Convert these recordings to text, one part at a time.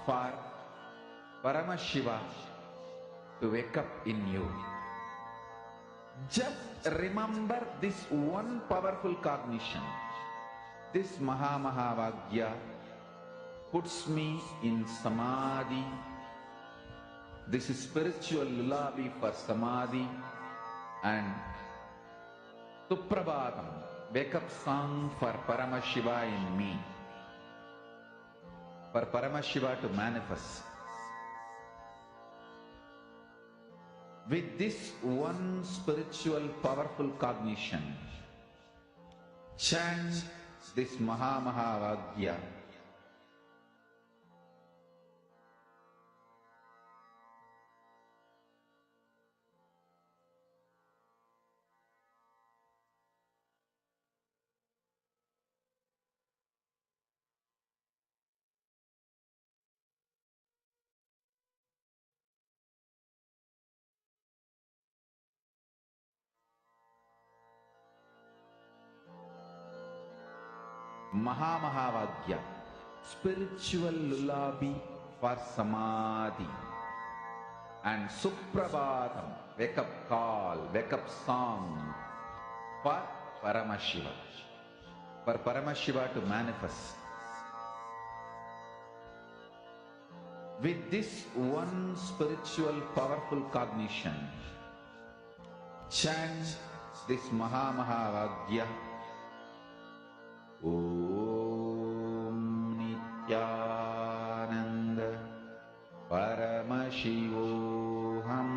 for Paramashiva to wake up in you. Just remember this one powerful cognition. This Mahavagya puts me in Samadhi. This is spiritual lullaby for Samadhi, and Suprabhatam, wake up song for Paramashiva in me. For Paramashiva to manifest. With this one spiritual powerful cognition, chant this Mahavagya. Mahavagya, spiritual lullaby for Samadhi, and Suprabhatam, wake up call, wake up song for Paramashiva, for Paramashiva to manifest. With this one spiritual powerful cognition, chant this Mahavagya. Om Nithyananda Paramashivoham.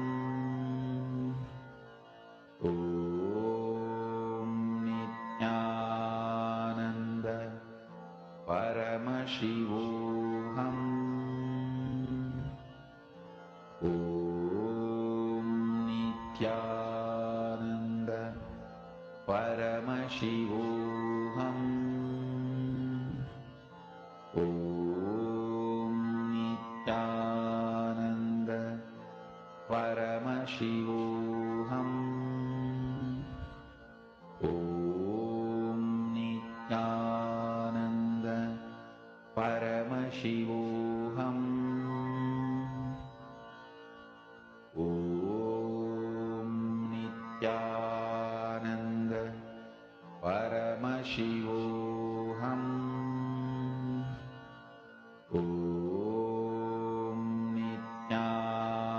Om Nithyananda Paramashivoham. Om Nithyananda Paramashivoham. Om Nithyananda Paramashivoham. Om Nithyananda Paramashivoham. Om Nithyananda Paramashivoham. Om Nithyananda Paramashivoham. Om Nithyananda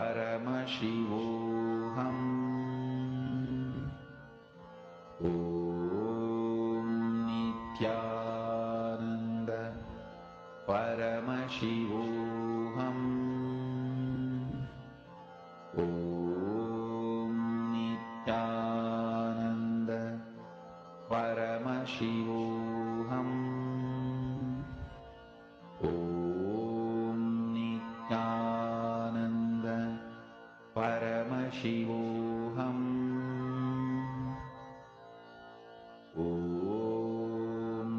Paramashivoham. Om Nithyananda Paramashivoham. Om Nithyananda Paramashivoham. Om Nithyananda Paramashivoham. Om Nithyananda Paramashivoham. Om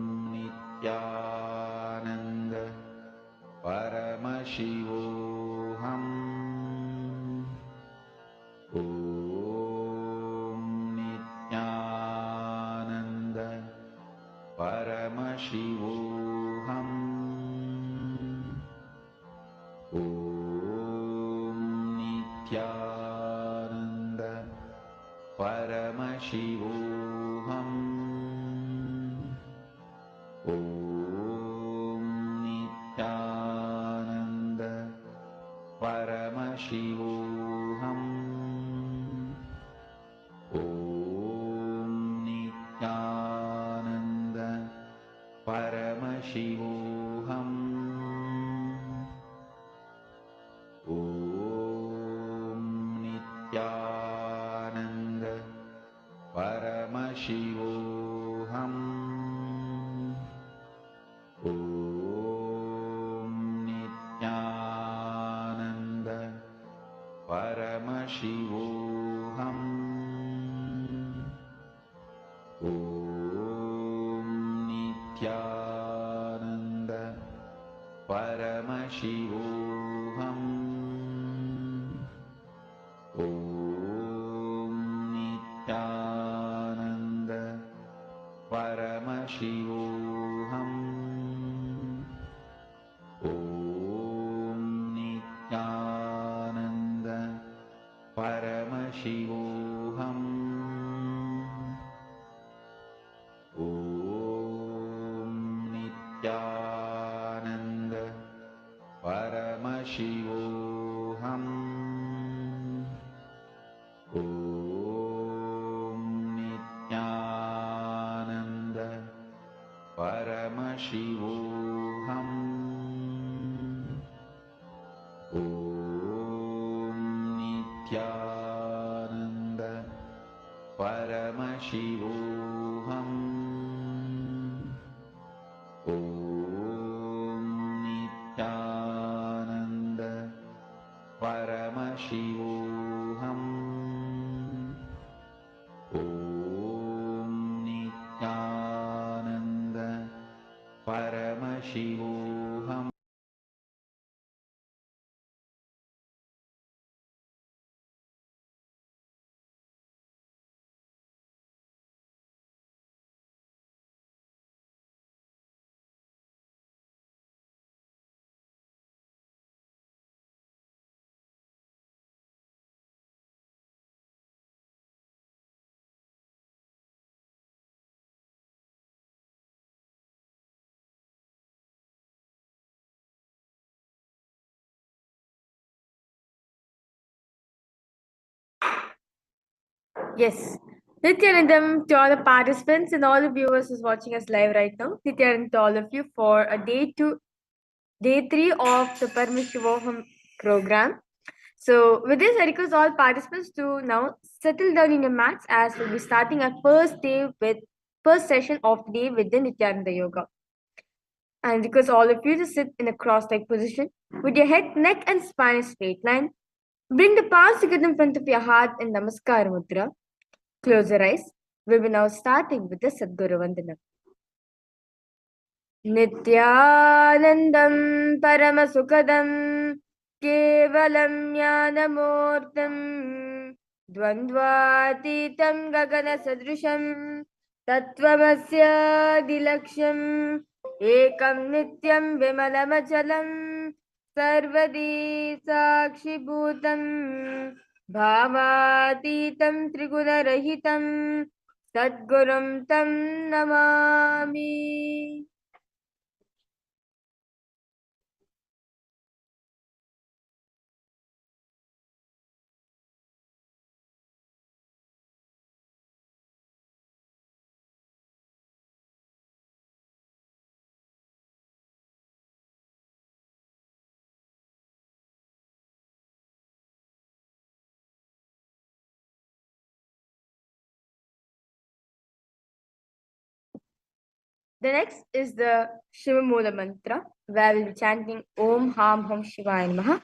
Nithyananda Paramashivoham. Om Nithyananda Paramashivoham. Om Nithyananda Paramashivoham. Om Nithyananda Paramashivoham. Om Nithyananda Paramashivoham. Om Nithyananda Paramashivoham. Om Nithyananda Paramashivoham. Nithyananda Paramashivoham Om Nithyananda Paramashivoham Om Nithyananda Paramashivoham Om Nithyananda Paramashivoham Om Nithyananda Paramashivoham. Yes. Nithyanandam to all the participants and all the viewers who's watching us live right now. Nithyanandam to all of you for a day 3 of the Paramashivoham program. So with this, I request all participants to now settle down in your mats as we'll be starting our first session of the day with the Nithyananda Yoga. And request all of you to sit in a cross-legged position with your head, neck, and spine in straight line. Bring the palms together in front of your heart in Namaskar Mudra. Close your eyes. We will now starting with the Sadguru Vandanam. Nithyanandam Paramasukadam Kevalam Jnanamurtam Dvandvatitam Gagana Sadrisham Tatvamasya Dilaksham Ekam Nityam Vimalamachalam Sarvadi Sakshibhutam Bhavatitam Trigunarahitam Sadgurum Tam Namami. The next is the Shivamula mantra, where we'll be chanting Om Ham Hum Shivaya Namaha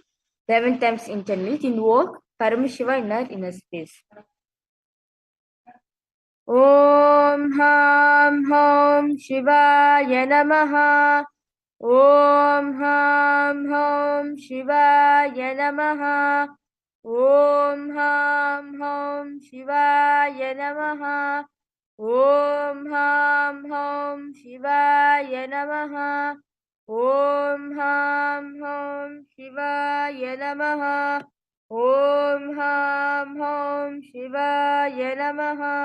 11 times internally to invoke Paramashiva in our inner space. Om Ham Hum Shivaya Namaha. Om Ham Hum Shivaya Namaha. Om Ham Hum Shivaya Namaha. Om Ham Hum Shivaya Namaha. Om Ham Hum Shivaya Namaha. Om Ham Hum Shivaya Namaha.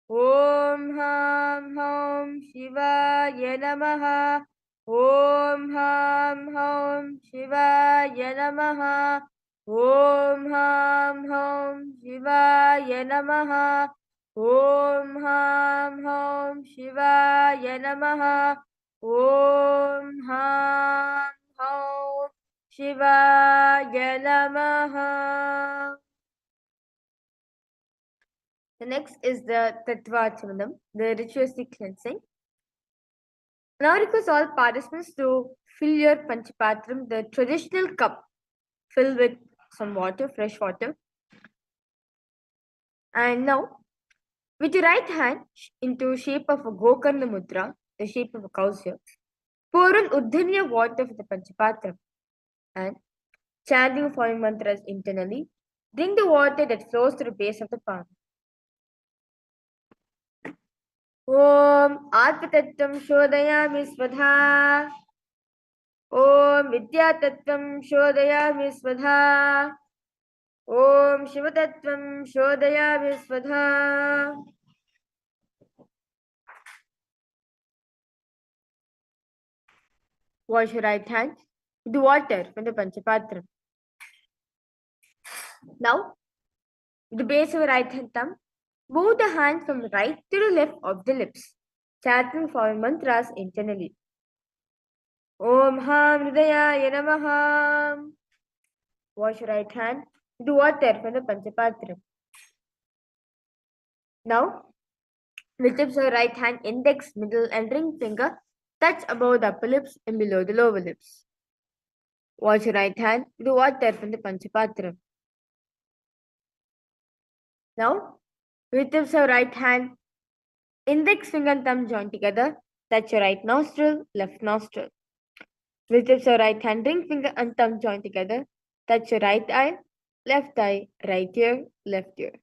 Om Ham Hum Shivaya Namaha. Om Ham Hum Shivaya Namaha. Om Ham Hum Shivaya Namaha. Om Ham Hum Shivaya Namaha. Om Ham Hum Shivaya Namaha. The next is the Tatwas, the ritualistic cleansing. Now request all participants to fill your Panchapatram, the traditional cup, filled with some water, fresh water. And now, with your right hand into shape of a Gokarna Mudra, the shape of a cow's ear, pour in Uddhanya water for the Panchapatram and chanting the following mantras internally, drink the water that flows to the base of the palm. Om Atmatattvam Shodayami Svadha. Om Vidyatattvam Shodayami Svadha. Om Shivatattvam Shodayami Svadha. Wash your right hand with the water from the Panchapatra. Now, with the base of your right hand thumb, move the hand from right to the left of the lips, chanting for mantras internally. Om Ham Hridayaya Namaha. Wash your right hand with the water from the Panchapatra. Now, with tips of your right hand, index, middle, and ring finger touch above the upper lips and below the lower lips. Wash your right hand with the water from the Panchapatra. Now, with tips of your right hand, index finger and thumb join together, touch your right nostril, left nostril. With tips of your right hand, ring finger and thumb join together, touch your right eye, right ear, left ear.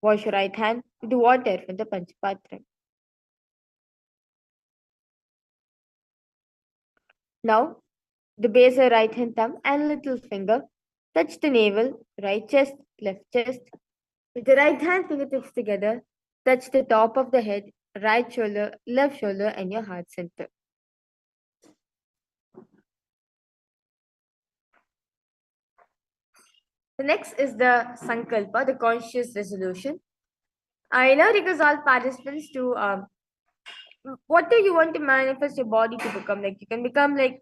Wash your right hand with the water from the Panchapatra. Now, the base of your right hand thumb and little finger touch the navel, right chest, left chest. With the right hand fingertips together, touch the top of the head, right shoulder, left shoulder, and your heart center. The next is the Sankalpa, the conscious resolution. I now request all participants to what do you want to manifest your body to become? Like you can become like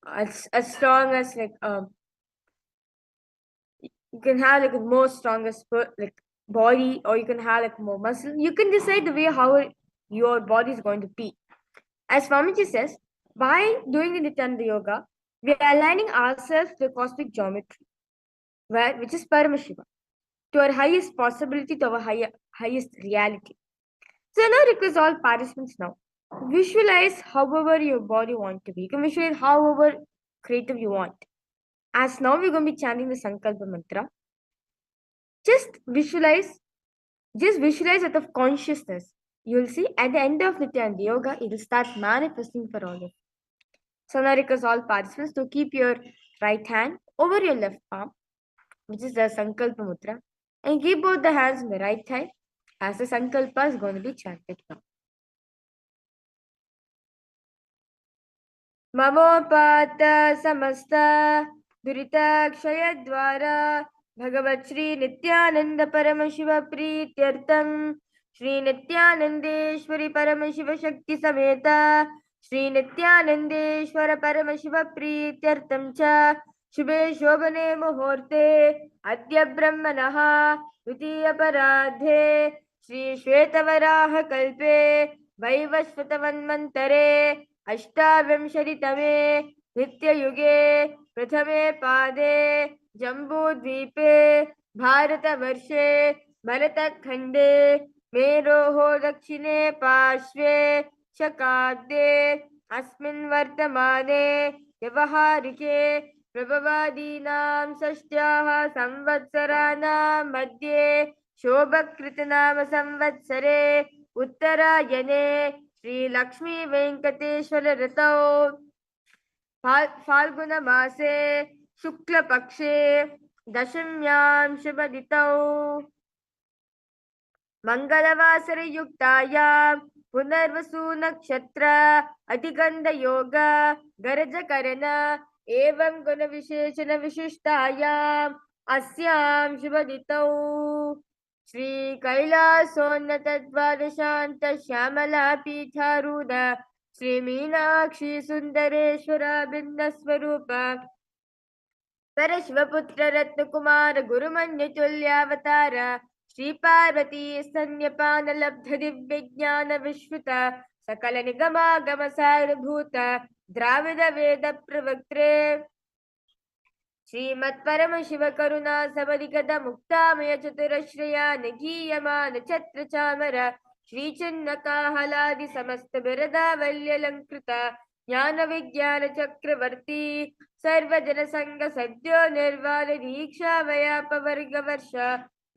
as strong as like you can have like a more strongest like body, or you can have like more muscle. You can decide the way how your body is going to be. As Swamiji says, by doing the Nithyananda yoga, we are aligning ourselves to the cosmic geometry, which is Paramashiva, to our highest possibility, to our highest reality. So I now request all participants now, visualize however your body want to be. You can visualize however creative you want. As now we're going to be chanting the Sankalpa mantra. Just visualize out of consciousness. You'll see at the end of Nithyananda yoga, it will start manifesting for all of you. So now request all participants to keep your right hand over your left palm, which is the Sankalpa Mudra, and keep both the hands on the right side as the Sankalpa is going to be chanted now. Mamopata samasta duritagshayadvara Bhagavat Shri Nithyananda Paramashiva Prityartam Shri Nithyanandeshwari Paramashiva Shakti Sameta Shri Nithyanandeshwara Paramashiva Prityartam Cha Shubhe Shobhane Muhurte Adya Brahmanaha Dutiya Paradhe Shri Shvetavaraha Kalpe Vaivashvatavanmantare अष्टाविंशतितमे नित्ययुगे प्रथमे पादे जम्बूद्वीपे भारतवर्षे भरतखण्डे मेरोः दक्षिणे पार्श्वे शकाब्दे अस्मिन् वर्तमाने व्यवहारिके प्रभवादीनां षष्ट्याः संवत्सराणां मध्ये शोभकृतनाम संवत्सरे उत्तरायणे श्री लक्ष्मी वेंकटेश्वर ऋतौ फाल्गुन मासे शुक्ल पक्षे दशम्यां शुभदितौ मंगलवासर युक्तायां पुनर्वसु नक्षत्र अधिगंध योग गरज करण एवं गुण विशेषण विशिष्टायां अस्यां शुभदितौ श्री कैलासोन्नत द्वादशांत श्यामला पीठारूढ़ श्री मीनाक्षी सुंदरेश्वर बिंद स्वरूप परशिवपुत्र रत्न कुमार गुरुमन्य तुल्यावतार श्री पार्वती स्तन्यपान लब्ध दिव्य ज्ञान विश्रुत सकल निगमागम सारभूत द्राविड वेद प्रवक्त्रे श्रीमत्परम शिव करुणा सबदिगद मुक्तामय चतुरश्रया निगीयमान छत्र चामर श्री चिन्ह काहलादि समस्त बिरदावल्यलंकृत ज्ञान विज्ञान चक्रवर्ती सर्वजन संग सद्यो निर्वाल दीक्षा वयापवर्ग वर्ष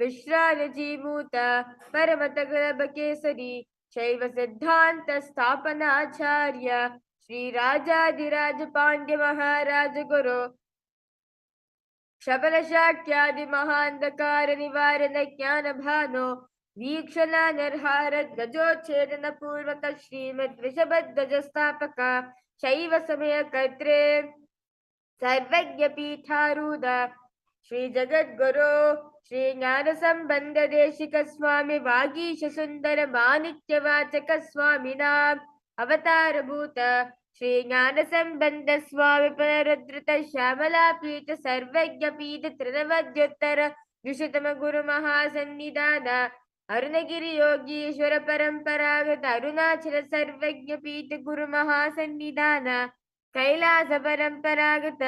विश्रान जीमूत परमत गलभ केसरी शैव सिद्धांत स्थापनाचार्य श्री राजाधिराज पांड्य महाराज गुरु शबल शाक्यादि महांधकार निवारण ज्ञान भानो वीक्षण निर्हार ध्वजोच्छेदन पूर्वक श्रीमद वृषभध्वज स्थापक शैव समय कर्त्रे सर्वज्ञ पीठारूढ़ श्री जगद्गुरु श्री ज्ञान संबंध देशिक स्वामी वागीश सुंदर माणिक्य वाचक स्वामी नाम अवतार भूत श्री ज्ञान संबंध स्वामी पुनरुद्धृत श्यामला पीठ सर्वज्ञ पीठ त्रिनवद्योत्तर द्विशतम गुरु महासन्निधान अरुणगिरि योगीश्वर परंपरागत अरुणाचल सर्वज्ञ पीठ गुरु महासन्निधान कैलास परंपरागत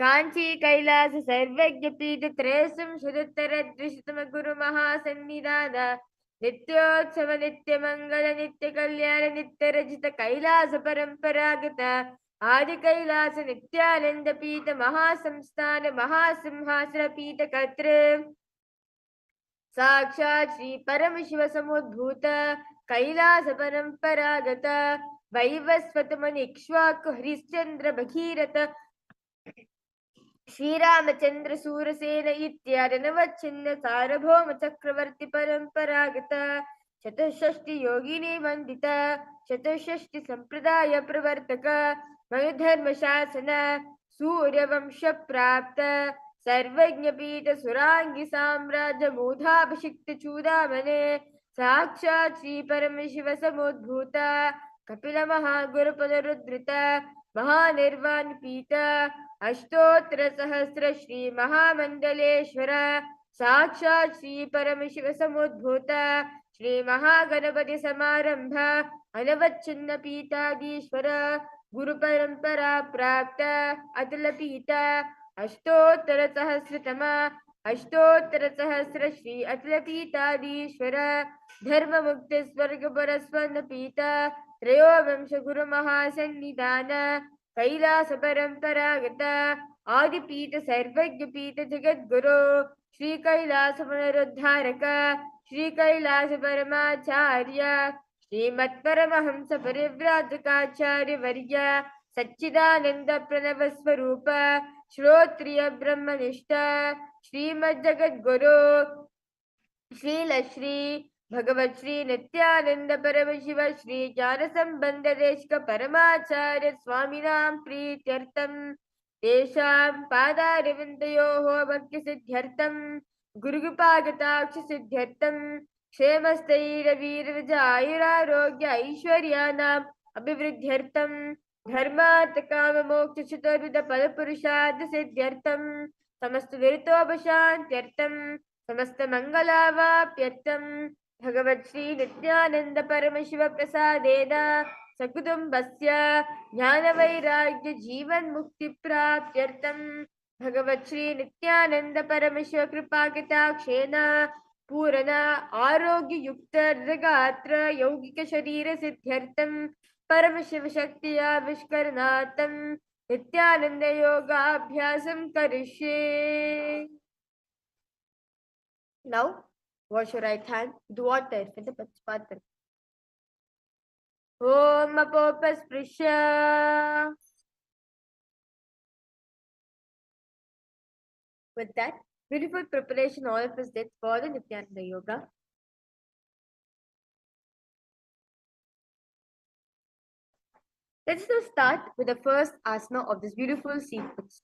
कांची कैलास सर्वज्ञ पीठ त्रयसुम शुद्धोत्तर द्विशतम गुरु महासन्निधान नित्योत्सव नित्य मंगल नित्य कल्याण नित्य रजित कैलास परंपरागत आदि कैलास नित्यानंद पीठ महासंस्थान महासिंहासन पीठ कर्तृ साक्षात् श्री परमशिव समुद्भूत कैलास परंपरागत वैवस्वत मनिक्ष्वाकु हरिश्चंद्र भगीरथ श्रीरामचंद्र सूरसेन इत्यादि नवच्छिन्न सार्वभौम चक्रवर्ती परंपरागत चतुष्षष्टि योगिनी वंदित चतुष्षष्टि संप्रदाय प्रवर्तक मनुधर्म शासन सूर्यवंश प्राप्त सर्वज्ञ पीठ सुरांगी साम्राज्य मूधाभिषिक्त चूड़ामणे साक्षात् श्री परमशिव समुद्भूत कपिल महागुरु पुनरुद्धृत महानिर्वाण पीठ अष्टोत्तर सहस्र श्री महामंडलेश्वर साक्षात् श्री परमशिव समुद्भूत श्री महागणपति समारंभ अनवच्छिन्न पीठाधीश्वर गुरु परंपरा प्राप्त अतुल पीठ अष्टोत्तर सहस्र श्री अतुल पीठाधीश्वर धर्म मुक्त स्वर्ग पर स्वर्ण पीठ त्रयोवंश गुरु महासन्निधान कैलास परंपरागत आदिपीठ सर्वज्ञ पीठ जगद्गुरु श्री कैलास पुनरुद्धारक श्री कैलास परमाचार्य श्रीमत् परमहंस परिव्राजकाचार्य वर्य सच्चिदानंद प्रणव स्वरूप श्रोत्रिय ब्रह्मनिष्ठ श्रीमद् जगद्गुरु श्रील श्री भगवत श्री नित्यानंद परम शिव श्री ज्ञान संबंध देशिक परमाचार्य स्वामिनां प्रीत्यर्थम तेषां पादारविन्दयोः भक्ति सिद्ध्यर्थम गुरुकृपागताक्ष सिद्ध्यर्थम क्षेमस्थैर्यवीर्यजायुरारोग्य ऐश्वर्याणाम् अभिवृद्ध्यर्थम धर्मार्थ काम मोक्ष चतुर्विध फल पुरुषार्थ सिद्ध्यर्थम समस्त विरतोपशान्त्यर्थम समस्त मंगलावाप्यर्थम भगवत श्री नित्यानंद परमशिव प्रसादेन सकुटुम्बस्य ज्ञान वैराग्य जीवन मुक्ति प्राप्त्यर्थम भगवत श्री नित्यानंद परमशिव कृपा कटाक्षेन पूर्ण आरोग्य युक्त दृगात्र यौगिक शरीर सिद्ध्यर्थम परमशिव शक्ति आविष्करणार्थम नित्यानंद योगाभ्यासं करिष्ये. Now, wash your right hand with water with the Pachpatra. Om Apopasprisha. With that, beautiful preparation all of us did for the Nithyananda Yoga. Let's now start with the first asana of this beautiful sequence.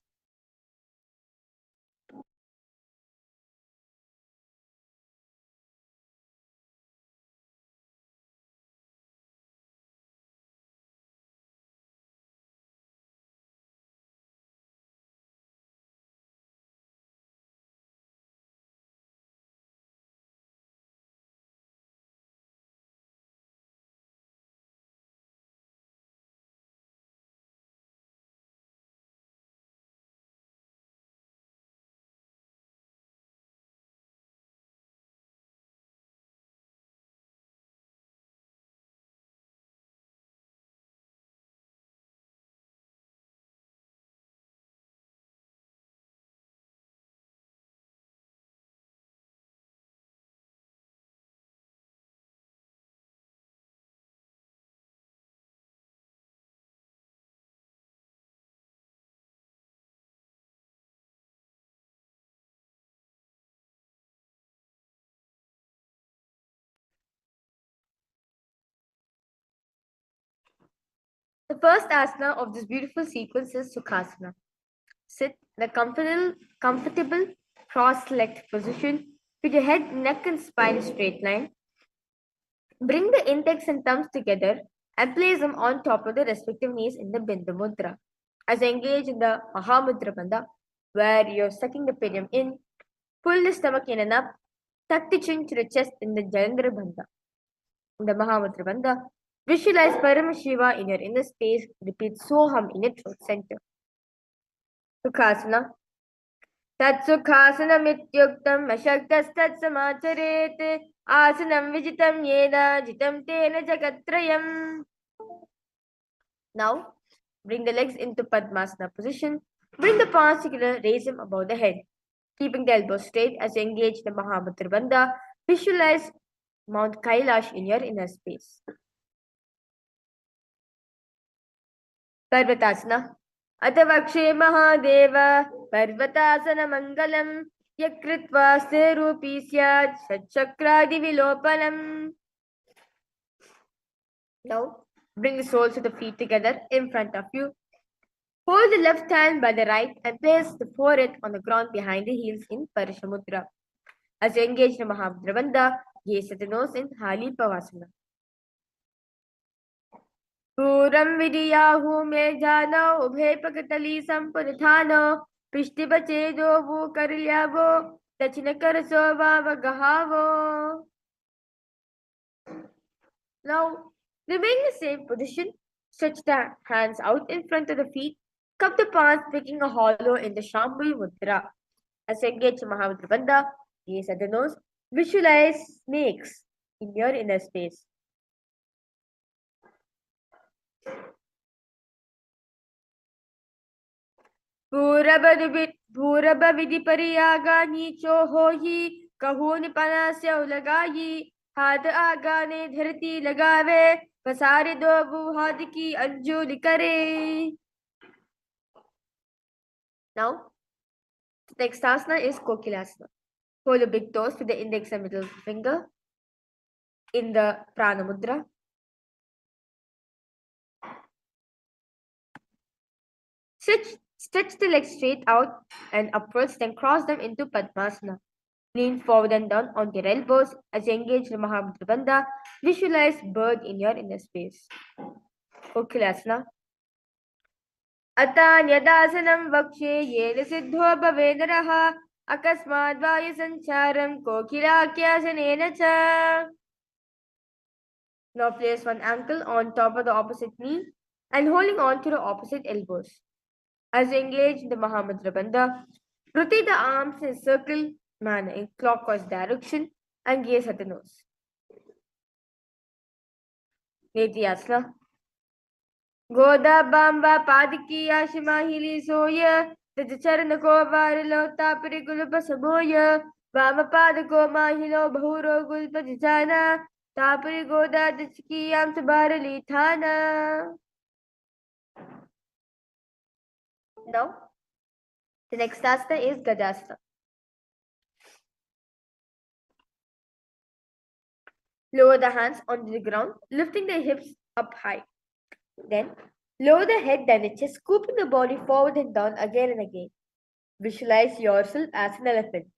The first asana of this beautiful sequence is Sukhasana. Sit in a comfortable cross-legged position with your head, neck, and spine in a straight line. Bring the index and thumbs together and place them on top of the respective knees in the Bindu Mudra. As you engage in the Mahamudra Bandha, where you're sucking the perineum in, pull the stomach in and up, tuck the chin to the chest in the Jalandhara Bandha. In the Mahamudra Bandha, visualize Paramashiva in your inner space, repeat Soham in your throat center. Sukhasana. तत्सुखासनमित्युक्तम् अशक्तस्तत्समाचरेत् आसनं विजितं येन जितं तेन जगत्त्रयम्. Now, bring the legs into Padmasana position. Bring the palms together, raise them above the head. Keeping the elbows straight as you engage the Mahamudra Bandha, visualize Mount Kailash in your inner space. Parvatasana. अतवक्षे Mahadev पर्वतासनमङ्गलं यकृत्वा स्थिरूपी स्यात् षट्चक्रादिविलोपनम्. Now, bring the soles of the feet together in front of you. Hold the left hand by the right and place the forehead on the ground behind the heels in Parishamudra. As you engage the Mahamudra Bandha, gaze at the nose in Hali Pavasana. पूरं विधियाहु मे जानो उभे पकतली संपुरथानो पृष्ठिपचेदो वो करल्यागो दक्षिण करसो वावगहावो. Now, remain in the same position. Stretch the hands out in front of the feet. Cup the palms, making a hollow in the Shambhu Mudra. As you engage Mahamudra Bandha, gaze at the nose. Visualize snakes in your inner space. भूरभ विधि परियागा नीचो हो ही कहू निपना से लगाई हाथ आगाने धरती लगावे पसारे दो हाथ की अंजुल करे. Now, the next asana is Kokilasana. Hold the big toes with the index and middle finger in the Prana Mudra. Stretch the legs straight out and upwards, then cross them into Padmasana. Lean forward and down on your elbows as you engage the Mahamudra Bandha. Visualize bird in your inner space. Kokilasana. Atanyadasanam vakshe yena siddho bhave naraha akasmad vayu sancharam kokilakyasanena cha. Now place one ankle on top of the opposite knee and holding on to the opposite elbows. As you engage the Mahamudra Bandha, rotate the arms in a circle manner in clockwise direction and gaze at the nose. Nithyananda. Goda Bamba Padiki Ashimahili Soya, the Charanako Varilo Tapiri Gulpa Samoya, Bama Padako Mahilo Bahuro Gulpa Jana, Tapiri Goda Dishki Amsabarali Thana. Now, the next asana is Gajasana. Lower the hands onto the ground, lifting the hips up high. Then, lower the head and the chest, scooping the body forward and down again and again. Visualize yourself as an elephant.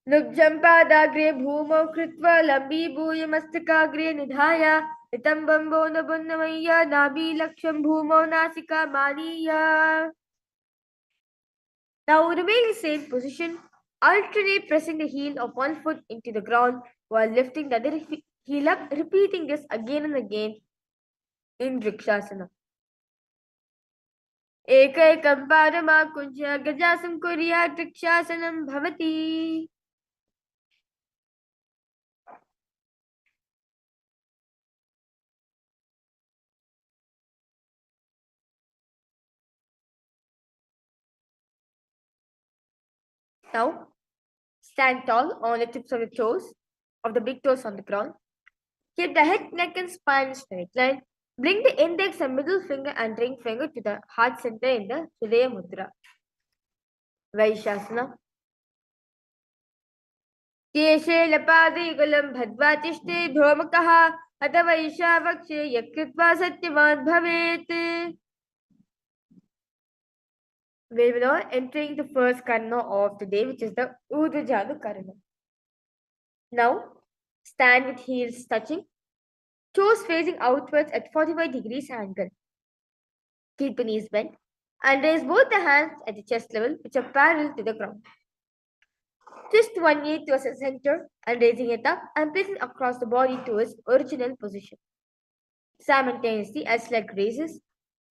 Nubjampadaagre bhumau kritva lambi bhuya mastakaagre nidhaya nitambambo nabunnamayya nabi laksham bhumau nasika maniya. Now remain in the same position. Alternate pressing the heel of one foot into the ground while lifting the other heel up, repeating this again and again in Vrikshasana. Ekam parama kunja gajasam kurya Vrikshasanam bhavati. Now, stand tall on the tips of the toes, of the big toes on the ground. Keep the head, neck, and spine in straight line. Bring the index and middle finger and ring finger to the heart center in the Hridaya Mudra. Vaishasana. केशे लपादयुगलं भद्वातिष्ठे धूमकः अथवा ईशावक्षे यकृत्वा सत्यवान् भवेत्. We will now entering the first karna of the day, which is the Urdhva karna. Now, stand with heels touching, toes facing outwards at 45 degrees angle. Keep the knees bent and raise both the hands at the chest level, which are parallel to the ground. Twist one knee towards the center and raising it up and placing it across the body to its original position. Simultaneously, as leg raises,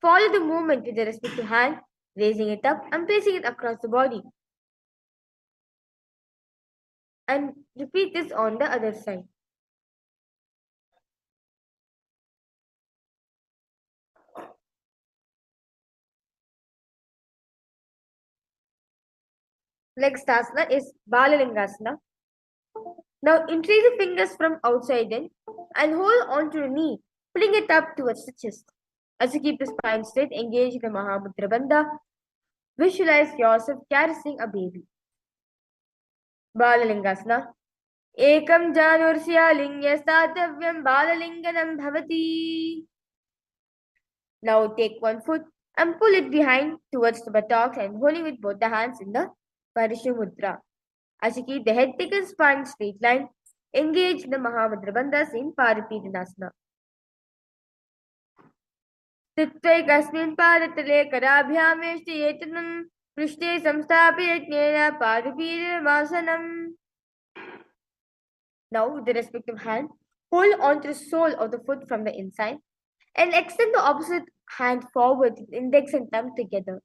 follow the movement with the respective hand, raising it up and placing it across the body. And repeat this on the other side. Next asana is Balalingasana. Now increase the fingers from outside in and hold onto the knee, pulling it up towards the chest. As you keep the spine straight, engage the Mahamudra Bandha. Visualize yourself caressing a baby. Balalingasana. Ekam janursiya lingyastatavyam balalinganam bhavati. Now take one foot and pull it behind towards the buttocks and holding with both the hands in the Parishamudra. As you keep the head thick and spine straight line, engage the Mahamudra Bandhas in Paripidhanasana. Tatwas padatale karabhyam prushte samsthapiya jnana Paripidhanasanam. Now, with the respective hand, hold onto the sole of the foot from the inside and extend the opposite hand forward with index and thumb together.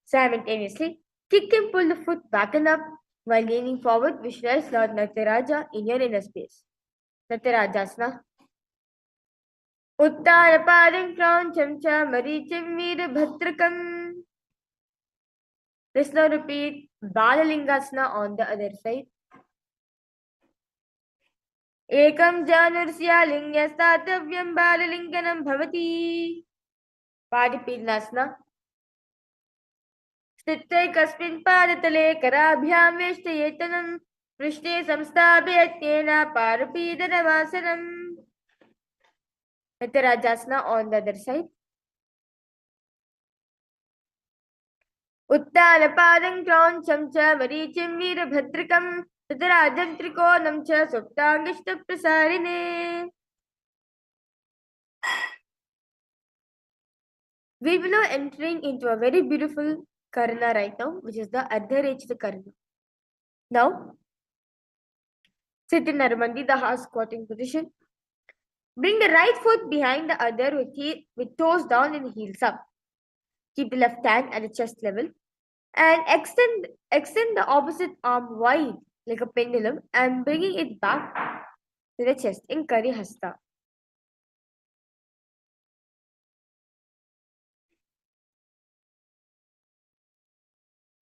Simultaneously, kick and pull the foot back and up while leaning forward. Visualize Lord Natyaraja in your inner space. Natyarajasana. Uttarapadam Krauncham Cha Maricham Veerabhadrakam. Let's now repeat Balalingasana on the other side. Ekam janursiya lingyastatavyam balalinganam bhavati. Paripidhanasana. स्थिते कस्मिन् पादतले कराभ्यां वेष्टयेतनं पृष्ठे संस्थाप्य यत्नेन पारपीडनवासनम्. Natyarajasana on the other side. Uttarapadam Krauncham Cha Marichim Veerabhadrakam Tatarajam Trikonam Cha Suptangishta Prasarine. We will now entering into a very beautiful karna right now, which is the Ardharechita karna. Now, sit in Narmandi, the half squatting position. Bring the right foot behind the other with toes down and heels up. Keep the left hand at the chest level and extend the opposite arm wide like a pendulum and bringing it back to the chest in Kari Hasta.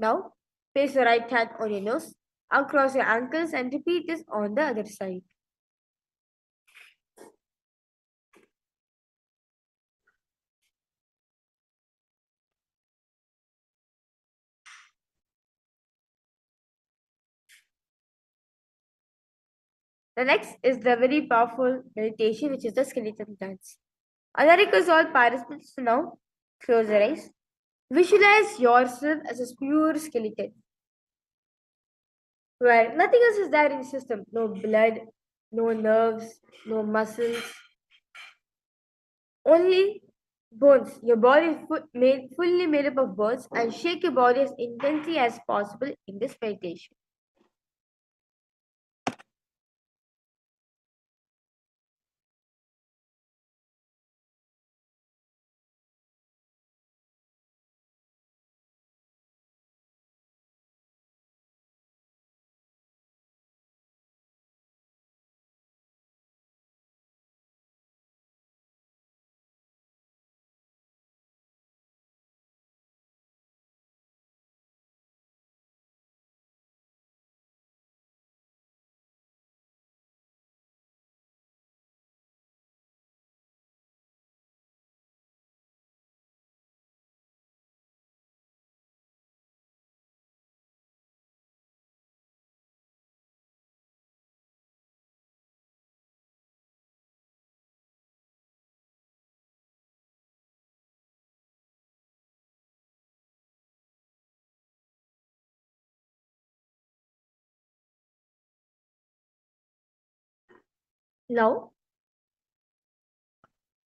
Now, place your right hand on your nose, uncross your ankles and repeat this on the other side. The next is the very powerful meditation, which is the skeleton dance. I request all participants to now close their eyes. Visualize yourself as a pure skeleton, where nothing else is there in the system. No blood, no nerves, no muscles, only bones. Your body is fully made up of bones, and shake your body as intensely as possible in this meditation. Now,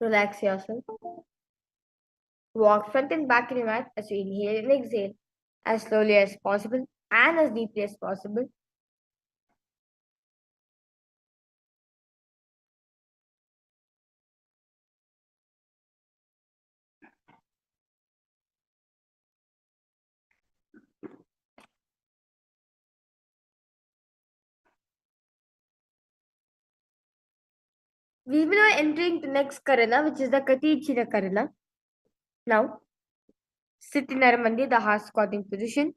relax yourself. Walk front and back in your mat as you inhale and exhale as slowly as possible and as deeply as possible. We will be now entering the next karana, which is the Katichira karana. Now, sit in Naramandi, the half squatting position.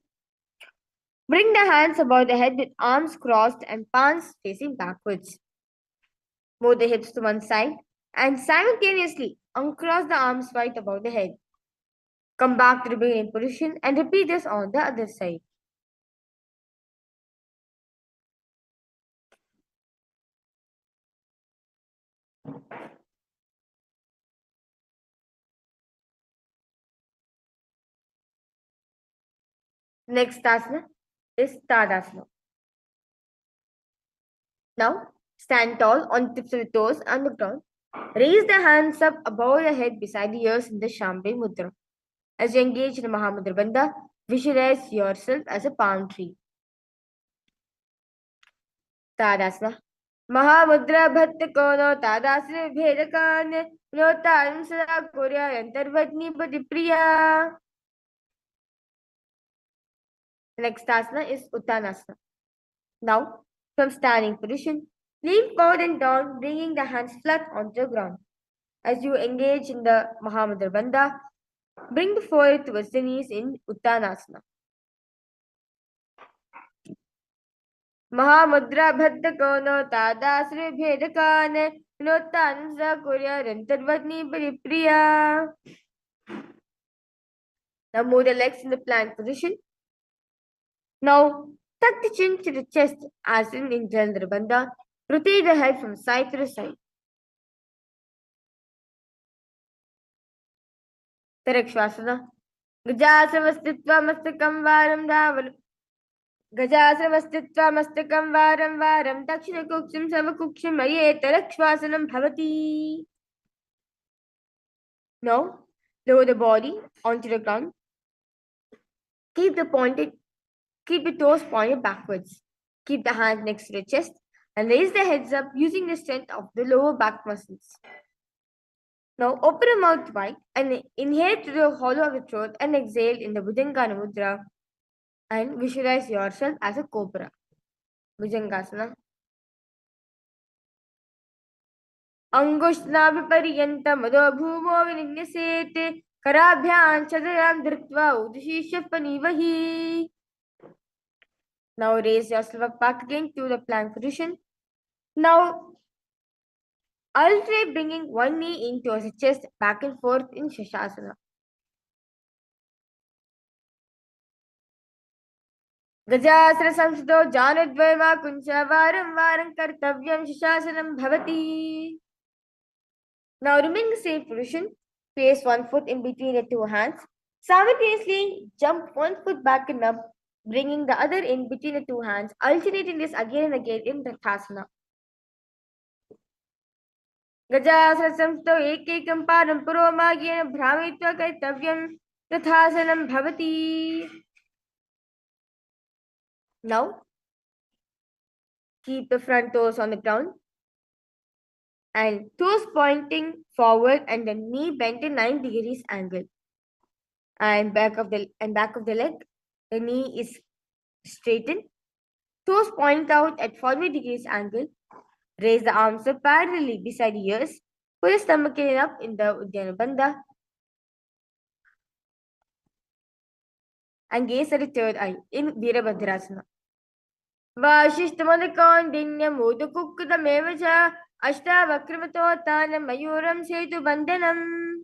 Bring the hands above the head with arms crossed and palms facing backwards. Move the hips to one side and simultaneously uncross the arms wide above the head. Come back to the beginning position and repeat this on the other side. Next asana is Tadasana. Now, stand tall on tips of the toes on the ground. Raise the hands up above the head beside the ears in the Shambhi Mudra. As you engage in the Mahamudra Bandha, visualize yourself as a palm tree. Tadasana. Mahamudra Bhatta Kono Tadasana Bhedakan Nota Ansara Korea Antarvatni Priya. The next asana is Uttanasana. Now, from standing position, lean forward and down, bringing the hands flat onto the ground. As you engage in the Mahamudra Bandha, bring the forehead towards the knees in Uttanasana. Mahamudra Bhatta Kono Tadasana Bhedakan Nota Ansara Korea Antarvatni Priya. Now move the legs in the plank position. Now, tuck the chin to the chest as in Chandra Bandha. Rotate the head from side to side. Tarakshvasana. Gajasravastitva mastakam varam dhaval. Gajasravastitva mastakam varam varam. Dakshina kuksham savakuksham aye tarakshvasanam bhavati. Now, lower the body onto the ground. Keep the toes pointed backwards. Keep the hand next to the chest and raise the heads up using the strength of the lower back muscles. Now open your mouth wide and inhale through the hollow of the throat and exhale in the Bhujangana Mudra and visualize yourself as a cobra. Bhujangasana. Angushnaviparyantam adho bhumo vinignaset karabhyam chadayam dhritva udhishapanivahi. Now raise yourself up back again to the plank position. Now alternate bringing one knee in towards the chest back and forth in Shavasana. Gajasra samsito janadvaima kuncha varam varam kartavyam Shavasana bhavati. Now remain the same position. Place one foot in between the two hands. Simultaneously jump one foot back and up, bringing the other in between the two hands, alternating this again and again in Tattasana. Gajasra samsito ekekam padam puromagyena bhramitva kartavyam Tathasanam bhavati. Now, keep the front toes on the ground and toes pointing forward and the knee bent in 9 degrees angle. And back of the leg, the knee is straightened. Toes point out at 40 degrees angle. Raise the arms up parallelly beside the ears. Put the stomach in up in the Uddiyana Bandha. And gaze at the third eye in Virabhadrasana. Vashishtamadakondinya mudukukkudamevacha ashtavakramatotanam mayuram setu bandhanam.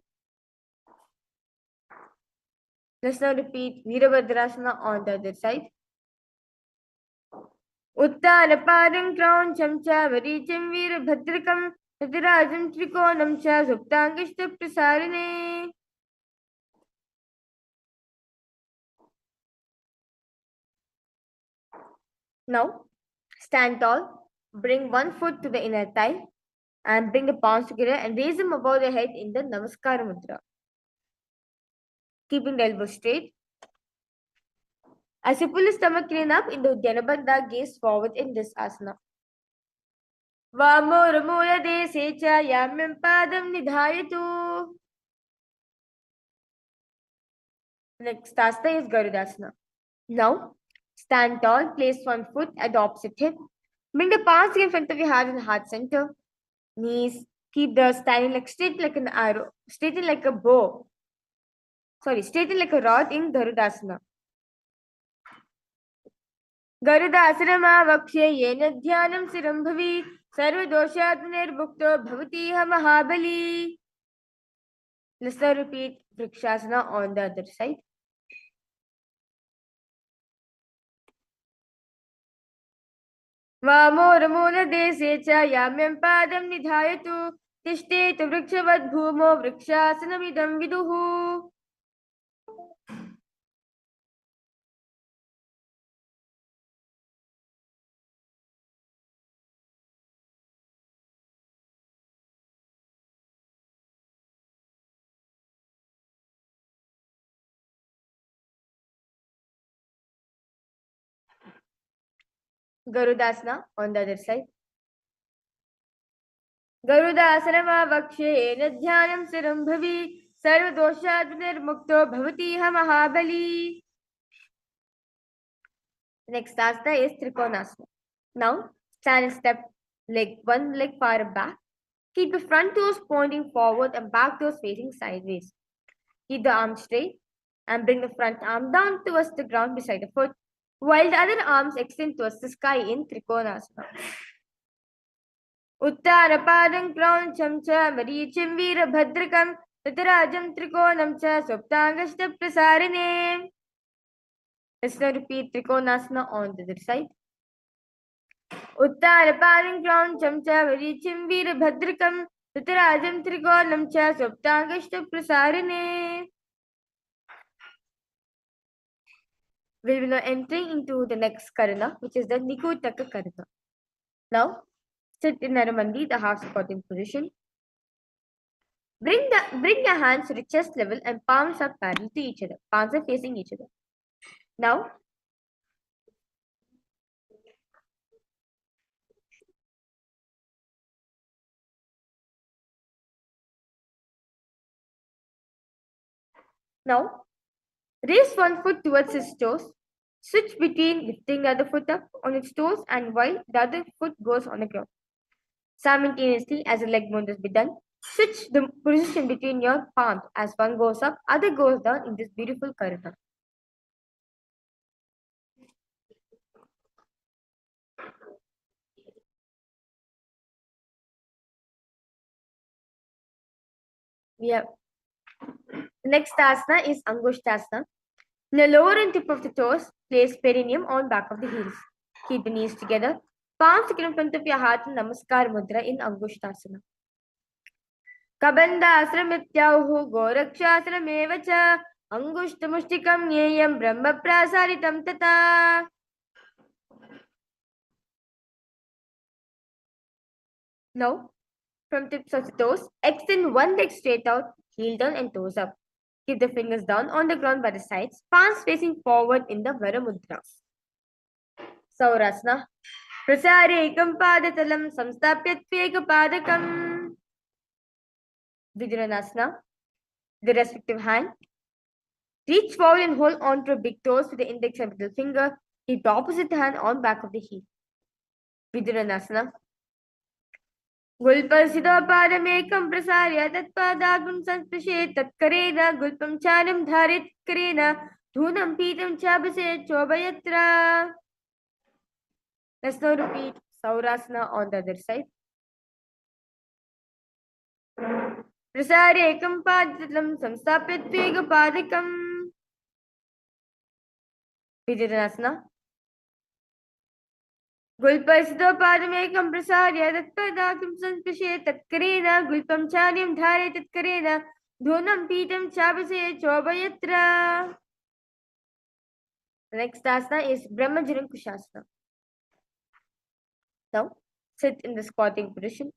Let's now repeat Virabhadrasana on the other side. Uttarapadam krauncham cha varicham virabhadrakam nadirajam trikonam cha suptangishta prasarane. Now, stand tall. Bring one foot to the inner thigh. And bring the palms together and raise them above the head in the Namaskara Mudra. Keeping the elbows straight. As you pull the stomach clean up in the Uddiyana Bandha, gaze forward in this asana. Vamurmula-dese cha yamyam padam nidhayatu. Next asana is Garudasana. Now, stand tall, place one foot at the opposite hip. Bring the palms in front of your heart and heart center. Knees, keep the standing leg straight like an arrow, straighten like a bow. Straighten like a rod in Garudasana. Garudasana-vakshe yena dhyanam siram bhavi sarvadoshat nirbhukto bhavatiha mahabali. Let's now repeat Vrikshasana on the other side. Vamurmula-dese cha yamyam padam nidhayatu tishtetu vrikshavad bhumo vrikshasanamidam viduhu. Garudasana on the other side. Garudasana-vakshe yena dhyanam siram bhavi sarvadoshat nirmukto bhavatiha mahabali. Next asana is Trikonasana. Now, stand and step one leg far back. Keep the front toes pointing forward and back toes facing sideways. Keep the arms straight and bring the front arm down towards the ground beside the foot, while the other arms extend towards the sky in Trikonasana. Uttarapadam Krauncham cha Marichim Veerabhadrakam Tatarajam Trikonam cha Suptangashta Prasarane. Let's now repeat Trikonasana on the other side. Uttarapadam Krauncham cha Marichim Veerabhadrakam Tatarajam Trikonam cha Suptangashta Prasarane. We will now entering into the next karana, which is the Nikutaka karana. Now, sit in Naramandi, the half squatting position. Bring your hands to the chest level and palms are parallel to each other. Palms are facing each other. Now, raise one foot towards his toes. Switch between lifting the other foot up on its toes and while the other foot goes on the ground. Simultaneously, as the leg movements be done, switch the position between your palms. As one goes up, other goes down in this beautiful karana. The next asana is Angushtasana. In the lower and tip of the toes, place perineum on back of the heels. Keep the knees together. Palms together in front of your heart in Namaskar Mudra in Angushtasana. Kabandasramityauhu gorakshasramevacha Angushtamushtikam nyeyam brahma prasaritam tata. Now, from tips of the toes, extend one leg straight out, heel down and toes up. Keep the fingers down on the ground by the sides, palms facing forward in the Vara Mudra. Saurasana. Prasare ekam padatalam samstapya tveka padakam. Vidyanasana. The restrictive hand. Reach forward and hold on to big toes with the index and middle finger. Keep the opposite hand on back of the heel. Vidyanasana. Gulpasidopadamakam prasarya tatpadagam sansprishe tatkarena gulpam chanam dharit karena dhunam pitam chabase chobayatra. Let's now repeat Saurasana on the other side. Prasarya ekam padatalam samstapya tvega padakam. Vidyanasana. Gulpasidopadamakam prasarya tatpadagam sansprishe tatkarena gulpam chanam dharit karena dhunam pitam chabase chobayatra. The next asana is Brahmajaram Kushasana. Now, sit in the squatting position.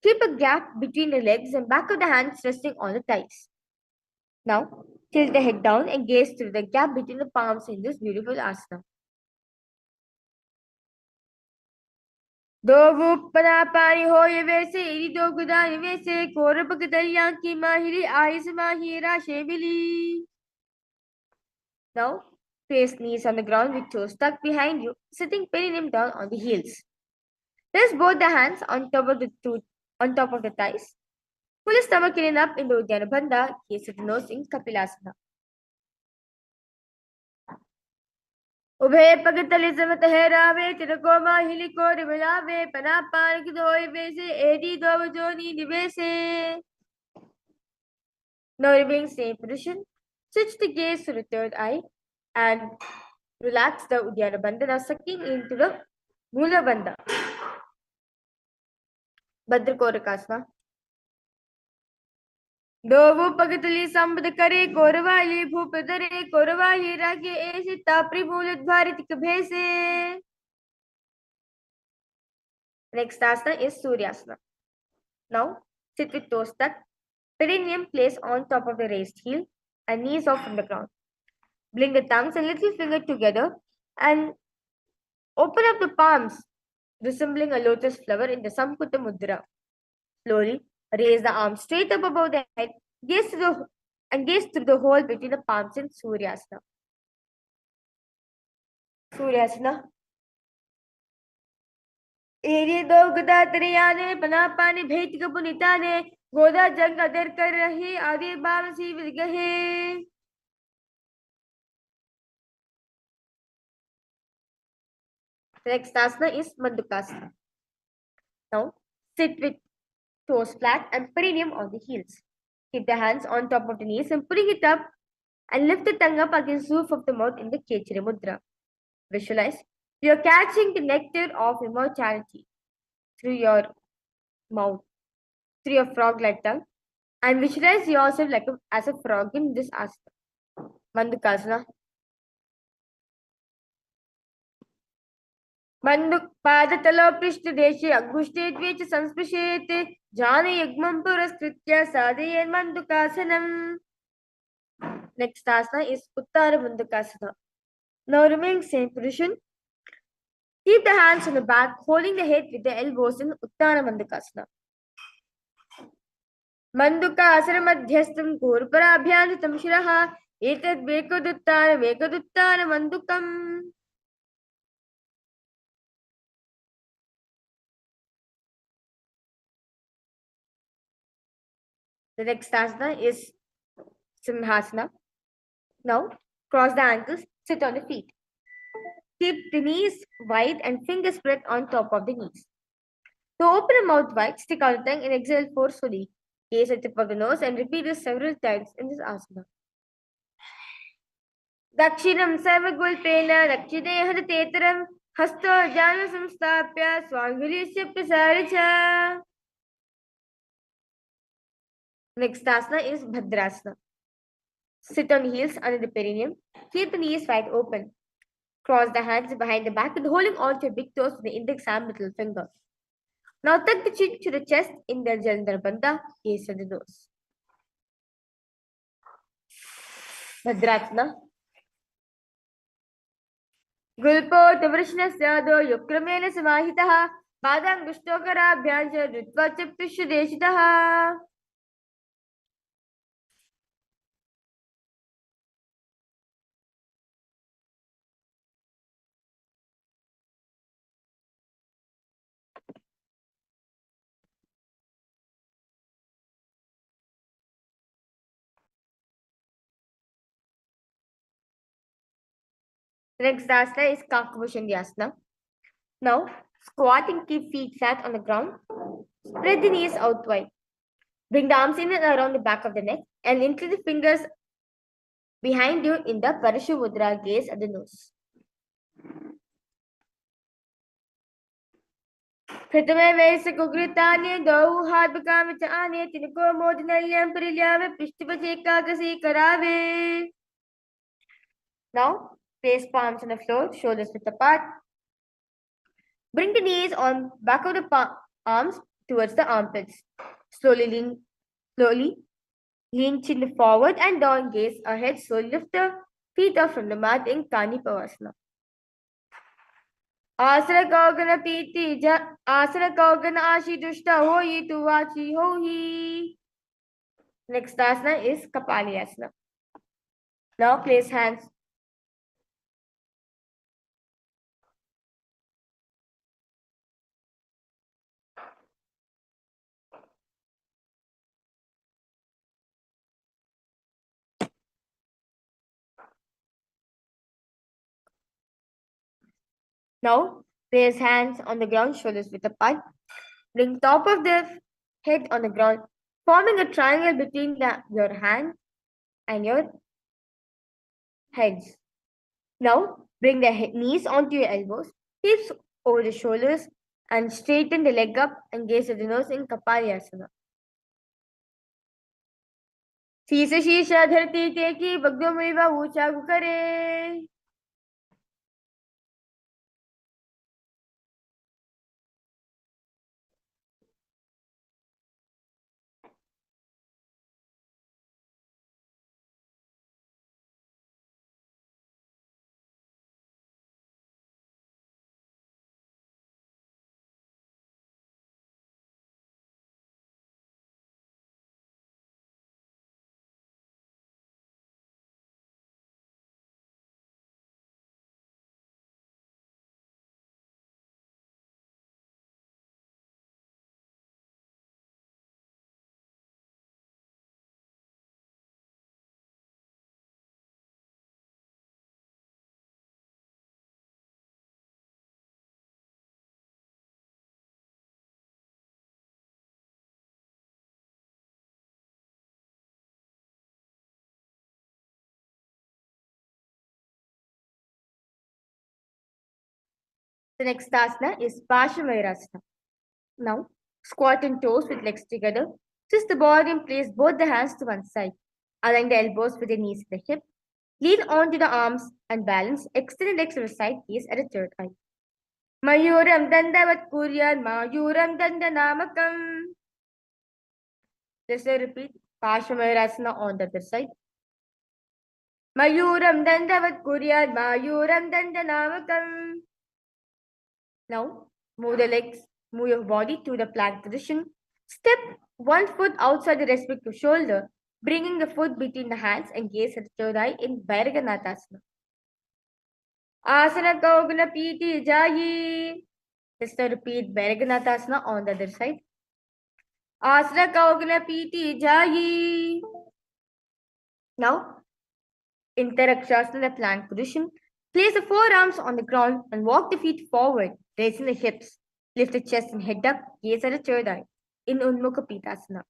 Keep a gap between the legs and back of the hands resting on the thighs. Now, tilt the head down and gaze through the gap between the palms in this beautiful asana. दो पना पानी हो ये वैसे इरी दो गुदानी वैसे कोरब गदलियां की माहिरी आइस माहिरा शेबिली. Now, place knees on the ground with toes tucked behind you, sitting perineum down on the heels. Rest both the hands on top of the thighs. Pull the stomach in and up into Uddiyana Bandha, gaze at the nose in Kapilasana. उभय पग तले जमत हैरावे तिरको माहिली को रिबलावे पना पान की धोई वैसे एडी दो जोनी निवेसे. Now remain same position. Switch the gaze to the third eye and relax the Uddiyana Bandha. Now sucking into the Mula Bandha. Bhadra Korakasana. दो पगतली संबद करे कोरवाली भूप दरे कोरवाली रागे ऐसी तापरी मूल Bharat भेसे. Next asana is Suryasana. Now sit with toes tucked, perineum placed on top of the raised heel and knees off from the ground. Bring the thumbs and little finger together and open up the palms, resembling a lotus flower in the Samputta Mudra. Slowly raise the arms straight up above the head, gaze through the hole between the palms in Suryasana. Suryasana. एरिए दो गदा तरियाने पना पानी भेट कपुनिताने गोदा जंग other कर रही आदि बाम सी विगहे. The next asana is Mandukasana. Now sit with toes flat and perineum on the heels. Keep the hands on top of the knees and putting it up and lift the tongue up against the roof of the mouth in the Kechari Mudra. Visualize you are catching the nectar of immortality through your mouth, through your frog-like tongue, and visualize yourself as a frog in this asana. Mandukasana. Manduk padatalo prishta deshi angushte dvecha sanspashete jana yagmam puraskritya sadhayen mandukasanam. Next asana is Uttara Mandukasana. Now remain same position. Keep the hands on the back, holding the head with the elbows in Uttara Mandukasana. Mandukasana madhyastam kurparabhyantam shiraha etad vekaduttara mandukam. The next asana is Simhasana. Now cross the ankles, sit on the feet. Keep the knees wide and fingers spread on top of the knees. To open the mouth wide, stick out the tongue and exhale forcefully. Gaze at the tip of the nose and repeat this several times in this asana. Dakshinam sarvagulpena dakshine hadatetram hasto jana samstapya swanghilisya prasaricha. Next asana is Bhadrasana. Sit on heels under the perineum. Keep the knees wide open. Cross the hands behind the back and holding on to your big toes with the index and middle finger. Now tuck the chin to the chest in the Jalandhar Bandha, gaze at the nose. Bhadrasana. Gulpo Tavrishna Sado Yukramena Samahitaha Padang Gustokara Bhyanja Ritva Chaptusha Deshitaha. The next asana is Kakabushandhyasana. Now, squat and keep feet flat on the ground. Spread the knees out wide. Bring the arms in and around the back of the neck and into the fingers behind you in the Parashu Mudra, gaze at the nose. प्रथमे वैसे कुग्रितान्य दौ हाथ बकाम चाने तिनको मोदनल्यम परिल्यावे पृष्ठपचे कागसी करावे. Now, place palms on the floor, shoulders width apart. Bring the knees on back of the arms, towards the armpits. Slowly lean chin forward and down, gaze ahead. So lift the feet up from the mat in Kani Pavasana. Asana Kaugana Piti Asana Kaugana Ashi Dushta Hoyi Tuvachi Hohi. Next asana is Kapali Asana. Now place hands. Now place hands on the ground, shoulders width apart. Bring top of the head on the ground, forming a triangle between your hand and your heads. Now bring the knees onto your elbows, hips over the shoulders, and straighten the leg up and gaze at the nose in Kapalyasana. शीश शीश धरती टेकी बगदो मेवा ऊंचा करे. The next asana is Parshamayurasana. Now, squat and toes with legs together. Twist the body and place both the hands to one side. Align the elbows with the knees to the hip. Lean onto the arms and balance. Extend the legs to the side, gaze at the third eye. Mayuram dandavat kuryan mayuram dandanamakam. Let's repeat Parshamayurasana on the other side. Mayuram dandavat kuryan mayuram dandanamakam. Now, move the legs, move your body to the plank position. Step one foot outside the respective shoulder, bringing the foot between the hands and gaze at the third eye in Bhairaganathasana. Asana Kaugana Piti Jayi. Let's now repeat Bhairaganathasana on the other side. Asana Kaugana Piti Jayi. Now, Interakshasana, the plank position. Place the forearms on the ground and walk the feet forward, raising the hips. Lift the chest and head up, gaze at the third eye in Unmukha Pitasana.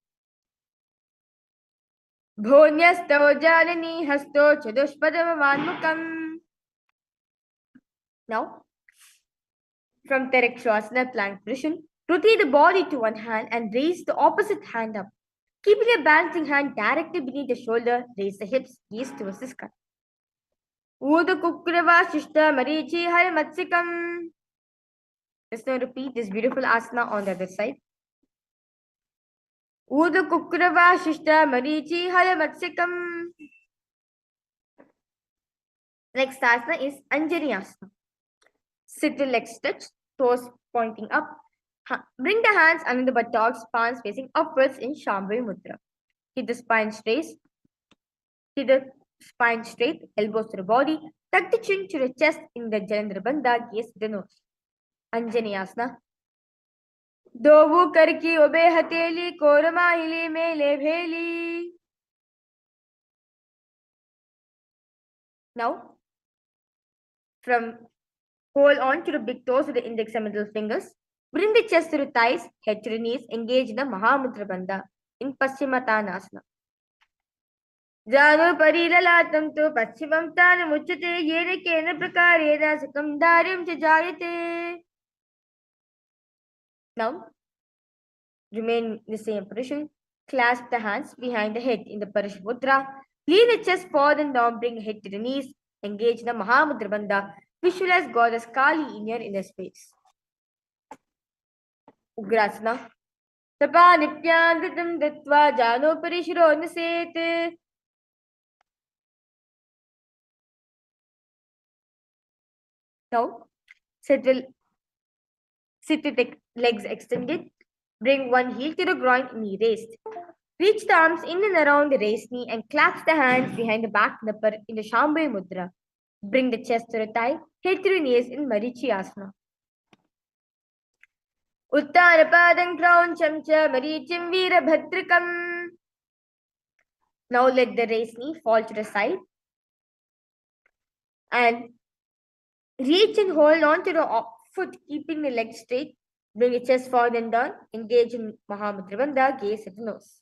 Bhonyasto janani hasto chadushpadamavanmukam. Now, from Terakshasana, plank position, rotate the body to one hand and raise the opposite hand up. Keeping your balancing hand directly beneath the shoulder, raise the hips, gaze towards the sky. Uda kukrava shishta marichi har matsikam. Let's now repeat this beautiful asana on the other side. Uda kukrava shishta marichi har matsikam. Next asana is Anjani asana. Sit the legs stretched, toes pointing up. Bring the hands under the buttocks, palms facing upwards in Shambhavi Mudra. Keep the spine straight. Keep the spine straight, elbows to the body. Tuck the chin to the chest in the Jalendra Bandha, gaze to the nose. Anjani asana. Dovu karki obe hateli koramahili mele bheli. Now, from hold on to the big toes with the index and middle fingers. Bring the chest to the thighs, head to the knees. Engage in the Mahamudra Bandha in Paschimottanasana. Janu parilalatam tu paschimam tan muchate yena kena prakarena sakam dharyam cha jayate. Now, remain in the same position. Clasp the hands behind the head in the Parish Mudra. Lean the chest forward and down, bring the head to the knees. Engage in the Mahamudra Bandha. Visualize Goddess Kali in your inner space. Ugrasana. तपानिप्यानृतं दत्त्वा जानोपरि शिरो निसेत्. Now, sit with the legs extended. Bring one heel to the groin, knee raised. Reach the arms in and around the raised knee and clasp the hands behind the back nipper in the Shambhavi Mudra. Bring the chest to the thigh, head to the knees in Marichiyasana. Uttanapadam Krauncham cha Marichim Veerabhadrakam. Now let the raised knee fall to the side and reach and hold on to the foot, keeping the leg straight. Bring the chest forward and down. Engage in Mahamudra Bandha, gaze at the nose.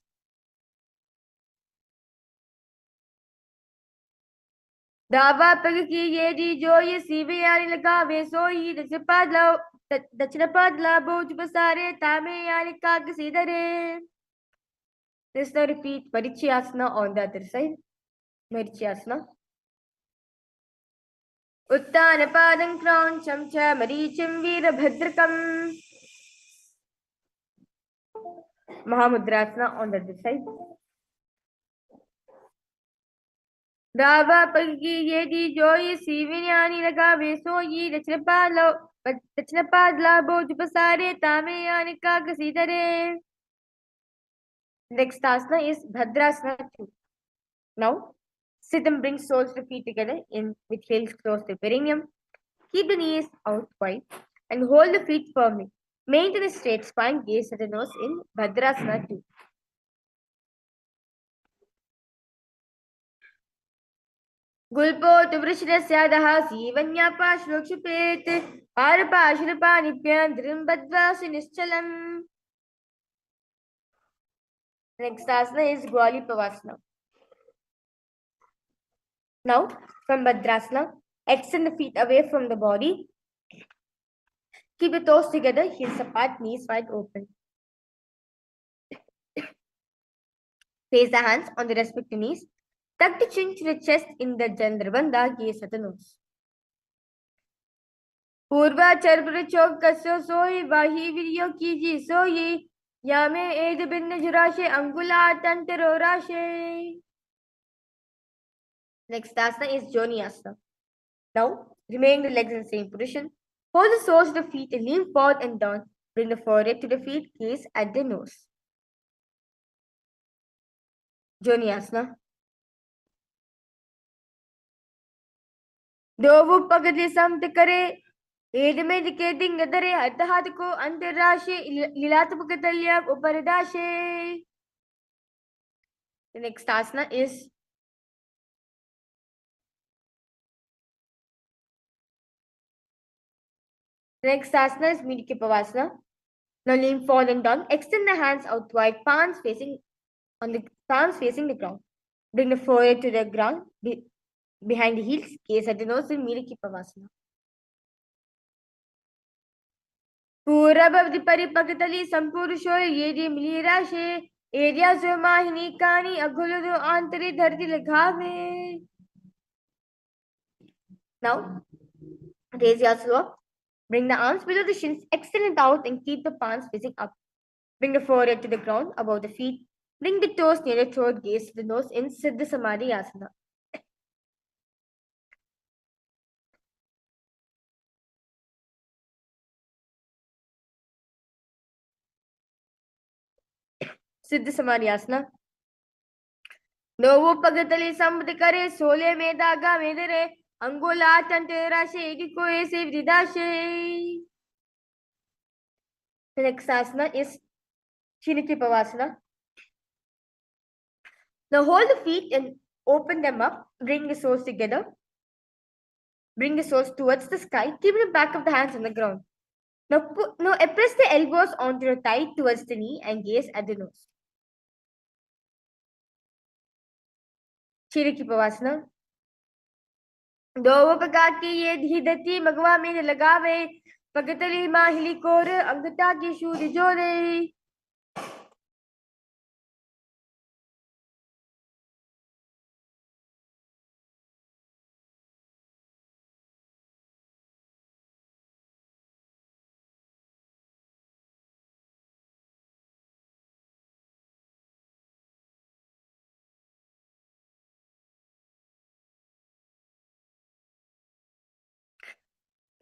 दावा पग की ये दी जो ये सीवे यानी लगावे सोई दक्षिण पादला बोझ बसारे तामे यानी काग सीधरे. Let's now repeat Marichiyasana on the other side. Marichiyasana. Uttanapadam Krauncham cha Marichim Veerabhadrakam. Mahamudrasana on the other side. दावा पग की ये दी जो ये सीवे यानी लगावे सोई दक्षिण पादला बोझ बसारे तामे यानी काग सीधरे. Next asana is Bhadrasana 2. Now, sit and bring soles to feet together in with heels close to perineum. Keep the knees out wide and hold the feet firmly. Maintain a straight spine, gaze at the nose in Bhadrasana 2. Gulpo Tuvrishnasyadaha Sivanyapa Shlokshupet Parapa Shilpanipyan Drimbadvasi Nischalam. Next asana is Gwali Pavasana. Now, from Bhadrasana, extend the feet away from the body. Keep the toes together, heels apart, knees wide open. Place the hands on the respective knees. Tuck the chin to the chest in the Chandrabandha, gaze at the nose. Purva charbra chok kaso soyi, vahi viryo kiji soyi, yame ed binna jurashe angula tantaro rashe. Next asana is Joni asana. Now, remain the legs in the same position. Hold the soles of the feet and lean forward and down. Bring the forehead to the feet, gaze at the nose. Joni asana. दोवु पगदि समत करे add में दिकेटिंग गदरे हत को अंतराशे लीलात्मक तल्य उपरदाशे. The next asana is Mediki Pavasana. Now lean forward and down. Extend the hands out wide, palms facing the ground. Bring the forehead to the ground behind the heels. Gaze at the nose in Mediki Pavasana. पूरब परिपकतली संपुरुषो ये मिली राशे area जो माहिनी कानी अगुलु आंतरी धरती लगावे. Now, raise your slope. Bring the arms below the shins, extend it out and keep the palms facing up. Bring the forehead to the ground above the feet. Bring the toes near the throat, gaze to the nose in Siddha Samadhi Asana. Siddha Samadhi Asana. Novu pagatali samvati kare sole me daga medere angola tantera shegi ko ese vidashe. The next asana is Chiniki Pavasana. Now hold the feet and open them up. Bring the soles together. Bring the soles towards the sky. Keep the back of the hands on the ground. Now press the elbows onto your thigh towards the knee and gaze at the nose. Chiriki Pavasana. दो प्रकार की ये धीदती मगवा में लगावे पगतली माहिली core अंगता की शूर जोरे.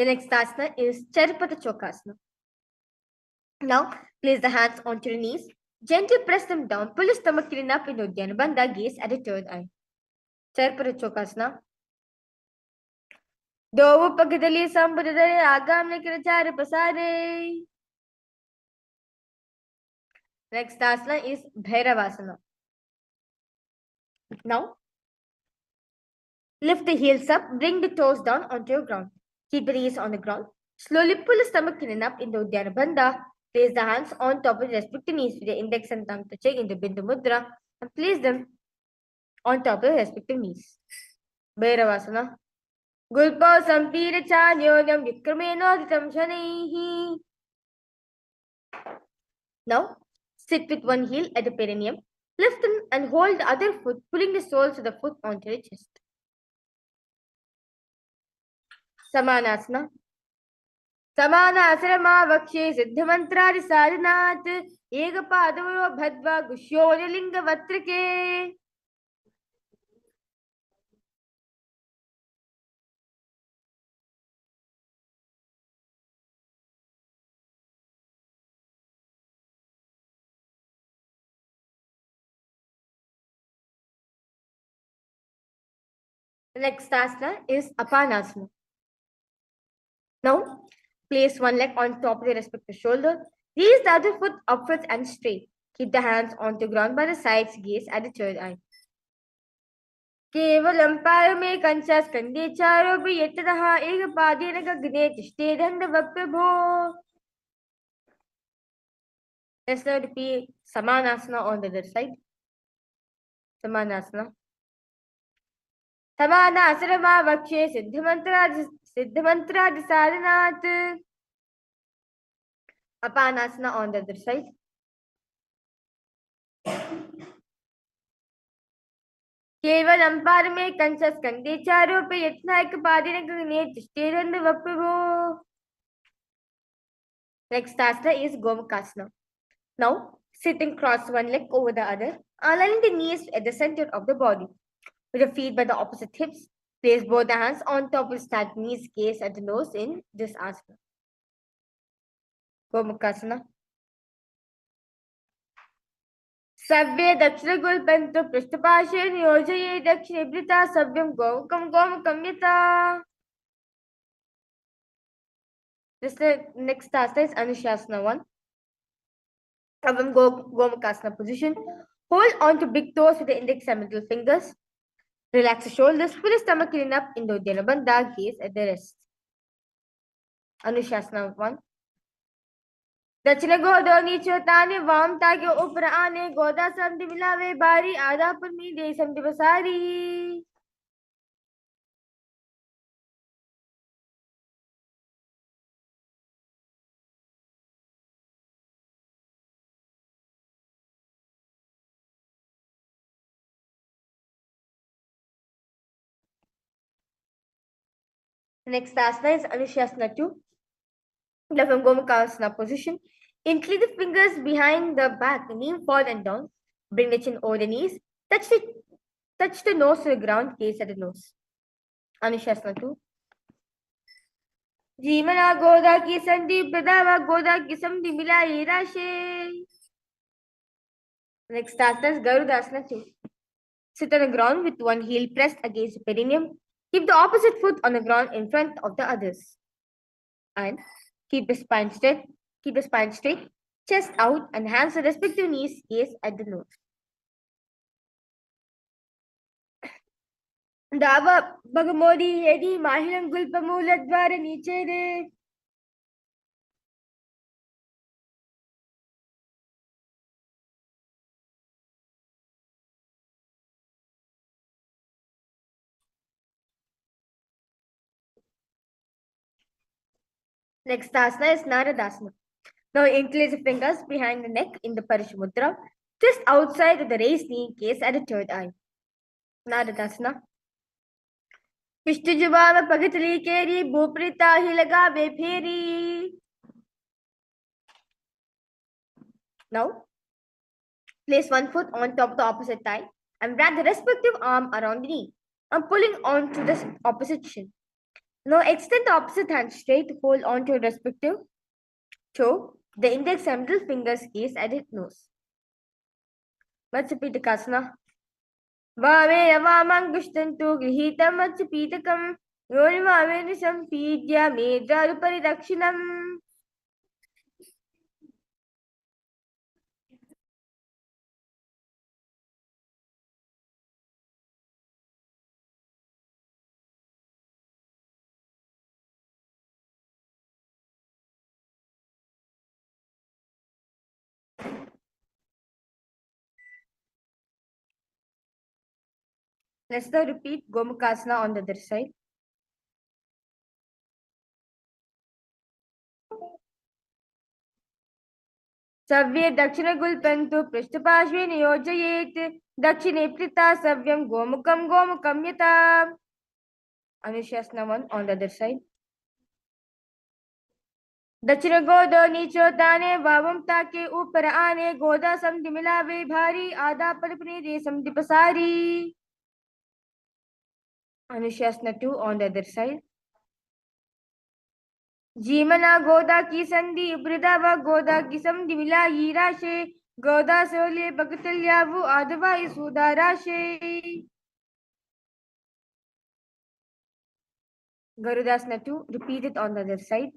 The next asana is Charpata Chokasana. Now, place the hands onto your knees. Gently press them down. Pull your stomach clean up into Uddiyana Bandha. Gaze at the third eye. Charpata Chokasana. Dovu Pagadali Sambudare Agam Nikrachara Pasare. Next asana is Bhairavasana. Now, lift the heels up, bring the toes down onto your ground. Keep the knees on the ground. Slowly pull the stomach clean up into Uddiyana Bandha. Place the hands on top of the respective knees with the index and thumb touching into Bindu Mudra and place them on top of the respective knees. Bhairavasana. Gulpa Sampira Chanyodam Vikramenoditam Shanaihi. Now, sit with one heel at the perineum. Lift them and hold the other foot, pulling the soles of the foot onto the chest. Samanasana. Samanasana Vakshe Siddhamantrari Sadhanat Egapadavaro Bhadva Gushyonalinga Vatrike. The next asana is Apanasana. Now, place one leg on top of the respective shoulder. Raise the other foot upwards and straight. Keep the hands on the ground by the sides, gaze at the third eye. केवलं पारमे कंचस्कन्धे चारोपि यत्ततः एकपादेन गगने तिष्ठे दण्डवप्रभो. Let's now repeat Samanasana on the other side. Samanasana. Samanasana vakshe siddhamantradi sadhanat. Apanasana on the other side. केवलं पारमे कंचस्कन्धे चारोपि यत्ततः एकपादेन गगने तिष्ठे दण्डवप्रभो. Next asana is Gomakasana. Now, sit and cross one leg over the other, aligning the knees at the center of the body. With the feet by the opposite hips, place both the hands on top of the stacked knees, gaze at the nose in this asana. Gomakasana. Savya Dakshina Gulpantu Prishtapashe Niyojaye Dakshinibrita Savyam Gomukam Gomukamyata. This next asana is Anushasana 1. Avam Gomakasana position. Hold on to big toes with the index and middle fingers. Relax the shoulders. Pull the stomach clean up into Uddiyana Bandha. Gaze at the wrist. Anushasana 1. दक्षिण गोदो नीचो ताने वाम ताके ऊपर आने गोदा संधि मिलावे बारी आधा पर मी दे संधि बसारी. Next asana is Anushasana 2. From Gomakasana position. Incline the fingers behind the back, knee forward and down. Bring the chin over the knees. Touch the nose to the ground, gaze at the nose. Anushasana 2. जीवना गोदा की संधि प्रदावा गोदा की संधि मिलाई राशे. Next asana is Garudasana 2. Sit on the ground with one heel pressed against the perineum. Keep the opposite foot on the ground in front of the others. And keep the spine straight. Keep the spine straight. Chest out and hands on respective knees. Gaze at the nose. Dava Bagamodi Edi Mahilam Gulpamula Dwara Niche. Next asana is Naradasana. Now incline the fingers behind the neck in the Parishamudra. Just outside of the raised knee, gaze at the third eye. Naradasana. Vishnu Jubava Pagatali Keri Buprita Hilaga Beperi. Now, place one foot on top of the opposite thigh and wrap the respective arm around the knee. I'm pulling on to the opposite shin. Now extend the opposite hand straight, hold on to your respective toe, the index and middle fingers gaze at its nose. Let's repeat the kasana. Vame avamangushthantu grihitam matsupitakam yonivame sampidya medrarupari dakshinam. Let's now repeat Gomukhasana on the other side. Savye dakshina gulpantu prishtapashve niyojayet dakshine prita savyam gomukam yata. Anushasana 1 on the other side. दक्षिण गोदो नीचो ताने वावम ताके ऊपर आने गोदा समधि मिलावे भारी आधा पलपने दे समधि पसारी. Anushasana 2 on the other side. जीमना गोदा की संधि उपृदा व गोदा की समधि मिलाई राशे गोदा सोले बगतल्यावु आधवा इसुदा राशे. Garudasana 2, repeat it on the other side.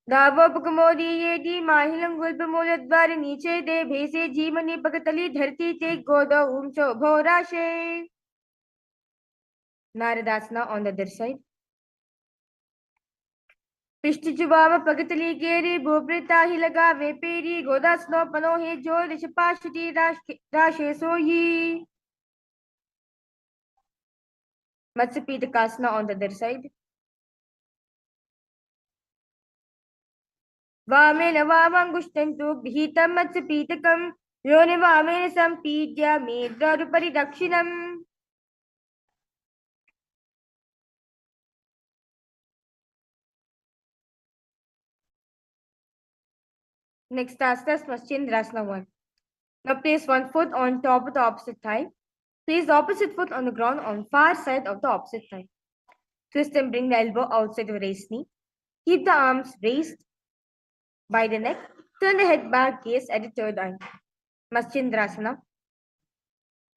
दावोपकमोदी येदी माहिलं गुल्पमूलद्वार नीचे दे भेसे जीमनी पगतली धरती ते गोदो ऊंचो भोराशे. Naradasana on the other side. पिष्ट जुबाव पगतली गेरी भूप्रिता ही लगा वे पेरी गोदासनो पनो हे जो ऋषपाशटी राशे सोही. Matsupidakasana on the other side. वामेन वामंगुष्टन्तु गृहीतं मत्स्यपीतकं योनिवामेन सम्पीड्य मेद्रारुपरि दक्षिणम्. Next asana is Matsyendrasana 1. Now place one foot on top of the opposite thigh. Place the opposite foot on the ground on far side of the opposite thigh. Twist and bring the elbow outside the raised knee. Keep the arms raised by the neck. Turn the head back, gaze at the third eye. Matsyendrasana.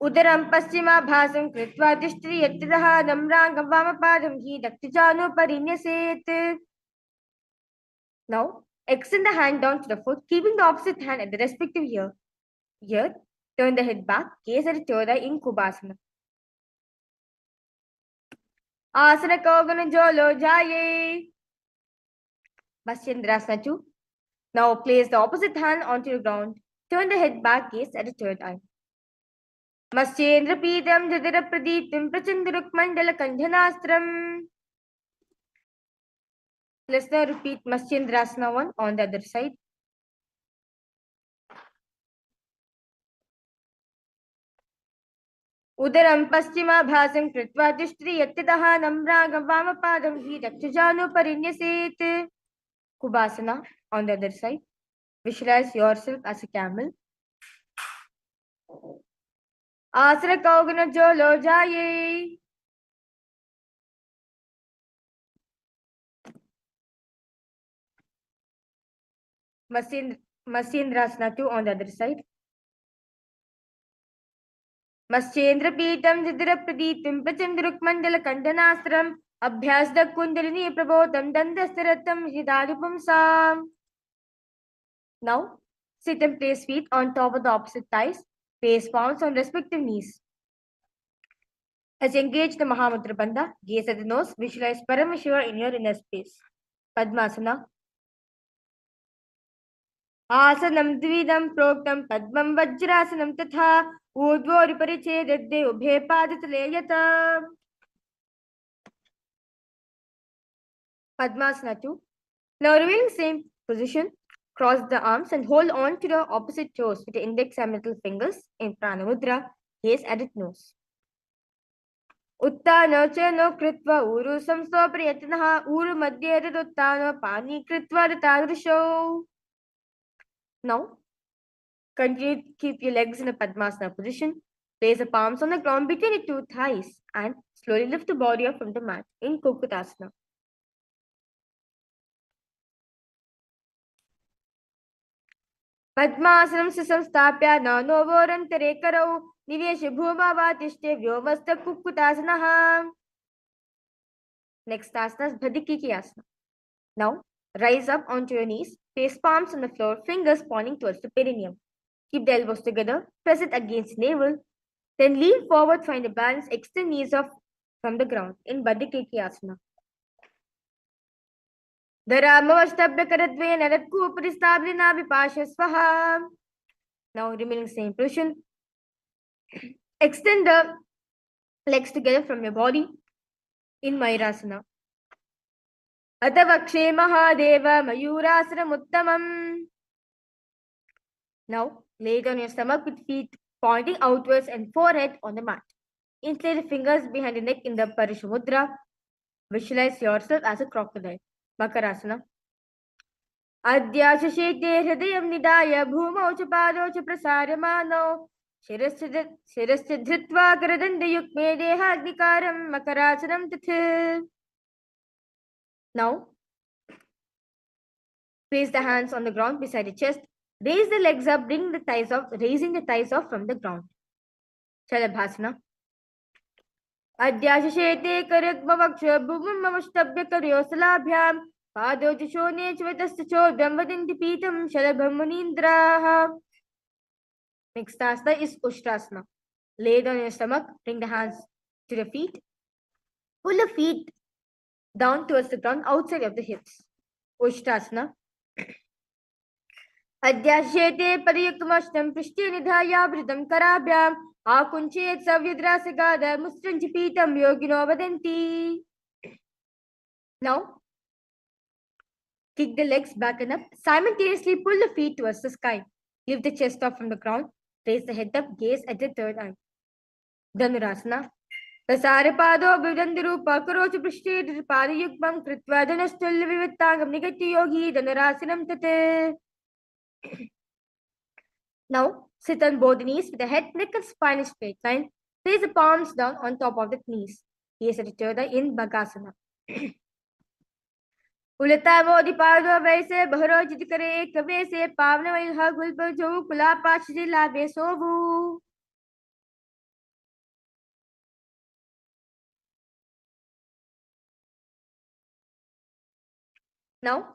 Udaram paschimabhasam kritva tishtri yattidaha namrangam vamapadam hi daktijanu parinyaset. Now, extend the hand down to the foot, keeping the opposite hand at the respective ear. Here, turn the head back, gaze at the third eye in Kubasana. Asana Kogana Jolo Jaye. Matsyendrasana 2. Now place the opposite hand onto the ground. Turn the head back, gaze at the third eye. Matsyendra Pidam Jadira Pradipim Prachanduruk Mandala Kandhanastram. Let's now repeat Matsyendrasana 1 on the other side. Udaram paschimabhasam kritva tishtri yattidaha namragam vamapadam hi dakshajanu parinyaset. Kubasana on the other side. Visualize yourself as a camel. Asana Kaugana Jolo Jaye. Matsyendrasana 2 on the other side. Matsyendra Pītam Jadira Pradītim Prachanduruk Mandala Kandhanastram Abhyasda Kundalini Prabodham Dandastaratam Hridalipam Sam. Now, sit and place feet on top of the opposite thighs. Place palms on respective knees. As you engage the Mahamudra Bandha, gaze at the nose, visualize Paramashiva in your inner space. Padmasana. Asanam dvidam proktam padmam vajrasanam tatha urdvori parichedadde ubhe padatale yata. Padmasana 2. Now remaining same position, cross the arms and hold on to the opposite toes with the index and middle fingers in Pranamudra, gaze at its nose. Uttana chano kritva uru samstopriyatanaha uru madhye uttana pani kritva tadrisho. Now, continue to keep your legs in a Padmasana position. Place the palms on the ground between the two thighs and slowly lift the body up from the mat in Kukutasana. Padmasanam samstapya nanovorantare karau nivesh bhumavatishte vyomasta Kukutasana. Next asana is Bhadikiki asana. Now rise up onto your knees, place palms on the floor, fingers pointing towards the perineum. Keep the elbows together, press it against navel. Then lean forward, find a balance, extend knees off from the ground in Bhadikiki asana. Now remaining same position. Extend the legs together from your body in Mayurasana. Atavakshe Mahadeva Mayurasana Uttamam. Now lay it on your stomach with feet pointing outwards and forehead on the mat. Inflate the fingers behind the neck in the Parishamudra. Visualize yourself as a crocodile. Makarasana. Adhyashashete hridayam nidaya bhumau cha padau cha prasaryamano shirascha dhritva karadanda yukme dehagnikaram makarasanam tathil. Now, place the hands on the ground beside the chest. Raise the legs up, bring the thighs off, raising the thighs off from the ground. Shalabhasana. Adhyashashete karagvavaksha bhumam mavashtabhya karyosalabhyam Pado Jishone Chvetastacho Brahmadinti Pitam Shalabham Munindraha. Next asana is Ushtrasana. Lay down your stomach, bring the hands to the feet. Pull the feet down towards the ground outside of the hips. Ushtrasana. Adhyashete Pariyuktamashtam Prishti Nidhaya Vritam Karabhyam Akunchet Savyadrasagada Mustranchi Pitam Yogino Vadanti. Now, kick the legs back and up. Simultaneously pull the feet towards the sky. Lift the chest off from the ground. Raise the head up. Gaze at the third eye. Dhanurasana. Prasare pado abhidandirupa karochu prishti padayukmam kritva dhanastulya vivittangam nigati yogi dhanurasanam tate. Now, sit on both knees with the head, neck and spine in straight line. Place the palms down on top of the knees. Gaze at the third eye in Bhagasana. Ulata modi pado vaise baharo jitkare kave se pavna vailha gulpa jo kula pachji labe sovu. Now,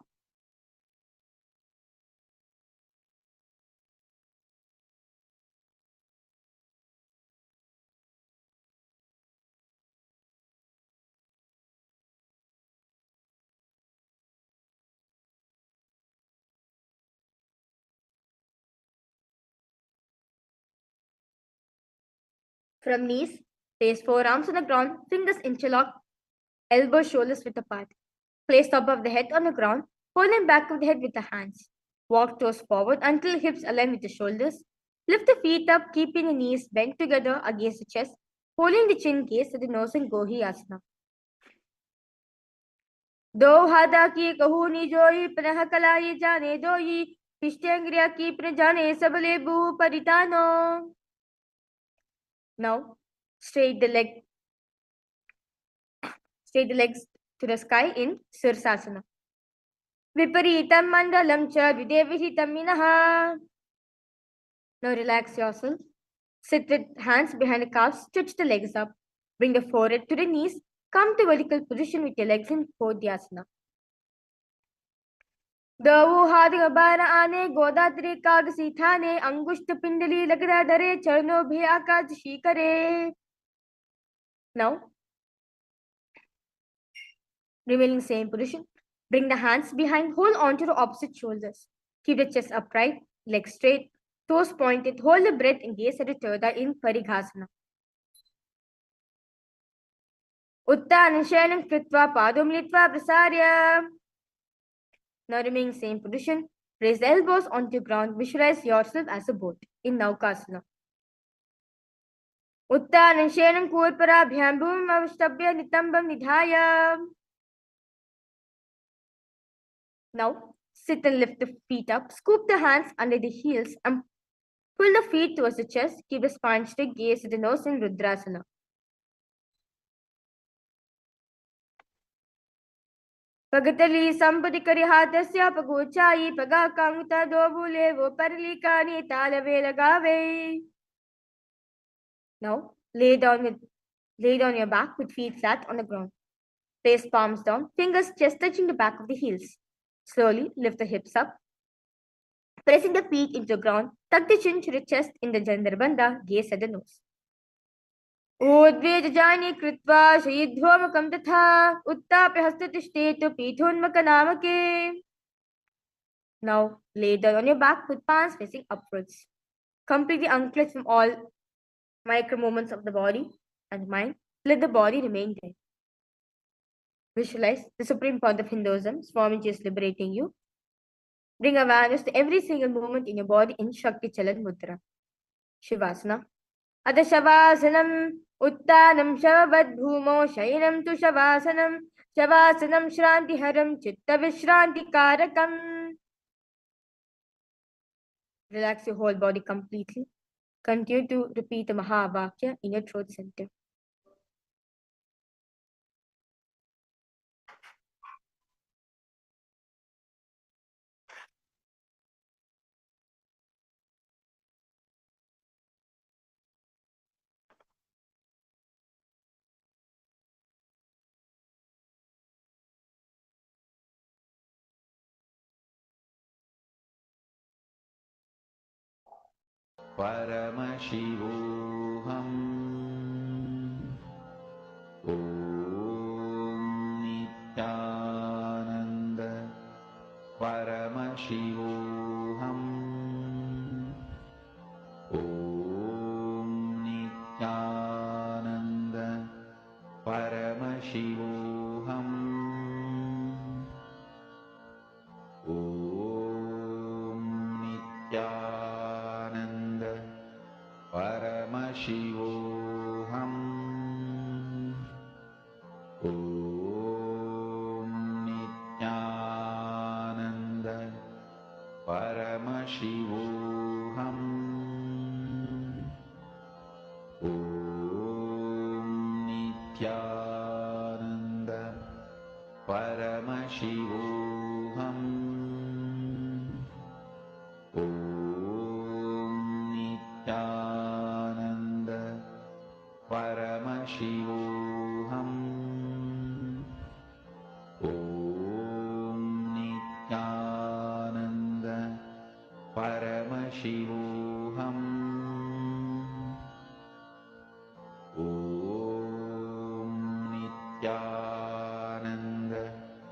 from knees, place forearms on the ground, fingers interlock, elbows, shoulders width apart. Place top of the head on the ground, holding back of the head with the hands. Walk toes forward until hips align with the shoulders. Lift the feet up, keeping the knees bent together against the chest, holding the chin gaze to the nose in Gohi Asana. Do hada ki kahuni joyi panah kalayi jane doyi tishtangriya ki prajane sabale bu paritano. Now, straight the legs to the sky in Sirsasana. Viparitam mandalam cha videvihitam minaha. Now relax yourself. Sit with hands behind the calves, stretch the legs up. Bring the forehead to the knees. Come to vertical position with your legs in Kodhyasana. Davu hadga bara ane godatri kagasi thane angushta pindali lagda dare charno bhe akaj shikare. Now, remaining same position. Bring the hands behind, hold on to the opposite shoulders. Keep the chest upright, legs straight, toes pointed, hold the breath and gaze at the third eye in Parighasana. Uttanam shayanam kritva padam litva prasarya. Now remaining same position. Raise the elbows onto the ground. Visualize yourself as a boat in Naukasana. Uttanam shayanam kurparabhyam bhum avashtabhya nitambam nidhaya. Now sit and lift the feet up. Scoop the hands under the heels and Pull the feet towards the chest. Keep the spine straight. Gaze to the nose in Rudrasana. Pagatali sampati kari hatasya pagochayi pagakangta dobule vo parlikani talavela gave. Now lay down your back with feet flat on the ground. Place palms down, fingers just touching the back of the heels. Slowly lift the hips up. Pressing the feet into the ground, tuck the chin to the chest in the Jandarbandha, gaze at the nose. Udvejajani kritva shayidhvamakam tatha uttapya hastatishtetu pithonmakanamake. Now lay down on your back with palms facing upwards. Completely unclench from all micro movements of the body and mind. Let the body remain there. Visualize the supreme point of Hinduism, Swamiji is liberating you. Bring awareness to every single movement in your body in Shakti Chalan Mudra. Shavasana. Adha Shavasanam Uttanam Shavabadbhumo Shainam tu Shavasanam Shavasanam Shranti Haram Chitta Vishranti Karakam. Relax your whole body completely. Continue to repeat the Mahavakya in your throat center. Paramashivoham Om Nithyananda Paramashivoham Om Nithyananda Paramashivoham Om Nithyananda Paramashivoham Om Nithyananda Paramashivoham Om Nithyananda Paramashivoham Om Nithyananda Paramashivoham Om Nithyananda Paramashivoham Om Nithyananda Paramashivoham Om Nithyananda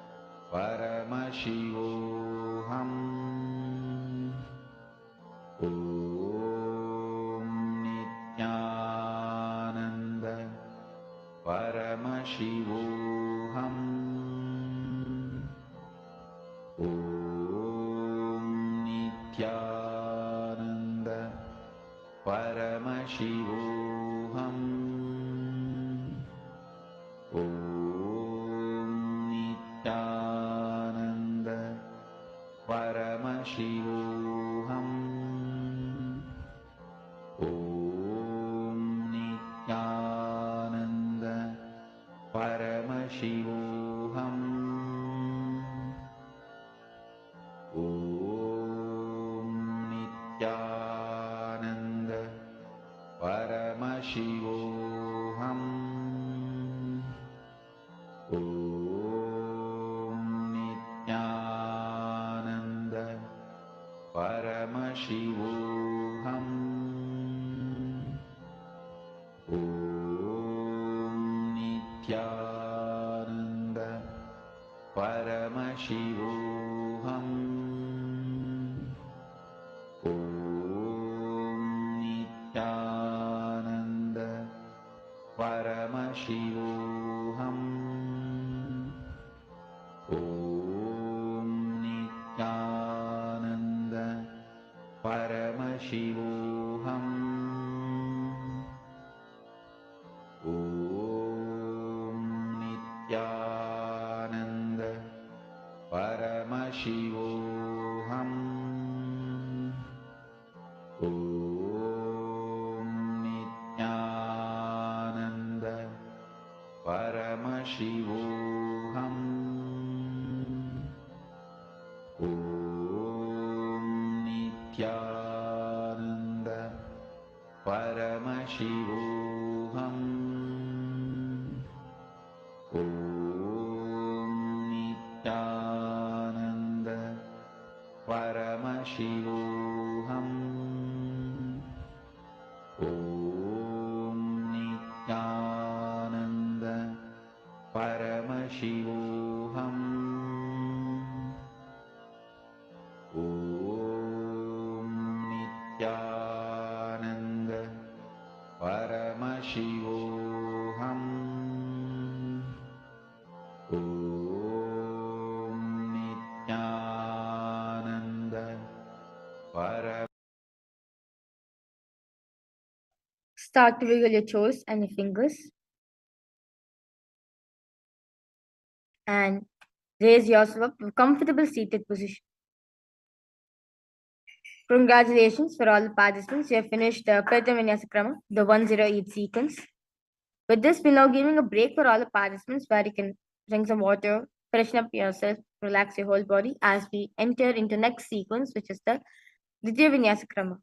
Paramashivoham Om Nithyananda Paramashivoham Om Nithyananda Paramashivoham Om Nithyananda Paramashivoham Om Nithyananda Paramashivoham Om Nithyananda Paramashivoham Om Nithyananda Paramashivoham Om Nithyananda Paramashivoham Om Nithyananda Paramashivoham Om Nithyananda Paramashivoham Om Paramashivoham Om Nithyananda Paramashivoham Om Nithyananda Paramashivoham Om Nithyananda Paramashivoham Om Nithyananda Paramashivoham. Start to wiggle your toes and your fingers. And raise yourself up to a comfortable seated position. Congratulations for all the participants. You have finished the Pritham Vinyasa Krama, the 108 sequence. With this, we're now giving a break for all the participants where you can drink some water, freshen up yourself, relax your whole body as we enter into next sequence, which is the Dvitiya Vinyasa Krama.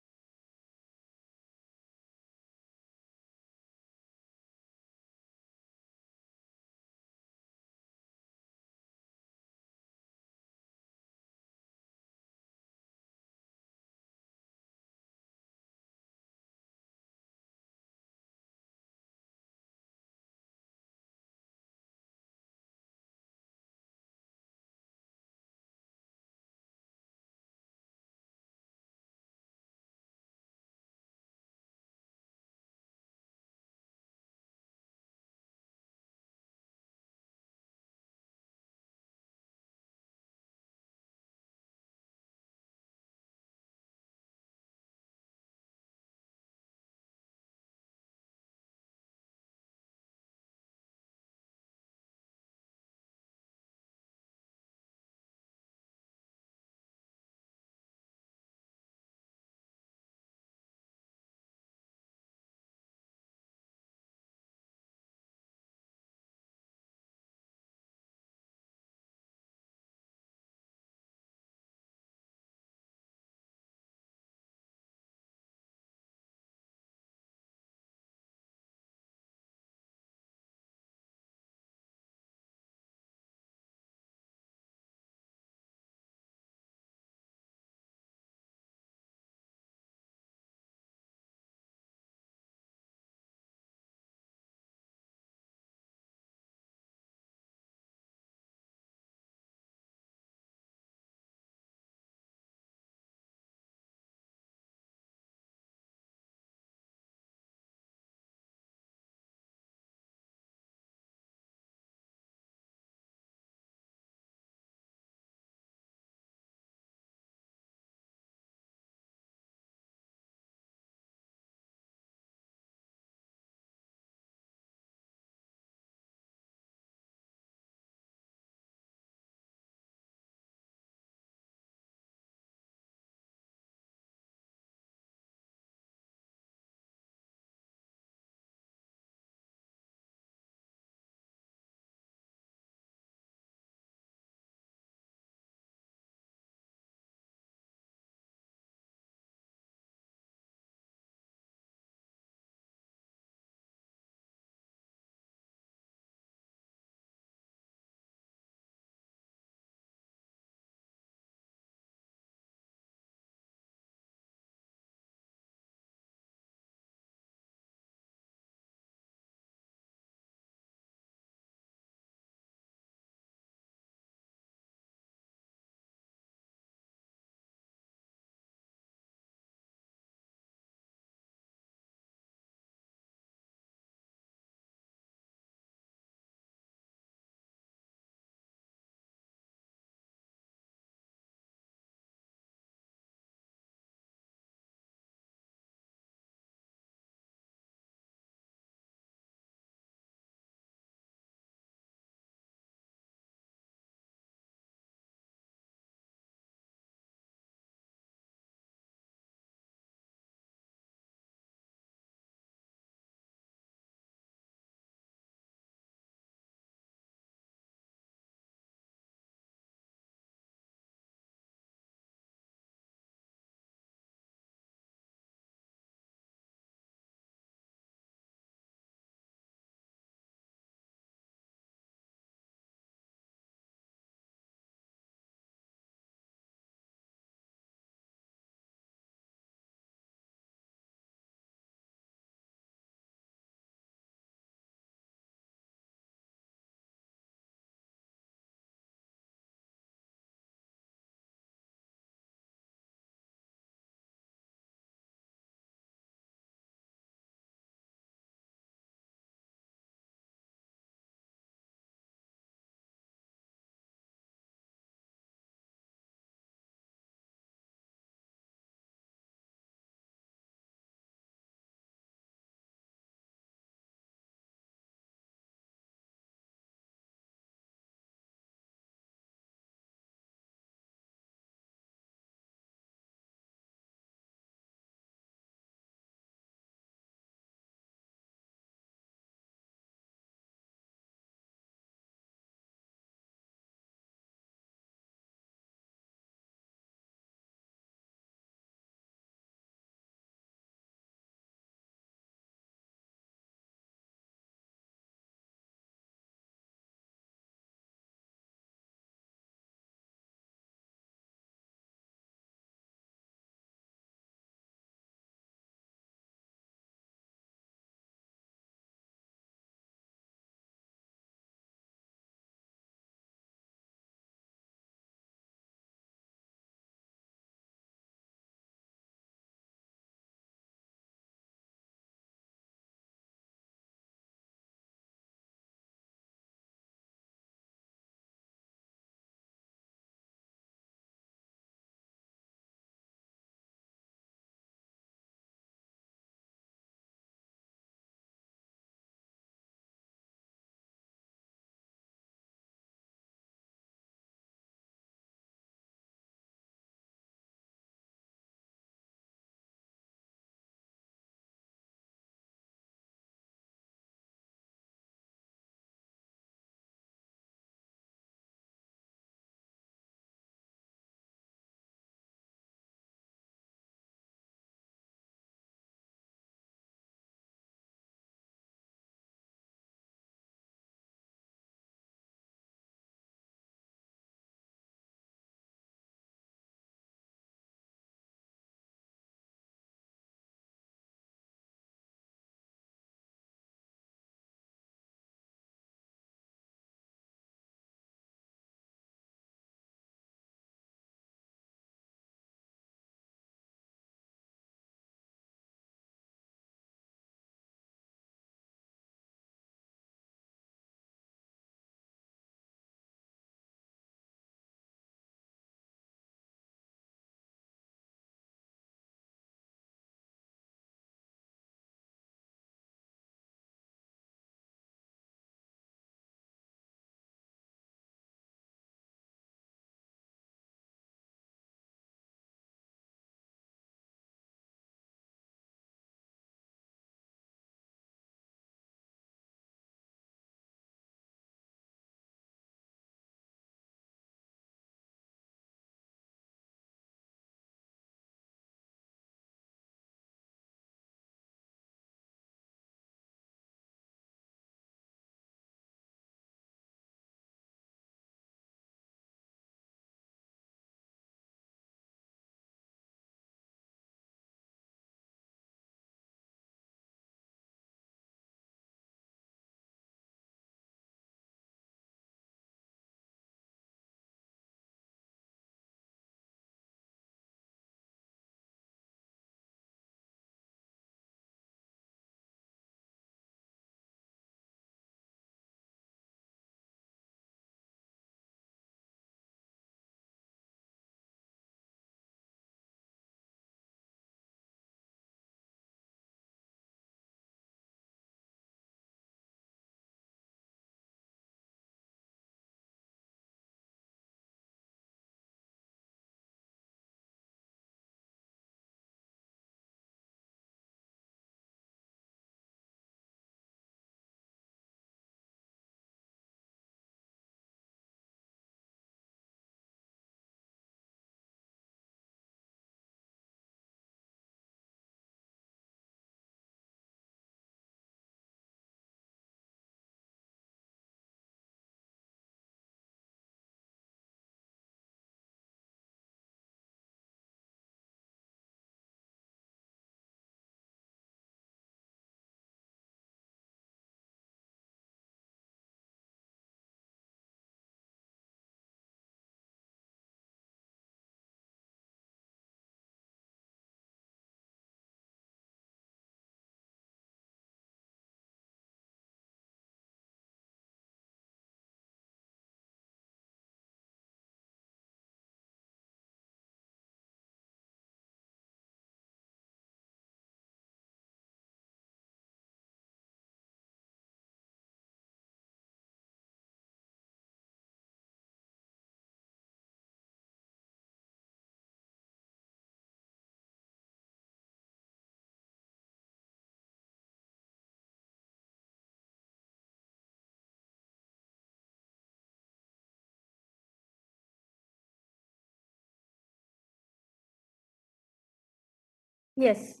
Yes.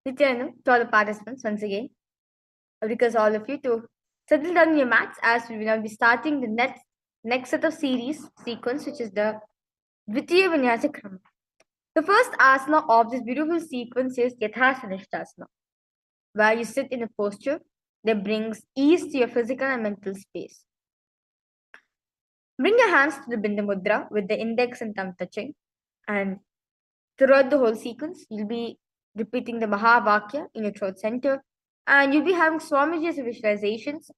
Nithyananda, to all the participants once again, because all of you to settle down your mats as we will now be starting the next set of sequence, which is the Dvitiya Vinyasa Krama. The first asana of this beautiful sequence is Yathasana Asana, where you sit in a posture that brings ease to your physical and mental space. Bring your hands to the Bindu Mudra with the index and thumb touching, and throughout the whole sequence, you'll be repeating the Mahavakya in your throat center, and you'll be having Swamiji's visualizations,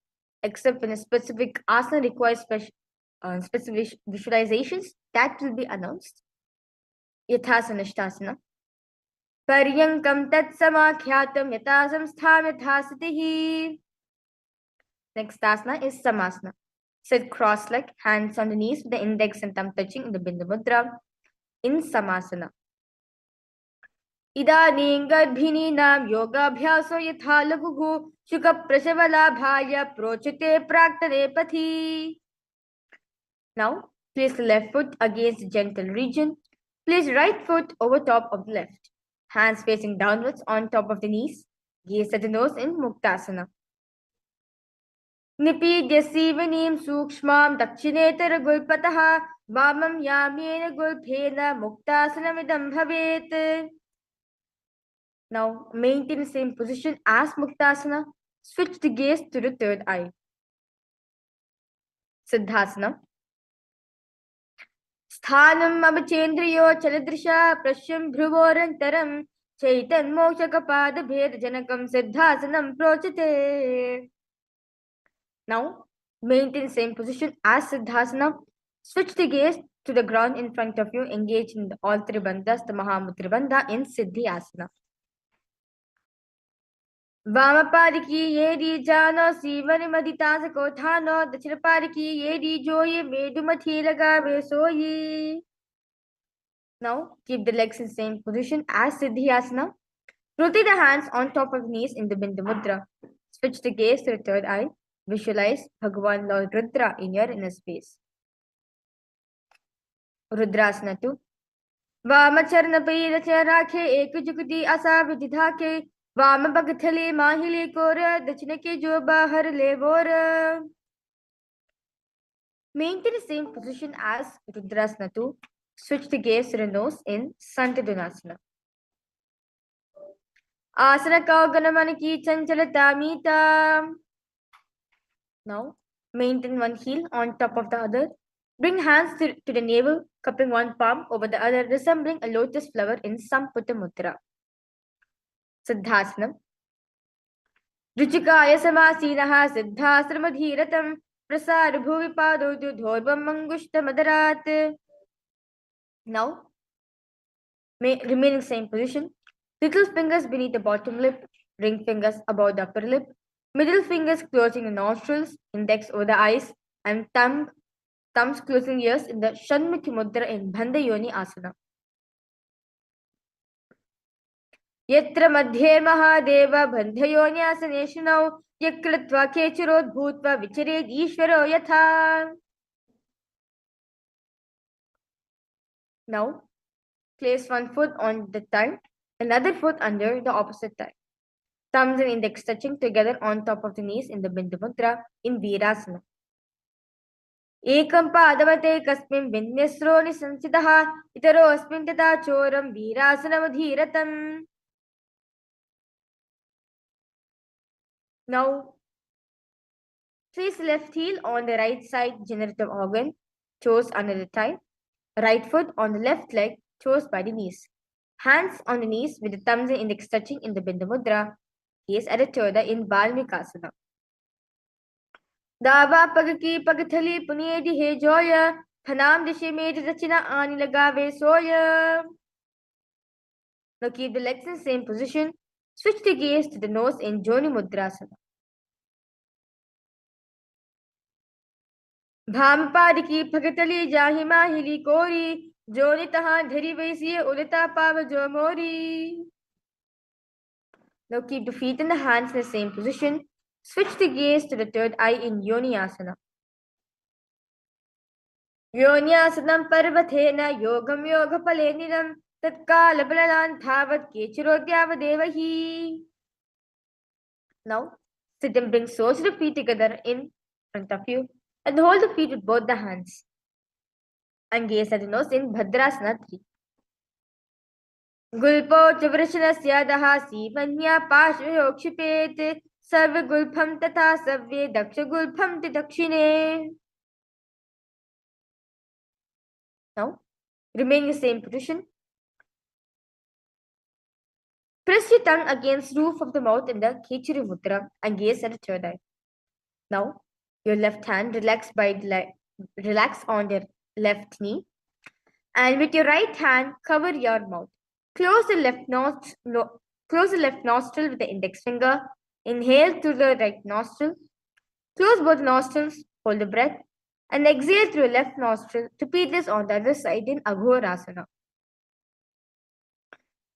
except when a specific asana requires specific visualizations, that will be announced. Yathasana Shtasana. Paryankam tat samakhyatam yatasam stham yathasatihi. Next asana is Samasana. Sit cross-legged, hands on the knees with the index and thumb touching in the Bindu Mudra in Samasana. इदानीं गर्भिणीनां योगाभ्यासो यथा लघुः शुकप्रसवलाभाय प्रोच्यते प्राक्तने पथि. Now, place the left foot against the genital region. Place right foot over top of the left. Hands facing downwards on top of the knees. Gaze at the nose in Muktasana. निपीड्य सीवनीं सूक्ष्मां दक्षिणेतरगुल्पतः वामं याम्येन गुल्फेन मुक्तासनमिदं भवेत्. Now, maintain the same position as Muktasana. Switch the gaze to the third eye. Siddhasana. Sthanam abachendriyo chaladrisha prashyam dhruvorantaram chaitan mokshakapada bhed janakam siddhasanam prochate. Now, maintain the same position as Siddhasana. Switch the gaze to the ground in front of you. Engage in all three bandhas, the Mahamudra Bandha in Siddhi Asana. वामपारिकी येरी जानो सीवन मदितास को थानो दक्षिण पारिकी येरी जो ये मेडुमथी लगावे सोई. Now keep the legs in the same position as Siddhyasana. Rotate the hands on top of knees in the Bindu Mudra. Switch the gaze to the third eye. Visualize Bhagavan Lord Rudra in your inner space. Rudrasana 2. वामचरण पैर च राखे एक जुगती असा विधि धाके वाम बगथले माहिले core दक्षिण के जो बाहर ले bore. Maintain the same position as Rudrasana 2. Switch the gaze to the nose in Santadunasana. Asana Kauganamana ki chanchalata mita. Now, maintain one heel on top of the other. Bring hands to the navel, cupping one palm over the other, resembling a lotus flower in Samputta Mudra. Siddhasana. Ruchikaya samasinaha siddhasramadhiratam prasar bhuvi padodu dhorvam mangushta madarat. Now, remain in the same position. Little fingers beneath the bottom lip, ring fingers above the upper lip, middle fingers closing the nostrils, index over the eyes, and thumbs closing ears in the Shanmukhi Mudra in Bandha Yoni Asana. यत्र मध्ये महादेव बन्धयोन्यासनेषुनौ यकृत्वा केचिरोद्भूत्वा विचरेद् ईश्वरो यथा. Now, place one foot on the thigh, another foot under the opposite thigh. Thumbs and index touching together on top of the knees in the Bindu Mudra in Virasana. एकं पादवते कस्मिन् विन्यस्रो निसंसितः इतरो अस्मिन् तथा चोरं वीरासनमधीरतम्. Now, place left heel on the right side generative organ, toes under the thigh. Right foot on the left leg, toes by the knees. Hands on the knees with the thumbs and index touching in the Bindu Mudra. Gaze at the Toda in Balmikasana. Dava pagaki pagathali punyedi he joya, Panam dishi medi rachina ani lagave soya. Now keep the legs in the same position. Switch the gaze to the nose in Joni Mudrasana. भामपादिकी भगतली जाहि माहिली कोरी जोनि तहां धरी वैसिये उलता पाव जो मोरी. Now keep the feet and the hands in the same position. Switch the gaze to the third eye in Yoni Asana. Yoni Asanam parvathena yogam yoga paleniram Tatkala Bhavat Kechirodhyavadev hi. Now, sit and bring soles of the feet together in front of you and hold the feet with both the hands. And gaze at the nose in Bhadrasana 3. Gulpo Chavrashanasya Dahasi Manya Pashvayokshipeet Sarva Gulpham Tata Savye Daksha Gulpham Dakshine. Now, remain in the same position. Press your tongue against the roof of the mouth in the Kechari Mudra and gaze at the third eye. Now, your left hand relax on your left knee, and with your right hand cover your mouth. Close the left nostril with the index finger. Inhale through the right nostril. Close both nostrils. Hold the breath, and exhale through your left nostril. Repeat this on the other side in Aghorasana.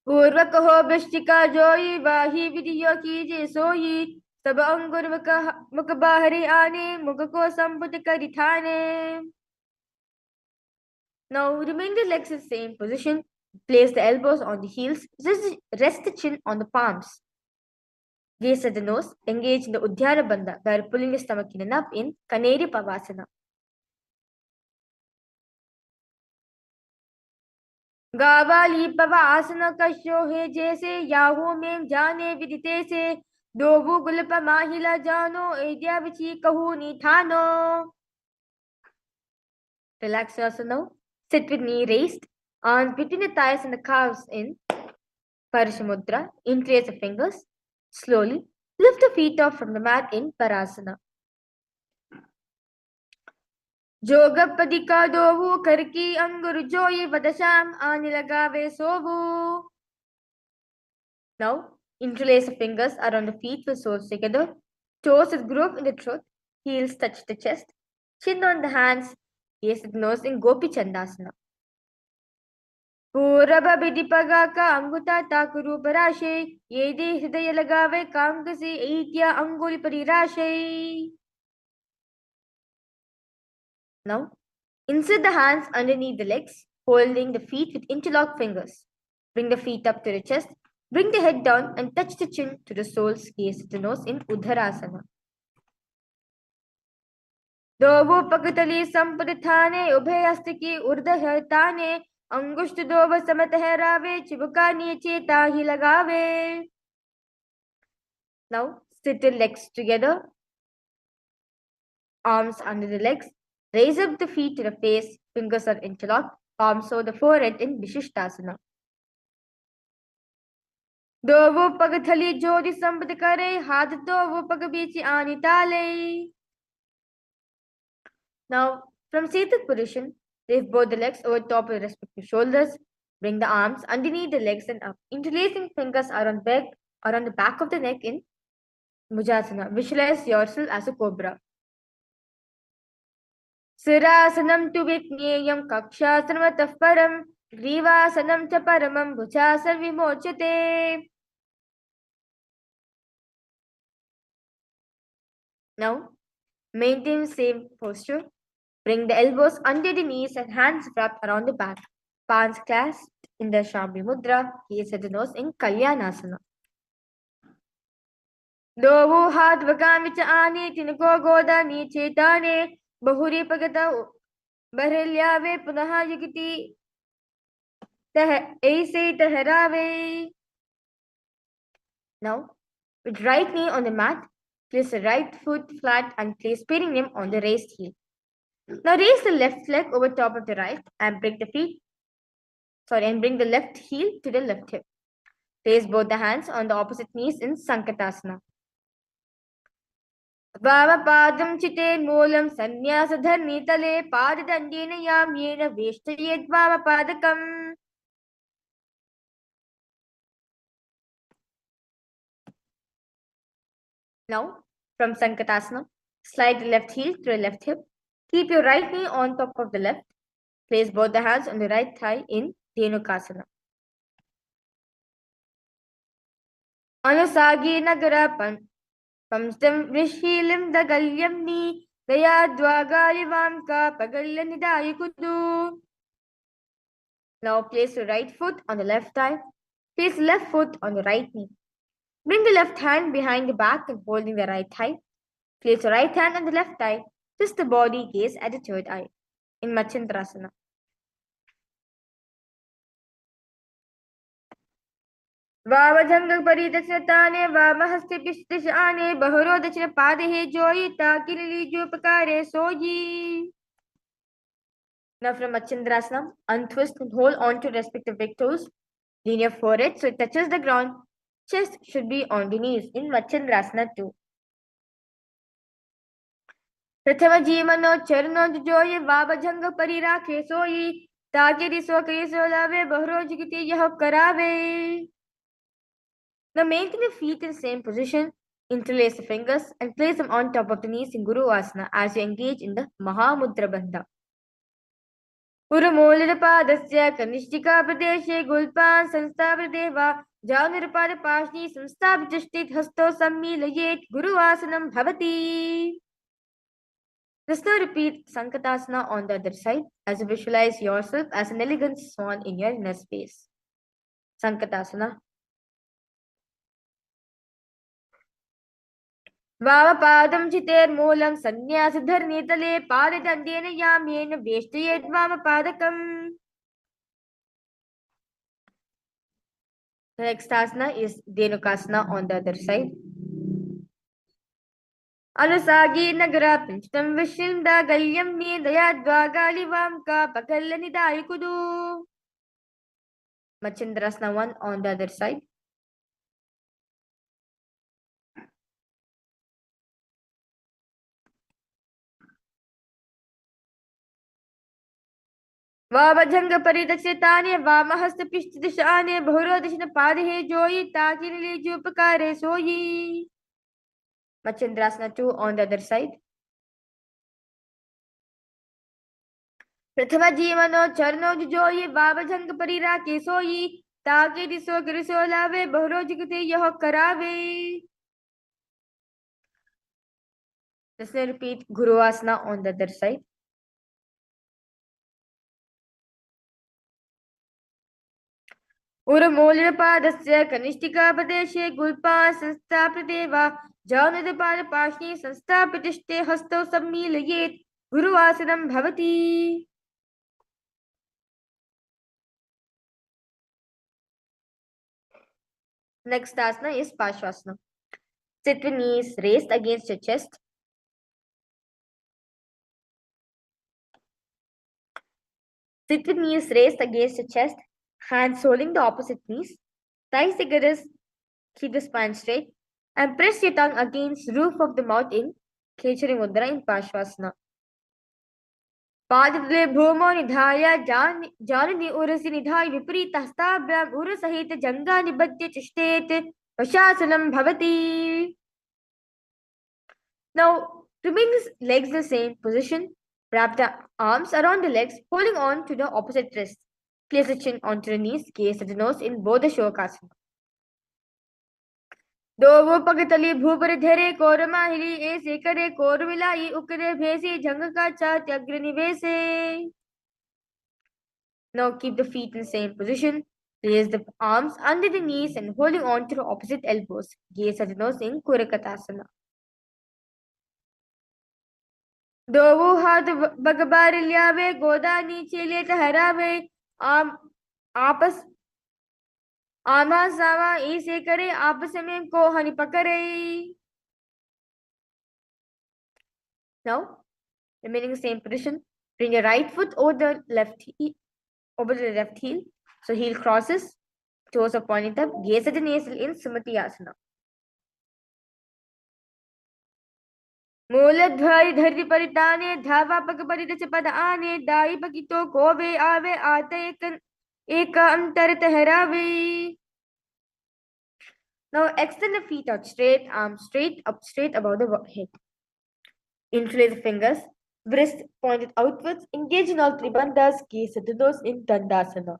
पूर्वकहो वृश्चिका जोई वाही विधियो कीजे सोई सब अंगुर मुख बाहरी आने मुख को संपुट करि ठाने. Now remain the legs in the same position. Place the elbows on the heels. Rest the chin on the palms. Gaze at the nose. Engage in the Uddiyana Bandha by pulling the stomach in and up in Kaneri Pavasana. गावाली पवासन कश्यो है जैसे Yahoo में जाने विदिते से दोबू गुलप माहिला जानो एद्या विची कहू निठानो. Relax yourself now. Sit with knee raised, arms between the thighs and the calves in Parishamudra. Interlace the fingers. Slowly lift the feet off from the mat in Parasana. जोगपदी का दोवू करकी अंगुर जोई बदशाम आने लगावे सोवू. Now, interlace the fingers around the feet with soles together. Toes with groove in the throat. Heels touch the chest. Chin on the hands. Gaze at the nose in Gopi Chandasana. पूरब विधिपगा का अंगुता ताकुरु पराशे ये दे हृदय लगावे काम कसे ऐत्या अंगुल परिराशे. Now, insert the hands underneath the legs, holding the feet with interlocked fingers. Bring the feet up to the chest. Bring the head down and touch the chin to the soles. Gaze at the nose in Uddharasana. दोवो पगतली संपदथाने उभय हस्त की ऊर्ध्व ताने अंगुष्ठ दोव समत हरावे चिबुका नीचे ताही लगावे. Now, sit the legs together. Arms under the legs. Raise up the feet to the face. Fingers are interlocked. Palms over the forehead in Vishishtasana. दोवो पग थली जोड़ी संपद करे हाथ तो वो पग बीच आनी ताले. Now, from seated position, raise both the legs over top of the respective shoulders. Bring the arms underneath the legs and up. Interlacing fingers around the back of the neck in Mujasana. Visualize yourself as a cobra. Sirasanam tu vitneyam kakshasanam param grivasanam cha paramam bhujasan vimochate. Now, maintain the same posture. Bring the elbows under the knees and hands wrapped around the back. Palms clasped in the Shambhi Mudra. Gaze at the nose in Kalyanasana. दोवो हाथ वकान विच आने तिनको गोदा नीचे ताने बहुरी पगता बहल्यावे पुनः युगति ऐसे ठहरावे. Now, with right knee on the mat, place the right foot flat and place perineum on the raised heel. Now raise the left leg over top of the right and bring the left heel to the left hip. Place both the hands on the opposite knees in Sankatasana. Vamapadam chite moolam sannyasa dharni tale padadandena yamyena veshtayet vamapadakam. Now, from Sankatasana, slide the left heel to the left hip. Keep your right knee on top of the left. Place both the hands on the right thigh in Dhenukasana. Anusagi nagara pamstam vrishilim dagalyam ni daya dwagalivam ka pagalya nidaya kudu. Now place your right foot on the left thigh. Place the left foot on the right knee. Bring the left hand behind the back and holding the right thigh. Place your right hand on the left thigh. Twist the body, gaze at the third eye. In Machandrasana. वामजंग परिदशताने वामहस्ते पिष्टशाने बहरो दक्षिण पादे जोयिता किरली जोपकारे सोयी. Now from Machandrasana, untwist and hold on to respective big toes. Lean your forehead so it touches the ground. Chest should be on the knees in Machandrasana too. प्रथम जीवनो चरणो जोये वामजंग परिराखे सोयी ताकि रिसो करिसो लावे बहरो जिगति यह करावे. Now maintain the feet in the same position, interlace the fingers and place them on top of the knees in Guru Asana as you engage in the Mahamudra Bandha. Urumolirpadasya kanishtika pradeshe gulpan sanstapradeva jaunirpadapashni sanstapjashtit hasto sammilayet Guru Asanam bhavati. Just now repeat Sankatasana on the other side as you visualize yourself as an elegant swan in your inner space. Sankatasana. वामपादं चितेर्मूलं सन्न्यासधर्नितले पाददण्डेन याम्येन वेष्टयेत् वामपादकम्. The next asana is Dhenukasana on the other side. Anusagi nagara pinchtam vishinda galyam nidayadva galivamka pakalla kudu. Machandrasana 1 on the other side. वामजंग परिदक्षिताने वामहस्त पिष्टदिशाने बहुरो दक्षिण पादे जोयि ताकिरले जोपकारे सोयि. Machandrasana 2 on the other side. प्रथम जीवनो चरणो जोयि वामजंग परिराखे सोयि ताकि रिसो गिरिसो लावे बहुरो जिगते यह करावे. Let's repeat Guru Asana on the other side. उर्मूलपादस्य कनिष्ठिकापदेशे गुल्पा संस्थाप्यते वा जानुदपादपाशने संस्थाप्यतिष्ठे हस्तौ सम्मीलयेत् गुरुवासनं भवति. Next asana is Parshvasana. Sit with knees raised against your chest. Sit with knees raised against your chest. Hands holding the opposite knees. Thighs together, keep the spine straight. And press your tongue against roof of the mouth in Khechari Mudra in Parshvasana. पादतले भूमो निधाय जाननि उरसि निधाय विपरीत हस्ताभ्याम उर सहित जंगा निबद्ध चिष्टेत वशासनं भवति. Now remain the legs in the same position. Wrap the arms around the legs, holding on to the opposite wrist. Place the chin onto the knees, gaze at the nose in Bodha Shokasana. दोवो पगतली भूपर धरे कोरमाहिली ऐसे करे कोरमिलाई उकरे भेसे जंग का चात अग्र निवेसे. Now keep the feet in the same position. Place the arms under the knees and holding on to the opposite elbows. Gaze at the nose in Kurakatasana. दोवो हाथ बगबार लियावे गोदा नीचे ले ठहरावे आपस आमा सामा ऐसे करे आपस में को हनि पकड़े. Now, remaining the same position, bring your right foot over the left heel. So heel crosses, toes are pointed up, gaze at the navel in Sumati Asana. मूलध्वरि धरि परिताने धावा पग परिदच पद आने दाई पकितो कोवे आवे आते एक अंतर ठहरावे. Now extend the feet out straight, arms straight, up straight above the head. Interlace the fingers, wrist pointed outwards, engage in all three bandhas, gaze at the nose in Dandasana.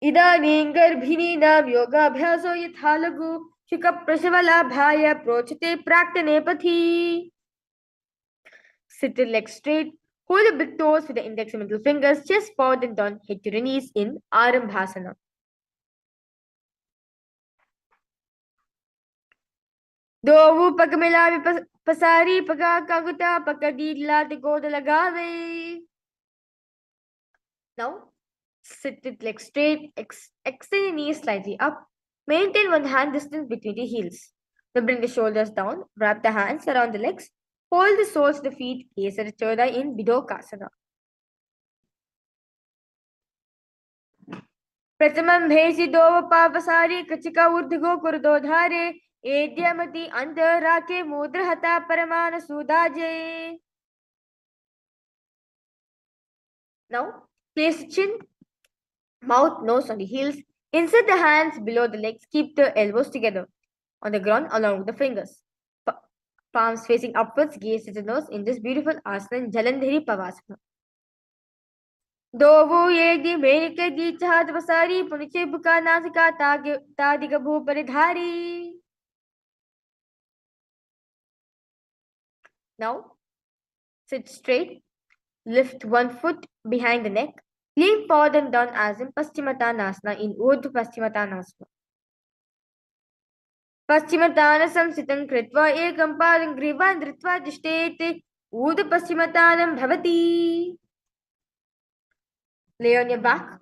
इदानीं गर्भिणीनां योगाभ्यासो यथा लघु शुकप्रसवलाभाय प्रोचते प्राक्तने पथि. Sit the legs straight, Hold the big toes with the index and middle fingers, chest forward and down, head to your knees in Arambhasana. Dovu pagamilavi pasari pagakaguta pakadidla te go de lagave. Now, sit with legs straight, extend your knees slightly up. Maintain one hand distance between the heels. Now bring the shoulders down, wrap the hands around the legs, hold the soles of the feet, Kesara Choda in Bidokasana. प्रथमं भेषि दोव पापसारी कचिका ऊर्ध्वगो कुर्दो धारे एद्यमति अंतराके मुद्रहता Parman सुदाजे. Now, place the chin, mouth, nose on the heels. Insert the hands below the legs. Keep the elbows together on the ground along with the fingers. Palms facing upwards, gaze at the nose in this beautiful asana, Jalandhari Pavasana. दोवो ये दी मेरिके दी चाहत बसारी पुनिचे बुका नासिका तादिग भू परिधारी. Now, sit straight. Lift one foot behind the neck. Lean forward and down as in Paschimottanasana in Urdhva Paschimottanasana. Paschimottanasam sitam kritva ekam padam grivan dhritva tishtete Urdhva Paschimottanam bhavati. Lay on your back.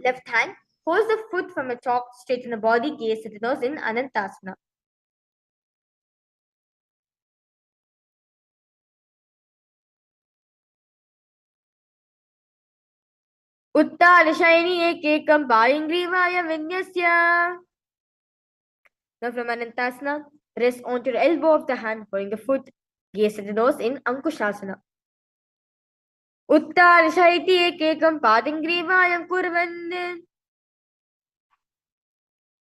Left hand holds the foot from a chalk, straighten the body, gaze at the nose in Anantasana. उत्तादशयनी एकैकं पायिङ्ग्रीवाय विन्यस्य. Now from Anantasana, rest onto the elbow of the hand, holding the foot, gaze at the nose in Ankushasana. उत्तादशयति एकैकं पादिङ्ग्रीवायं कुर्वन्.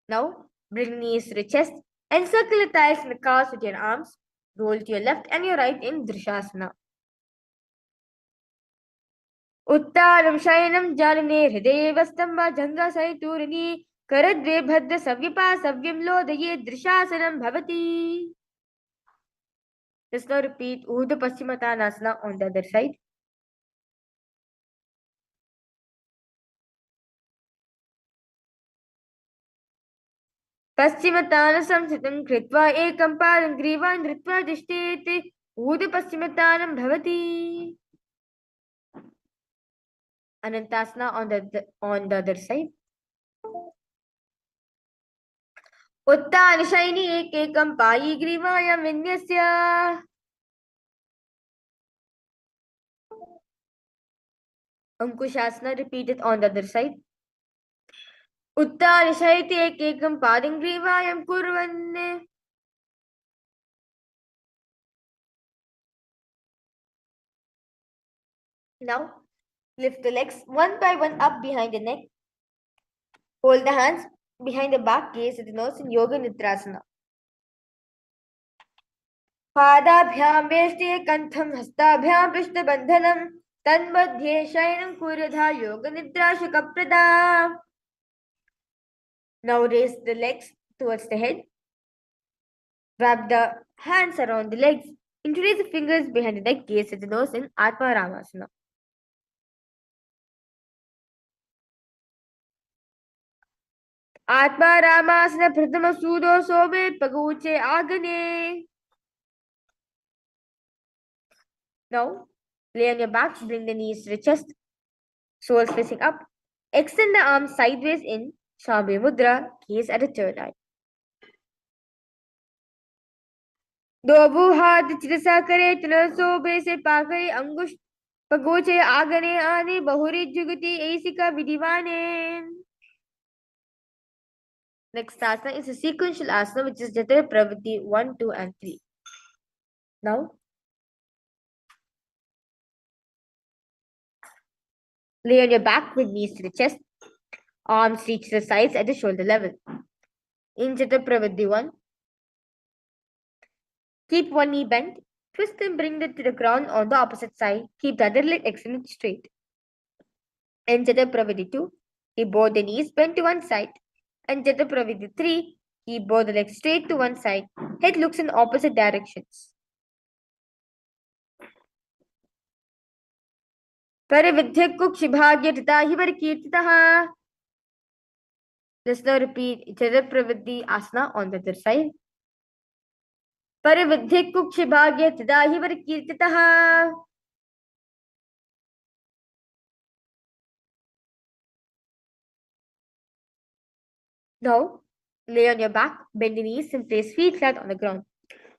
Now bring knees to the chest, encircle the thighs and the calves with your arms, roll to your left and your right in Drishasana. उत्तानं शयनं जालिने हृदयेवस्तम्भ जङ्घसहितूरिणी करद्वे भद्र सव्यपा सव्यं लोदये दृशासनं भवति. Let's now repeat Urdhva Paschimottanasana on the other side. Paschimottanasam sitam kritva ekam padam grivan dhritva tishtete Urdhva Paschimottanam bhavati. Anantasana on the other side. उत्तानशयनी एकैकं पायी ग्रीवायां विन्यस्य. Ankushasana repeated on the other side. उत्तानशयति एकैकं पादं ग्रीवायां कुर्वन्. Now lift the legs one by one up behind the neck. Hold the hands behind the back, gaze at the nose in Yoga Nidrasana. पादाभ्यां वेष्टे कंठं हस्ताभ्यां पृष्ठबन्धनं तन्मध्ये शयनं कुर्यथा योगनिद्राशकप्रदा. Now raise the legs towards the head. Wrap the hands around the legs. Interlace the fingers behind the neck, gaze at the nose in Paramashivoham. Paramashivoham prathama sudo sobe paguche agane. Now, lay on your back, bring the knees to the chest, soles facing up. Extend the arms sideways in Shambhi Mudra, gaze at the third eye. दोबू हाथ चिरसा करे तुलर सोबे से पाकरे अंगुश पगोचे आगने आने बहुरी जुगति ऐसिका विधिवाने. Next asana is a sequential asana, which is Jatara Pravritti 1, 2, and 3. Now, lay on your back with knees to the chest, arms reach the sides at the shoulder level. In Jatara Pravritti 1, keep one knee bent, twist and bring it to the ground on the opposite side. Keep the other leg extended straight. In Jatara Pravritti 2, keep both the knees bent to one side. And Jatara Pravritti 3, keep both the legs straight to one side. Head looks in opposite directions. Parividhya kukshibhagya titahi parikirtitaha. Let's now repeat Chara Pravritti Asana on the other side. Parividhya kukshibhagya titahi parikirtitaha. Now, lay on your back, bend the knees and place feet flat on the ground.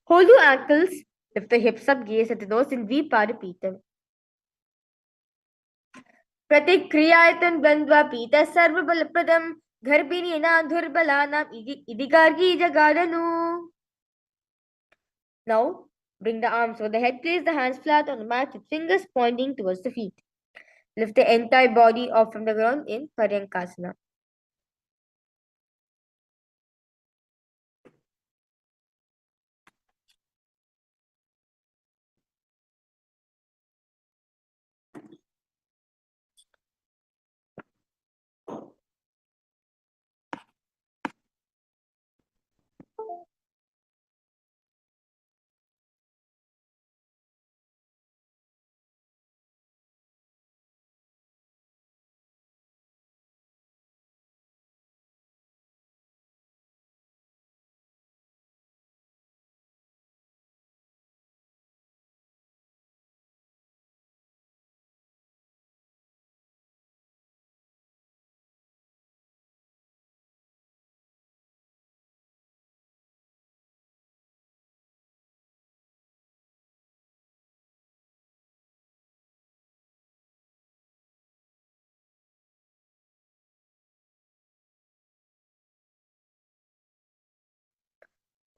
Hold your ankles, lift the hips up, gaze at the nose and Viparipita. Pratikriyayatam Gandva Pita Sarvabalapadam Garbhinina Dhurbalanam Idigargi Jagadanu. Now, bring the arms over the head, place the hands flat on the mat with fingers pointing towards the feet. Lift the entire body off from the ground in Paryankasana.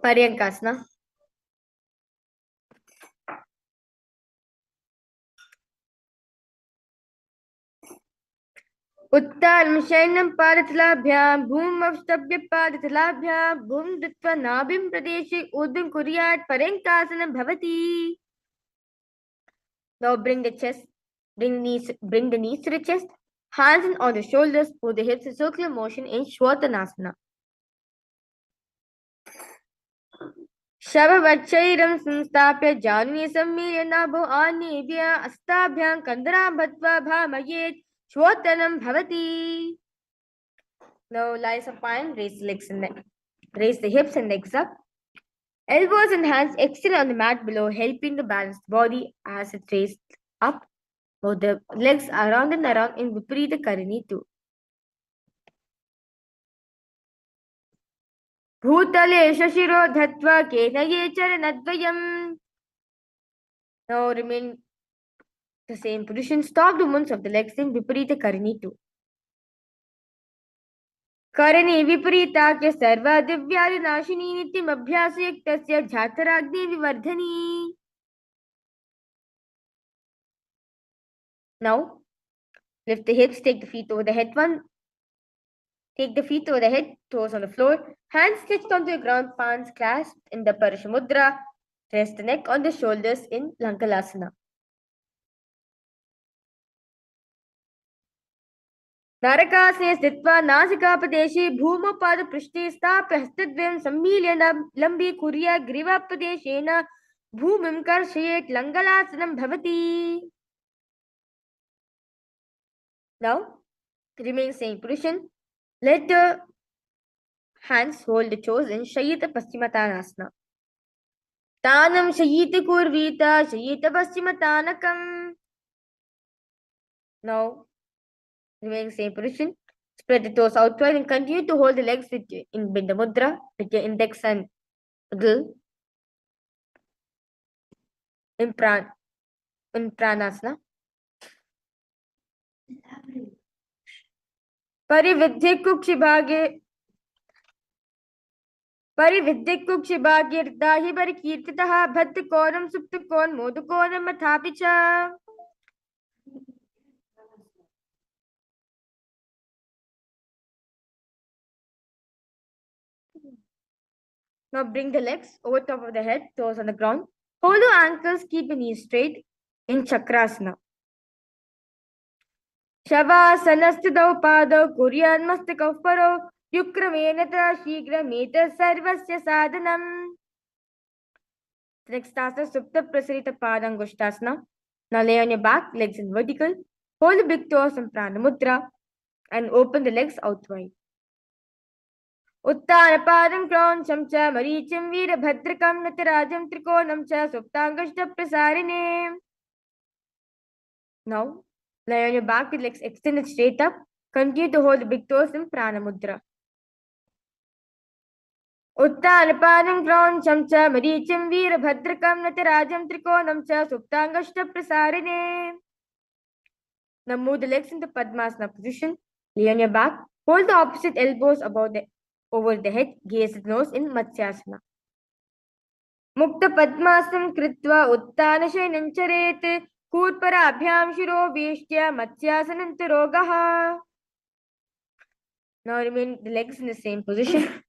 Paryankasana. उत्तानं शयनं पादतलाभ्यां भूमवष्टभ्य पादतलाभ्यां भूम दत्वा नाभिं प्रदेशे ऊर्ध्वं कुर्यात् पर्यङ्कासनं भवति. Now bring the knees to the chest, hands on the shoulders, pull the hips in circular motion in Shvatanasana. शववच्छैरं संस्थाप्य जानुनी सम्मील्य नाभो आनेभ्य अस्ताभ्यां कन्दरां बद्ध्वा भामयेत् श्वोतनं भवति. Now lie supine, raise the hips and legs up. Elbows and hands extend on the mat below, helping the balanced body as it raised up. Both the legs around and around in Viparita Karini too. Bhutale shashiro dhatva kenaye charanadvayam. Now remain the same position. Stop the movements of the legs in Viparita Karini too. Karani Viparitake Sarva Divyadi Nashini Nityam Abhyasayaktasya Jhataragni Vivardhani. Now, lift the hips, take the feet over the head. Take the feet over the head, toes on the floor, hands stretched onto the ground, palms clasped in the Parashamudra. Rest the neck on the shoulders in Lankalasana. नारकासने स्थित्वा नासिकापदेशे भूमपादपृष्ठे स्थाप्य हस्तद्वयं सम्मील्य लम्बीकुर्या ग्रीवापदेशेन भूमिं कर्षयेत् लङ्गलासनं भवति. Now, remain same position. Let the hands hold the toes in Shayita Paschimottanasana. Tanam Shayita Kurvita Shayita Paschimottanakam. Now, remain same position. Spread the toes outward and continue to hold the legs in Binda Mudra with your index and middle in Pranasana. Parividhya kukshibhagye dahi parikirtitaha bhattakonam suptakon modakonam mathapicha. Now bring the legs over top of the head, toes on the ground. Hold your ankles, keep your knees straight in Chakrasana. Shavasana sthitau padau kuryan mastakau parau yukramena ta shigrameta sarvasya sadhanam. Next asana, Supta Prasarita Padangushtasana. Now lay on your back, legs in vertical. Hold the big toes in Pranamudra and open the legs out wide. Uttarapadam Kroncham cha Maricham Veerabhadrakam Natharajam Trikonam cha Suptangashta Prasarine. Now, lie on your back with legs extended straight up. Continue to hold the big toes in Pranamudra. Uttarapadam Kroncham cha Maricham Veerabhadrakam Natharajam Trikonam cha Suptangashta Prasarine. Now move the legs into Padmasana position. Lay on your back. Hold the opposite elbows over the head. Gaze at the nose in Matsyasana. Mukta Padmasam Kritva Uttanashayanam Charet Kurparabhyam Shiro Veshtya Matsyasanam Rogaha. Now remain the legs in the same position.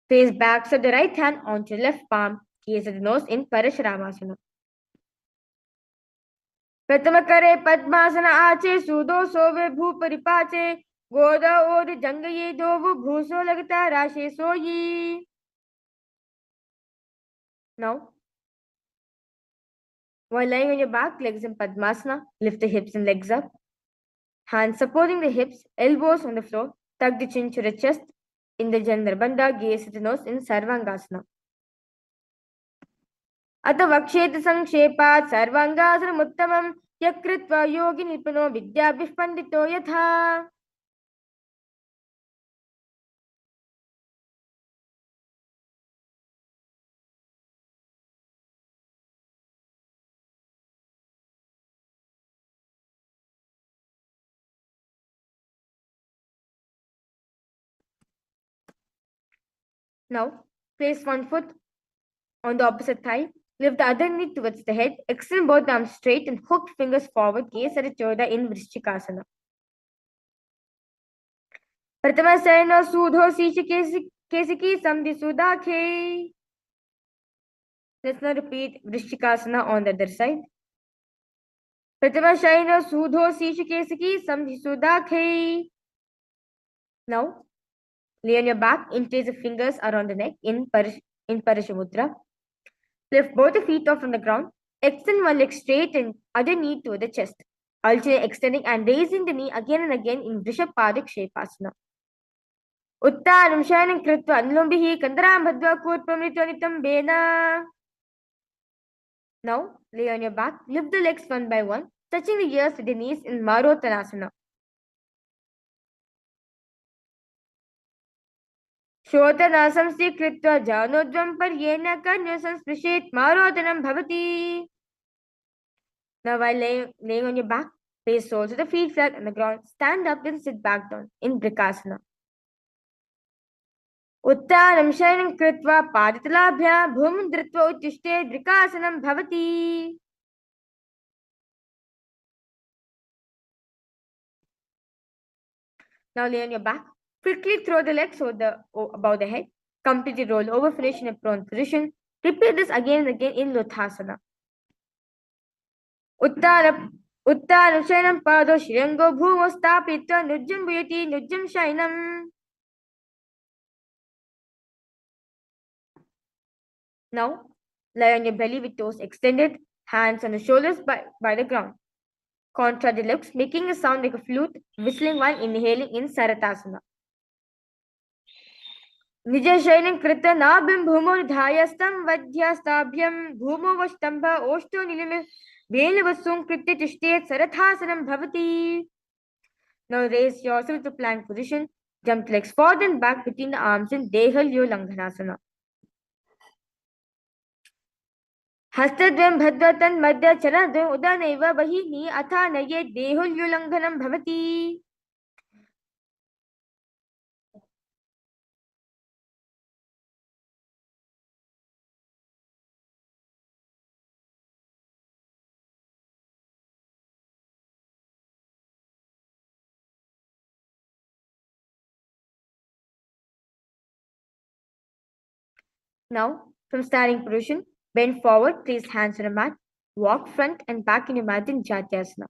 Face backs of the right hand onto the left palm. Gaze at the nose in Parasharamasana. प्रथम करे पद्मासन आचे सूदो सोवे भू परिपाचे गोदा और जंग ये दो भूसो लगता राशे सोई. Now, while lying on your back, legs in Padmasana, lift the hips and legs up. Hands supporting the hips, elbows on the floor. Tuck the chin to the chest. In the Janarbandha, gaze at the nose in Sarvangasana. अथ वक्षेत संक्षेपात् सर्वांगासनमुत्तमं यकृत्वा योगी निपुनो विद्याभिः पंडितो यथा. Now, place one foot on the opposite thigh. Lift the other knee towards the head. Extend both arms straight and hook fingers forward. Gaze at the Choda in Vrishchikasana. Pratama Sarana Sudho Sishi Kesiki Samdi Sudakhe. Let's now repeat Vrishchikasana on the other side. Pratama Sarana Sudho Sishi Kesiki Samdi Sudakhe. Now, lay on your back. Interlace the fingers around the neck in Parashamudra. Lift both the feet off from the ground. Extend one leg straight and other knee to the chest. Alternate extending and raising the knee again and again in Vrishapadak Shepasana. Uttanam Shayanam Kritva Anulombihi Kandaram Bhadva Kurpamritonitam Bena. Now, lay on your back. Lift the legs one by one, touching the ears with the knees in Marotanasana. Shotanasam Sikritva Janodvam Paryena Kanya Sansprishet Marotanam Bhavati. Now, while laying on your back, place soles of the feet flat on the ground. Stand up and sit back down in Brikasana. Uttanam Shayanam Kritva Padatalabhya Bhum Dritva Uttishte Brikasanam Bhavati. Now lay on your back. Quickly throw the legs above the head. Completely roll over, finish in a prone position. Repeat this again and again in Lothasana. Uttanam Shayanam Pado Shirango Bhumo Stapitva Nujjam Bhuyati Nujjam Shayanam. Now, lie on your belly with toes extended, hands on the shoulders by the ground. Contract the lips, making a sound like a flute, whistling while inhaling in Saratasana. Nija Shayanam Krita Nabhim Bhumo Dhayastam Vadhyastabhyam Bhumo Vashtambha Oshto Nilime Velavasum Krita Tishtet Sarathasanam Bhavati. Now raise yourself to plank position. Jump legs forward and back between the arms in Dehalyo Langhanasana. हस्तद्वयं भद्रतन् मध्य चरणद्वयम् उदनैव बहिः अथा नये देहुल्युलङ्घनं भवति. Now, from standing position, bend forward, place hands on the mat, walk front and back in your mat in Jatyasana.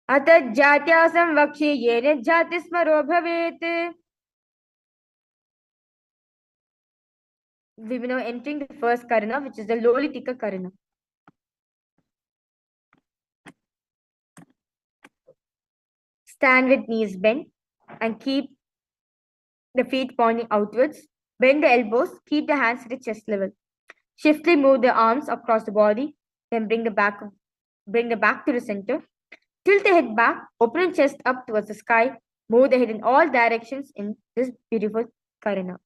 अतः जात्यासं वक्ष्ये येन जातिस्मरो भवेत्. We will now entering the first karana, which is the Lolitika karana. Stand with knees bent and keep the feet pointing outwards. Bend the elbows, keep the hands at the chest level. Shiftly move the arms across the body, then bring the back to the center. Tilt the head back, open the chest up towards the sky, move the head in all directions in this beautiful karana.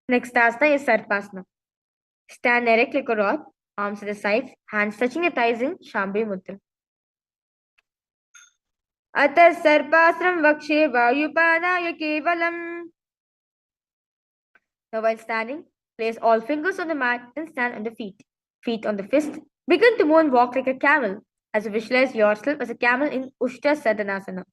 Next asana is Sarpasana. Stand erect like a rod, arms at the sides, hands touching the thighs in Shambhi Mudra. Atha Sarpasram Vakshe Vayupadaya Kevalam. Now while standing, place all fingers on the mat and stand on the feet. Feet on the fist. Begin to moonwalk like a camel as you visualize yourself as a camel in Ushta Sadanasana.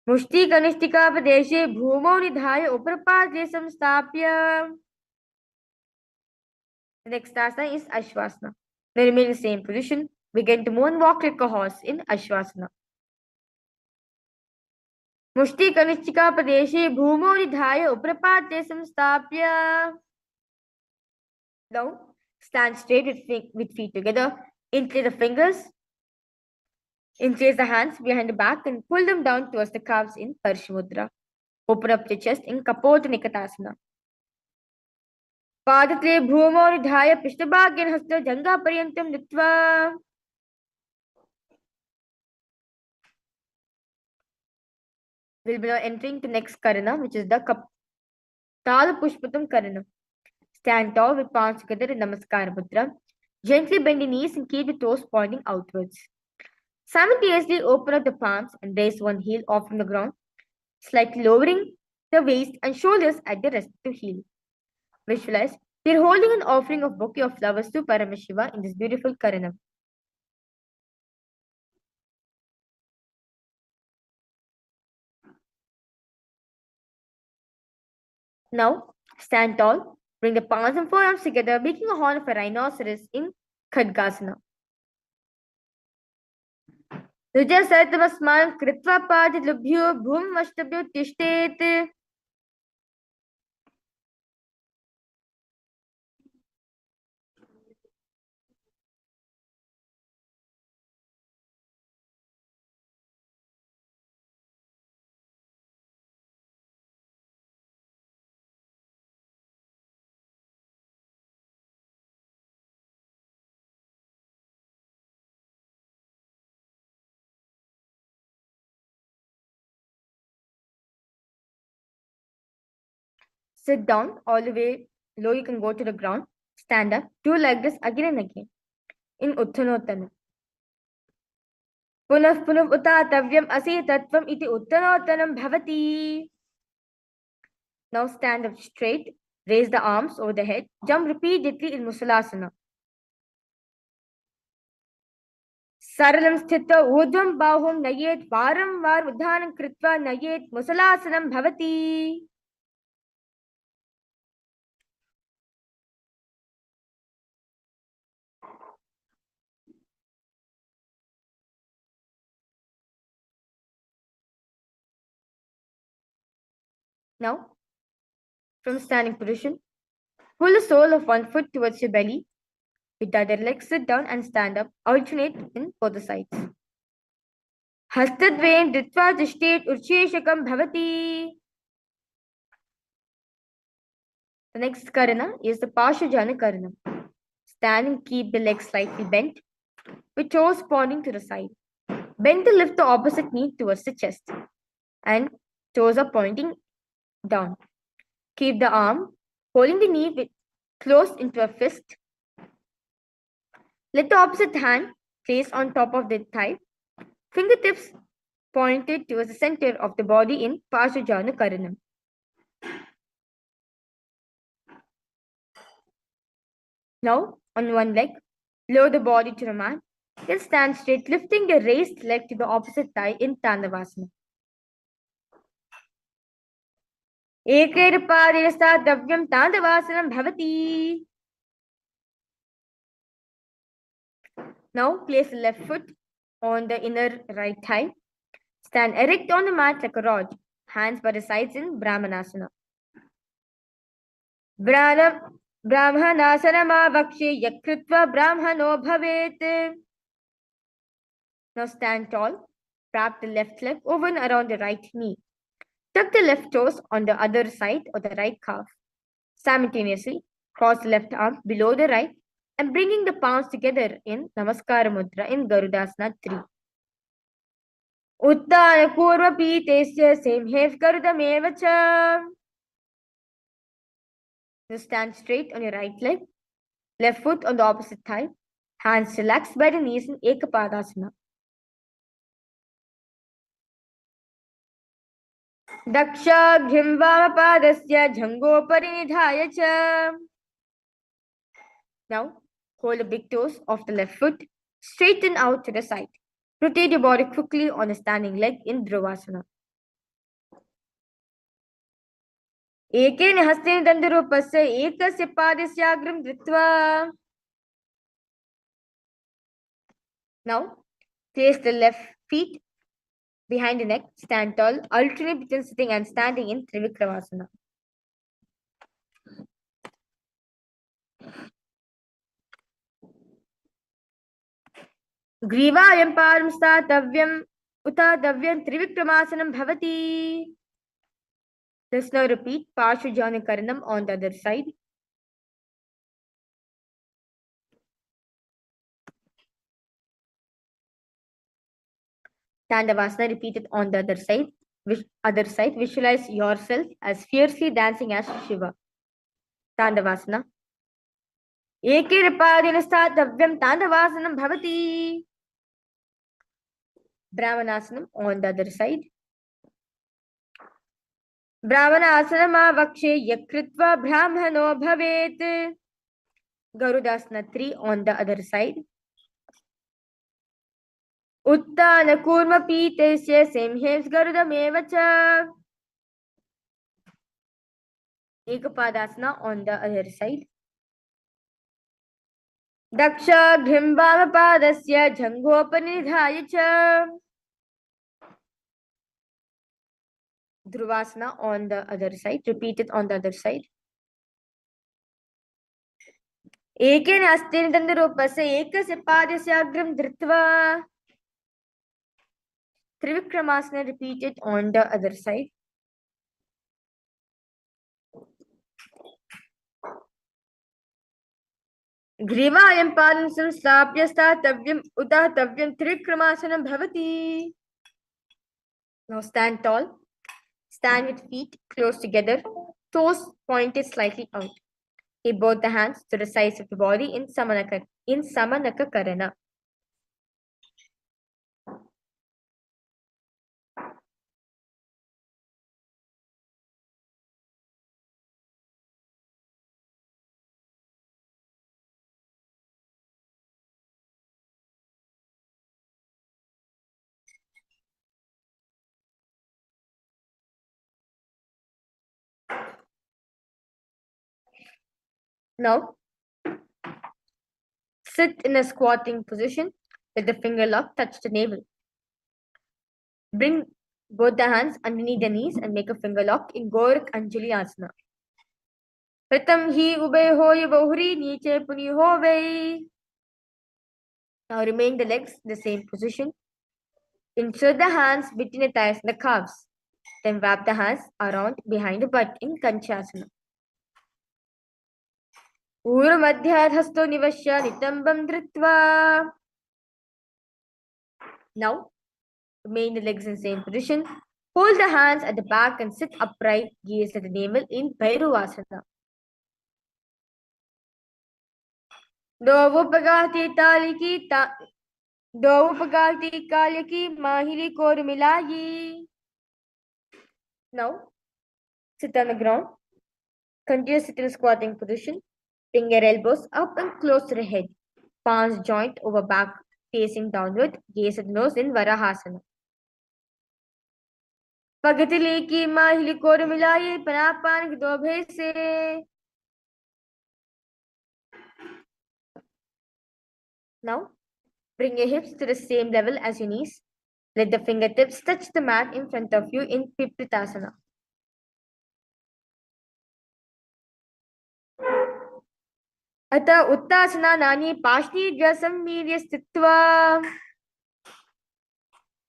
मुष्टि कनिष्ठिकापदेशे भूमौ निधाय उपरपादे संस्थाप्य. The next asana is Ashwasana. They remain in the same position. Begin to moonwalk like a horse in Ashwasana. मुष्टि कनिष्ठिकापदेशे भूमौ निधाय उपरपादे संस्थाप्य. Now stand straight with feet together. Interlace the fingers. Interlace the hands behind the back and pull them down towards the calves in Parshimudra. Open up the chest in Kapota Nikatasana. पादत्रे भूमौ निधाय पृष्ठभागेन हस्त जङ्घापर्यन्तं नीत्वा. We'll be now entering to next karana, which is the Tala Pushpatam karana. Stand tall with palms together in Namaskar Mudra. Gently bend the knees and keep the toes pointing outwards. Simultaneously open up the palms and raise one heel off from the ground, slightly lowering the waist and shoulders at the respective heel. Visualize we are holding an offering of bouquet of flowers to Paramashiva in this beautiful karana. Now, stand tall, bring the palms and forearms together, making a horn of a rhinoceros in Khadgasana. Nujasartamasman kritva padilubhyo bhum ashtabhyo tishtet. Sit down all the way low. You can go to the ground. Stand up. Do like this again and again. In Uttanottanam. Punah punah utatavyam asi tattvam iti Uttanottanam bhavati. Now stand up straight. Raise the arms over the head. Jump repeatedly in Musalasana. Saralam sthitva urdhvam bahum nayet varam var udhanam kritva nayet Musalasanam bhavati. Now, from standing position, pull the sole of one foot towards your belly. With the other leg, sit down and stand up. Alternate in both the sides. Hastadvain dritva jishtet urcheshakam bhavati. The next karana is the Pashujana karana. Stand and keep the legs slightly bent, with toes pointing to the side. Bend to lift the opposite knee towards the chest, and toes are pointing down. Keep the arm holding the knee closed into a fist. Let the opposite hand place on top of the thigh. Fingertips pointed towards the center of the body in Pashujana karana. Now, on one leg, lower the body to the mat. Then stand straight, lifting the raised leg to the opposite thigh in Tandavasana. Ekerpadirasa davyam Tandavasanam bhavati. Now place the left foot on the inner right thigh. Stand erect on the mat like a rod. Hands by the sides in Brahmanasana. Brahmanasana yakritva brahmano bhavet. Now stand tall. Wrap the left leg over and around the right knee. Tuck the left toes on the other side of the right calf. Simultaneously, cross the left arm below the right and bringing the palms together in Namaskara Mudra in Garudasana 3. Uttana Kurva Pitesya same hips Garudameva cha. Now stand straight on your right leg, left foot on the opposite thigh, hands relaxed by the knees in Ekapadasana. Dakshaghim Vamapadasya Jhangopari Nidhaya cha. Now, hold the big toes of the left foot, straighten out to the side. Rotate your body quickly on a standing leg in Dhruvasana. एकेन हस्तेन दण्डरूपस्य एकस्य पादस्याग्रं धृत्वा. Now, place the left feet behind the neck, stand tall, alternate between sitting and standing in Trivikramāsana. ग्रीवायं पादं स्थातव्यम् उत्थातव्यं त्रिविक्रमासनं भवति. Let's now repeat Parshvajana Karanam on the other side. Tandavasana repeated on the other side. Visualize yourself as fiercely dancing as Shiva. Tandavasana. Eker padena statavyam Tandavasanam bhavati. Brahmanasanam on the other side. Brahmanasanam avakshe yakritva brahmano bhavet. Garudasana 3 on the other side. Uttana kurma pitesya same hips garudameva cha. Ekapadasana on the other side. Dakshaghim Vamapadasya Jhangopari cha. Dhruvasana on the other side. Repeat it on the other side. Ekeन हस्तेन दण्डरूपस्य एकस्य पादस्याग्रं धृत्वा. Trivikramasana repeated on the other side. Grivaayam padam samstapya statavyam utatavyam Trivikramasanam bhavati. Now stand tall. Stand with feet close together, toes pointed slightly out. Keep both the hands to the sides of the body in Samanaka Karana. Now, sit in a squatting position. Let the finger lock touch the navel. Bring both the hands underneath the knees and make a finger lock in Gorak Anjali Asana. Pratam hi ubay hoy bahuri niche puni hove. Now remain the legs in the same position. Insert the hands between the thighs and the calves. Then wrap the hands around behind the butt in Kanchasana. Urmadhyadhasto nivashya nitambam dhritva. Now, remain the legs in the same position. Hold the hands at the back and sit upright, gaze at the navel in Bhairuvasana. Dovupagati kalyaki mahili kor milayi. Now, sit on the ground. Continue to sit in a squatting position. Bring your elbows up and close to the head. Palms joint over back, facing downward. Gaze at the nose in Varahasana. Pagatili ki mahili kor milayi panapan ki dobhe se. Now, Bring your hips to the same level as your knees. Let the fingertips touch the mat in front of you in Pipritasana. अत उत्तासनानि पाष्णीर्यसम्मीर्य स्थित्वा.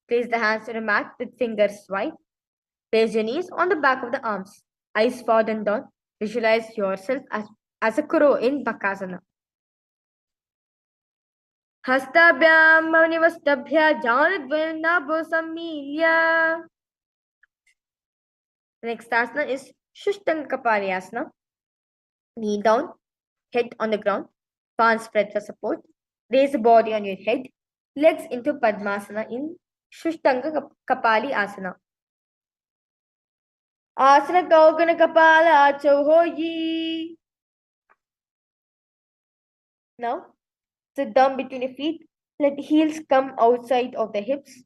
Place the hands on the mat with fingers wide. Place your knees on the back of the arms. Eyes forward and down. Visualize yourself as a crow in Bakasana. हस्ताभ्यां मणिवस्ताभ्या जानुद्वयं नाभो सम्मील्य. The next asana is Shushtankapaliyasana. Knee down, head on the ground, palms spread for support. Raise the body on your head, legs into Padmasana in Shushtankapali Asana. Asana Kaugana Kapala Chohoyi. Now, sit down between your feet. Let the heels come outside of the hips.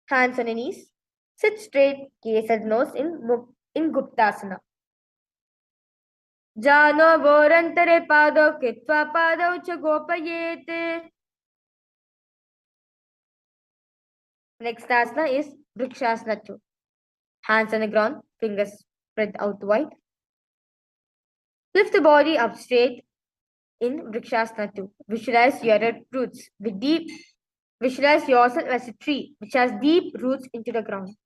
Hands on your knees. Sit straight, gaze at nose in Guptasana. Jano vorantare pado kitva pado cha gopayete. Next asana is Vrikshasana 2. Hands on the ground, fingers spread out wide. Lift the body up straight in Vrikshasana 2. Visualize your roots with deep. Visualize yourself as a tree which has deep roots into the ground.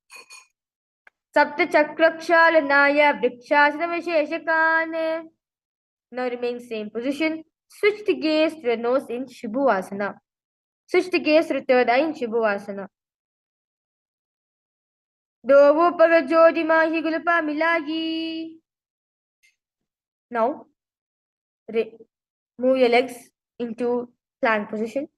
Sapta Chakrakshalanaya Vrikshasana Visheshakane. Now remain same position. Switch the gaze to the nose in Shubhavasana. Switch the gaze to the third eye in Shubhavasana. Dovo Pagajodi Mahi Gulapa Milagi. Now move your legs into plank position.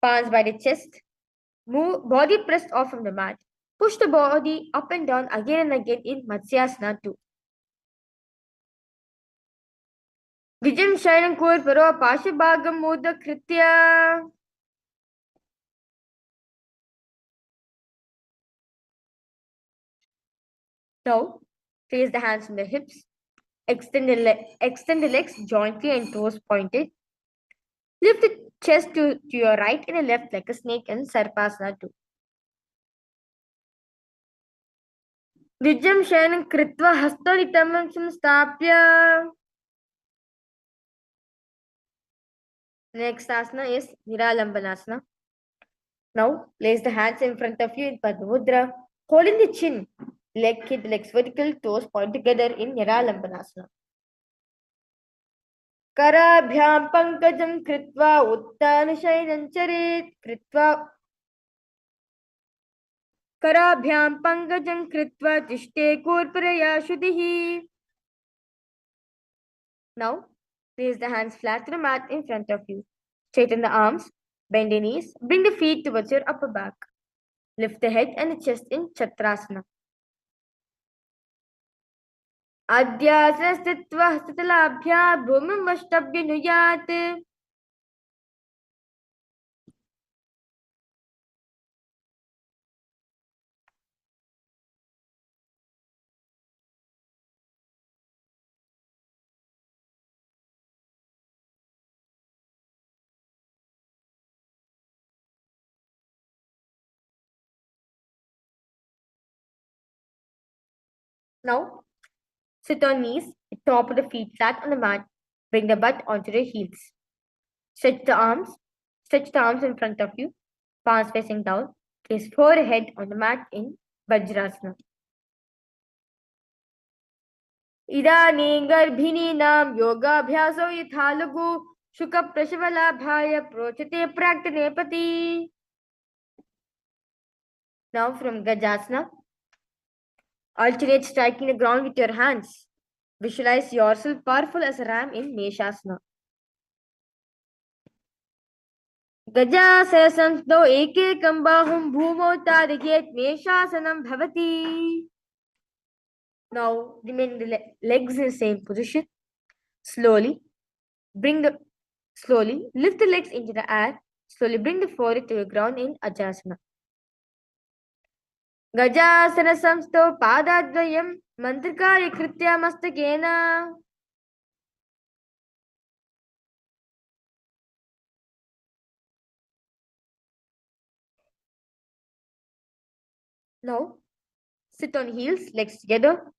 Palms by the chest. Move body pressed off from the mat. Push the body up and down again and again in Matsyasana 2. Vijam Shayanam Paro Pashabhagam Moda Kritya. Now, place the hands on the hips. Extend the legs jointly and toes pointed. Lift the chest to your right and left like a snake in Sarpasana 2. Vijam Shayanam Kritva Hastanitamam Samstapya. Next asana is Niralambanasana. Now, place the hands in front of you in Padma Mudra, holding the chin. Keep the legs vertical, toes point together in Niralambanasana. Karabhyam pankajam kritva uttanashaynan charet kritva. Karabhyam pankajam kritva tishte korparaya shuddhihi. Now, place the hands flat to the mat in front of you. Straighten the arms, bend your knees, bring the feet towards your upper back. Lift the head and the chest in Chatrasana. Adhyasastitva hastatalabhya bhumim vashtabhyinuyat. Now, sit on knees, top of the feet flat on the mat. Bring the butt onto the heels. Stretch the arms in front of you, palms facing down. Place forehead on the mat in Vajrasana. Idaning garbhininam yogabhyaso yathalaghu shuka prashavalabhaya prochate praktanepati. Now from Gajasana, alternate striking the ground with your hands. Visualize yourself powerful as a ram in Meshasana. Gajasasamsno ekekam bahum bhumo tadhyet Meshasanam bhavati. Now remain the legs in the same position. Slowly lift the legs into the air. Slowly bring the forehead to the ground in Ajasana. Gajasana samsto padadvayam mantrikari kritya mastakena. Now, sit on heels, legs together.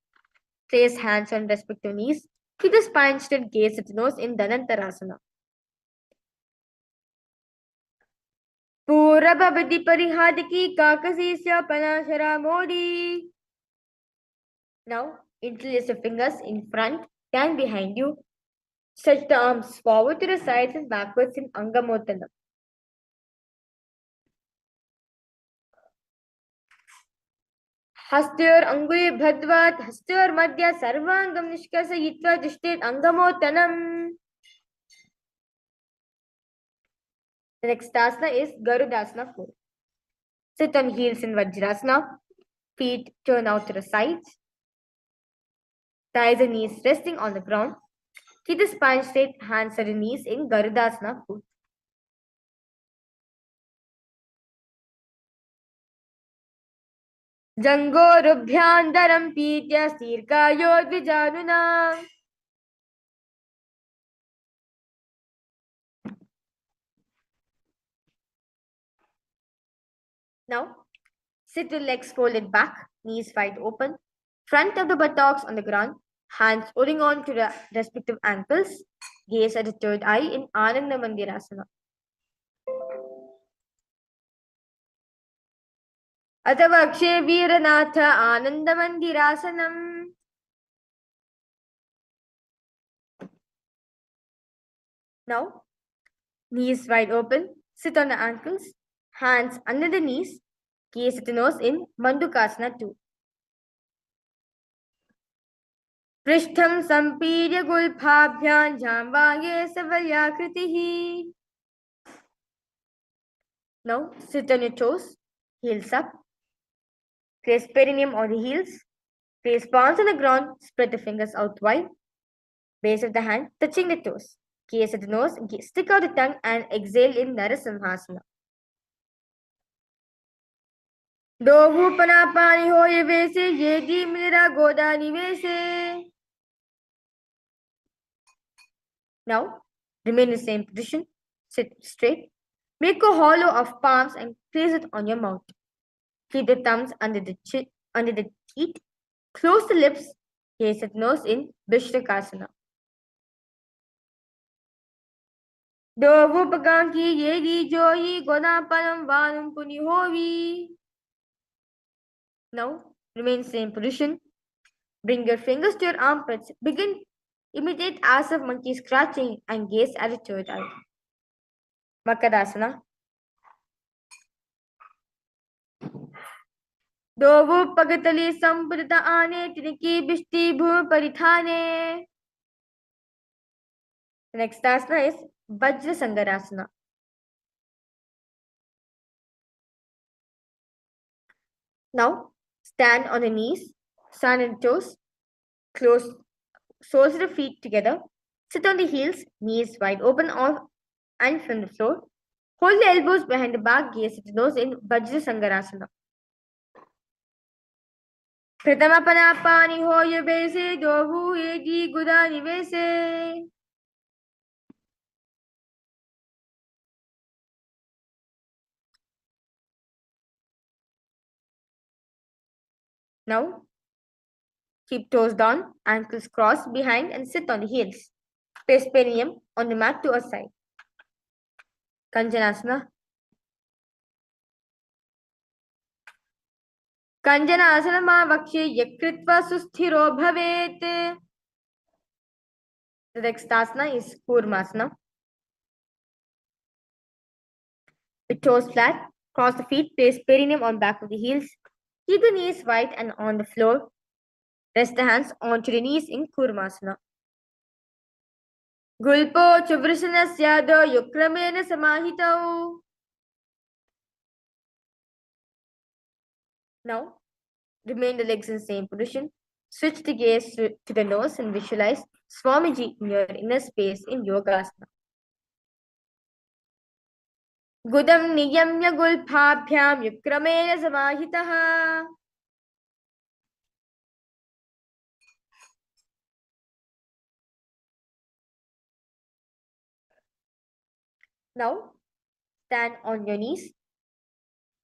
Place hands on respective knees. Keep the spine straight, gaze at the nose in Dhanantarasana. Purabhavati parihadiki kakasisya panashara modi. Now, interlace your fingers in front and behind you. Stretch the arms forward to the sides and backwards in Angamotana. Hastyor anguli bhadvat, hastyor madhya sarvangam nishkasayitva dishtet Angamotanam. The next asana is Garudasana 4. Sit on heels in Vajrasana. Feet turn out to the sides. Thighs and knees resting on the ground. Keep the spine straight, hands at the knees in Garudasana 4. Jangorubhyandaram pitya stirkayo dvijanuna. Now, sit with legs folded back, knees wide open, front of the buttocks on the ground, hands holding on to the respective ankles, gaze at the third eye in Ananda Mandirasana. Atavakshe Veeranatha Ananda Mandirasanam. Now, knees wide open, sit on the ankles, hands under the knees, gaze at the nose in Mandukasana 2. Prishtham Sampirya Gulphabhyan Jambage Savalyakritihi. Now, sit on your toes, heels up. Place perineum on the heels. Place palms on the ground, spread the fingers out wide. Base of the hand touching the toes. Gaze at the nose, stick out the tongue and exhale in Narasimhasana. Dovu panapani hoye vese, yedi mira godani vese. Now, remain in the same position. Sit straight. Make a hollow of palms and place it on your mouth. Keep the thumbs under the teeth. Close the lips. Gaze at nose in Vishnukasana. Dovu paganki yedi joyi gonapanam vanum puni hovi. Now, remain same position. Bring your fingers to your armpits. Imitate as of monkey scratching and gaze at the third eye. Makadasana. Dovu pagatali sampudata ane tiniki bishti bhu parithane. The next asana is Vajra Sangarasana. Now, stand on the knees, stand on toes, close soles of the feet together, sit on the heels, knees wide open and from the floor. Hold the elbows behind the back, gaze at the nose in Vajra Sangarasana. Pratama panapani hoya vese, dovu edi gudani vese. Now, keep toes down, ankles crossed behind and sit on the heels. Place perineum on the mat to a side. Kanjanasana. Kanjanasana vakshe yakritva susthiro bhavet. The next asana is Kurmasana. With toes flat, cross the feet, place perineum on back of the heels. Keep the knees wide and on the floor. Rest the hands onto the knees in Kurmasana. Gulpo chuvrisanasya do yukramena samahitau. Now, remain the legs in the same position. Switch the gaze to the nose and visualize Swamiji in your inner space in Yogasana. गुदं नियम्य गुल्फाभ्यां युक्रेण समाहितः. Now stand on your knees,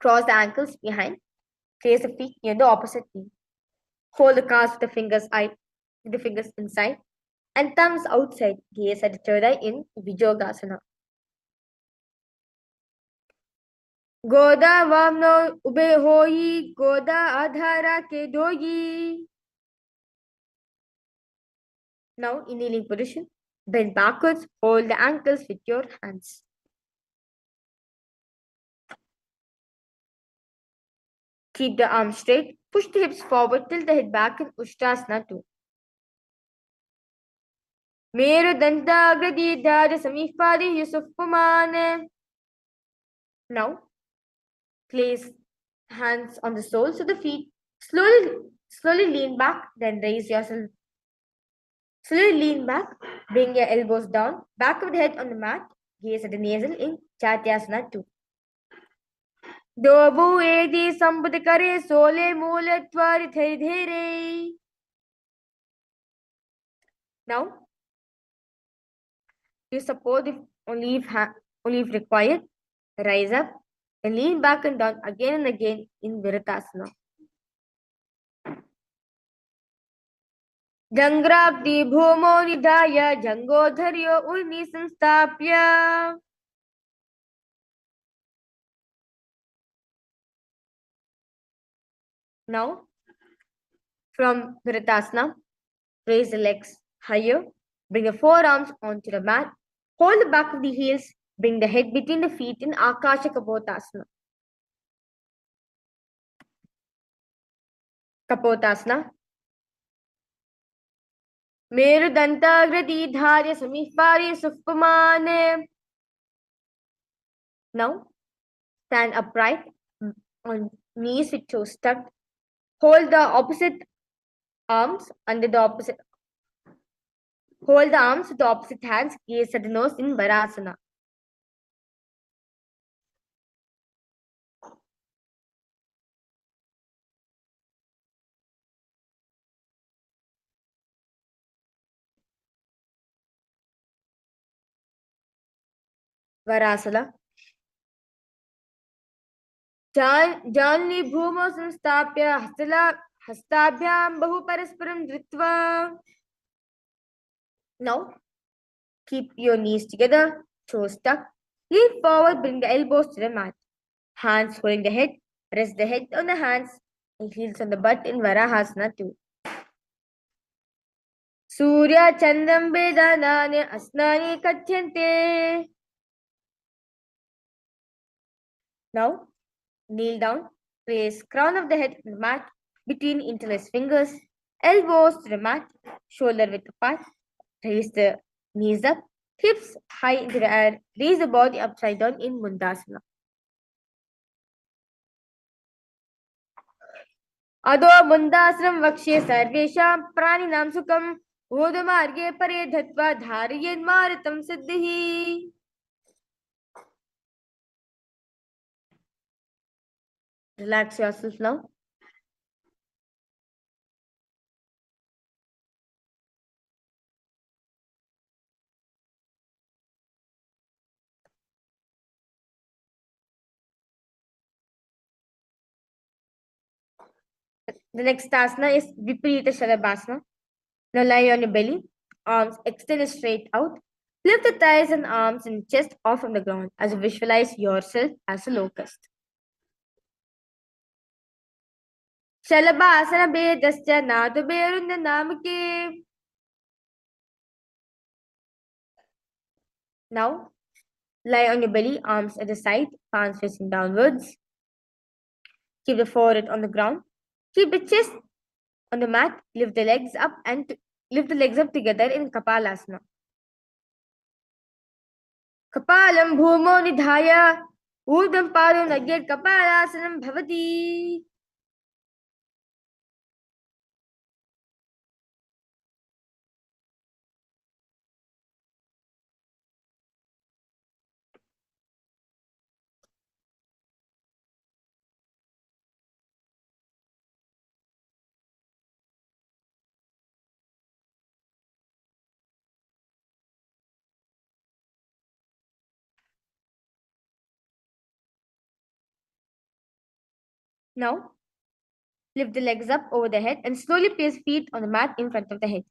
cross the ankles behind, place the feet near the opposite knee. Hold the calves with the fingers inside and thumbs outside. Gaze at the third eye in Vijogasana. गोदा वामनो उबे होई गोदा adhara ke doyi. Now in kneeling position, bend backwards, hold the ankles with your hands. Keep the arms straight, push the hips forward, tilt the head back in Ushtrasana 2. Merudantagradidhara samifadi yusufpumane. Now place hands on the soles of the feet. Slowly lean back, then raise yourself. Slowly lean back, bring your elbows down, back of the head on the mat, gaze at the navel in Chatyasana 2. Dobu edi sambudikare sole mule twari dhere. Now, you support if required, rise up and lean back and down again and again in Viratasana. Jangrabdi bhumo nidhaya jangodharyo ulni samstapya. Now, from Viratasana, raise the legs higher, bring the forearms onto the mat, hold the back of the heels, bring the head between the feet in Akasha Kapotasana. Kapotasana. Merudantagradi dharya samifari sufpamane. Now, stand upright on knees with toes tucked. Hold the arms with the opposite hands, gaze at the nose in Varasana. Varasana. Janli bhumo samstapya hastabhyam bahu parasparam dritva. Now, keep your knees together, toes tucked. Lean forward, bring the elbows to the mat. Hands holding the head, rest the head on the hands and heels on the butt in Varahasana 2. Surya Chandam Vedanane Asnani Katyante. Now, kneel down, place crown of the head on the mat between interlaced fingers, elbows to the mat, shoulder width apart. Raise the knees up, hips high into the air. Raise the body upside down in Mundasana. अदो मुंदाश्रम वक्ष्ये सर्वेषां प्राणिनां सुखं ऊर्ध्वमार्गे परे धत्वा धारयेन्मारुतं सिद्धिः. Relax yourself now. The next asana is Viparita Shalabhasana. Now lie on your belly, arms extended straight out. Lift the thighs and arms and chest off from the ground as you visualize yourself as a locust. Shalabhasana Bedasya Nadu Berunda Namake. Now lie on your belly, arms at the side, palms facing downwards. Keep the forehead on the ground. Keep the chest on the mat. Lift the legs up together in Kapalasana. Kapalam bhumo nidhaya urdham pado nagyat kapalasanam bhavati. Now, lift the legs up over the head and slowly place feet on the mat in front of the head.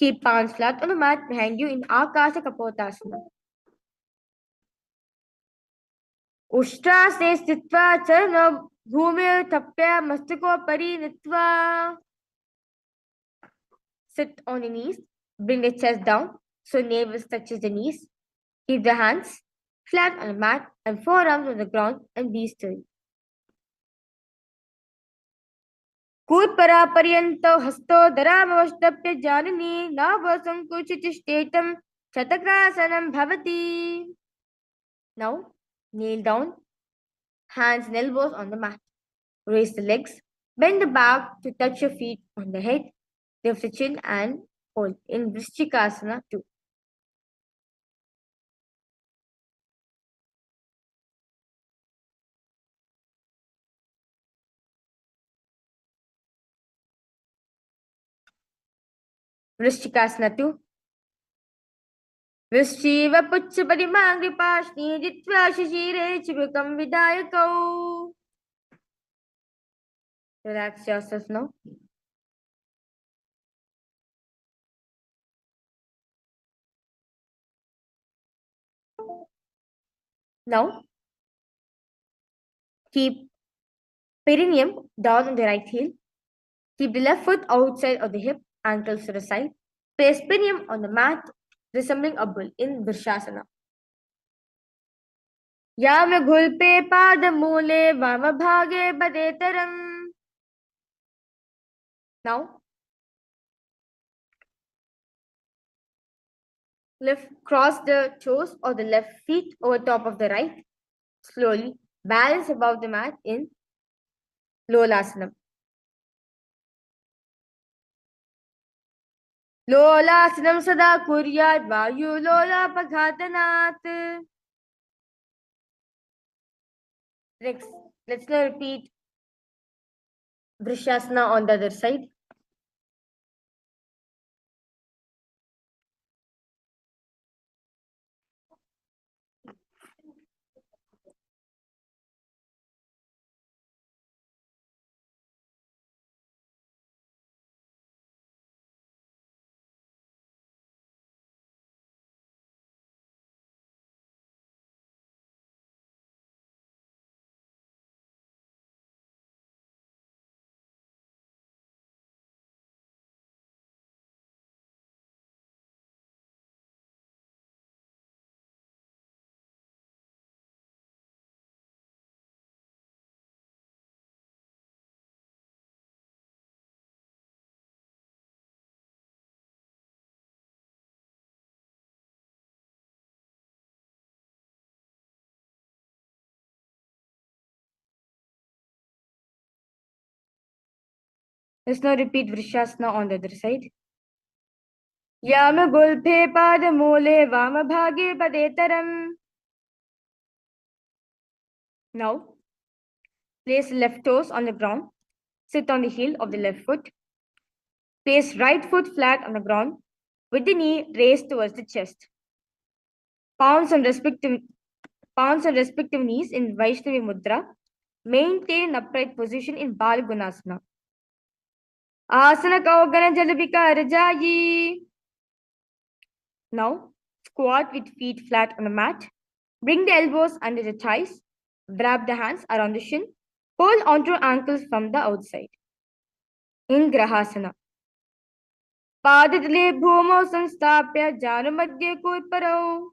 Keep palms flat on the mat behind you in Akasa Kapotasana. Ushtrasane sthitva charana bhumir-tapya mastako-pari nitva. Sit on your knees. Bring the chest down so navel touches the knees. Keep the hands flat on the mat and forearms on the ground and be still. Kurpara-paryanto hasto dharamavashtapya janani navasankuchitistetam chatakasanam bhavati. Now, kneel down, hands and elbows on the mat. Raise the legs, bend the back to touch your feet on the head, lift the chin and hold in Vrishchikasana 2. Vrishchikasana 2. Vrishchiva puchcha parimangri pashni jitva shishire chibukam vidayakau. Relax yourself now. Now, keep perineum down on the right heel. Keep the left foot outside of the hip, ankles to the side. Place perineum on the mat, resembling a bull in Vrishasana. Yam ghulpe padamule vamabhage badetaram. Now, cross the toes or the left feet over top of the right. Slowly balance above the mat in Lolasana. Lolasanam sada kuryat vayu lola paghatanat. Next, let's now repeat Vrishasana on the other side. Let's now repeat Vrishasana on the other side. Yama gulphe pada mole vama bhage padetaram. Now, place left toes on the ground. Sit on the heel of the left foot. Place right foot flat on the ground with the knee raised towards the chest. Palms on respective knees in Vaishnavi Mudra. Maintain an upright position in Bal Gunasana. Asana Kaugana Jalabika Rajayi. Now, squat with feet flat on the mat. Bring the elbows under the thighs. Wrap the hands around the shin. Hold onto ankles from the outside. In Grahasana. Padadale bhumo sanstapya janamadhya kurparau.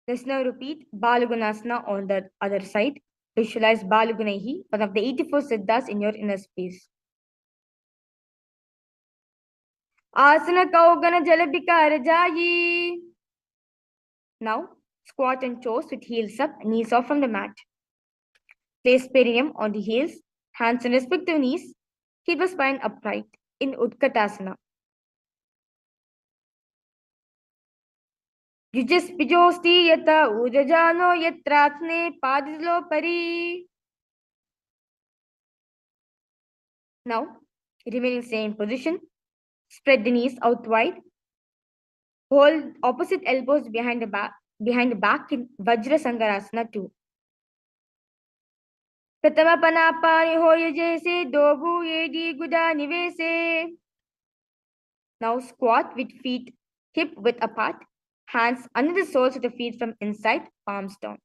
Let's now repeat Balagunasana on the other side. Visualize Balagunaihi, one of the 84 siddhas in your inner space. Asana Kaugana Jalabika Rajayi. Now, squat and toes with heels up, knees off from the mat. Place perineum on the heels, hands on respective knees. Keep the spine upright in Utkatasana. Yujaspijosti yata ujajano yatrathne padilo pari. Now, remain in same position. Spread the knees out wide. Hold opposite elbows behind the back in Vajra Sangarasana 2. Pratamapanapani hoyajese dobu yedi guda nivese. Now squat with feet hip width apart, hands under the soles of the feet from inside, palms down.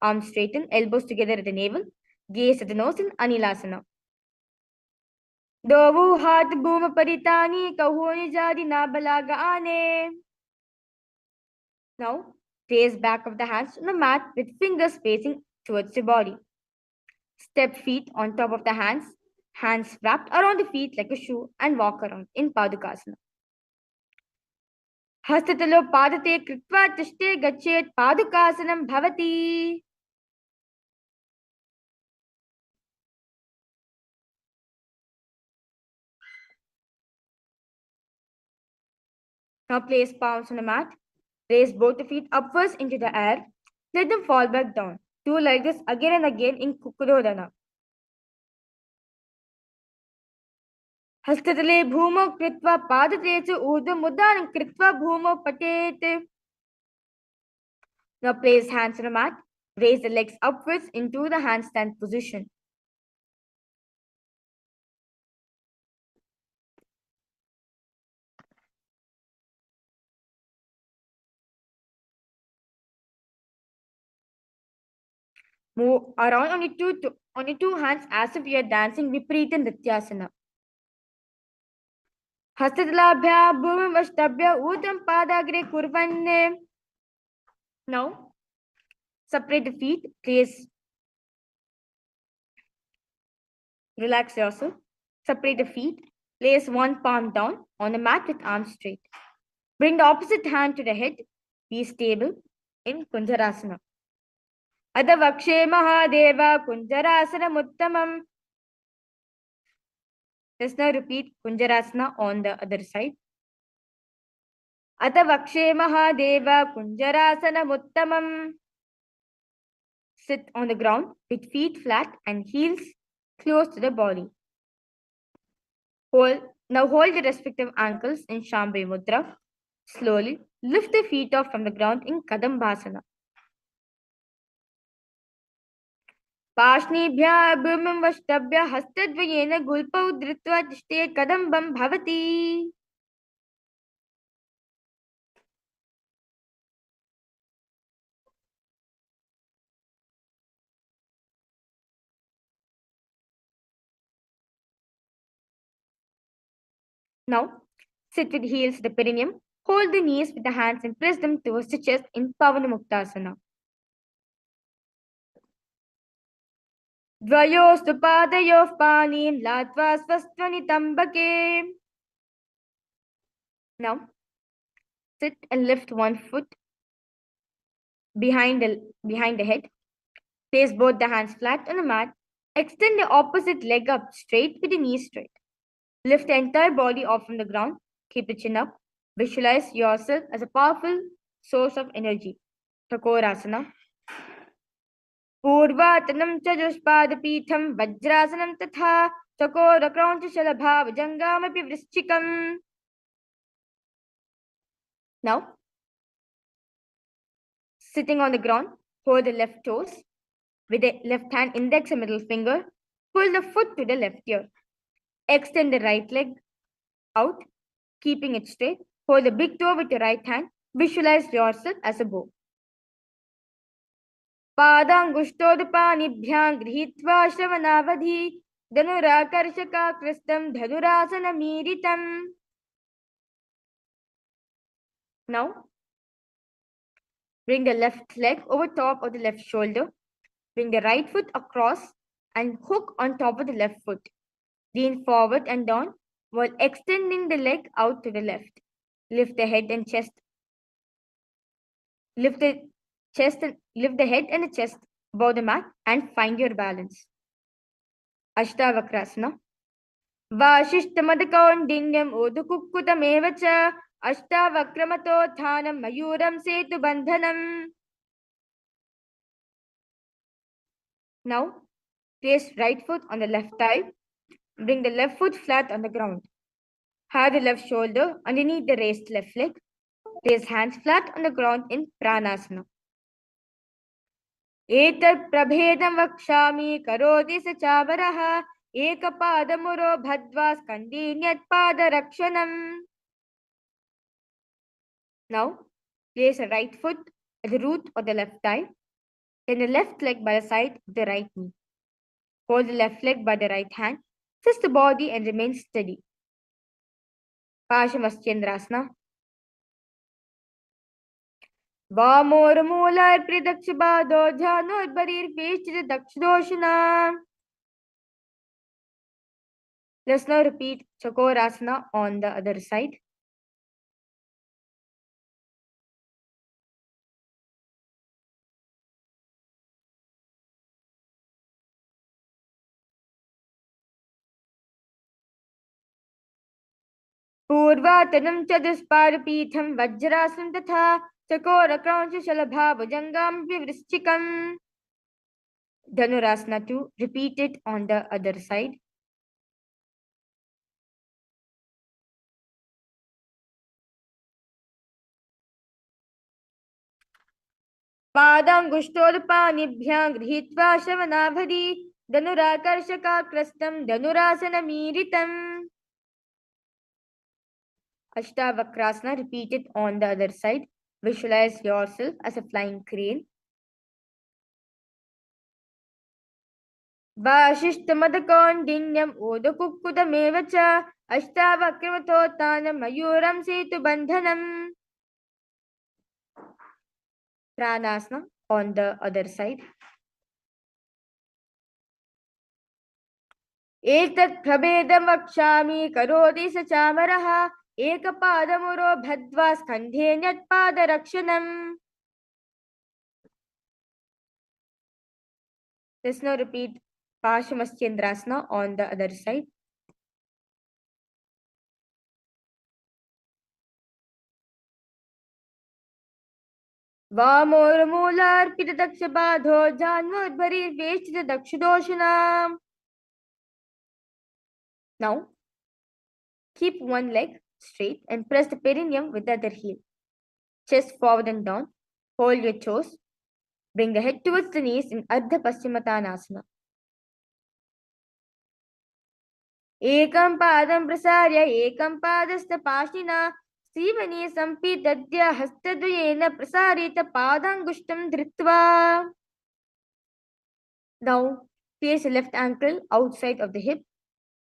Arms straighten, elbows together at the navel, gaze at the nose in Anilasana. Dovu hat boom paritani kahoni jadi na balaga ane. Now raise back of the hands on the mat with fingers facing towards the body. Step feet on top of the hands wrapped around the feet like a shoe and walk around in Padukasana. Hastatalo padate kritva tishte gachet Padukasanam bhavati. Now place palms on the mat. Raise both the feet upwards into the air. Let them fall back down. Do like this again and again in Kukurodana. Hastatale bhumo kritva padatechu urdhva mudanam kritva bhumo patet. Now place hands on the mat. Raise the legs upwards into the handstand position. Move around on your two hands as if you are dancing Viparita Nrityasana. Hastatalabhya bhumi vashtabhya udam padagre kurvanne. Now, separate the feet. Place. Relax yourself. Separate the feet. Place one palm down on the mat with arms straight. Bring the opposite hand to the head. Be stable in Kunjarasana. Adavakshe Mahadeva Kunjarasana Muttamam. Let's now repeat Kunjarasana on the other side. Adavakshe Mahadeva Kunjarasana Muttamam. Sit on the ground with feet flat and heels close to the body. Now hold the respective ankles in Shambhavi Mudra. Slowly lift the feet off from the ground in Kadambasana. Pashnibhya bhumim vashtabhya hastadvayena gulpau dhritva tishte kadambam bhavati. Now, sit with heels to the perineum. Hold the knees with the hands and press them towards the chest in Pavanamuktasana. Dvayostu padayoh panim latva svastvani tambake. Now, sit and lift one foot behind the head. Place both the hands flat on the mat. Extend the opposite leg up straight with the knees straight. Lift the entire body off from the ground. Keep the chin up. Visualize yourself as a powerful source of energy. Thakorasana. Purvatanam chajushpadapitham vajrasanam tatha Thakorakrancha shalabha vajangamapi vrischikam. Now, sitting on the ground, hold the left toes. With the left hand, index and middle finger, pull the foot to the left ear. Extend the right leg out, keeping it straight. Hold the big toe with your right hand. Visualize yourself as a bow. Padangushtodapanibhyam grihitva shravanavadhi dhanurakarshaka kristam dhanurasana miritam. Now, bring the left leg over top of the left shoulder. Bring the right foot across and hook on top of the left foot. Lean forward and down while extending the leg out to the left. Lift the head and chest. Lift the head and the chest above the mat and find your balance. Ashtavakrasana. Vashishtamadakaundinyam udukukkutam Ashtavakramato thanam mayuram setu bandhanam. Now, place right foot on the left thigh. Bring the left foot flat on the ground. Have the left shoulder underneath the raised left leg. Place hands flat on the ground in Pranasana. एतत् प्रभेदं वक्ष्यामि करोति स चावरः एकपादमुरो भद्वा स्कन्धेन्यत्पादरक्षणम्. Now, place a right foot at the root of the left thigh, then the left leg by the side of the right knee. Hold the left leg by the right hand, twist the body and remain steady. Paramashivoham. Vamormoolarpridakshibado jhanorbharirveshchita dakshidoshana. Let's now repeat Chakorasana on the other side. पूर्वातनं चतुष्पादपीठं वज्रासनं तथा चकोरक्रौञ्चशलभाभुजङ्गं विवृश्चिकम्. Dhanurasana 2. Repeat it on the other side. पादाङ्गुष्ठोत्पानिभ्यां गृहीत्वा शवनाभरि धनुराकर्षकाकृस्तं धनुरासनमीरितम्. Ashtavakrasana. Repeat it on the other side. Visualize yourself as a flying crane. वाशिष्ठमदकौण्डिन्यम् ऊदकुक्कुटमेव च अष्टावक्रमथोत्थानं मयूरं सेतुबन्धनम्. Pranasana on the other side. एतत् प्रभेदं वक्ष्यामि करोति स चामरः एकपादमुरो भद्वा स्कन्धेन्यत्पादरक्षणम्. Let's now repeat Paramashivoham on the other side. वामोर्मूलार्पितदक्षबाधो जान्वोद्भरीर्वेष्टित दक्षिदोषणा. Now, keep one leg straight and press the perineum with the other heel. Chest forward and down. Hold your toes. Bring the head towards the knees in Ardha Paschimottanasana. एकं पादं प्रसार्य एकं पादस्थपाशिना सीवने सम्पीतद्य हस्तद्वयेन प्रसारित पादाङ्गुष्ठं धृत्वा. Now, place the left ankle outside of the hip.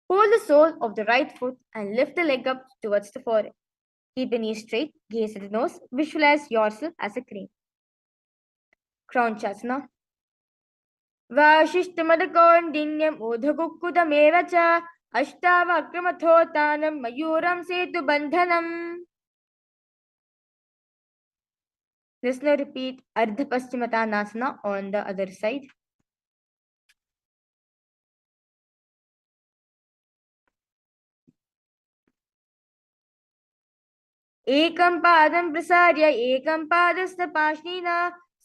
Hold the sole of the right foot and lift the leg up towards the forehead. Keep the knee straight, gaze at the nose, visualize yourself as a crane. Crouchasana. वाशिष्ठमदकौण्डिन्यम् ऊर्ध्वकुक्कुटमेव च अष्टावक्रमथोत्थानं मयूरं सेतुबन्धनम्. Let's now repeat Ardha Paschimottanasana on the other side. एकं पादं प्रसार्य एकं पादस्थपाशिना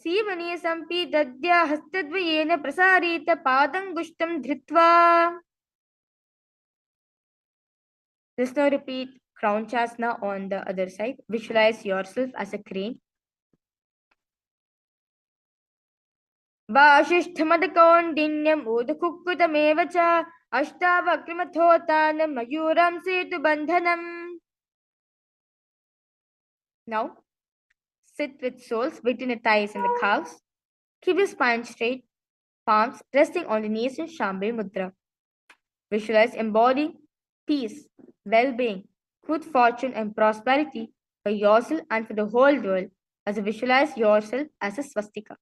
सीवने सम्पीतद्य हस्तद्वयेन प्रसारित पादङ्गुष्ठं धृत्वा. Let's now repeat Crouchasana on the other side. Visualize yourself as a crane. वाशिष्ठमदकौण्डिन्यम् ऊर्ध्वकुक्कुटमेव च अष्टावक्रमथोत्थानं मयूरं सेतुबन्धनम्. Now, sit with soles between the thighs and the calves. Keep your spine straight, palms resting on the knees in Shambhavi Mudra. Visualize embodying peace, well-being, good fortune and prosperity for yourself and for the whole world as you visualize yourself as a swastika.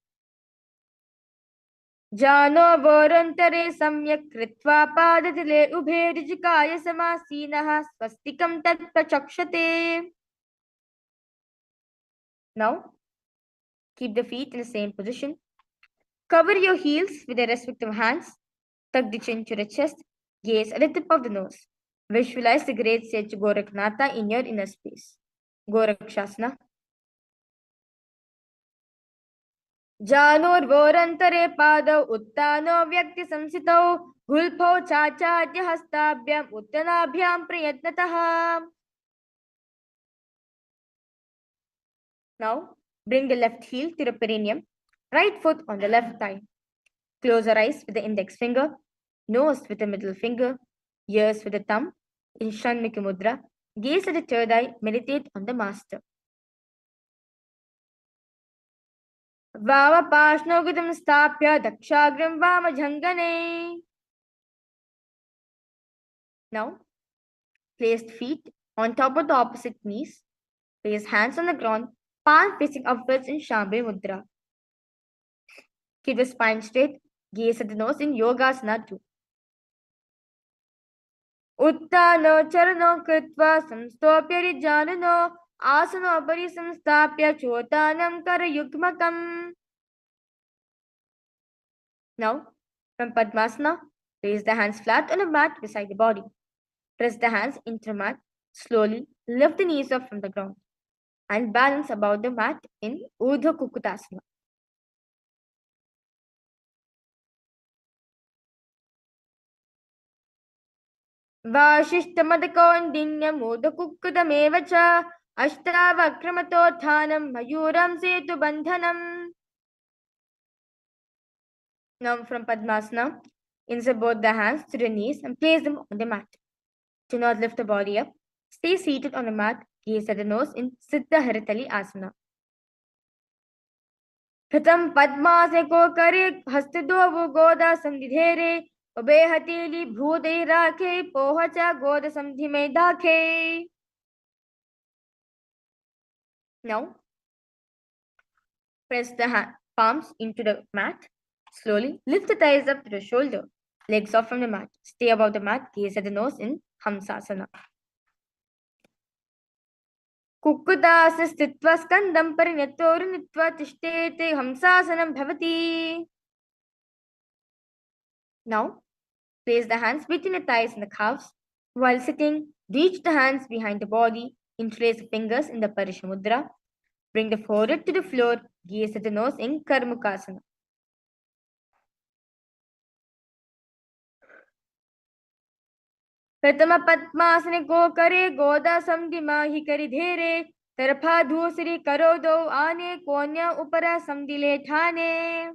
जानो वोरन्तरे सम्यक् कृत्वा पादतले उभे ऋजुकाय समासीनः स्वस्तिकं तत्प्रचक्षते. Now, keep the feet in the same position. Cover your heels with the respective hands. Tuck the chin to the chest. Gaze at the tip of the nose. Visualize the great sage Gorakhnatha in your inner space. Gorakshasana. जानोर्वोरन्तरे पादौ उत्तानो व्यक्तिसंसितौ गुल्फौ चाचाद्य हस्ताभ्याम् उत्तनाभ्यां प्रयत्नतः. Now, bring the left heel to the perineum. Right foot on the left thigh. Close your eyes with the index finger, nose with the middle finger, ears with the thumb. In Shanmukha Mudra, gaze at the third eye, meditate on the master. Vamapashnogudam sthapya dakshagram vamajhangane. Now, place feet on top of the opposite knees. Place hands on the ground, palm facing upwards in Shambhi Mudra. Keep the spine straight. Gaze at the nose in Yogasana 2. Uttano charano kritva samstopya rijano asano pari samstapya chotanam karayugmakam. Now, from Padmasana, place the hands flat on a mat beside the body. Press the hands into the mat. Slowly lift the knees up from the ground and balance above the mat in Urdhva Kukutasana. वाशिष्ठमदकौण्डिन्यमोदकुक्कुटमेव च अष्टावक्रमतोत्थानं मयूरं सेतुबन्धनम्. Now from Padmasana, insert both the hands to the knees and place them on the mat. Do not lift the body up. Stay seated on the mat, gaze at the nose in Siddha Haritali Asana. Pratham Padmasane ko kare hastadho goda samdidhere ube hatili bhute rakhe pohacha goda samdhime dakhe. Now, press the palms into the mat. Slowly lift the thighs up to the shoulder. Legs off from the mat. Stay above the mat. Gaze at the nose in Hamsasana. Kukkudasa stitva skandam parinyator nitva tishtete Hamsasanam bhavati. Now, place the hands between the thighs and the calves. While sitting, reach the hands behind the body. Interlace the fingers in the Parishamudra. Bring the forehead to the floor. Gaze at the nose in Karmukasana. प्रथम पद्मासने को करे गोदा समदिमा ही करी धेरे तरफा दूसरी करो दो आने कोन्या ऊपर समदिले ठाने.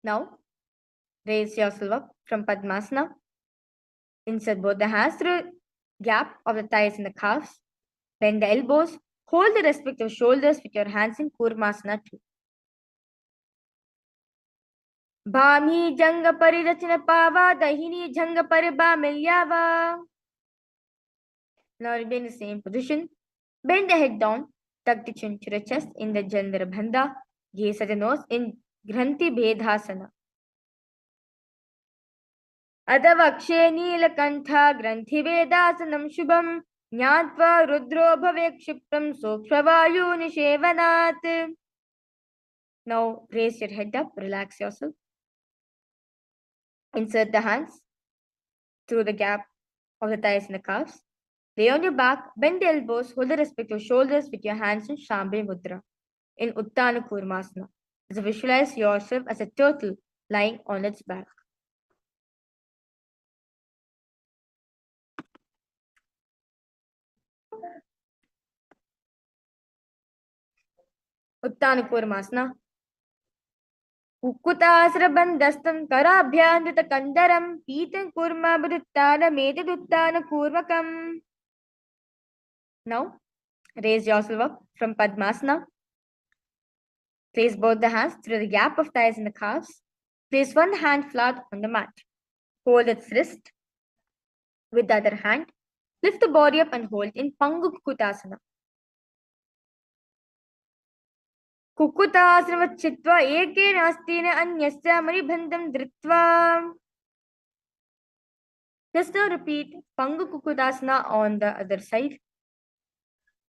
Now, raise yourself up from Padmasana. Insert both the hands through the gap of the thighs and the calves. Bend the elbows. Hold the respective shoulders with your hands in Kurmasana 2. Bhami janga parirachana pava dahini janga pariba milyava. Now remain in the same position. Bend the head down. Tuck the chin to the chest in the Jandara Bandha. Gaze at the nose in Granthi Bhedhasana. Adavakshe Neelakantha Granthi Vedasanam Shubham Jnatva Rudro Bhavekshiptam Sokshavayu Nishevanat. Now raise your head up, relax yourself. Insert the hands through the gap of the thighs and the calves. Lay on your back, bend the elbows, hold the respective shoulders with your hands in Shambhi Mudra. In Uttana Kurmasana, as visualize yourself as a turtle lying on its back. Uttana Kurmasana. Kukkutasrabandastam karabhyandita kandaram pitan kurma buduttana medaduttana kurmakam. Now, raise yourself up from Padmasana. Place both the hands through the gap of thighs and the calves. Place one hand flat on the mat. Hold its wrist. With the other hand, lift the body up and hold in Pangu Kukkutasana. Kukkutasana chitva eke nastina anyasya maribandam dritva. Just now repeat Pangu Kukkutasana on the other side.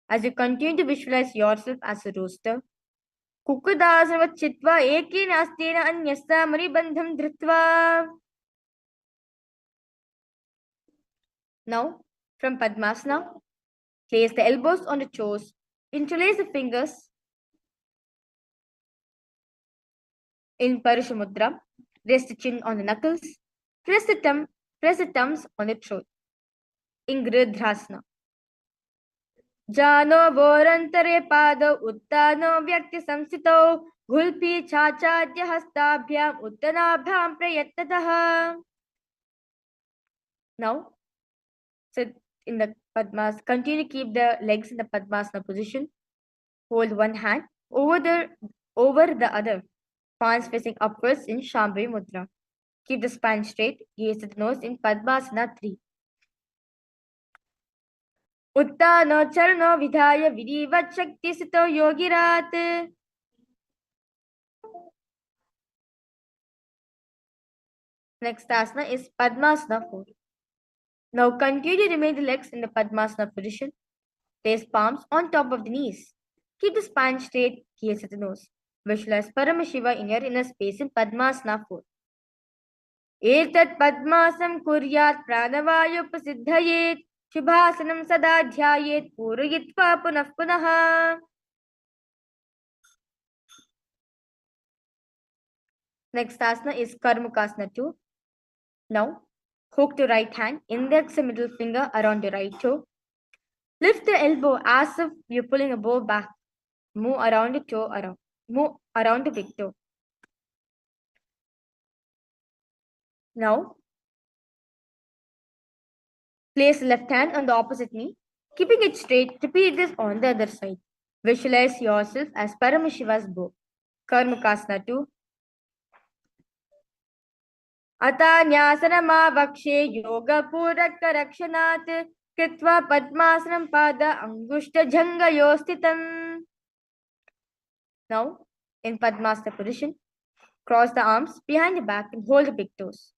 As you continue to visualize yourself as a rooster, Kukkutasana chitva eke nastina anyasya maribandam dritva. Now, from Padmasana, place the elbows on the toes, interlace the fingers in Parishamudra, rest the chin on the knuckles, press the thumbs on the throat. In Giridhrasana, जानो बोरन्तरे पादौ उत्तानो व्यक्ति संस्थितौ घुल्पी छाचाद्य हस्ताभ्याम उत्तनाभ्याम प्रयत्नतः. Now sit in the Padmasana. Continue to keep the legs in the Padmasana position. Hold one hand over the other. Palms facing upwards in Shambhavi Mudra. Keep the spine straight. Gaze at the nose in Padmasana 3. उत्तानो चरणो विधाय विधिवत् शक्तिसितो योगिरात्. Next asana is Padmasana 4. Now continue to remain the legs in the Padmasana position. Place palms on top of the knees. Keep the spine straight, gaze at the nose. Visualize Paramashiva in your inner space in Padmasana 4. एतत् पद्मासनं कुर्यात् प्राणवायुप्रसिद्धयेत् शुभासनं सदा ध्यायेत् पूरयित्वा पुनः पुनः. Next asana is Karmukasana 2. Now, hook the right hand, index and middle finger around the right toe. Lift the elbow as if you're pulling a bow back. Move around the toe move around the big toe. Now, place the left hand on the opposite knee, keeping it straight. Repeat this on the other side. Visualize yourself as Paramashiva's bow. Karmukasana 2. अतान्यासनमावक्षे योगपूरकरक्षणात् कृत्वा पद्मासनं पाद अंगुष्ठजङ्घयोः स्थितम्. Now, in Padmasana position, cross the arms behind the back and hold the big toes.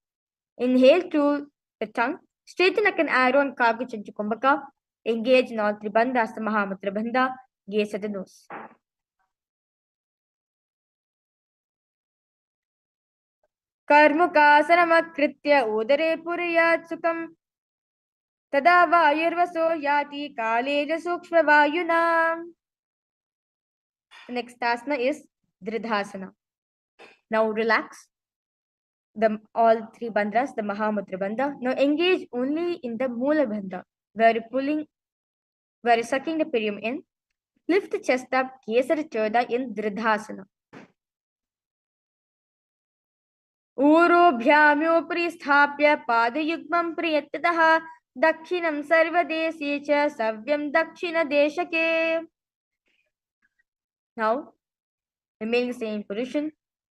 Inhale through the tongue, straighten like an arrow and Kagu Chanchukumbhaka. Engage in all three bandhas, the Mahamudra Bandha. Gaze at the nose. कर्मुकासनमकृत्य उदरे पुरयात् सुखम् तदा वायुर्वसो याति कालेन सूक्ष्मवायुना. The next asana is Dridhasana. Now relax all three bandhas, the Mahamudra Bandha. Now engage only in the Mula Bandha, where you're sucking the perium in. Lift the chest up, Kesara Choda in Dridhasana. ऊरोभ्याम्योपरि स्थाप्य पादयुग्मं प्रयत्ततः दक्षिणं सर्वदेशे च सव्यं दक्षिणदेशके. Now, remain the same position.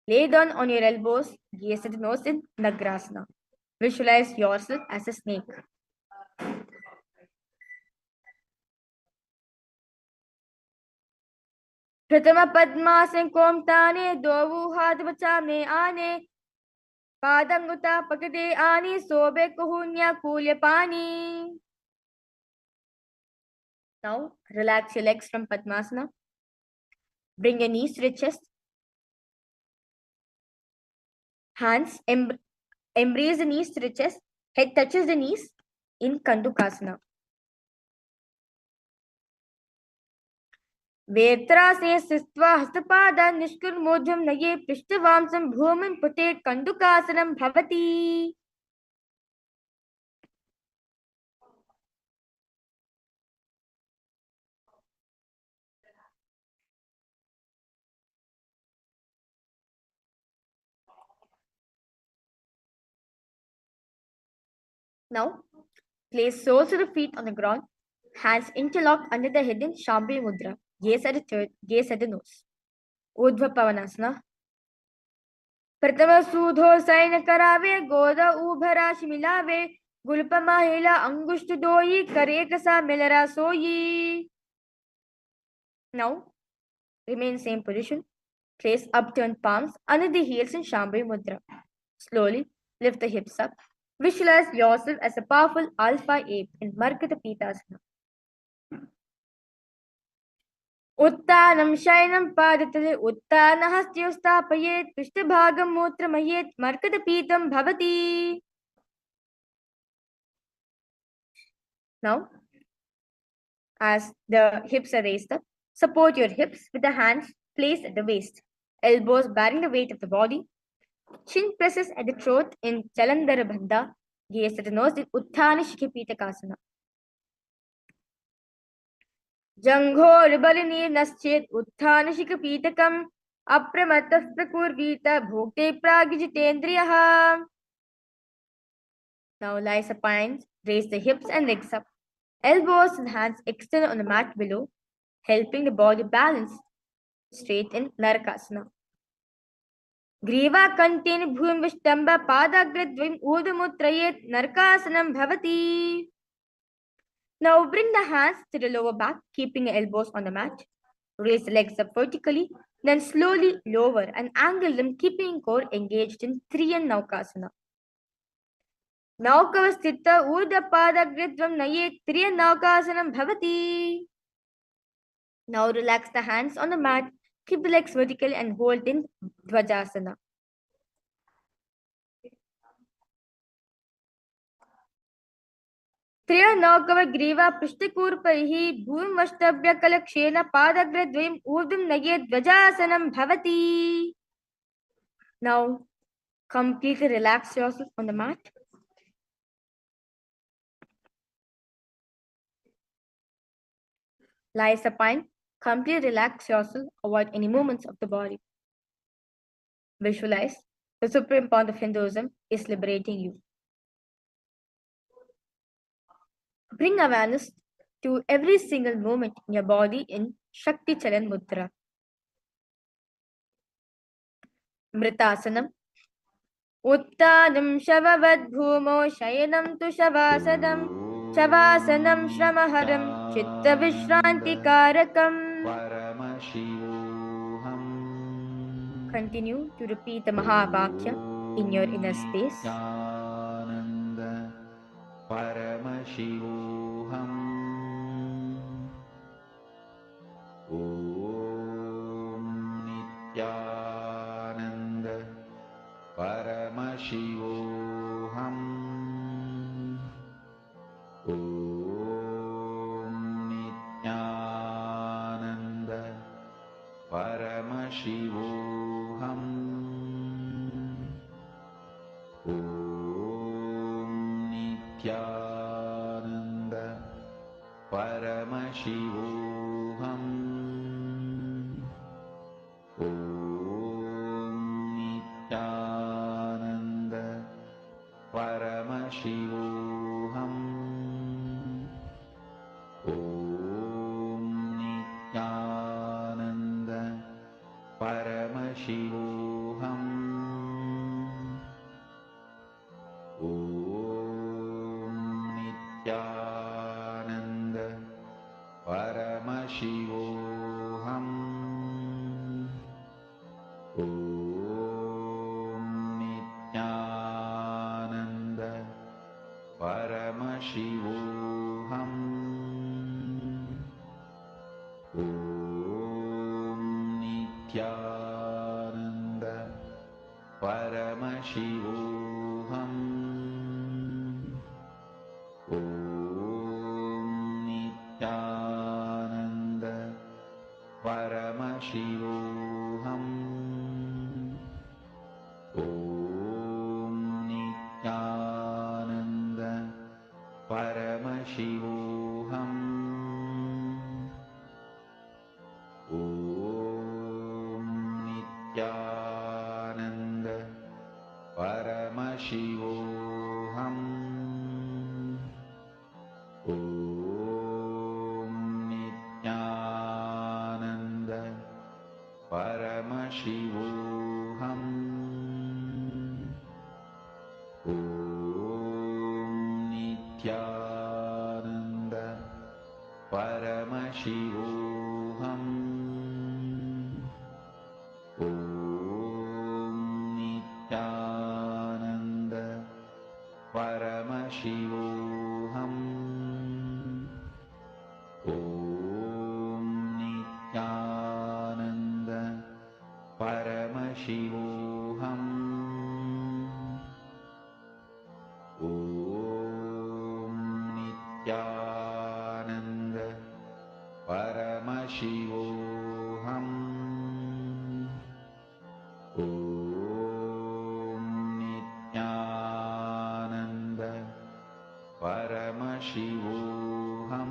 Lay down on your elbows, gaze at the nose in Nagrasana. Visualize yourself as a snake. प्रथम पद्मासन कोमताने दो हाथ बचा में आने पादंगुता पकड़े आनी सोबे कुहुन्या कूल्य पानी. Now, relax your legs from Padmasana. Bring your knees to the chest. Hands embrace the knees to the chest. Head touches the knees in Kandukasana. वेत्रासे स्थित्वा हस्तपादान् निष्कुर्मोढ्यं नये पृष्ठवांसं भूमिं पुटे कन्दुकासनं भवति. Now, place soles of the feet on the ground, hands interlocked under the head in Shambhavi Mudra. Gaze at the nose. Urdhva Pavanasana. प्रथम सूधो San करावे गोद ऊभराशि मिलावे गुल्प महिला अंगुष्ठ दोई करे कसा मिलरा सोई. Now, remain same position. Place upturned palms under the heels in Shambhavi Mudra. Slowly lift the hips up. Visualize yourself as a powerful alpha ape in Markata Pitasana. उत्तानं शयनं पादतले उत्तानहस्त्योस्तापयेत् पृष्ठभागं मूत्रमयेत् मर्कटपीतं भवति. Now, as the hips are raised up, support your hips with the hands placed at the waist, elbows bearing the weight of the body. Chin presses at the throat in Jalandhara Bandha. Gaze at the nose in Utthana Shikhipitakasana. जङ्घोर्बलिनीर्नश्चेत् उत्थानशिखपीठकम् अप्रमत्तः प्रकुर्वीत भोक्ते प्रागिजितेन्द्रियः. Now lie supine, raise the hips and legs up. Elbows and hands extend on the mat below, helping the body balance. Straight in Narakasana. Griva contain bhum vishtamba padagradvim udumutrayet Narakasanam bhavati. Now bring the hands to the lower back, keeping the elbows on the mat. Raise the legs up vertically, then slowly lower and angle them, keeping core engaged in Triyan Naukasana. Naukavastita Urdhapadagridvam Nayet Triyan Naukasanam Bhavati. Now relax the hands on the mat, keep the legs vertical and hold in Dvajasana. Triyanokava Prishtakurpaihi Bhumashtabhya Kalakshena Padagradvim Urdham Nayet Dvajasanam Bhavati. Now completely relax yourself on the mat. Lie supine, completely relax yourself, avoid any movements of the body. Visualize the supreme point of Hinduism is liberating you. Bring awareness to every single movement in your body in Shakti Chalan Mudra. Mritasanam. Uttanam Shavavadbhumo Shayanam tu Shavasadam. Shavasanam Shramaharam Chitta Vishranti Karakam. Paramashivoham. Continue to repeat the Mahavakya in your inner space. Nithyananda Paramashivoham. Om Nithyananda Paramashivoham. Om Nithyananda Paramashivoham. Om Nithyananda Paramashivoham. Om Nithyananda Paramashivoham. Om Nithyananda Paramashivoham. Om Nithyananda Paramashivoham. Om Nithyananda Paramashivoham. Om Nithyananda Paramashivoham. Om Nithyananda Paramashivoham. Om Nithyananda Paramashivoham. Om Nithyananda Paramashivoham. Om Nithyananda Paramashivoham. Om Nithyananda Paramashivoham. Om Nithyananda Paramashivoham. Om Nithyananda Paramashivoham. Om Nithyananda Paramashivoham. Om Nithyananda Paramashivoham.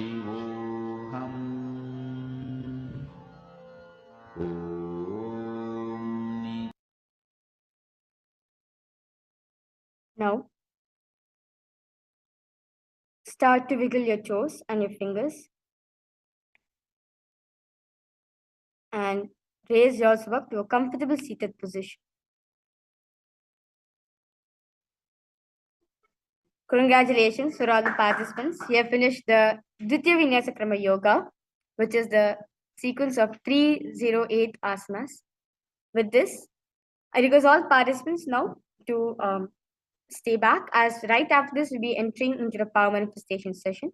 Paramashivoham. Om. Now, start to wiggle your toes and your fingers and raise yourself up to a comfortable seated position. Congratulations for all the participants. You have finished the Dvitiya Vinyasa Krama Yoga, which is the sequence of 308 asanas. With this, I request all participants now to stay back, as right after this we'll be entering into the power manifestation session.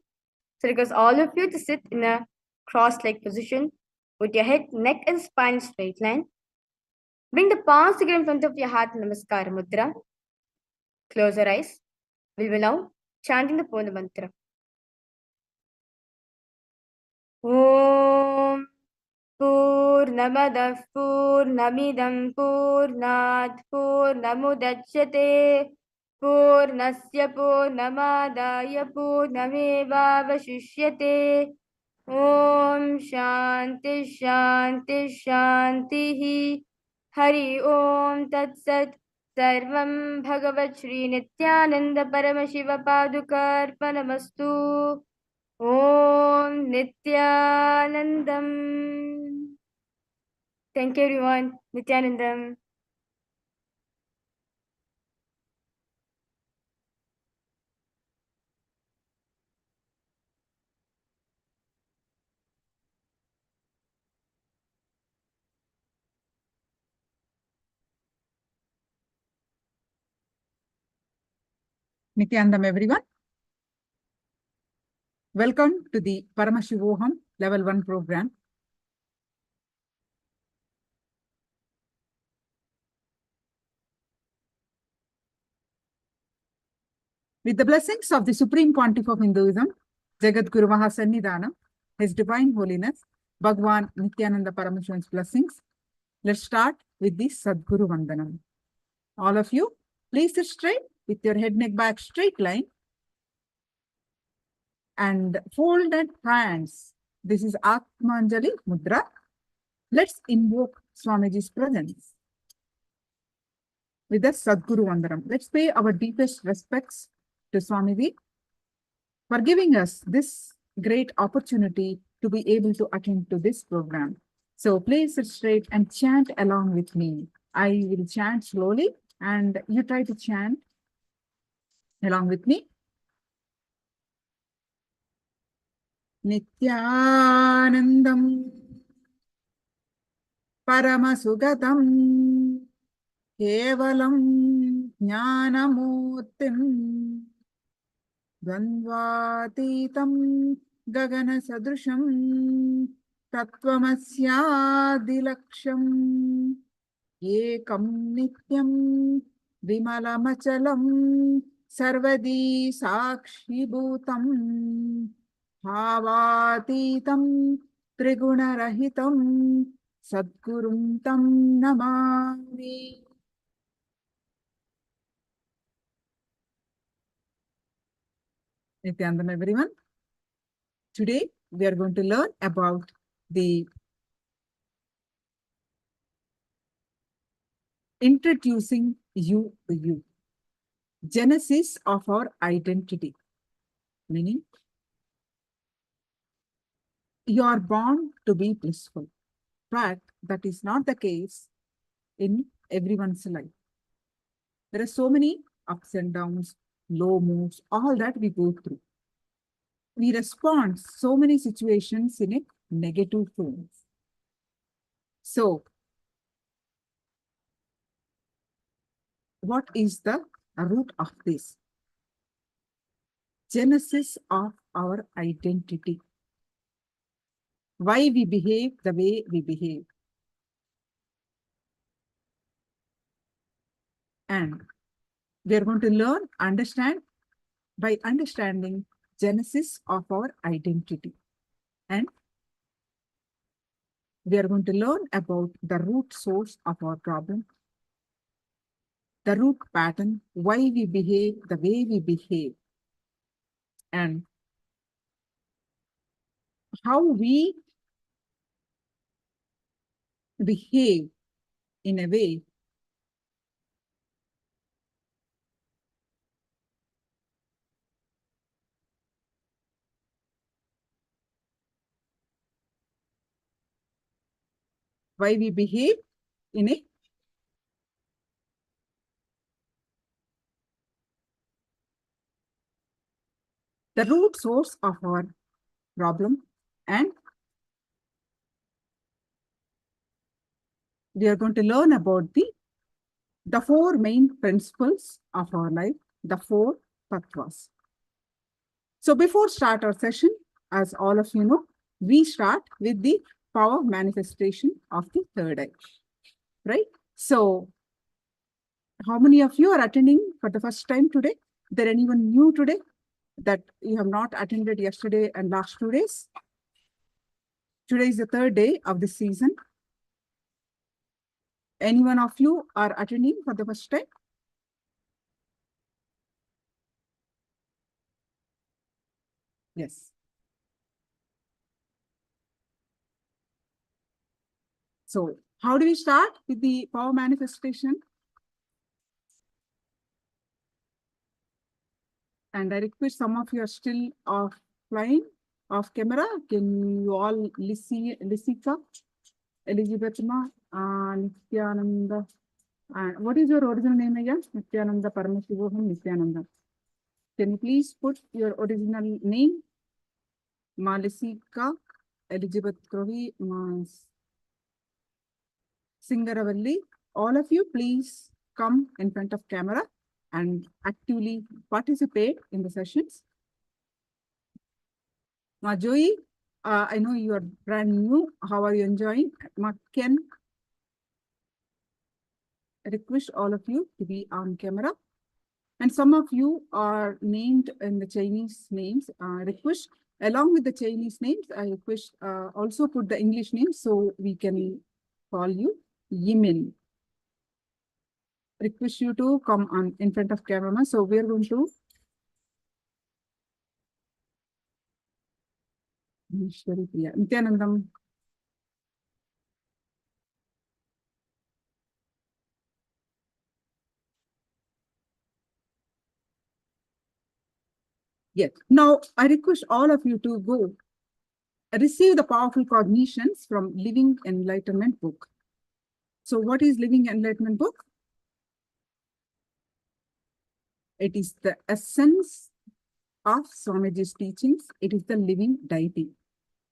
So I request all of you to sit in a cross-leg position with your head, neck and spine straight line. Bring the palms together in front of your heart, Namaskara Mudra. Close your eyes. We will now chanting the Purna Mantra. Om Purnamadah Purnamidam Purnat Purnamudachyate Purnasya Purnamadaya Purnamevavashishyate Om Shanti Shanti Shanti Hari Om Tat Sat Sarvam Bhagavat Shri Nithyananda Paramashiva Padukarpanamastu Om Nithyanandam. Thank you everyone. Nithyanandam. Nithyanandam, everyone. Welcome to the Paramashivoham Level-1 program. With the blessings of the Supreme Pontiff of Hinduism, Jagat Guru Mahasannidhanam, His Divine Holiness, Bhagwan Nithyananda Paramashivan's blessings, let's start with the Sadguru Vandanam. All of you, please sit straight with your head, neck, back, straight line and folded hands. This is Atmanjali Mudra. Let's invoke Swamiji's presence with the Sadguru Vandanam. Let's pay our deepest respects to Swamiji for giving us this great opportunity to be able to attend to this program. So please sit straight and chant along with me. I will chant slowly and you try to chant along with me. Nithyanandam Paramasugatam Kevalam Jnanamurtim Dvandvatitam Gagana Sadrusham Tatwamasyadilaksham Ekam Nityam Vimalamachalam Sarvadi Sakshibhutam Bhavatitam Trigunarahitam Sadgurum Tam Namami. Nithyanandam, everyone. Today, we are going to learn about the introducing you to you. Genesis of our identity. Meaning, you are born to be blissful. But that is not the case in everyone's life. There are so many ups and downs, low moods, all that we go through. We respond so many situations in a negative tone. So, what is the root of this? Genesis of our identity. Why we behave the way we behave. And we are going to learn, understand, by understanding genesis of our identity. And we are going to learn about the root source of our problem, the root pattern, why we behave the way we behave. And how we behave in a way why we behave in a the root source of our problem, and we are going to learn about the four main principles of our life, the four Tatwas. So before start our session, as all of you know, we start with the power manifestation of the third eye, right? So how many of you are attending for the first time today? Is there anyone new today that you have not attended yesterday and last 2 days? Today is the third day of the season. Any one of you are attending for the first time? Yes. So how do we start with the power manifestation? And I request some of you are still offline, off camera. Can you all listen, Lisika, Elizabeth Ma, Nithyananda? And what is your original name again? Nithyananda, Paramashivoham, Nithyananda. Can you please put your original name? Malisika, Elizabeth Krovi, Singaravalli. All of you, please come in front of camera and actively participate in the sessions. Joey, I know you are brand new. How are you enjoying? Ken, I request all of you to be on camera. And some of you are named in the Chinese names. Request, along with the Chinese names, I request also put the English names so we can call you Yimin. Request you to come on in front of camera. So we are going to Nithyanandam. Yes. Now I request all of you to go receive the powerful cognitions from Living Enlightenment book. So what is Living Enlightenment book? It is the essence of Swamiji's teachings. It is the living deity.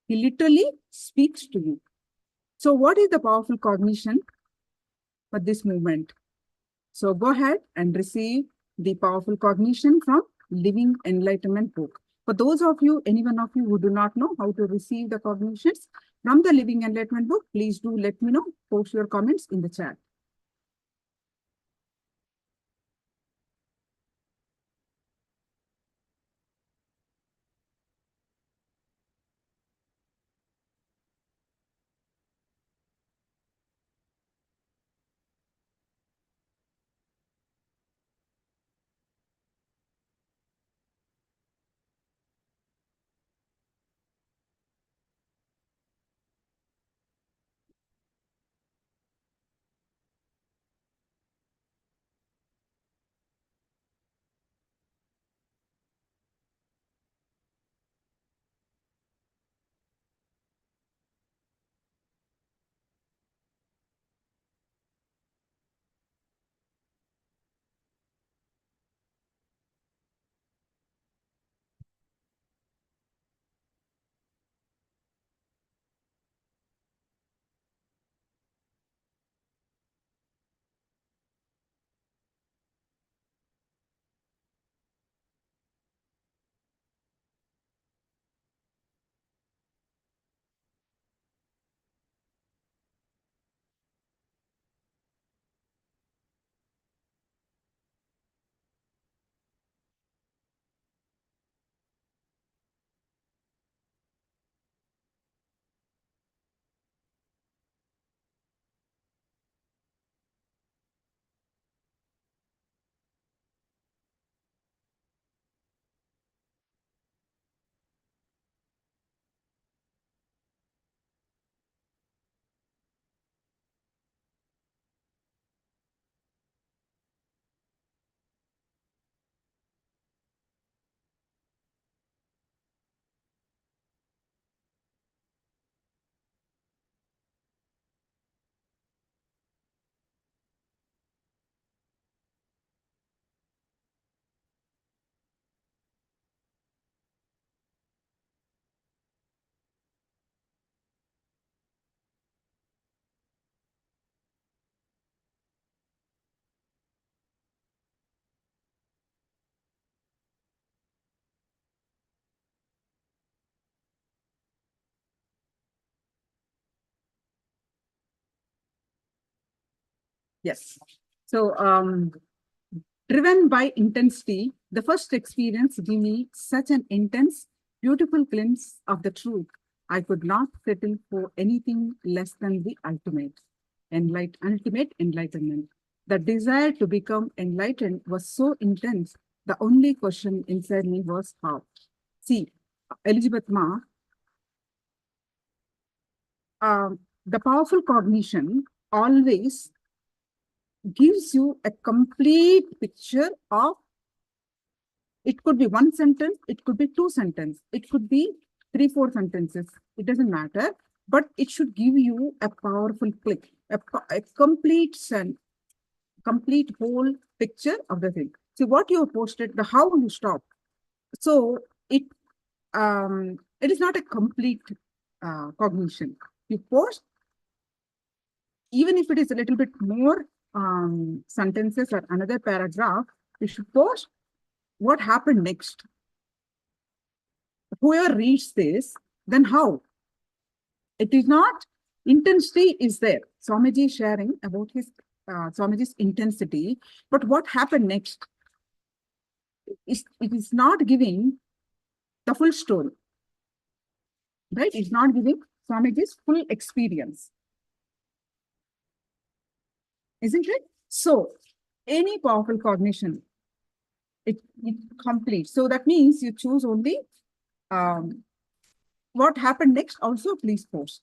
He literally speaks to you. So what is the powerful cognition for this movement? So go ahead and receive the powerful cognition from Living Enlightenment book. For those of you, anyone of you who do not know how to receive the cognitions from the Living Enlightenment book, please do let me know. Post your comments in the chat. Yes. So, driven by intensity, the first experience gave me such an intense, beautiful glimpse of the truth. I could not settle for anything less than the ultimate enlightenment. The desire to become enlightened was so intense. The only question inside me was how. See, Elizabeth Ma, the powerful cognition always gives you a complete picture of, it could be one sentence, it could be two sentences, it could be three, four sentences. It doesn't matter, but it should give you a powerful click, a complete whole picture of the thing. See what you posted, the how you stop. So it is not a complete cognition. You post, even if it is a little bit more sentences or another paragraph, you should post what happened next. Whoever reads this, then how? It is not, intensity is there. Swamiji is sharing about his Swamiji's intensity, but what happened next? It is not giving the full story, right? It's not giving Swamiji's full experience, isn't it? So, any powerful cognition, it completes. So that means you choose only what happened next. Also, please post.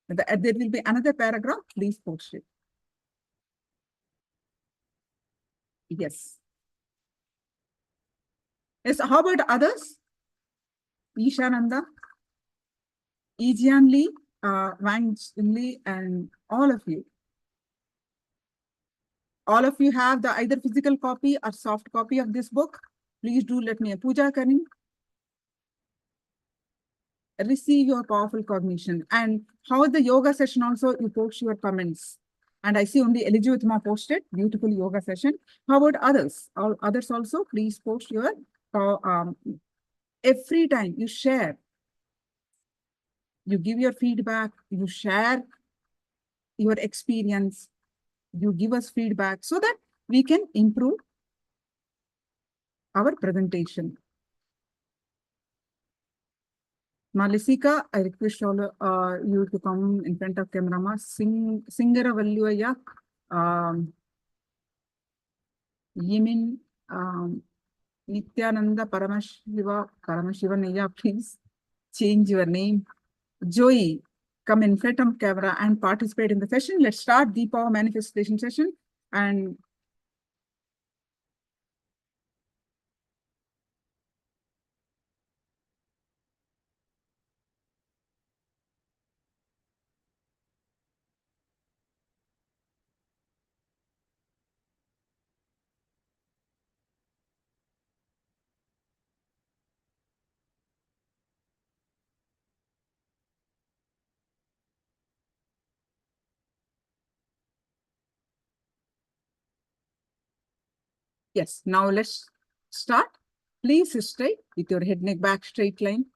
There will be another paragraph. Please post it. Yes. Yes. How about others? Ishananda, Ejian Lee, Wang Lee, and all of you. All of you have the either physical copy or soft copy of this book. Please do let me a puja karing. Receive your powerful cognition. And how the yoga session also, you post your comments. And I see only Elizabeth Ma posted, beautiful yoga session. How about others? All others also, please post your, every time you share, you give your feedback, you share your experience, you give us feedback so that we can improve our presentation. Malisika, I request all you to come in front of camera. Singer Valuaya, Yimin, Nithyananda, Paramashiva, please change your name. Joey, come in front of camera and participate in the session. Let's start the power manifestation session. And yes, now let's start. Please stay with your head, neck, back, straight line.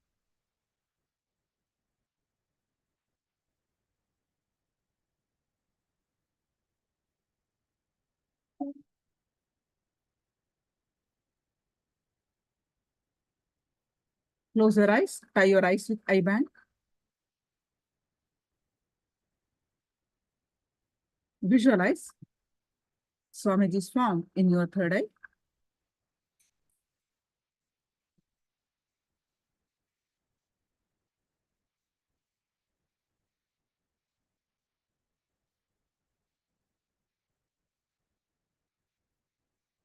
Close your eyes, tie your eyes with eye band. Visualize Swamiji's form in your third eye.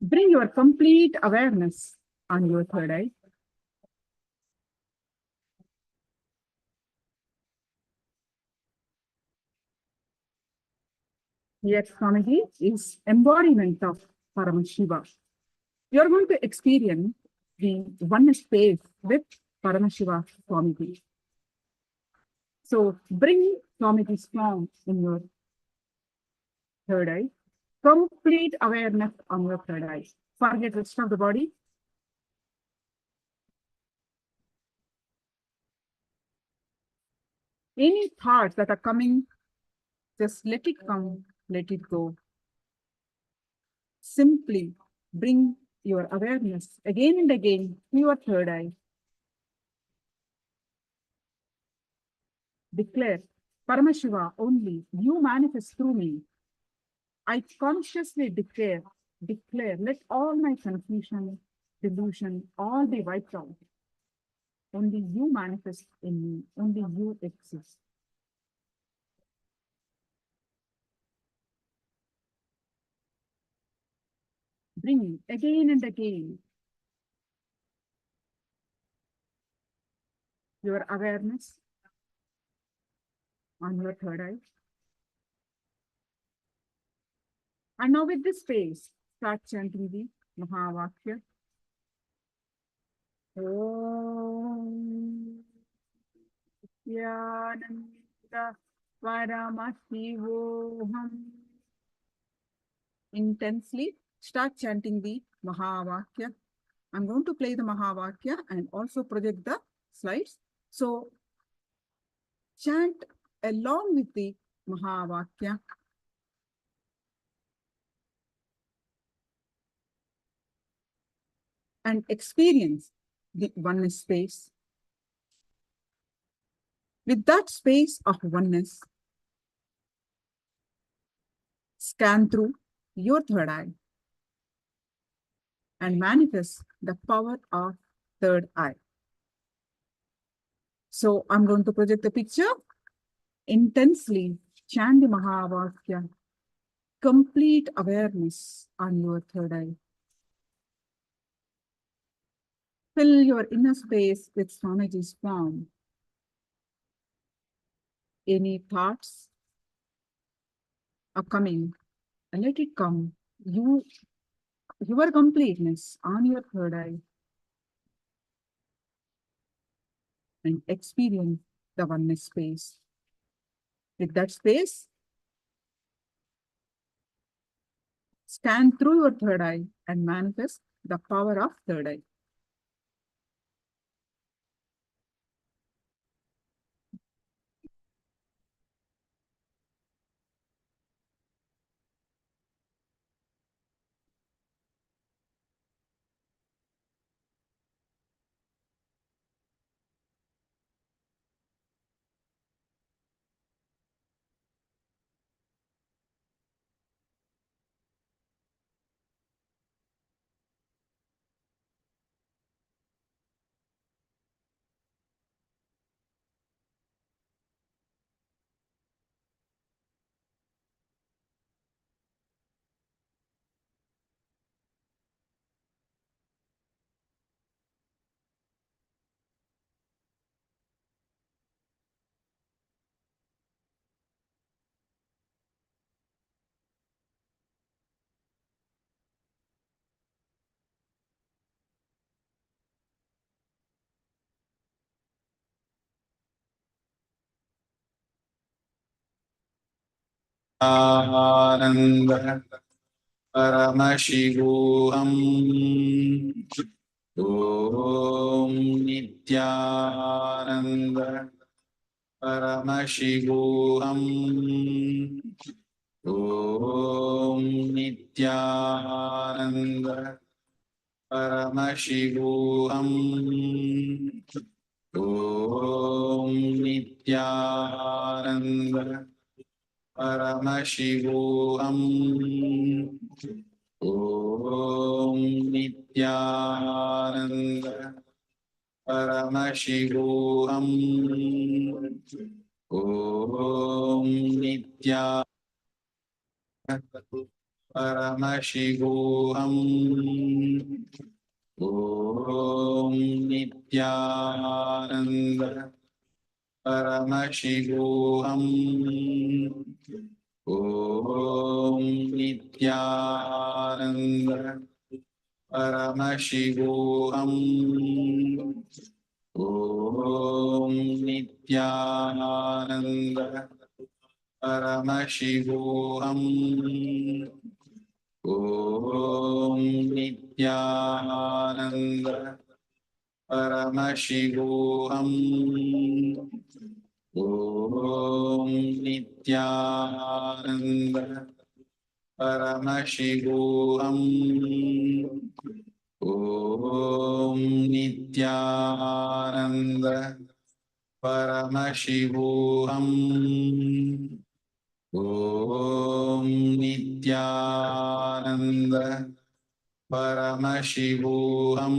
Bring your complete awareness on your third eye. Yet Swamiji is embodiment of Paramashiva. You're going to experience the oneness space with Paramashiva Swamiji. So bring Swamiji's form in your third eye. Complete awareness on your third eye. Forget the rest of the body. Any thoughts that are coming, just let it come, let it go. Simply bring your awareness again and again to your third eye. Declare, Paramashiva, only you manifest through me. I consciously declare, let all my confusion, delusion, all be wiped out. Only you manifest in me, only you exist. Bring again and again your awareness on your third eye. And now with this space, start chanting the Mahavakya. Om Nithyananda Paramashivoham. Intensely start chanting the Mahavakya. I'm going to play the Mahavakya and also project the slides. So chant along with the Mahavakya. And experience the oneness space. With that space of oneness, scan through your third eye and manifest the power of third eye. So I'm going to project the picture. Intensely chant the Mahavakya. Complete awareness on your third eye. Fill your inner space with Swamiji's form. Any thoughts are coming, and let it come. Your completeness on your third eye. And experience the oneness space. With that space, scan through your third eye and manifest the power of third eye. Ananda Paramashivoham Om Nithyananda Paramashivoham Om Nithyananda Paramashivoham Om Nithyananda Paramashivoham Om Nithyananda Paramashivoham Om Nithyananda Paramashivoham Om Nithyananda Paramashivoham Om Nithyananda Paramashivoham Om Nithyananda Paramashivoham Om Nithyananda Paramashivoham Om Nithyananda Paramashivoham Om Nithyananda Paramashivoham Om Nithyananda Paramashivoham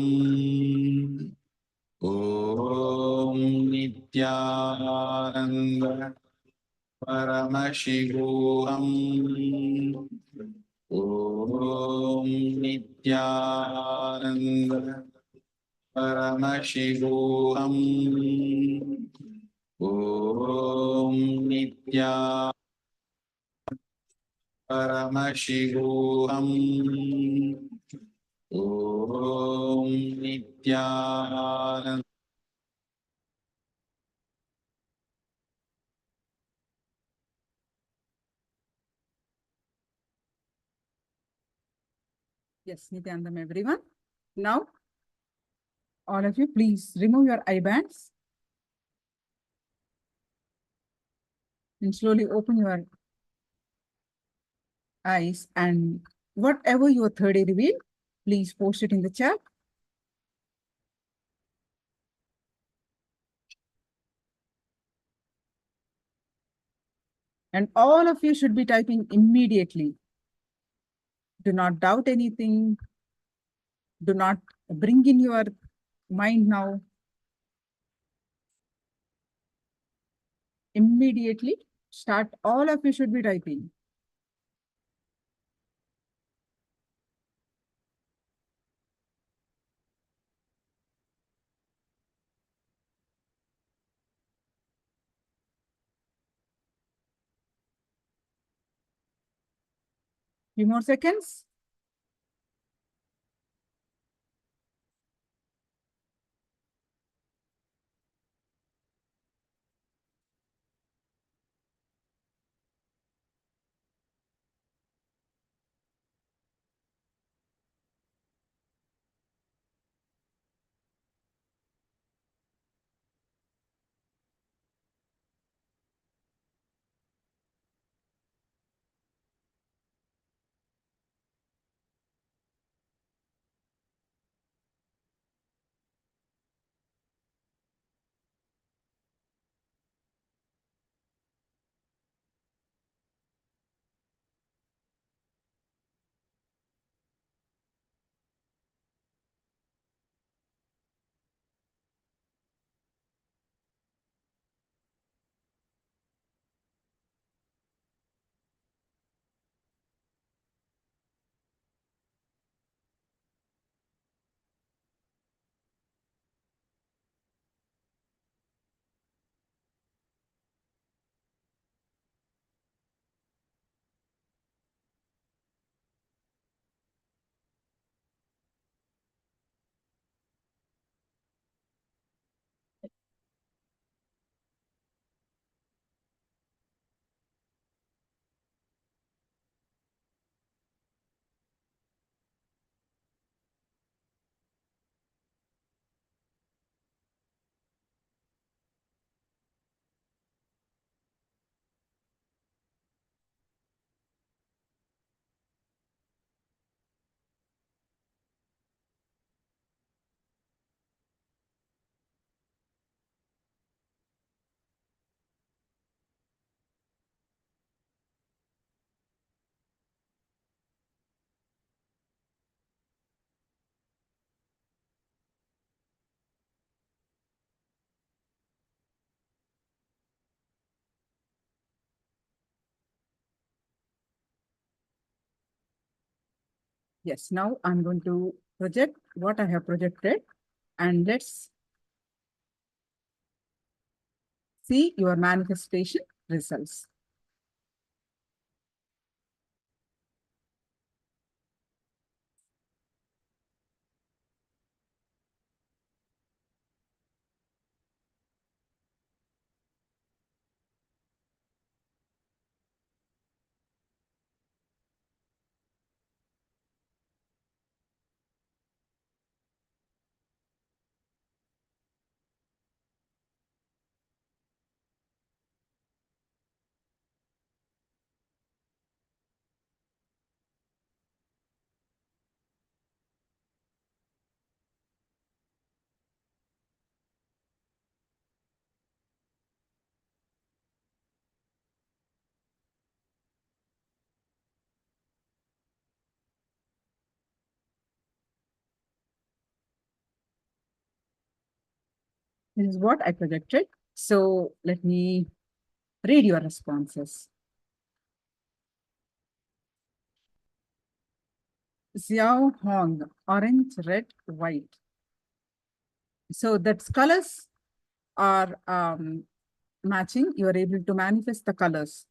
Om Nithyananda Paramashivoham Om Nithyananda Paramashivoham Om Nithyananda Paramashivoham Om Nithyananda. Yes, Nithyanandam, everyone. Now, all of you, please remove your eye bands and slowly open your eyes, and whatever your third eye reveal, please post it in the chat. And all of you should be typing immediately. Do not doubt anything. Do not bring in your mind now. Immediately start. All of you should be typing. Few more seconds. Yes, now I'm going to project what I have projected, and let's see your manifestation results. This is what I projected. So let me read your responses. Xiao Hong, orange, red, white. So that's colors are matching. You are able to manifest the colors.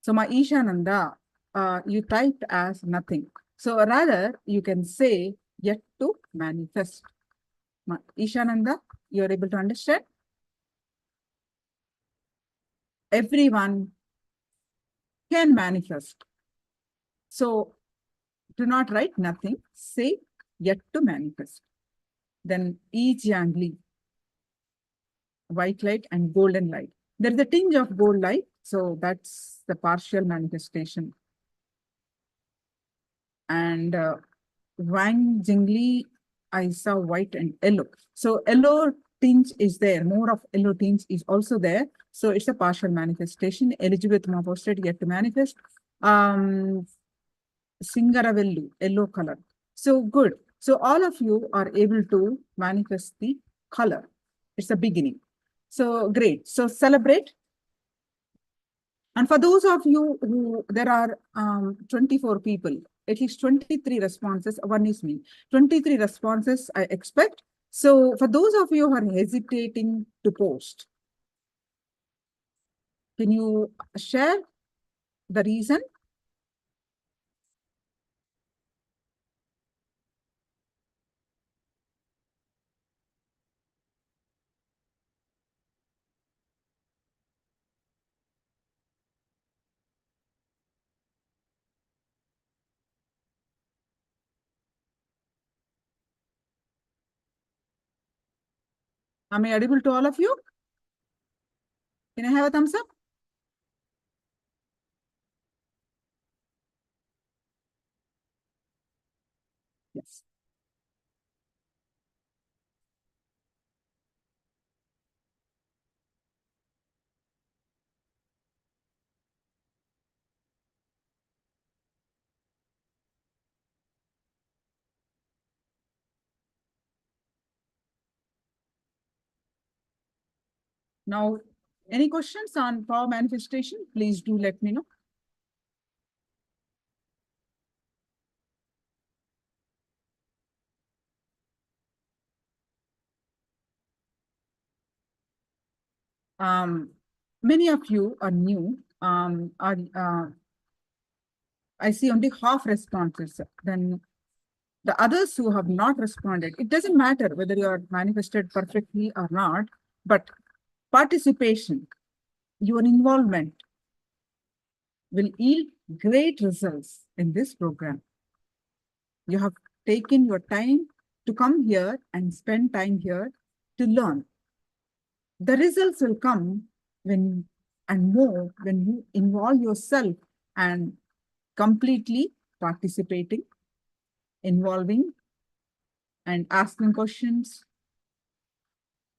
So my Ishananda, you typed as nothing. So rather, you can say yet to manifest. Ma Ishananda, you are able to understand? Everyone can manifest. So do not write nothing, say yet to manifest. Then each Yangli, white light and golden light. There is a tinge of gold light, so that's the partial manifestation. And Wang Jingli, I saw white and yellow. So yellow tinge is there, more of yellow tinge is also there. So it's a partial manifestation. Elizabeth posted yet to manifest. Singaravellu, yellow color. So good. So all of you are able to manifest the color. It's a beginning. So great. So celebrate. And for those of you who, there are 24 people, at least 23 responses, one is me, 23 responses I expect. So for those of you who are hesitating to post, can you share the reason? Am I audible to all of you? Can I have a thumbs up? Yes. Now, any questions on power manifestation? Please do let me know. Many of you are new. I see only half responses. Then the others who have not responded, it doesn't matter whether you are manifested perfectly or not, but participation, your involvement will yield great results in this program. You have taken your time to come here and spend time here to learn. The results will come when and more when you involve yourself and completely participating, involving and asking questions,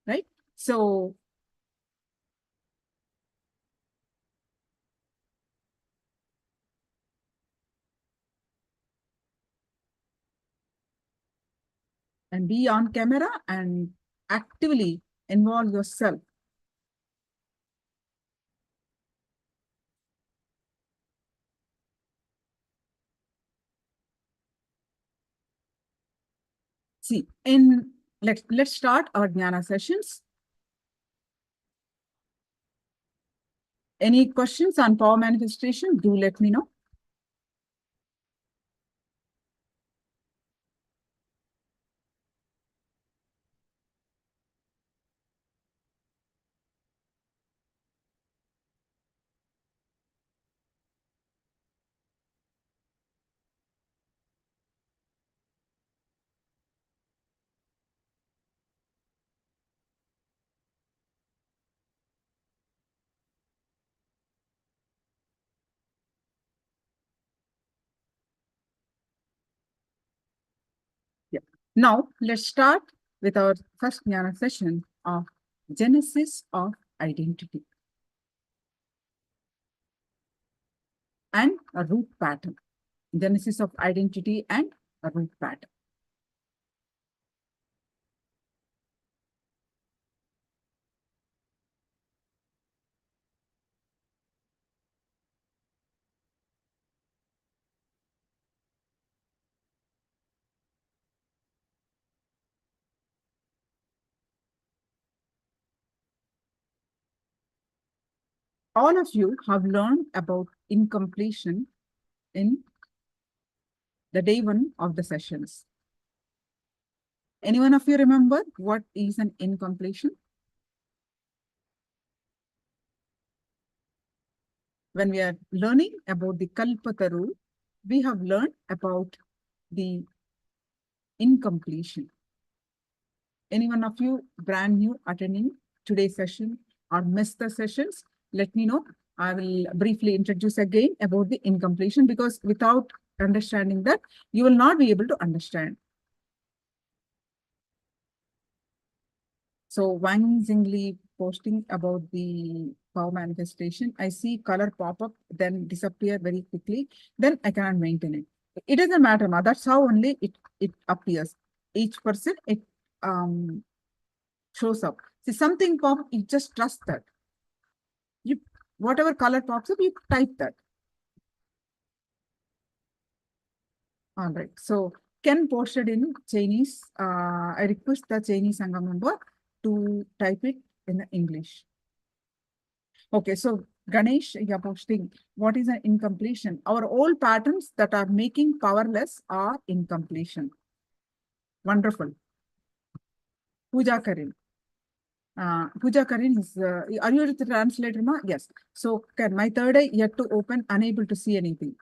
right? So and be on camera and actively involve yourself. See, let's start our Jnana sessions. Any questions on power manifestation? Do let me know. Yeah. Now let's start with our first Jnana session of Genesis of Identity and a root pattern. Genesis of identity and a root pattern. all of you have learned about incompletion in the day one of the sessions. Any one of you remember what is an incompletion? When we are learning about the Kalpata rule, we have learned about the incompletion. Any one of you brand new attending today's session or missed the sessions, let me know. I will briefly introduce again about the incompletion, because without understanding that, you will not be able to understand. So Wang Zingli posting about the power manifestation. I see color pop up, then disappear very quickly. Then I cannot maintain it. It doesn't matter, ma. That's how only it appears. Each person, it shows up. See, something pop, you just trust that. You, whatever color pops up, you type that. All right. So Ken posted in Chinese. I request the Chinese Sangha member to type it in the English. Okay, so Ganesh, you're posting what is an incompletion? Our old patterns that are making powerless are incompletion. Wonderful. Pooja Karin. Pooja Karin is, are you the translator, ma? Yes. So my third eye yet to open, unable to see anything.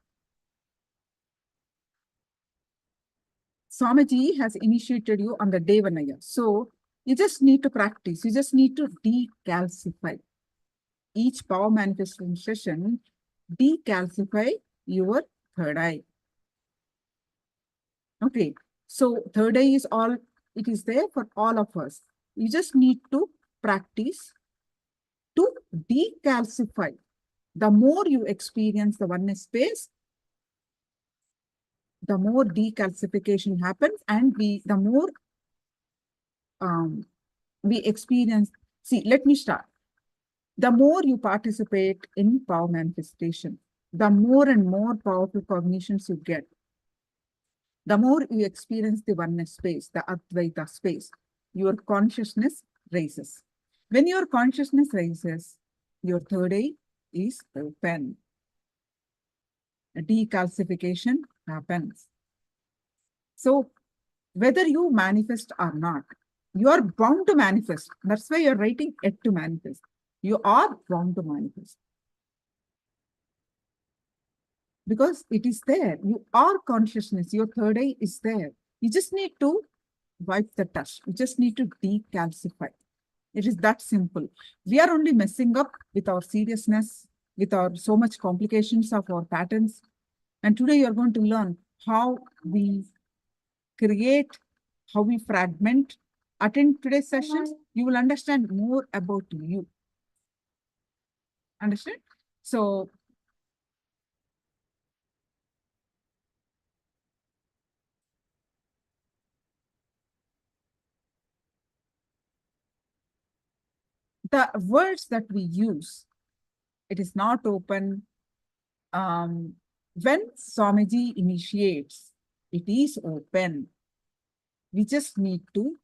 Swamiji has initiated you on the day one. So you just need to practice. You just need to decalcify. Each power manifestation session, decalcify your third eye. Okay, so third eye is all, it is there for all of us. You just need to practice to decalcify. The more you experience the oneness space, the more decalcification happens, and the more we experience. See, let me start. The more you participate in power manifestation, the more and more powerful cognitions you get. The more you experience the oneness space, the Advaita space, your consciousness raises. When your consciousness raises, your third eye is open. A decalcification happens. So whether you manifest or not, you are bound to manifest. That's why you're writing yet to manifest. You are bound to manifest. Because it is there. You are consciousness. Your third eye is there. You just need to wipe the dust. You just need to decalcify. It is that simple. We are only messing up with our seriousness, with our so much complications of our patterns. And today you are going to learn how we create, how we fragment. Attend today's sessions, you will understand more about you. Understand? So the words that we use, it is not open. When Swamiji initiates, it is open. We just need to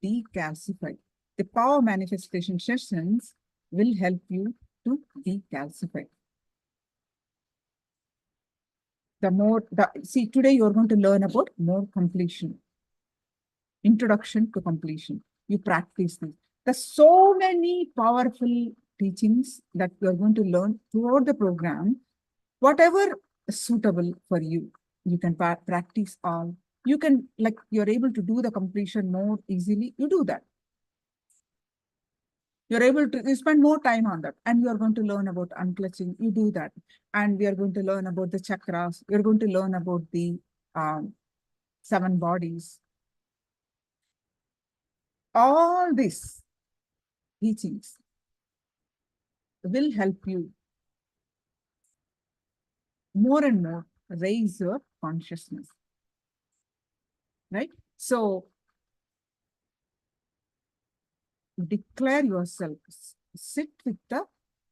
decalcify. The power manifestation sessions will help you to decalcify. See, today you're going to learn about more completion. Introduction to completion. You practice this. There's so many powerful teachings that you're going to learn throughout the program. Whatever is suitable for you, you can practice all. You can, like, you're able to do the completion more easily, you do that. You're able to, you spend more time on that, and you're going to learn about unclutching, you do that. And we are going to learn about the chakras. We're going to learn about the 7 bodies. All these teachings will help you more and more raise your consciousness, right? So declare yourself, sit with the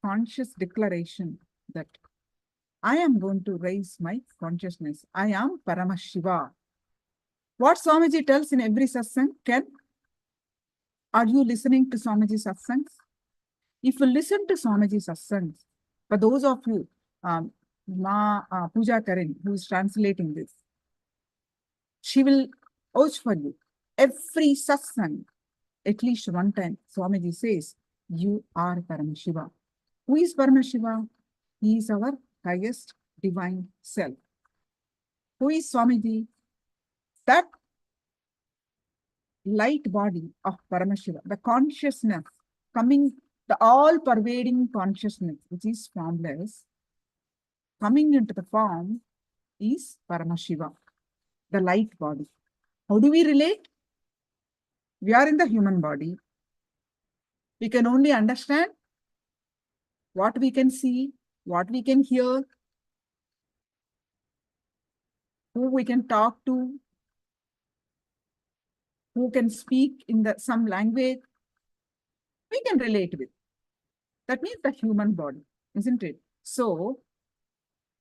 conscious declaration that I am going to raise my consciousness. I am Paramashiva. What Swamiji tells in every satsang, are you listening to Swamiji's satsangs? If you listen to Swamiji's satsangs, For those of you, Pooja Karin, who is translating this, she will urge for you every satsang, at least one time. Swamiji says, you are Paramashiva. Who is Paramashiva? He is our highest divine self. Who is Swamiji? That light body of Paramashiva, the consciousness coming, the all-pervading consciousness, which is formless, coming into the form is Paramashiva, the light body. How do we relate? We are in the human body. We can only understand what we can see, what we can hear, who we can talk to, who can speak in some language. We can relate with. That means the human body, isn't it? So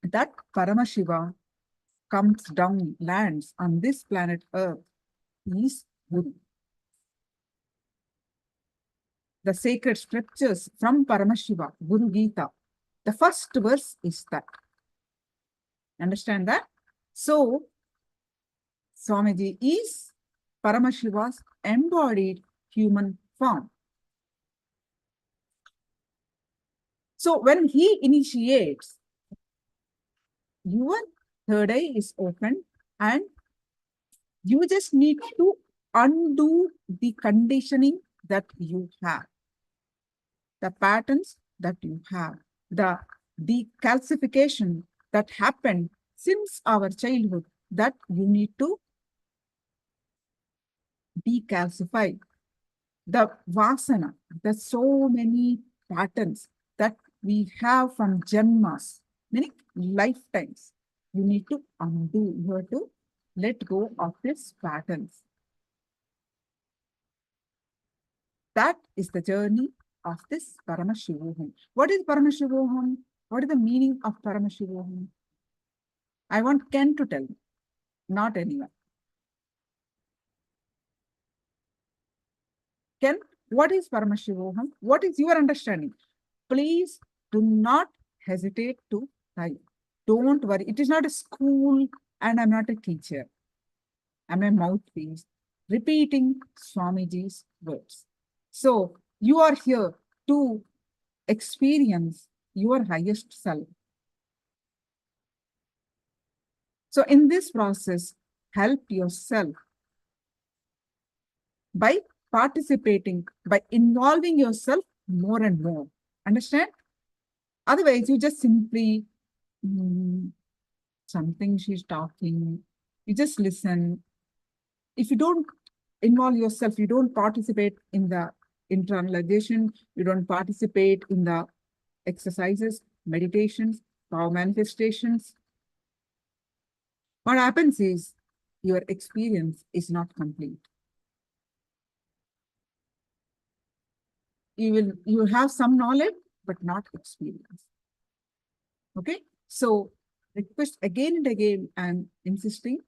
that Paramashiva comes down, lands on this planet Earth, is Guru. The sacred scriptures from Paramashiva, Guru Gita, the first verse is that. Understand that? So, Swamiji is Paramashiva's embodied human form. So, when he initiates, your third eye is open and you just need to undo the conditioning that you have, the patterns that you have, the decalcification that happened since our childhood that you need to decalcify. The vasana, the so many patterns that we have from janmas, many lifetimes, you need to undo. You have to let go of these patterns. That is the journey of this Paramashivoham. What is Paramashivoham? What is the meaning of Paramashivoham? I want Ken to tell me, not anyone. Ken, what is Paramashivoham? What is your understanding? Please do not hesitate to type. Don't worry. It is not a school and I'm not a teacher. I'm a mouthpiece repeating Swamiji's words. So you are here to experience your highest self. So in this process, help yourself by participating, by involving yourself more and more. Understand? Otherwise, you just simply, something she's talking, you just listen. If you don't involve yourself, you don't participate in the internalization, you don't participate in the exercises, meditations, power manifestations, what happens is your experience is not complete. You will have some knowledge, but not experience. Okay, so request again and again, I'm insisting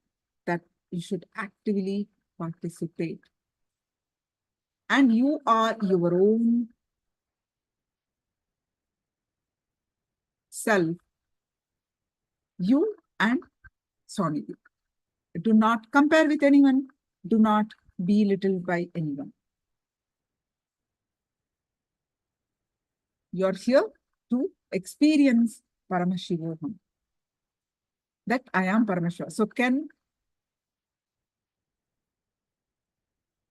that you should actively participate. And you are your own self, you and Swami. Do not compare with anyone. Do not be belittled by anyone. You're here to experience Paramashivoham. That I am Paramashiva. So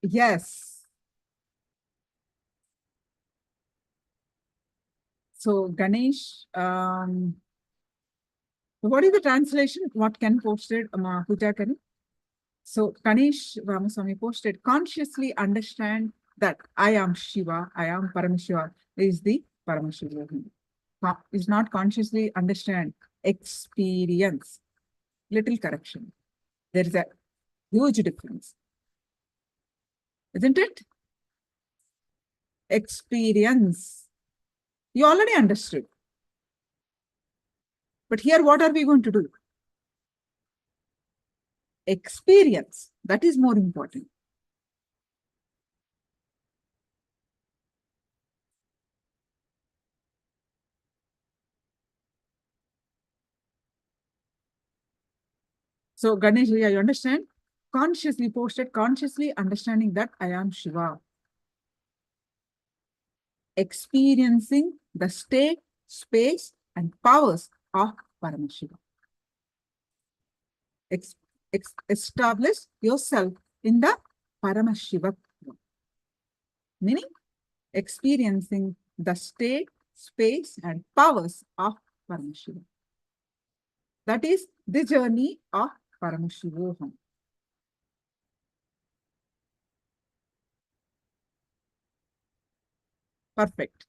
yes. So Ganesh, what is the translation? What Ken posted, Pooja Ken? So Ganesh Ramaswamy posted, consciously understand that I am Shiva, I am Paramashiva, is the Paramashivoham. Is not consciously understand, experience. Little correction. There is a huge difference. Isn't it? Experience. You already understood. But here, what are we going to do? Experience. That is more important. So Ganesh, you understand? Consciously posted, consciously understanding that I am Shiva. Experiencing the state, space, and powers of Paramashiva. Establish yourself in the Paramashiva, meaning experiencing the state, space, and powers of Paramashiva. That is the journey of Paramashivoham. Perfect.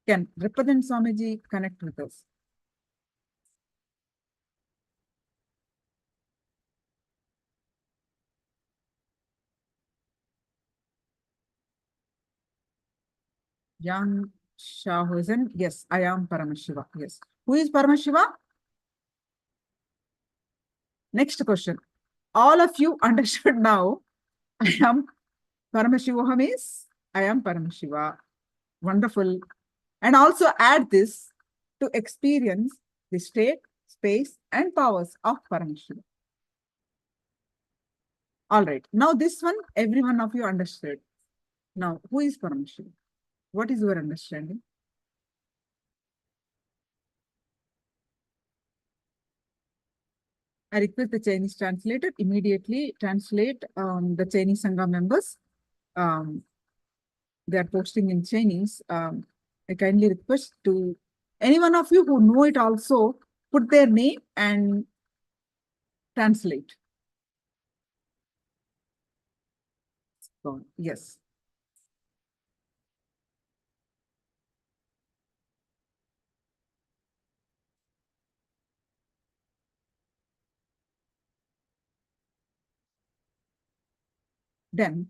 Can Ripadan Swamiji connect with us? Young Shahuzan, yes, I am Paramashiva. Yes. Who is Paramashiva? Next question. All of you understood now. I am Paramashivoham is I am Paramashiva. Wonderful. And also add this to experience the state, space, and powers of Paramashiva. All right. Now this one, every one of you understood. Now, who is Paramashiva? What is your understanding? I request the Chinese translator immediately translate the Chinese Sangha members. They are posting in Chinese. I kindly request to any one of you who know it also put their name and translate. So, yes. Then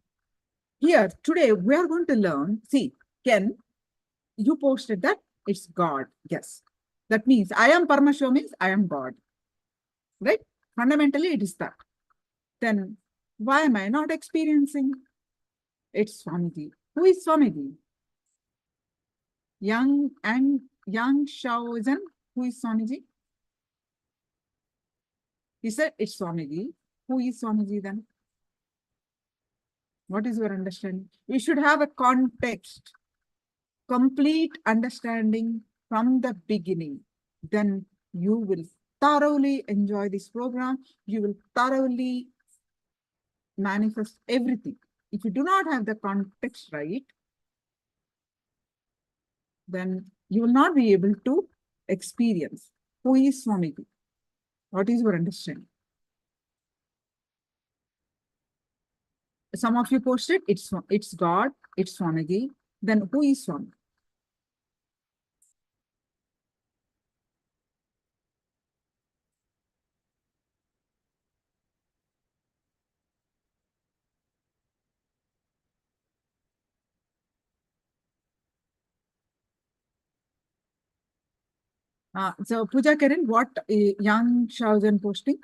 here today we are going to learn. See, Ken, you posted that it's God. Yes. That means I am Paramashiva means I am God. Right? Fundamentally, it is that. Then why am I not experiencing? It's Swamiji. Who is Swamiji? Young Shaozen. Who is Swamiji? He said it's Swamiji. Who is Swamiji then? What is your understanding? You should have a context, complete understanding from the beginning. Then you will thoroughly enjoy this program. You will thoroughly manifest everything. If you do not have the context right, then you will not be able to experience who is Swamiji. What is your understanding? Some of you posted it's God, it's Swamiji. Then who is Swami? So Pooja Karen, what young Shaozen posting?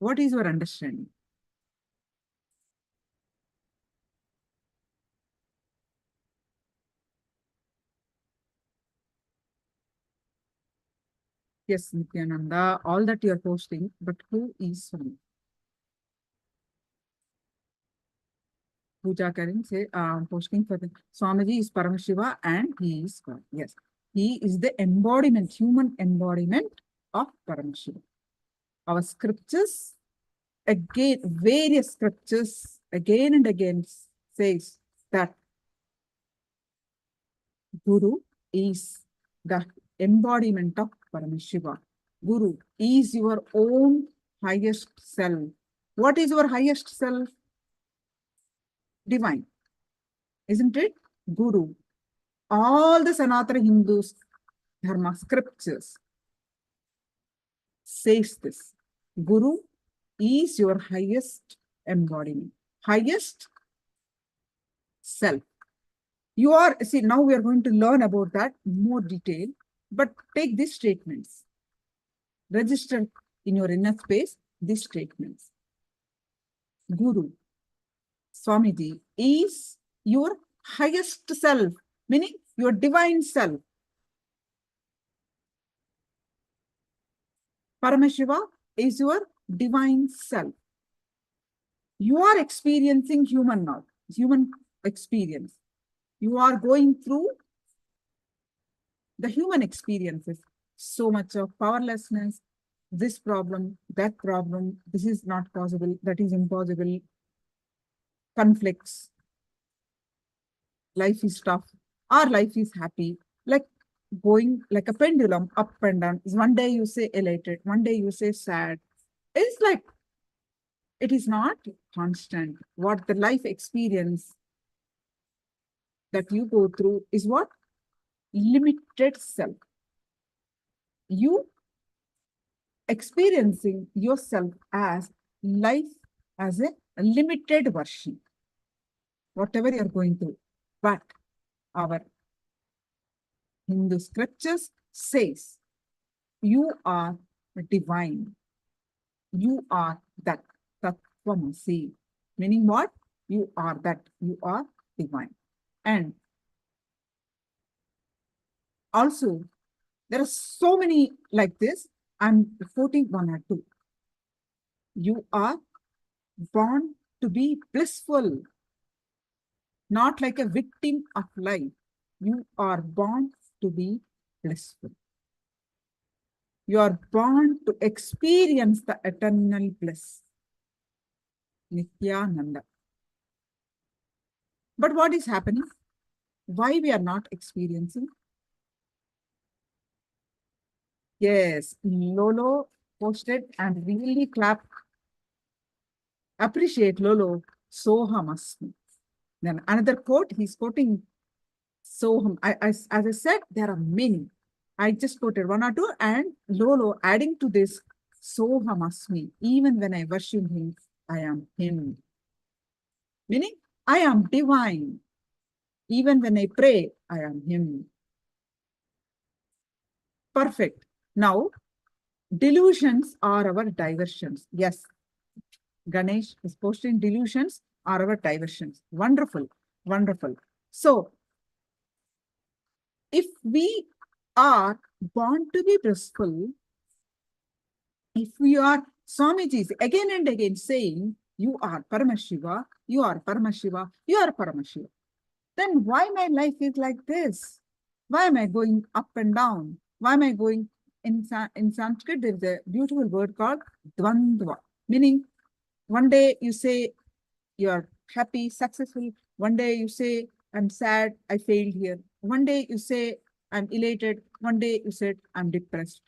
What is your understanding? Yes, Nithyananda, all that you are posting, but who is Swami? Pooja Karin say, posting for the Swamiji is Paramashiva and he is God. Yes, he is the embodiment, human embodiment of Paramashiva. Our scriptures, again, various scriptures, again and again says that Guru is the embodiment of Paramashiva. Guru is your own highest self. What is your highest self? Divine. Isn't it? Guru. All the Sanatana Hindus, Dharma scriptures says this. Guru is your highest embodiment, highest self. You are, see, now we are going to learn about that in more detail, but take these statements. Register in your inner space these statements. Guru Swamiji, is your highest self, meaning your divine self. Paramashiva is your divine self. You are experiencing human now, human experience. You are going through the human experiences, so much of powerlessness, this problem, that problem, this is not possible, that is impossible, conflicts, life is tough, our life is happy, like going like a pendulum up and down. One day you say elated, one day you say sad. It's like, it is not constant. What the life experience that you go through is what? Limited self. You experiencing yourself as life as a limited version, whatever you're going through. But our Hindu scriptures says, you are divine. You are that Tatwamasi. Meaning what? You are that. You are divine. And also, there are so many like this. I'm quoting one or two. You are born to be blissful, not like a victim of life. You are born to be blissful. You are born to experience the eternal bliss. Nithyananda. But what is happening? Why we are not experiencing? Yes, Lolo posted and really clap. Appreciate Lolo. Soham asmi. Then another quote, he's quoting Soham. As I said, there are many. I just quoted one or two, and Lolo adding to this, Soham asmi. Even when I worship him, I am him. Meaning, I am divine. Even when I pray, I am him. Perfect. Now, delusions are our diversions. Yes, Ganesh is posting delusions are our diversions. Wonderful, wonderful. So, if we are born to be blissful, if we are, Swamiji is again and again saying, you are Paramashiva, you are Paramashiva, you are Paramashiva. Then why my life is like this? Why am I going up and down? Why am I going, in Sanskrit, there is a beautiful word called Dvandva, meaning one day you say you're happy, successful. One day you say, I'm sad, I failed here. One day you say, I'm elated. One day you said, I'm depressed.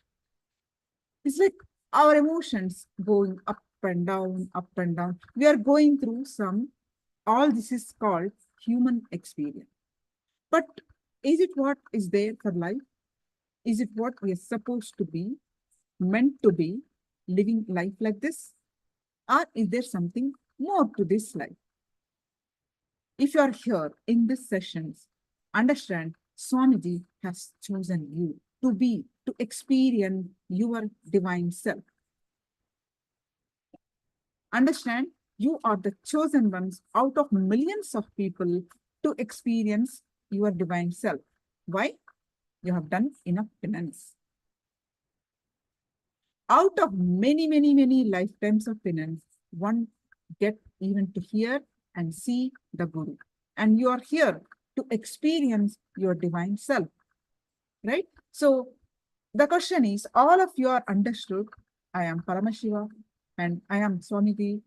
It's like our emotions going up and down, up and down. We are going through some, all this is called human experience. But is it what is there for life? Is it what we are supposed to be, meant to be, living life like this? Or is there something more to this life? If you are here in this sessions, understand Swamiji has chosen you to be, to experience your divine self. Understand you are the chosen ones out of millions of people to experience your divine self. Why? You have done enough penance. Out of many, many, many lifetimes of penance, one get even to hear and see the Guru. And you are here to experience your divine self, right? So the question is, all of you are understood, I am Paramashiva and I am Swamiji,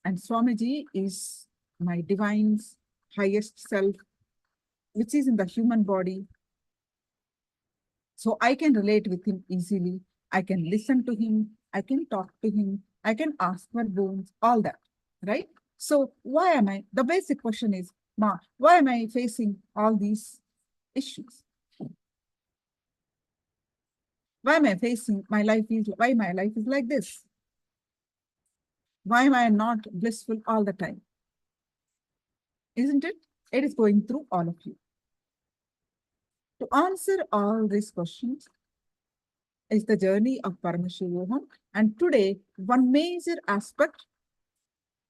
and Swamiji is my divine's highest self, which is in the human body. So I can relate with him easily. I can listen to him. I can talk to him. I can ask for boons, all that, right? So why am I, the basic question is, Ma, why am I facing all these issues? Why am I facing why my life is like this? Why am I not blissful all the time? Isn't it? It is going through all of you. To answer all these questions is the journey of Paramashivoham. And today, one major aspect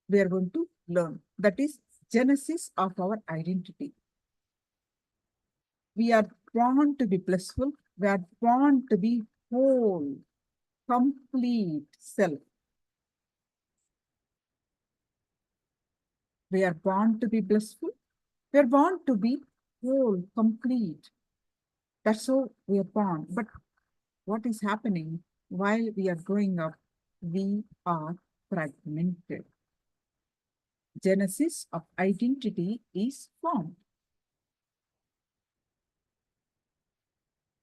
we are going to learn. That is genesis of our identity. We are born to be blissful. We are born to be whole, complete self. We are born to be blissful. We are born to be whole, complete. That's how we are born. But what is happening while we are growing up? We are fragmented. Genesis of identity is formed.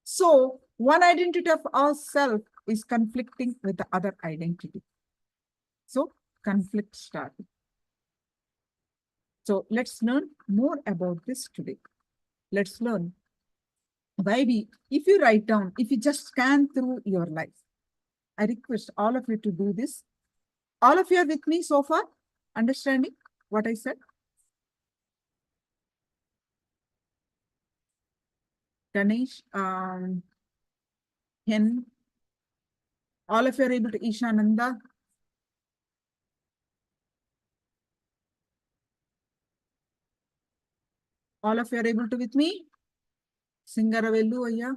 So one identity of ourself is conflicting with the other identity. So conflict started. So let's learn more about this today. Let's learn why if you write down, if you just scan through your life, I request all of you to do this. All of you are with me so far? Understanding what I said? Ganesh, Hen, all of you are able to Ishananda? All of you are able to with me? Singaravellu, Aya,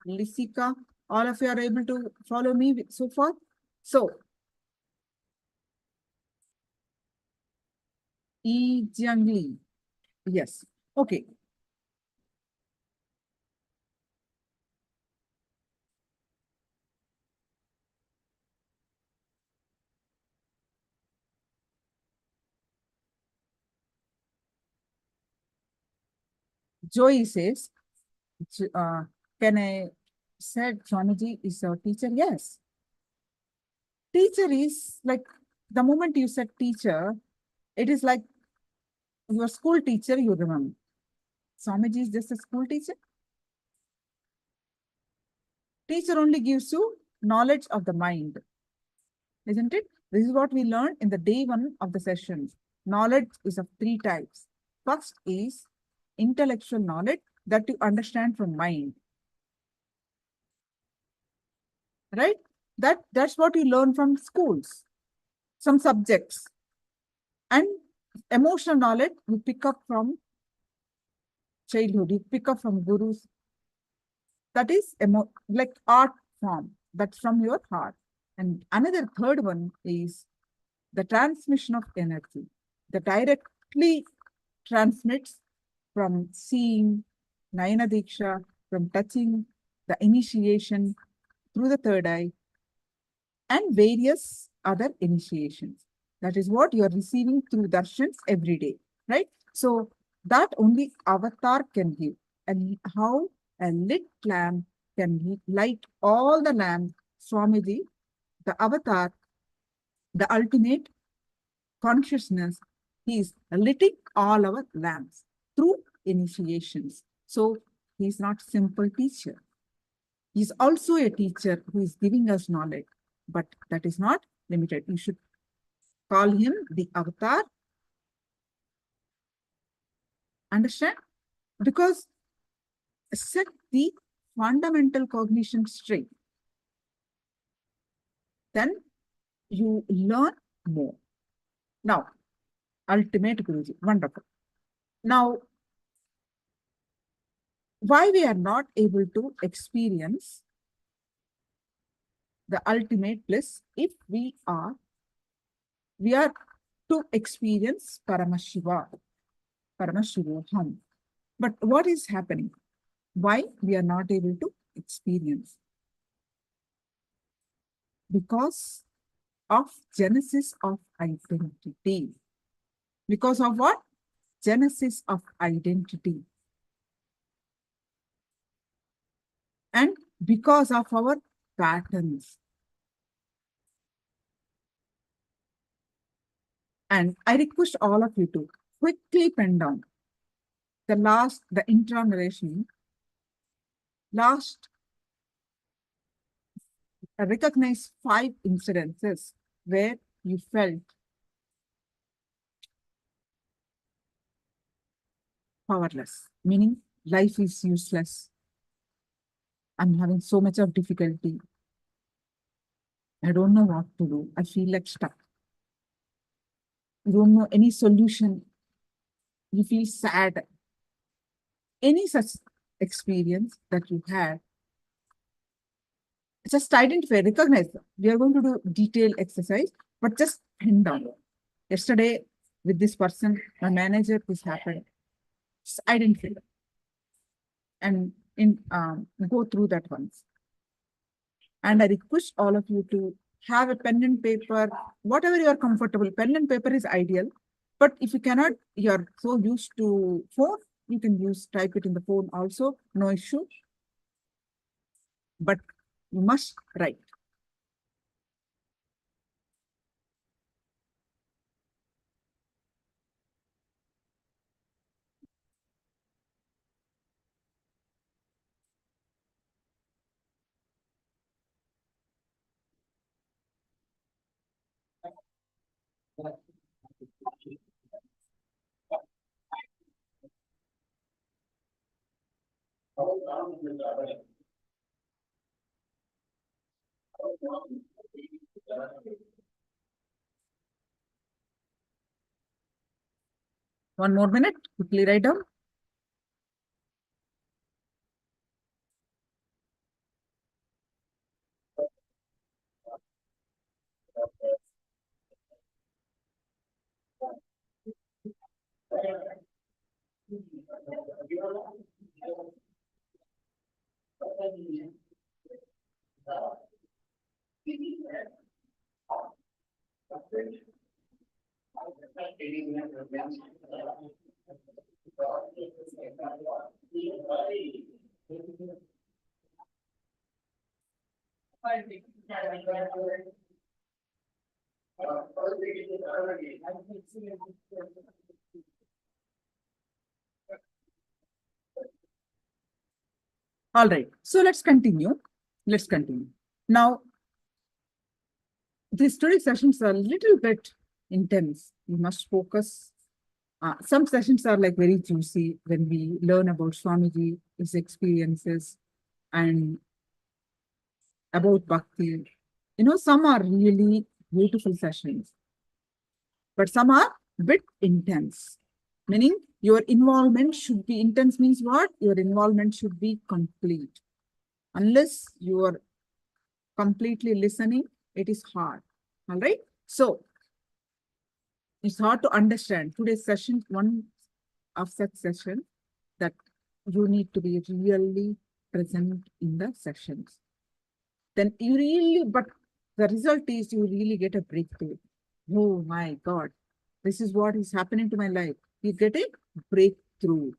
Lisika, all of you are able to follow me so far? So, Jiangli, yes, okay. Joy says, can I said Swamiji is our teacher? Yes. Teacher is like, the moment you said teacher, it is like your school teacher, you remember. Swamiji is just a school teacher. Teacher only gives you knowledge of the mind, isn't it? This is what we learned in the day one of the session. Knowledge is of three types. First is intellectual knowledge that you understand from mind. Right? That's what you learn from schools, some subjects. And emotional knowledge you pick up from childhood, you pick up from gurus. That is like art form, that's from your heart. And another third one is the transmission of energy that directly transmits from seeing, Nayana Diksha, from touching, the initiation through the third eye, and various other initiations. That is what you are receiving through darshans every day, right? So that only avatar can give. And how a lit lamp can light all the lamps, Swamiji, the avatar, the ultimate consciousness, he is lighting all our lamps through initiations. So he is not simple teacher. He is also a teacher who is giving us knowledge, but that is not limited. You should call him the avatar. Understand? Because set the fundamental cognition straight. Then you learn more. Now, ultimate Guruji, wonderful. Now, why we are not able to experience the ultimate bliss if we are to experience Paramashivoham. But what is happening? Why we are not able to experience? Because of genesis of identity. Because of what? Genesis of identity. And because of our patterns. And I request all of you to quickly pen down the intra-narration, recognize 5 incidences where you felt powerless, meaning life is useless. I'm having so much of difficulty. I don't know what to do. I feel like stuck. you don't know any solution, you feel sad, any such experience that you had, just identify, recognize them. We are going to do detailed exercise, but just pen down. Yesterday, with this person, my manager, this happened. Just identify them and go through that once. And I request all of you to have a pen and paper, whatever you are comfortable. Pen and paper is ideal, but if you cannot, you're so used to phone, you can type it in the phone also, no issue. But you must write. One more minute, quickly write down. All right, so let's continue. Let's continue. Now, these today's sessions are a little bit intense. You must focus. Some sessions are like very juicy when we learn about Swamiji, his experiences, and about Bhakti. You know, some are really beautiful sessions, but some are a bit intense. Meaning your involvement should be intense means what? Your involvement should be complete. Unless you are completely listening, it is hard. All right. So it's hard to understand. Today's session, one of such session that you need to be really present in the sessions. Then you really, but the result is you really get a breakthrough. Oh my God, this is what is happening to my life. You get a breakthrough.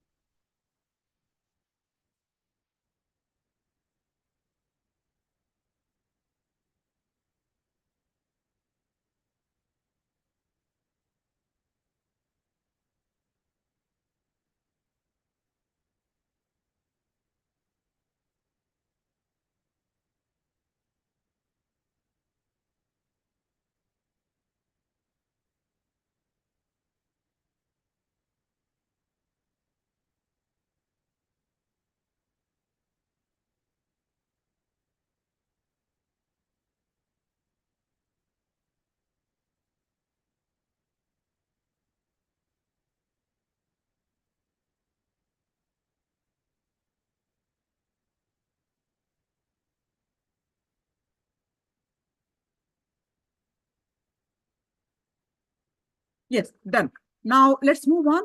Yes, done. Now let's move on.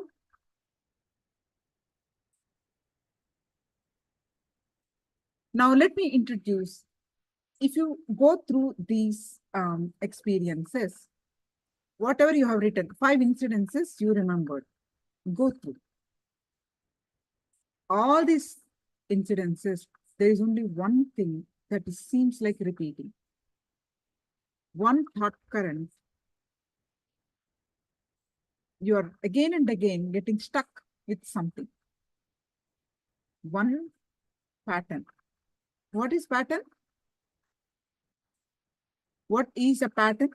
Now let me introduce, if you go through these experiences, whatever you have written, 5 incidences you remembered, go through. All these incidences, there is only one thing that seems like repeating. One thought current. You are again and again getting stuck with something. One pattern. What is pattern? What is a pattern?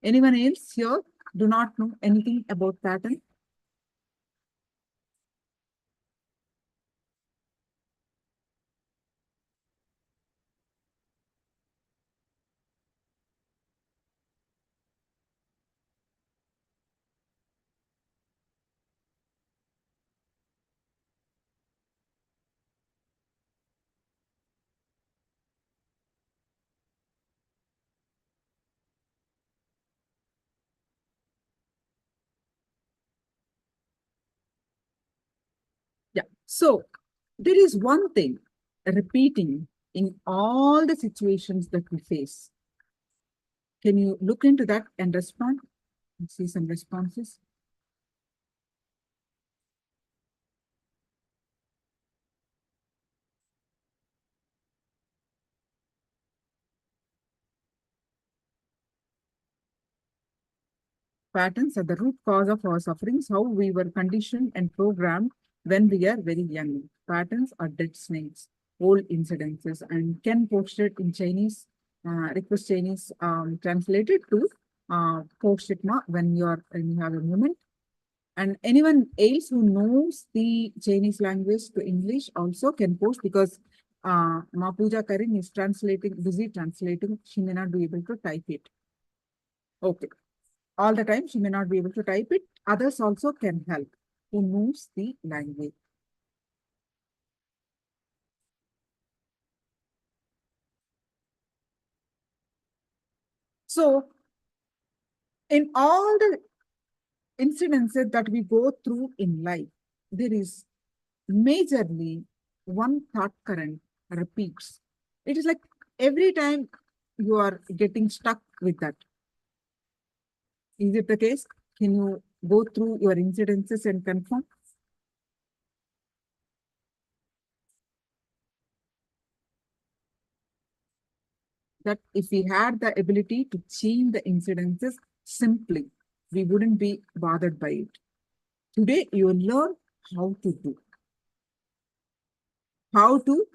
Anyone else here do not know anything about pattern? So there is one thing repeating in all the situations that we face. Can you look into that and respond? See some responses. Patterns are the root cause of our sufferings, how we were conditioned and programmed when we are very young. Patterns are dead snakes, old incidences, and Ken posted in Chinese, request Chinese, translated to post it now when you have a moment. And anyone else who knows the Chinese language to English also can post, because Mapuja Karin is busy translating. She may not be able to type it. Okay. All the time, she may not be able to type it. Others also can help who knows the language. So, in all the incidences that we go through in life, there is majorly one thought current repeats. It is like every time you are getting stuck with that. Is it the case? Can you go through your incidences and confirm? That if we had the ability to change the incidences simply, we wouldn't be bothered by it. Today, you will learn how to do, how to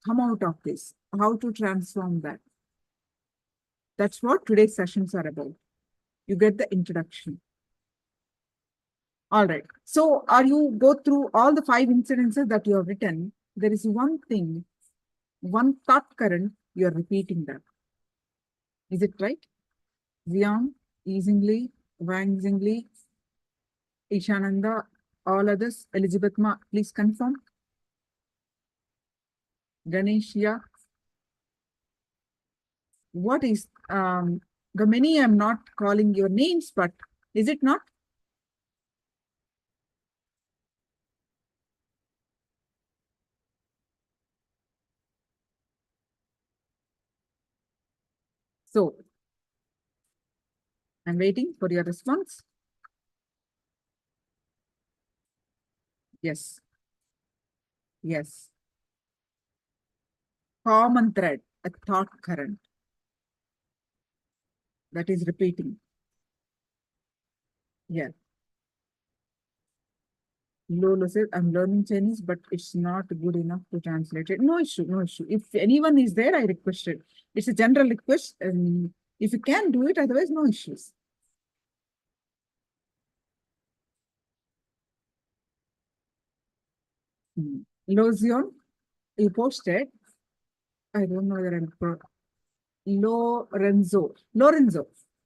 come out of this, how to transform that. That's what today's sessions are about. You get the introduction. All right. So, are you go through all the 5 incidences that you have written? There is one thing, one thought current, you are repeating that. Is it right? Zion, Easingly, Wang Zingli, Ishananda, all others. Elizabeth Ma, please confirm. Ganesha, what is the many? I'm not calling your names, but is it not? So I'm waiting for your response. Yes. Yes. Common thread, a thought current that is repeating. Yeah. Lolo said, I'm learning Chinese, but it's not good enough to translate it. No issue, no issue. If anyone is there, I request it. It's a general request. If you can do it, otherwise, no issues. Lozion, you posted. I don't know whether I'm Lorenzo,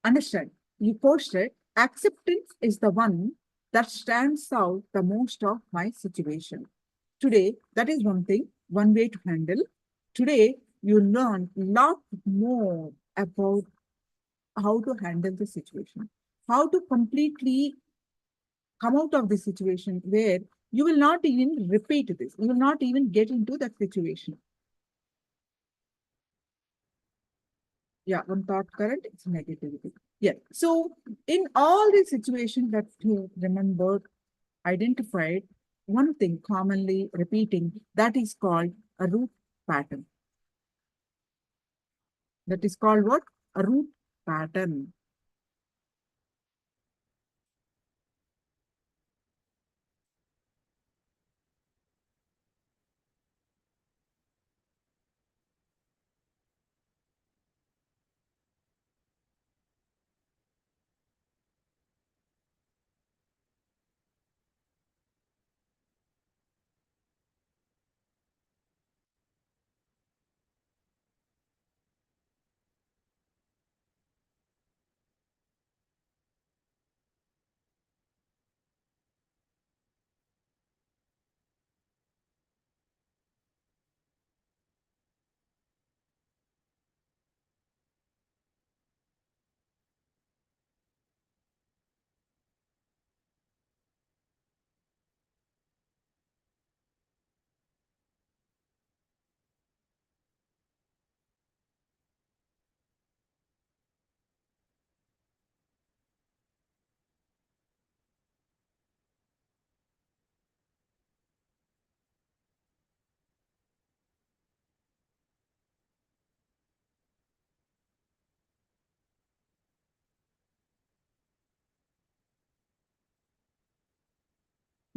understand? You posted, acceptance is the one that stands out the most of my situation. Today, that is one thing, one way to handle. Today, you learn a lot more about how to handle the situation, how to completely come out of the situation where you will not even repeat this, you will not even get into that situation. Yeah, one thought current, it's negativity. Yeah. So in all these situations that you remembered, identified, one thing commonly repeating, that is called a root pattern. That is called what? A root pattern.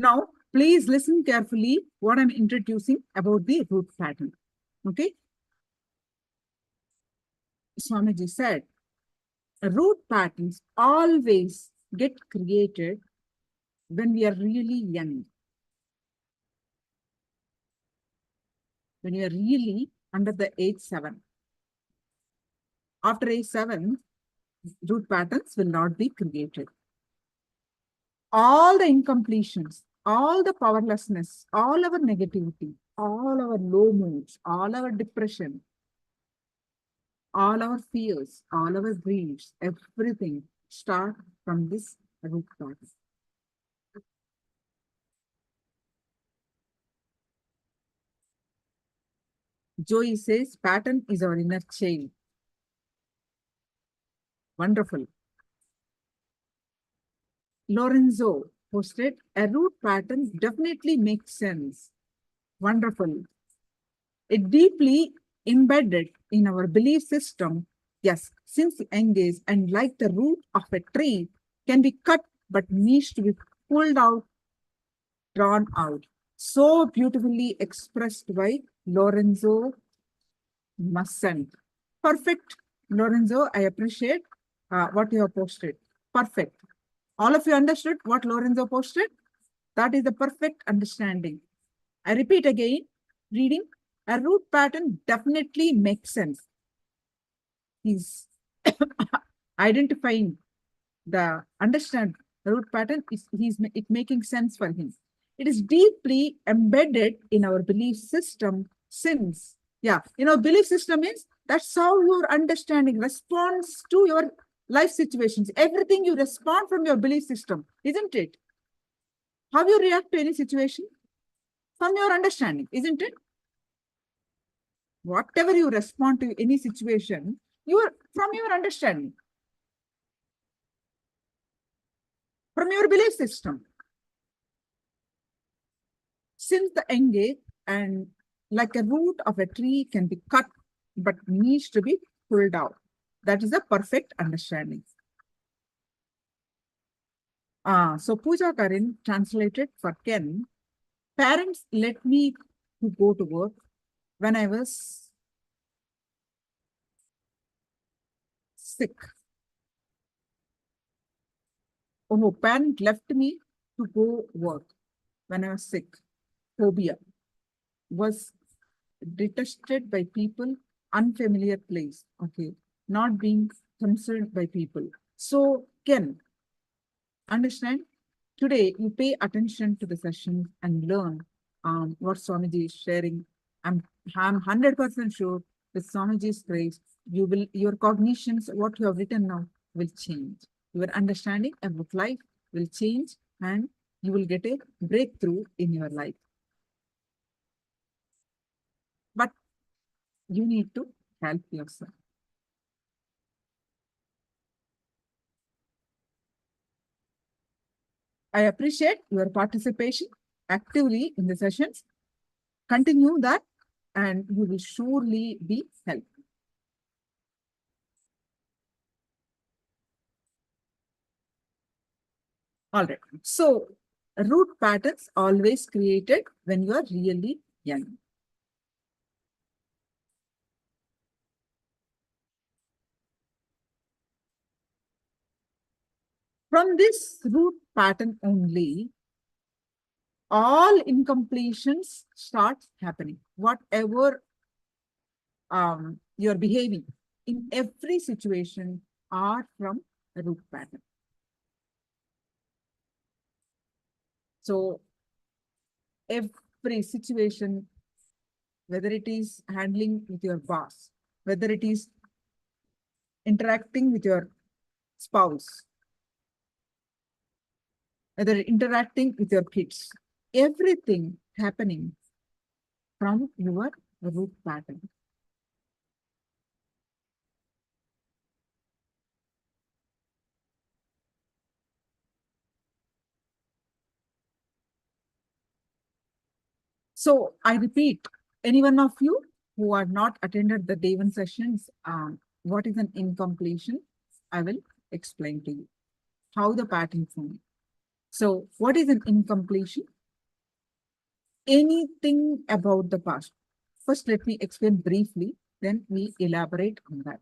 Now, please listen carefully what I'm introducing about the root pattern. Okay. Swamiji said, root patterns always get created when we are really young. When you are really under the age 7. After age 7, root patterns will not be created. All the incompletions, all the powerlessness, all our negativity, all our low moods, all our depression, all our fears, all our dreams, everything start from this root pattern. Joey says pattern is our inner child. Wonderful. Lorenzo posted, a root pattern definitely makes sense. Wonderful. It deeply embedded in our belief system. Yes, since engaged and like the root of a tree can be cut but needs to be pulled out, drawn out. So beautifully expressed by Lorenzo Mustang. Perfect, Lorenzo. I appreciate what you have posted. Perfect. All of you understood what Lorenzo posted? That is the perfect understanding. I repeat again, reading, a root pattern definitely makes sense. He's identifying the understand root pattern, it making sense for him. It is deeply embedded in our belief system since, belief system means that's how your understanding responds to your life situations. Everything you respond from your belief system, isn't it? How you react to any situation? From your understanding, isn't it? Whatever you respond to any situation, you are from your understanding, from your belief system. Since the engage and like a root of a tree can be cut but needs to be pulled out. That is a perfect understanding. So Pooja Karin translated for Ken. Parents let me to go to work when I was sick. Oh, parent left me to go work when I was sick. Phobia was detested by people, unfamiliar place. Okay, not being concerned by people. So, Ken, understand? Today, you pay attention to the session and learn what Swamiji is sharing. I'm 100% sure with Swamiji's grace, your cognitions, what you have written now, will change. Your understanding about life will change and you will get a breakthrough in your life. But you need to help yourself. I appreciate your participation actively in the sessions. Continue that and you will surely be helped. All right. So, root patterns always created when you are really young. From this root pattern only, all incompletions start happening. Whatever you're behaving in every situation are from a root pattern. So every situation, whether it is handling with your boss, whether it is interacting with your spouse, whether interacting with your kids, everything happening from your root pattern. So I repeat, any one of you who are not attended the day one sessions, what is an incompletion? I will explain to you how the pattern forms. So what is an incompletion? anything about the past. First, let me explain briefly, then we elaborate on that.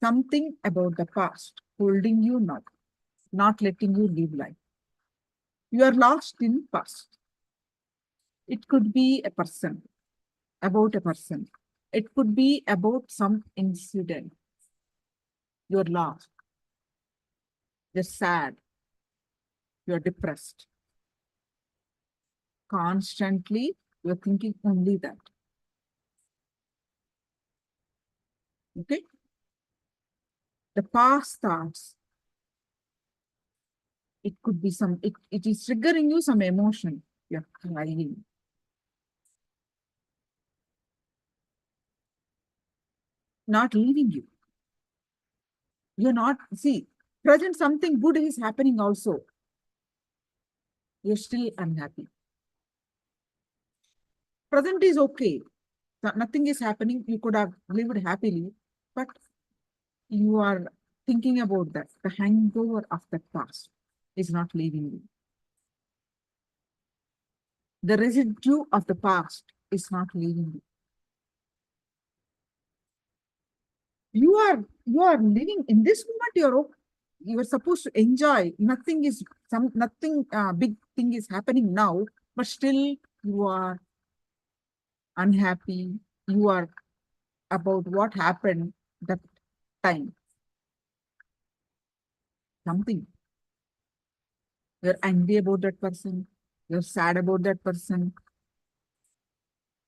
Something about the past holding you now, not letting you live life. You are lost in past. It could be a person, about a person. It could be about some incident. You're lost. You're sad. You're depressed. Constantly, you're thinking only that. Okay? The past thoughts, it could be it is triggering you some emotion. You're crying. Not leaving you. You're not, see, present something good is happening also. You're still unhappy. Present is okay. Nothing is happening. You could have lived happily, but you are thinking about that. The hangover of the past is not leaving you. The residue of the past is not leaving you. You are living in this moment. You are supposed to enjoy. Nothing big thing is happening now, but still you are unhappy. You are about what happened that time. Something. You're angry about that person. You're sad about that person.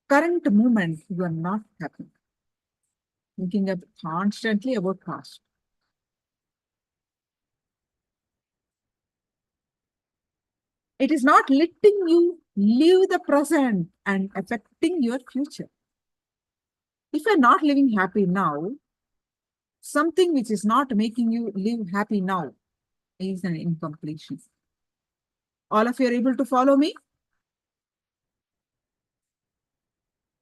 Current moment, you are not happy. Thinking constantly about past. It is not letting you live the present and affecting your future. If you're not living happy now, something which is not making you live happy now is an incompletion. All of you are able to follow me?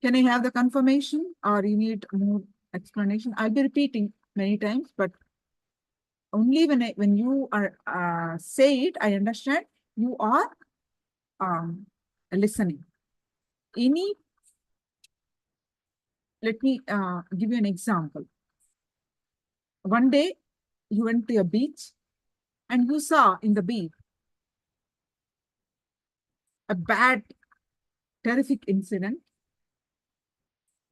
Can I have the confirmation or you need more explanation? I'll be repeating many times, but only when you are say it, I understand you are listening. Let me give you an example. One day you went to a beach and you saw in the beach a bad, terrific incident.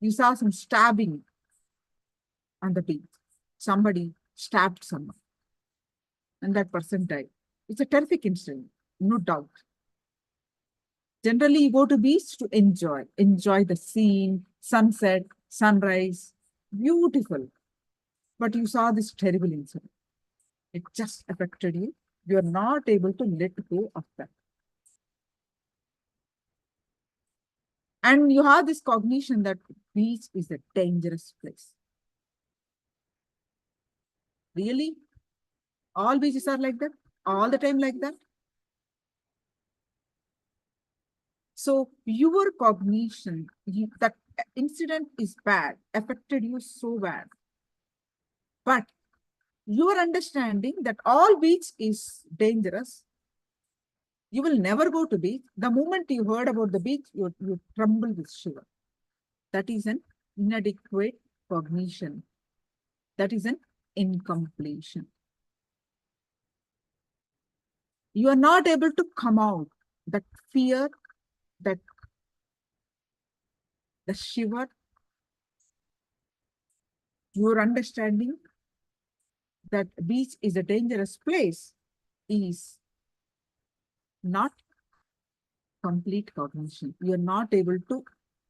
You saw some stabbing on the beach. Somebody stabbed someone and that person died. It's a terrific incident, no doubt. Generally, you go to beach to enjoy the scene, sunset, sunrise, beautiful. But you saw this terrible incident. It just affected you. You are not able to let go of that. And you have this cognition that beach is a dangerous place. Really? All beaches are like that? All the time like that? So your cognition, that incident is bad, affected you so bad. But your understanding that all beach is dangerous, you will never go to beach. The moment you heard about the beach, you tremble with shiver. That is an inadequate cognition. That is an incompletion. You are not able to come out. That fear, that the shiver, your understanding that beach is a dangerous place is not complete cognition. You are not able to,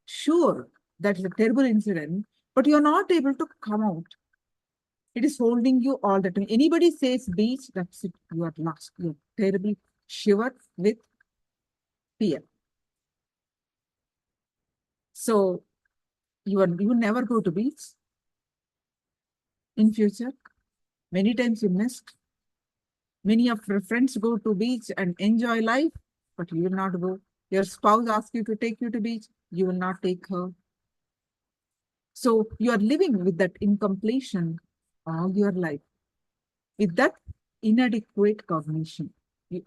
sure, that is a terrible incident, but you are not able to come out. It is holding you all the time. Anybody says beach, that's it. You are lost. You are terribly shiver with fear. So you never go to beach in future. Many times you missed. Many of your friends go to beach and enjoy life, but you will not go. Your spouse asks you to take you to beach, you will not take her. So you are living with that incompletion all your life, with that inadequate cognition.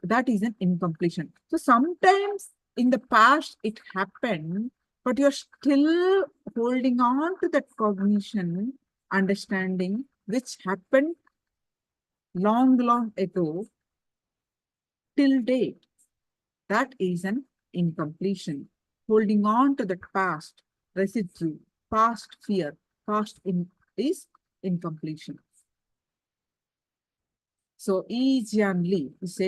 That is an incompletion. So sometimes in the past it happened, but you're still holding on to that cognition, understanding, which happened long, long ago till date. That is an incompletion. Holding on to that past residue, past fear, is incompletion. So Jan Lee is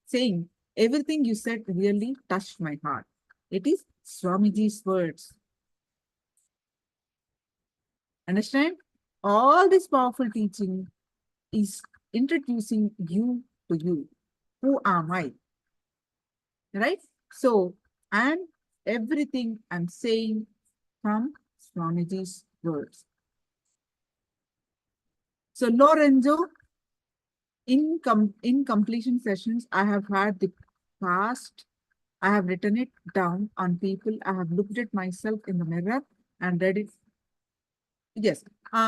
saying, everything you said really touched my heart. It is Swamiji's words. Understand? All this powerful teaching is introducing you to you. Who am I? Right? So, and everything I'm saying from Swamiji's words. So, Lorenzo, in completion sessions, I have had the past, I have written it down on people, I have looked at myself in the mirror and read it. Yes,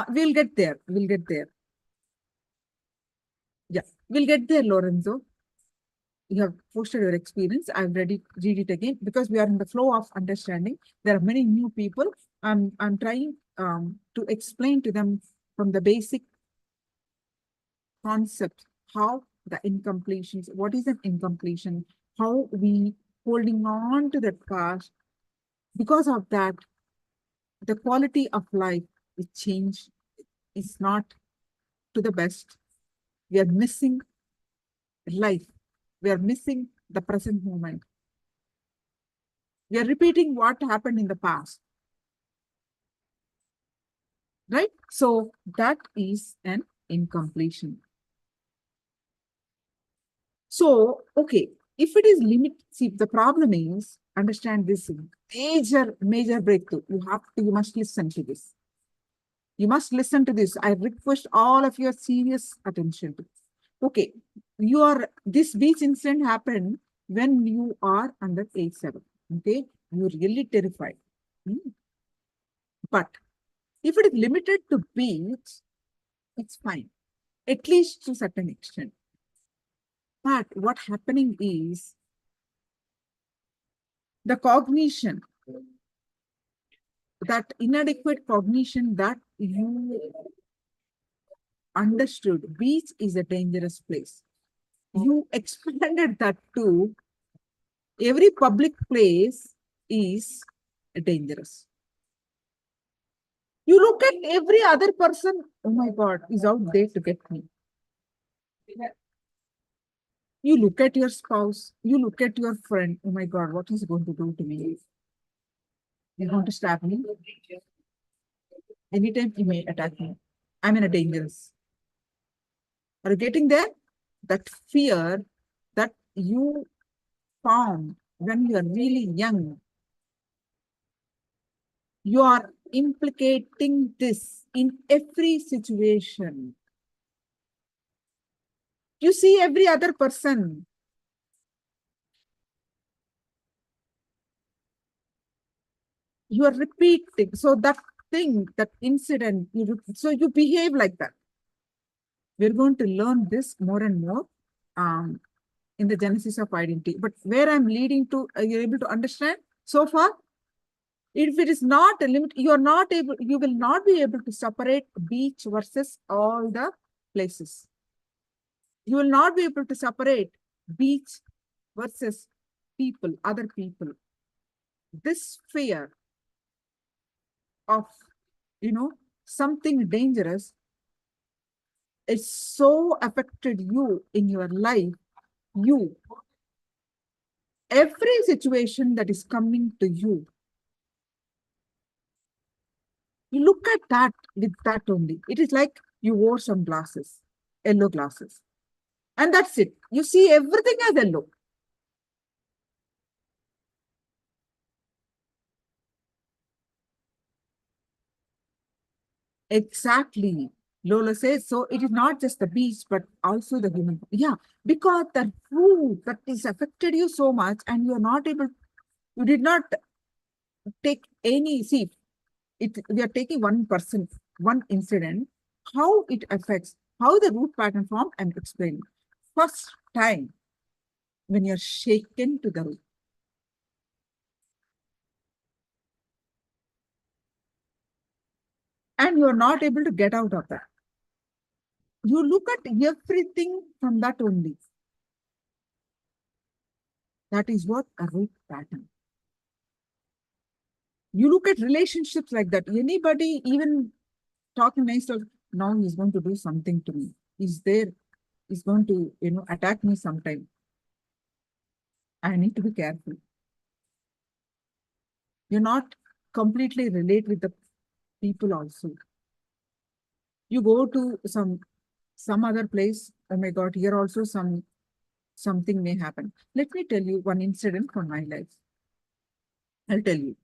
we'll get there. We'll get there. Yeah, we'll get there, Lorenzo. You have posted your experience. I've read it again because we are in the flow of understanding. There are many new people. I'm trying to explain to them from the basic concept how the incompletions, what is an incompletion, how we holding on to the past. Because of that, the quality of life is changed. It's not to the best. We are missing life. We are missing the present moment. We are repeating what happened in the past. Right? So that is an incompletion. So, okay, if it is limit, see, the problem is, understand this major breakthrough. You must listen to this. You must listen to this. I request all of your serious attention to this. Okay, this beach incident happened when you are under age 7. Okay, you're really terrified. But if it is limited to beach, it's fine, at least to a certain extent. But what happening is the cognition, that inadequate cognition that you understood, beach is a dangerous place. You expanded that to every public place is dangerous. You look at every other person, oh my God, is out there to get me. You look at your spouse, you look at your friend, oh my God, what is he going to do to me? He's going to stab me. Anytime he may attack me. I'm in a dangerous. Are you getting there? That fear that you found when you are really young, you are implicating this in every situation. You see every other person. You are repeating. So that thing, that incident, so you behave like that. We're going to learn this more and more in the genesis of identity. But where I'm leading to, you're able to understand so far? If it is not a limit, you will not be able to separate beach versus all the places. You will not be able to separate beach versus people, other people. This fear of, something dangerous, it so affected you in your life. Every situation that is coming to you, you look at that with that only. It is like you wore some glasses, yellow glasses. And that's it. You see everything as yellow. Exactly. Lola says, so it is not just the beast, but also the human. Yeah, because the food that is affected you so much and you are not able, you did not take any, see, we are taking one person, one incident, how it affects, how the root pattern form, I'm explaining. First time when you're shaken to the root, and you are not able to get out of that. You look at everything from that only. That is what a root pattern. You look at relationships like that. Anybody even talking nice, now he's going to do something to me. He's going to, attack me sometime. I need to be careful. You're not completely relate with the people also. You go to some other place, oh my God, here also something may happen. Let me tell you one incident from my life. I'll tell you.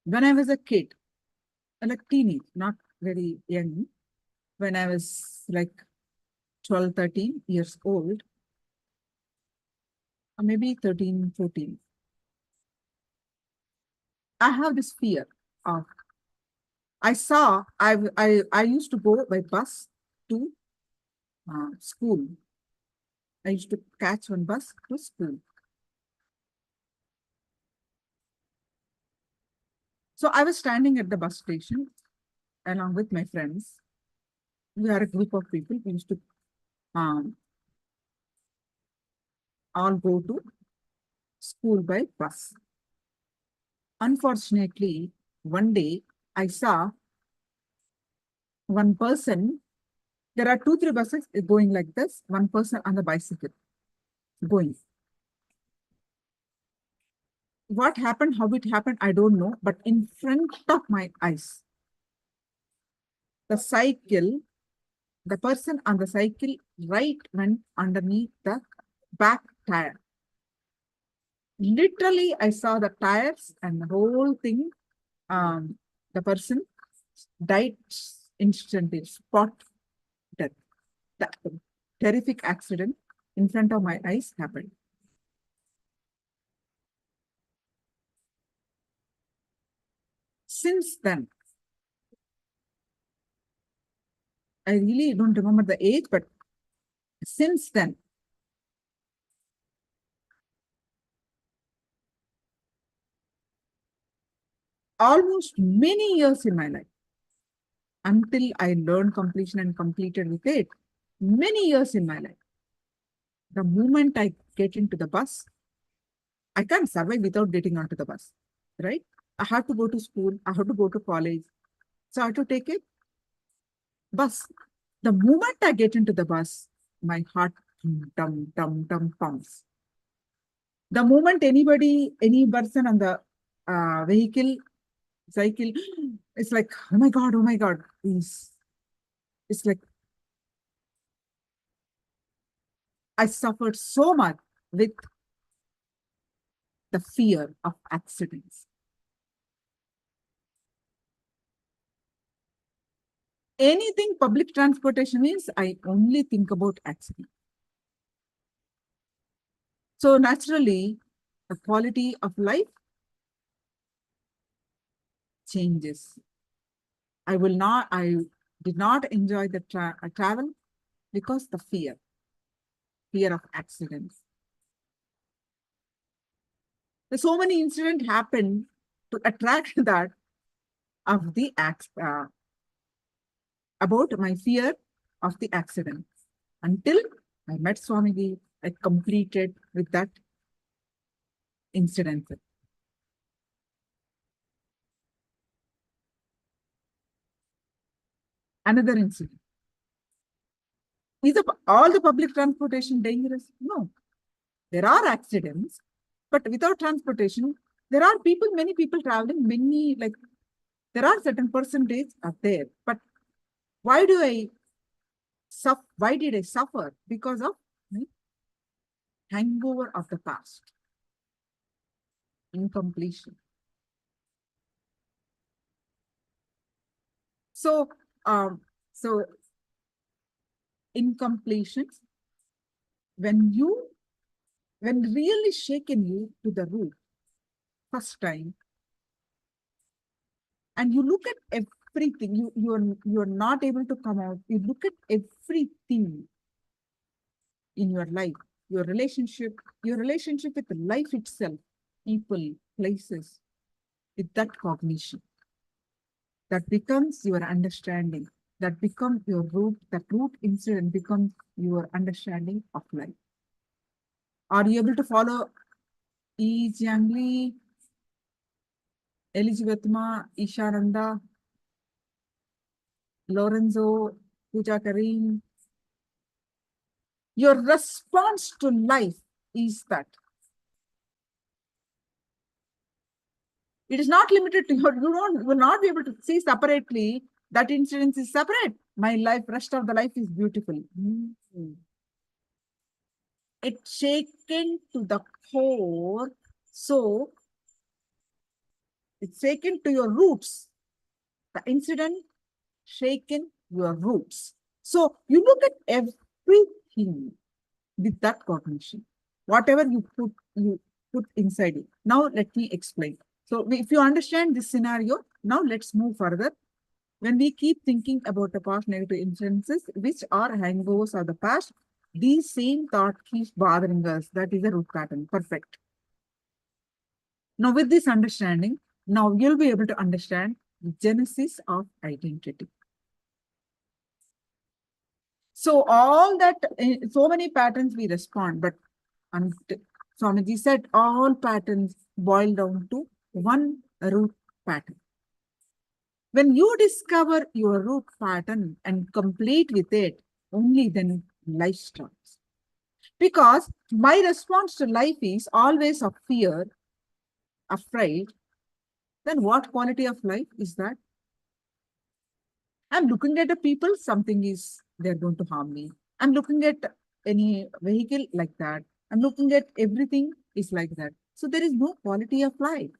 When I was a kid, like teenage, not very young, when I was like 12, 13 years old, or maybe 13, 14, I have this fear of, I used to go by bus to school. I used to catch one bus to school. So I was standing at the bus station along with my friends. We are a group of people. We used to all go to school by bus. Unfortunately, one day I saw one person. There are 2, 3 buses going like this. One person on the bicycle going. What happened, how it happened, I don't know. But in front of my eyes, the person on the cycle right went underneath the back tire. Literally, I saw the tires and the whole thing. The person died instantly, spot death. That terrific accident in front of my eyes happened. Since then, I really don't remember the age, but since then, almost many years in my life, until I learned completion and completed with it, many years in my life, the moment I get into the bus, I can't survive without getting onto the bus, right? I have to go to school, I have to go to college, so I have to take a bus. The moment I get into the bus, my heart dum pumps. The moment any person on the vehicle, cycle, it's like, oh my God, it's like I suffered so much with the fear of accidents. Anything public transportation is, I only think about accident. So naturally, the quality of life changes. I did not enjoy the travel because the fear of accidents. There's so many incidents happen to attract that of the about my fear of the accident. Until I met Swamiji, I completed with that incident. Another incident. Is all the public transportation dangerous? No. There are accidents, but without transportation, there are many people traveling, there are certain percentages are there. But why did I suffer? Because of my hangover of the past. Incompletion. So incompletion, when really shaken you to the root first time, and you look at everything, you are not able to come out. You look at everything in your life, your relationship with life itself, people, places, with that cognition. that becomes your understanding, that becomes your root, that root incident becomes your understanding of life. Are you able to follow E. Jiangli, Elizabeth Ma, Ishananda, Lorenzo, Pooja Karim? Your response to life is that. It is not limited to your, you will not be able to see separately that incident is separate. My life, rest of the life is beautiful. It's shaken to the core. So it's shaken to your roots. The incident shaken your roots. So you look at everything with that cognition. Whatever you put inside it. Now let me explain. So if you understand this scenario, now let's move further. When we keep thinking about the past negative incidences, which are hangovers of the past, these same thought keeps bothering us. That is a root pattern. Perfect. Now with this understanding, now you'll be able to understand the genesis of identity. So all that, so many patterns we respond, but Swamiji said all patterns boil down to one root pattern. When you discover your root pattern and complete with it, only then life starts. Because my response to life is always of fear, afraid, then what quality of life is that? I'm looking at the people, something is, they're going to harm me. I'm looking at any vehicle like that. I'm looking at everything is like that. So there is no quality of life.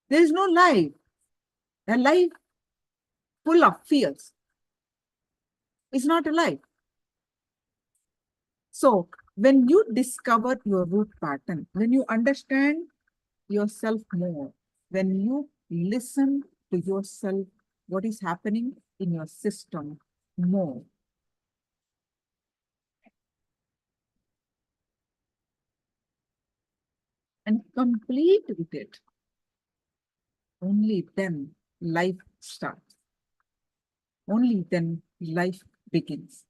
There is no life. A life full of fears is not a life. So when you discover your root pattern, when you understand yourself more, when you listen to yourself, what is happening in your system more, and complete with it, only then life starts. Only then life begins.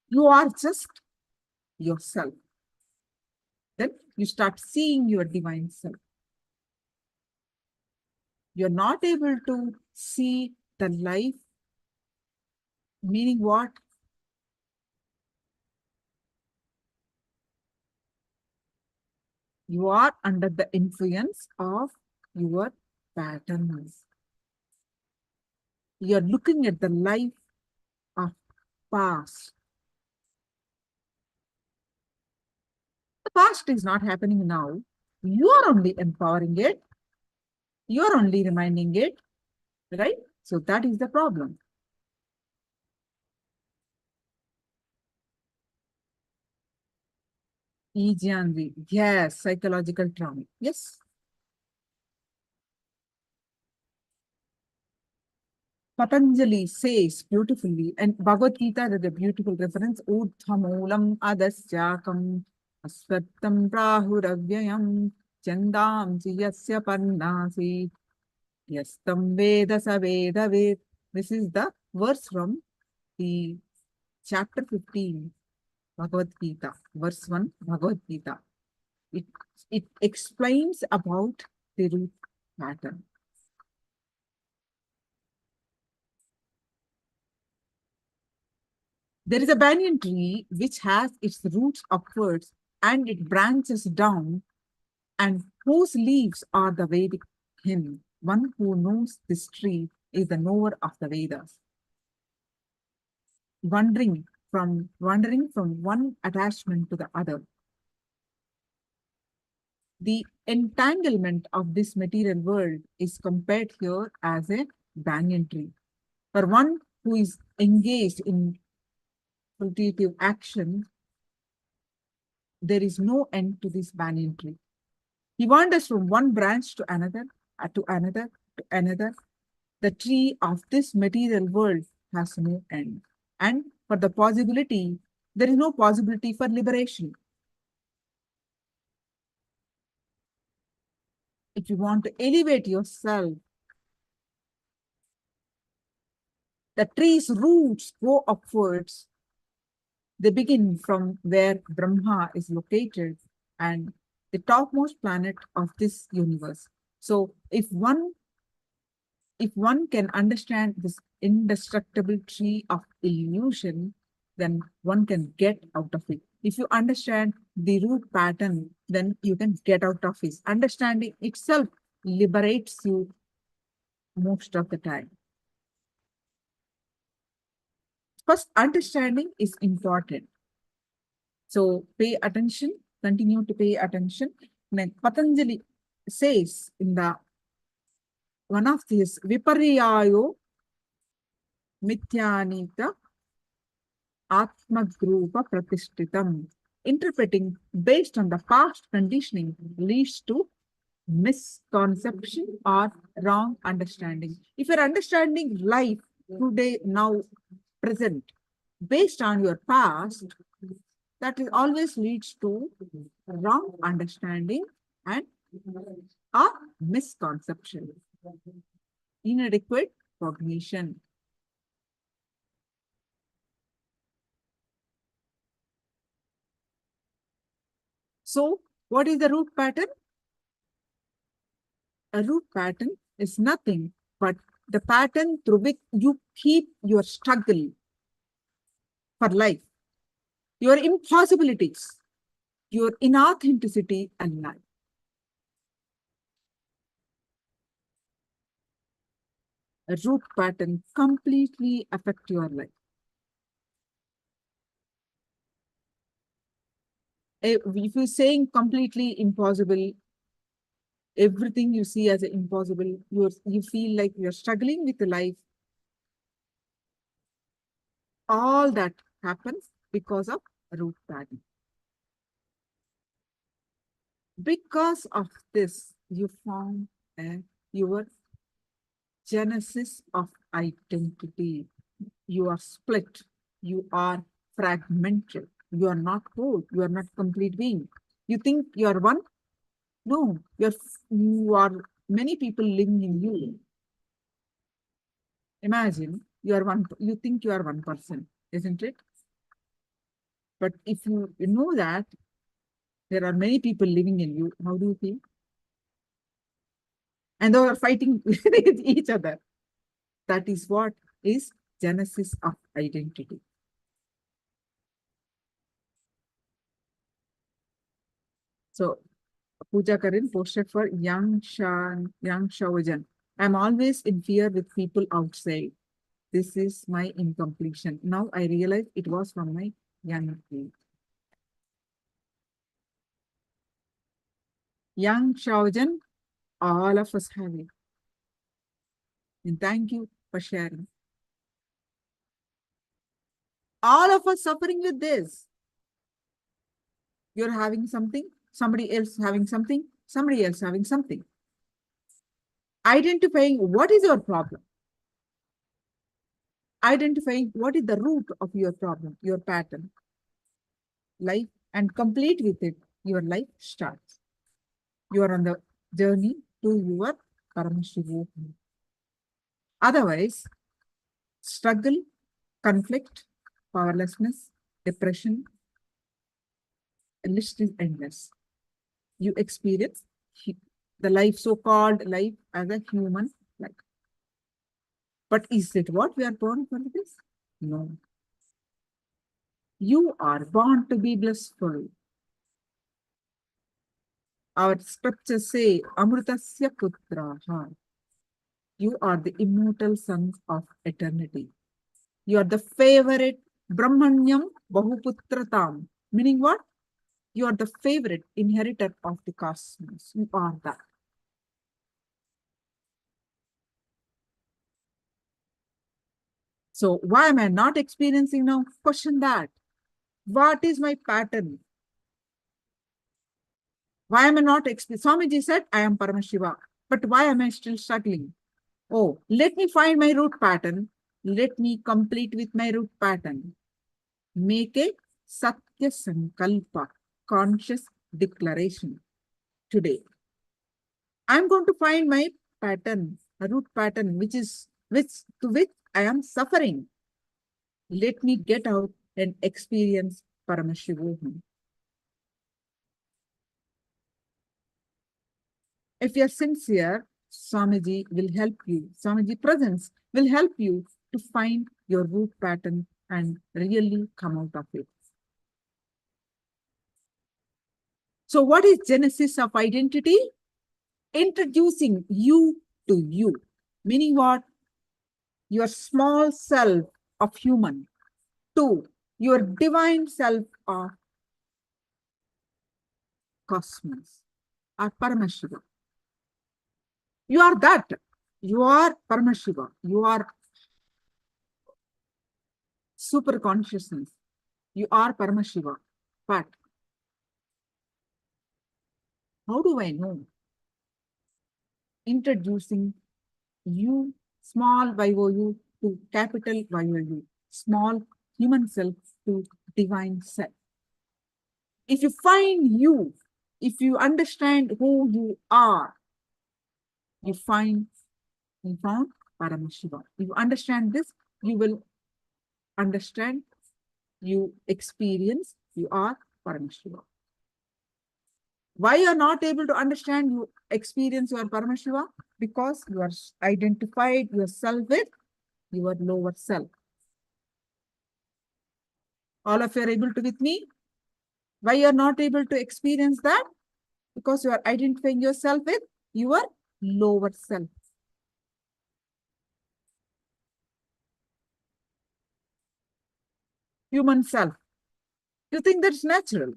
You are just yourself. Then you start seeing your divine self. You're not able to see the life, meaning what? You are under the influence of your patterns. You're looking at the life of past. The past is not happening now. You are only empowering it. You are only reminding it, right? So that is the problem. EGNV, yes, psychological trauma. Yes. Patanjali says beautifully, and Bhagavad Gita is a beautiful reference, Udhamulam adasjakam asvattam prahuravyayam chandam yasya parnasi yastam veda saveda ved. This is the verse from the chapter 15, Bhagavad Gita, verse 1, Bhagavad Gita. It explains about the root pattern. There is a banyan tree which has its roots upwards and it branches down, and whose leaves are the Vedic hymn. One who knows this tree is the knower of the Vedas. Wandering from one attachment to the other. The entanglement of this material world is compared here as a banyan tree. For one who is engaged in cultivative action, there is no end to this banyan tree. He wanders from one branch to another, to another, to another. The tree of this material world has no end. And for the possibility, there is no possibility for liberation. if you want to elevate yourself, the tree's roots go upwards. They begin from where Brahma is located and the topmost planet of this universe. So if one can understand this indestructible tree of illusion, then one can get out of it. If you understand the root pattern, then you can get out of it. Understanding itself liberates you most of the time. First, understanding is important. So pay attention, continue to pay attention. Then Patanjali says in the one of these Viparyayo Mithyanita Atmagrupa Pratishtitam. Interpreting based on the past conditioning leads to misconception or wrong understanding. If you're understanding life today, now, present, based on your past, that is always leads to wrong understanding and a misconception, inadequate cognition. So, what is the root pattern? A root pattern is nothing but the pattern through which you keep your struggle for life, your impossibilities, your inauthenticity alive. A root pattern completely affect your life. If you're saying completely impossible, everything you see as impossible, you feel like you're struggling with life. All that happens because of root pattern. Because of this, you found your genesis of identity. You are split. You are fragmented. You are not whole. You are not complete being. You think you are one? No, you are many people living in you. Imagine you are one. You think you are one person, isn't it? But if you know that there are many people living in you, how do you feel? And they are fighting with each other. That is what is genesis of identity. So Pooja Karin posted for young Shavajan. I'm always in fear with people outside. This is my incompletion. Now I realize it was from my young age. Young Shavajan, all of us have it. And thank you for sharing. All of us suffering with this. You're having something, somebody else having something, somebody else having something. Identifying what is your problem. Identifying what is the root of your problem, your pattern, life, and complete with it, your life starts. You are on the journey to your Paramashivoham. Otherwise, struggle, conflict, powerlessness, depression, the list is endless. You experience the life, so-called life, as a human life. But is it what we are born for this? No. You are born to be blissful. Our scriptures say, Amritasya Putraha. You are the immortal sons of eternity. You are the favorite Brahmanyam Bahuputratam. Meaning what? You are the favorite inheritor of the cosmos. You are that. So why am I not experiencing now? Question that. What is my pattern? Why am I not experiencing? Swamiji said, I am Paramashiva. But why am I still struggling? Oh, let me find my root pattern. Let me complete with my root pattern. Make a Satya Sankalpa, conscious declaration today. I'm going to find my pattern, a root pattern, which I am suffering. Let me get out and experience Paramashivoham. If you're sincere, Swamiji will help you. Swamiji presence will help you to find your root pattern and really come out of it. So what is genesis of identity? Introducing you to you. Meaning what? Your small self of human to your divine self of cosmos or Paramashiva. You are that. You are Paramashiva. You are super consciousness. You are Paramashiva. But how do I know? Introducing you, small YOU to capital YOU, small human self to divine self. If you find you, if you understand who you are, you found Paramashiva. If you understand this, you will understand, you experience, you are Paramashiva. Why you are not able to understand, you experience your Paramashiva? Because you are identified yourself with your lower self. All of you are able to with me? Why you are not able to experience that? Because you are identifying yourself with your lower self. Human self. You think that's natural.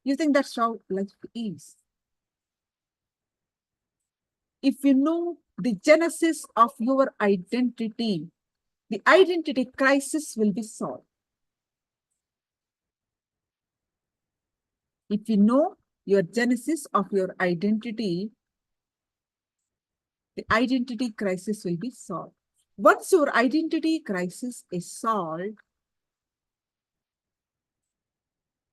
You think that's how life is. If you know the genesis of your identity, the identity crisis will be solved. If you know your genesis of your identity, the identity crisis will be solved. Once your identity crisis is solved,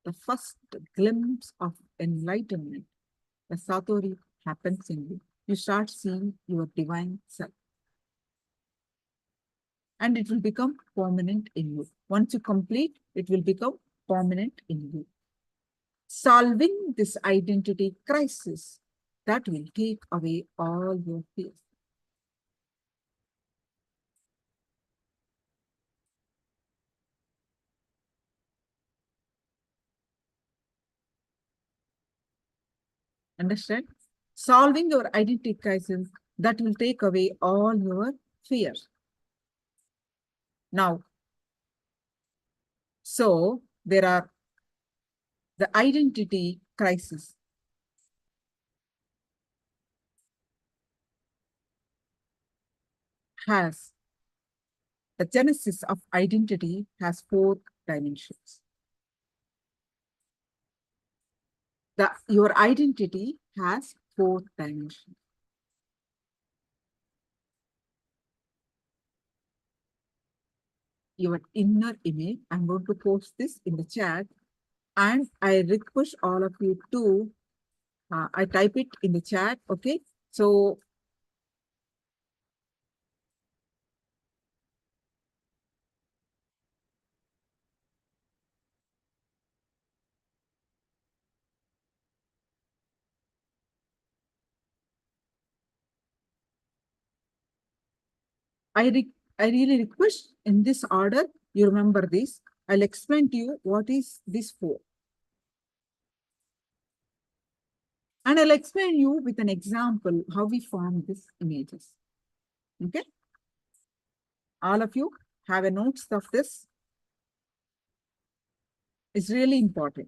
the first glimpse of enlightenment, the Satori, happens in you. You start seeing your divine self. And it will become permanent in you. Once you complete, it will become permanent in you. Solving this identity crisis, that will take away all your fears. Understand? Solving your identity crisis, that will take away all your fears. Now, so there are the identity crisis. Has the genesis of identity has 4 dimensions. Your identity has 4 dimensions. Your inner image. I'm going to post this in the chat, and I request all of you to, I type it in the chat, okay? So, I really request in this order, you remember this. I'll explain to you what is this for. And I'll explain you with an example how we form these images. Okay? All of you have a notes of this. It's really important.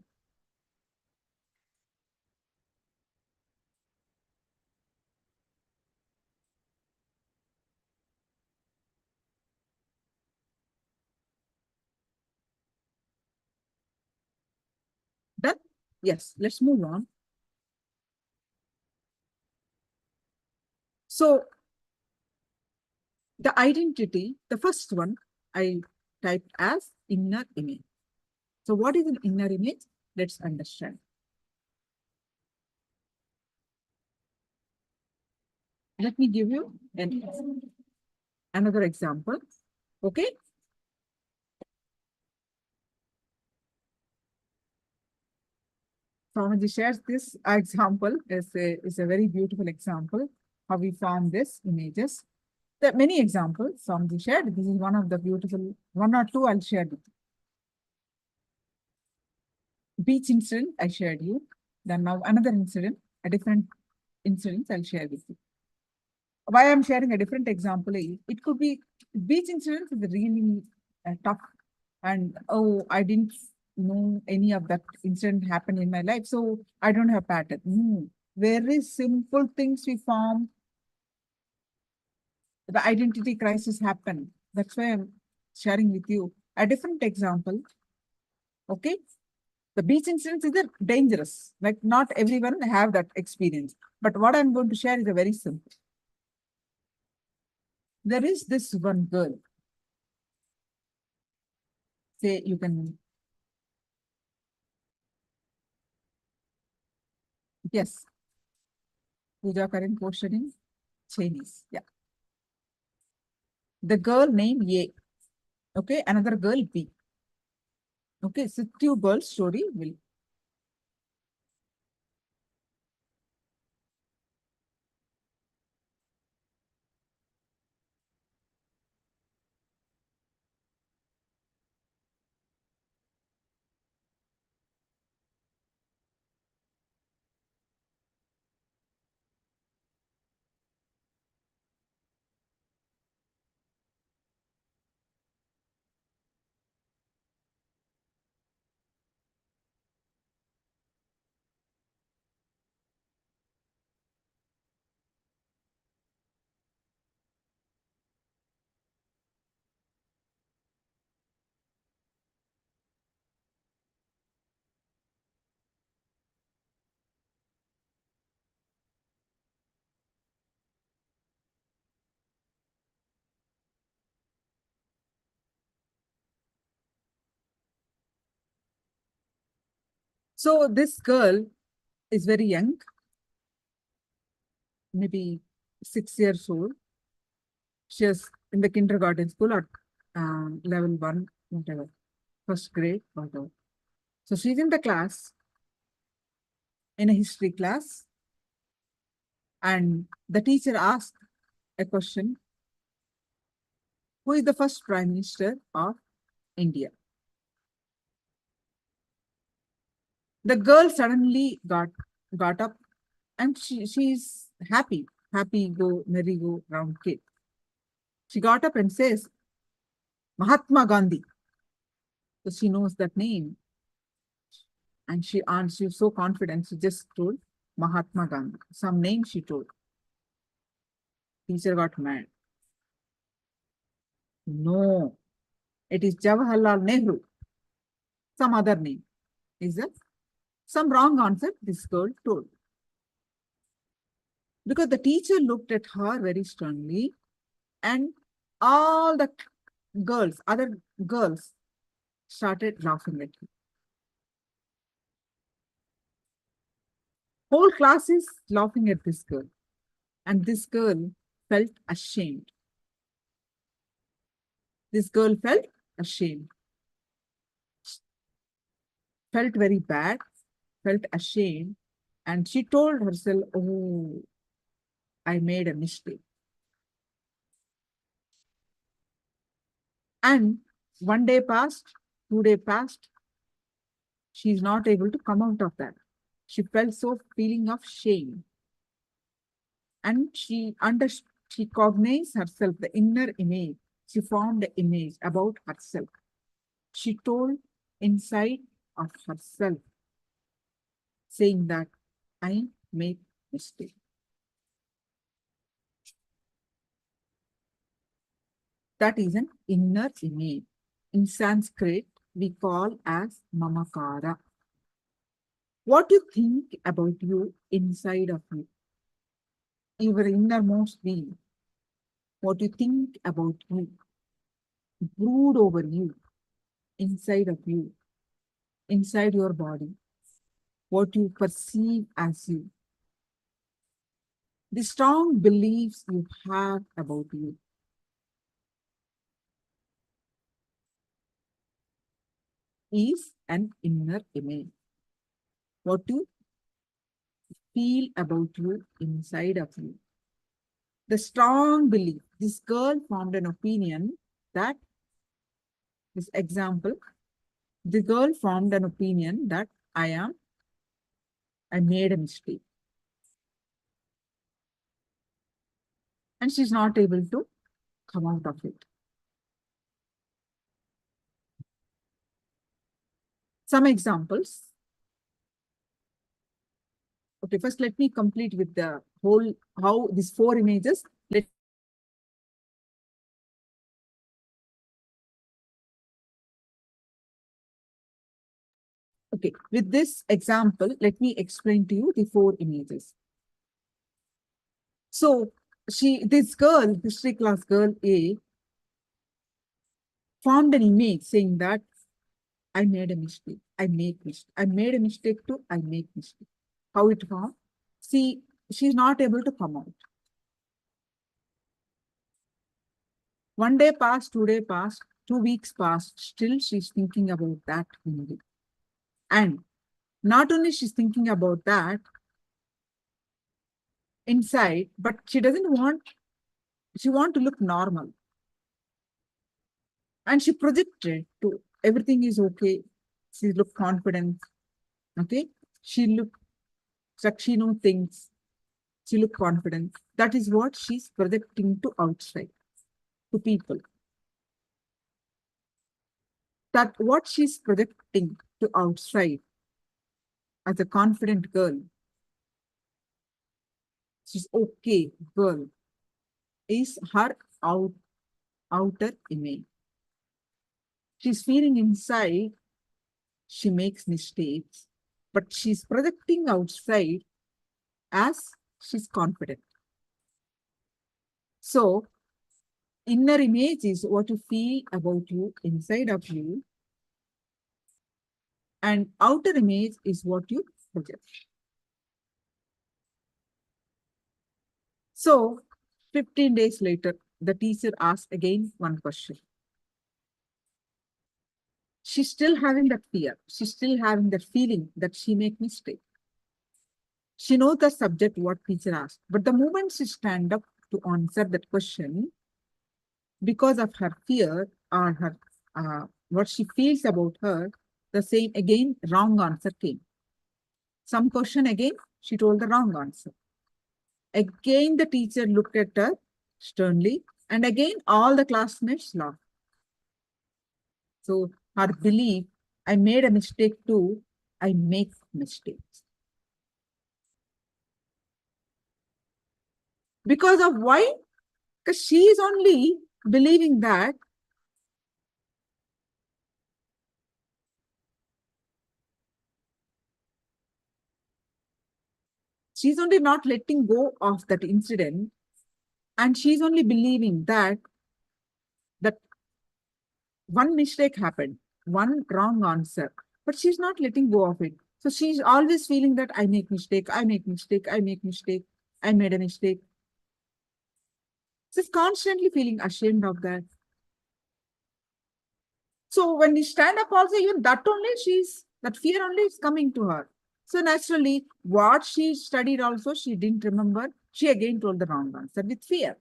Done? Yes, let's move on. So, the identity, the first one, I typed as inner image. So, what is an inner image? Let's understand. Let me give you another example. Okay. Swamiji shares this example is a very beautiful example how we found this images. There are many examples Swamiji shared. This is one of the beautiful, one or two I'll share with you. Beach incident I shared you. Then now another incident, a different incident I'll share with you. Why I'm sharing a different example is it could be beach incidents is really tough, and oh, I didn't know any of that incident happened in my life, so I don't have pattern. No. Very simple things we form, the identity crisis happen. That's why I'm sharing with you a different example. Okay, the beach incidents is dangerous. Like not everyone have that experience, but what I'm going to share is a very simple. There is this one girl. Say you can. Yes, Puja current portion in Chinese. Yeah. The girl named A. Okay, another girl B. Okay, so two girls story will. So this girl is very young, maybe 6 years old. She is in the kindergarten school or level 1, whatever, first grade, whatever. So she's in the class, in a history class, and the teacher asked a question: who is the first Prime Minister of India? The girl suddenly got up and she's happy go merry go round kid. She got up and says, Mahatma Gandhi. So she knows that name. And she was so confident, she just told Mahatma Gandhi. Some name she told. Teacher got mad. No, it is Jawaharlal Nehru. Some other name. Is that some wrong answer this girl told? Because the teacher looked at her very sternly, and all the girls, other girls, started laughing at her. Whole class is laughing at this girl, and this girl felt ashamed. This girl felt ashamed, felt very bad, felt ashamed, and she told herself, oh, I made a mistake. And 1 day passed, 2 day passed, she's not able to come out of that. She felt so feeling of shame. And she cognized herself, the inner image. She formed an image about herself. She told inside of herself, saying that I made mistake. That is an inner image. In Sanskrit, we call as mamakara. What you think about you inside of you, your innermost being, what you think about you, brood over you, inside of you, inside your body, what you perceive as you. the strong beliefs you have about you. Is an inner image. What you feel about you inside of you. The strong belief. This girl formed an opinion that, this example, the girl formed an opinion that I made a mistake. And she's not able to come out of it. Some examples. Okay, first let me complete with the whole, how these 4 images. Okay, with this example, let me explain to you the 4 images. So this girl, history class girl A, formed an image saying that I made a mistake. I made a mistake too. I make mistake. How it formed? See, she's not able to come out. 1 day passed, 2 days passed, 2 weeks passed. Still, she's thinking about that only. And not only she's thinking about that inside, but she doesn't want. She wants to look normal. And she projected to everything is okay. She looked confident. Okay. She looked like she knows things. She looked confident. That is what she's projecting to outside, to people. That what she's projecting to outside as a confident girl, she's okay girl, is her outer image. She's feeling inside, she makes mistakes, but she's projecting outside as she's confident. So, inner image is what you feel about you inside of you, and outer image is what you project. So, 15 days later, the teacher asked again one question. She's still having that fear. She's still having that feeling that she make mistake. She knows the subject what teacher asked, but the moment she stand up to answer that question, because of her fear or her what she feels about her, the same again wrong answer came. Some question again, she told the wrong answer. Again, the teacher looked at her sternly, and again all the classmates laughed. So her belief, I made a mistake too, I make mistakes. Because of why? Because she is only believing that she's only not letting go of that incident, and she's only believing that one mistake happened, one wrong answer, but she's not letting go of it. So she's always feeling that I make mistake, I make mistake, I make mistake, I made a mistake. She's constantly feeling ashamed of that. So when you stand up also, even that only that fear only is coming to her. So naturally, what she studied also, she didn't remember. She again told the wrong answer with fear.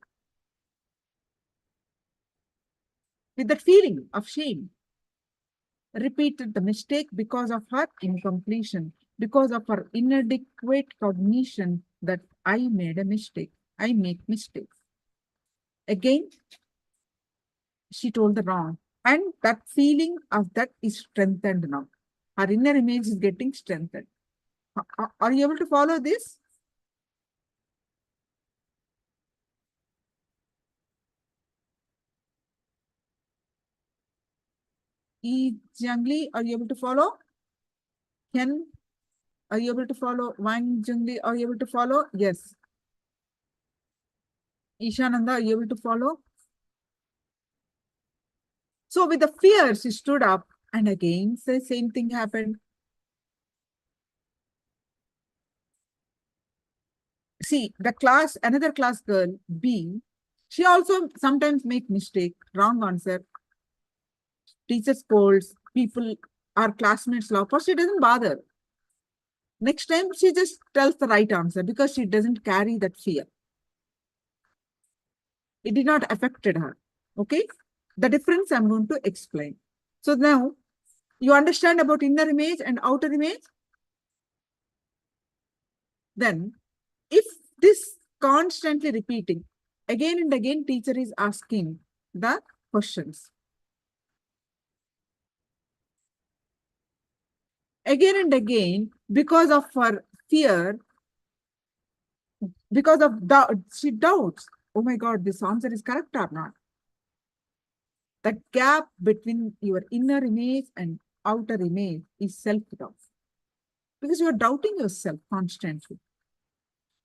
With that feeling of shame. Repeated the mistake because of her incompletion, because of her inadequate cognition that I made a mistake. I make mistakes. Again, she told the wrong. And that feeling of that is strengthened now. Her inner image is getting strengthened. Are you able to follow this? Jiangli, are you able to follow? Ken, are you able to follow? Wang Jiangli, are you able to follow? Yes. Ishananda, are you able to follow? So with the fear, she stood up, and again the same thing happened. C, the class, another class girl, B, she also sometimes make mistake, wrong answer. Teacher scolds, people, our classmates laugh, but she doesn't bother. Next time, she just tells the right answer because she doesn't carry that fear. It did not affected her. Okay? The difference I'm going to explain. So now, you understand about inner image and outer image? Then, if this constantly repeating, again and again, teacher is asking the questions. Again and again, because of her fear, because of doubt, she doubts, oh my God, this answer is correct or not. That gap between your inner image and outer image is self-doubt. Because you are doubting yourself constantly.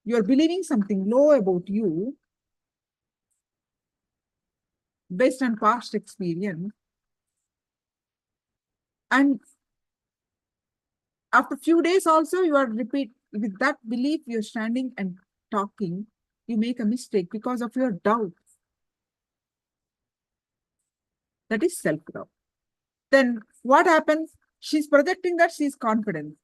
You are believing something low about you based on past experience. And after a few days also, you are repeat with that belief, you're standing and talking, you make a mistake because of your doubt. That is self-doubt. Then what happens? She's projecting that she's confident.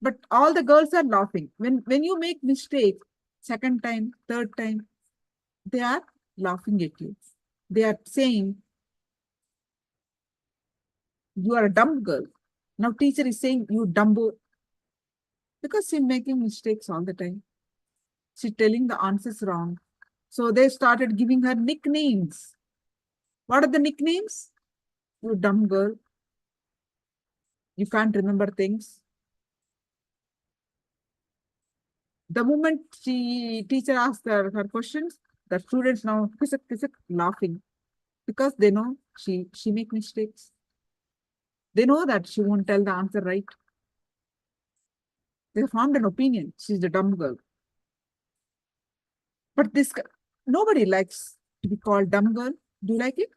But all the girls are laughing. When you make mistake, second time, third time, they are laughing at you. They are saying, you are a dumb girl. Now teacher is saying, you dumbo. Because she's making mistakes all the time. She's telling the answers wrong. So they started giving her nicknames. What are the nicknames? You dumb girl. You can't remember things. The moment teacher asked her questions, the students now laughing because they know she make mistakes. They know that she won't tell the answer right. They formed an opinion. She's the dumb girl. But nobody likes to be called dumb girl. Do you like it?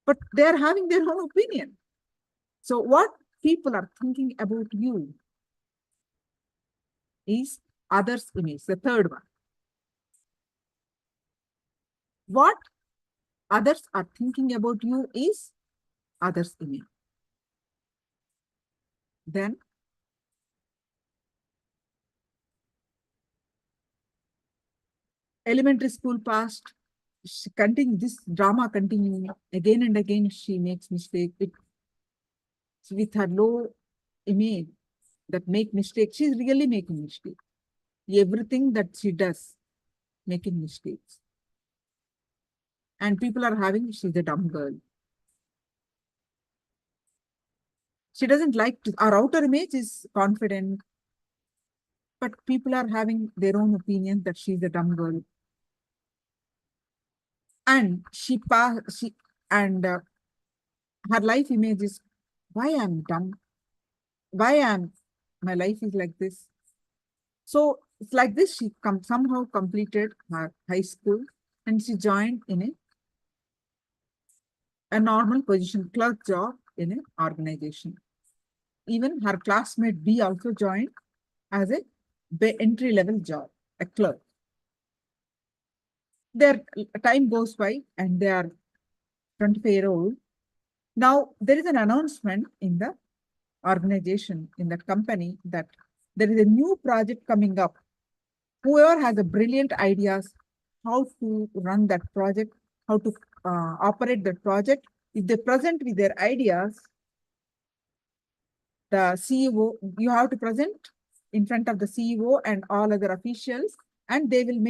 But they are having their own opinion. So what people are thinking about you is others' image, the third one. What others are thinking about you is others' image. Then elementary school passed, this drama continuing again and again. She makes mistake with her low image that make mistakes. She's really making mistakes. Everything that she does, making mistakes. And people are having, she's a dumb girl. She doesn't like to, our outer image is confident, but people are having their own opinion that she's a dumb girl. And her life image is, why I'm dumb? My life is like this. So it's like this, she somehow completed her high school and she joined in a normal position, clerk job in an organization. Even her classmate B also joined as a entry-level job, a clerk. Their time goes by and they are 25-year-old. Now there is an announcement in the organization, in that company, that there is a new project coming up. Whoever has a brilliant ideas, how to run that project, how to operate that project, if they present with their ideas, the CEO, you have to present in front of the CEO and all other officials, and they will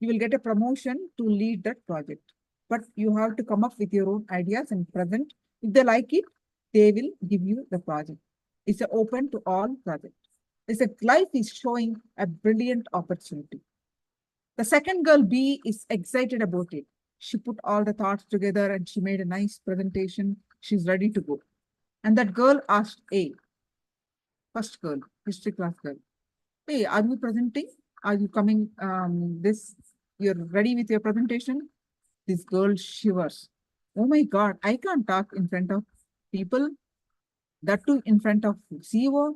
you will get a promotion to lead that project. But you have to come up with your own ideas and present. If they like it, they will give you the project. It's open to all projects. Life is showing a brilliant opportunity. The second girl, B, is excited about it. She put all the thoughts together and she made a nice presentation. She's ready to go. And that girl asked A, first girl, history class girl, hey, are you presenting? Are you coming you're ready with your presentation? This girl shivers. Oh my God, I can't talk in front of people, that too in front of CEO.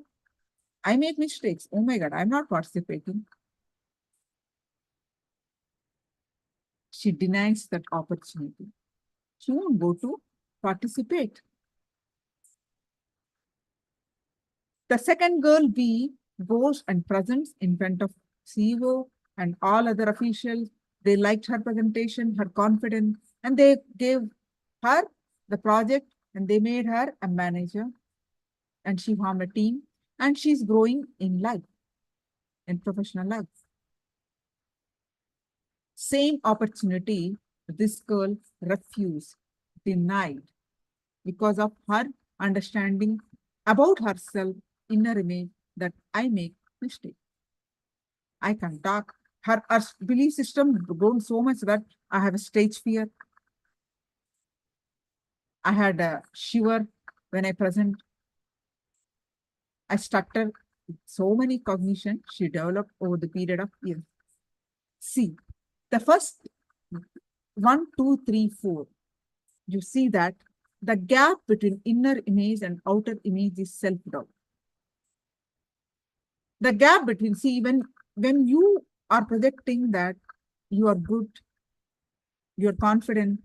I make mistakes. Oh my God, I'm not participating. She denies that opportunity. She won't go to participate. The second girl, B, goes and presents in front of CEO and all other officials. They liked her presentation, her confidence, and they gave her the project and they made her a manager. And she formed a team and she's growing in life, in professional life. Same opportunity, this girl refused, denied because of her understanding about herself, inner image, that I make mistake. I can talk. Her belief system grown so much that I have a stage fear. I had a shiver when I present. I stutter. So many cognition she developed over the period of years. See, the first 1, 2, 3, 4, you see that the gap between inner image and outer image is self-doubt. The gap between, see, when you are projecting that you are good, you're confident,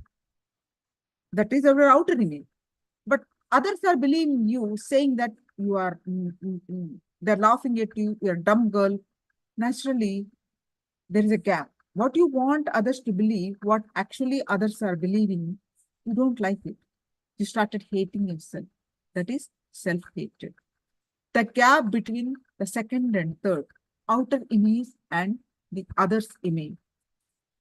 that is our outer image. But others are believing you, saying that you are, they're laughing at you, you're a dumb girl. Naturally, there is a gap. What you want others to believe, what actually others are believing, you don't like it. You started hating yourself. That is self-hatred. The gap between the second and third, outer image and the other's image,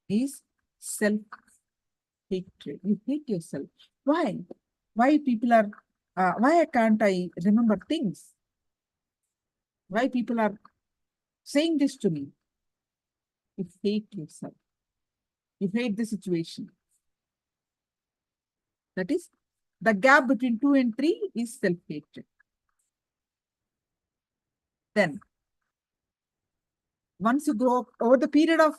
is self-hatred. You hate yourself. Why? Why people are, why can't I remember things? Why people are saying this to me? You hate yourself. You hate the situation. That is, the gap between 2 and 3 is self-hatred. Then, once you grow up, over the period of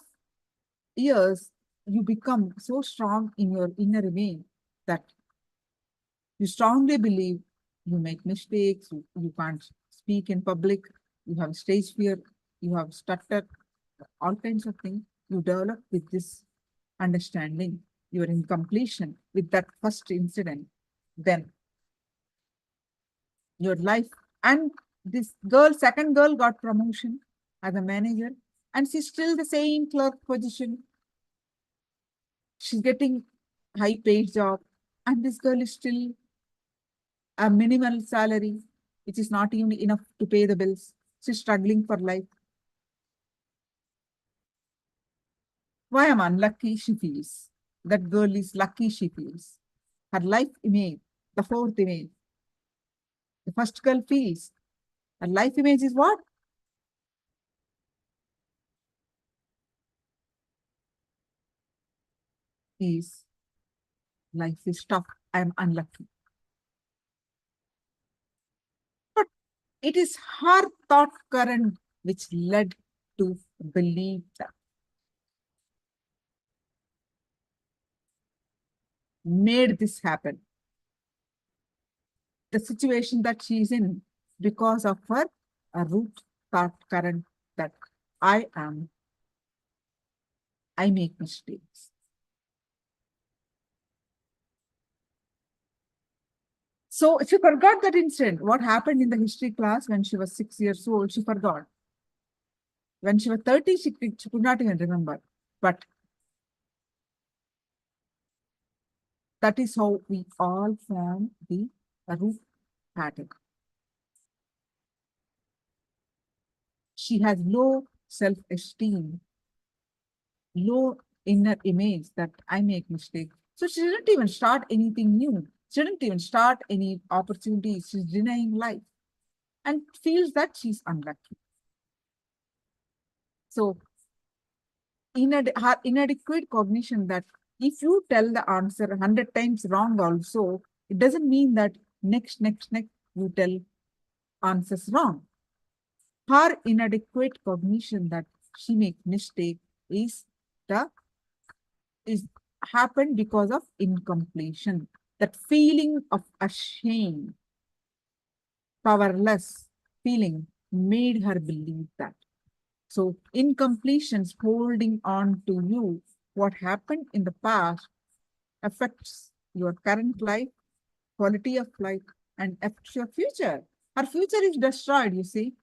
years, you become so strong in your inner image that you strongly believe you make mistakes, you can't speak in public, you have stage fear, you have stutter, all kinds of things you develop with this understanding. You're in completion with that first incident. Then your life, and this girl, second girl, got promotion as a manager, and she's still the same clerk position. She's getting high paid job, and this girl is still a minimal salary, which is not even enough to pay the bills. She's struggling for life. Why I'm unlucky, she feels. That girl is lucky, she feels. Her life image, the fourth image. The first girl feels. Her life image is what? Is life is tough. I'm unlucky. But it is her thought current which led to believe that. Made this happen. The situation that she is in because of her root thought current that I make mistakes. So she forgot that incident. What happened in the history class when she was 6 years old, she forgot. When she was 30, she could not even remember. But that is how we all form the root pattern. She has low self-esteem, low inner image that I make mistakes. So she didn't even start anything new. She didn't even start any opportunities. She's denying life and feels that she's unlucky. So her inadequate cognition that if you tell the answer 100 times wrong also, it doesn't mean that next you tell answers wrong. Her inadequate cognition that she makes mistake is happened because of incompletion. That feeling of ashamed, powerless feeling made her believe that. So incompletions holding on to you, what happened in the past affects your current life, quality of life, and affects your future. Her future is destroyed, you see.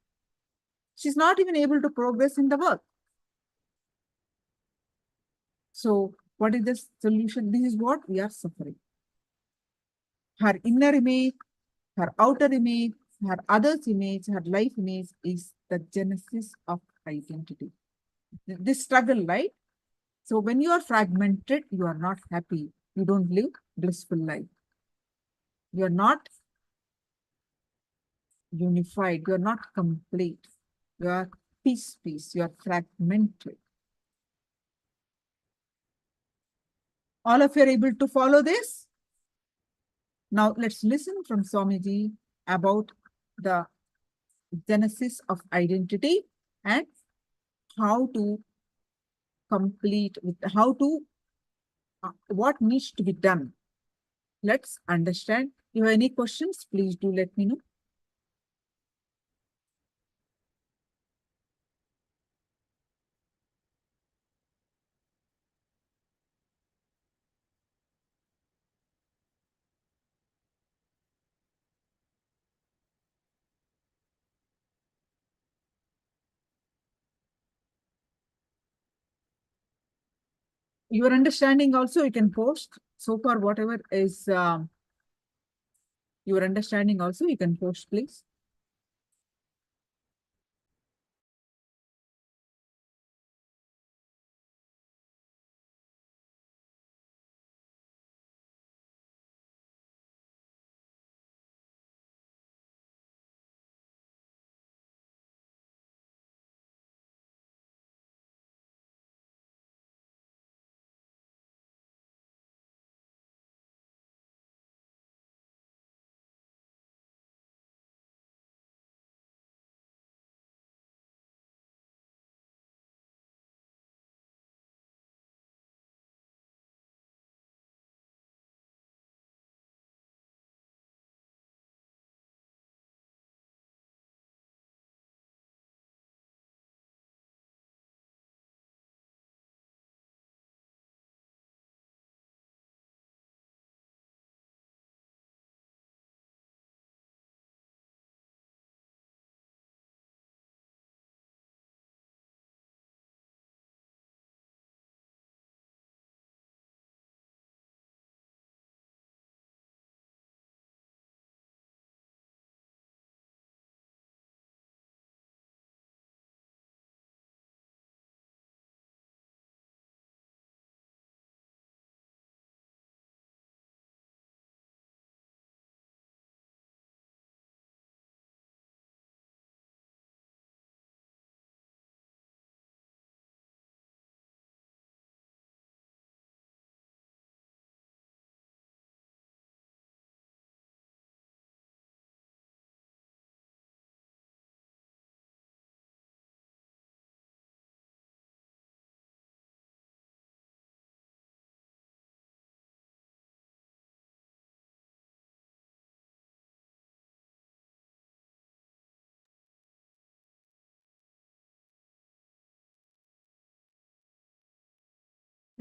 She's not even able to progress in the work. So what is the solution? This is what we are suffering. Her inner image, her outer image, her other's image, her life image is the genesis of identity. This struggle, right? So when you are fragmented, you are not happy. You don't live blissful life. You are not unified. You are not complete. You are piece. You are fragmented. All of you are able to follow this? Now let's listen from Swamiji about the genesis of identity and how to complete with how to what needs to be done. Let's understand. If you have any questions, please do let me know. Your understanding also you can post. So far, whatever is your understanding also you can post, please.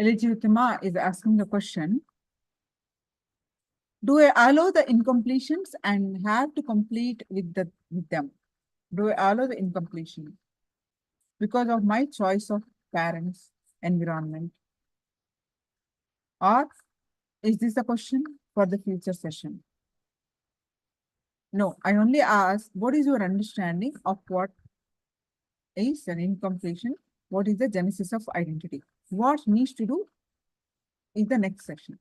Eligitima is asking the question, do I allow the incompletions and have to complete with them? Do I allow the incompletion because of my choice of parents, environment? Or is this a question for the future session? No, I only ask, what is your understanding of what is an incompletion? What is the genesis of identity? What needs to do in the next session?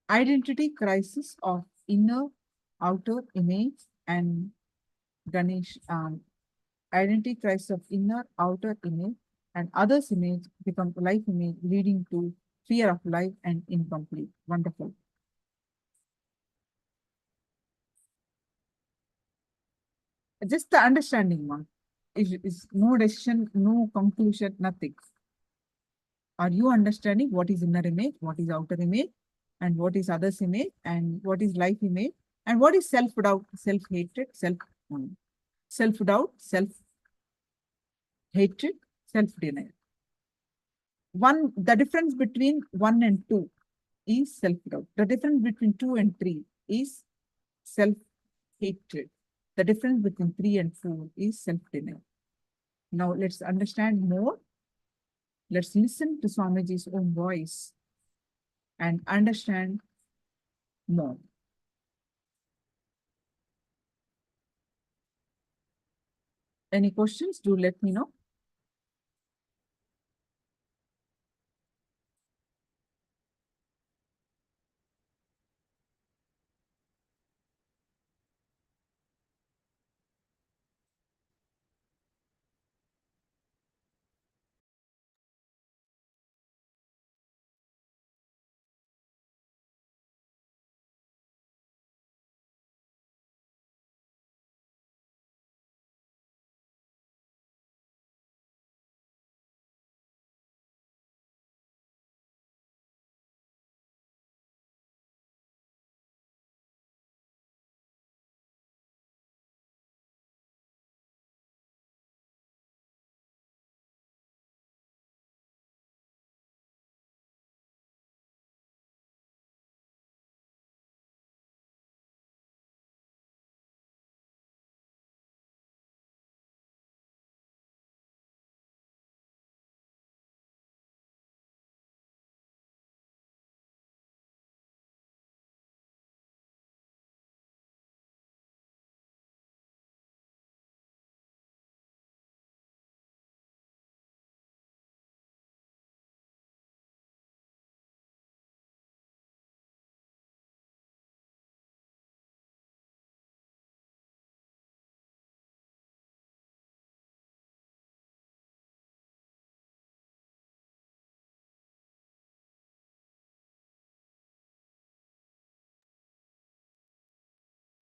Identity crisis of inner, outer image and Ganesh, identity crisis of inner, outer image and others image become life image, leading to fear of life and incomplete. Wonderful. Just the understanding one. Is no decision, no conclusion, nothing. Are you understanding what is inner image, what is outer image, and what is others image, and what is life image, And what is self-doubt? Self-hatred, self-doubt, self-hatred, self-denial. The difference between 1 and 2 is self-doubt. The difference between 2 and 3 is self-hatred. The difference between 3 and 4 is self-denial. Now let's understand more. Let's listen to Swamiji's own voice and understand more. Any questions? Do let me know.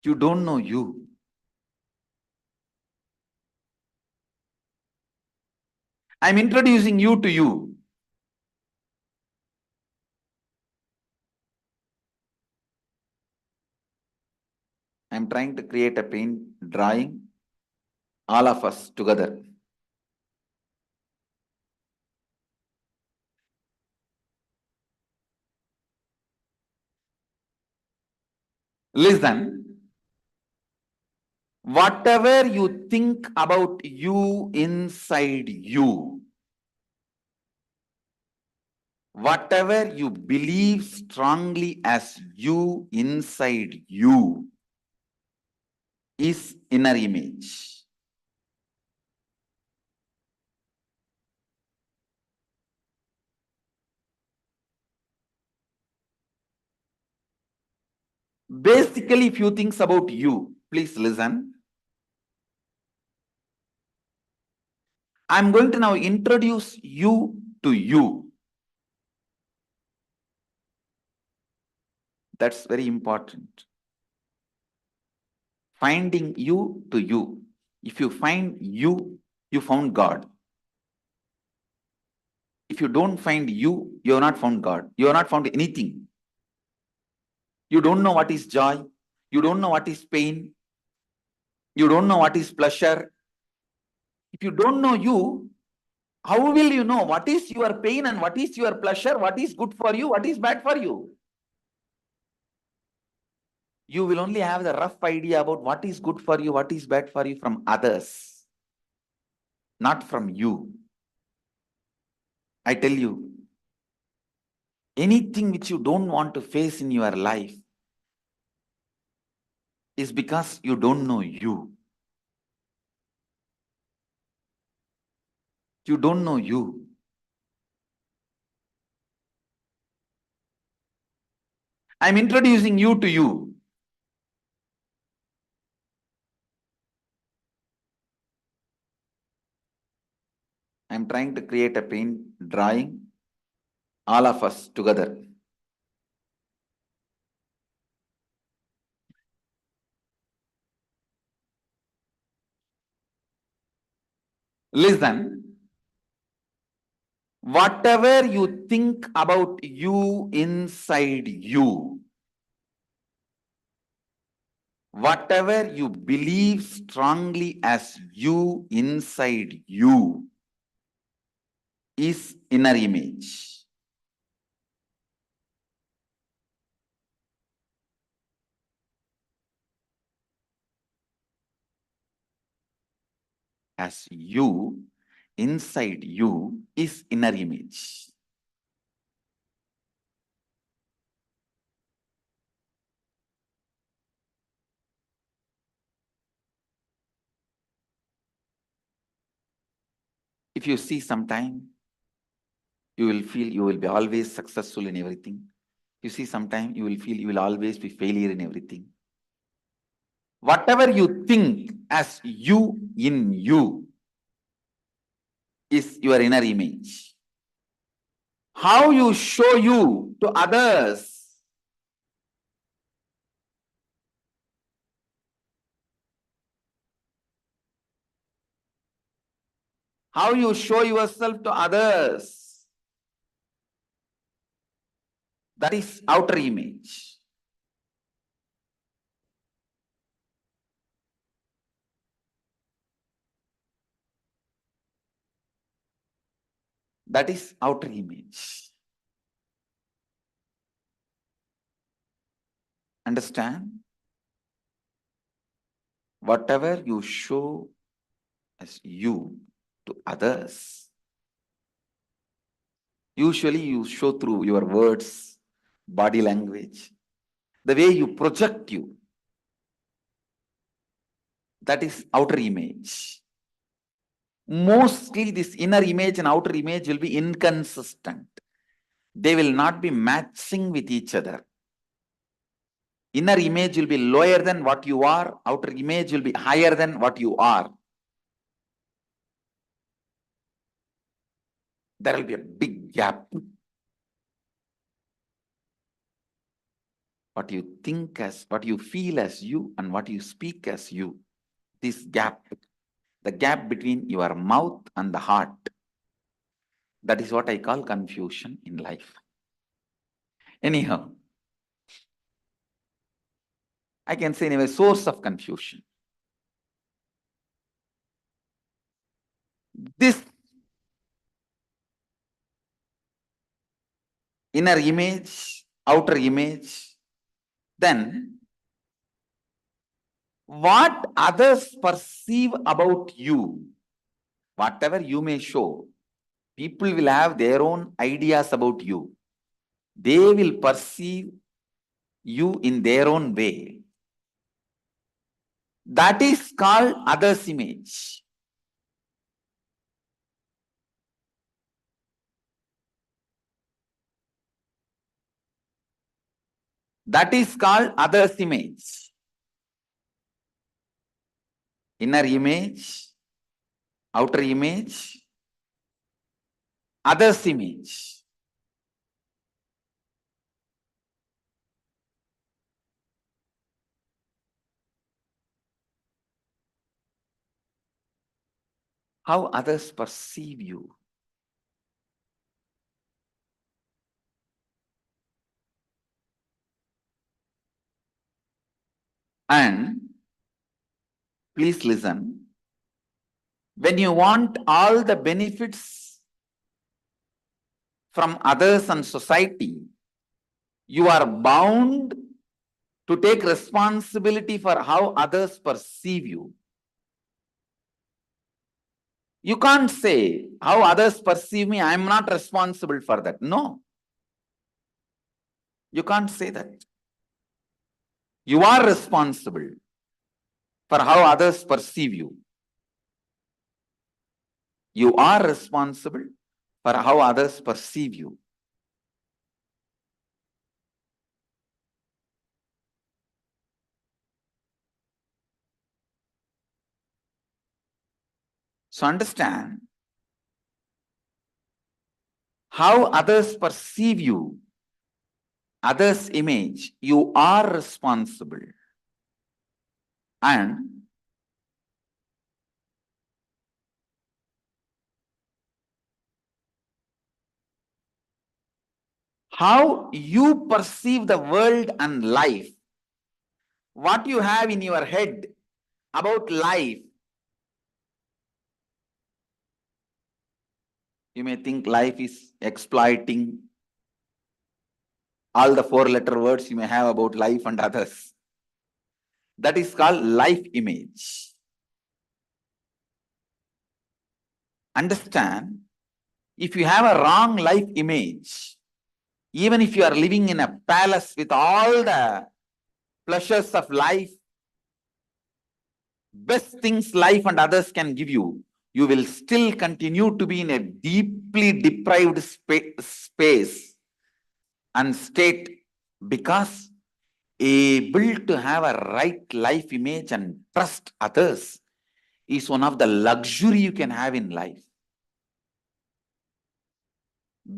You don't know you. I'm introducing you to you. I'm trying to create a paint drawing, all of us together. Listen. Whatever you think about you inside you, whatever you believe strongly as you inside you, is inner image. Basically, few things about you. Please listen. I'm going to now introduce you to you. That's very important. Finding you to you. If you find you, you found God. If you don't find you, you have not found God. You have not found anything. You don't know what is joy. You don't know what is pain. You don't know what is pleasure. If you don't know you, how will you know what is your pain and what is your pleasure, what is good for you, what is bad for you? You will only have the rough idea about what is good for you, what is bad for you from others, not from you. I tell you, anything which you don't want to face in your life is because you don't know you. You don't know you. I'm introducing you to you. I'm trying to create a paint drawing, all of us together. Listen. Whatever you think about you inside you, whatever you believe strongly as you inside you is inner image. As you inside you is inner image. If you see sometime, you will feel you will be always successful in everything. You see sometime, you will feel you will always be failure in everything. Whatever you think as you in you is your inner image. How you show you to others how you show yourself to others, that is outer image. That is outer image. Understand? Whatever you show as you to others, usually you show through your words, body language, the way you project you. That is outer image. Mostly this inner image and outer image will be inconsistent. They will not be matching with each other. Inner image will be lower than what you are. Outer image will be higher than what you are. There will be a big gap. What you think as, what you feel as you and what you speak as you. This gap, the gap between your mouth and the heart. That is what I call confusion in life. Anyhow, I can say anyway, source of confusion. This inner image, outer image, then what others perceive about you, whatever you may show, people will have their own ideas about you. They will perceive you in their own way. That is called others' image. That is called others' image. Inner image, outer image, others' image. How others perceive you. And please listen. When you want all the benefits from others and society, you are bound to take responsibility for how others perceive you. You can't say how others perceive me, I am not responsible for that. No. You can't say that. You are responsible for how others perceive you. You are responsible for how others perceive you. So understand, how others perceive you, others' image, you are responsible. And how you perceive the world and life what you have in your head about life. You may think life is exploiting. All the 4-letter words you may have about life and others. That is called life image. Understand, if you have a wrong life image, even if you are living in a palace with all the pleasures of life, best things life and others can give you, you will still continue to be in a deeply deprived space and state, because able to have a right life image and trust others is one of the luxury you can have in life.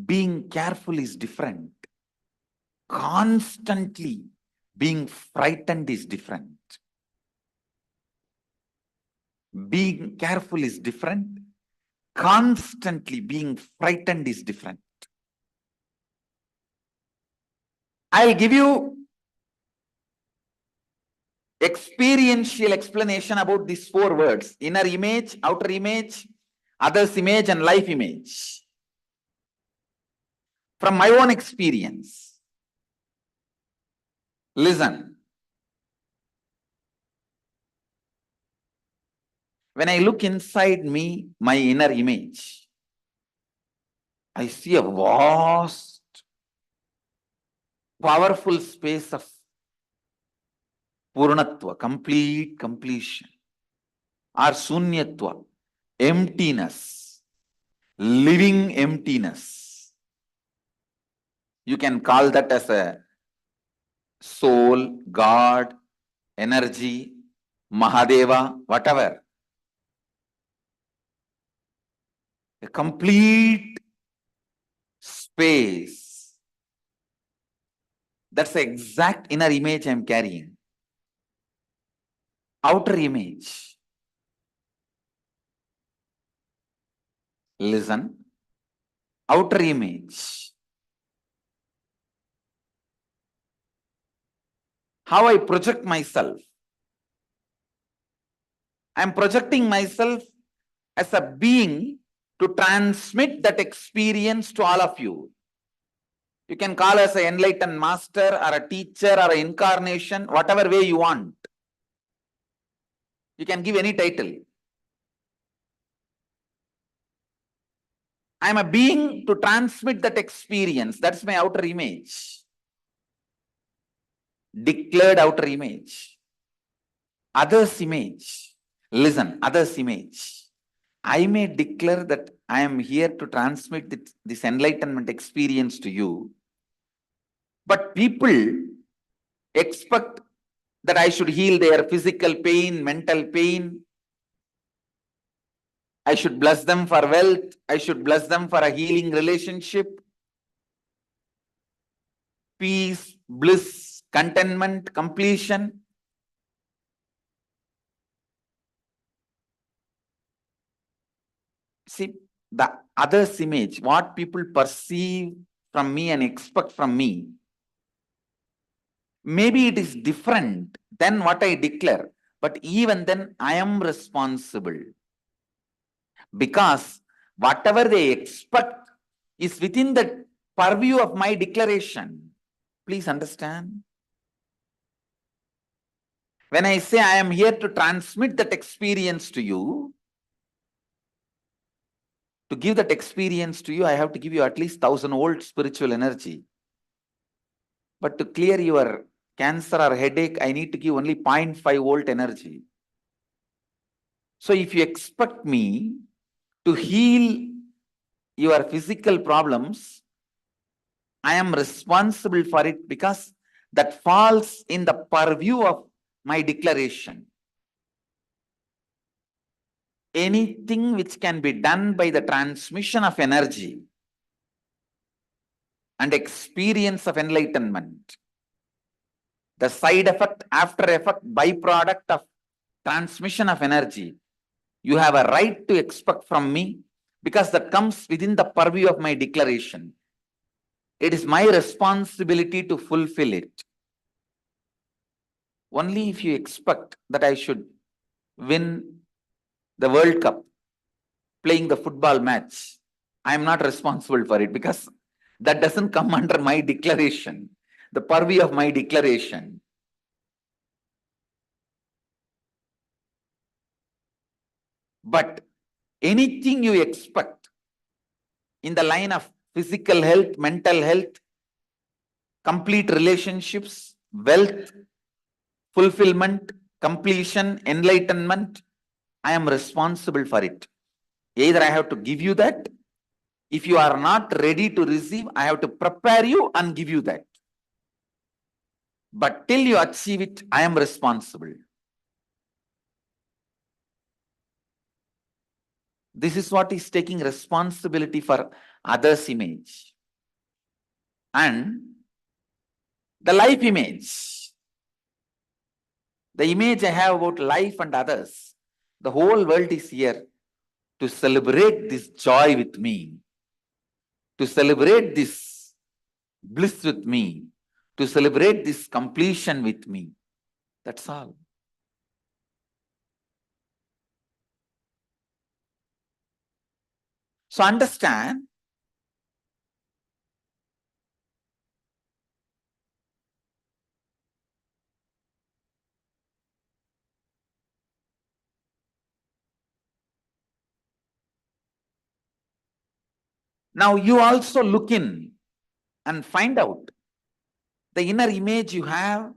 Being careful is different. Constantly being frightened is different. Being careful is different. Constantly being frightened is different. I'll give you experiential explanation about these 4 words: inner image, outer image, others image, and life image. From my own experience. Listen. When I look inside me, my inner image, I see a vast, powerful space of Purnatva, complete completion, or Sunyatva, emptiness, living emptiness. You can call that as a soul, God, energy, Mahadeva, whatever. A complete space. That's the exact inner image I'm carrying. Outer image. Listen. Outer image. How I project myself. I'm projecting myself as a being to transmit that experience to all of you. You can call us an enlightened master or a teacher or an incarnation, whatever way you want. You can give any title. I'm a being to transmit that experience. That's my outer image. Declared outer image. Others image. Listen, others image. I may declare that I am here to transmit this enlightenment experience to you, but people expect that I should heal their physical pain, mental pain. I should bless them for wealth. I should bless them for a healing relationship. Peace, bliss, contentment, completion. See, the other's image, what people perceive from me and expect from me, maybe it is different than what I declare, but even then I am responsible, because whatever they expect is within the purview of my declaration. Please understand. When I say I am here to transmit that experience to you, to give that experience to you, I have to give you at least 1000-volt spiritual energy. But to clear your cancer or headache, I need to give only 0.5-volt energy. So if you expect me to heal your physical problems, I am responsible for it, because that falls in the purview of my declaration. Anything which can be done by the transmission of energy and experience of enlightenment, the side effect, after effect, byproduct of transmission of energy, you have a right to expect from me, because that comes within the purview of my declaration. It is my responsibility to fulfill it. Only if you expect that I should win the World Cup, playing the football match, I am not responsible for it, because that doesn't come under my declaration, the purview of my declaration. But anything you expect in the line of physical health, mental health, complete relationships, wealth, fulfillment, completion, enlightenment, I am responsible for it. Either I have to give you that. If you are not ready to receive, I have to prepare you and give you that. But till you achieve it, I am responsible. This is what is taking responsibility for others' image. And the life image, the image I have about life and others, the whole world is here to celebrate this joy with me, to celebrate this bliss with me, to celebrate this completion with me. That's all. So understand, now you also look in and find out the inner image you have,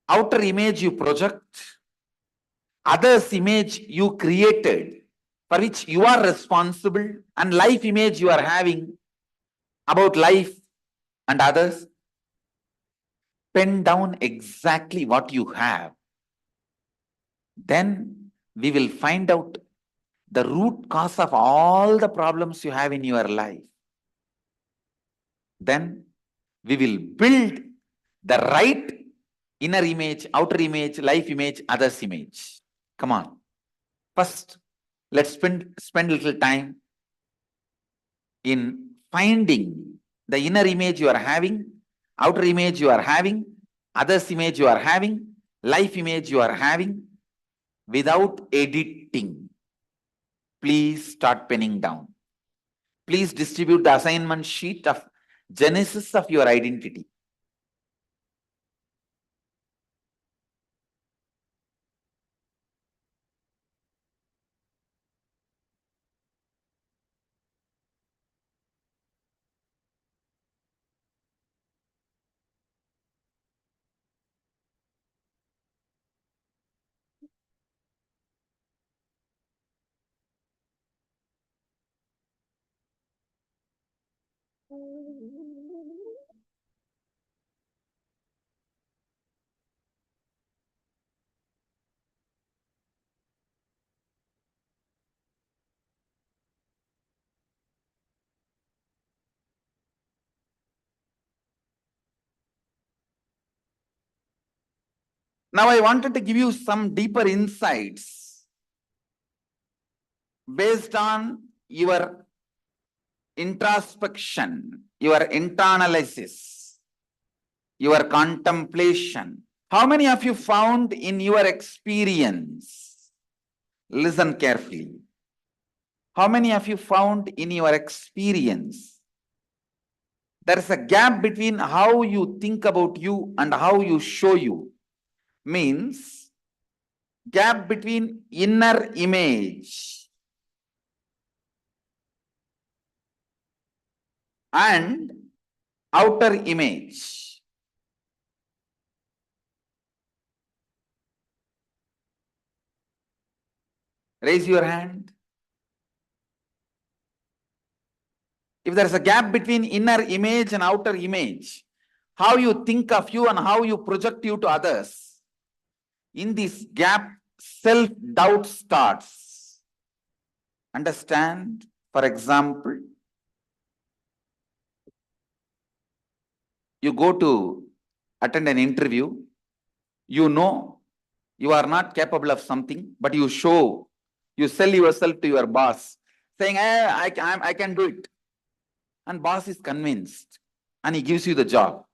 outer image you project, others' image you created, for which you are responsible, and life image you are having about life and others. Pen down exactly what you have. Then we will find out the root cause of all the problems you have in your life. Then we will build the right inner image, outer image, life image, others' image. Come on. First, let's spend a little time in finding the inner image you are having, outer image you are having, others' image you are having, life image you are having, without editing. Please start penning down. Please distribute the assignment sheet of genesis of your identity. Now I wanted to give you some deeper insights based on your introspection, your internalysis, your contemplation. How many of you found in your experience? Listen carefully. How many of you found in your experience there is a gap between how you think about you and how you show you? Means gap between inner image and outer image. Raise your hand. If there is a gap between inner image and outer image, how you think of you and how you project you to others, in this gap, self-doubt starts. Understand? For example, you go to attend an interview, you know you are not capable of something, but you sell yourself to your boss, saying, I can do it. And boss is convinced and he gives you the job.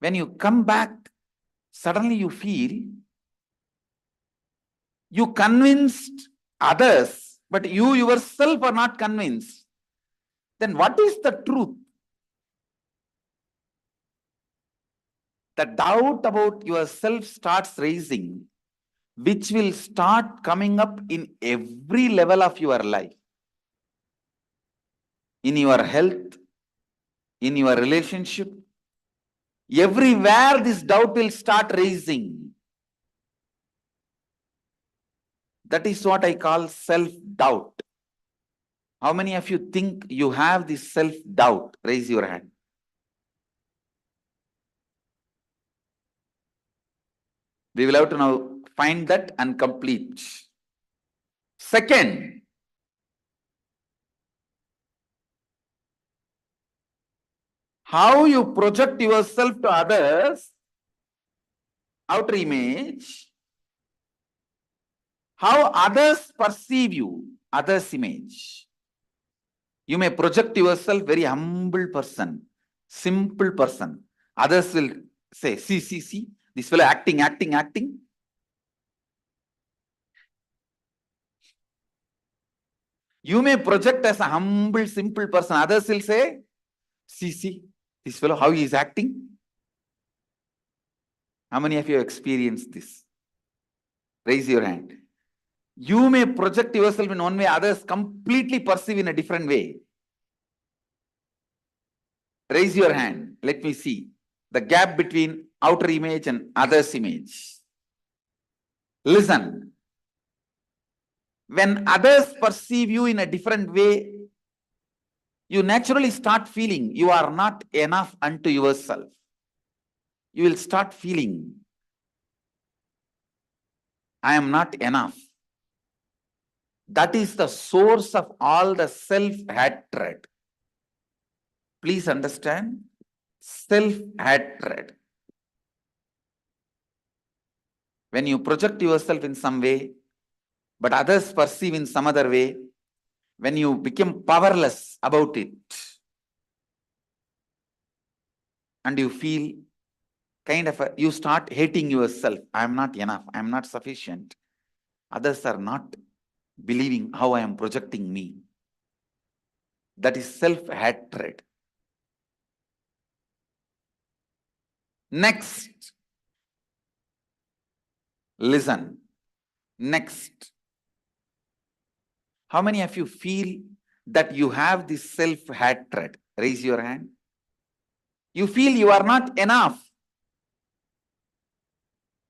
When you come back, suddenly you feel you convinced others, but you yourself are not convinced. Then what is the truth? The doubt about yourself starts raising, which will start coming up in every level of your life. In your health, in your relationship, everywhere this doubt will start raising. That is what I call self-doubt. How many of you think you have this self-doubt? Raise your hand. We will have to now find that and complete. Second, how you project yourself to others, outer image, how others perceive you, others' image. You may project yourself very humble person, simple person. Others will say, see, this fellow acting. You may project as a humble, simple person. Others will say, see, this fellow, how he is acting. How many of you have experienced this? Raise your hand. You may project yourself in one way, others completely perceive in a different way. Raise your hand. Let me see the gap between outer image and others' image. Listen. When others perceive you in a different way, you naturally start feeling you are not enough unto yourself. You will start feeling, I am not enough. That is the source of all the self-hatred. Please understand, self-hatred. When you project yourself in some way, but others perceive in some other way, when you become powerless about it, and you feel you start hating yourself. I am not enough. I am not sufficient. Others are not believing how I am projecting me. That is self-hatred. Next. Listen. Next. How many of you feel that you have this self-hatred? Raise your hand. You feel you are not enough.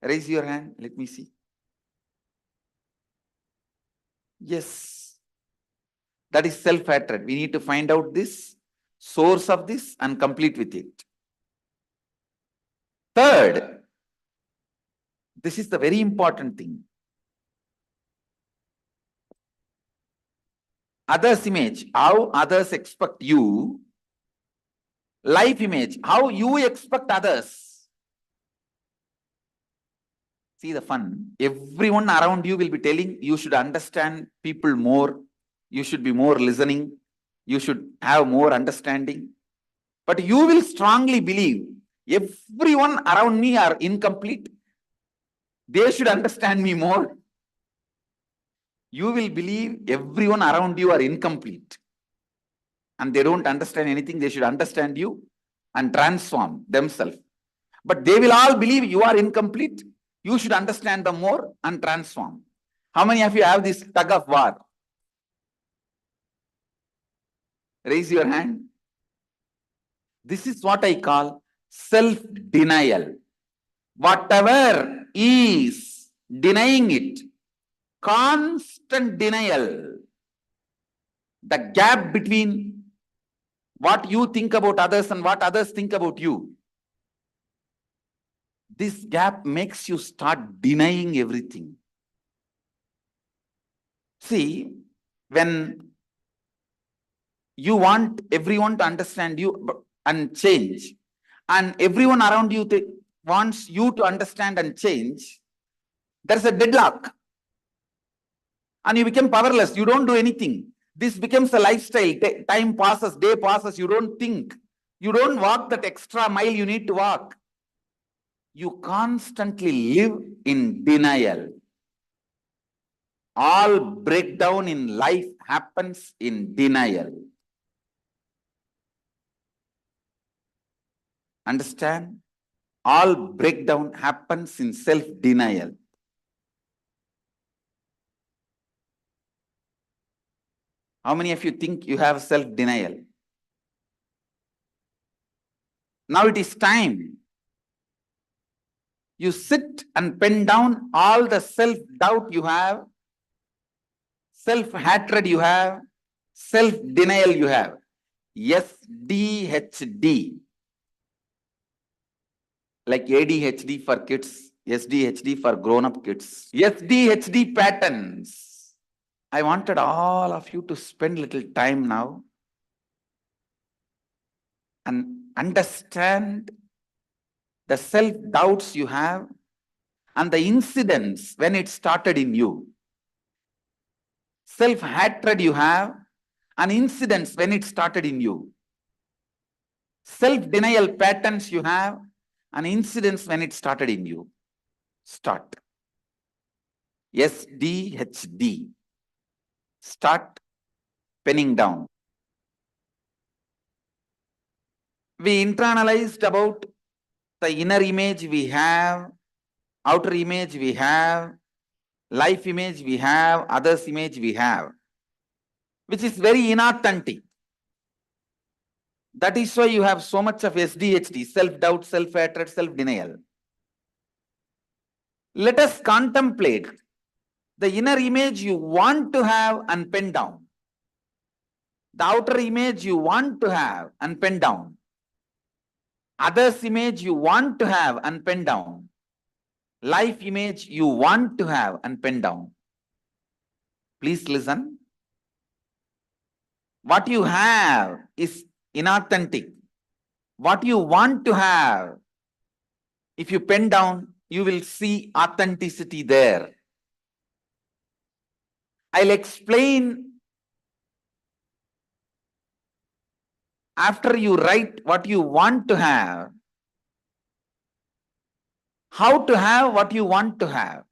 Raise your hand. Let me see. Yes. That is self-hatred. We need to find out this source of this and complete with it. Third, this is the very important thing. Others' image, how others expect you. Life image, how you expect others. See the fun. Everyone around you will be telling you should understand people more. You should be more listening. You should have more understanding. But you will strongly believe everyone around me are incomplete. They should understand me more. You will believe everyone around you are incomplete. And they don't understand anything. They should understand you and transform themselves. But they will all believe you are incomplete. You should understand them more and transform. How many of you have this tug of war? Raise your hand. This is what I call self-denial. Whatever is denying it, constant denial, the gap between what you think about others and what others think about you, this gap makes you start denying everything. See, when you want everyone to understand you and change, and everyone around you wants you to understand and change, there's a deadlock. And you become powerless. You don't do anything. This becomes a lifestyle. Time passes, day passes. You don't think. You don't walk that extra mile you need to walk. You constantly live in denial. All breakdown in life happens in denial. Understand? All breakdown happens in self-denial. How many of you think you have self-denial? Now it is time. You sit and pen down all the self-doubt you have, self-hatred you have, self-denial you have. SDHD. Like ADHD for kids, SDHD for grown-up kids. SDHD patterns. I wanted all of you to spend little time now and understand the self-doubts you have and the incidents when it started in you. Self-hatred you have and incidents when it started in you. Self-denial patterns you have and incidents when it started in you. Start. SDHD. Start penning down. We internalized about the inner image we have, outer image we have, life image we have, others image we have, which is very inauthentic. That is why you have so much of SDHD, self-doubt, self-hatred, self-denial. Let us contemplate the inner image you want to have and pen down. The outer image you want to have and pen down. Others image you want to have and pen down. Life image you want to have and pen down. Please listen. What you have is inauthentic. What you want to have, if you pen down, you will see authenticity there. I'll explain after you write what you want to have, how to have what you want to have.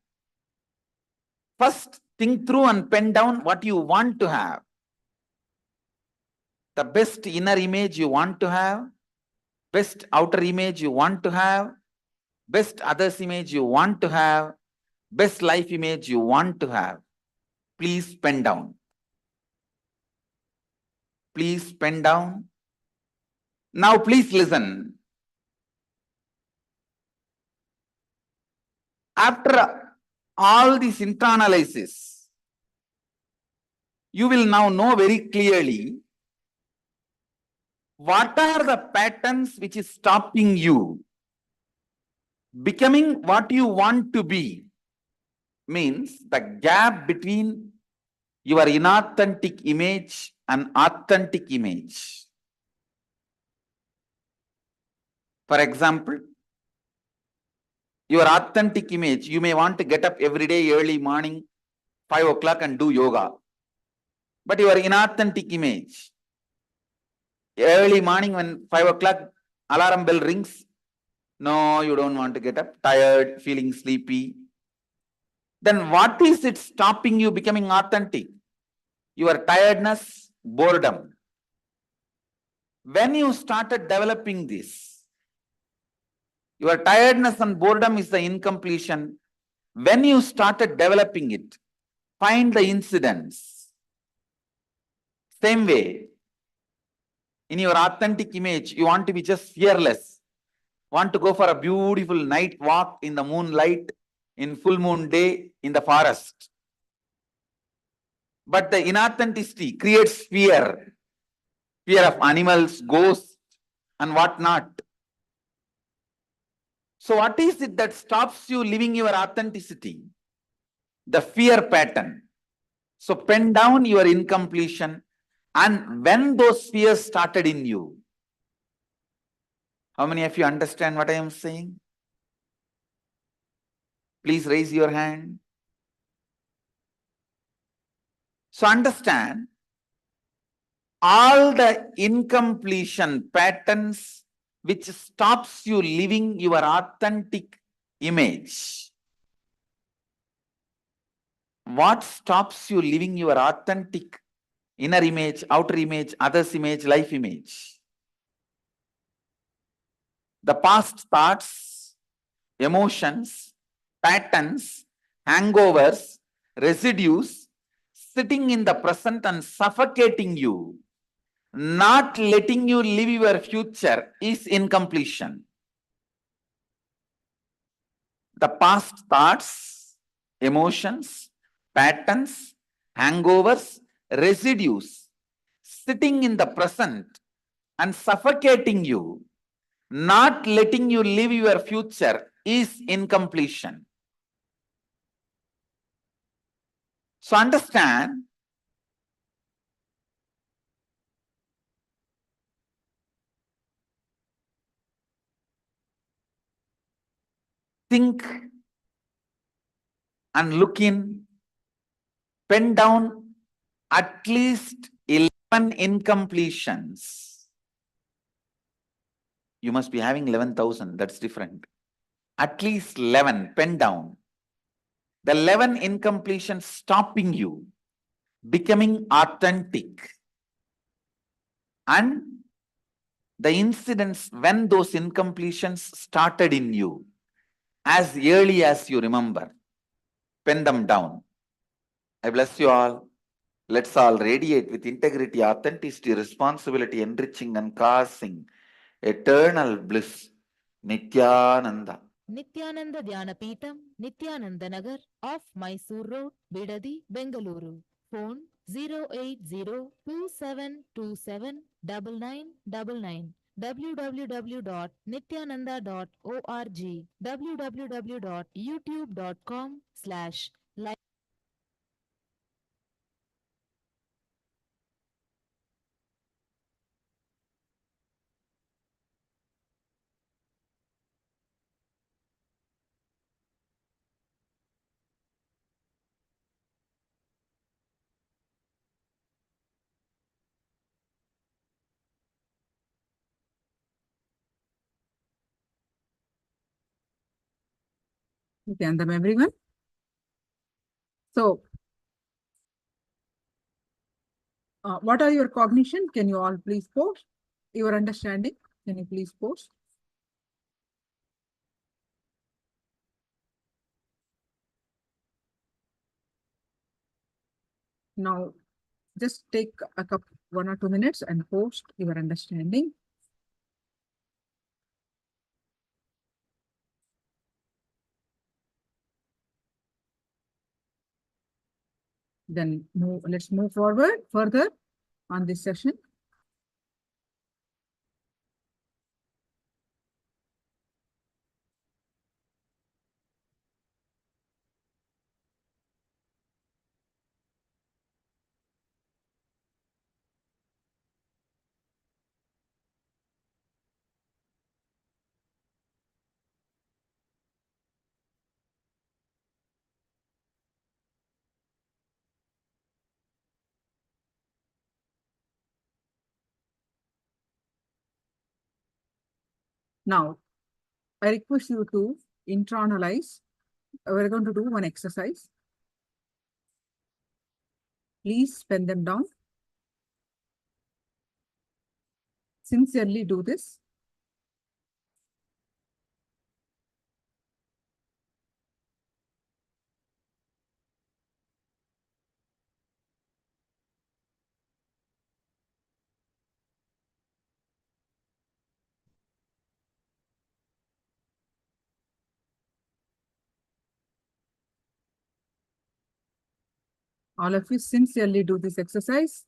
First, think through and pen down what you want to have. The best inner image you want to have, best outer image you want to have, best others image you want to have, best life image you want to have. Please pen down. Please pen down. Now please listen. After all this internalysis, you will now know very clearly what are the patterns which is stopping you becoming what you want to be. Means the gap between your inauthentic image and authentic image. For example, your authentic image, you may want to get up every day early morning, 5 o'clock and do yoga. But your inauthentic image, early morning when 5 o'clock alarm bell rings, no, you don't want to get up, tired, feeling sleepy. Then what is it stopping you becoming authentic? Your tiredness, boredom. When you started developing this, your tiredness and boredom is the incompletion. When you started developing it, find the incidents. Same way, in your authentic image, you want to be just fearless. Want to go for a beautiful night walk in the moonlight, in full moon day, in the forest. But the inauthenticity creates fear. Fear of animals, ghosts, and whatnot. So what is it that stops you living your authenticity? The fear pattern. So pen down your incompletion. And when those fears started in you, how many of you understand what I am saying? Please raise your hand. So understand, all the incompletion patterns which stops you living your authentic image. What stops you living your authentic inner image, outer image, others' image, life image? The past thoughts, emotions, patterns, hangovers, residues, sitting in the present and suffocating you, not letting you live your future is incompletion. The past thoughts, emotions, patterns, hangovers, residues, sitting in the present and suffocating you, not letting you live your future is incompletion. So understand, think and look in, pen down at least 11 incompletions. You must be having 11,000, that's different. At least 11, pen down. The 11 incompletions stopping you becoming authentic. And the incidents when those incompletions started in you, as early as you remember, pen them down. I bless you all. Let's all radiate with integrity, authenticity, responsibility, enriching and causing eternal bliss. Nithyananda. Nithyananda Dhyanapītam, Nithyananda Nagar, off Mysore Road, Bidadi, Bengaluru. Phone 08027279999. www.nithyananda.org. www.youtube.com/live. Nithyanandam, everyone. So, what are your cognition? Can you all please post? Your understanding, can you please post? Now, just take a couple, 1 or 2 minutes and post your understanding. Then let's move forward further on this session. Now, I request you to internalize. We're going to do one exercise. Please pen them down. Sincerely do this. All of you sincerely do this exercise.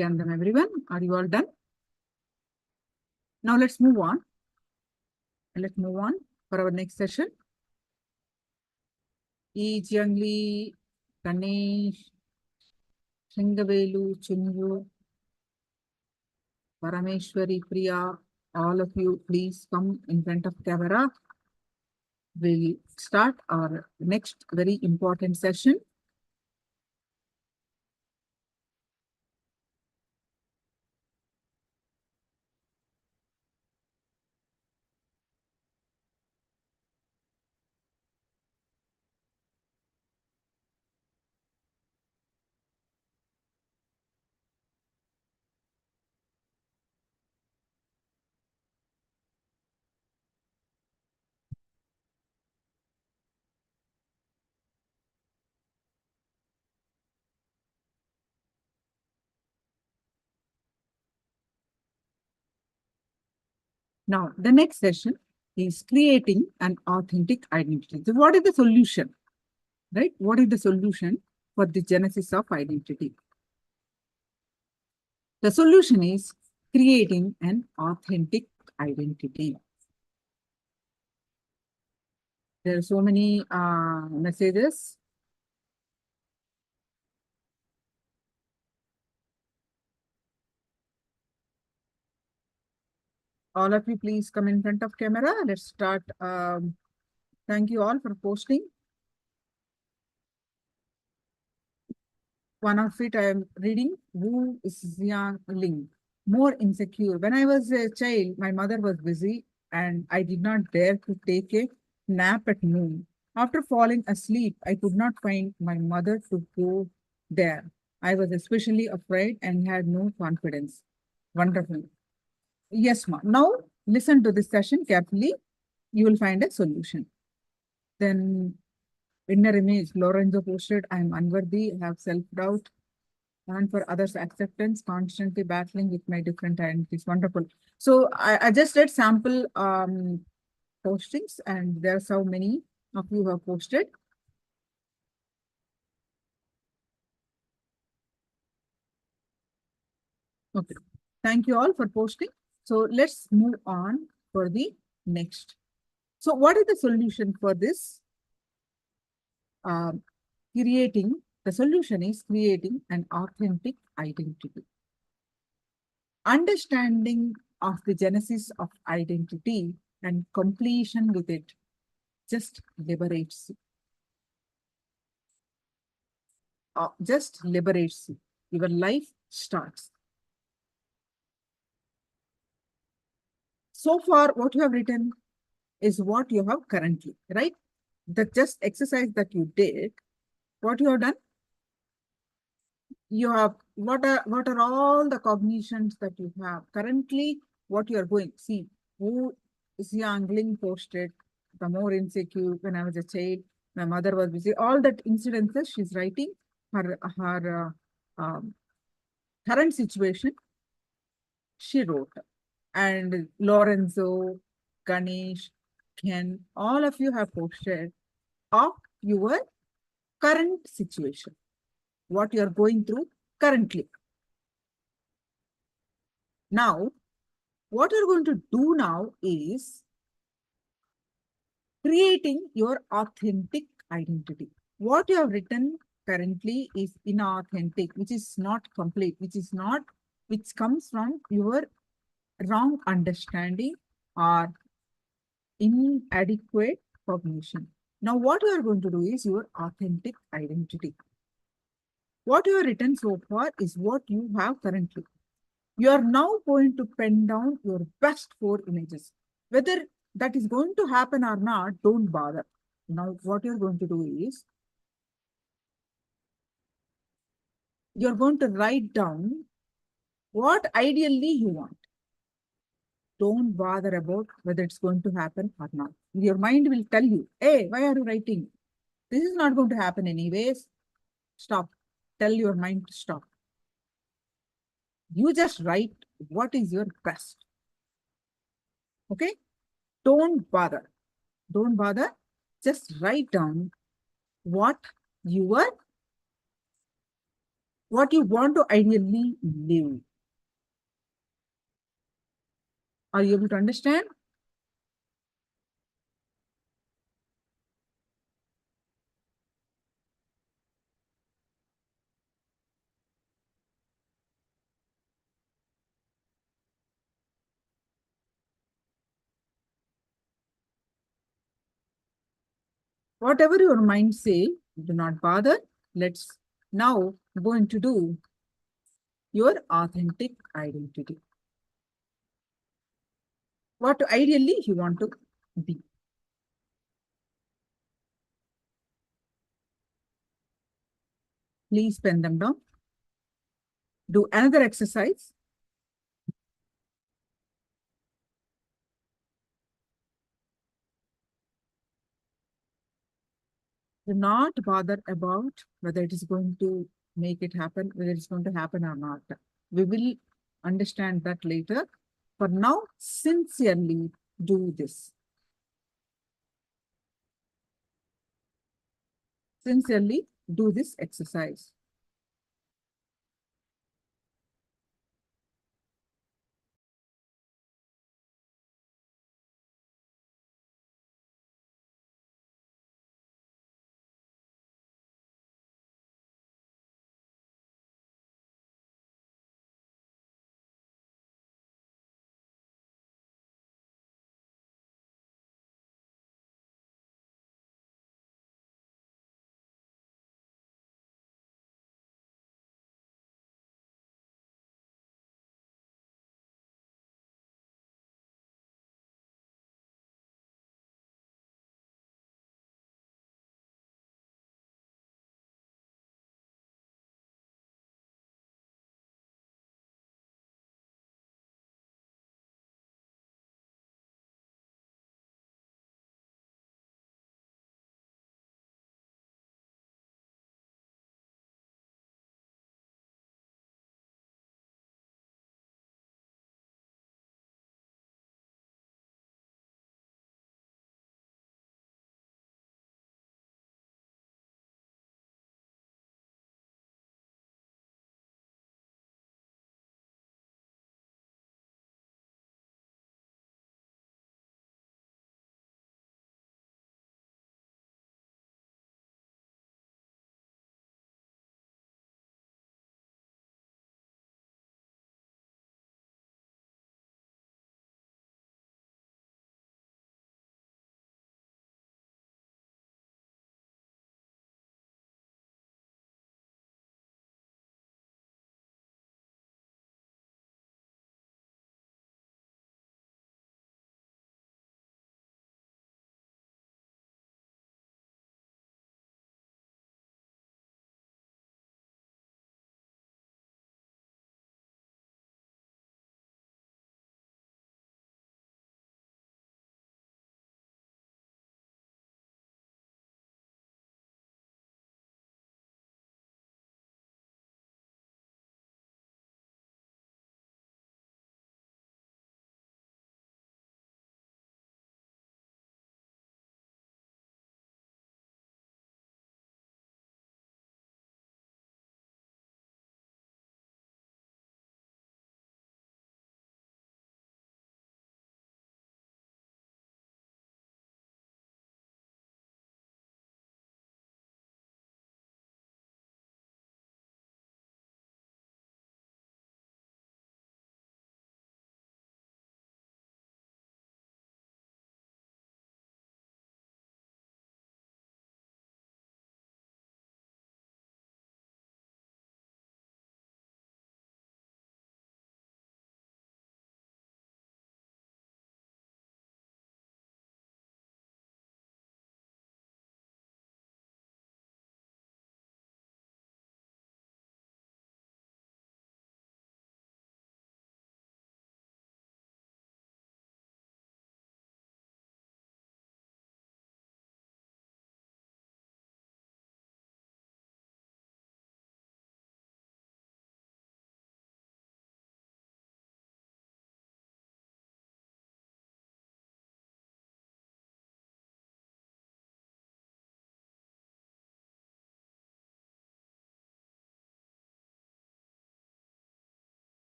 Nithyananda, everyone. Are you all done? Now let's move on. Let's move on for our next session. E. Jiangli, Ganesh, Shingavelu, Chunju, Parameshwari, Priya, all of you, please come in front of camera. We'll start our next very important session. Now, the next session is creating an authentic identity. So what is the solution, right? What is the solution for the genesis of identity? The solution is creating an authentic identity. There are so many messages. All of you, please come in front of camera. Let's start. Thank you all for posting. One of it I am reading. Wu Xiangling. More insecure. When I was a child, my mother was busy and I did not dare to take a nap at noon. After falling asleep, I could not find my mother to go there. I was especially afraid and had no confidence. Wonderful. Yes, ma'am. Now, listen to this session carefully. You will find a solution. Then, inner image, Lorenzo posted, I am unworthy, I have self-doubt, and for others' acceptance, constantly battling with my different identities. Wonderful. So, I just read sample postings, and there are so many of you who have posted. Okay. Thank you all for posting. So, let's move on for the next. So, what is the solution for this? The solution is creating an authentic identity. Understanding of the genesis of identity and completion with it just liberates you. Just liberates you. Your life starts. So far, what you have written is what you have currently, right? The just exercise that you did, what you have done, you have what are all the cognitions that you have currently, what you are going. See, who is Youngling posted, the more insecure when I was a child, my mother was busy, all that incidences she's writing, her current situation, she wrote. And Lorenzo, Ganesh, Ken, all of you have posted of your current situation, what you are going through currently. Now, what you're going to do now is creating your authentic identity. What you have written currently is inauthentic, which is not complete, which comes from your wrong understanding or inadequate cognition. Now, what you are going to do is your authentic identity. What you have written so far is what you have currently. You are now going to pen down your best 4 images. Whether that is going to happen or not, don't bother. Now, what you're going to do is, you're going to write down what ideally you want. Don't bother about whether it's going to happen or not. Your mind will tell you, hey, why are you writing? This is not going to happen anyways. Stop. Tell your mind to stop. You just write what is your best. Okay? Don't bother. Don't bother. Just write down what your what you want to ideally live. Are you able to understand? Whatever your mind say, do not bother. Let's now going to do your authentic identity. What ideally you want to be. Please pen them down. Do another exercise. Do not bother about whether it is going to make it happen, whether it's going to happen or not. We will understand that later. For now, sincerely do this. Sincerely do this exercise.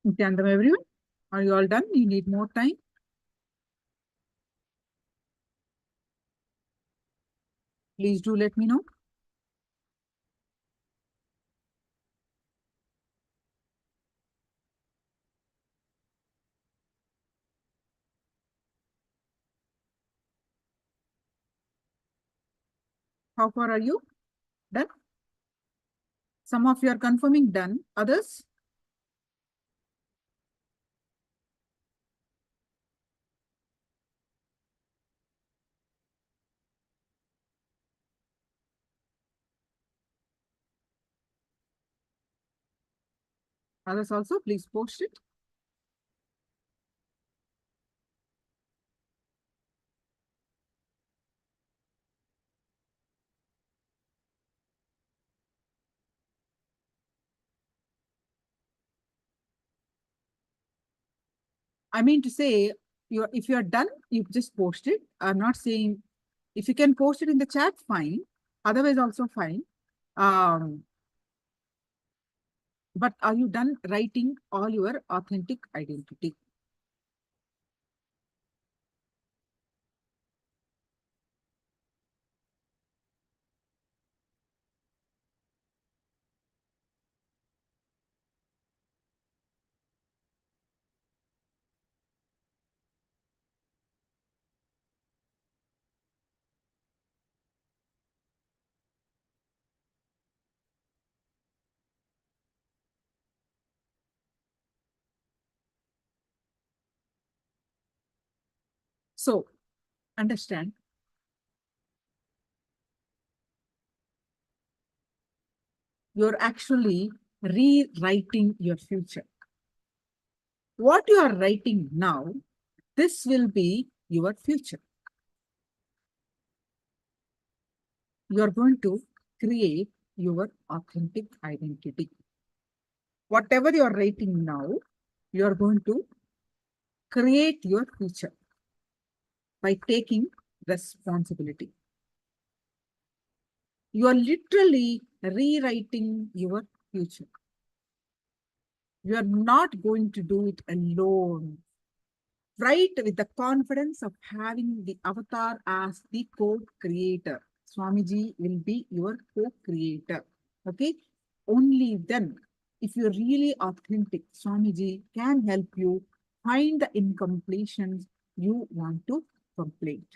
Nithyananda, everyone? Are you all done? You need more time? Please do let me know. How far are you? Done? Some of you are confirming done. Others? Others also, please post it. I mean to say, if you are done, you just post it. I'm not saying if you can post it in the chat, fine. Otherwise, also fine. But are you done writing all your authentic identity? So, understand, you're actually rewriting your future. What you are writing now, this will be your future. You are going to create your authentic identity. Whatever you are writing now, you are going to create your future by taking responsibility. You are literally rewriting your future. You are not going to do it alone. Write with the confidence of having the avatar as the co-creator. Swamiji will be your co-creator. Okay? Only then, if you're really authentic, Swamiji can help you find the incompletions you want to complete.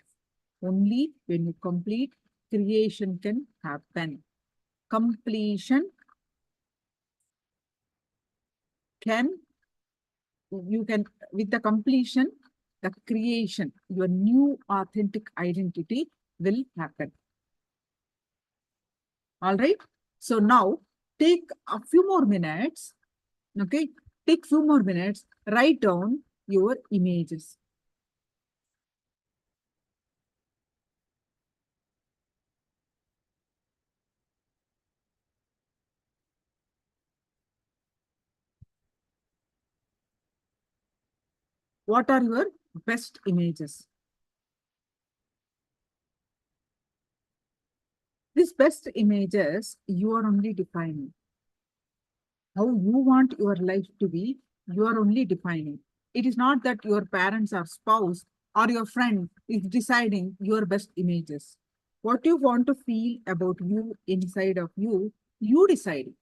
Only when you complete, creation can happen. Completion you can, with the completion, the creation, your new authentic identity will happen. All right. So now take a few more minutes. Okay. Take few more minutes, write down your images. What are your best images? These best images, you are only defining. How you want your life to be, you are only defining. It is not that your parents or spouse or your friend is deciding your best images. What you want to feel about you inside of you, you decide.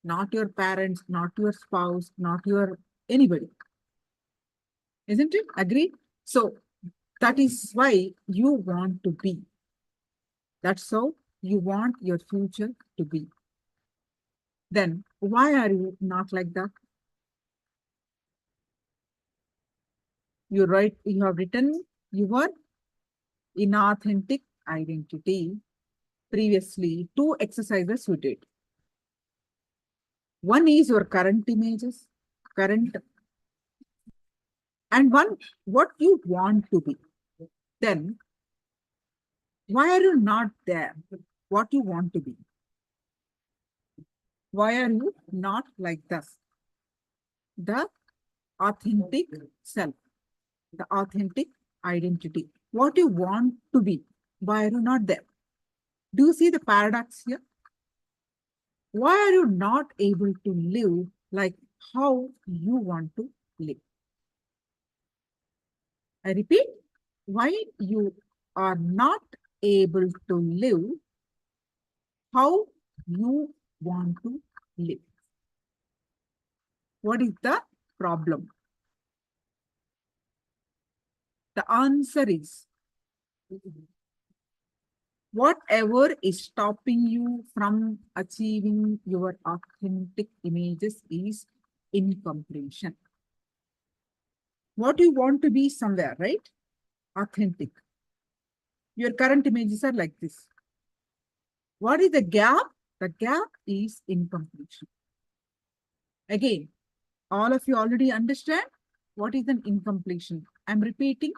Not your parents, not your spouse, not your anybody. Isn't it? Agree? So that is why you want to be. That's how you want your future to be. Then why are you not like that? You have written your inauthentic identity. Previously, 2 exercises you did. One is your current images, current, and one what you want to be. Then, why are you not there? What you want to be? Why are you not like this? The authentic self, the authentic identity. What you want to be? Why are you not there? Do you see the paradox here? Why are you not able to live like how you want to live. I repeat, why you are not able to live how you want to live. What is the problem? The answer is whatever is stopping you from achieving your authentic images is incompletion. What you want to be somewhere, right? Authentic. Your current images are like this. What is the gap? The gap is incompletion. Again, all of you already understand what is an incompletion. I'm repeating.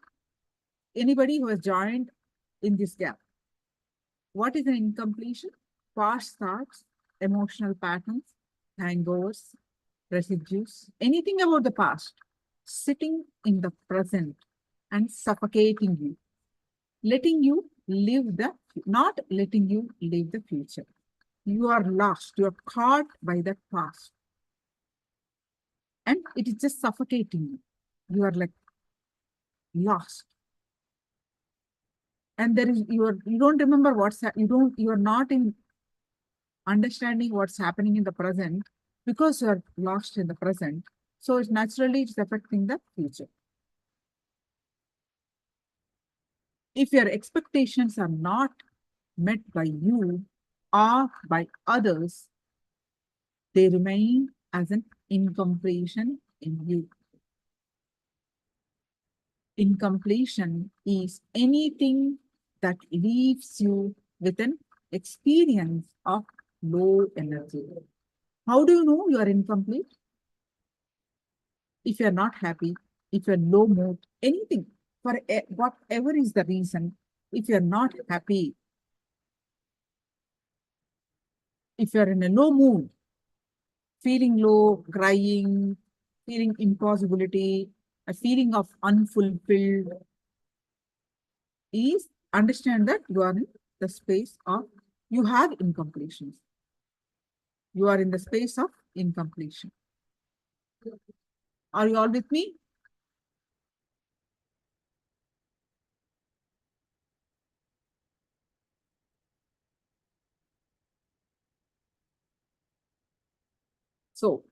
Anybody who has joined in this gap. What is an incompletion? Past thoughts, emotional patterns, hangovers, residues, anything about the past, sitting in the present and suffocating you, not letting you live the future. You are lost, you are caught by that past. And it is just suffocating you. You are like lost. And you don't remember you are not in understanding what's happening in the present because you are lost in the present. So it's affecting the future. If your expectations are not met by you or by others, they remain as an incompletion in you. Incompletion is anything that leaves you with an experience of low energy. How do you know you are incomplete? If you're not happy, if you're low mood, anything, whatever is the reason, if you're not happy, if you're in a low mood, feeling low, crying, feeling impossibility, a feeling of unfulfilled, is understand that you are in the space of, you have incompletions. You are in the space of incompletion. Are you all with me? So,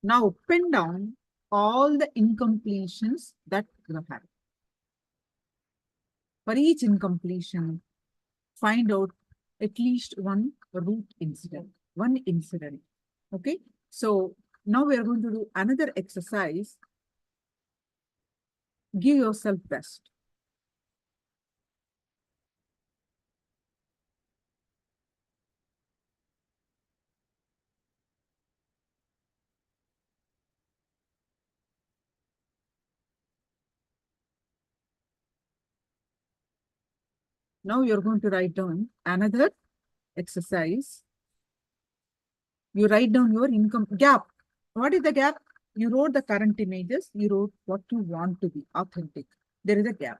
now pin down all the incompletions that you have. For each incompletion, find out at least one root incident, one incident. Okay. So now we are going to do another exercise. Give yourself best. Now you're going to write down another exercise. You write down your income gap. What is the gap? You wrote the current images. You wrote what you want to be authentic. There is a gap.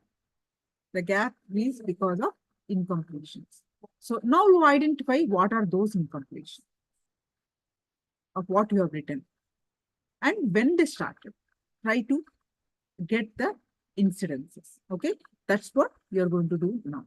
The gap is because of incompletions. So now you identify what are those incompletions of what you have written and when they started. Try to get the incidences. Okay, that's what you're going to do now.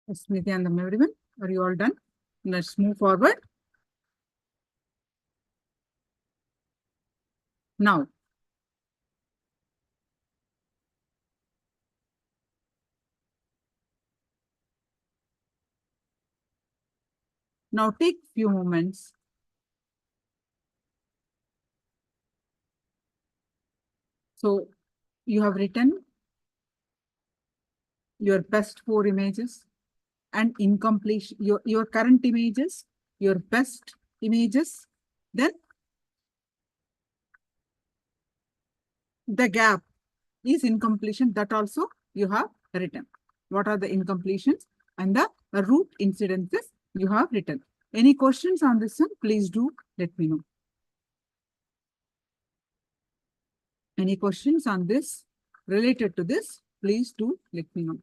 Yes, Nithyananda, everyone, are you all done? Let's move forward. Now, take few moments. So you have written your best 4 images and incompletion, your current images, your best images, then the gap is incompletion, that also you have written. What are the incompletions and the root incidences you have written. Any questions on this one? Please do let me know. Any questions on this related to this? Please do let me know.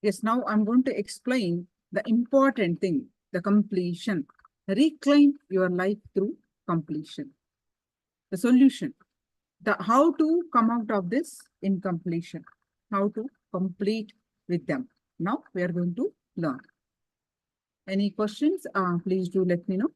Yes, now I'm going to explain the important thing, the completion. Reclaim your life through completion. The solution, how to come out of this incompletion, how to complete with them. Now we are going to learn. Any questions? Please do let me know.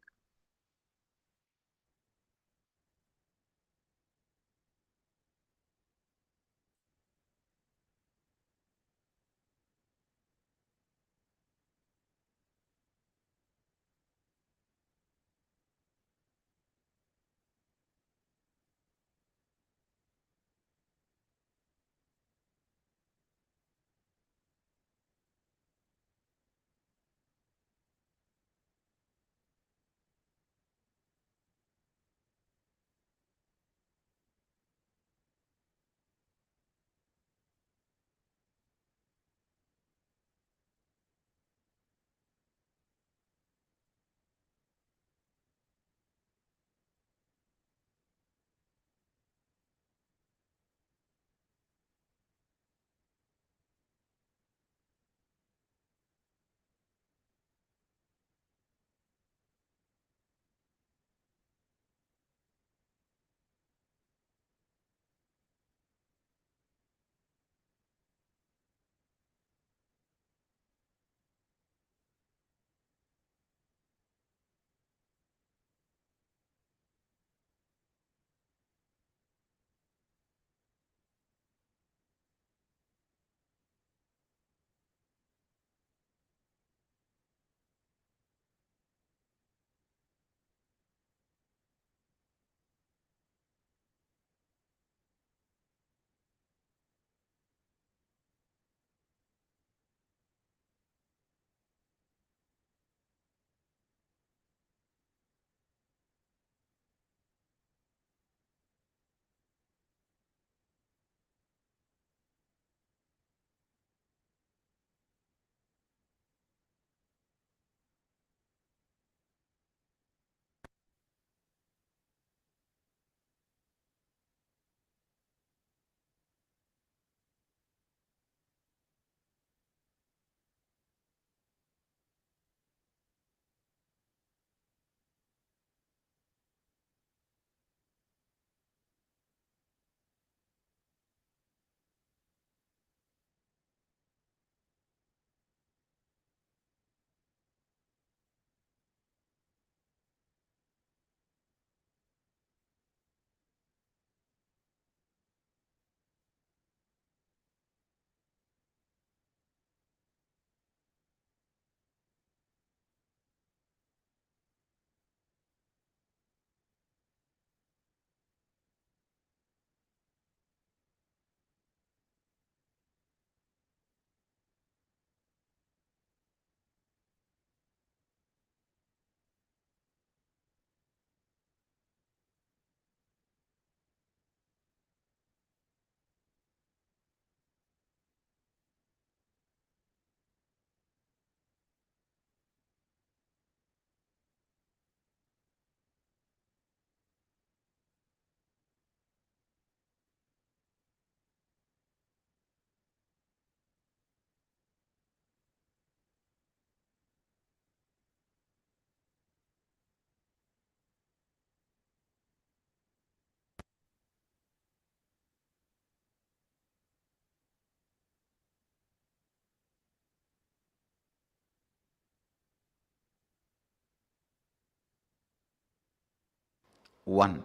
1.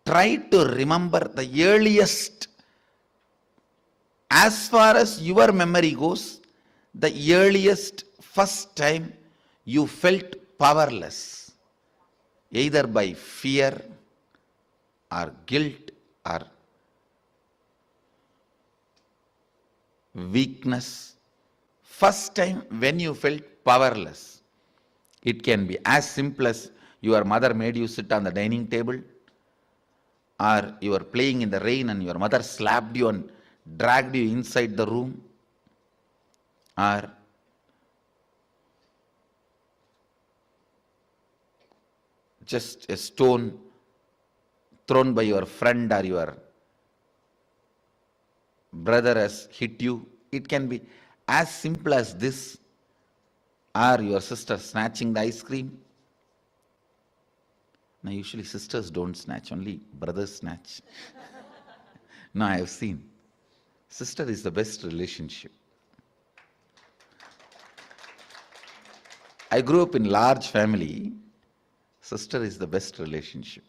Try to remember the earliest, as far as your memory goes, the earliest first time you felt powerless, either by fear or guilt or weakness. First time when you felt powerless. It can be as simple as your mother made you sit on the dining table, or you were playing in the rain and your mother slapped you and dragged you inside the room, or just a stone thrown by your friend or your brother has hit you. It can be as simple as this, or your sister snatching the ice cream. Now usually sisters don't snatch, only brothers snatch. No, I have seen. Sister is the best relationship. I grew up in large family. Sister is the best relationship.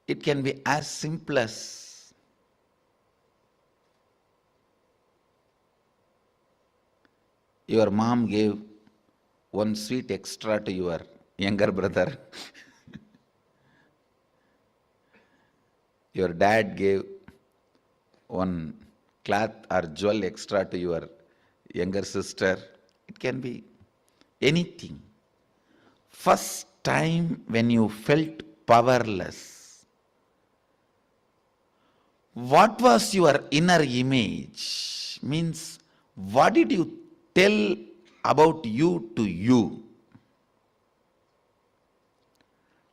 It can be as simple as your mom gave one sweet extra to your younger brother. Your dad gave one cloth or jewel extra to your younger sister. It can be anything. First time when you felt powerless, what was your inner image? Means, what did you tell about you to you?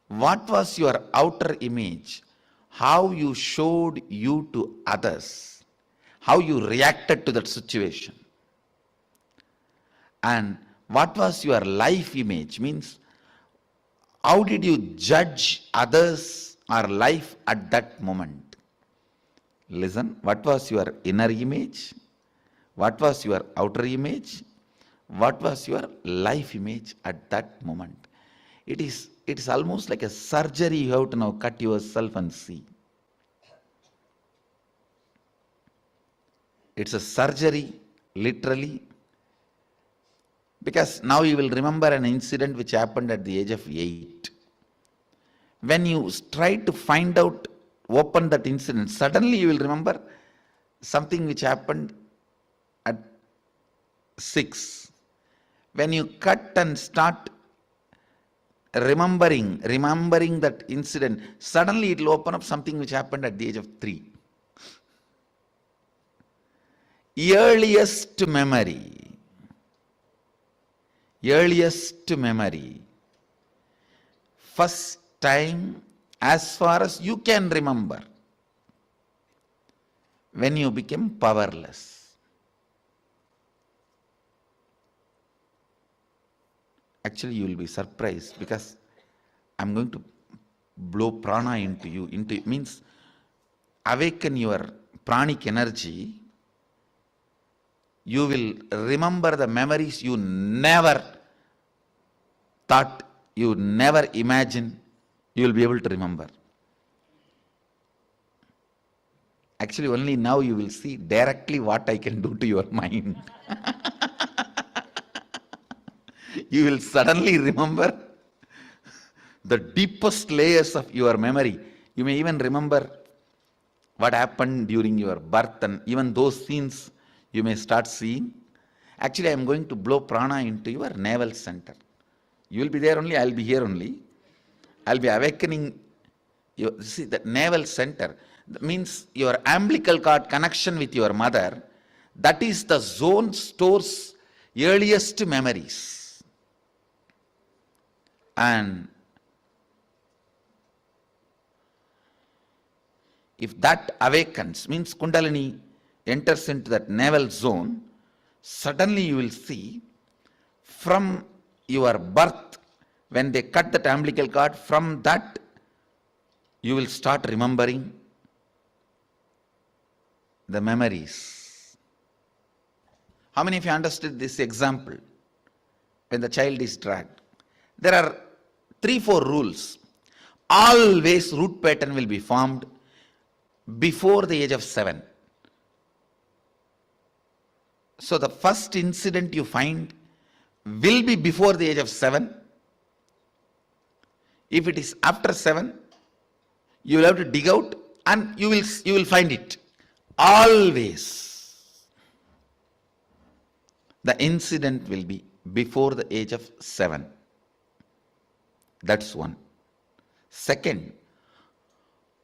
What was your outer image? How you showed you to others? How you reacted to that situation? And what was your life image? Means, how did you judge others or life at that moment? Listen, what was your inner image? What was your outer image? What was your life image at that moment? It is almost like a surgery. You have to now cut yourself and see. It's a surgery, literally, because now you will remember an incident which happened at the age of 8. When you try to find out, open that incident, suddenly you will remember something which happened at 6. When you cut and start remembering that incident, suddenly it will open up something which happened at the age of 3. Earliest memory, first time as far as you can remember, when you became powerless. Actually, you will be surprised, because I'm going to blow prana into you. Means awaken your pranic energy. You will remember the memories you never thought, you never imagined you will be able to remember. Actually, only now you will see directly what I can do to your mind. You will suddenly remember the deepest layers of your memory. You may even remember what happened during your birth, and even those scenes you may start seeing. Actually, I am going to blow prana into your navel center. You will be there only, I will be here only. I will be awakening you. See, the navel center, that means your umbilical cord connection with your mother. That is the zone stores earliest memories. And if that awakens, means Kundalini enters into that navel zone, suddenly you will see from your birth, when they cut that umbilical cord, from that you will start remembering the memories. How many of you understood this example? When the child is dragged, There are 3-4 rules. Always root pattern will be formed before the age of 7. So the first incident you find will be before the age of 7. If it is after 7, you will have to dig out and you will find it. Always the incident will be before the age of 7. That's one. Second,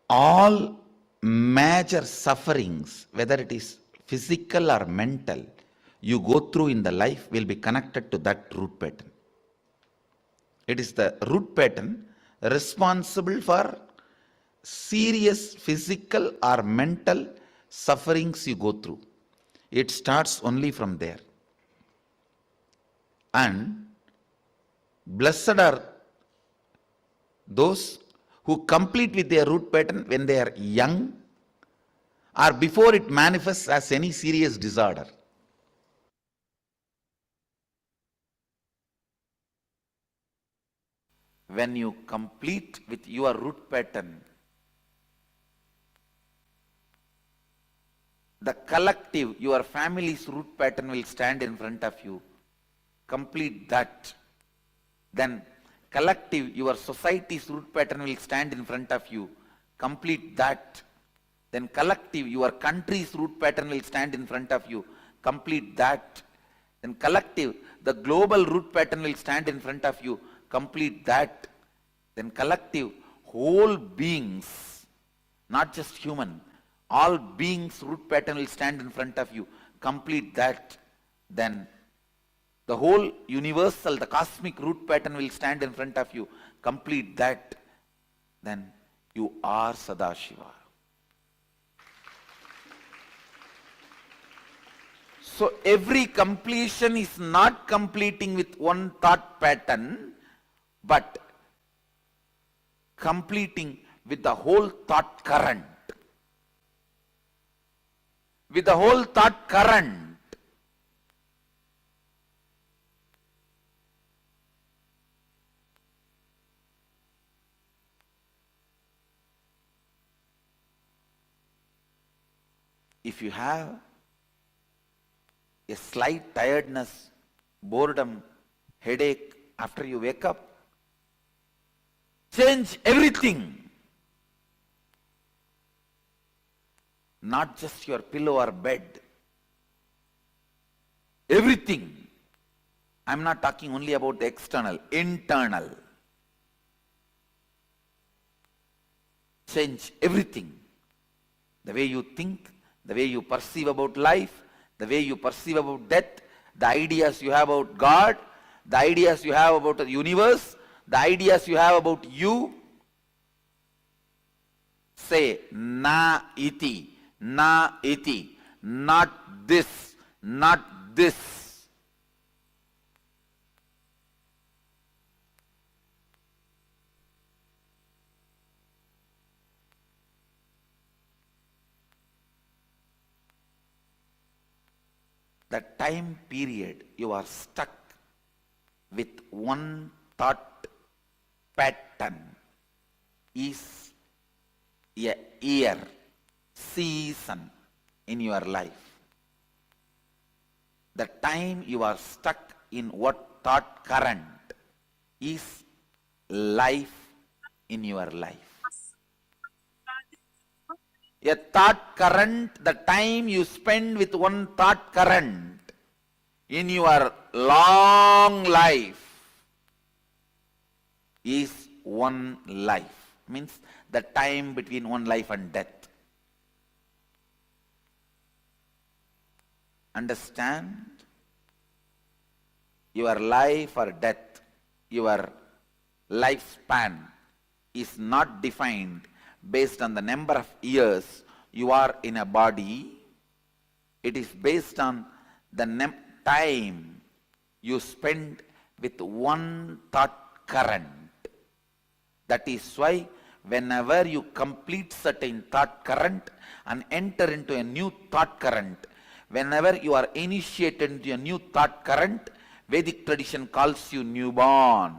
all major sufferings, whether it is physical or mental, you go through in the life will be connected to that root pattern. It is the root pattern responsible for serious physical or mental sufferings you go through. It starts only from there. And blessed are those who complete with their root pattern when they are young or before it manifests as any serious disorder. When you complete with your root pattern, the collective, your family's root pattern will stand in front of you. Complete that. Then collective, your society's root pattern will stand in front of you. Complete that. Then collective, your country's root pattern will stand in front of you. Complete that. Then collective, the global root pattern will stand in front of you. Complete that. Then collective, whole beings, not just human, all beings' root pattern will stand in front of you. Complete that. Then the whole universal, the cosmic root pattern will stand in front of you. Complete that. Then you are Sadashiva. So every completion is not completing with one thought pattern, but completing with the whole thought current. With the whole thought current. If you have a slight tiredness, boredom, headache after you wake up, change everything. Not just your pillow or bed. Everything. I'm not talking only about the external, internal. Change everything. The way you think, the way you perceive about life, the way you perceive about death, the ideas you have about God, the ideas you have about the universe, the ideas you have about you. Say, na iti, not this, not this. The time period you are stuck with one thought pattern is a year, season in your life. The time you are stuck in what thought current is life in your life. A thought current, the time you spend with one thought current in your long life is one life. Means the time between one life and death. Understand? Your life or death, your lifespan is not defined based on the number of years you are in a body. It is based on the time you spend with one thought current. That is why whenever you complete certain thought current and enter into a new thought current, whenever you are initiated into a new thought current, Vedic tradition calls you newborn.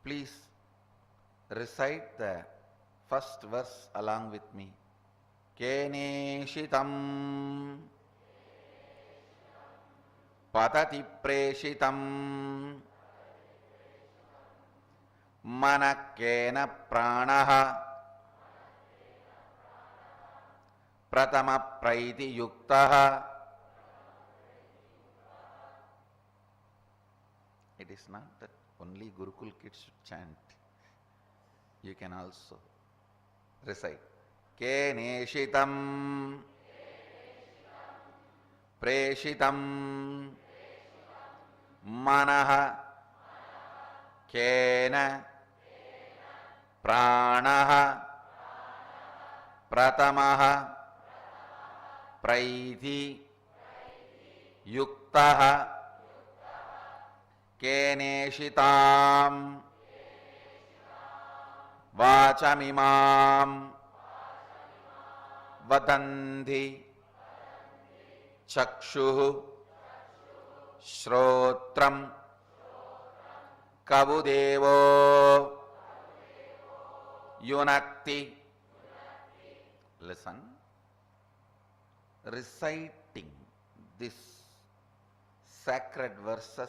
Please recite the first verse along with me. Keneshitam patati preshitam manakena pranaha pratama praiti yuktaha. It is not that only Gurukul kids should chant. You can also recite. Keneshitam preshitam manaha kena pranaha pratamaha praiti yuktaha keneshitam vachamimam vadanti chakshuh shrotram kabudevo yunakti. Listen, reciting this sacred verses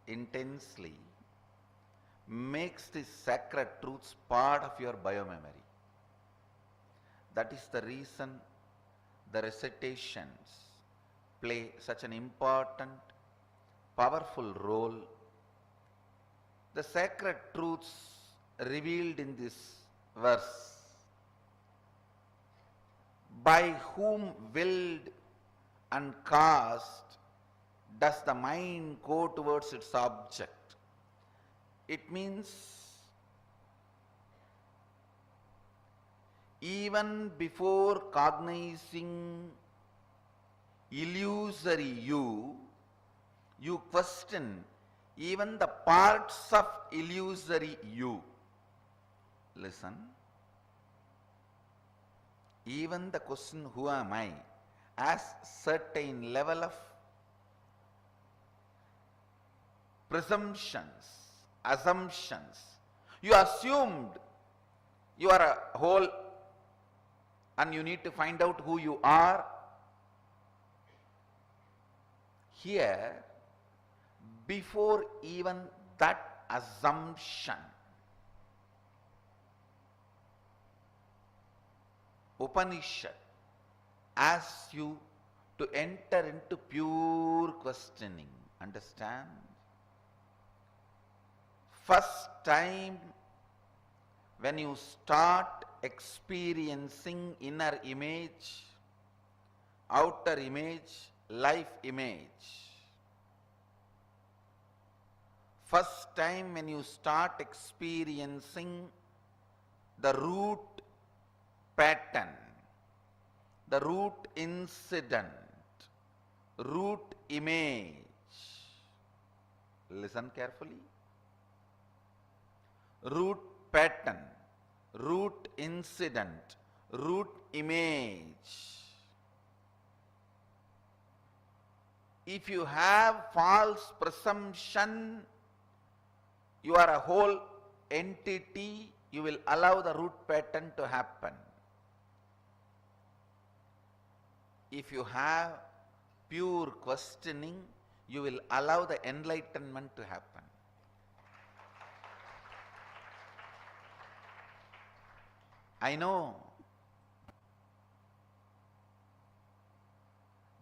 intensely makes these sacred truths part of your biomemory. That is the reason the recitations play such an important, powerful role. The sacred truths revealed in this verse, by whom willed and caused does the mind go towards its object? It means even before cognizing illusory you question even the parts of illusory you. Listen, even the question, who am I, has certain level of presumptions, assumptions. You assumed you are a whole and you need to find out who you are. Here, before even that assumption, Upanishad asks you to enter into pure questioning. Understand? First time when you start experiencing inner image, outer image, life image, first time when you start experiencing the root pattern, the root incident, root image. Listen carefully. Root pattern, root incident, root image. If you have false presumption, you are a whole entity, you will allow the root pattern to happen. If you have pure questioning, you will allow the enlightenment to happen. I know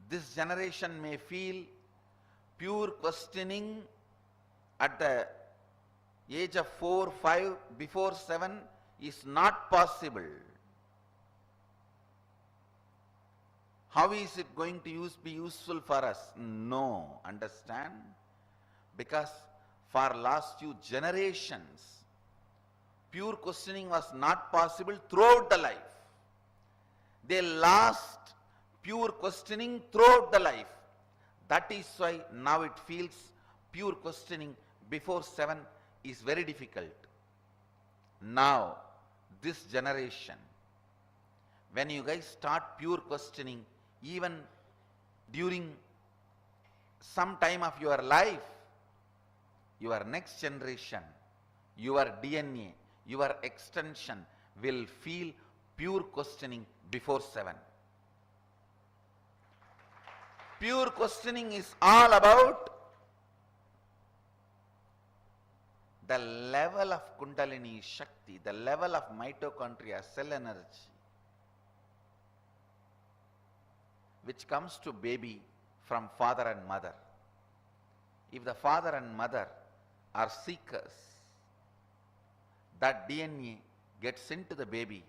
this generation may feel pure questioning at the age of 4, 5, before 7 is not possible. How is it going to be useful for us? No, understand? Because for last few generations, pure questioning was not possible throughout the life. They lost pure questioning throughout the life. That is why now it feels pure questioning before 7 is very difficult. Now, this generation, when you guys start pure questioning, even during some time of your life, your next generation, your DNA, your extension will feel pure questioning before 7. Pure questioning is all about the level of Kundalini Shakti, the level of mitochondria cell energy, which comes to baby from father and mother. If the father and mother are seekers, that DNA gets into the baby.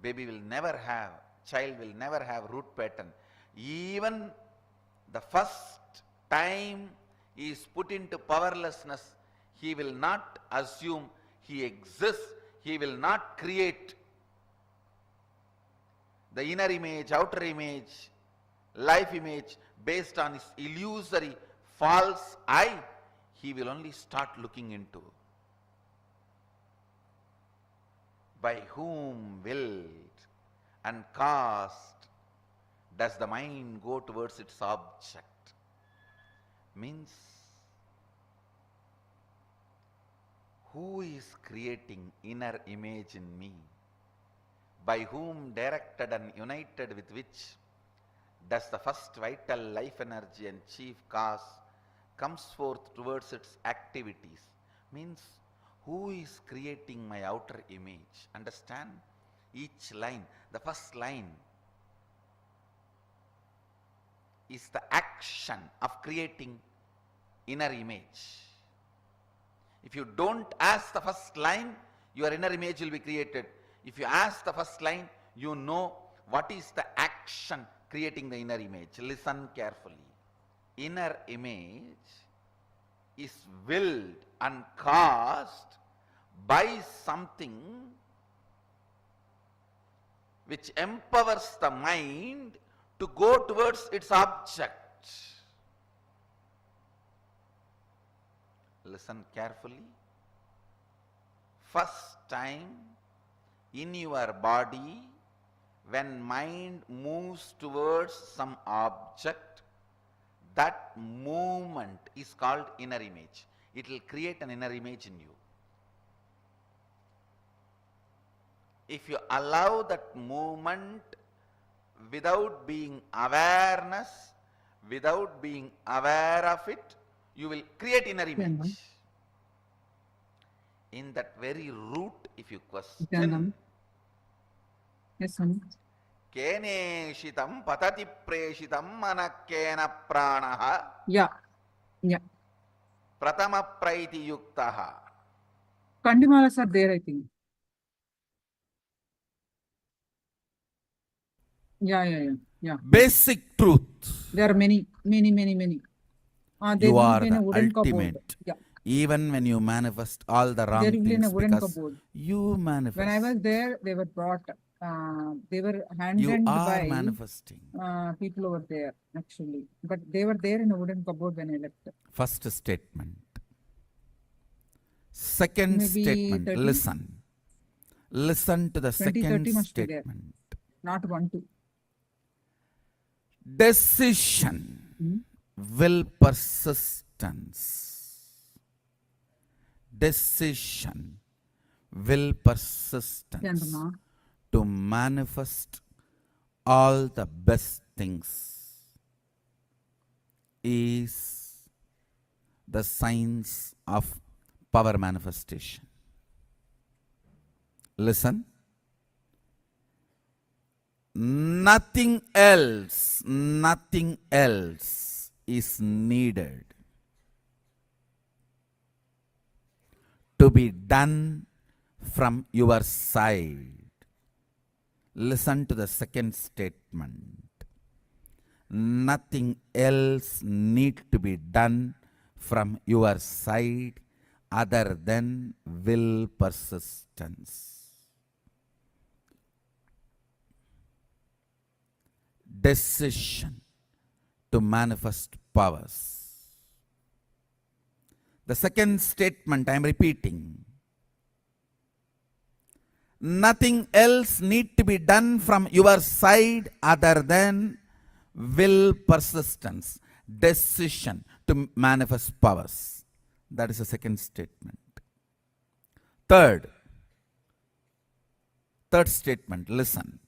Baby will never have, child will never have root pattern. Even the first time he is put into powerlessness, he will not assume he exists, he will not create the inner image, outer image, life image based on his illusory false I. He will only start looking into by whom willed and caused does the mind go towards its object. Means, who is creating inner image in me? By whom directed and united with which does the first vital life energy and chief cause comes forth towards its activities? Means, who is creating my outer image? Understand? Each line, the first line is the action of creating inner image. If you don't ask the first line, your inner image will be created. If you ask the first line, you know what is the action creating the inner image. Listen carefully. Inner image is willed and caused by something which empowers the mind to go towards its object. Listen carefully. First time in your body, when mind moves towards some object, that movement is called inner image. It will create an inner image in you. If you allow that movement without being awareness, without being aware of it, you will create inner image. In that very root, if you question, Yes, Swami. Keneshitam patati preshitam manakkena pranaha Yeah. pratama praiti yuktaha. Kandimalas are there, I think. Yeah. Basic truth. There are many. They You will are be in a the wooden cupboard. ultimate. Yeah. Even when you manifest all the wrong They will be in a things wooden because cupboard. you manifest. When I was there, they were brought. They were You handed are by manifesting. people over there, actually. But they were there in a wooden cupboard when I left. First statement. Second Maybe statement. 30? Listen. Listen to the 20, second 30 must be there. statement. Not 1, 2. Decision will persistence. Decision will persistence Chandana. to manifest all the best things is the science of power manifestation. Listen. Nothing else is needed to be done from your side. Listen to the second statement. Nothing else need to be done from your side other than will persistence. Decision to manifest powers. The second statement I am repeating. Nothing else need to be done from your side other than will persistence. Decision to manifest powers. That is the second statement. Third statement, listen.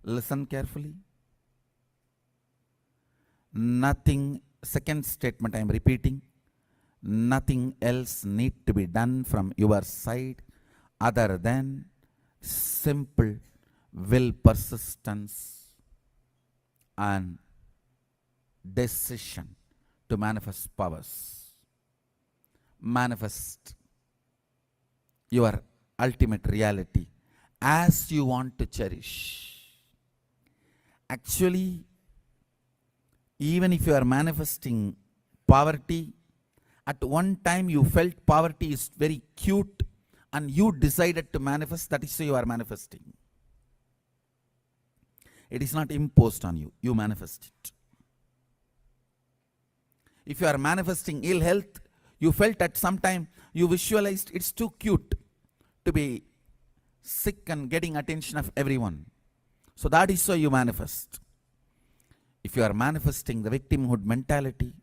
Listen carefully. Nothing, second statement I am repeating, nothing else need to be done from your side other than simple will persistence and decision to manifest powers. Manifest your ultimate reality as you want to cherish. Actually, even if you are manifesting poverty, at one time you felt poverty is very cute and you decided to manifest, that is why you are manifesting. It is not imposed on you, you manifest it. If you are manifesting ill health, you felt at some time, you visualized it's too cute to be sick and getting attention of everyone. So that is why you manifest. If you are manifesting the victimhood mentality,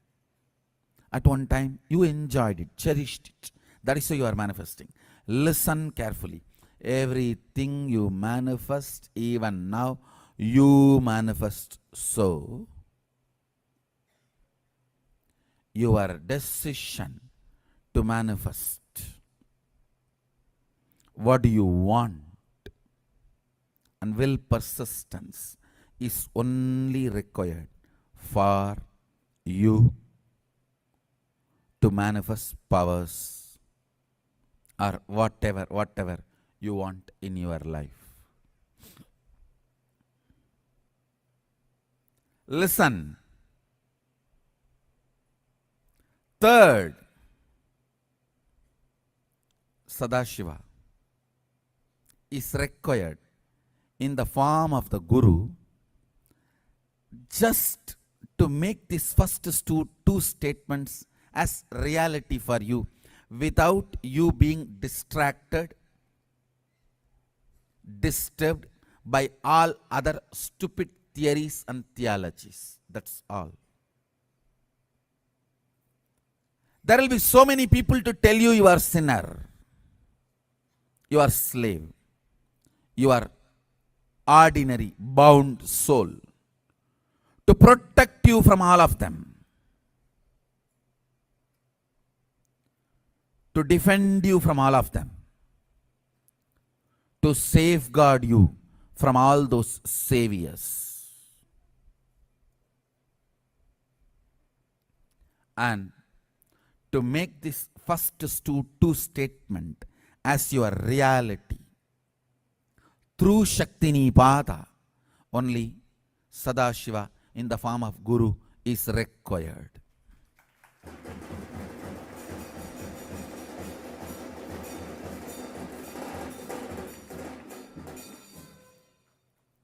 at one time you enjoyed it, cherished it. That is why you are manifesting. Listen carefully. Everything you manifest, even now, you manifest. So, your decision to manifest what do you want and will persistence is only required for you to manifest powers or whatever you want in your life. Listen. Third, Sadashiva is required in the form of the Guru just to make these first two statements as reality for you without you being distracted, disturbed by all other stupid theories and theologies. That's all. There will be so many people to tell you you are sinner, you are slave, you are ordinary bound soul, to protect you from all of them, to defend you from all of them, to safeguard you from all those saviors. And to make this first two statement as your reality through Shaktini Pada, only Sadashiva in the form of Guru is required.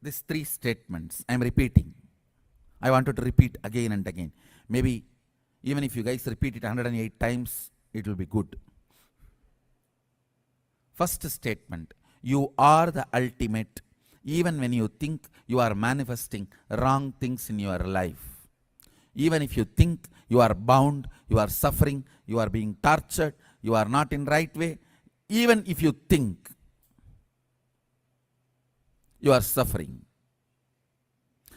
These three statements I am repeating. I wanted to repeat again and again. Maybe even if you guys repeat it 108 times, it will be good. First statement, you are the ultimate, even when you think you are manifesting wrong things in your life. Even if you think you are bound, you are suffering, you are being tortured, you are not in right way, even if you think you are suffering,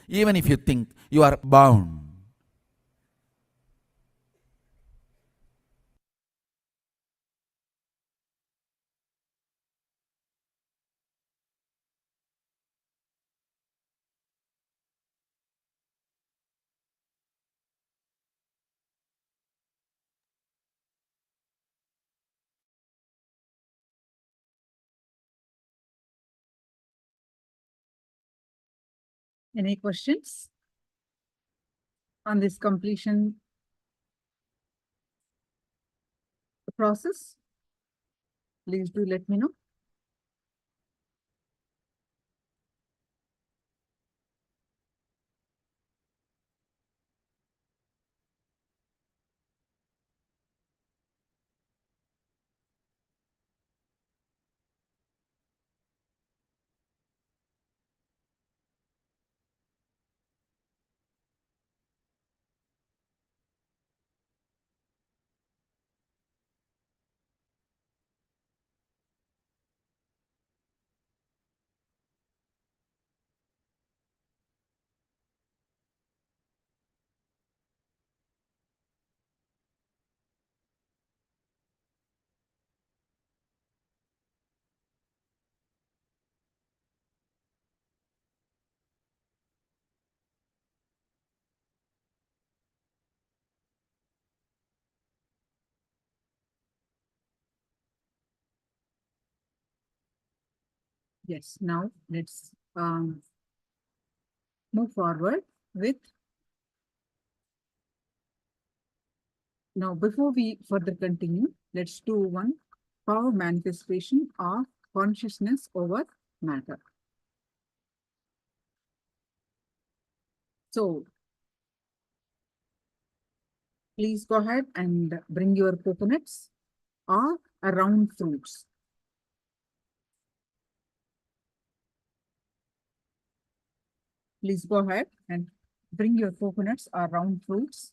even if you think you are bound, Any questions on this completion process? Please do let me know. Yes, now let's move forward with. Now, before we further continue, let's do one power manifestation of consciousness over matter. So, please go ahead and bring your coconuts or round fruits. Please go ahead and bring your coconuts or round fruits.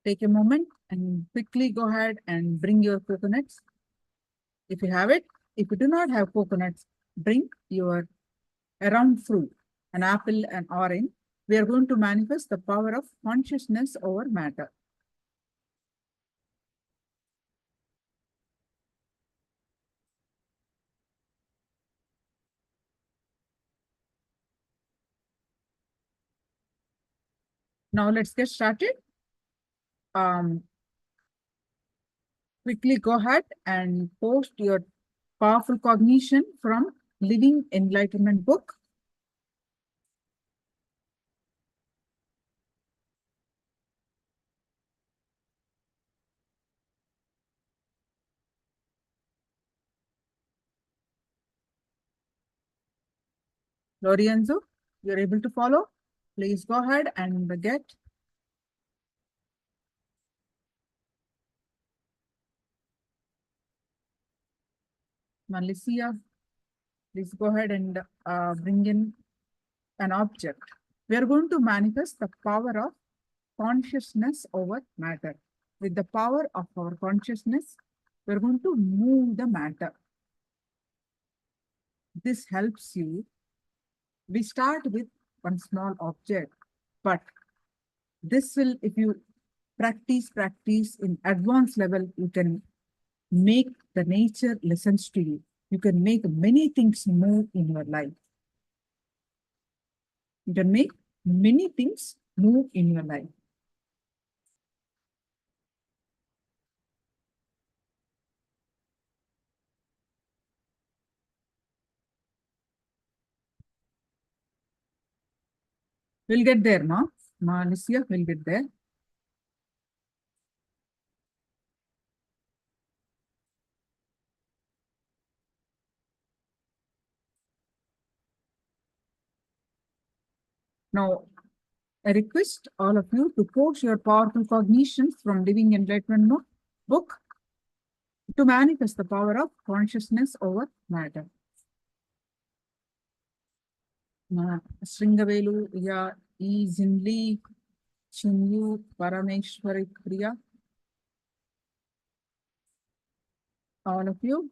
Take a moment and quickly go ahead and bring your coconuts. If you have it, if you do not have coconuts, bring your round fruit, an apple, an orange. We are going to manifest the power of consciousness over matter. Now let's get started. Quickly go ahead and post your powerful cognition from Living Enlightenment book. Lorenzo, you're able to follow? Please go ahead and get. Malicia, please go ahead and bring in an object. We are going to manifest the power of consciousness over matter. With the power of our consciousness, we're going to move the matter. This helps you. We start with one small object, but this will, if you practice in advanced level, you can make the nature listens to you. You can make many things move in your life. You can make many things move in your life. We'll get there, no? Alicia, we'll get there. Now, I request all of you to post your powerful cognitions from Living Enlightenment book to manifest the power of consciousness over matter. Sringavelu, Ya, E. Zinli, Chinyu, Parameshwari Priya. All of you,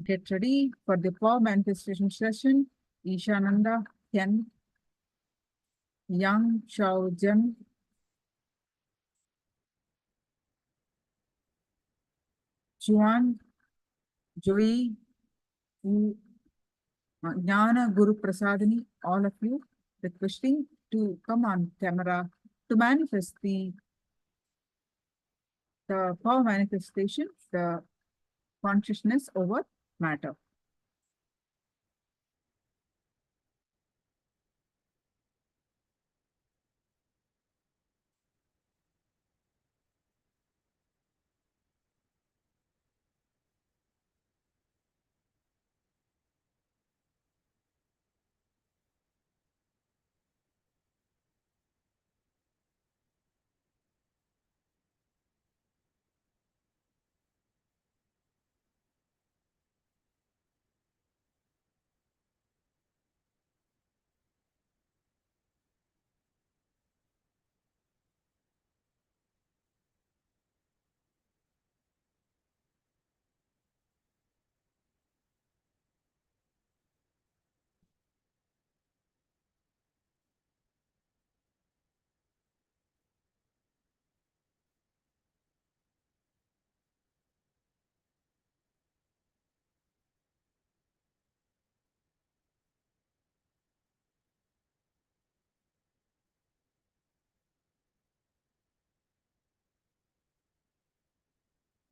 get ready for the power manifestation session. Ishananda, Ken, Yang, Chao, Jen, Juan, Joey, Jnana, Guru Prasadini, all of you requesting to come on camera to manifest the power manifestation, the consciousness over matter.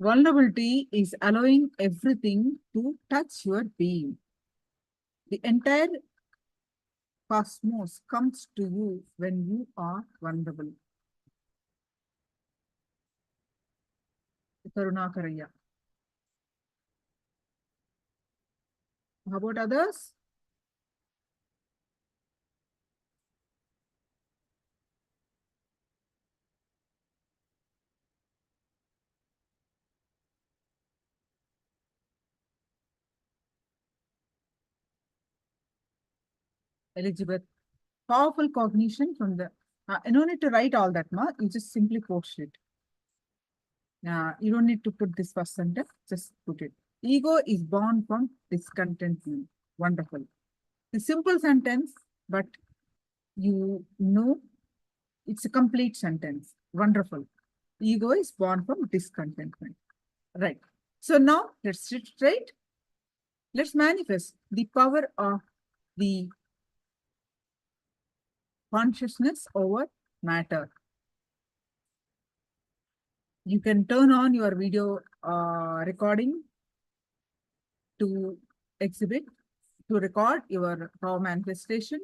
Vulnerability is allowing everything to touch your being. The entire cosmos comes to you when you are vulnerable. Karunakaraya. How about others? Elizabeth. Powerful cognition from the, you don't need to write all that, ma. You just simply post it. You don't need to put this first sentence, just put it. Ego is born from discontentment. Wonderful. The simple sentence, but you know it's a complete sentence. Wonderful. Ego is born from discontentment. Right. So now let's sit straight. Let's manifest the power of the consciousness over matter. You can turn on your video recording to exhibit, to record your power manifestation.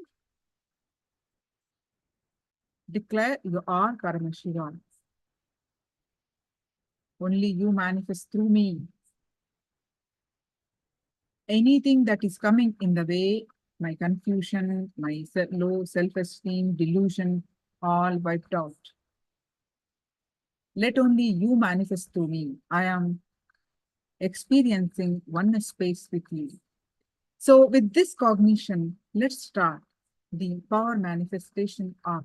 Declare you are Paramashivoham. Only you manifest through me. Anything that is coming in the way, my confusion, my low self-esteem, delusion, all wiped out. Let only you manifest through me. I am experiencing oneness space with you. So with this cognition, let's start the power manifestation of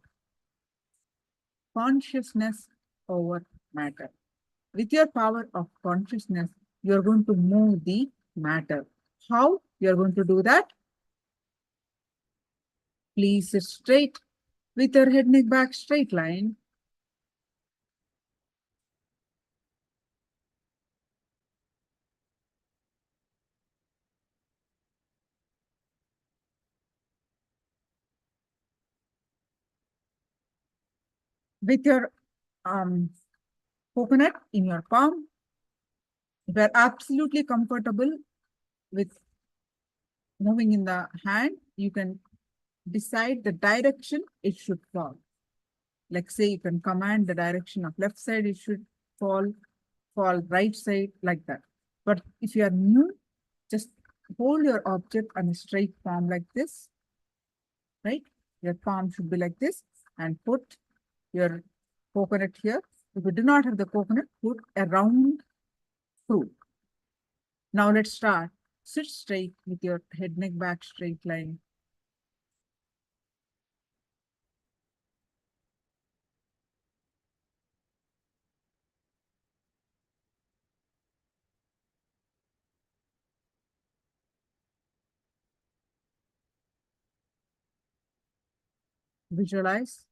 consciousness over matter. With your power of consciousness, you're going to move the matter. How you're going to do that? Please sit straight with your head, neck, back, straight line. With your coconut in your palm, if you're absolutely comfortable with moving in the hand, you can decide the direction it should fall. Like say you can command the direction of left side, it should fall right side, like that. But if you are new, just hold your object on a straight palm like this, right? Your palm should be like this, and put your coconut here. If you do not have the coconut, put a round fruit. Now let's start. Sit straight with your head, neck, back, straight line. Visualize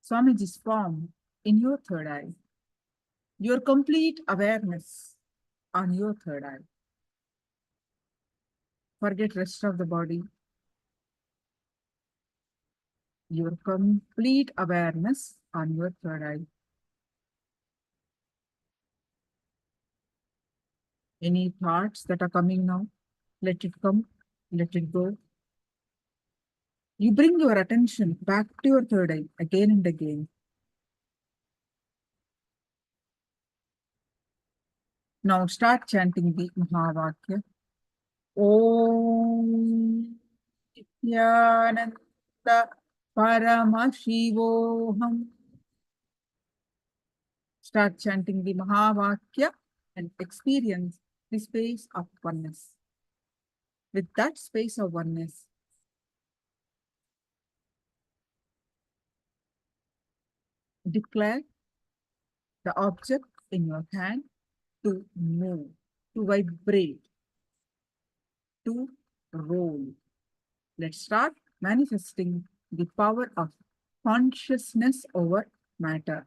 Swamiji's form in your third eye. Your complete awareness on your third eye. Forget rest of the body. Your complete awareness on your third eye. Any thoughts that are coming now, let it come, let it go. You bring your attention back to your third eye again and again. Now start chanting the Mahavakya. Om Nithyananda Paramashivoham. Start chanting the Mahavakya and experience the space of oneness. With that space of oneness, declare the object in your hand to move, to vibrate, to roll. Let's start manifesting the power of consciousness over matter.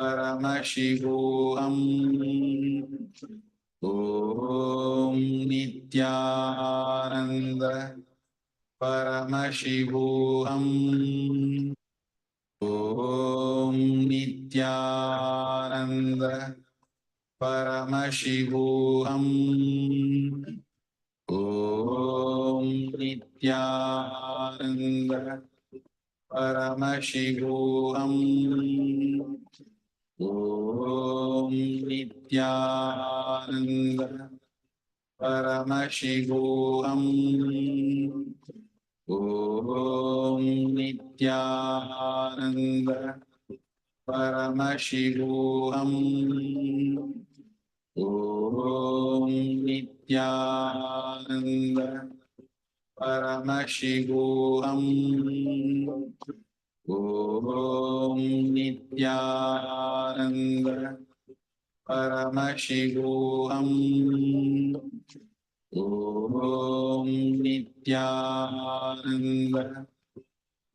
Paramashivoham. Om Nithyananda Paramashivoham. Om Nithyananda Paramashivoham. Om Nithyananda Paramashivoham. Om Nithyananda Paramashivoham. Om Nithyananda Paramashivoham. Om Nithyananda Paramashivoham. Om Nithyananda Paramashivoham. Om Nithyananda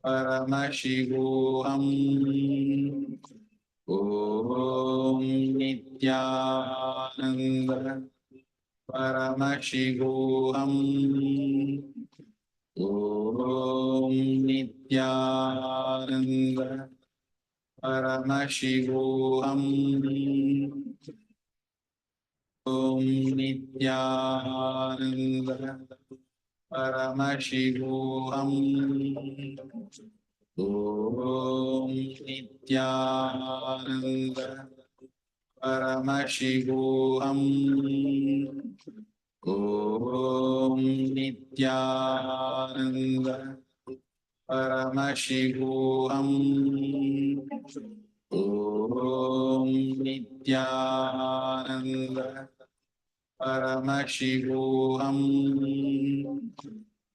Paramashivoham. Om Nithyananda Paramashivoham. Om Nithyananda Paramashivoham. Om Nithyananda Paramashivoham. Om Nithyananda Paramashivoham. Om Nithyananda Paramashivoham. Om Nithyananda Paramashivoham.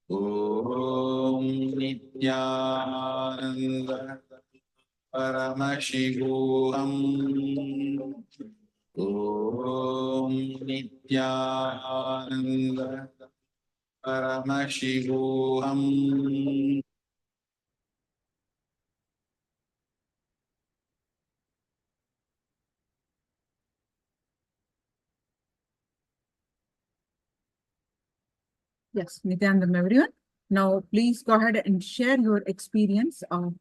Om Nithyananda Paramashivoham. Om Nithyananda Paramashivoham. Yes, Nithyananda, everyone. Now, please go ahead and share your experience of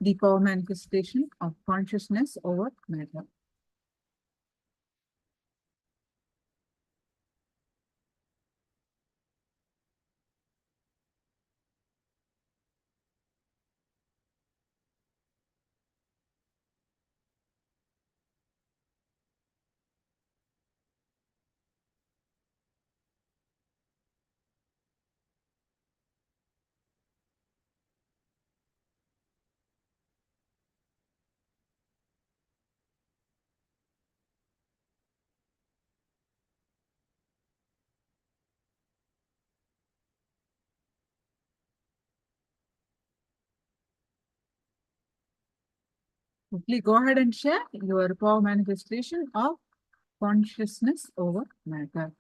the power manifestation of consciousness over matter. So please go ahead and share your power manifestation of consciousness over matter.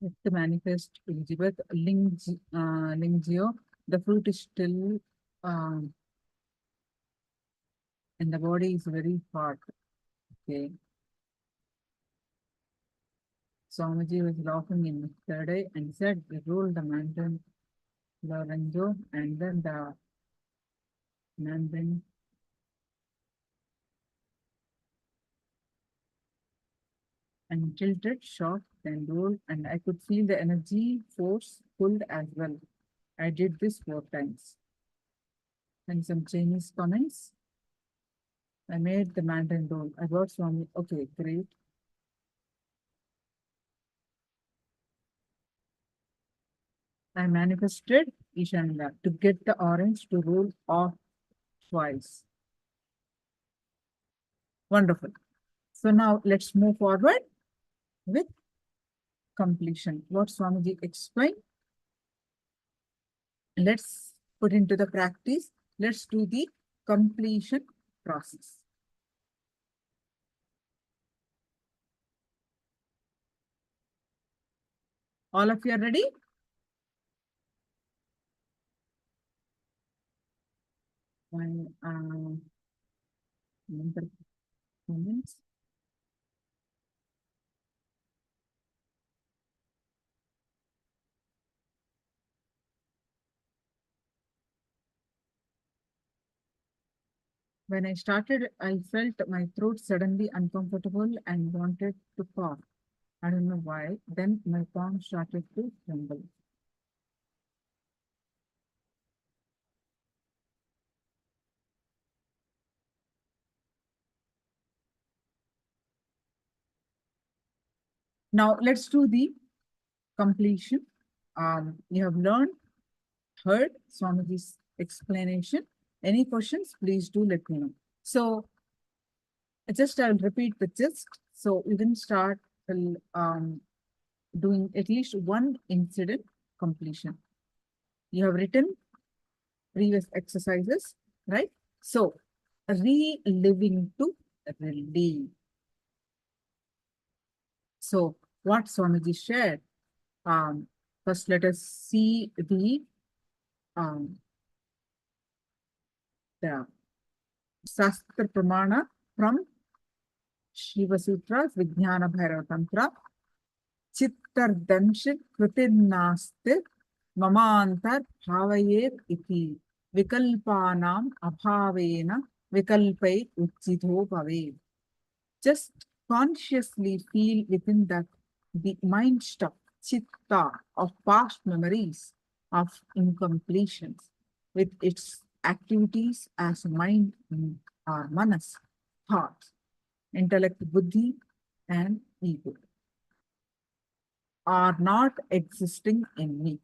To manifest Elizabeth Lingzio, the fruit is still and the body is very hot. Okay. Swamiji was laughing in yesterday and said, we rolled the mountain Lorenzo and then the mountain and tilted, shot, then rolled, and I could feel the energy force pulled as well. I did this 4 times. And some Chinese comments. I made the mountain roll. I got Swami. Okay, great. I manifested Ishananda to get the orange to roll off twice. Wonderful. So now let's move forward with completion. What Swamiji explained. Let's put into the practice. Let's do the completion process. All of you are ready? One number comments. When I started, I felt my throat suddenly uncomfortable and wanted to cough. I don't know why. Then my palm started to tremble. Now let's do the completion. You have learned, heard Swamiji's explanation. Any questions, please do let me know. So I'll repeat the gist. So we can start doing at least one incident completion. You have written previous exercises, right? So reliving to relieve. So what Swamiji shared, first let us see the Sastra Pramana from Shiva Sutras, Vijnana Bhairava Tantra, Chittar Danshit Kritinastir Mamantar Bhavayet iti Vikalpanam Abhavena Vikalpai Uchito Bhave. Just consciously feel within that the mind stuff, chitta, of past memories of incompletions with its activities as mind or manas, thoughts, intellect, buddhi, and ego are not existing in me.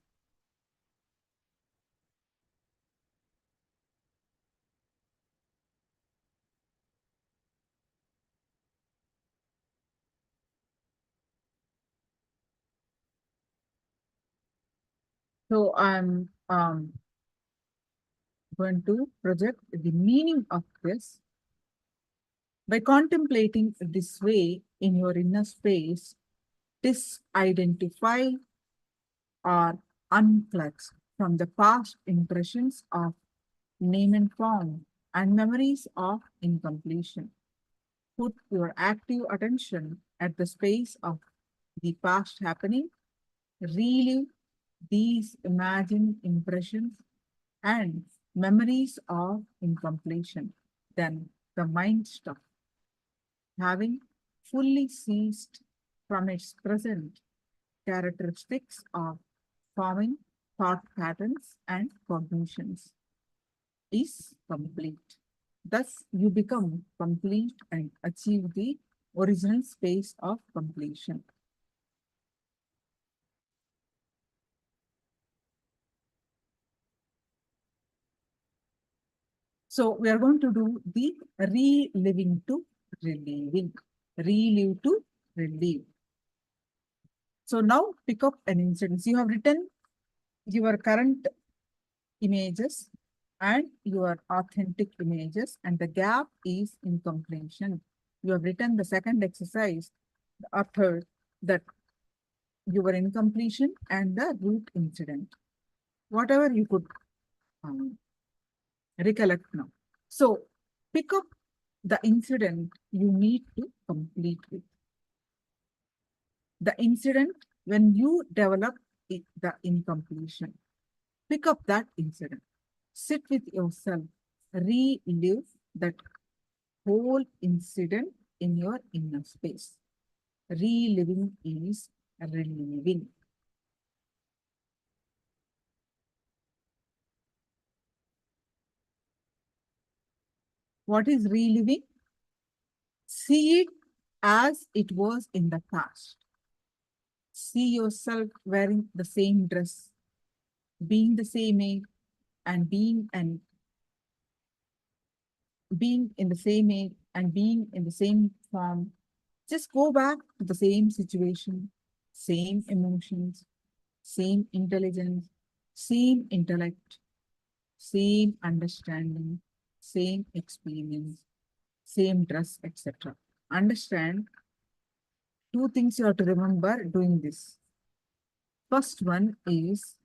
So I'm going to project the meaning of this. By contemplating this way in your inner space, disidentify or unclutch from the past impressions of name and form and memories of incompletion. Put your active attention at the space of the past happening. Relive these imagined impressions and memories of incompletion. Then the mind stuff, having fully ceased from its present characteristics of forming thought patterns and cognitions, is complete. Thus, you become complete and achieve the original space of completion. So we are going to do the reliving to relieving, relive to relieve. So now pick up an incident. You have written your current images and your authentic images, and the gap is incompletion. You have written the second exercise, the third, that your incompletion and the root incident, whatever you could recollect now. So pick up the incident you need to complete with. The incident when you develop the incompletion. Pick up that incident. Sit with yourself. Relive that whole incident in your inner space. Reliving is reliving. What is reliving? See it as it was in the past. See yourself wearing the same dress, being the same age, and being in the same age and being in the same form. Just go back to the same situation, same emotions, same intelligence, same intellect, same understanding, same experience, same dress, etc. Understand two things you have to remember doing this. First one is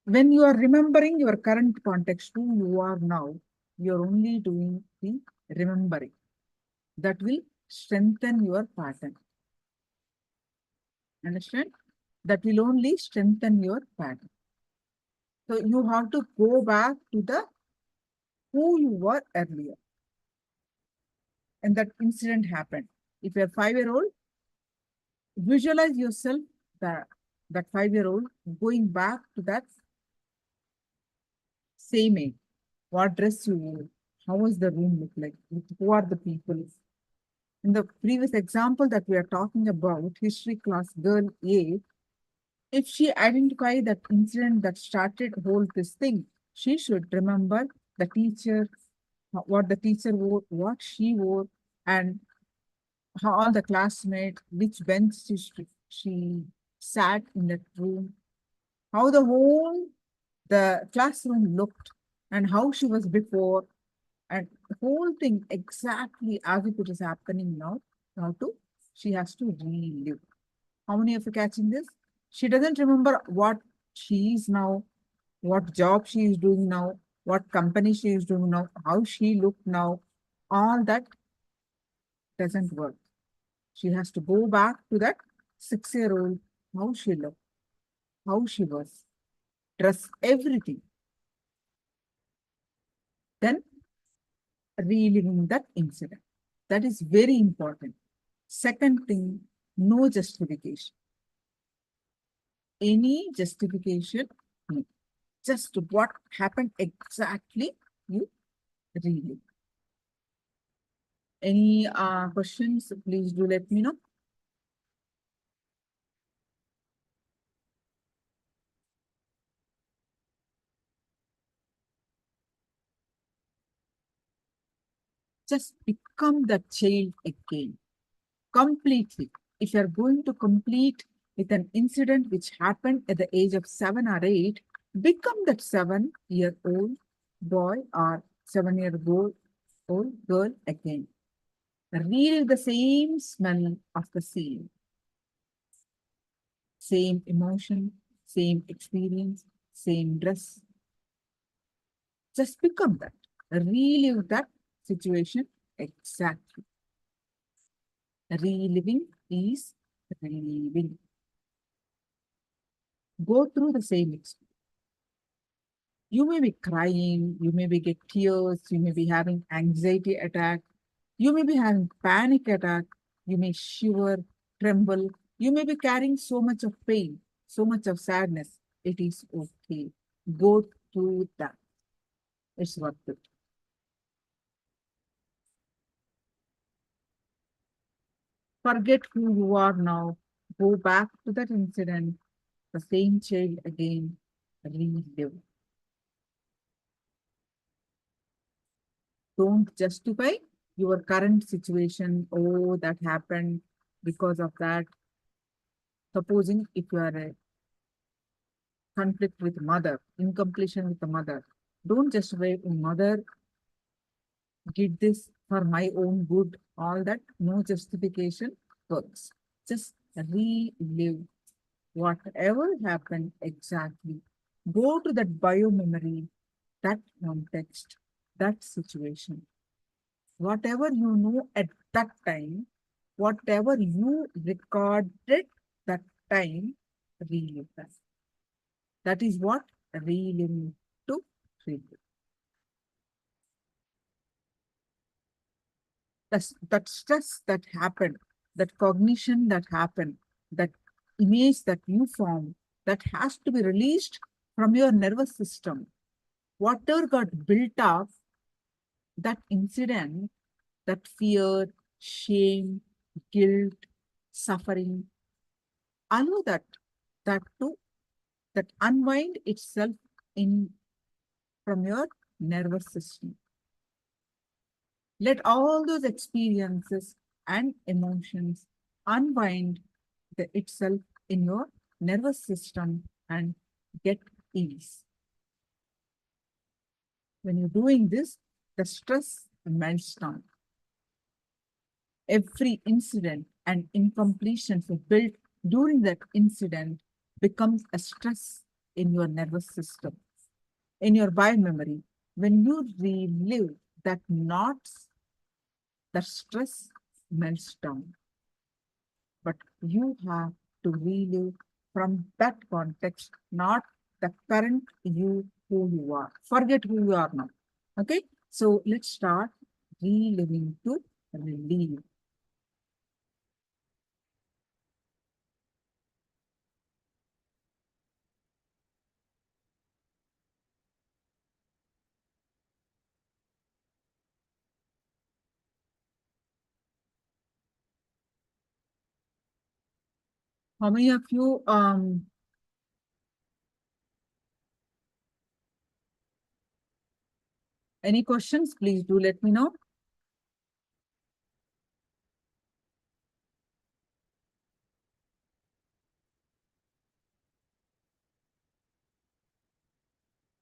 when you are remembering your current context, who you are now, you're only doing the remembering. That will strengthen your pattern. Understand? That will only strengthen your pattern. So you have to go back to the who you were earlier. And that incident happened. If you're a 5-year-old, visualize yourself that 5-year-old going back to that same age. What dress you wore, how was the room look like, who are the people. In the previous example that we are talking about, history class girl A, if she identified that incident that started whole this thing, she should remember the teacher, what the teacher wore, what she wore, and how all the classmates, which bench she sat in that room, how the classroom looked, and how she was before, and the whole thing exactly as if it is happening now. She has to relive. How many of you catching this? She doesn't remember what she is now, what job she is doing now, what company she is doing now, how she looked now. All that doesn't work. She has to go back to that 6-year-old, how she looked, how she was, dress, everything. Then reliving that incident. That is very important. Second thing, no justification. Any justification, no. Just what happened exactly, you relive. Any questions? Please do let me know. Just become the child again, completely. If you're going to complete with an incident which happened at the age of 7 or 8, become that 7-year-old boy or 7-year-old girl again. Relive the same smell of the scene, same emotion, same experience, same dress. Just become that. Relive that situation exactly. Reliving is reliving. Go through the same experience. You may be crying, you may be get tears, you may be having anxiety attack, you may be having panic attack, you may shiver, tremble, you may be carrying so much of pain, so much of sadness. It is okay. Go through that. It's worth it. Forget who you are now. Go back to that incident, the same child again, relive. Don't justify your current situation. Oh, that happened because of that. Supposing if you are a conflict with mother, incompletion with the mother, don't justify mother did this for my own good. All that, no justification works. Just relive. whatever happened exactly, go to that bio memory, that context, that situation. Whatever you know at that time, whatever you recorded that time, relive that. That is what reliving to relive. That stress that happened, that cognition that happened, that image that you formed, that has to be released from your nervous system. Whatever got built up, that incident, that fear, shame, guilt, suffering, allow that to that unwind itself in from your nervous system. Let all those experiences and emotions unwind itself in your nervous system and get ease. When you're doing this, the stress melts down. Every incident and incompletions built during that incident becomes a stress in your nervous system, in your biomemory. When you relive that knots, the stress melts down. But you have to relive from that context, not the current you who you are. Forget who you are now. Okay, so let's start reliving to relieve. How many of you any questions? Please do let me know.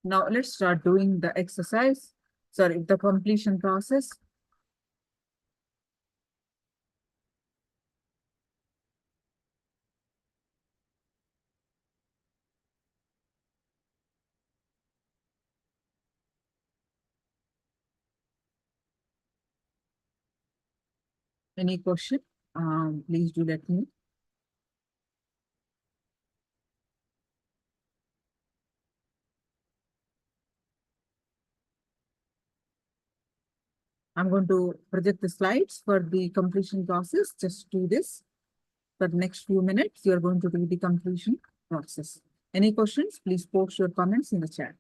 Now let's start doing the exercise. Sorry, the completion process. Any question? Please do let me know. I'm going to project the slides for the completion process. Just do this. For the next few minutes, you're going to do the completion process. Any questions? Please post your comments in the chat.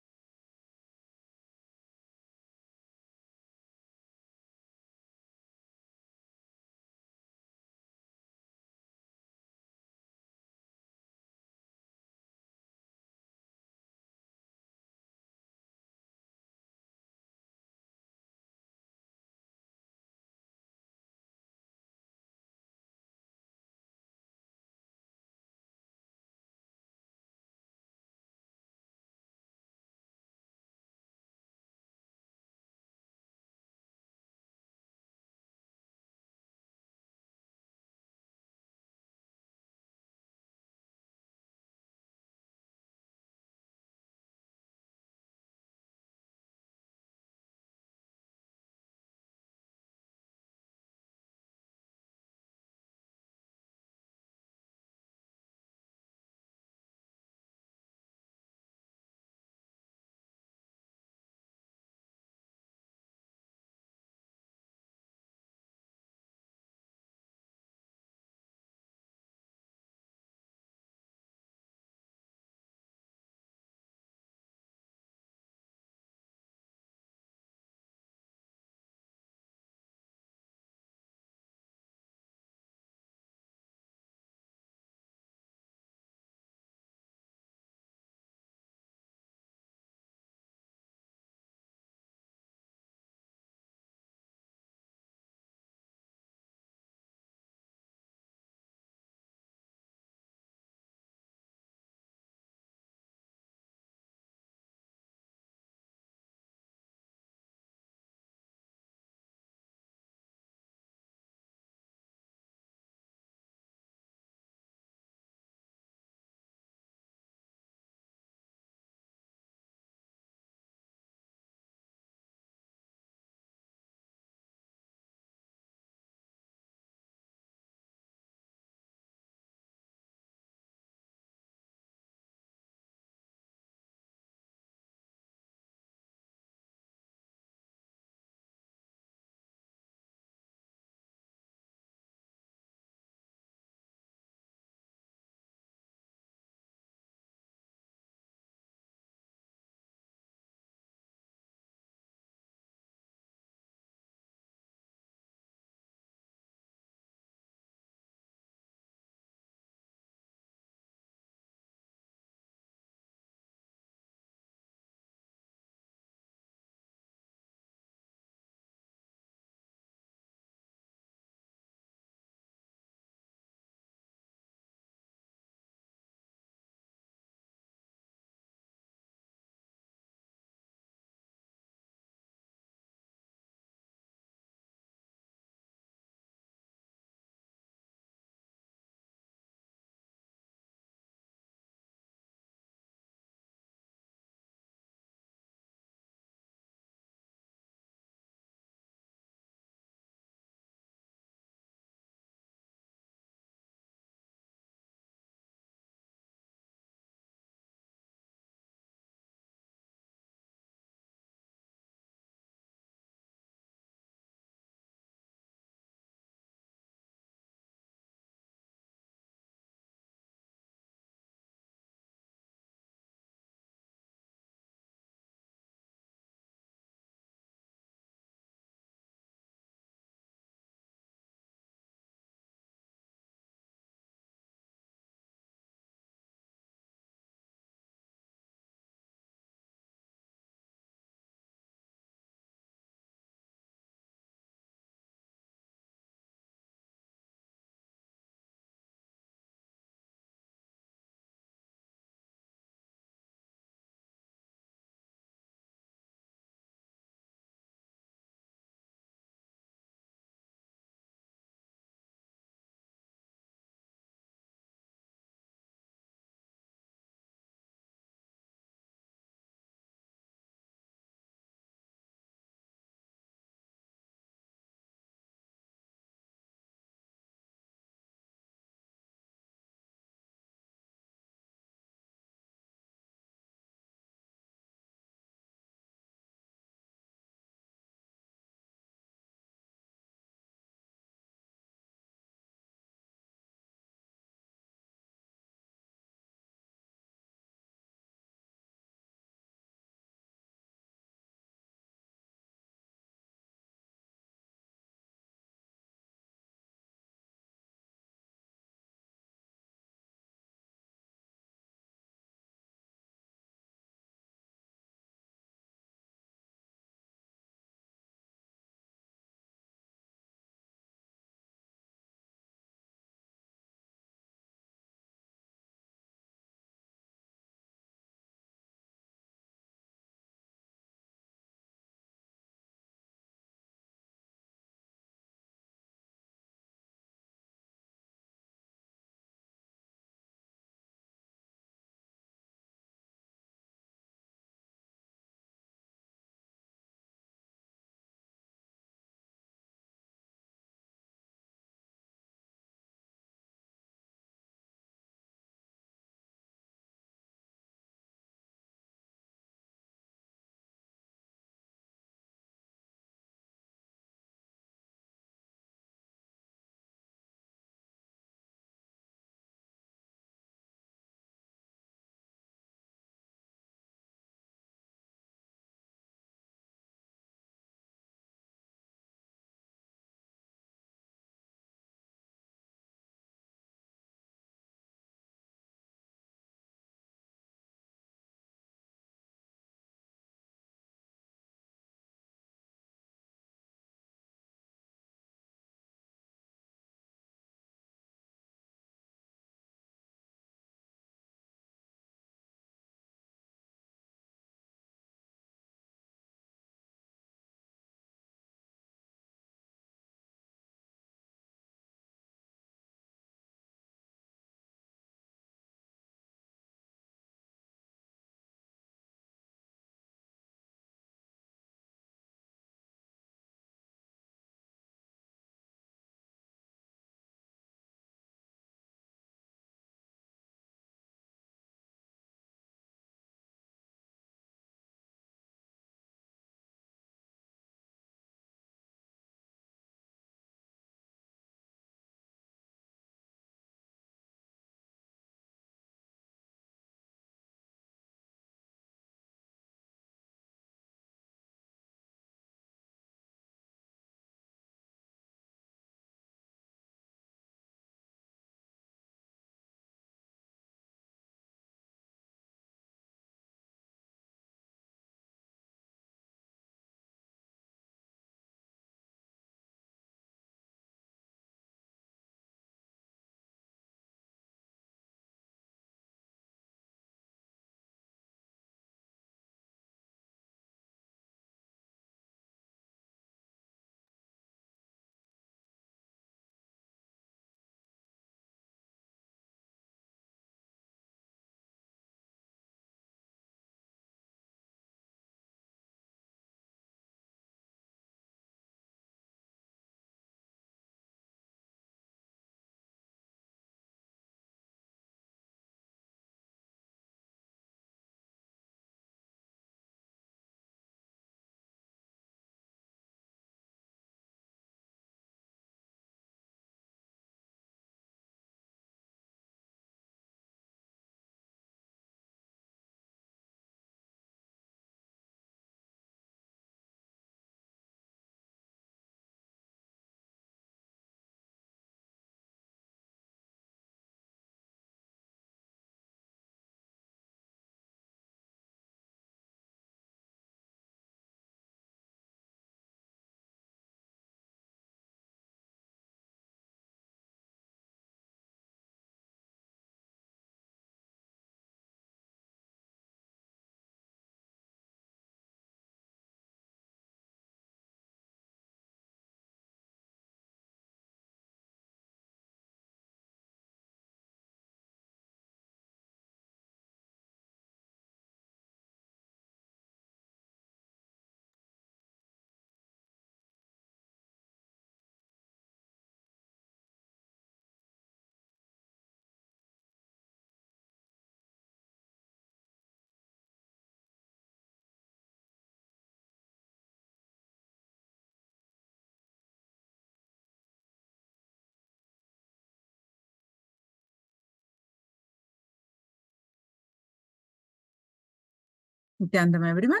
Nithyananda, everyone.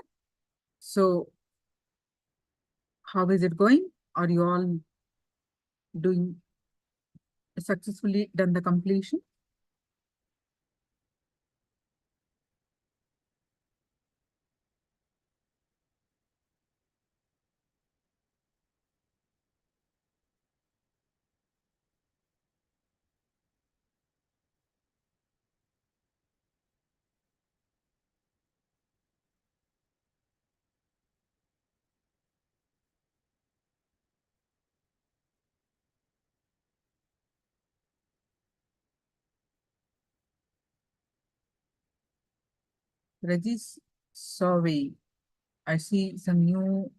So, how is it going? Are you all doing successfully done the completion? Regis survey. I see some new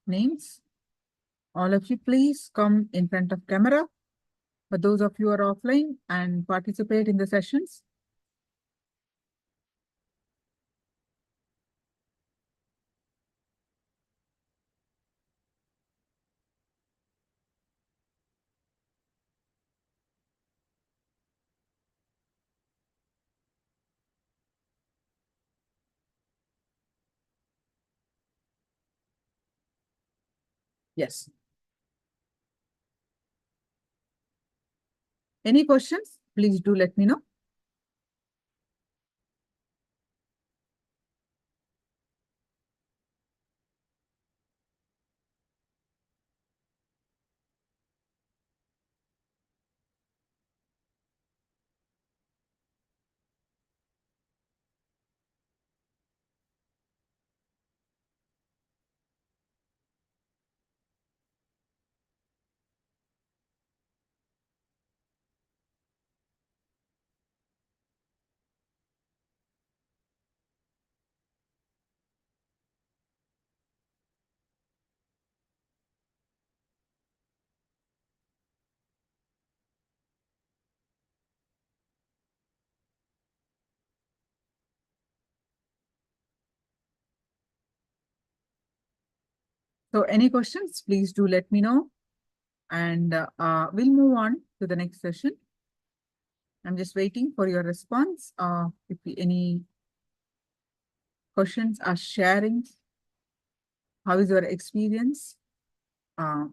names. All of you, please come in front of camera. For those of you who are offline and participate in the sessions. Yes. Any questions? Please do let me know. So any questions, please do let me know. And we'll move on to the next session. I'm just waiting for your response. If any questions are sharing, how is your experience?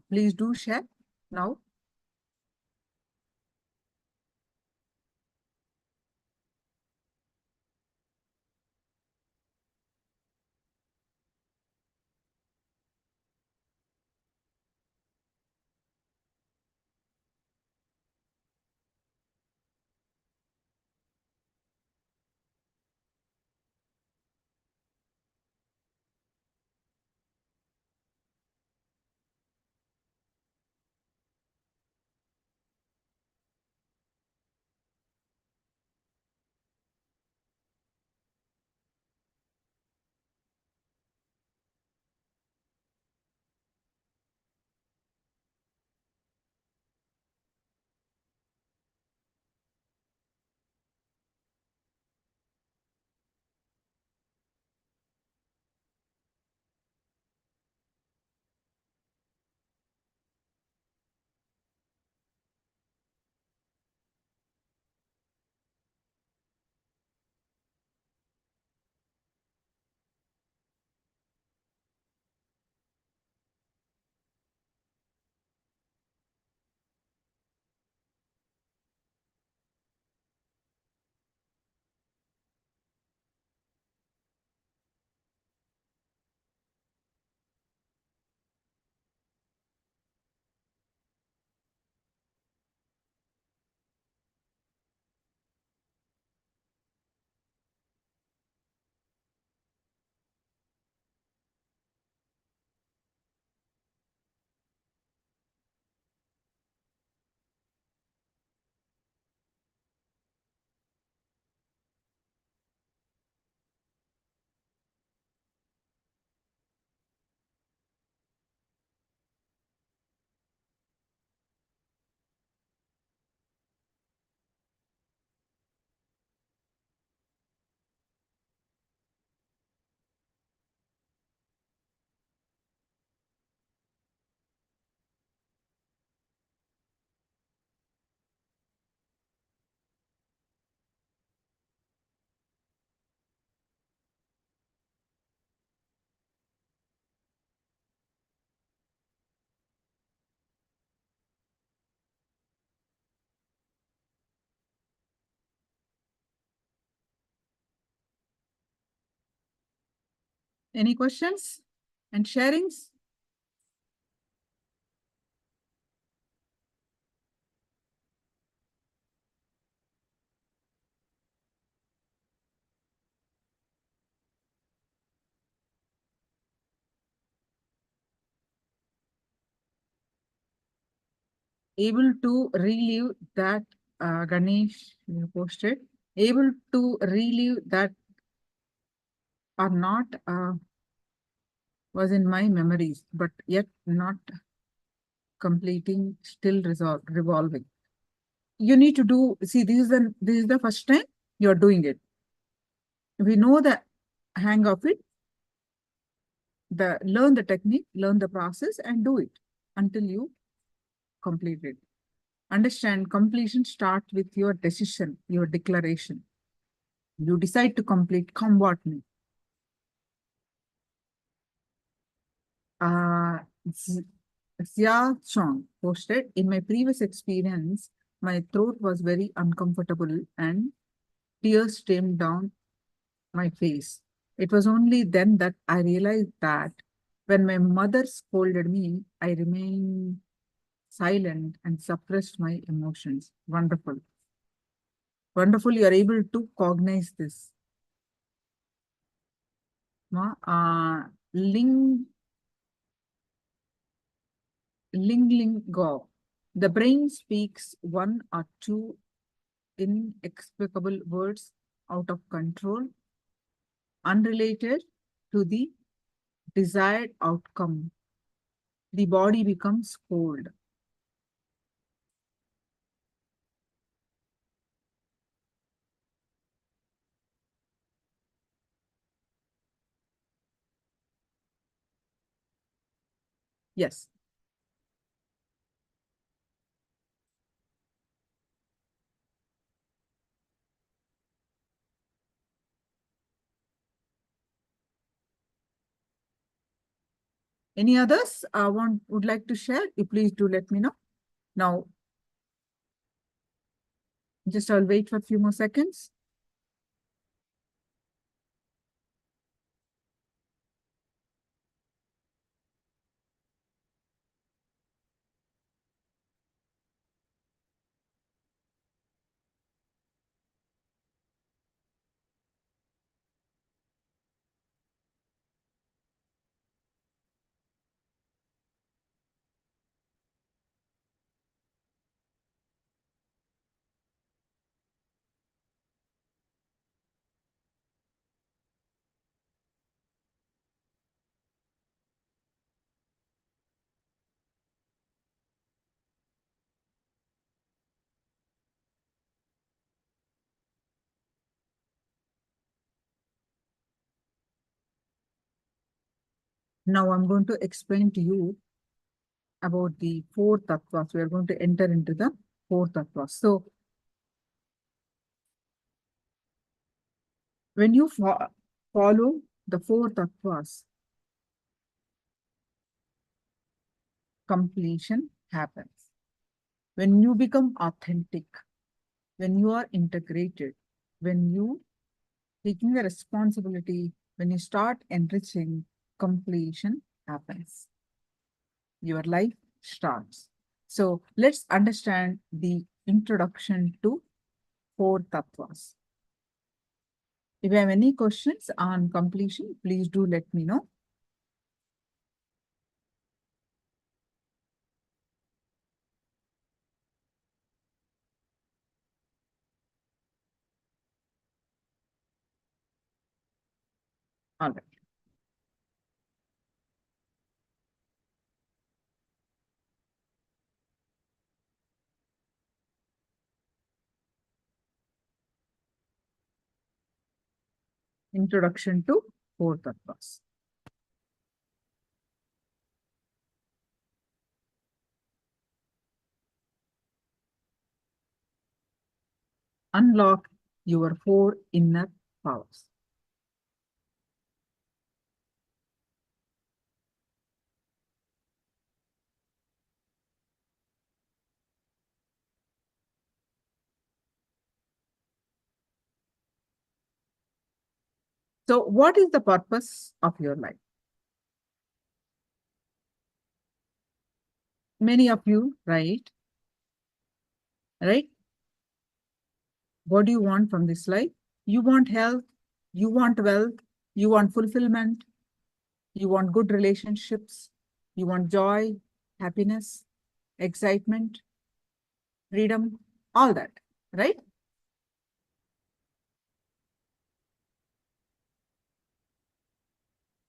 Please do share now. Any questions and sharings? Able to relive that, Ganesh, you posted, able to relive that or not, was in my memories, but yet not completing, still revolving. You need to do, see, this is the first time you're doing it. We know the hang of it, learn the technique, learn the process, and do it until you complete it. Understand, completion starts with your decision, your declaration. You decide to complete, come what may. Xia Chong posted, in my previous experience, my throat was very uncomfortable and tears streamed down my face. It was only then that I realized that when my mother scolded me, I remained silent and suppressed my emotions. Wonderful. Wonderful, you are able to cognize this. Ling Go. The brain speaks one or two inexplicable words out of control, unrelated to the desired outcome. The body becomes cold. Yes. Any others would like to share? You please do let me know. Now, just I'll wait for a few more seconds. Now I'm going to explain to you about the four tattvas. We are going to enter into the four tattvas. So when you follow the four tattvas, completion happens. When you become authentic, when you are integrated, when you taking the responsibility, when you start enriching, completion happens. Your life starts. So let's understand the introduction to four tattvas. If you have any questions on completion, please do let me know. All right. Introduction to four tattvas. Unlock your four inner powers. So what is the purpose of your life? Many of you write, right? What do you want from this life? You want health, you want wealth, you want fulfillment, you want good relationships, you want joy, happiness, excitement, freedom, all that, right?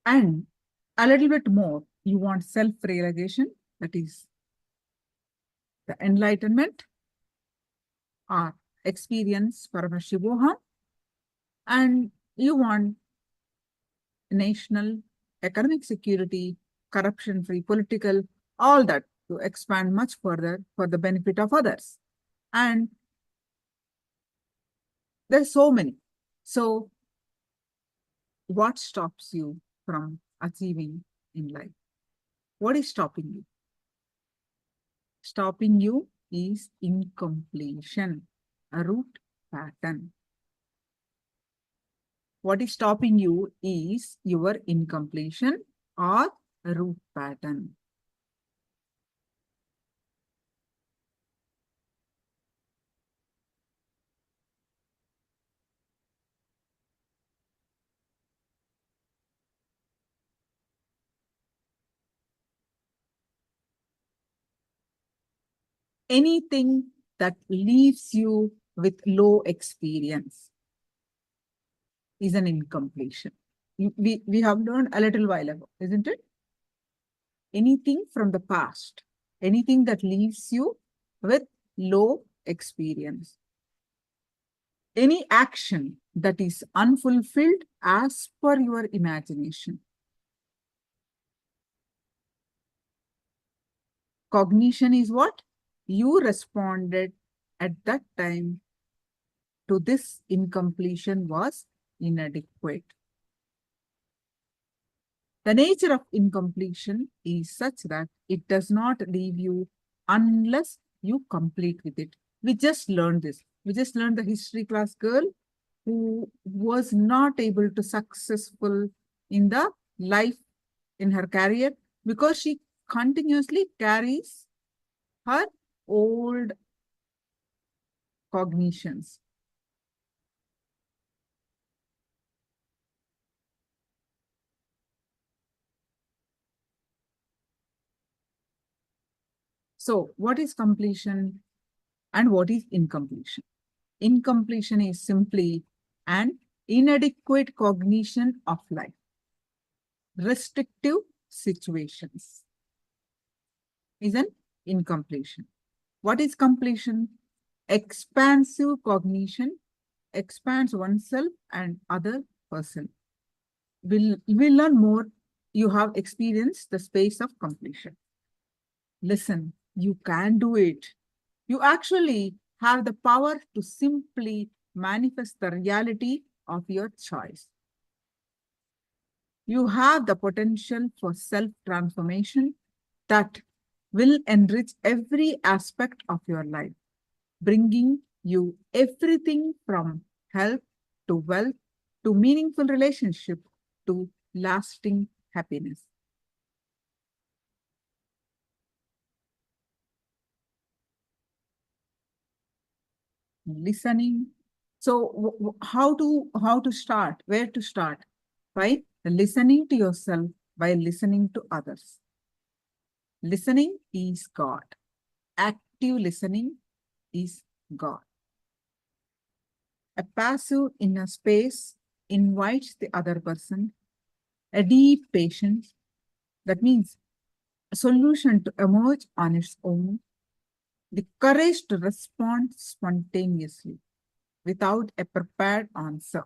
And a little bit more, you want self-realization, that is the enlightenment or experience Paramashivoham, and you want national, economic security, corruption-free, political, all that to expand much further for the benefit of others. And there's so many. So what stops you from achieving in life? What is stopping you? Stopping you is incompletion, a root pattern. What is stopping you is your incompletion or a root pattern. Anything that leaves you with low experience is an incompletion. We have learned a little while ago, isn't it? Anything from the past, anything that leaves you with low experience. Any action that is unfulfilled as per your imagination. Cognition is what? You responded at that time to this incompletion was inadequate. The nature of incompletion is such that it does not leave you unless you complete with it. We just learned this. We just learned the history class girl who was not able to successful in the life in her career because she continuously carries her old cognitions. So what is completion and what is incompletion? Incompletion is simply an inadequate cognition of life. Restrictive situations is an incompletion. What is completion? Expansive cognition expands oneself and other person. We'll learn more. You have experienced the space of completion. Listen, you can do it. You actually have the power to simply manifest the reality of your choice. You have the potential for self-transformation that will enrich every aspect of your life, bringing you everything from health to wealth to meaningful relationship to lasting happiness. Listening. So how to start? Where to start? By listening to yourself, by listening to others. Listening is God. Active listening is God. A passive inner space invites the other person, a deep patience. That means a solution to emerge on its own, the courage to respond spontaneously without a prepared answer.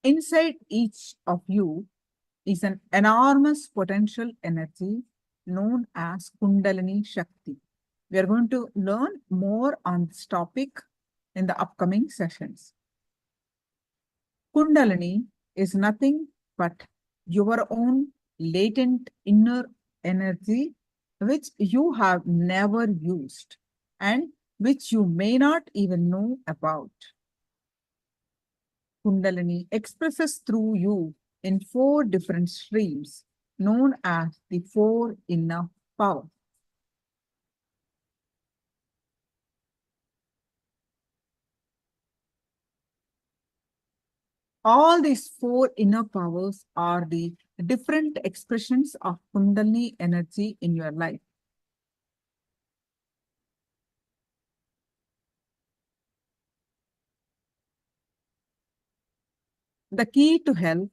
Inside each of you is an enormous potential energy known as Kundalini Shakti. We are going to learn more on this topic in the upcoming sessions. Kundalini is nothing but your own latent inner energy which you have never used and which you may not even know about. Kundalini expresses through you in 4 different streams, known as the 4 inner powers. All these 4 inner powers are the different expressions of Kundalini energy in your life. The key to health,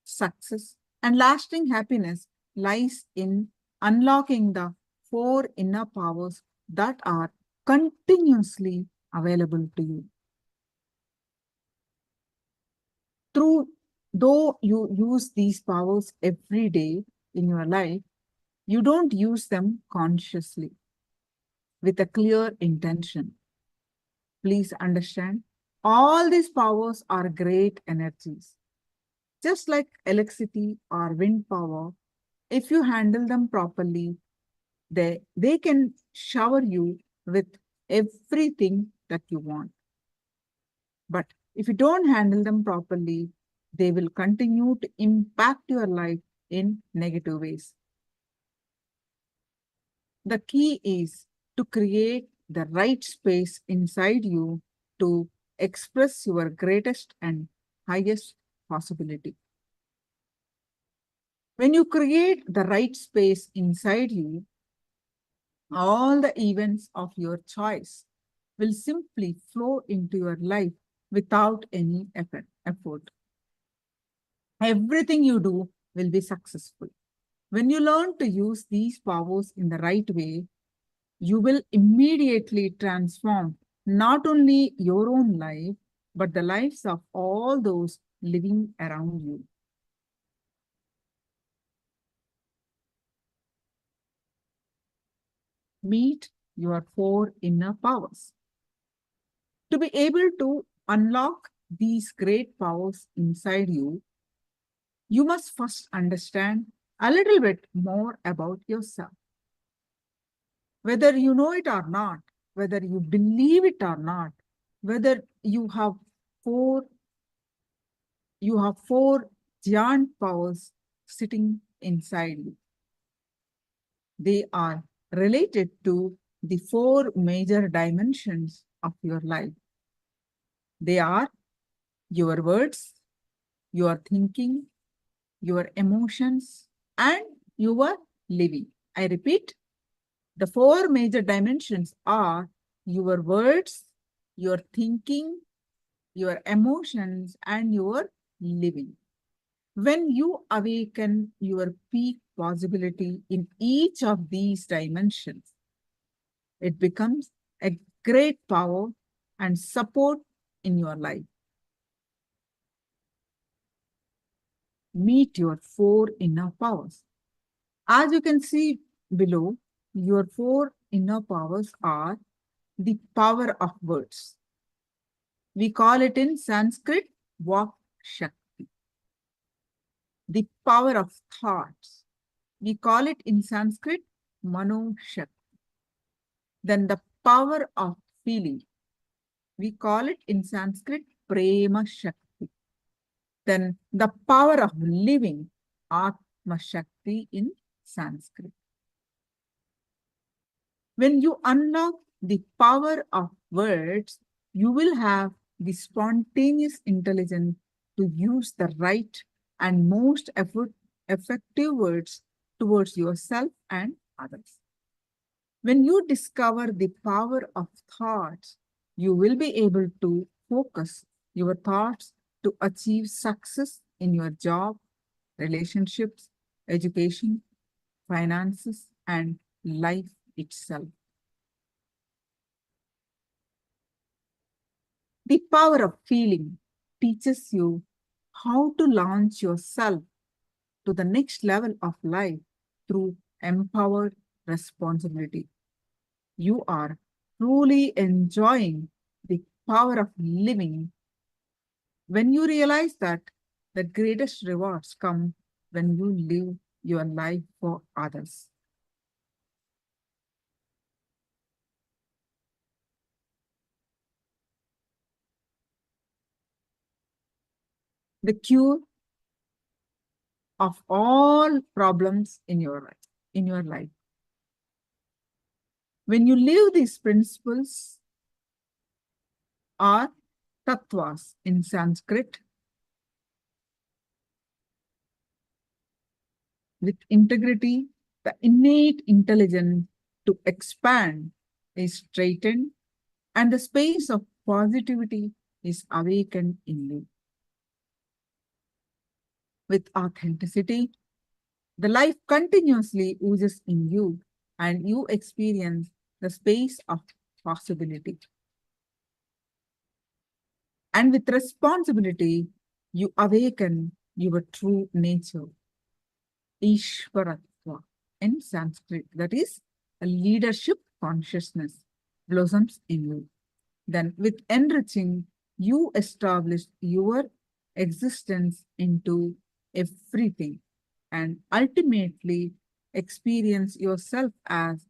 success, and lasting happiness lies in unlocking the 4 inner powers that are continuously available to you. Though you use these powers every day in your life, you don't use them consciously with a clear intention. Please understand, all these powers are great energies. Just like electricity or wind power, if you handle them properly, they can shower you with everything that you want. But if you don't handle them properly, they will continue to impact your life in negative ways. The key is to create the right space inside you to express your greatest and highest possibility. When you create the right space inside you, all the events of your choice will simply flow into your life without any effort. Everything you do will be successful. When you learn to use these powers in the right way, you will immediately transform not only your own life, but the lives of all those living around you. Meet your 4 inner powers. To be able to unlock these great powers inside you, you must first understand a little bit more about yourself. Whether you know it or not, whether you believe it or not, whether you have four giant powers sitting inside you. They are related to the 4 major dimensions of your life. They are your words, your thinking, your emotions, and your living. I repeat, the 4 major dimensions are your words, your thinking, your emotions, and your living. When you awaken your peak possibility in each of these dimensions, it becomes a great power and support in your life. Meet your 4 inner powers. As you can see below, your 4 inner powers are the power of words. We call it in Sanskrit, Vak Shakti. The power of thoughts. We call it in Sanskrit, Mano Shakti. Then the power of feeling. We call it in Sanskrit, Prema Shakti. Then the power of living, Atma Shakti in Sanskrit. When you unlock the power of words, you will have the spontaneous intelligence to use the right and most effective words towards yourself and others. When you discover the power of thoughts, you will be able to focus your thoughts to achieve success in your job, relationships, education, finances, and life itself. The power of feeling teaches you how to launch yourself to the next level of life through empowered responsibility. You are truly enjoying the power of living when you realize that the greatest rewards come when you live your life for others. the cure of all problems in your life. When you live these principles, are Tatwas in Sanskrit, with integrity, the innate intelligence to expand is straightened and the space of positivity is awakened in you. With authenticity, the life continuously oozes in you and you experience the space of possibility. And with responsibility, you awaken your true nature, Ishvaratva in Sanskrit, that is, a leadership consciousness blossoms in you. Then, with enriching, you establish your existence into everything and ultimately experience yourself as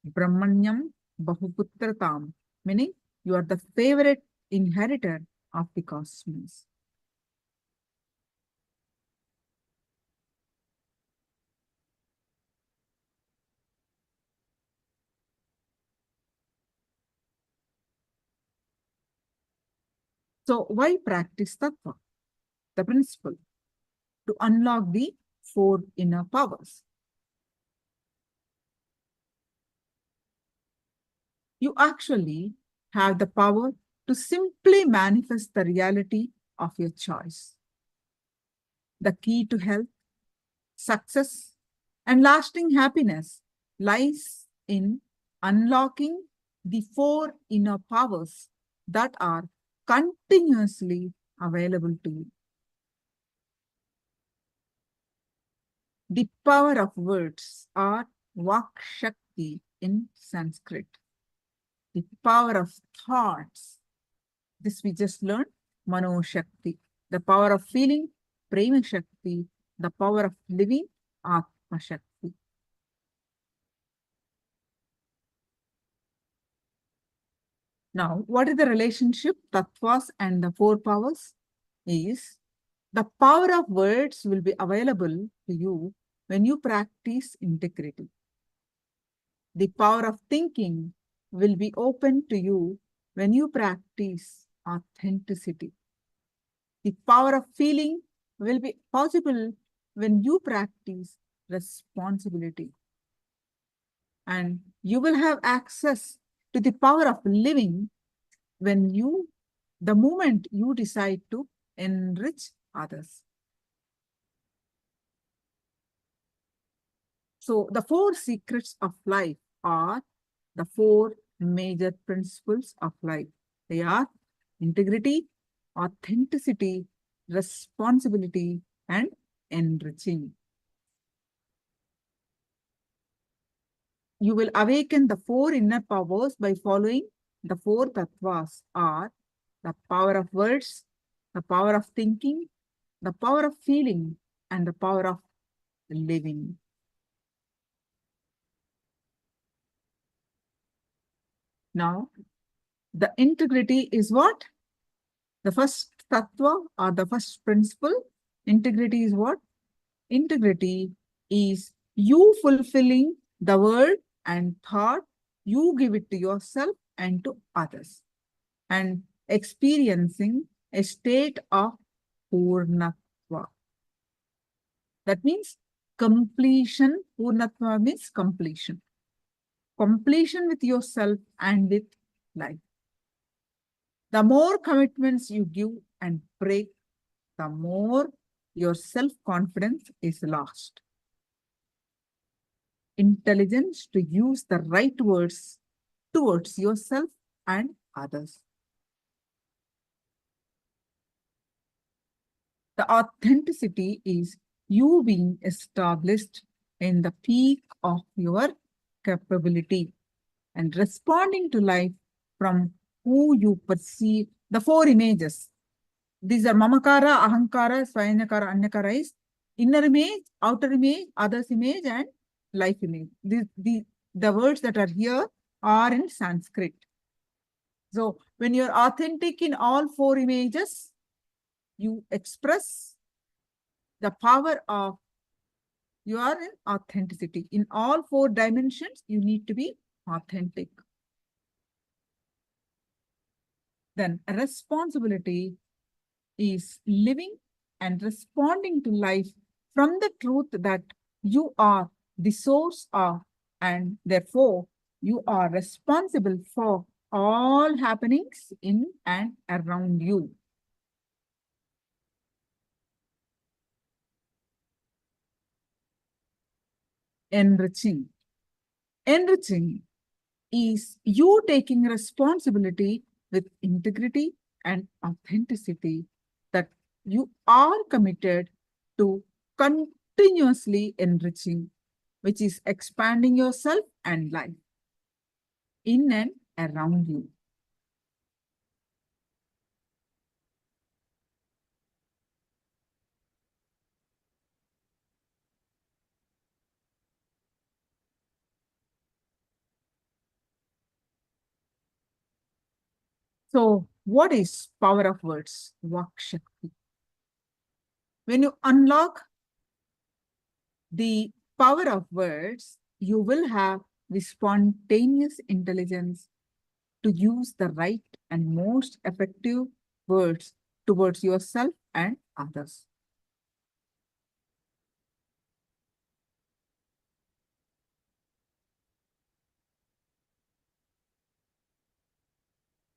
Brahmanyam Bahuputratam, meaning you are the favorite inheritor of the cosmos. So why practice Tattva? The principle to unlock the 4 inner powers. You actually have the power to simply manifest the reality of your choice. The key to health, success, and lasting happiness lies in unlocking the 4 inner powers that are continuously available to you. The power of words are Vak Shakti in Sanskrit. The power of thoughts, this we just learned, Mano Shakti. The power of feeling, Prema Shakti. The power of living, Atma Shakti. Now, what is the relationship, Tattvas and the 4 powers? Is the power of words will be available to you when you practice integrity. The power of thinking will be open to you when you practice authenticity. The power of feeling will be possible when you practice responsibility. And you will have access to the power of living when the moment you decide to enrich others. So the 4 secrets of life are the 4 major principles of life. They are integrity, authenticity, responsibility, and enriching. You will awaken the 4 inner powers by following the 4 tattvas are the power of words, the power of thinking, the power of feeling, and the power of living. Now, the integrity is what? The first tattva or the first principle. Integrity is what? Integrity is you fulfilling the word and thought you give it to yourself and to others, and experiencing a state of Purnatva. That means completion. Purnatva means completion. Completion with yourself and with life. The more commitments you give and break, the more your self-confidence is lost. Intelligence to use the right words towards yourself and others. The authenticity is you being established in the peak of your capability and responding to life from who you perceive. The 4 images. These are Mamakara, Ahankara, Swayanyakara, Anyakara is inner image, outer image, others image, and life image. The words that are here are in Sanskrit. So when you're authentic in all 4 images, you express the power of your authenticity. In all 4 dimensions, you need to be authentic. Then responsibility is living and responding to life from the truth that you are the source of, and therefore you are responsible for all happenings in and around you. Enriching. Enriching is you taking responsibility with integrity and authenticity, that you are committed to continuously enriching, which is expanding yourself and life in and around you. So, what is power of words? Vak Shakti. When you unlock the power of words, you will have the spontaneous intelligence to use the right and most effective words towards yourself and others.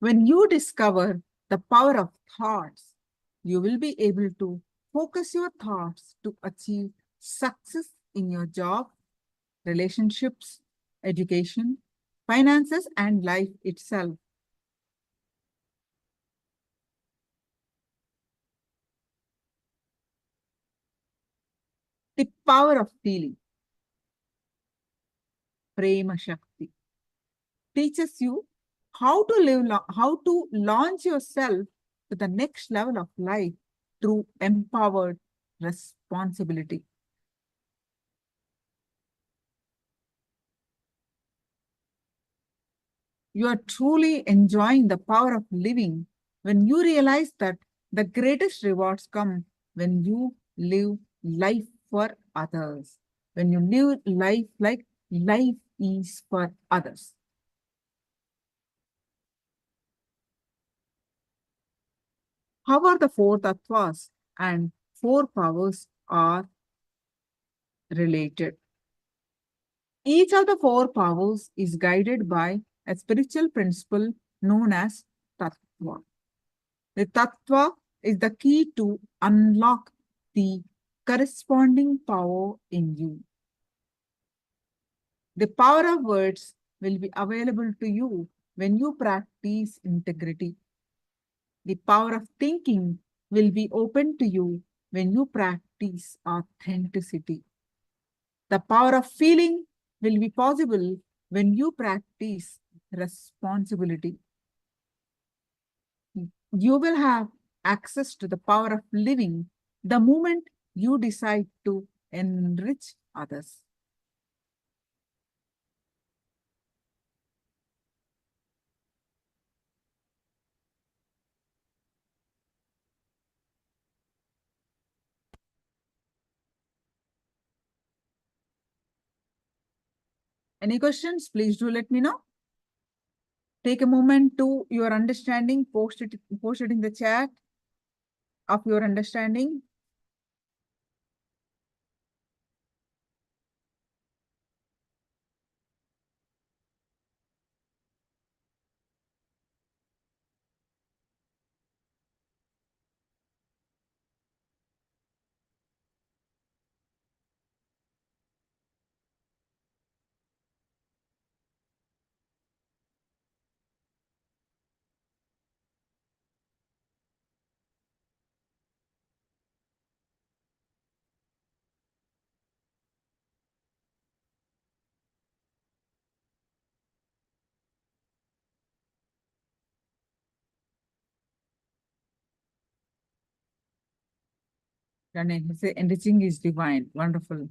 When you discover the power of thoughts, you will be able to focus your thoughts to achieve success in your job, relationships, education, finances, and life itself. The power of feeling, Prema Shakti, teaches you how to live, how to launch yourself to the next level of life through empowered responsibility. You are truly enjoying the power of living when you realize that the greatest rewards come when you live life for others, when you live life like life is for others. How are the 4 tattvas and 4 powers are related? Each of the 4 powers is guided by a spiritual principle known as tattva. The tattva is the key to unlock the corresponding power in you. The power of words will be available to you when you practice integrity. The power of thinking will be open to you when you practice authenticity. The power of feeling will be possible when you practice responsibility. You will have access to the power of living the moment you decide to enrich others. Any questions? Please do let me know. Take a moment to your understanding, post it in the chat of your understanding. Enriching is divine. Wonderful.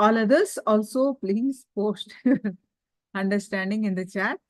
All others also please post understanding in the chat.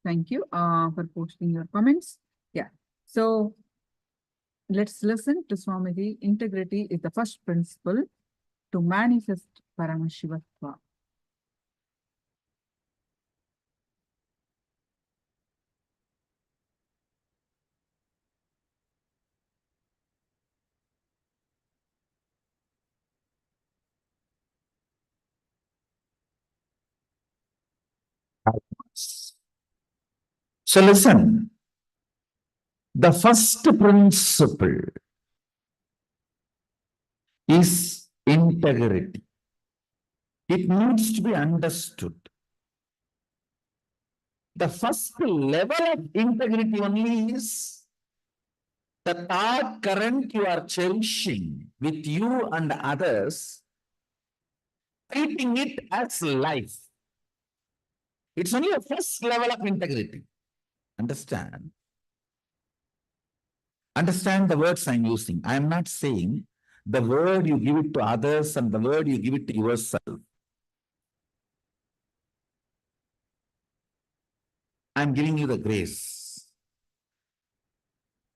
Thank you for posting your comments. Yeah. So Let's listen to Swamiji. Integrity is the first principle to manifest Paramashivoham. So listen, the first principle is integrity. It needs to be understood. The first level of integrity only is the thought current you are cherishing with you and others, treating it as life. It's only a first level of integrity. Understand? Understand the words I'm using. I'm not saying the word you give it to others and the word you give it to yourself. I'm giving you the grace.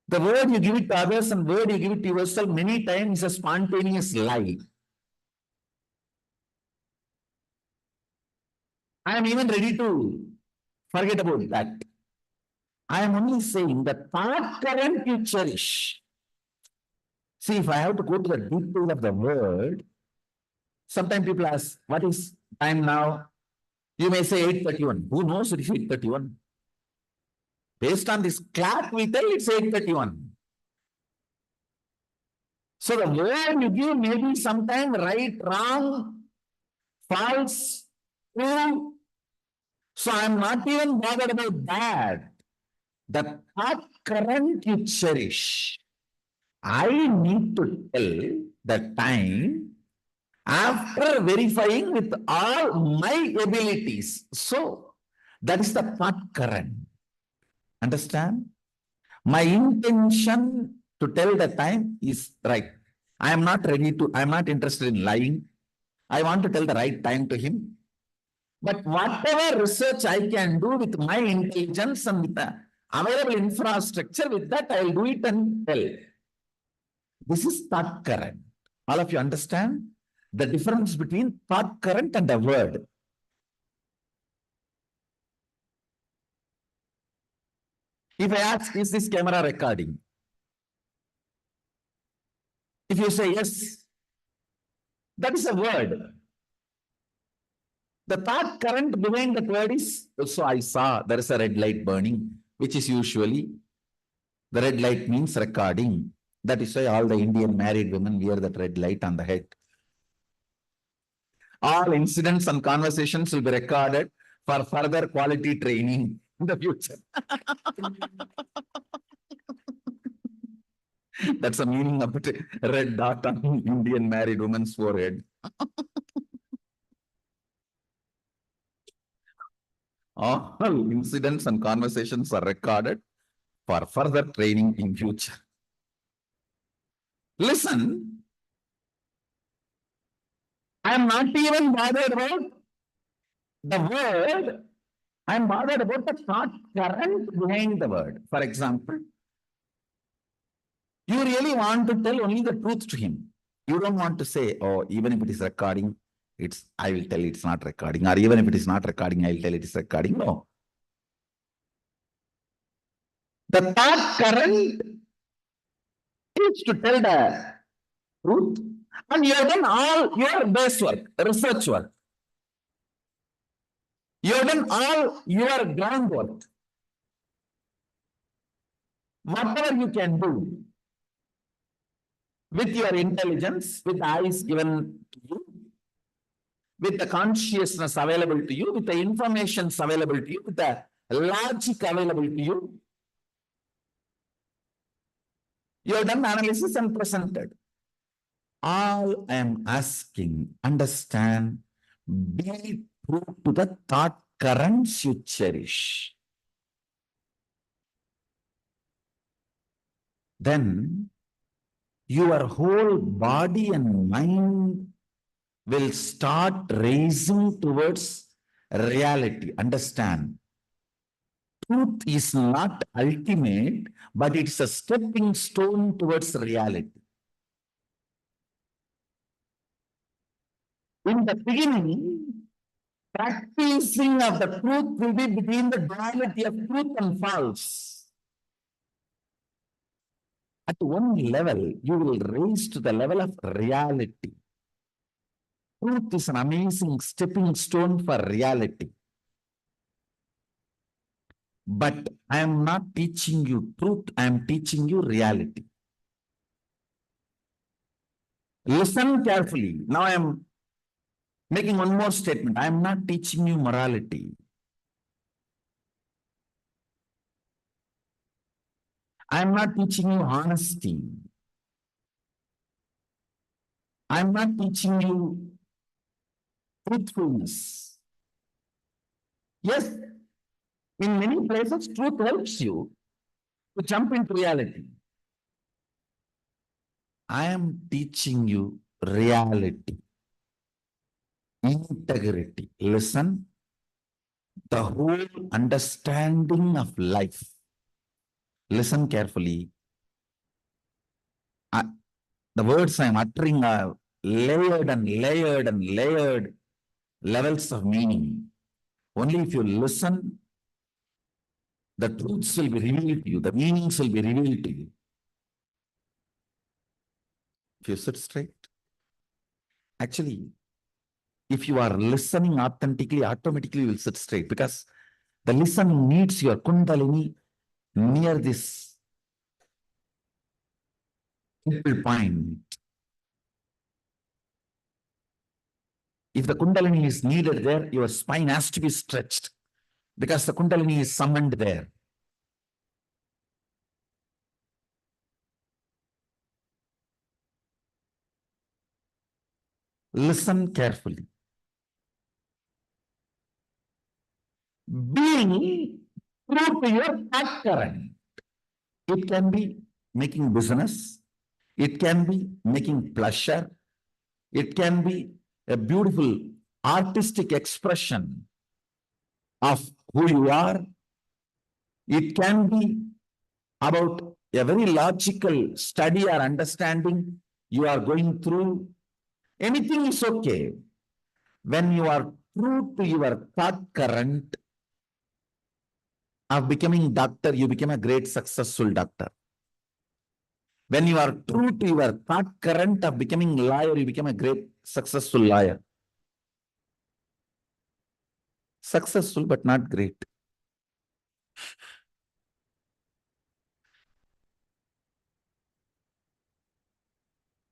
The word you give it to others and word you give it to yourself many times is a spontaneous lie. I am even ready to forget about that. I am only saying the thought current you cherish. See, if I have to go to the detail of the word, sometimes people ask, what is time now? You may say 8:31. Who knows it is 8:31? Based on this clock, we tell it's 8:31. So the word you give may be sometime right, wrong, false, true. So I'm not even bothered about that. The thought current you cherish. I need to tell the time after verifying with all my abilities. So that is the thought current. Understand? My intention to tell the time is right. I am not interested in lying. I want to tell the right time to him. But whatever research I can do with my intelligence and with the available infrastructure, with that I'll do it and tell. This is thought current. All of you understand the difference between thought current and a word. If I ask, is this camera recording? If you say yes, that is a word. The thought current behind that word is, so I saw there is a red light burning, which is usually, the red light means recording. That is why all the Indian married women wear that red light on the head. All incidents and conversations will be recorded for further quality training in the future. That's the meaning of the red dot on Indian married woman's forehead. All incidents and conversations are recorded for further training in future. Listen, I am not even bothered about the word. I am bothered about the thought current behind the word. For example, you really want to tell only the truth to him. You don't want to say, oh, even if it is recording, I will tell it's not recording. Or even if it is not recording, I will tell it is recording. No. The thought current is to tell the truth. And you have done all your best work, research work. You have done all your groundwork. Whatever you can do with your intelligence, with the eyes given to you, with the consciousness available to you, with the information available to you, with the logic available to you, you have done analysis and presented. All I am asking, understand, be true to the thought currents you cherish. Then your whole body and mind will start raising towards reality. Understand? truth is not ultimate, but it's a stepping stone towards reality. In the beginning, practicing of the truth will be between the duality of truth and false. At one level, you will raise to the level of reality. Truth is an amazing stepping stone for reality. But I am not teaching you truth, I am teaching you reality. Listen carefully. Now I am making one more statement. I am not teaching you morality. I am not teaching you honesty. I am not teaching you truthfulness. Yes, in many places, truth helps you to jump into reality. I am teaching you reality, integrity. Listen, the whole understanding of life. Listen carefully. The words I am uttering are layered and layered and layered levels of meaning. Only if you listen, the truths will be revealed to you, the meanings will be revealed to you. If you sit straight, actually, if you are listening authentically, automatically you will sit straight, because the listening needs your kundalini near this simple point. If the kundalini is needed there, your spine has to be stretched, because the kundalini is summoned there. Listen carefully. Being true to your thought current. It can be making business. It can be making pleasure. It can be a beautiful artistic expression of who you are. It can be about a very logical study or understanding you are going through. Anything is okay. When you are true to your thought current of becoming doctor, you become a great successful doctor. When you are true to your thought current of becoming lawyer, you become a great successful lawyer. Successful, but not great.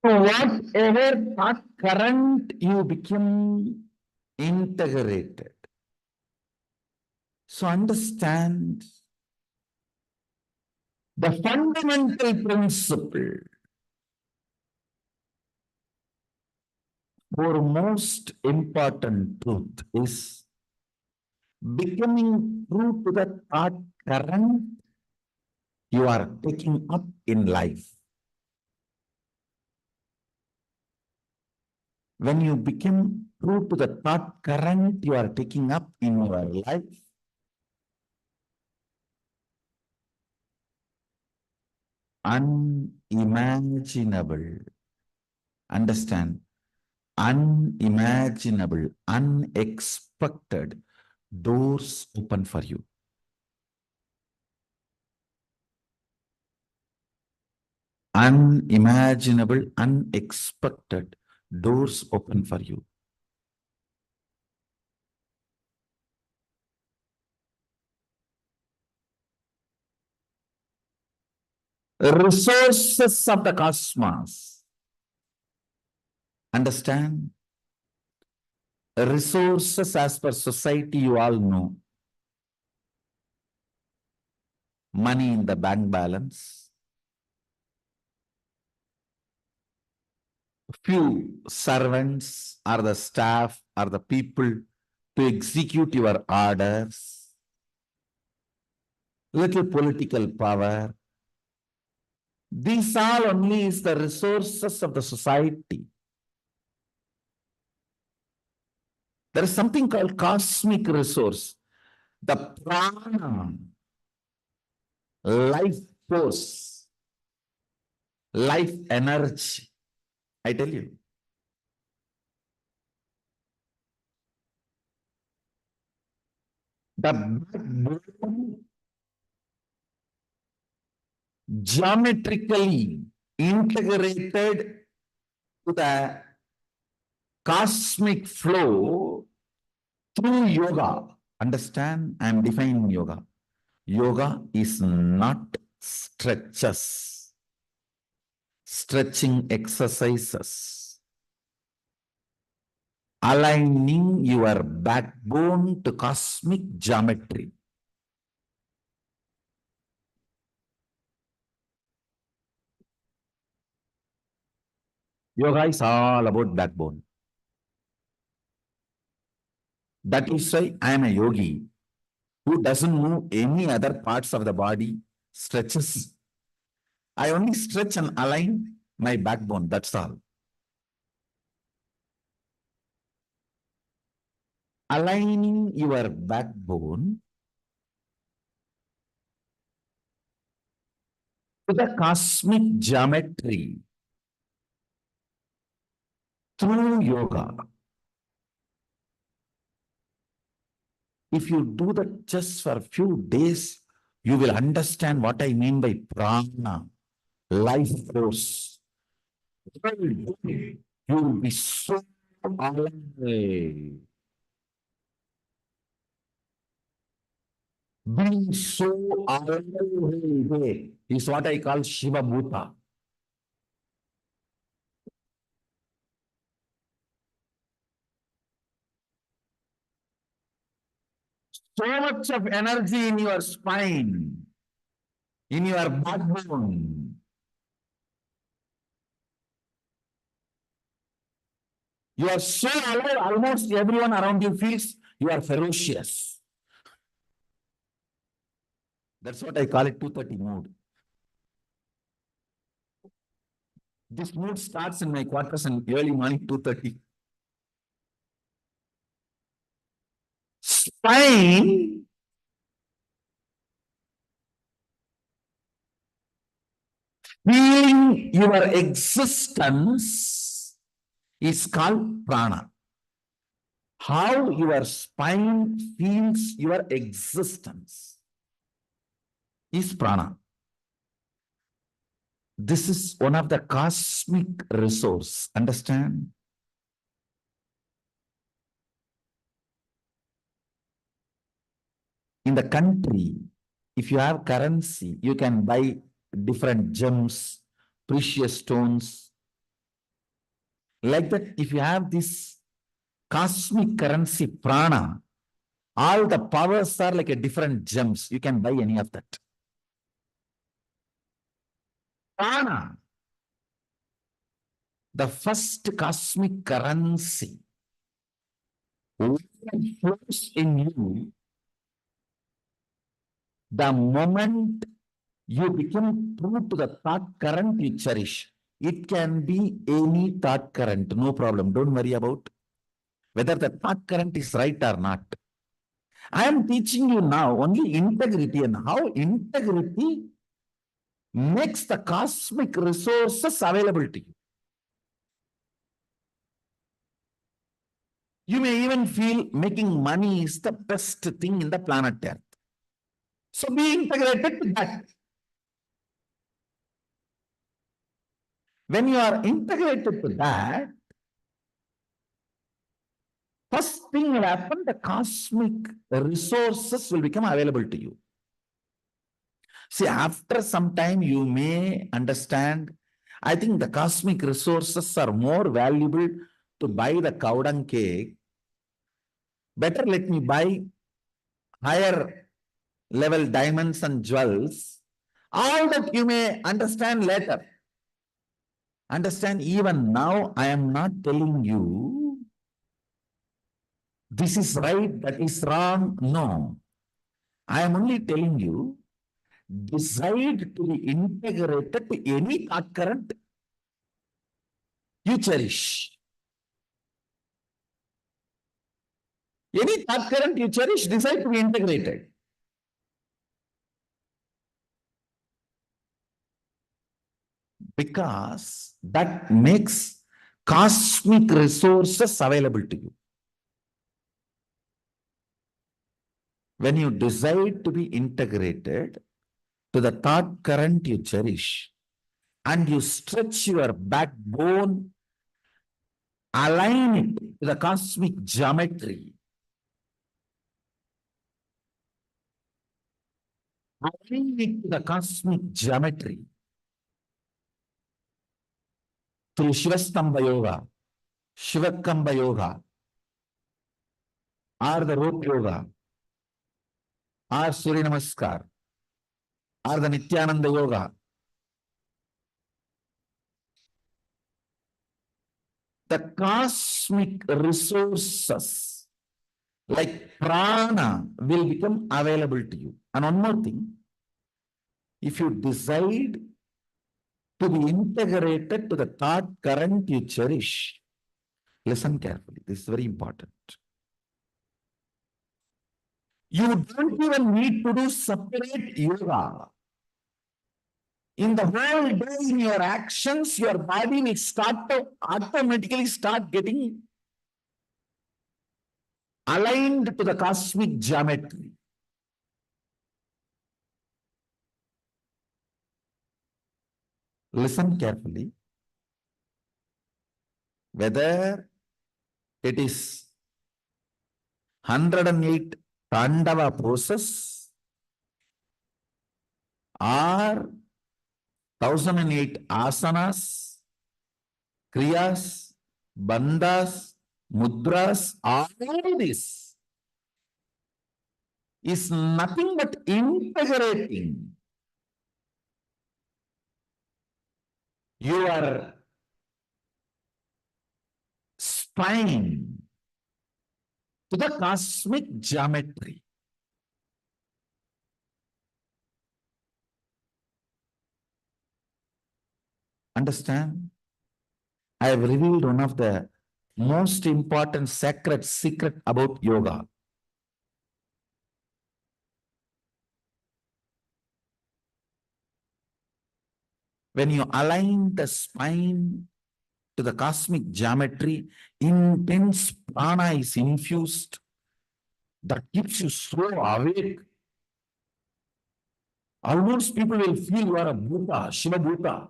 So whatever thought current you become integrated. So understand the fundamental principle for most important truth is becoming true to the thought current you are taking up in life. When you become true to the thought current you are taking up in your life, unimaginable, understand, unimaginable, unexpected doors open for you. Unimaginable, unexpected doors open for you. Resources of the cosmos. Understand? Resources as per society, you all know. Money in the bank balance. Few servants or the staff or the people to execute your orders. Little political power. These all only is the resources of the society. There is something called cosmic resource. The prana life force, life energy. I tell you. The backbone geometrically integrated to the cosmic flow through yoga. Understand? I am defining yoga. Yoga is not stretches, stretching exercises. Aligning your backbone to cosmic geometry. Yoga is all about backbone. That is why I am a yogi who doesn't move any other parts of the body, stretches. I only stretch and align my backbone, that's all. Aligning your backbone to the cosmic geometry through yoga. If you do that just for a few days, you will understand what I mean by prana, life force. You will be so alive. Being so alive is what I call Shiva Bhuta. So much of energy in your spine, in your backbone. You are so alive, almost everyone around you feels you are ferocious. That's what I call it 2:30 mood. This mood starts in my quarters in early morning 2:30. Spine feeling your existence is called prana. How your spine feels your existence is prana. This is one of the cosmic resource. Understand? In the country, if you have currency, you can buy different gems, precious stones. Like that, if you have this cosmic currency prana, all the powers are like a different gems. You can buy any of that. Prana, the first cosmic currency, flows in you the moment you become true to the thought current you cherish. It can be any thought current, no problem. Don't worry about whether the thought current is right or not. I am teaching you now only integrity and how integrity makes the cosmic resources available to you. You may even feel making money is the best thing in the planet Earth. So be integrated to that. When you are integrated to that, first thing will happen, the cosmic resources will become available to you. See, after some time, you may understand, I think the cosmic resources are more valuable to buy the cow dung cake. Better let me buy higher level diamonds and jewels. All that you may understand later. Understand, even now, I am not telling you this is right, that is wrong. No. I am only telling you, decide to be integrated to any thought current you cherish. Any thought current you cherish, decide to be integrated. Because that makes cosmic resources available to you. When you decide to be integrated to the thought current you cherish, and you stretch your backbone, align it to the cosmic geometry, align it to the cosmic geometry through Shivastamba Yoga, Shivakamba Yoga, or the rope yoga, or Surya Namaskar, or the Nithyananda Yoga. The cosmic resources like prana will become available to you. And one more thing, if you decide to be integrated to the thought current you cherish, listen carefully, this is very important. You don't even need to do separate yoga. In the whole day, in your actions, your body will start to automatically start getting aligned to the cosmic geometry. Listen carefully. Whether it is 108 Tandava poses or 1008 asanas, kriyas, bandhas, mudras, all this is nothing but integrating your spine to the cosmic geometry. Understand? I have revealed one of the most important sacred secret about yoga. When you align the spine to the cosmic geometry, intense prana is infused that keeps you so awake. Almost people will feel you are a Bhuta, Shiva Bhuta.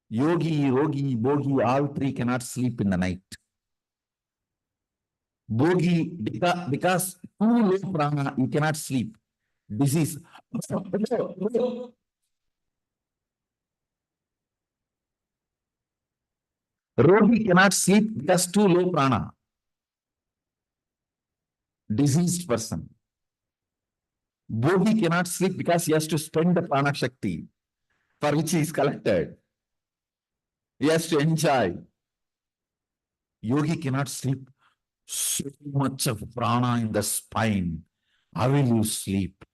Yogi, Yogi, Bogi, all three cannot sleep in the night. Bogi, because too low prana, you cannot sleep. Disease. Rogi cannot sleep because too low prana. Diseased person. Bogi cannot sleep because he has to spend the prana shakti for which he is collected. He has to enjoy. Yogi cannot sleep. So much of prana in the spine. How will you sleep?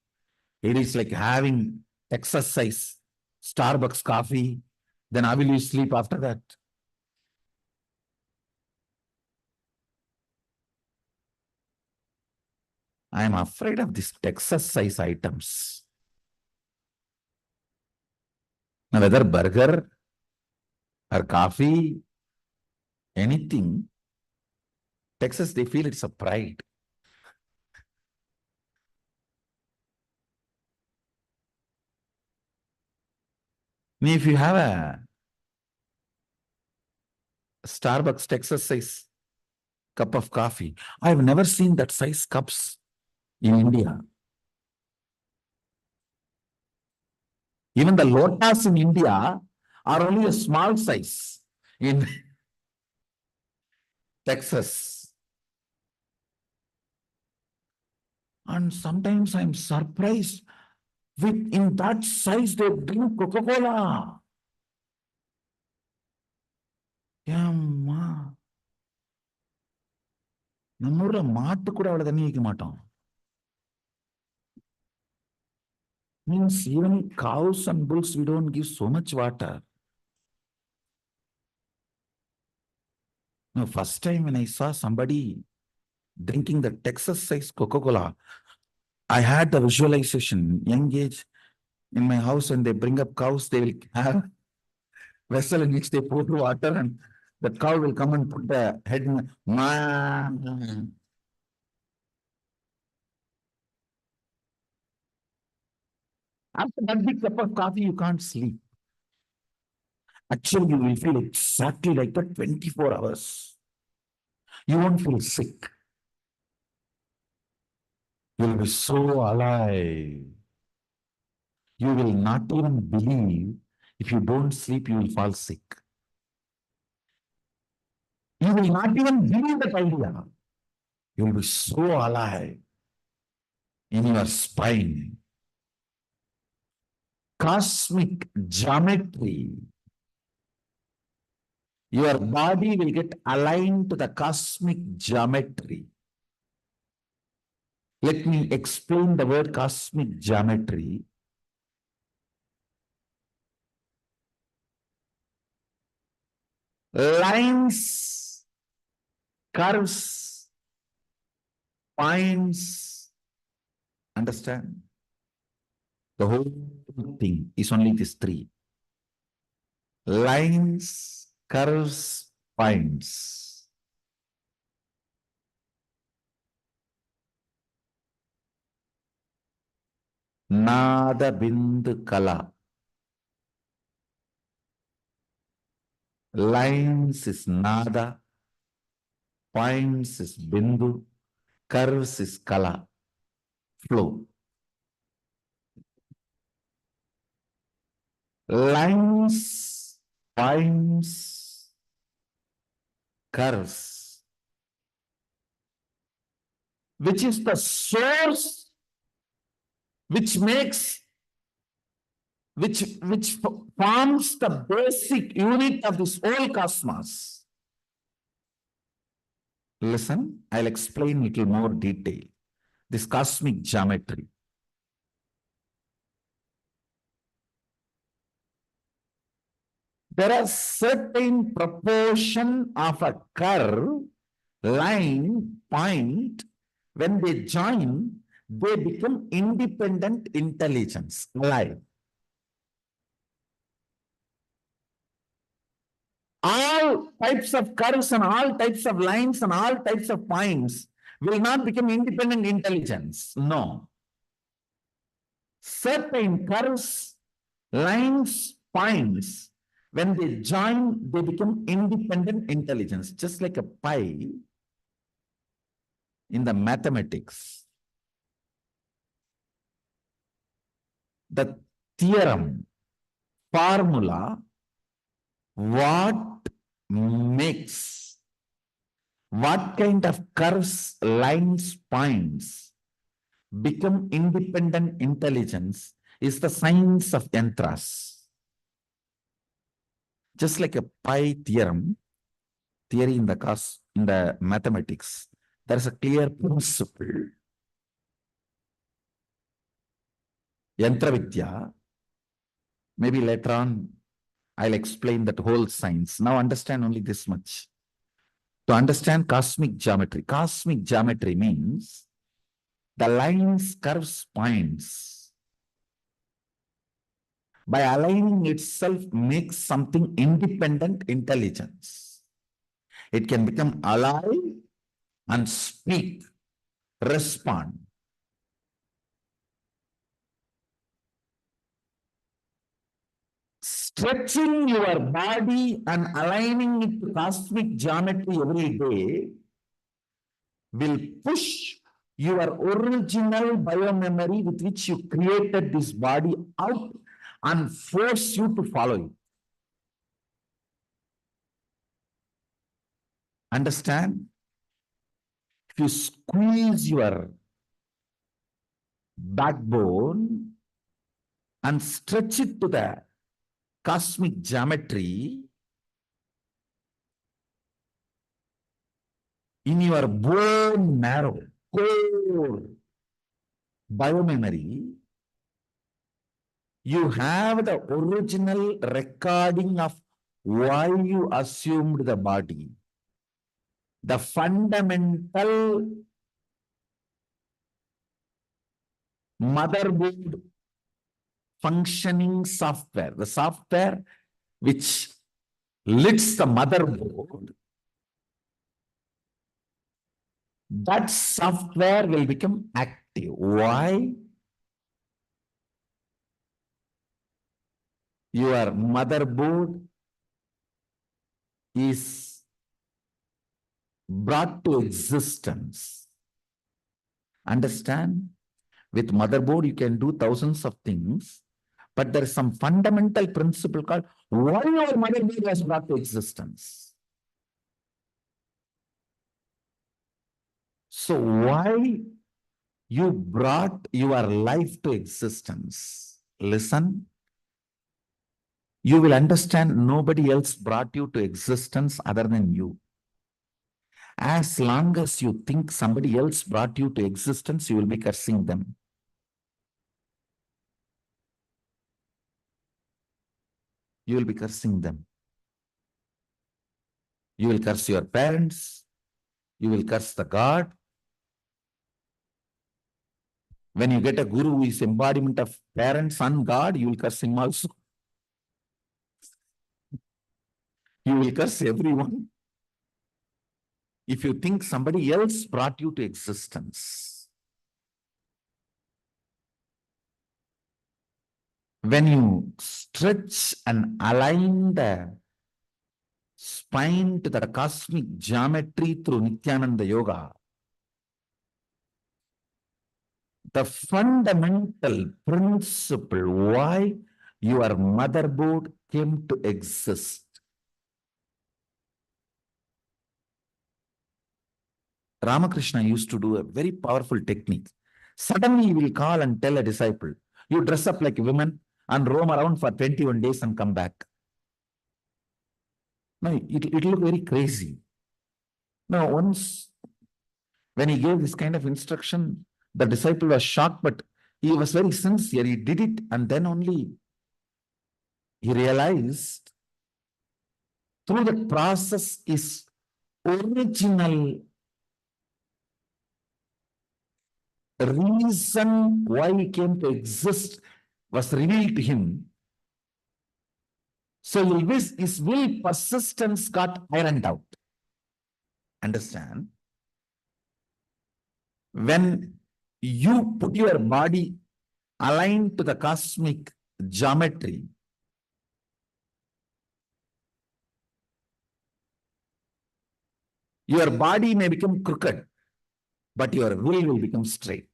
It is like having exercise, Starbucks coffee. Then how will you sleep after that? I am afraid of these exercise items. Now, whether burger or coffee, anything, Texas, they feel it's a pride. If you have a Starbucks Texas size cup of coffee, I've never seen that size cups in India. Even the lotas in India are only a small size in Texas. And sometimes I'm surprised with in that size they drink Coca-Cola. ஏம்மா நம்ம ஊர்ல மாட்டு கூட அவ்வளவு தண்ணி வைக்க மாட்டோம். Means even cows and bulls we don't give so much water. No, first time when I saw somebody drinking the Texas size Coca-Cola, I had the visualization, young age, In my house, when they bring up cows, they will have vessel in which they pour water, and the cow will come and put the head in. Ma. After that big cup of coffee, you can't sleep. Actually, you will feel exactly like that 24 hours. You won't feel sick. You'll be so alive. You will not even believe if you don't sleep, you will fall sick. You will not even believe that idea. You will be so alive in your spine. Cosmic geometry. Your body will get aligned to the cosmic geometry. Let me explain the word cosmic geometry. Lines, curves, points. Understand? The whole thing is only these three. Lines, curves, points. Nada bindu kala. Lines is nada, points is bindu, curves is kala, flow. Lines, points, curves, which is the source which makes, which forms the basic unit of this whole cosmos. Listen, I'll explain little more detail. This cosmic geometry. There are certain proportion of a curve, line, point. When they join, they become independent intelligence, alive. All types of curves and all types of lines and all types of points will not become independent intelligence. No. Certain curves, lines, points, when they join, they become independent intelligence, just like a pi in the mathematics. The theorem, formula, what makes, what kind of curves, lines, points become independent intelligence is the science of yantras. Just like a pi theorem, theory in the mathematics, there is a clear principle. Yantra Vidya, maybe later on I'll explain that whole science. Now understand only this much. To understand cosmic geometry means the lines, curves, points, by aligning itself, makes something independent intelligence. It can become alive and speak, respond. Stretching your body and aligning it to cosmic geometry every day will push your original biomemory with which you created this body out and force you to follow it. Understand? If you squeeze your backbone and stretch it to the cosmic geometry, in your bone marrow, core biomemory, you have the original recording of why you assumed the body. The fundamental motherboard functioning software, the software which lets the motherboard, that software will become active. Why? Your motherboard is brought to existence. Understand? With motherboard, you can do thousands of things, but there is some fundamental principle called why your motherboard was brought to existence. So why you brought your life to existence? Listen. You will understand nobody else brought you to existence other than you. As long as you think somebody else brought you to existence, you will be cursing them. You will be cursing them. You will curse your parents. You will curse the God. When you get a guru who is embodiment of parents and God, you will curse him also. You will curse everyone. If you think somebody else brought you to existence, when you stretch and align the spine to the cosmic geometry through Nithyananda Yoga, the fundamental principle why your motherboard came to exist. Ramakrishna used to do a very powerful technique. Suddenly he will call and tell a disciple, you dress up like a woman and roam around for 21 days and come back. No, it looked very crazy. Now, once when he gave this kind of instruction, the disciple was shocked, but he was very sincere. He did it, and then only he realized through the process his original reason why he came to exist was revealed to him. So his will persistence got ironed out. Understand? When you put your body aligned to the cosmic geometry, your body may become crooked, but your will become straight.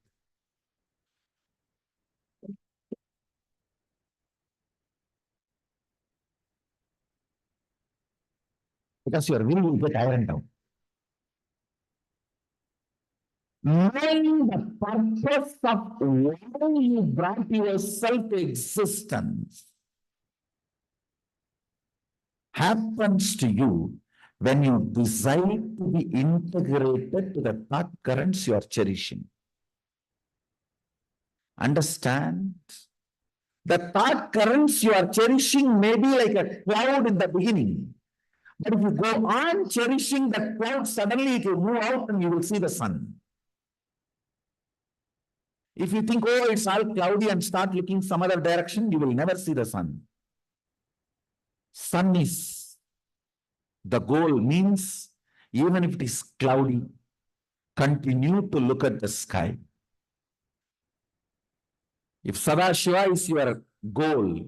Because your will get ironed out. Knowing the purpose of why you brought yourself to existence happens to you when you decide to be integrated to the thought currents you are cherishing. Understand? The thought currents you are cherishing may be like a cloud in the beginning. But if you go on cherishing that cloud, suddenly it will move out and you will see the sun. If you think, oh, it's all cloudy and start looking some other direction, you will never see the sun. Sun is the goal, means even if it is cloudy, continue to look at the sky. If Sadashiva is your goal,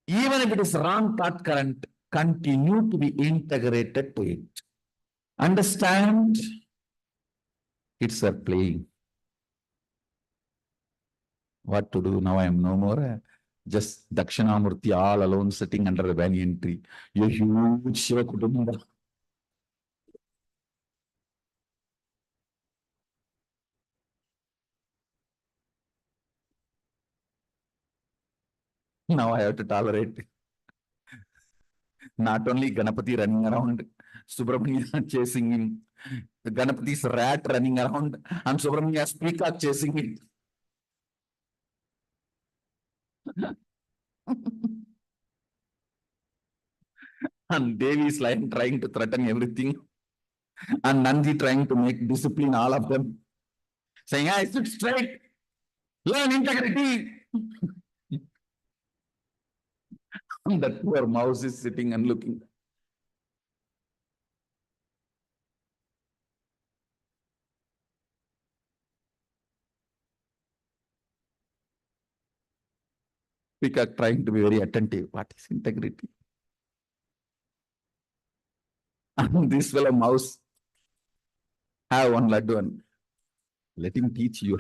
even if it is wrong thought current, continue to be integrated to it. Understand? It's a playing. What to do now? I am no more. Just Dakshinamurti all alone sitting under a banyan tree. A huge Shiva Kutumba. Now I have to tolerate not only Ganapati running around, Subramanya chasing him, the Ganapati's rat running around, and Subramanya's peacock chasing it. And Devi is like trying to threaten everything. And Nandi trying to make discipline all of them. Saying, I sit straight, learn integrity. That poor mouse is sitting and looking. Peacock trying to be very attentive. What is integrity? And this fellow mouse have one laddu and let him teach you.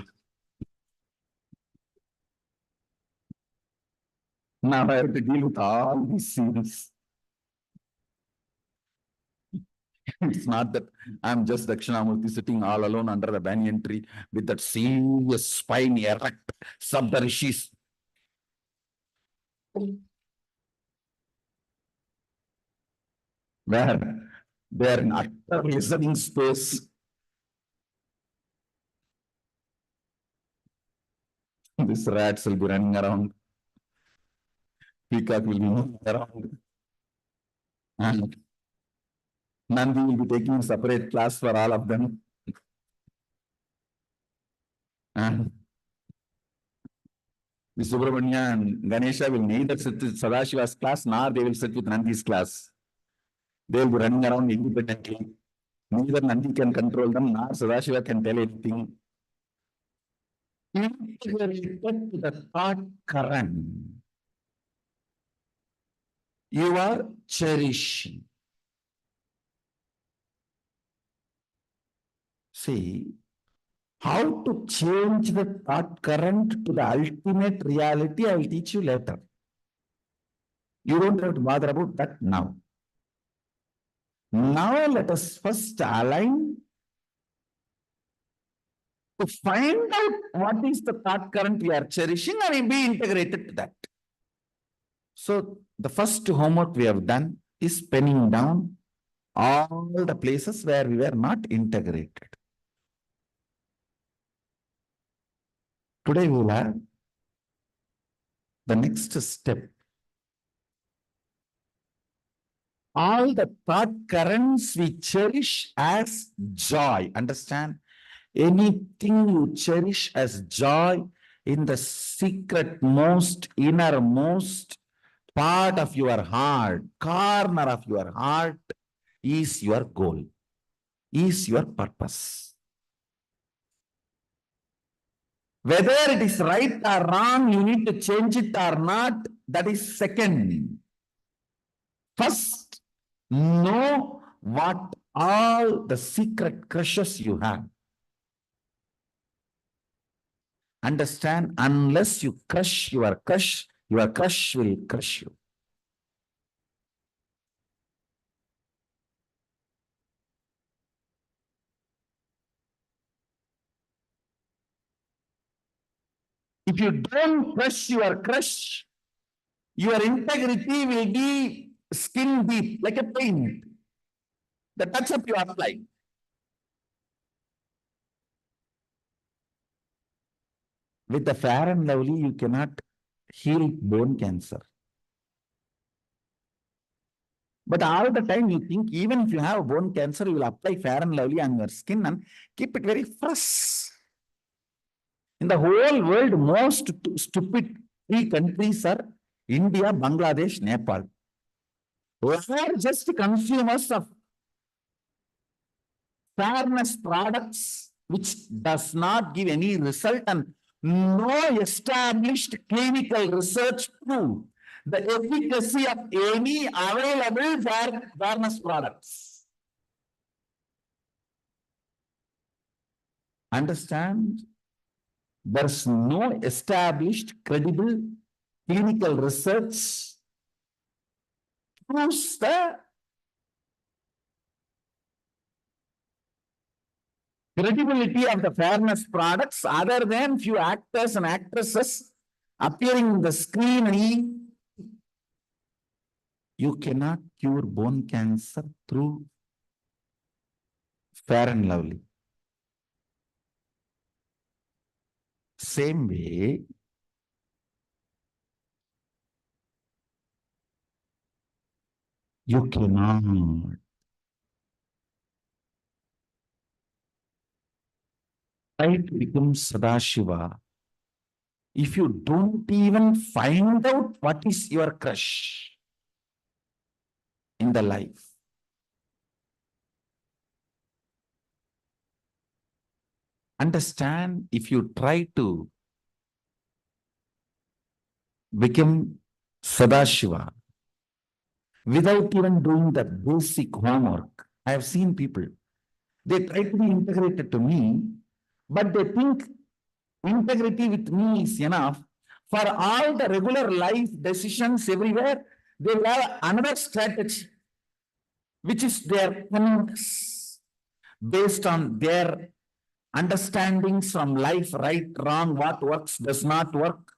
Now I have to deal with all these scenes. It's not that I'm just Dakshinamurti sitting all alone under the banyan tree with that serious spine erect, Sabda Rishis. Where they are in utter listening space. These rats will be running around. Peacock will be moving around. And Nandi will be taking a separate class for all of them. And Subramanya and Ganesha will neither sit with Sadashiva's class nor they will sit with Nandi's class. They will be running around independently. Neither Nandi can control them nor Sadashiva can tell anything. Integrated to the thought current, you are cherishing. See, how to change the thought current to the ultimate reality, I will teach you later. You don't have to bother about that now. Now let us first align to find out what is the thought current we are cherishing and be integrated to that. So the first homework we have done is penning down all the places where we were not integrated. Today we will have the next step. All the thought currents we cherish as joy. Understand? Anything you cherish as joy in the secret, most innermost part of your heart, corner of your heart, is your goal, is your purpose. Whether it is right or wrong, you need to change it or not, that is second. First, know what all the secret crushes you have. Understand, unless you crush your crush will crush you. If you don't crush your crush, your integrity will be skin deep, like a paint. The touch-up you apply. With the Fair and Lovely, you cannot heal bone cancer. But all the time you think, even if you have bone cancer, you will apply Fair and Lovely on your skin and keep it very fresh. In the whole world, most stupid 3 countries are India, Bangladesh, Nepal. We are just consumers of fairness products, which does not give any result, and no established clinical research prove the efficacy of any available fairness products. Understand? There's no established, credible clinical research proves the credibility of the fairness products other than few actors and actresses appearing on the screen. You cannot cure bone cancer through Fair and Lovely. Same way, you cannot try to become Sadashiva if you don't even find out what is your crush. in the life. Understand, if you try to become Sadashiva without even doing the basic homework. I have seen people, they try to be integrated to me, but they think integrity with me is enough. For all the regular life decisions everywhere, they will have another strategy, which is their cunningness, based on their understandings from life, right, wrong, what works, does not work.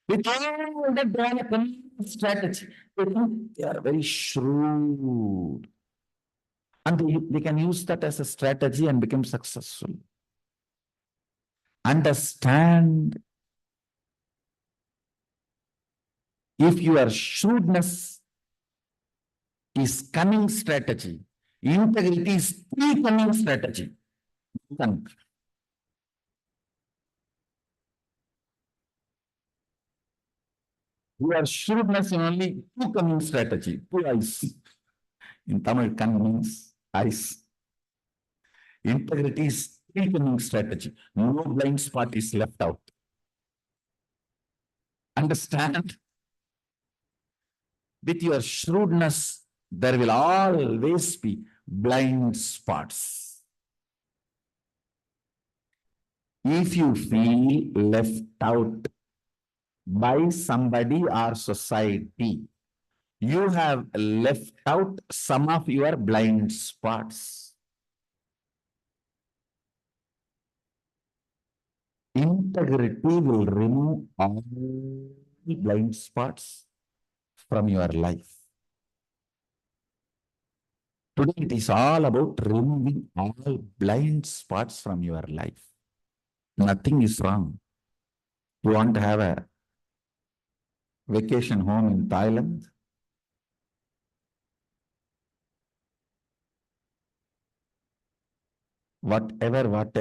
With all that, they have a cunning strategy. They think they are very shrewd. And they can use that as a strategy and become successful. Understand, if your shrewdness is cunning strategy, integrity is pre-cunning strategy. Your shrewdness is only two cunning strategy, two eyes. In Tamil, cunning means eyes. Integrity is pre-cunning strategy. No blind spot is left out. Understand? With your shrewdness, there will always be blind spots. If you feel left out by somebody or society, you have left out some of your blind spots. Integrity will remove all blind spots from your life. Today it is all about removing all blind spots from your life. Nothing is wrong. You want to have a vacation home in Thailand? Whatever.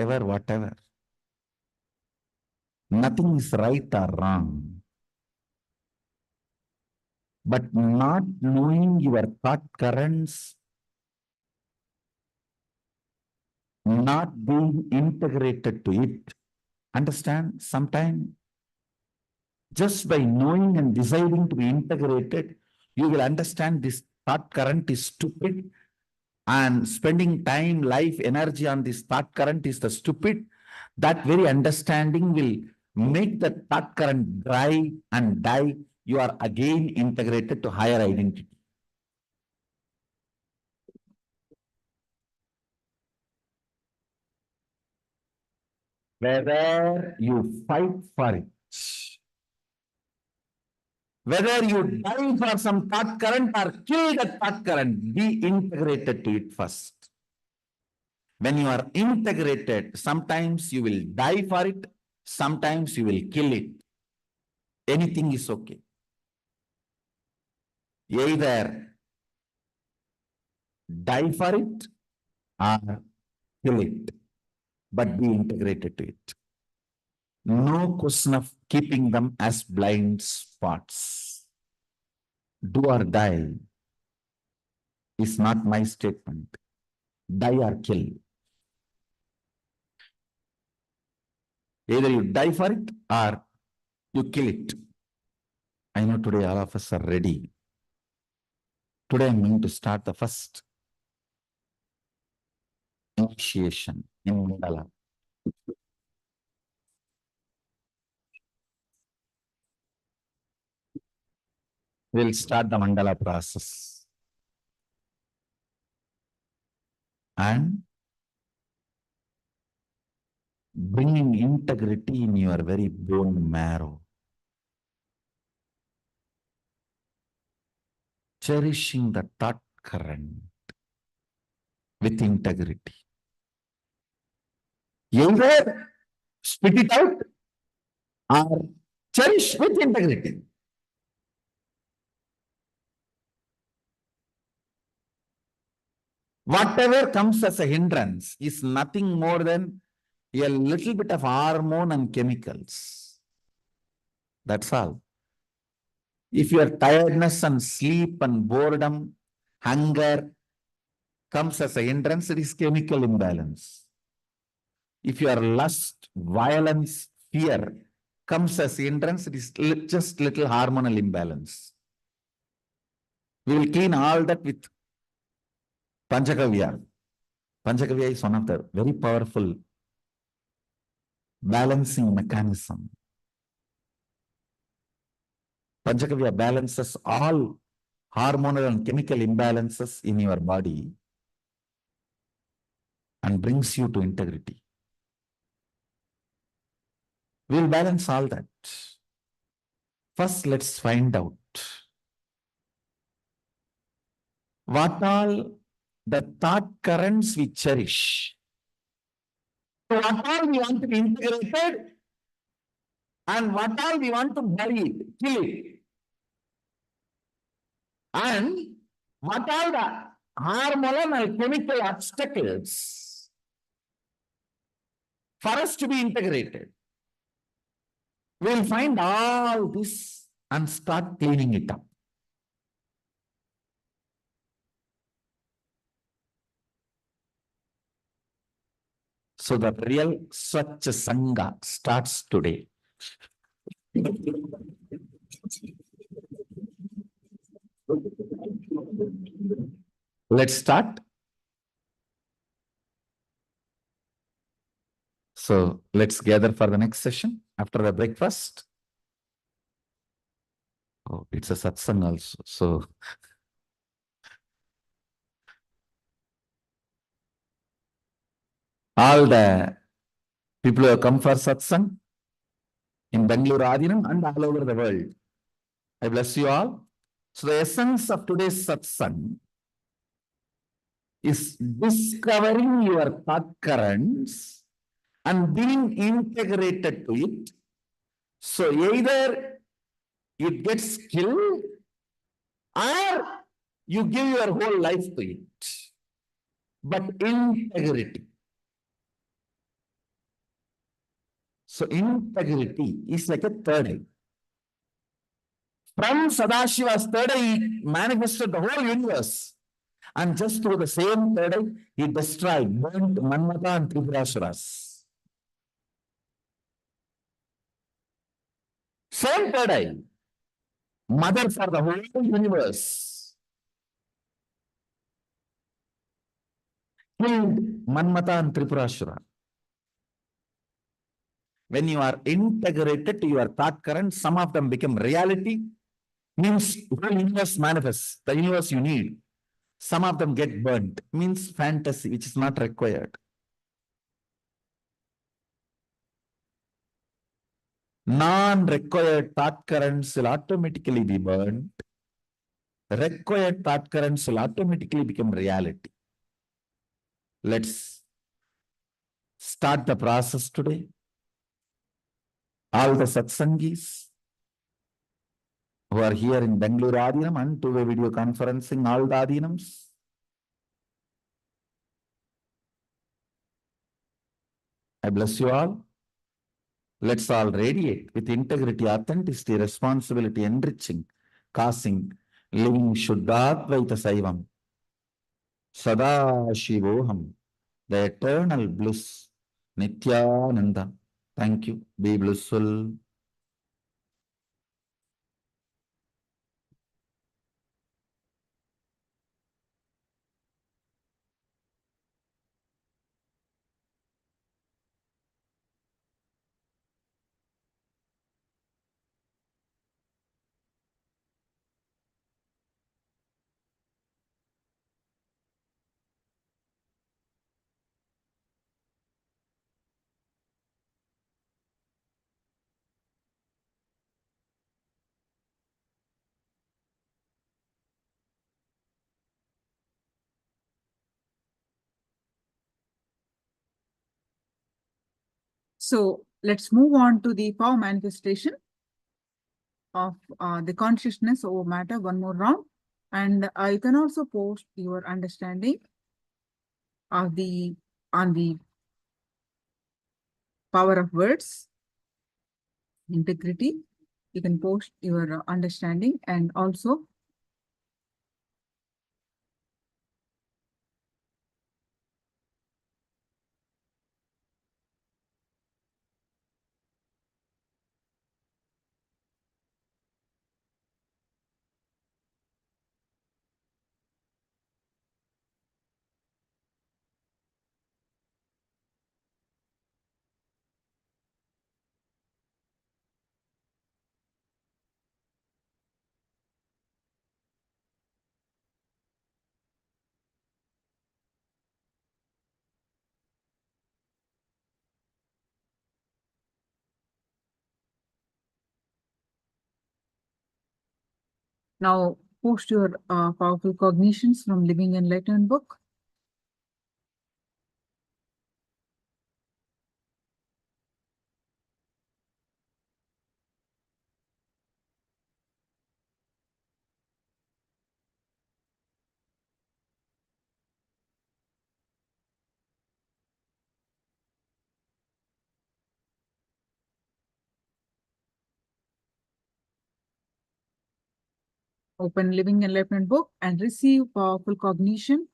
Nothing is right or wrong. But not knowing your thought currents, not being integrated to it. Understand? Sometimes just by knowing and deciding to be integrated, you will understand this thought current is stupid, and spending time, life, energy on this thought current is the stupid. That very understanding will make the thought current dry and die. You are again integrated to higher identity. Whether you fight for it, whether you die for some thought current or kill the thought current, be integrated to it first. When you are integrated, sometimes you will die for it, sometimes you will kill it. Anything is okay. Either die for it or kill it, but be integrated to it. No question of keeping them as blind spots. Do or die is not my statement. Die or kill. Either you die for it or you kill it. I know today all of us are ready. Today I'm going to start the first initiation in Mandala. We'll start the Mandala process. And bringing integrity in your very bone marrow. Cherishing the thought current with integrity. Either spit it out or cherish with integrity. Whatever comes as a hindrance is nothing more than a little bit of hormone and chemicals. That's all. If your tiredness and sleep and boredom Hunger comes as a hindrance, it is chemical imbalance. If your lust, violence, fear comes as hindrance, it is just little hormonal imbalance. We will clean all that with Panchakavya. Panchakavya is one of the very powerful balancing mechanism. Panchakavya balances all hormonal and chemical imbalances in your body and brings you to integrity. We'll balance all that. First, let's find out what all the thought currents we cherish. What all we want to be integrated and what all we want to bury it, kill it. And what all the hormonal and chemical obstacles for us to be integrated. We'll find all this and start cleaning it up. So the real Swachh Sangha starts today. Let's start. So let's gather for the next session after the breakfast. Oh, it's a satsang also. So all the people who have come for satsang in Bangalore Adinam and all over the world, I bless you all. So the essence of today's satsang is discovering your thought currents and being integrated to it. So either it gets killed or you give your whole life to it. But integrity. So integrity is like a third eye. From Sadashiva's third eye, he manifested the whole universe. And just through the same third eye, he destroyed, burnt Manmata and Tripurasuras. Same third eye, mother for the whole universe, killed Manmata and Tripurasura. When you are integrated to your thought current, some of them become reality, means the universe manifests, the universe you need. Some of them get burnt, means fantasy, which is not required. Non-required thought currents will automatically be burnt. Required thought currents will automatically become reality. Let's start the process today. All the satsangis who are here in Bangalore Adinam and two-way video conferencing, all the Adinams, I bless you all. Let's all radiate with integrity, authenticity, responsibility, enriching, causing, living Shuddhadvaita Saivam. Sadashivoham, the eternal bliss, Nithyananda. Thank you. Be blissful. So let's move on to the power manifestation of the consciousness over matter, one more round. And you can also post your understanding of on the power of words, integrity. You can post your understanding and also Now, post your powerful cognitions from Living Enlightenment book. Open Living Enlightenment book and receive powerful cognition.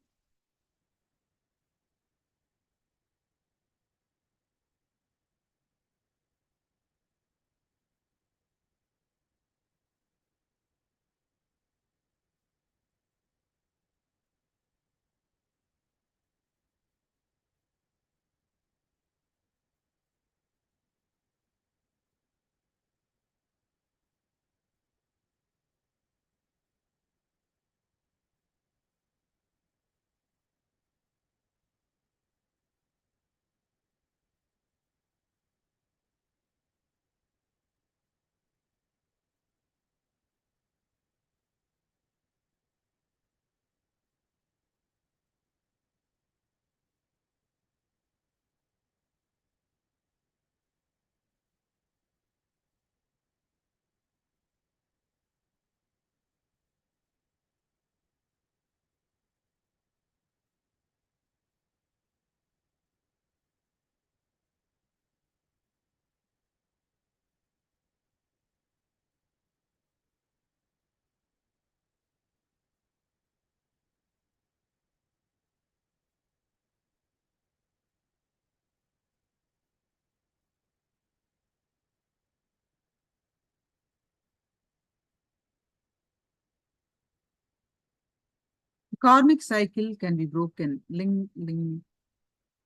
Karmic cycle can be broken. Ling.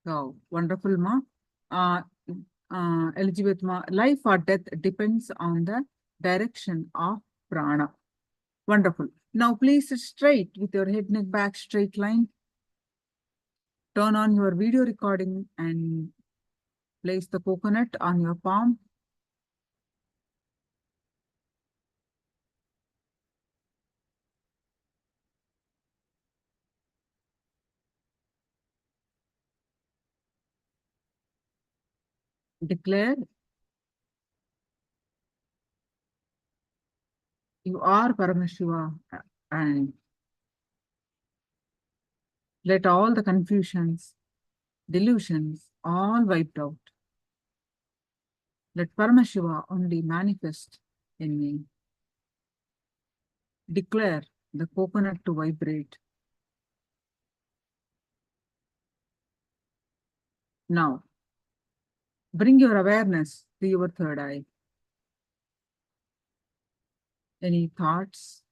Wow, wonderful, ma. Elizabeth, ma. Life or death depends on the direction of prana. Wonderful. Now, please sit straight with your head, neck, back, straight line. Turn on your video recording and place the coconut on your palm. Declare you are Paramashiva and let all the confusions, delusions, all wiped out. Let Paramashiva only manifest in me. Declare the coconut to vibrate. Now, bring your awareness to your third eye. Any thoughts?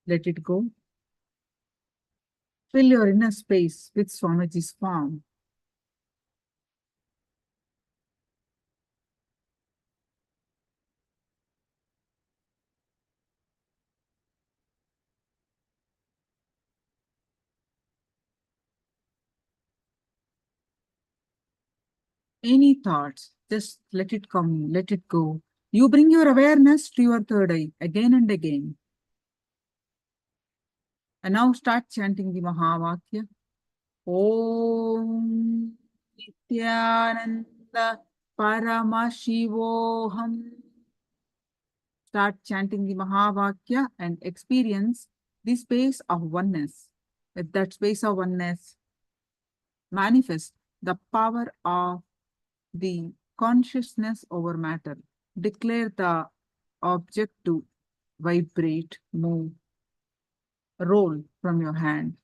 Let it go. Fill your inner space with Swamiji's palm. Any thoughts, just let it come, let it go. You bring your awareness to your third eye again and again. And now start chanting the Mahavakya. Om Nithyananda Paramashivoham. Start chanting the Mahavakya and experience the space of oneness. With that space of oneness, manifest the power of the consciousness over matter. Declare the object to vibrate, move, roll from your hand.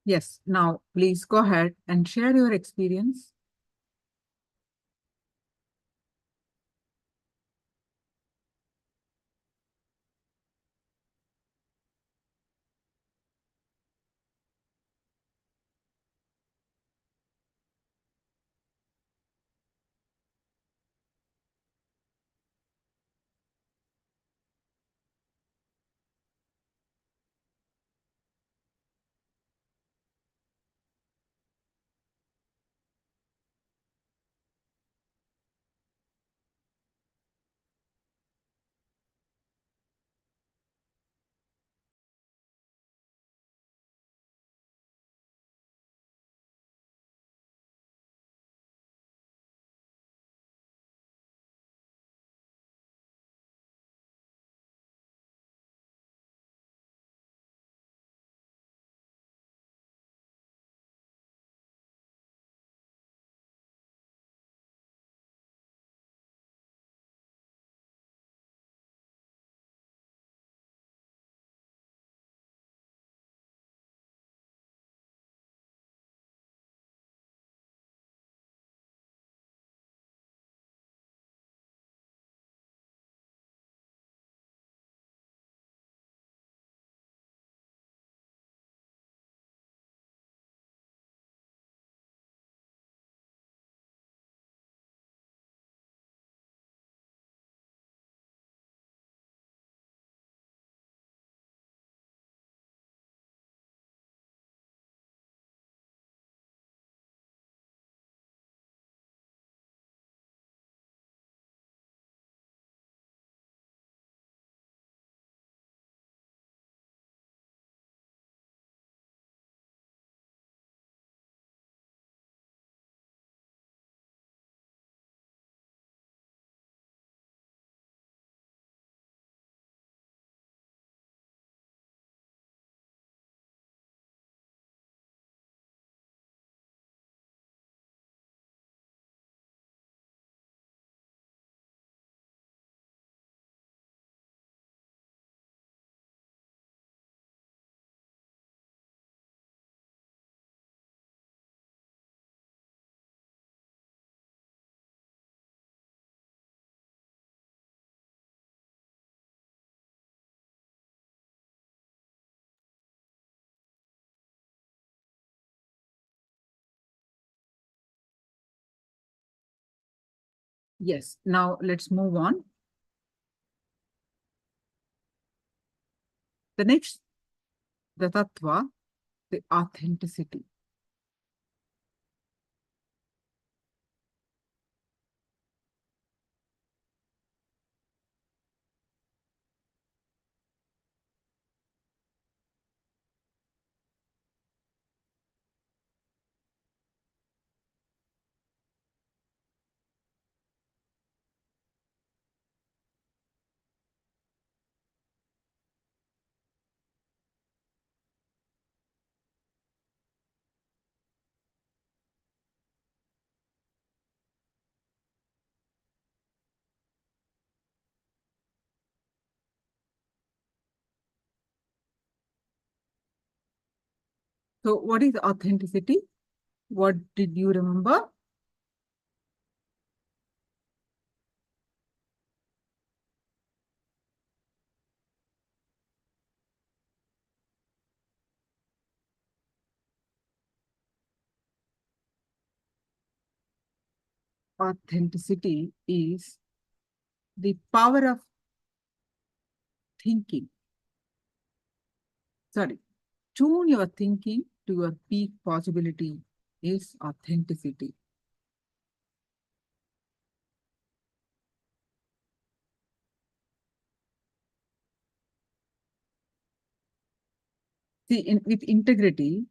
Yes, now please go ahead and share your experience. Yes, now let's move on. The next, the Tattva, the authenticity. So what is authenticity? What did you remember? Authenticity is the power of thinking. Sorry, tune your thinking to your peak possibility is authenticity. See, with integrity,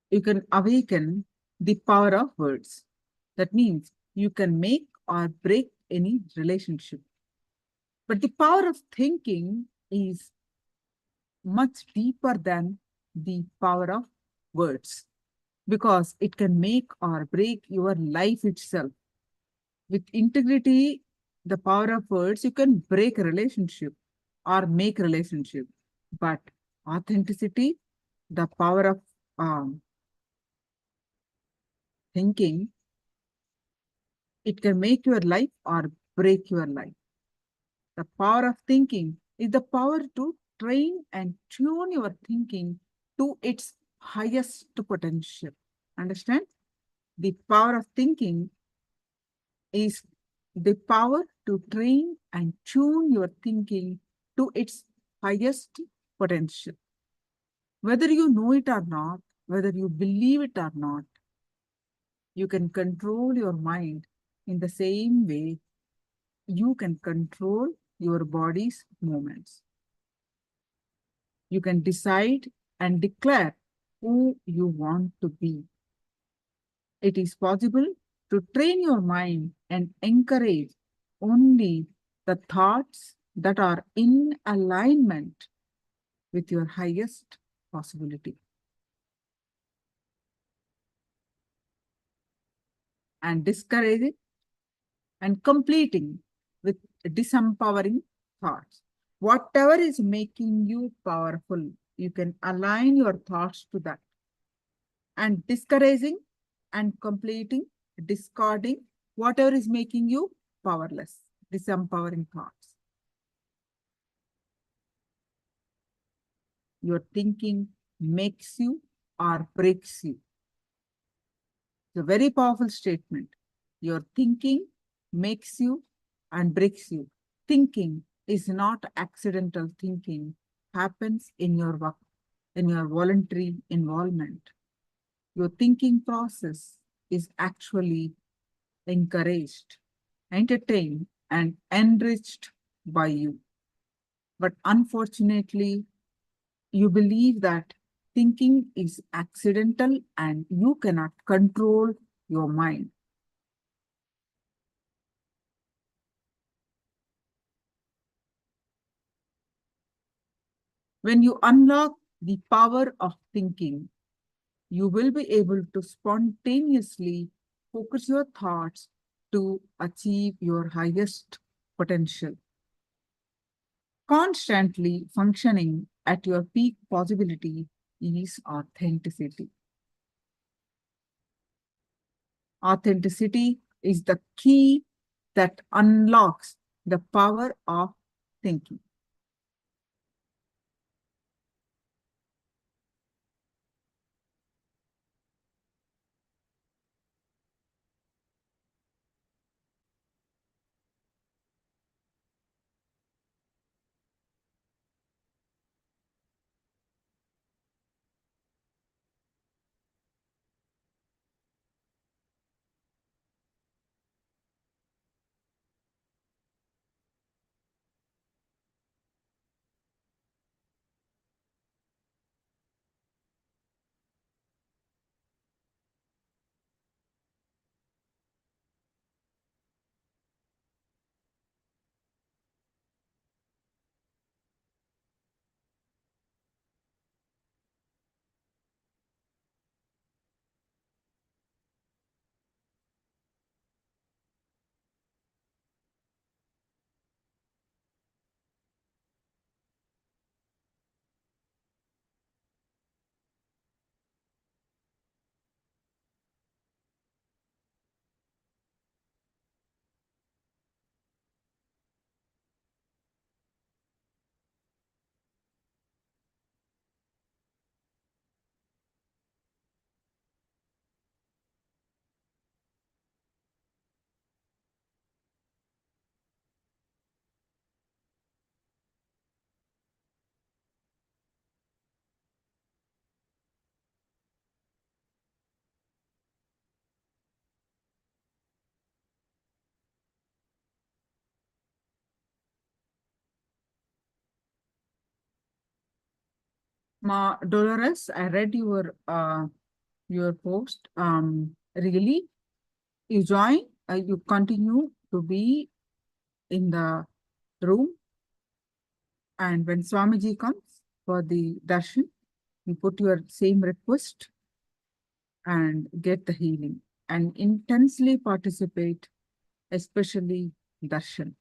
you can awaken the power of words. That means you can make or break any relationship. But the power of thinking is much deeper than the power of words because it can make or break your life itself. With integrity, the power of words, you can break a relationship or make relationship. But authenticity, the power of thinking, it can make your life or break your life. The power of thinking is the power to train and tune your thinking to its highest potential. Understand? The power of thinking is the power to train and tune your thinking to its highest potential. Whether you know it or not, whether you believe it or not, you can control your mind in the same way you can control your body's movements. You can decide and declare who you want to be. It is possible to train your mind and encourage only the thoughts that are in alignment with your highest possibility. And discouraging and completing with disempowering thoughts. Whatever is making you powerful, you can align your thoughts to that. And discouraging and completing, discarding whatever is making you powerless, disempowering thoughts. Your thinking makes you or breaks you. It's a very powerful statement. Your thinking makes you and breaks you. Thinking is not accidental thinking, happens in your work, in your voluntary involvement. Your thinking process is actually encouraged, entertained, and enriched by you. But unfortunately, you believe that thinking is accidental and you cannot control your mind. When you unlock the power of thinking, you will be able to spontaneously focus your thoughts to achieve your highest potential. Constantly functioning at your peak possibility is authenticity. Authenticity is the key that unlocks the power of thinking. Ma Dolores, I read your post. Really, you join, you continue to be in the room, and when Swamiji comes for the darshan, you put your same request and get the healing and intensely participate, especially darshan.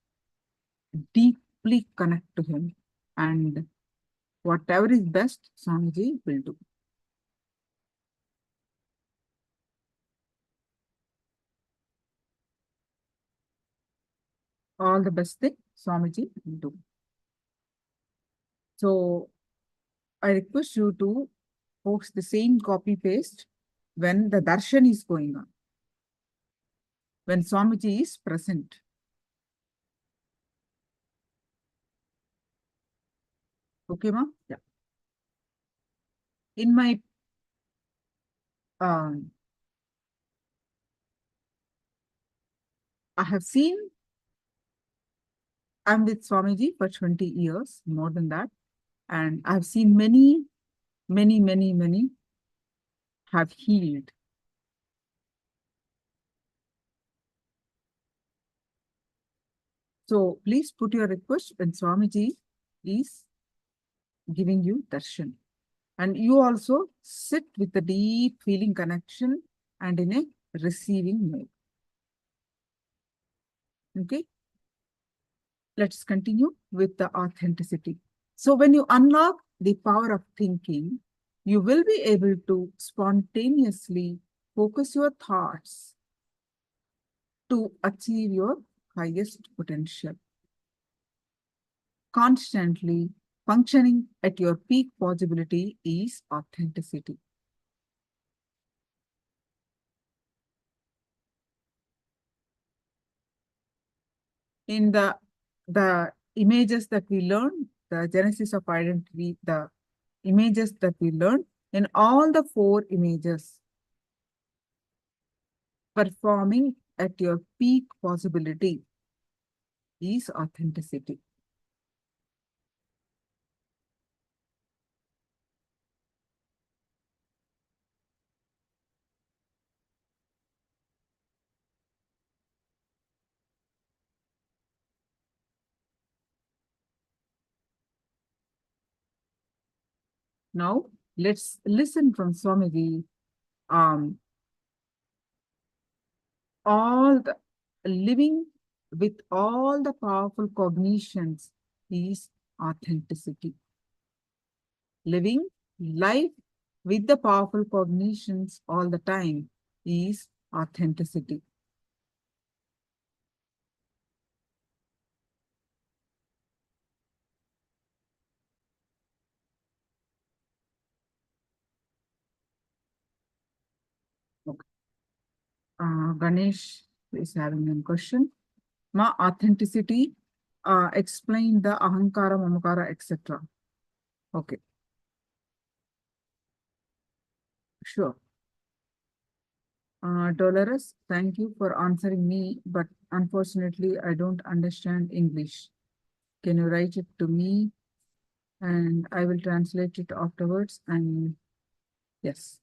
Deeply connect to him, and whatever is best, Swamiji will do. all the best thing Swamiji will do. So I request you to post the same copy paste when the darshan is going on, when Swamiji is present. Okay, ma'am? Yeah. In my I have seen, I'm with Swamiji for 20 years, more than that. And I've seen many have healed. So please put your request when Swamiji is giving you darshan. And you also sit with a deep feeling connection and in a receiving mode. Okay. Let's continue with the authenticity. So when you unlock the power of thinking, you will be able to spontaneously focus your thoughts to achieve your highest potential. Constantly functioning at your peak possibility is authenticity. In the images that we learn, the genesis of identity, the images that we learn, in all the 4 images, performing at your peak possibility is authenticity. Now, let's listen from Swamiji. All the living with all the powerful cognitions is authenticity. Living life with the powerful cognitions all the time is authenticity. Okay. Ganesh is having a question. Ma, authenticity, explain the ahankara, mamakara, etc. Okay. Sure. Dolores, thank you for answering me, but unfortunately, I don't understand English. Can you write it to me? And I will translate it afterwards. And yes.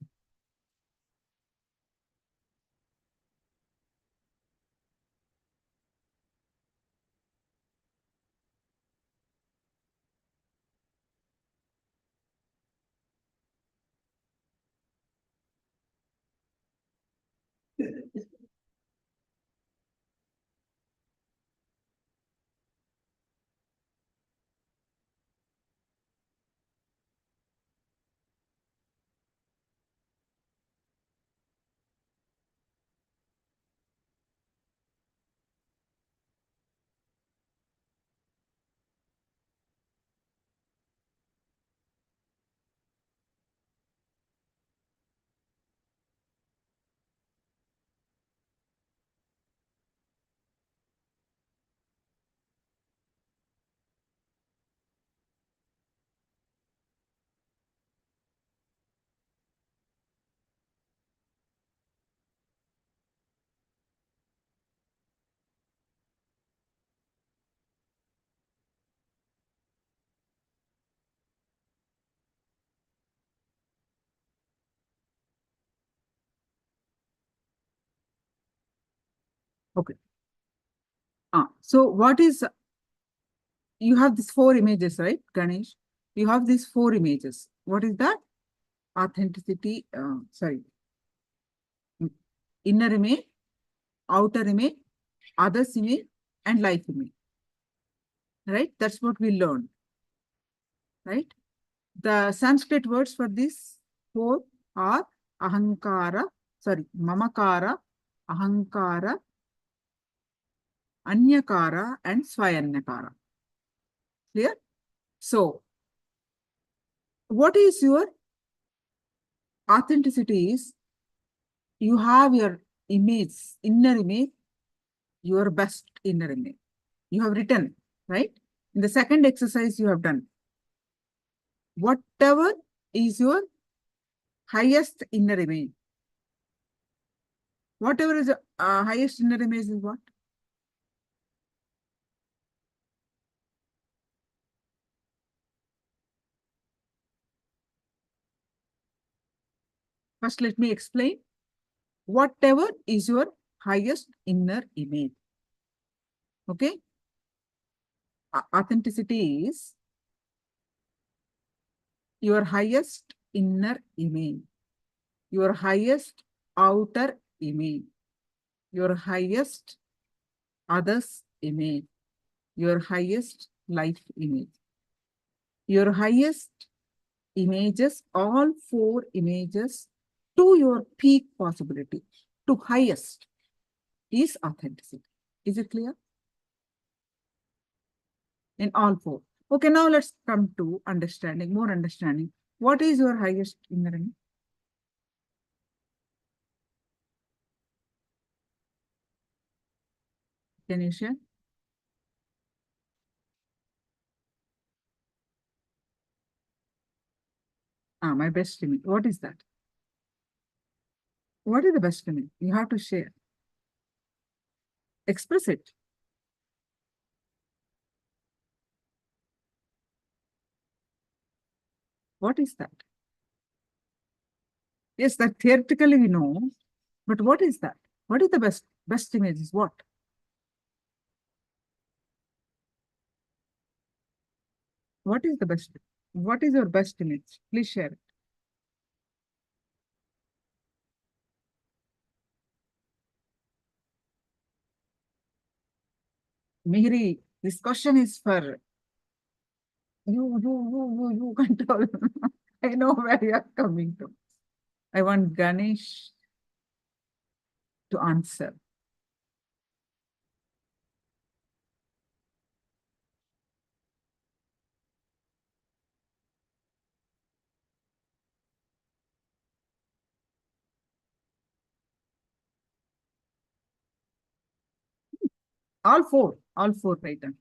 Okay. So what is, you have these 4 images, right, Ganesh? You have these 4 images. What is that? Authenticity, inner image, outer image, others image, and life image. Right? That's what we learned. Right? The Sanskrit words for this 4 are ahankara, mamakara, ahankara, Anyakara and Swayanyakara. Clear? So, what is your authenticity is you have your image, inner image, your best inner image. You have written, right? In the second exercise you have done. Whatever is your highest inner image. Whatever is highest inner image is what? First, let me explain. Whatever is your highest inner image. Okay? Authenticity is your highest inner image, your highest outer image, your highest others image, your highest life image. Your highest images, all four images to your peak possibility, to highest, is authenticity. Is it clear? In all four. Okay, now let's come to understanding, more understanding. What is your highest inner image? Can you share? My best image. What is that? What is the best image? You have to share. Express it. What is that? Yes, that theoretically we know, but what is that? What is the best image is what? What is the best? What is your best image? Please share it. Mihri, this question is for you control. I know where you are coming to. I want Ganesh to answer. All four right then.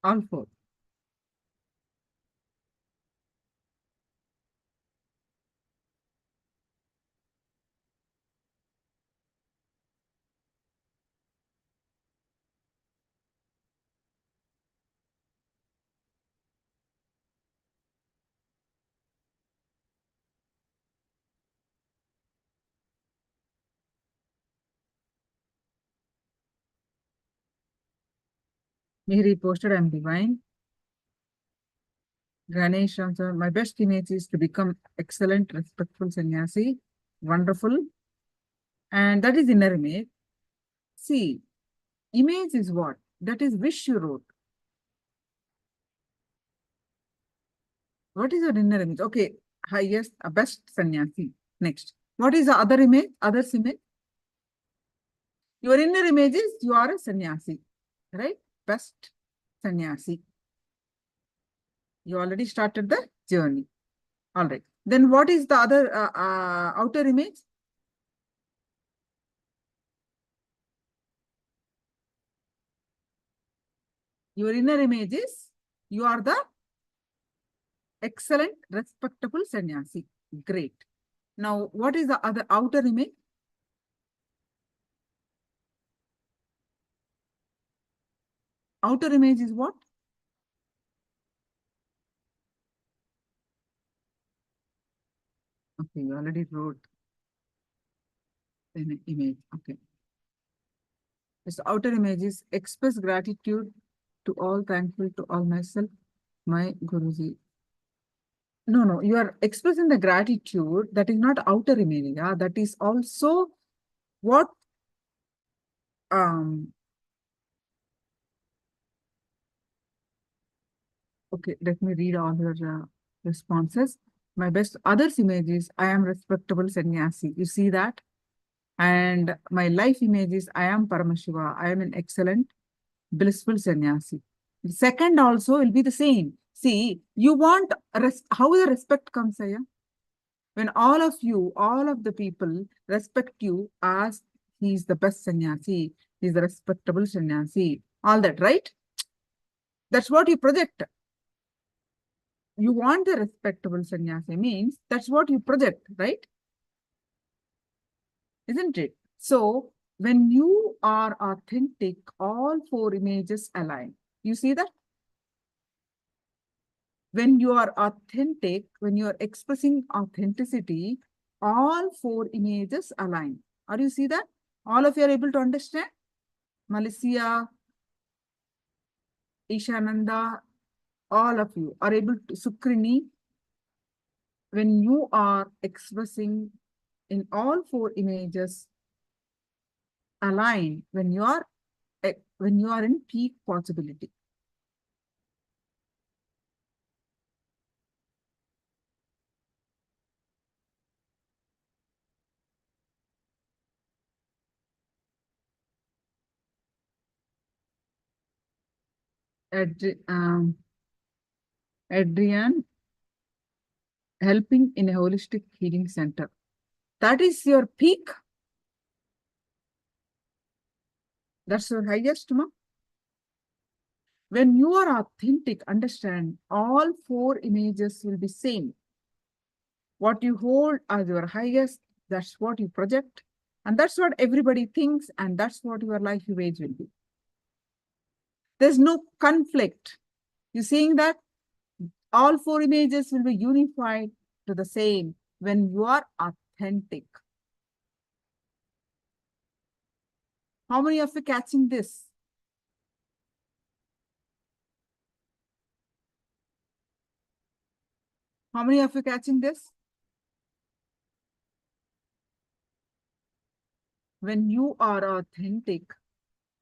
All four. Mihri posted, I'm divine. Ganesh answer, my best image is to become excellent, respectful sannyasi. Wonderful. And that is inner image. See, image is what? That is wish you wrote. What is your inner image? Okay, highest, best sannyasi. Next. What is the other image? Others image? Your inner image is you are a sannyasi, right? Best sannyasi. You already started the journey. All right. Then what is the other outer image? Your inner image is you are the excellent, respectable sannyasi. Great. Now, what is the other outer image? Outer image is what? Okay, you already wrote an image. Okay. This outer image is express gratitude to all, thankful to all myself, my Guruji. No, you are expressing the gratitude. That is not outer image. Yeah? That is also what Okay, let me read all your responses. My best others image is I am respectable sannyasi. You see that? And my life image is I am Paramashiva. I am an excellent, blissful sannyasi. The second also will be the same. See, you want how the respect comes here? When all of you, all of the people respect you as he is the best sannyasi, he is the respectable sannyasi, all that, right? That's what you project. You want the respectable sannyasi means that's what you project, right? Isn't it? So when you are authentic, all four images align. You see that? When you are authentic, when you are expressing authenticity, all four images align. Are you see that? All of you are able to understand? Malicia, Ishananda, all of you are able to, Sukrini, when you are expressing in all four images align, when you are in peak possibility. Adrian, helping in a holistic healing center. That is your peak. That's your highest, ma. When you are authentic, understand all four images will be same. What you hold as your highest, that's what you project. And that's what everybody thinks, and that's what your life image will be. There's no conflict. You seeing that? All four images will be unified to the same when you are authentic. How many of you catching this? How many of you catching this? When you are authentic,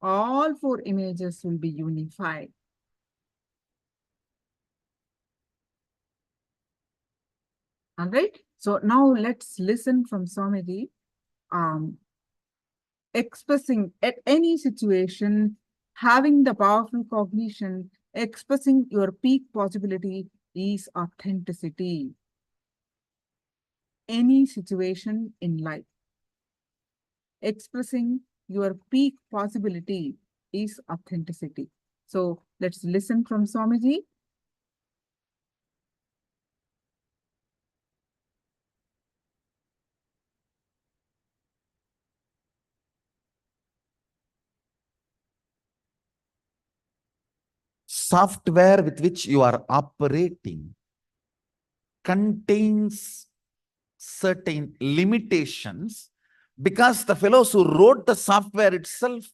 all four images will be unified. All right. So now let's listen from Swamiji. Expressing at any situation, having the powerful cognition, expressing your peak possibility is authenticity. Any situation in life, expressing your peak possibility is authenticity. So let's listen from Swamiji. Software with which you are operating contains certain limitations because the fellows who wrote the software itself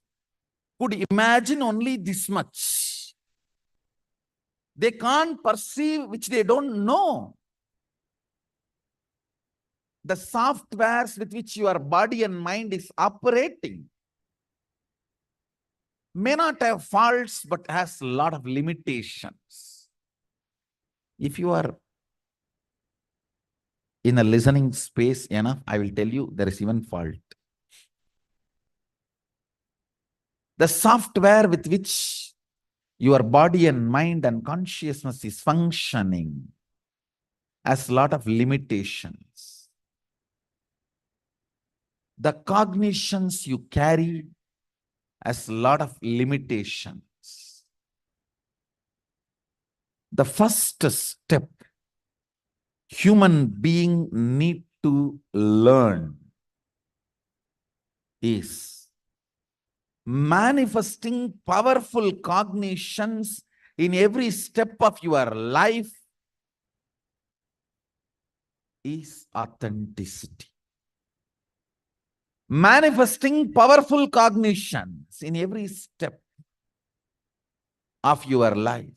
could imagine only this much. They can't perceive which they don't know. The softwares with which your body and mind is operating may not have faults, but has a lot of limitations. If you are in a listening space enough, I will tell you there is even fault. The software with which your body and mind and consciousness is functioning has a lot of limitations. The cognitions you carry has a lot of limitations. The first step human being need to learn is manifesting powerful cognitions in every step of your life is authenticity. Manifesting powerful cognitions in every step of your life,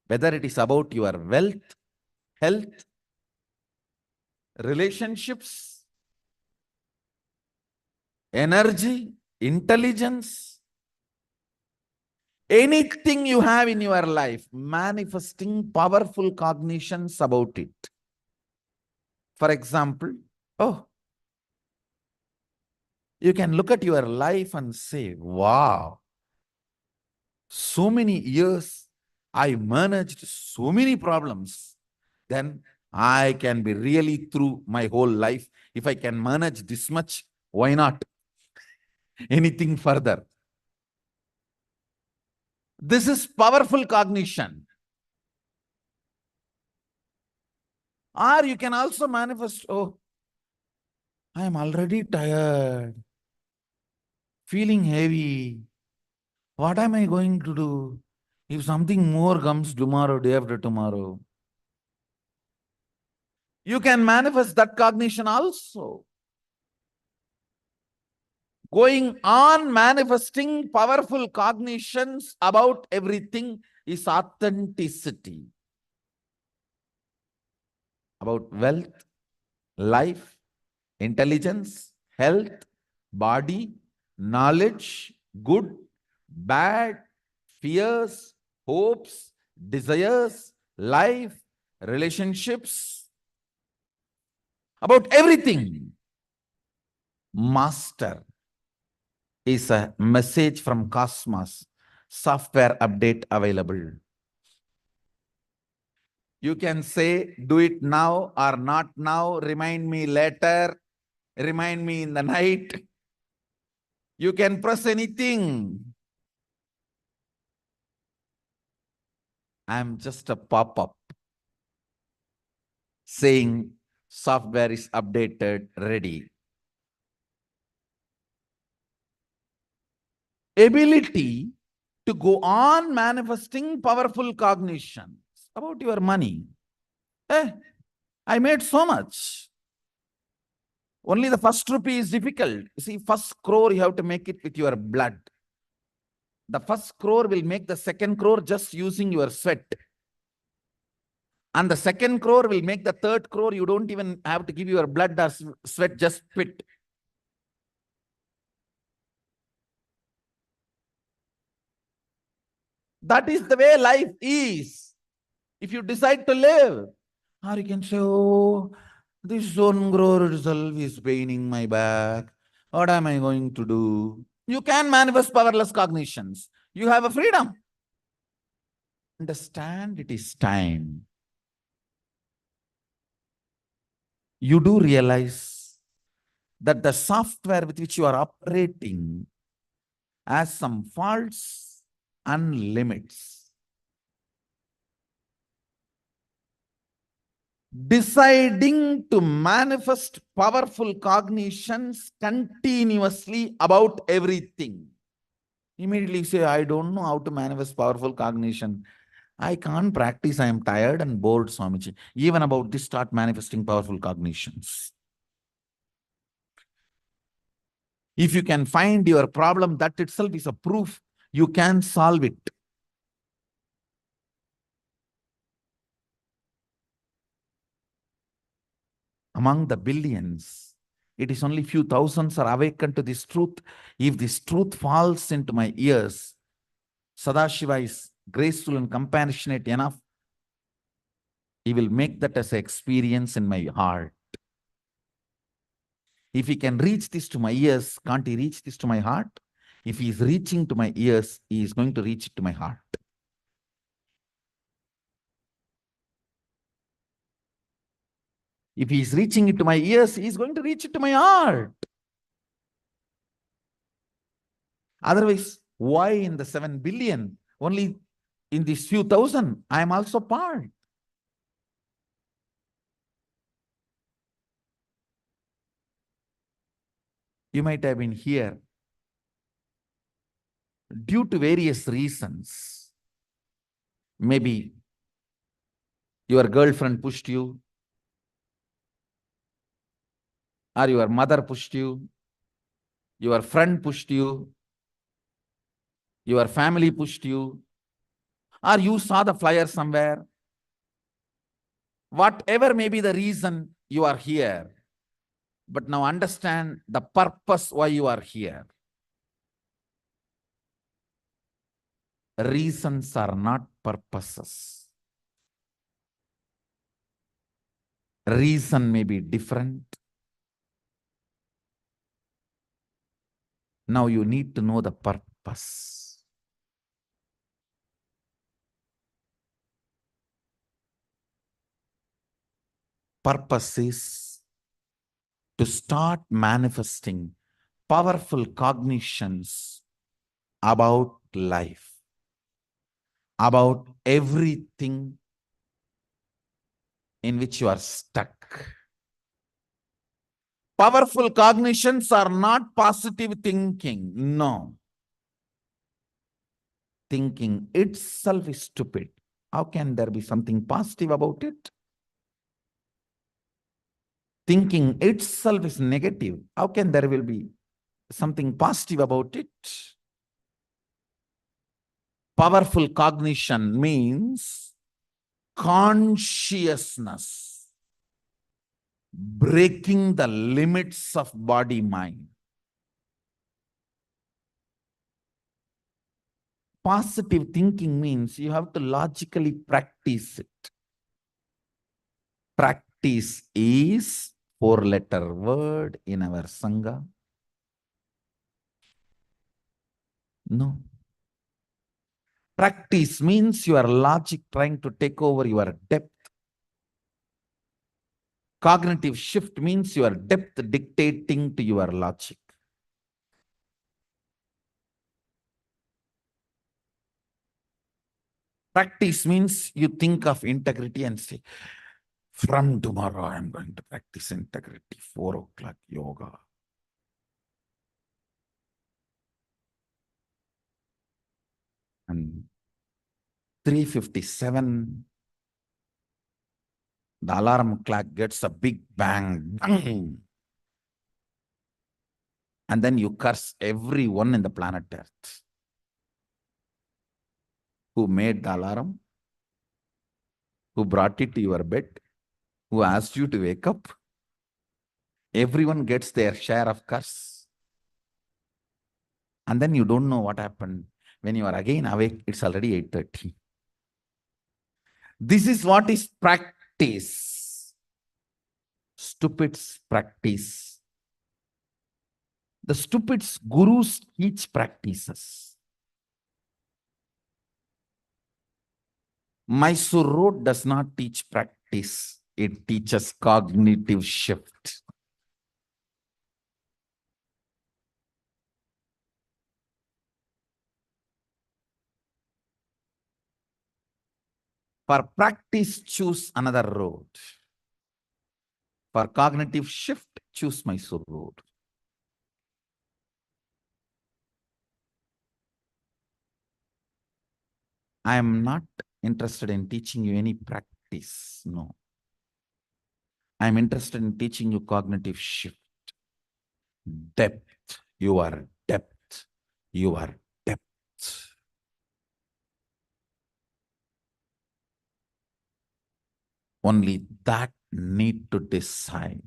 whether it is about your wealth, health, relationships, energy, intelligence, Anything you have in your life, manifesting powerful cognitions about it. For example, oh, you can look at your life and say, wow, so many years I managed so many problems. Then I can be really through my whole life. If I can manage this much, why not anything further? This is powerful cognition. Or you can also manifest, oh, I am already tired, feeling heavy. What am I going to do if something more comes tomorrow, day after tomorrow? You can manifest that cognition also. Going on manifesting powerful cognitions about everything is authenticity. About wealth, life, intelligence, health, body, knowledge, good, bad, fears, hopes, desires, life, relationships, about everything. Master is a message from Cosmos, software update available. You can say, do it now or not now, remind me later, remind me in the night. You can press anything. I'm just a pop-up saying software is updated, ready. Ability to go on manifesting powerful cognitions about your money. I made so much. Only the first rupee is difficult. See, first crore you have to make it with your blood. The first crore will make the second crore just using your sweat. And the second crore will make the third crore. You don't even have to give your blood or sweat, just spit. That is the way life is. If you decide to live, or you can say, oh, this 1 crore itself is paining my back. What am I going to do? You can manifest powerless cognitions. You have a freedom. Understand it is time. You do realize that the software with which you are operating has some faults and limits. Deciding to manifest powerful cognitions continuously about everything. Immediately you say, I don't know how to manifest powerful cognition. I can't practice. I am tired and bored, Swamiji. Even about this, start manifesting powerful cognitions. If you can find your problem, that itself is a proof you can solve it. Among the billions, it is only few thousands are awakened to this truth. If this truth falls into my ears, Sadashiva is graceful and compassionate enough. He will make that as an experience in my heart. If he can reach this to my ears, can't he reach this to my heart? If he is reaching to my ears, he is going to reach it to my heart. If he is reaching it to my ears, he is going to reach it to my heart. Otherwise, why in the 7 billion? Only in these few thousand, I am also part. You might have been here due to various reasons. Maybe your girlfriend pushed you, or your mother pushed you, your friend pushed you, your family pushed you, or you saw the flyer somewhere. Whatever may be the reason you are here, but now understand the purpose why you are here. reasons are not purposes. Reason may be different. Now you need to know the purpose. Purpose is to start manifesting powerful cognitions about life, about everything in which you are stuck. Powerful cognitions are not positive thinking. No. Thinking itself is stupid. How can there be something positive about it? Thinking itself is negative. How can there will be something positive about it? Powerful cognition means consciousness, breaking the limits of body-mind. Positive thinking means you have to logically practice it. Practice is four-letter word in our Sangha. No. Practice means your logic trying to take over your depth. Cognitive shift means your depth dictating to your logic. Practice means you think of integrity and say, from tomorrow I'm going to practice integrity, 4 o'clock yoga. And 3:57, the alarm clock gets a big bang, bang. And then you curse everyone in the planet Earth who made the alarm, who brought it to your bed, who asked you to wake up. Everyone gets their share of curse. And then you don't know what happened. When you are again awake, it's already 8:30. This is what is practice. Stupids practice. The stupids gurus teach practices. Mysore Road does not teach practice. It teaches cognitive shift. For practice, choose another road. For cognitive shift, choose Mysore Road. I am not interested in teaching you any practice. No. I am interested in teaching you cognitive shift. Depth. Your depth. Your depth. Only that need to decide.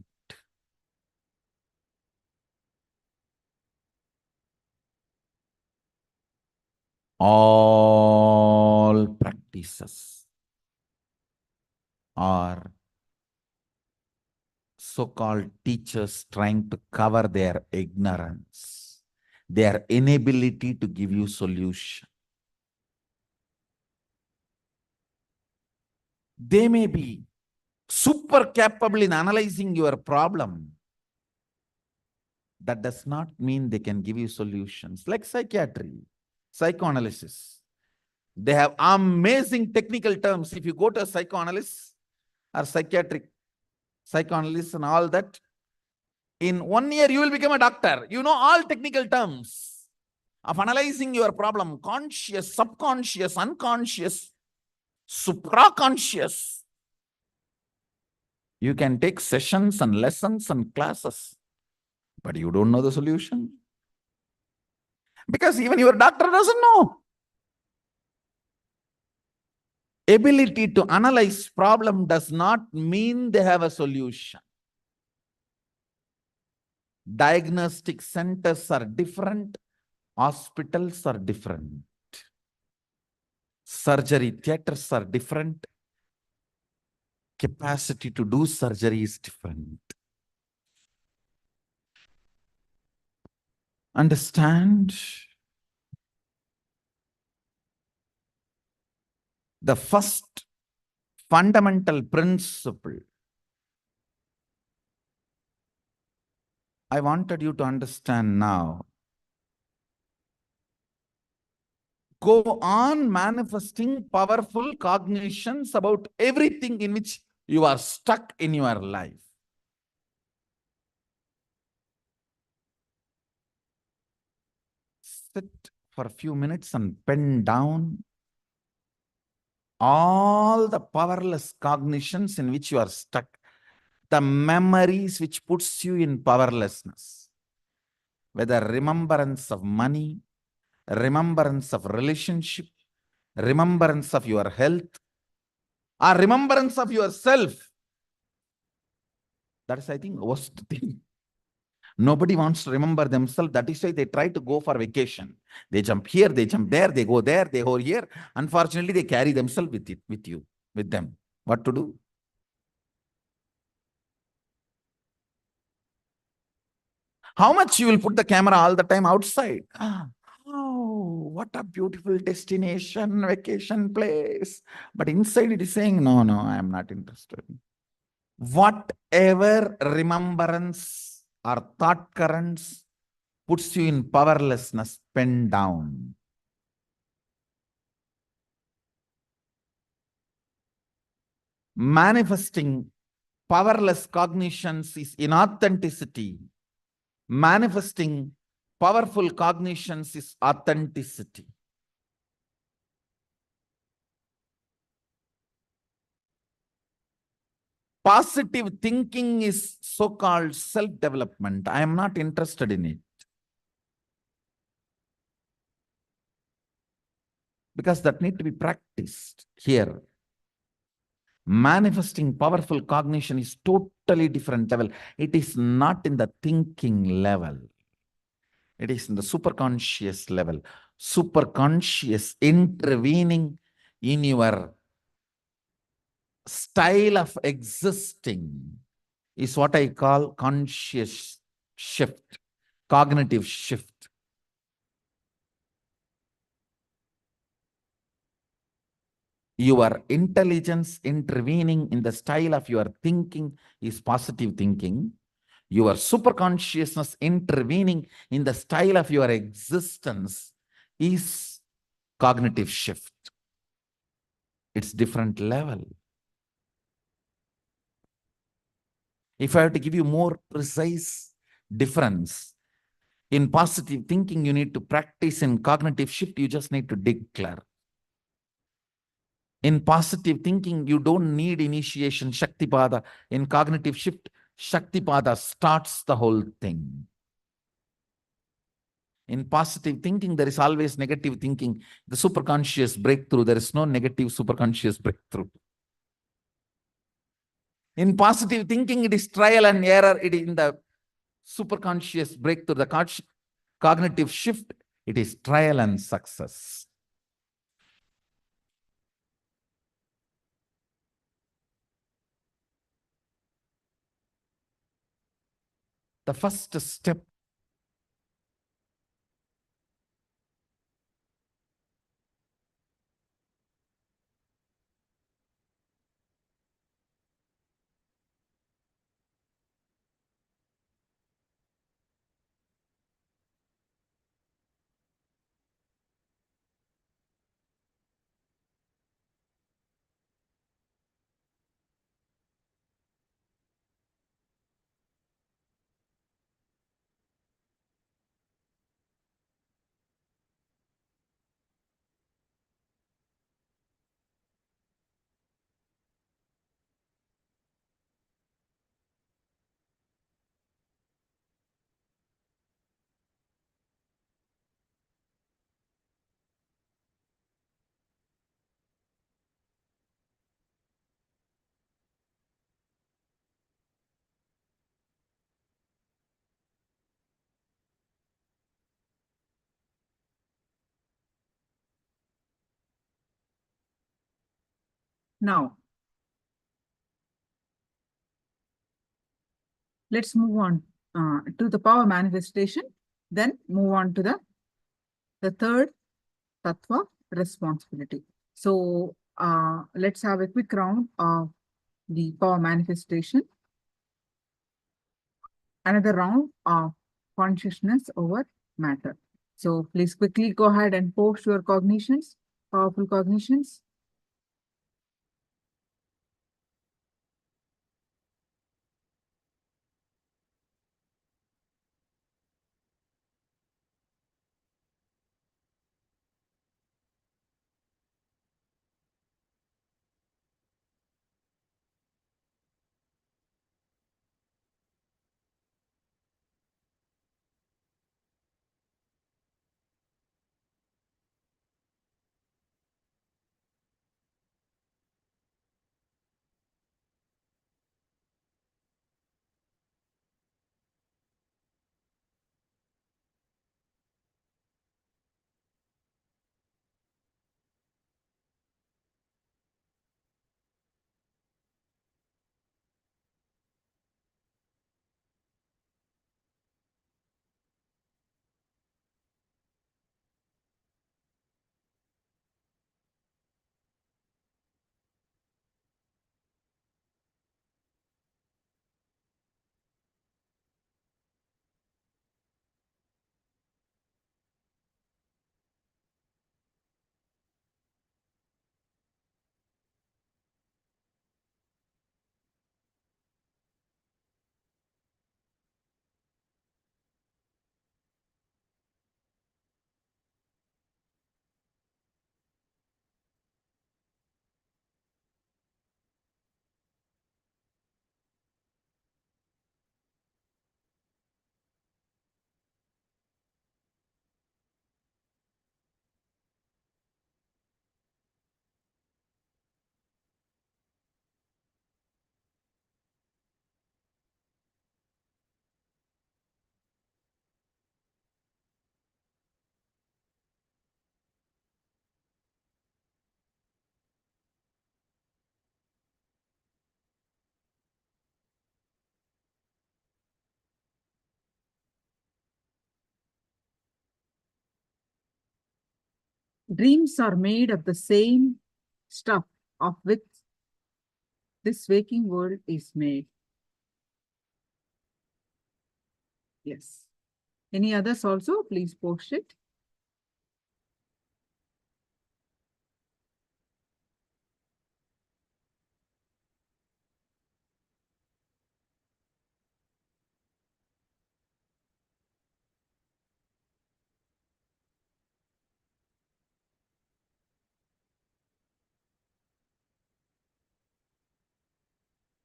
All practices are so-called teachers trying to cover their ignorance, their inability to give you solution. They may be super capable in analyzing your problem. That does not mean they can give you solutions. Like psychiatry, psychoanalysis. They have amazing technical terms. If you go to a psychoanalyst or psychiatric psychoanalyst and all that, in 1 year you will become a doctor. You know all technical terms of analyzing your problem. Conscious, subconscious, unconscious, supraconscious. You can take sessions and lessons and classes, but you don't know the solution. Because even your doctor doesn't know. Ability to analyze problem does not mean they have a solution. Diagnostic centers are different. Hospitals are different. Surgery theaters are different. Capacity to do surgery is different. Understand? The first fundamental principle I wanted you to understand now. Go on manifesting powerful cognitions about everything in which you are stuck in your life. Sit for a few minutes and pen down all the powerless cognitions in which you are stuck, the memories which puts you in powerlessness, whether remembrance of money, remembrance of relationship, remembrance of your health, or remembrance of yourself. That is, I think, worst thing. Nobody wants to remember themselves. That is why they try to go for vacation. They jump here, they jump there, they go there, they go here. Unfortunately, they carry themselves with them. What to do? How much you will put the camera all the time outside? Oh, what a beautiful destination, vacation place. But inside it is saying, no, I am not interested. Whatever remembrance or thought currents puts you in powerlessness, pen down. Manifesting powerless cognitions is inauthenticity. Manifesting powerful cognitions is authenticity. Positive thinking is so-called self-development. I am not interested in it. Because that need to be practiced here. Manifesting powerful cognition is totally different level. It is not in the thinking level. It is in the superconscious level. Superconscious intervening in your style of existing is what I call conscious shift, cognitive shift. Your intelligence intervening in the style of your thinking is positive thinking. Your superconsciousness intervening in the style of your existence is cognitive shift. It's different level. If I have to give you more precise difference, in positive thinking, you need to practice. In cognitive shift, you just need to declare. In positive thinking, you don't need initiation, Shaktipada. In cognitive shift, Shaktipada starts the whole thing. In positive thinking, there is always negative thinking. The superconscious breakthrough, there is no negative superconscious breakthrough. In positive thinking, it is trial and error. It is in the superconscious breakthrough, the cognitive shift, it is trial and success. The first step Now, let's move on to the power manifestation, then move on to the third Tattva, responsibility. So let's have a quick round of the power manifestation. Another round of consciousness over matter. So please quickly go ahead and post your cognitions, powerful cognitions. Dreams are made of the same stuff of which this waking world is made. Yes. Any others also? Please post it.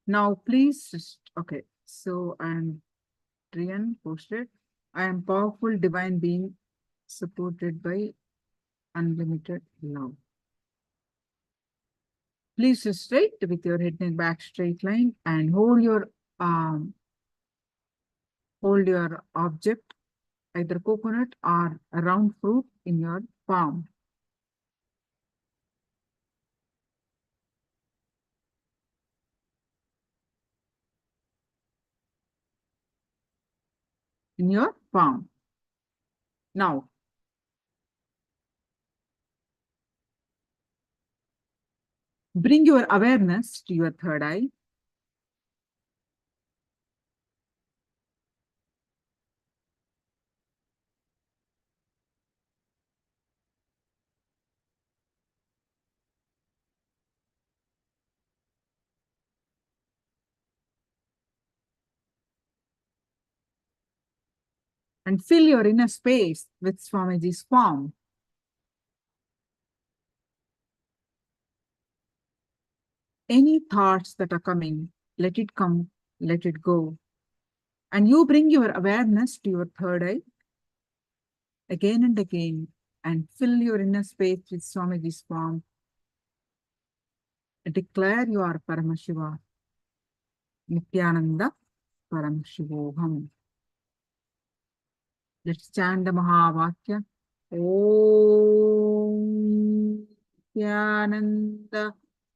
Now, please, okay. So, and Rian posted, I am powerful divine being supported by unlimited love. Please sit straight with your head and back straight line and hold your object, either coconut or a round fruit, in your palm. In your palm. Now, bring your awareness to your third eye. And fill your inner space with Swamiji's palm. Any thoughts that are coming, let it come, let it go. And you bring your awareness to your third eye again and again and fill your inner space with Swamiji's palm. Declare you are Paramashiva, Nithyananda, Paramashivoham. Let's chant the Mahavakya. Om Nithyananda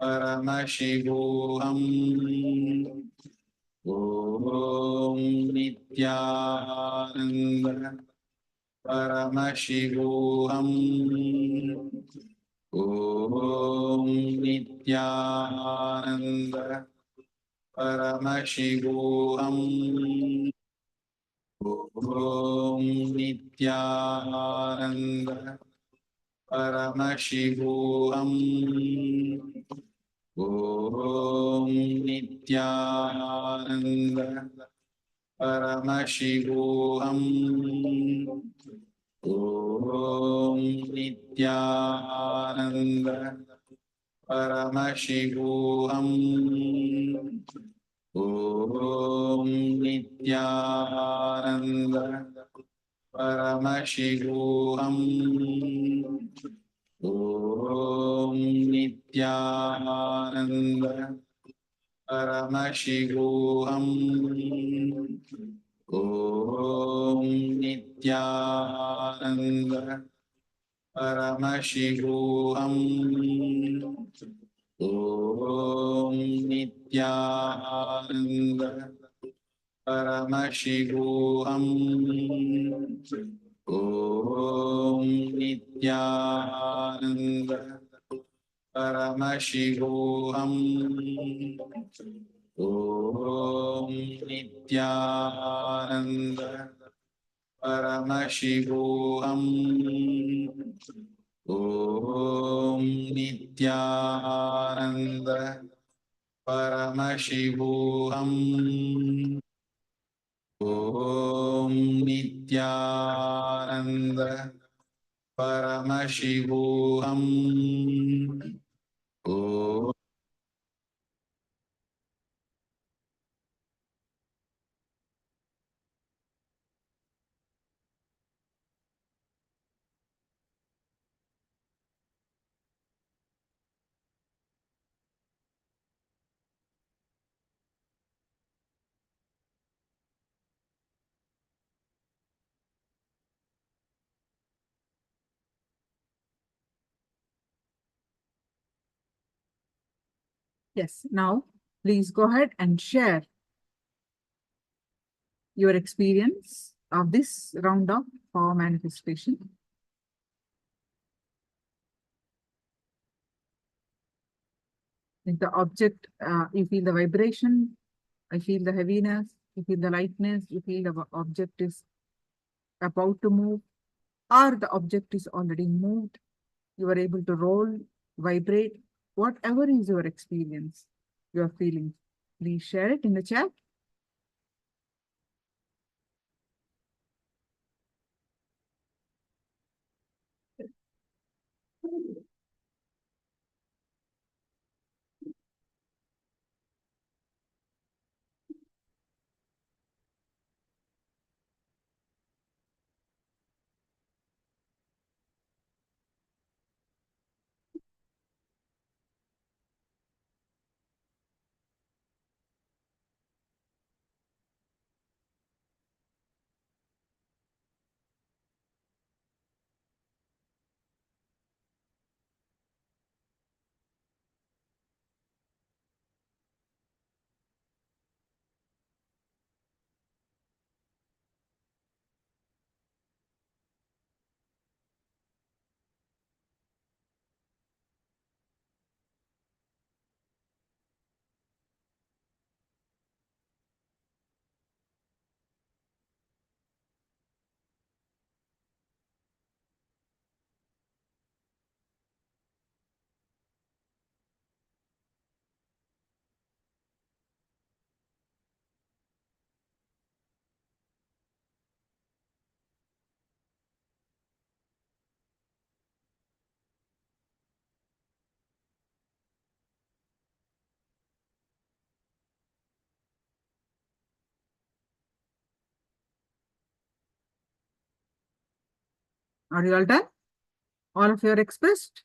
Paramashivoham Om Nithyananda Paramashivoham Om Nithyananda Paramashivoham Om Nithyananda Paramashivoham Om Nithyananda Paramashivoham Om Nithyananda Paramashivoham Om Nithyananda Paramashivoham Om Nithyananda Paramashivoham Om Nithyananda Paramashivoham Om Nithyananda Paramashivoham Om Nithyananda Paramashivoham Om Nithyananda Paramashivoham Om Nithyananda Paramashivoham Om Nithyananda Paramashivoham Om Yes, now please go ahead and share your experience of this round of power manifestation. If the object, you feel the vibration, I feel the heaviness, you feel the lightness, you feel the object is about to move, or the object is already moved, you are able to roll, vibrate, whatever is your experience, your feeling, please share it in the chat. Are you all done? All of you are expressed?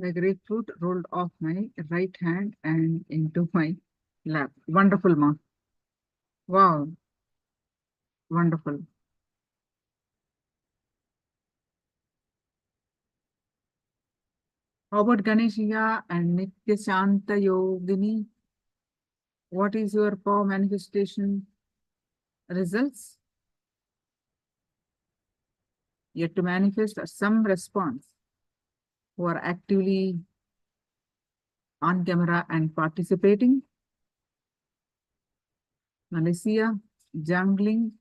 The grapefruit rolled off my right hand and into my lap. Wonderful, ma. Wow. Wonderful. How about Ganeshiya and Nitya Shanta Yogini? What is your power manifestation results? Yet to manifest some response who are actively on camera and participating. Malaysia, jungling.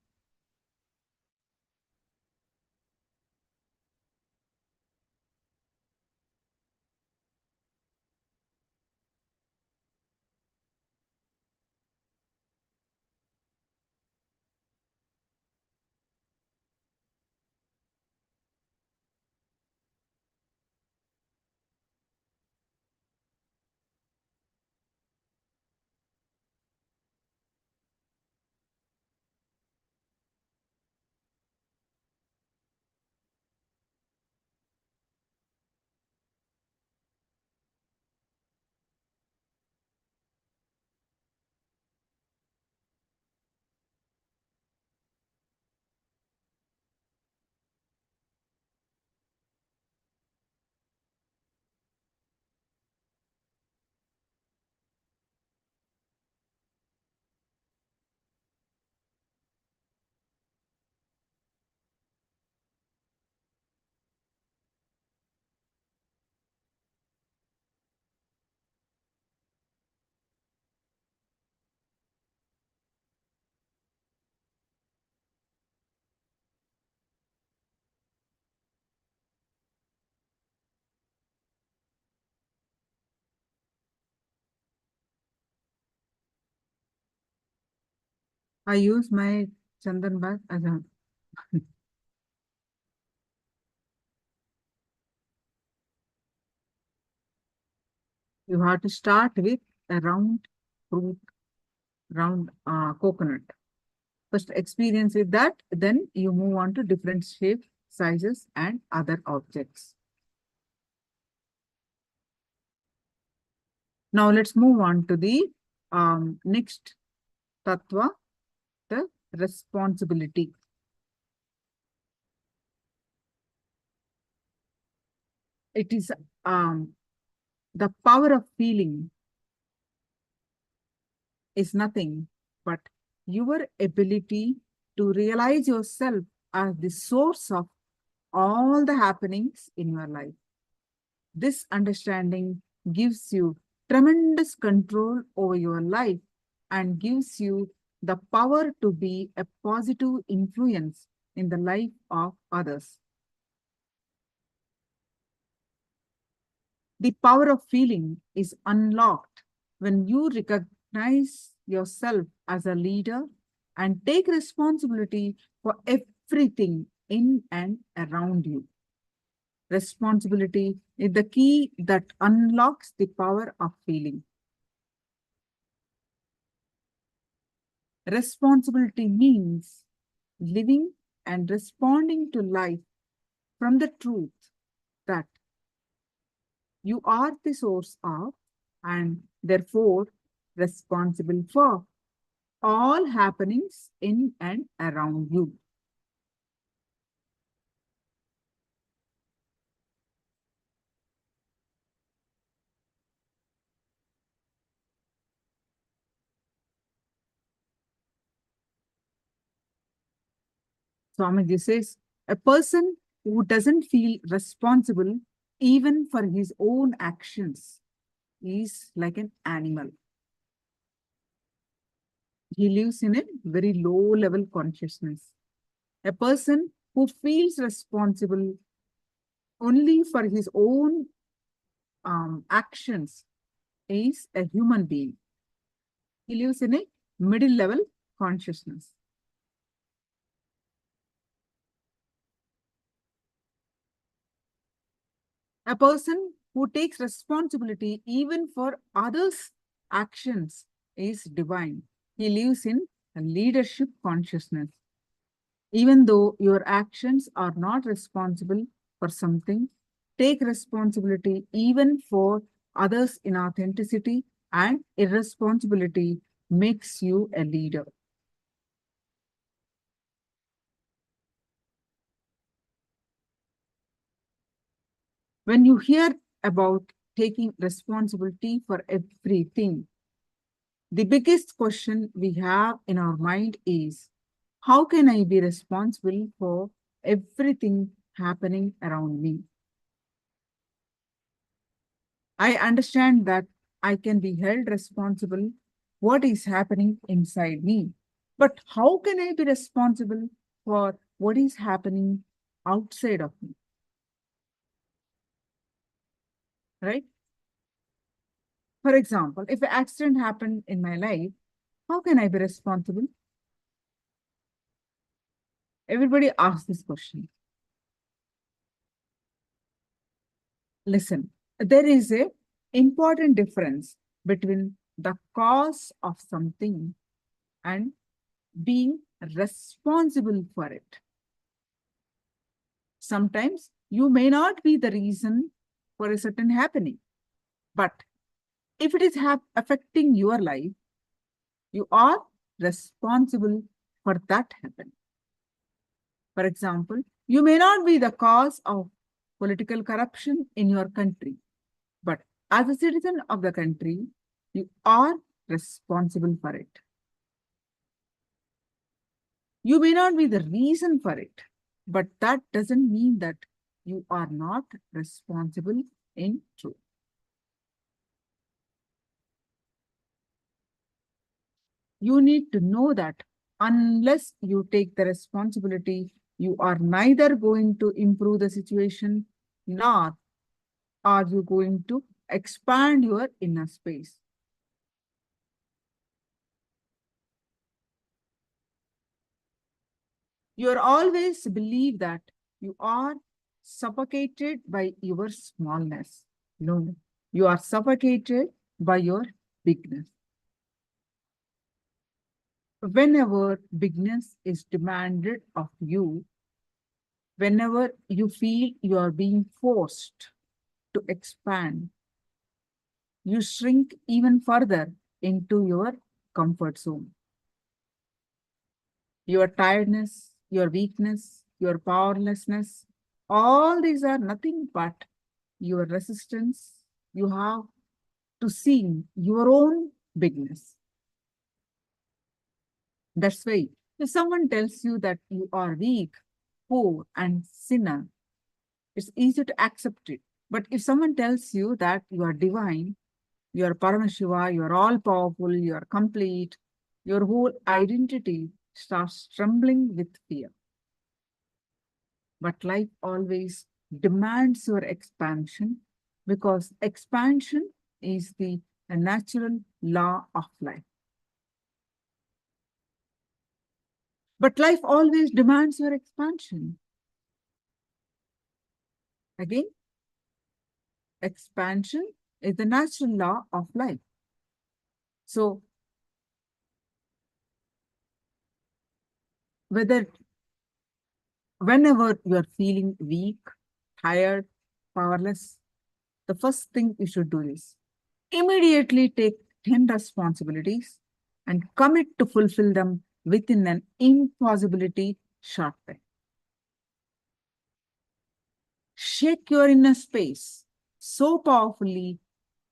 I use my Chandan bag as a you have to start with a round fruit, round coconut. First experience with that, then you move on to different shapes, sizes, and other objects. Now let's move on to the next tattva, the responsibility. It is the power of feeling is nothing but your ability to realize yourself as the source of all the happenings in your life. This understanding gives you tremendous control over your life and gives you the power to be a positive influence in the life of others. The power of feeling is unlocked when you recognize yourself as a leader and take responsibility for everything in and around you. Responsibility is the key that unlocks the power of feeling. Responsibility means living and responding to life from the truth that you are the source of and therefore responsible for all happenings in and around you. Swamiji says, a person who doesn't feel responsible even for his own actions is like an animal. He lives in a very low level consciousness. A person who feels responsible only for his own actions is a human being. He lives in a middle level consciousness. A person who takes responsibility even for others' actions is divine. He lives in a leadership consciousness. Even though your actions are not responsible for something, take responsibility even for others in authenticity, and irresponsibility makes you a leader. When you hear about taking responsibility for everything, the biggest question we have in our mind is, how can I be responsible for everything happening around me? I understand that I can be held responsible what is happening inside me. But how can I be responsible for what is happening outside of me? Right? For example, if an accident happened in my life, how can I be responsible? Everybody asks this question. Listen, there is an important difference between the cause of something and being responsible for it. Sometimes you may not be the reason for a certain happening, but if it is affecting your life, you are responsible for that happening. For example, you may not be the cause of political corruption in your country, but as a citizen of the country, you are responsible for it. You may not be the reason for it, but that doesn't mean that you are not responsible in truth. You need to know that unless you take the responsibility, you are neither going to improve the situation, nor are you going to expand your inner space. You are always believe that you are suffocated by your smallness. No, you are suffocated by your bigness. Whenever bigness is demanded of you, whenever you feel you are being forced to expand, you shrink even further into your comfort zone. Your tiredness, your weakness, your powerlessness, all these are nothing but your resistance you have to seeing your own bigness. That's why if someone tells you that you are weak, poor, and sinner, it's easy to accept it. But if someone tells you that you are divine, you are Paramashiva, you are all powerful, you are complete, your whole identity starts trembling with fear. But life always demands your expansion, because expansion is the natural law of life. But life always demands your expansion. Again, expansion is the natural law of life. So, whenever you are feeling weak, tired, powerless, the first thing you should do is immediately take 10 responsibilities and commit to fulfill them within an impossibility short time. Shake your inner space so powerfully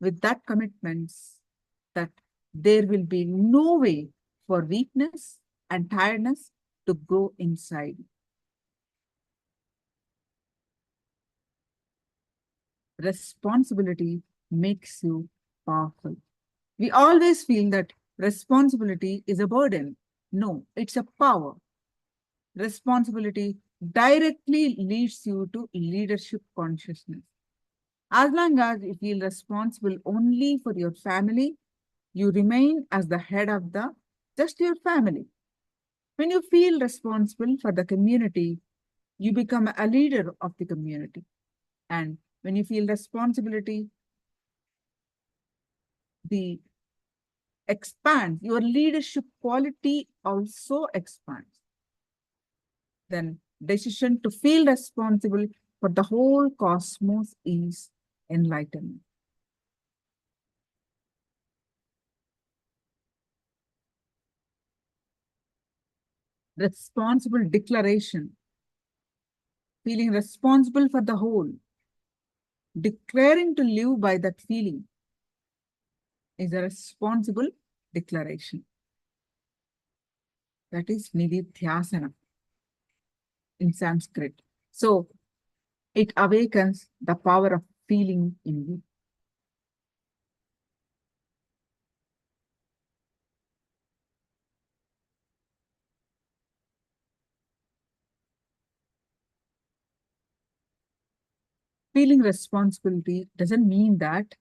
with that commitments that there will be no way for weakness and tiredness to grow inside. Responsibility makes you powerful. We always feel that responsibility is a burden. No, it's a power. Responsibility directly leads you to leadership consciousness. As long as you feel responsible only for your family, you remain as the head of just your family. When you feel responsible for the community, you become a leader of the community. And when you feel responsibility, the expands, your leadership quality also expands. Then decision to feel responsible for the whole cosmos is enlightenment. Responsible declaration, feeling responsible for the whole, declaring to live by that feeling is a responsible declaration. That is Nithyananda in Sanskrit. So it awakens the power of feeling in you. Feeling responsibility doesn't mean that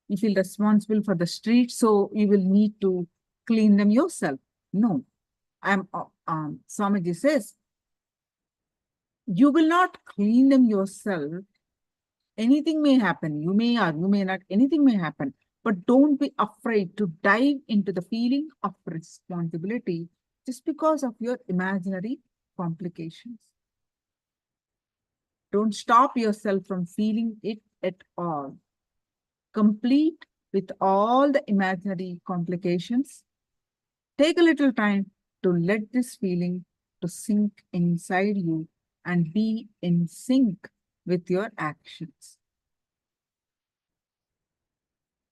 you feel responsible for the streets, so you will need to clean them yourself. No. Swamiji says, you will not clean them yourself. Anything may happen. You may or you may not. Anything may happen. But don't be afraid to dive into the feeling of responsibility just because of your imaginary complications. Don't stop yourself from feeling it at all. Complete with all the imaginary complications. Take a little time to let this feeling to sink inside you and be in sync with your actions.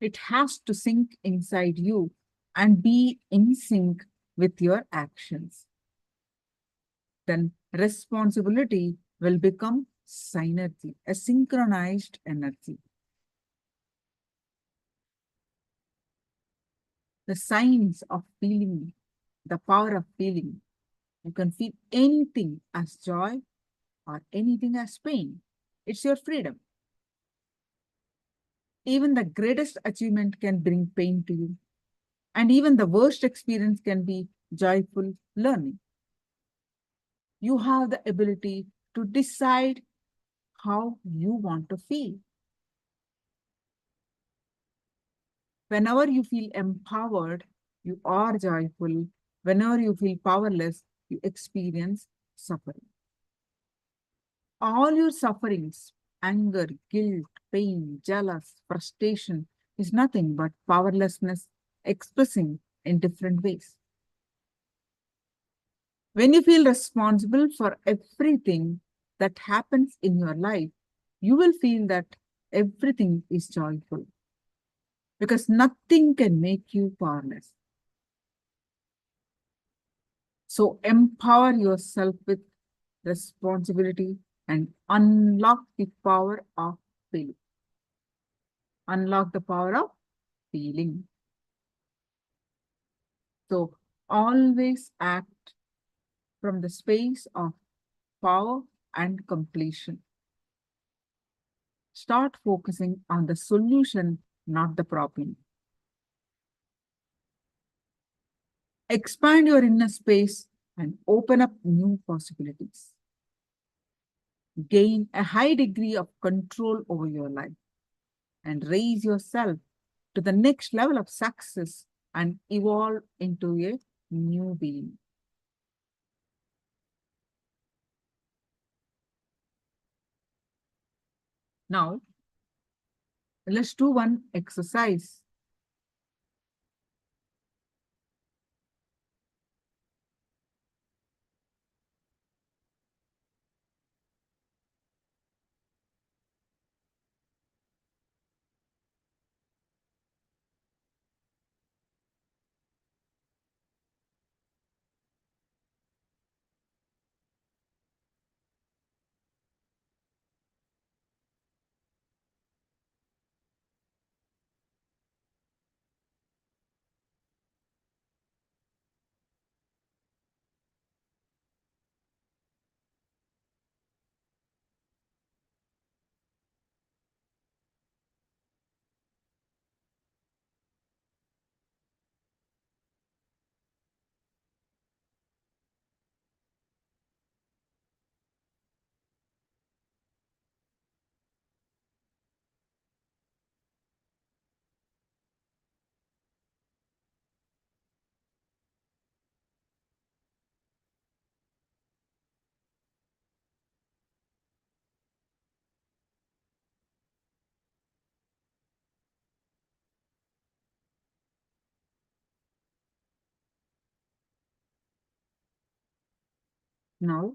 It has to sink inside you and be in sync with your actions. Then responsibility will become synergy, a synchronized energy. The signs of feeling, the power of feeling. You can feel anything as joy or anything as pain. It's your freedom. Even the greatest achievement can bring pain to you. And even the worst experience can be joyful learning. You have the ability to decide how you want to feel. Whenever you feel empowered, you are joyful. Whenever you feel powerless, you experience suffering. All your sufferings, anger, guilt, pain, jealous, frustration, is nothing but powerlessness expressing in different ways. When you feel responsible for everything that happens in your life, you will feel that everything is joyful because nothing can make you powerless. So empower yourself with responsibility and unlock the power of feeling. Unlock the power of feeling. So always act from the space of power and completion. Start focusing on the solution, not the problem. Expand your inner space and open up new possibilities. Gain a high degree of control over your life and raise yourself to the next level of success and evolve into a new being. Now, let's do one exercise. Now,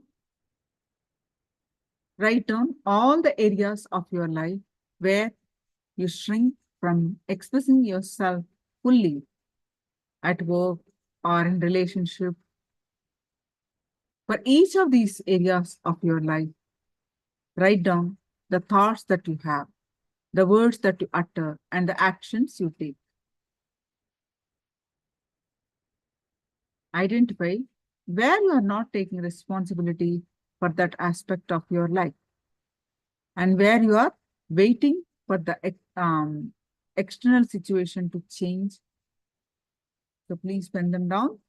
write down all the areas of your life where you shrink from expressing yourself fully at work or in relationship. For each of these areas of your life, write down the thoughts that you have, the words that you utter, and the actions you take. Identify where you are not taking responsibility for that aspect of your life and where you are waiting for the external situation to change. So please pen them down.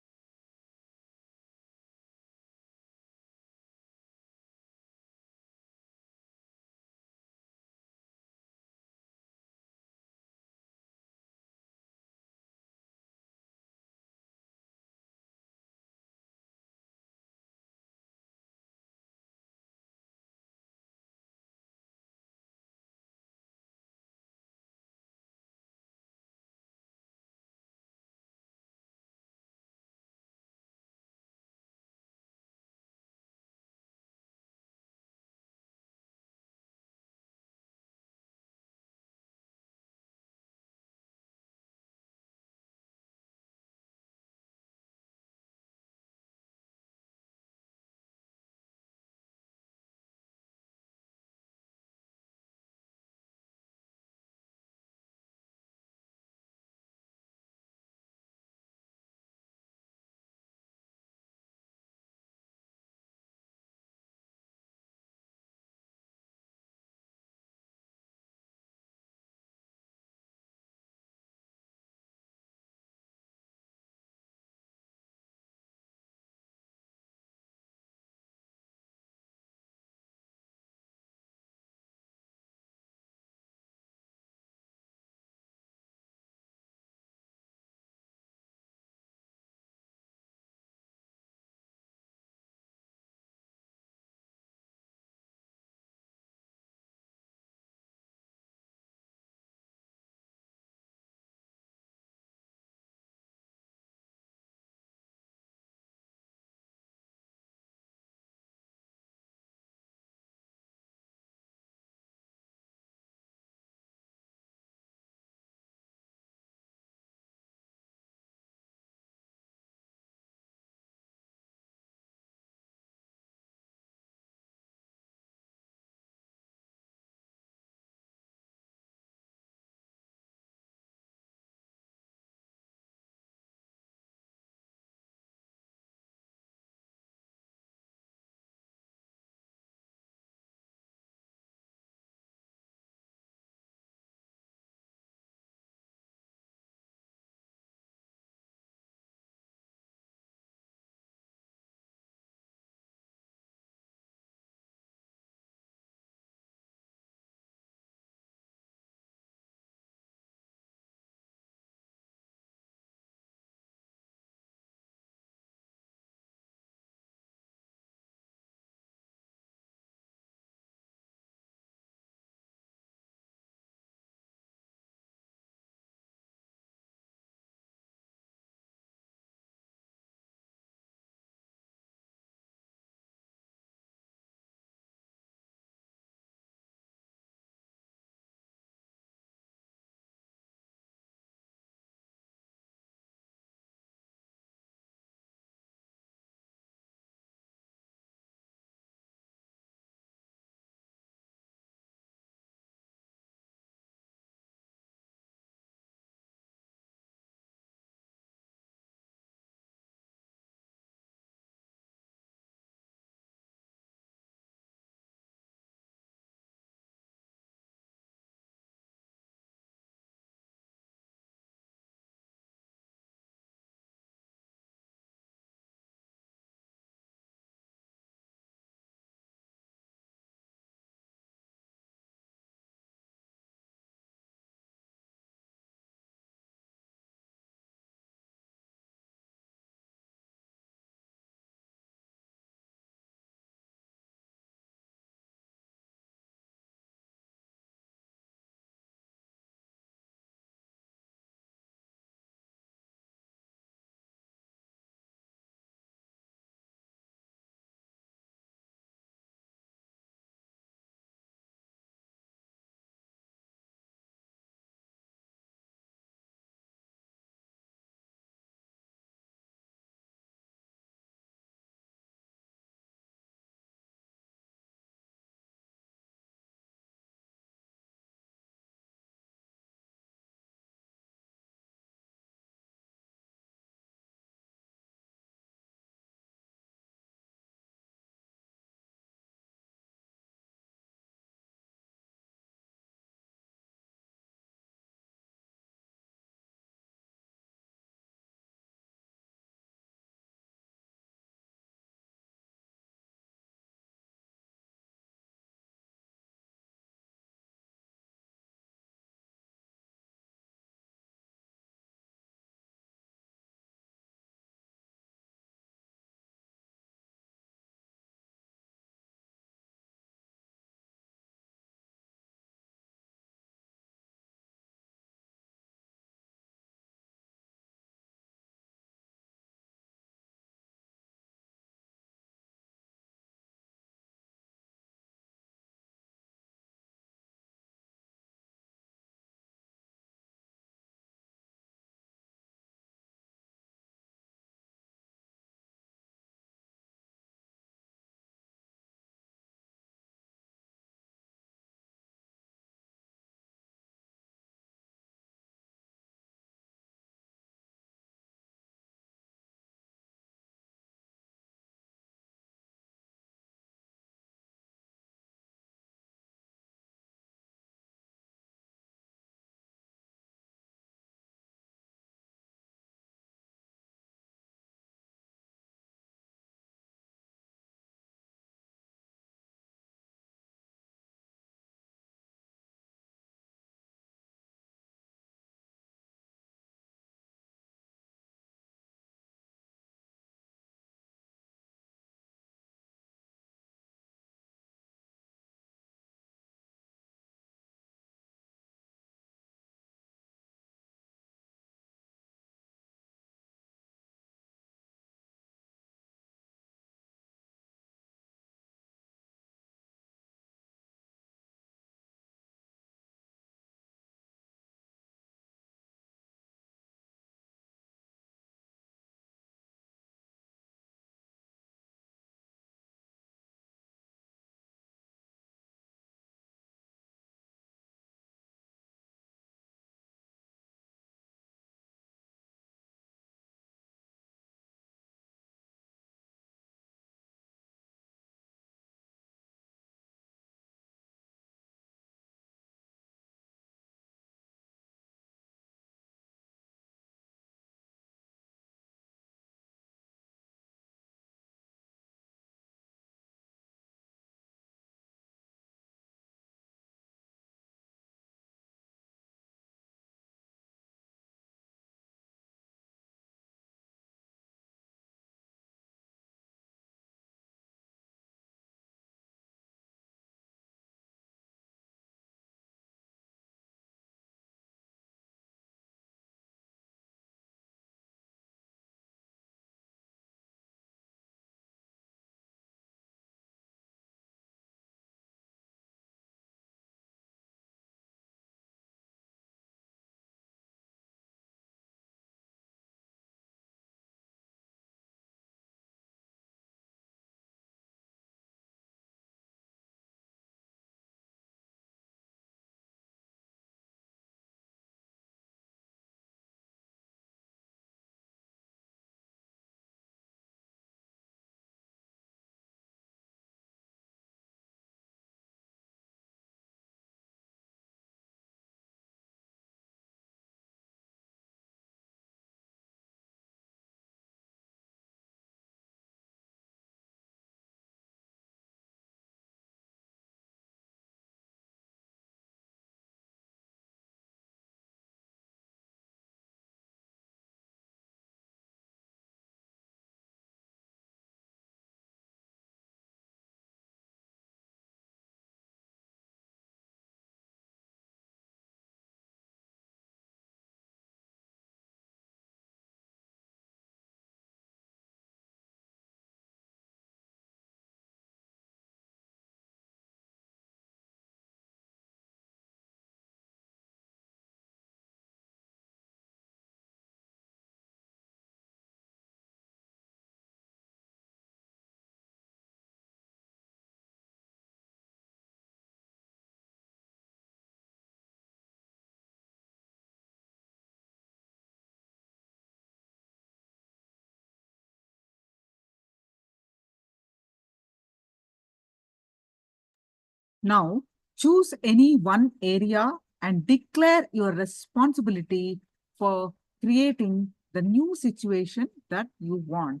Now, choose any one area and declare your responsibility for creating the new situation that you want.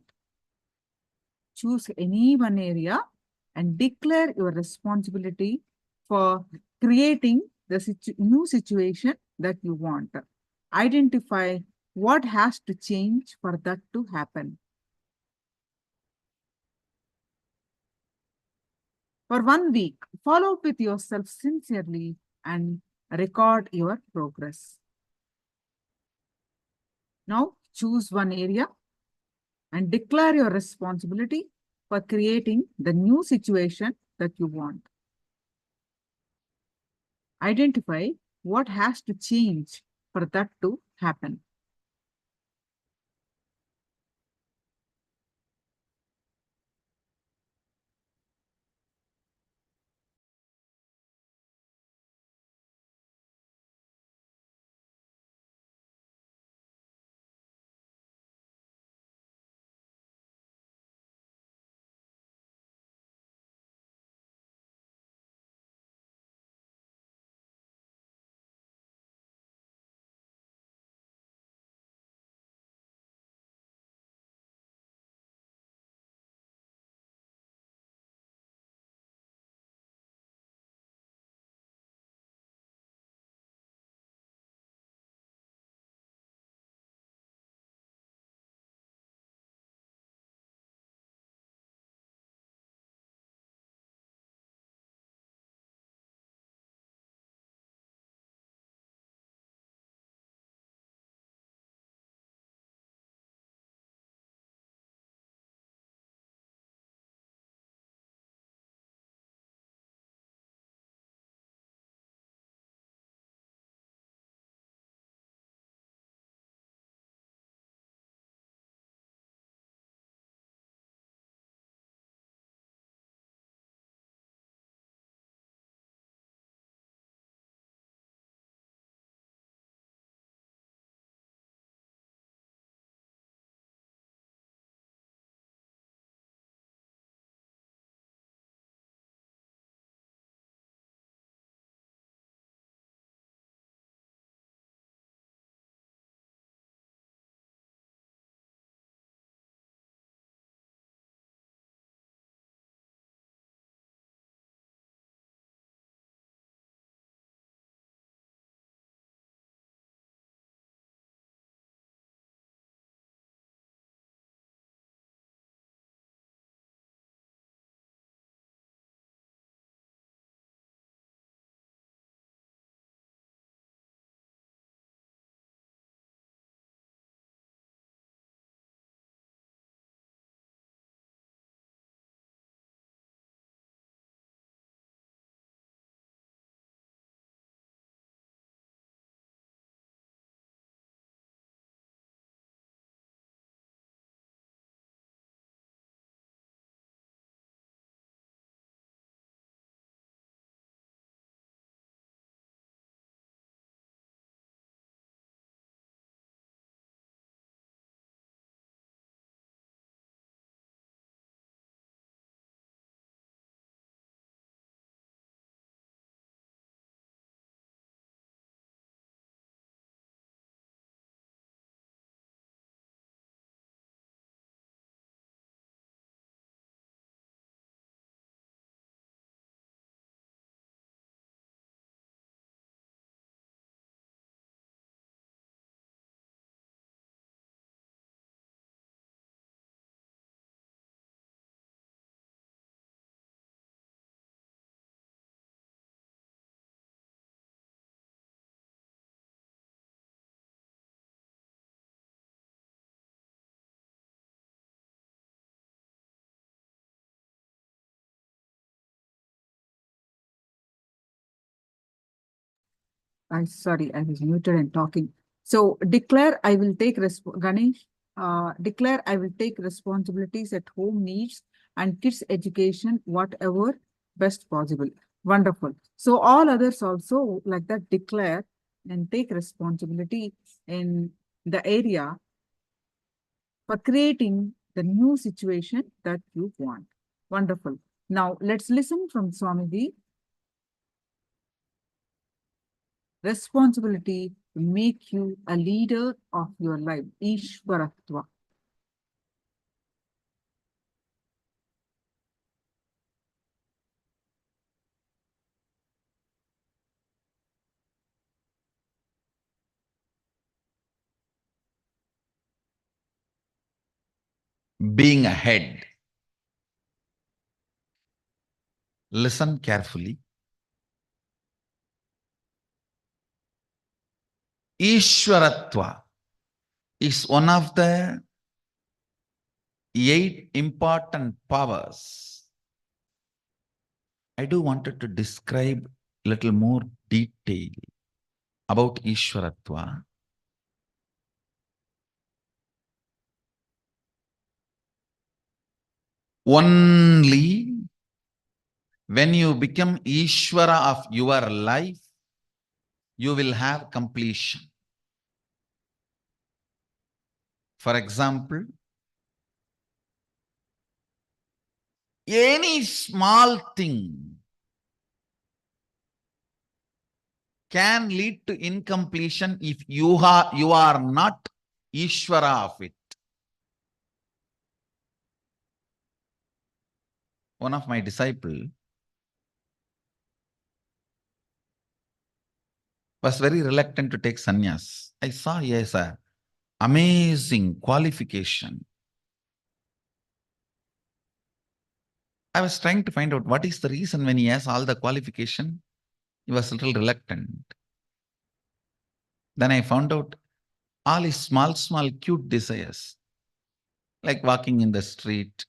Choose any one area and declare your responsibility for creating the new situation that you want. Identify what has to change for that to happen. For 1 week, follow up with yourself sincerely and record your progress. Now, choose one area and declare your responsibility for creating the new situation that you want. Identify what has to change for that to happen. I'm sorry, I was muted and talking. So declare I will take Ganesh, declare I will take responsibilities at home needs and kids education, whatever best possible. Wonderful. So all others also like that declare and take responsibility in the area for creating the new situation that you want. Wonderful. Now let's listen from Swamiji. Responsibility will make you a leader of your life. Ishvaratva. Being ahead. Listen carefully. Ishwaratva is one of the 8 important powers. I do wanted to describe a little more detail about Ishwaratva. Only when you become Ishvara of your life, you will have completion. For example, any small thing can lead to incompletion if you are not Ishvara of it. One of my disciples was very reluctant to take sannyas. I saw he has an amazing qualification. I was trying to find out what is the reason when he has all the qualification, he was a little reluctant. Then I found out all his small, cute desires, like walking in the street,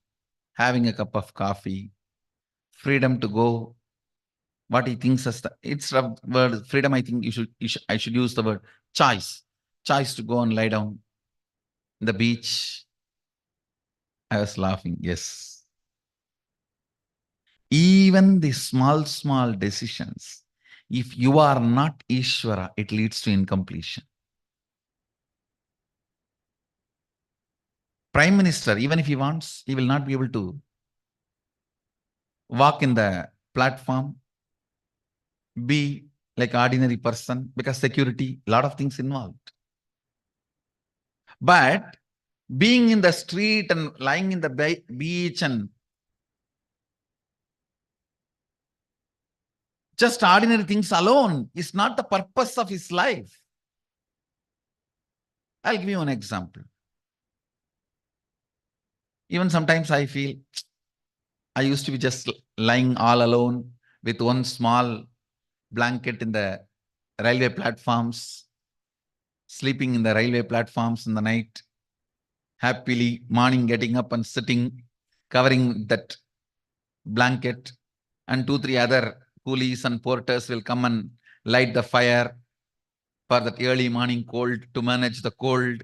having a cup of coffee, freedom to go, what he thinks as it's the word freedom. I think I should use the word choice to go and lie down in the beach. I was laughing. Yes, even the small decisions, if you are not Ishvara, it leads to incompletion. Prime Minister, even if he wants, he will not be able to walk in the platform, be like ordinary person, because security, a lot of things involved. But being in the street and lying in the beach and just ordinary things alone is not the purpose of his life. I'll give you an example. Even sometimes I feel I used to be just lying all alone with one small blanket in the railway platforms, sleeping in the railway platforms in the night, happily morning getting up and sitting, covering that blanket, and 2-3 other coolies and porters will come and light the fire for that early morning cold, to manage the cold,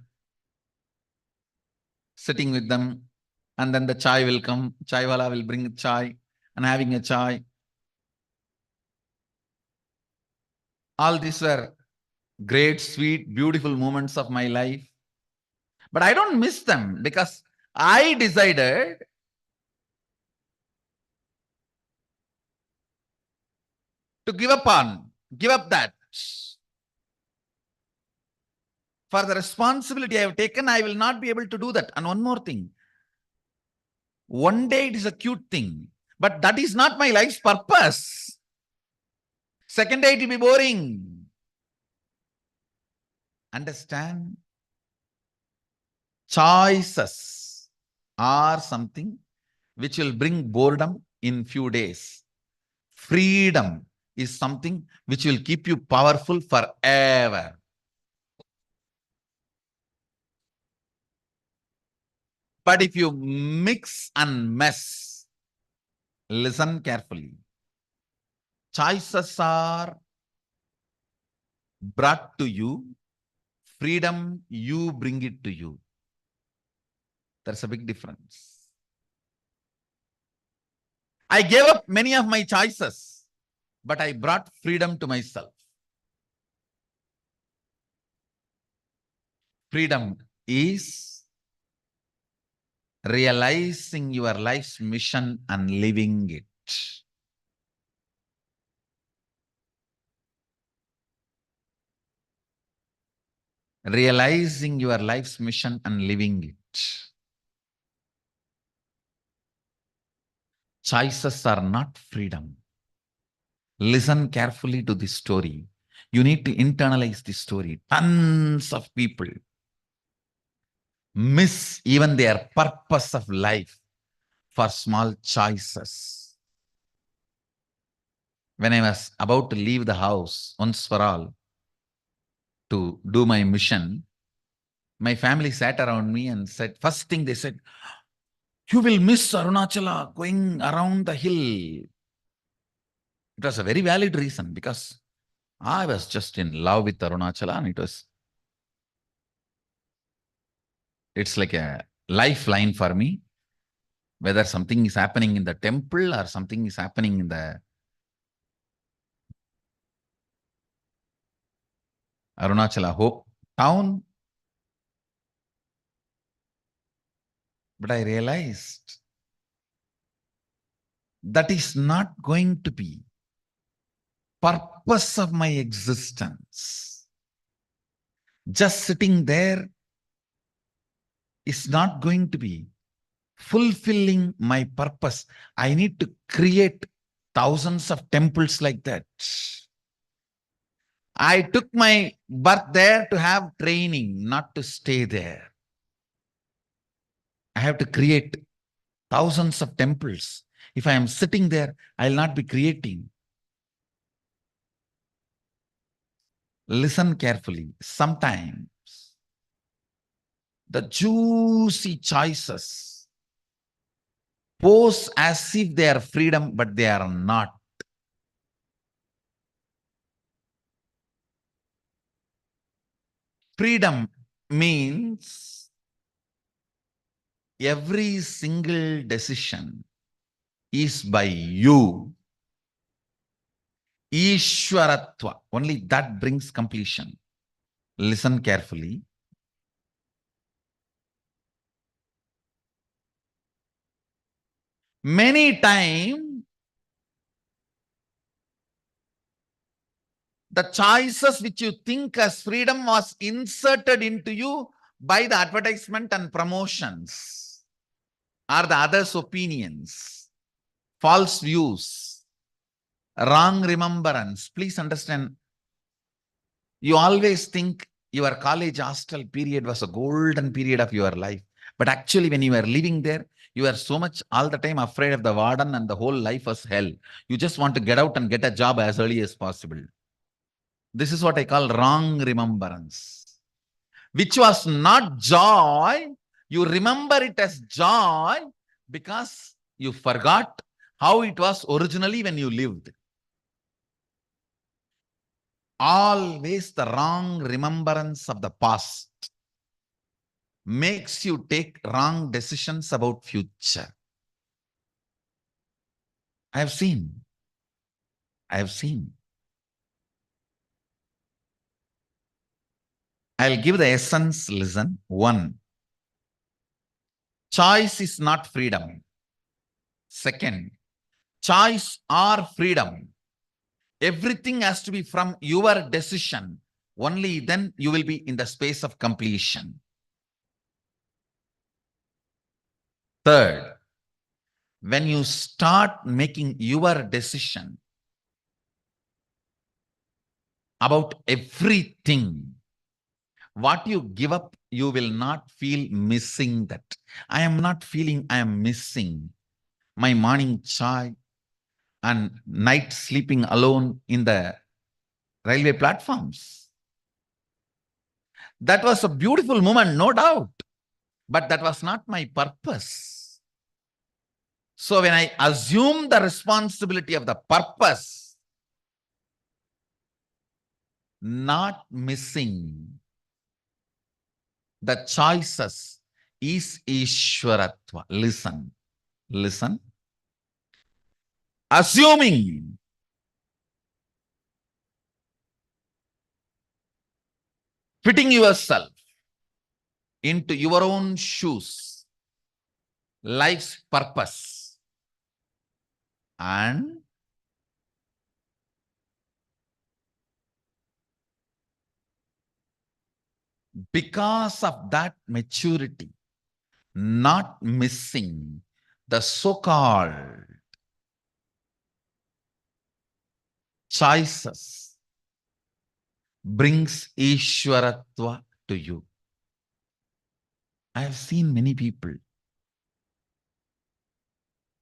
sitting with them. And then the chai will come, chai wala will bring chai, and having a chai. All these were great, sweet, beautiful moments of my life. But I don't miss them because I decided to give up that. For the responsibility I have taken, I will not be able to do that. And one more thing. One day it is a cute thing, but that is not my life's purpose. Second day it will be boring. Understand? Choices are something which will bring boredom in few days. Freedom is something which will keep you powerful forever. But if you mix and mess, listen carefully. Choices are brought to you. Freedom, you bring it to you. There's a big difference. I gave up many of my choices, but I brought freedom to myself. Freedom is realizing your life's mission and living it. realizing your life's mission and living it. Choices are not freedom. Listen carefully to this story. You need to internalize this story. Tons of people miss even their purpose of life for small choices. When I was about to leave the house once for all to do my mission, my family sat around me and said, first thing they said, you will miss Arunachala going around the hill. It was a very valid reason because I was just in love with Arunachala and it's like a lifeline for me. Whether something is happening in the temple or something is happening in the Arunachala Hope town. But I realized that is not going to be purpose of my existence. Just sitting there is not going to be fulfilling my purpose. I need to create thousands of temples like that. I took my birth there to have training, not to stay there. I have to create thousands of temples. If I am sitting there, I'll not be creating. Listen carefully. Sometimes the juicy choices pose as if they are freedom, but they are not. Freedom means every single decision is by you. Ishwaratva. Only that brings completion. Listen carefully. Many times, the choices which you think as freedom was inserted into you by the advertisement and promotions or the others' opinions, false views, wrong remembrance. Please understand, you always think your college hostel period was a golden period of your life. But actually, when you are living there, you are so much all the time afraid of the warden and the whole life was hell. You just want to get out and get a job as early as possible. This is what I call wrong remembrance, which was not joy. You remember it as joy because you forgot how it was originally when you lived. Always the wrong remembrance of the past makes you take wrong decisions about future. I have seen. I'll give the essence, listen. 1. Choice is not freedom. 2nd, choice or freedom. Everything has to be from your decision. Only then you will be in the space of completion. 3rd, when you start making your decision about everything, what you give up, you will not feel missing that. I am not feeling I am missing my morning chai and night sleeping alone in the railway platforms. That was a beautiful moment, no doubt, but that was not my purpose. So when I assume the responsibility of the purpose, not missing the choices is Ishwaratva. Listen. Assuming fitting yourself into your own shoes, life's purpose, and Because of that maturity, not missing the so-called choices, brings Ishwaratva to you. I have seen many people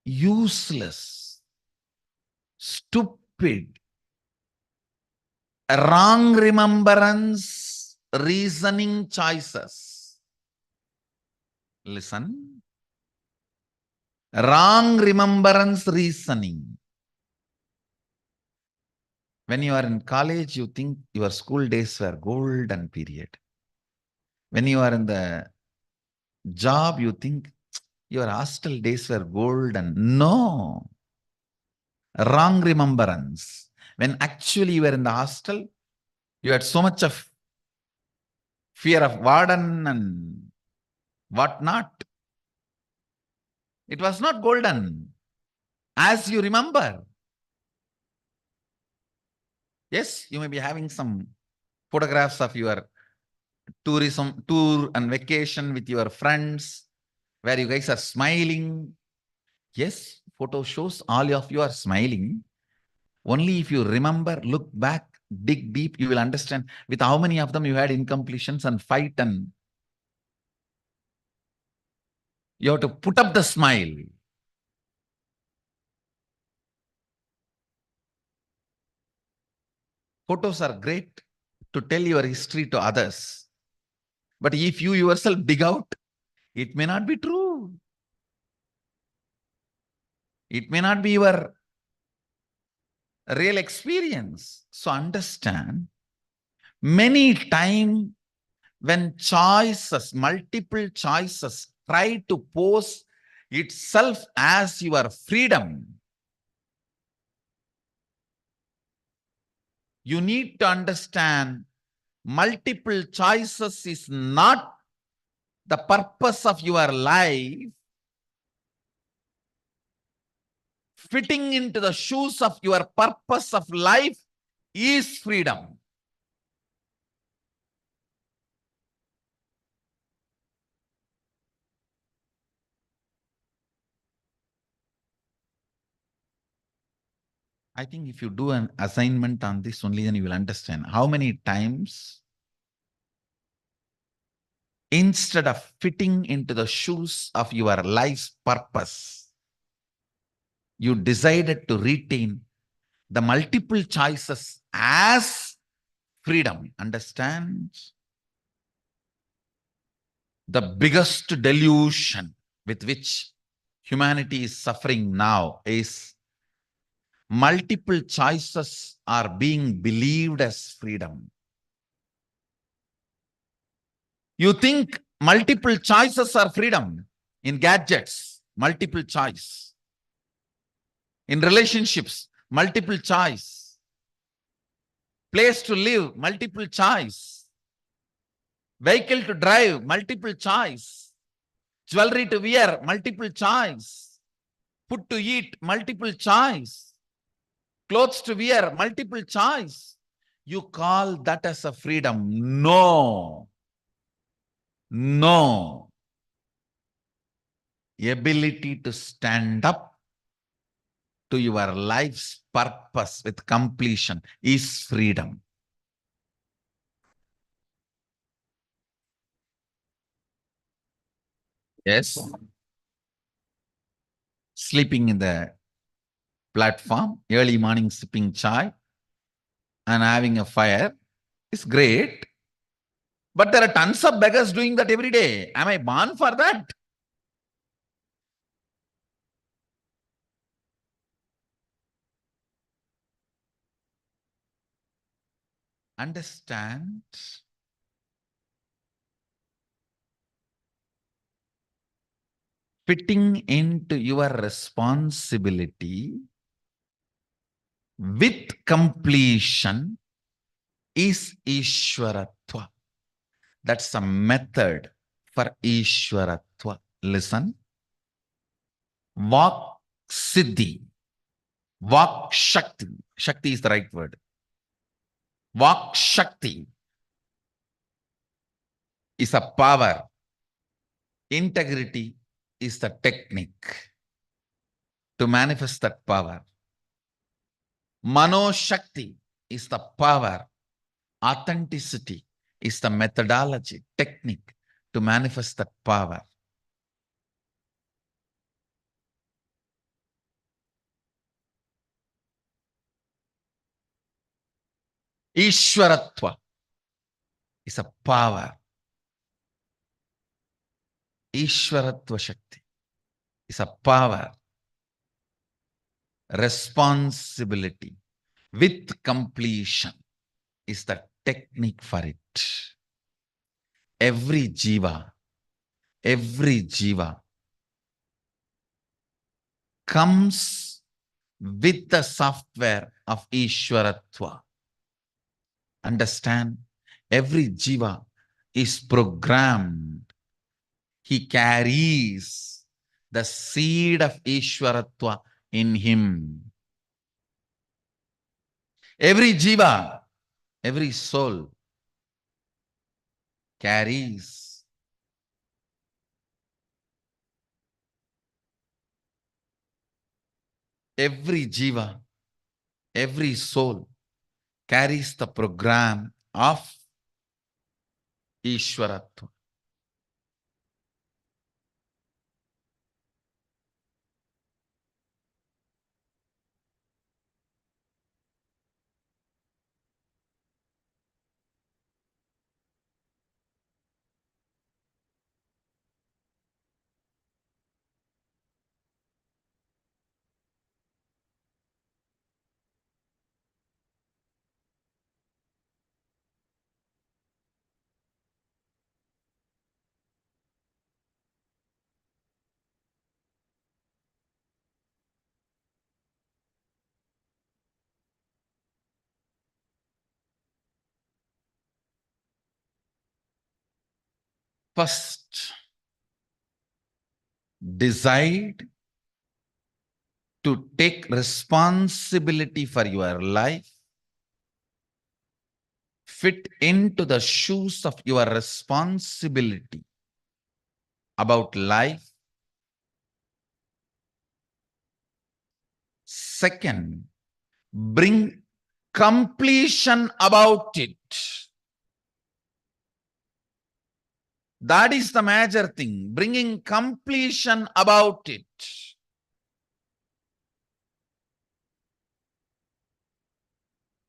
useless, stupid, wrong remembrance, reasoning choices. Listen. Wrong remembrance reasoning. When you are in college, you think your school days were golden period. When you are in the job, you think your hostel days were golden. No. Wrong remembrance. When actually you were in the hostel, you had so much of fear of warden and whatnot. It was not golden, as you remember. Yes, you may be having some photographs of your tourism tour and vacation with your friends, where you guys are smiling. Yes, photo shows all of you are smiling. Only if you remember, look back, dig deep, you will understand with how many of them you had incompletions and fight, and you have to put up the smile. Photos are great to tell your history to others. But if you yourself dig out, it may not be true. It may not be your real experience. So understand, many times when choices, multiple choices, try to pose itself as your freedom, you need to understand multiple choices is not the purpose of your life. Fitting into the shoes of your purpose of life is freedom. I think if you do an assignment on this only, then you will understand how many times, instead of fitting into the shoes of your life's purpose, you decided to retain the multiple choices as freedom. Understand? The biggest delusion with which humanity is suffering now is multiple choices are being believed as freedom. You think multiple choices are freedom in gadgets, multiple choice. In relationships, multiple choice. Place to live, multiple choice. Vehicle to drive, multiple choice. Jewelry to wear, multiple choice. Food to eat, multiple choice. Clothes to wear, multiple choice. You call that as a freedom? No. No. Ability to stand up to your life's purpose with completion is freedom. Yes. Sleeping in the platform, early morning sipping chai and having a fire is great. But there are tons of beggars doing that every day. Am I born for that? Understand? Fitting into your responsibility with completion is Ishwaratva. That's a method for Ishwaratva. Listen. Vak Siddhi. Vak Shakti. Shakti is the right word. Vak Shakti. is a power. Integrity is the technique to manifest that power. Mano Shakti is the power. Authenticity is the methodology, technique to manifest that power. Ishwaratva is a power. Ishwaratva Shakti is a power. Responsibility with completion is the technique for it. Every jiva comes with the software of Ishwaratva. Understand? Every jiva is programmed. He carries the seed of Ishwaratva in him. Every jiva, every soul carries every jiva, every soul carries the program of Ishwaratva. First, decide to take responsibility for your life. Fit into the shoes of your responsibility about life. Second, bring completion about it. That is the major thing, bringing completion about it.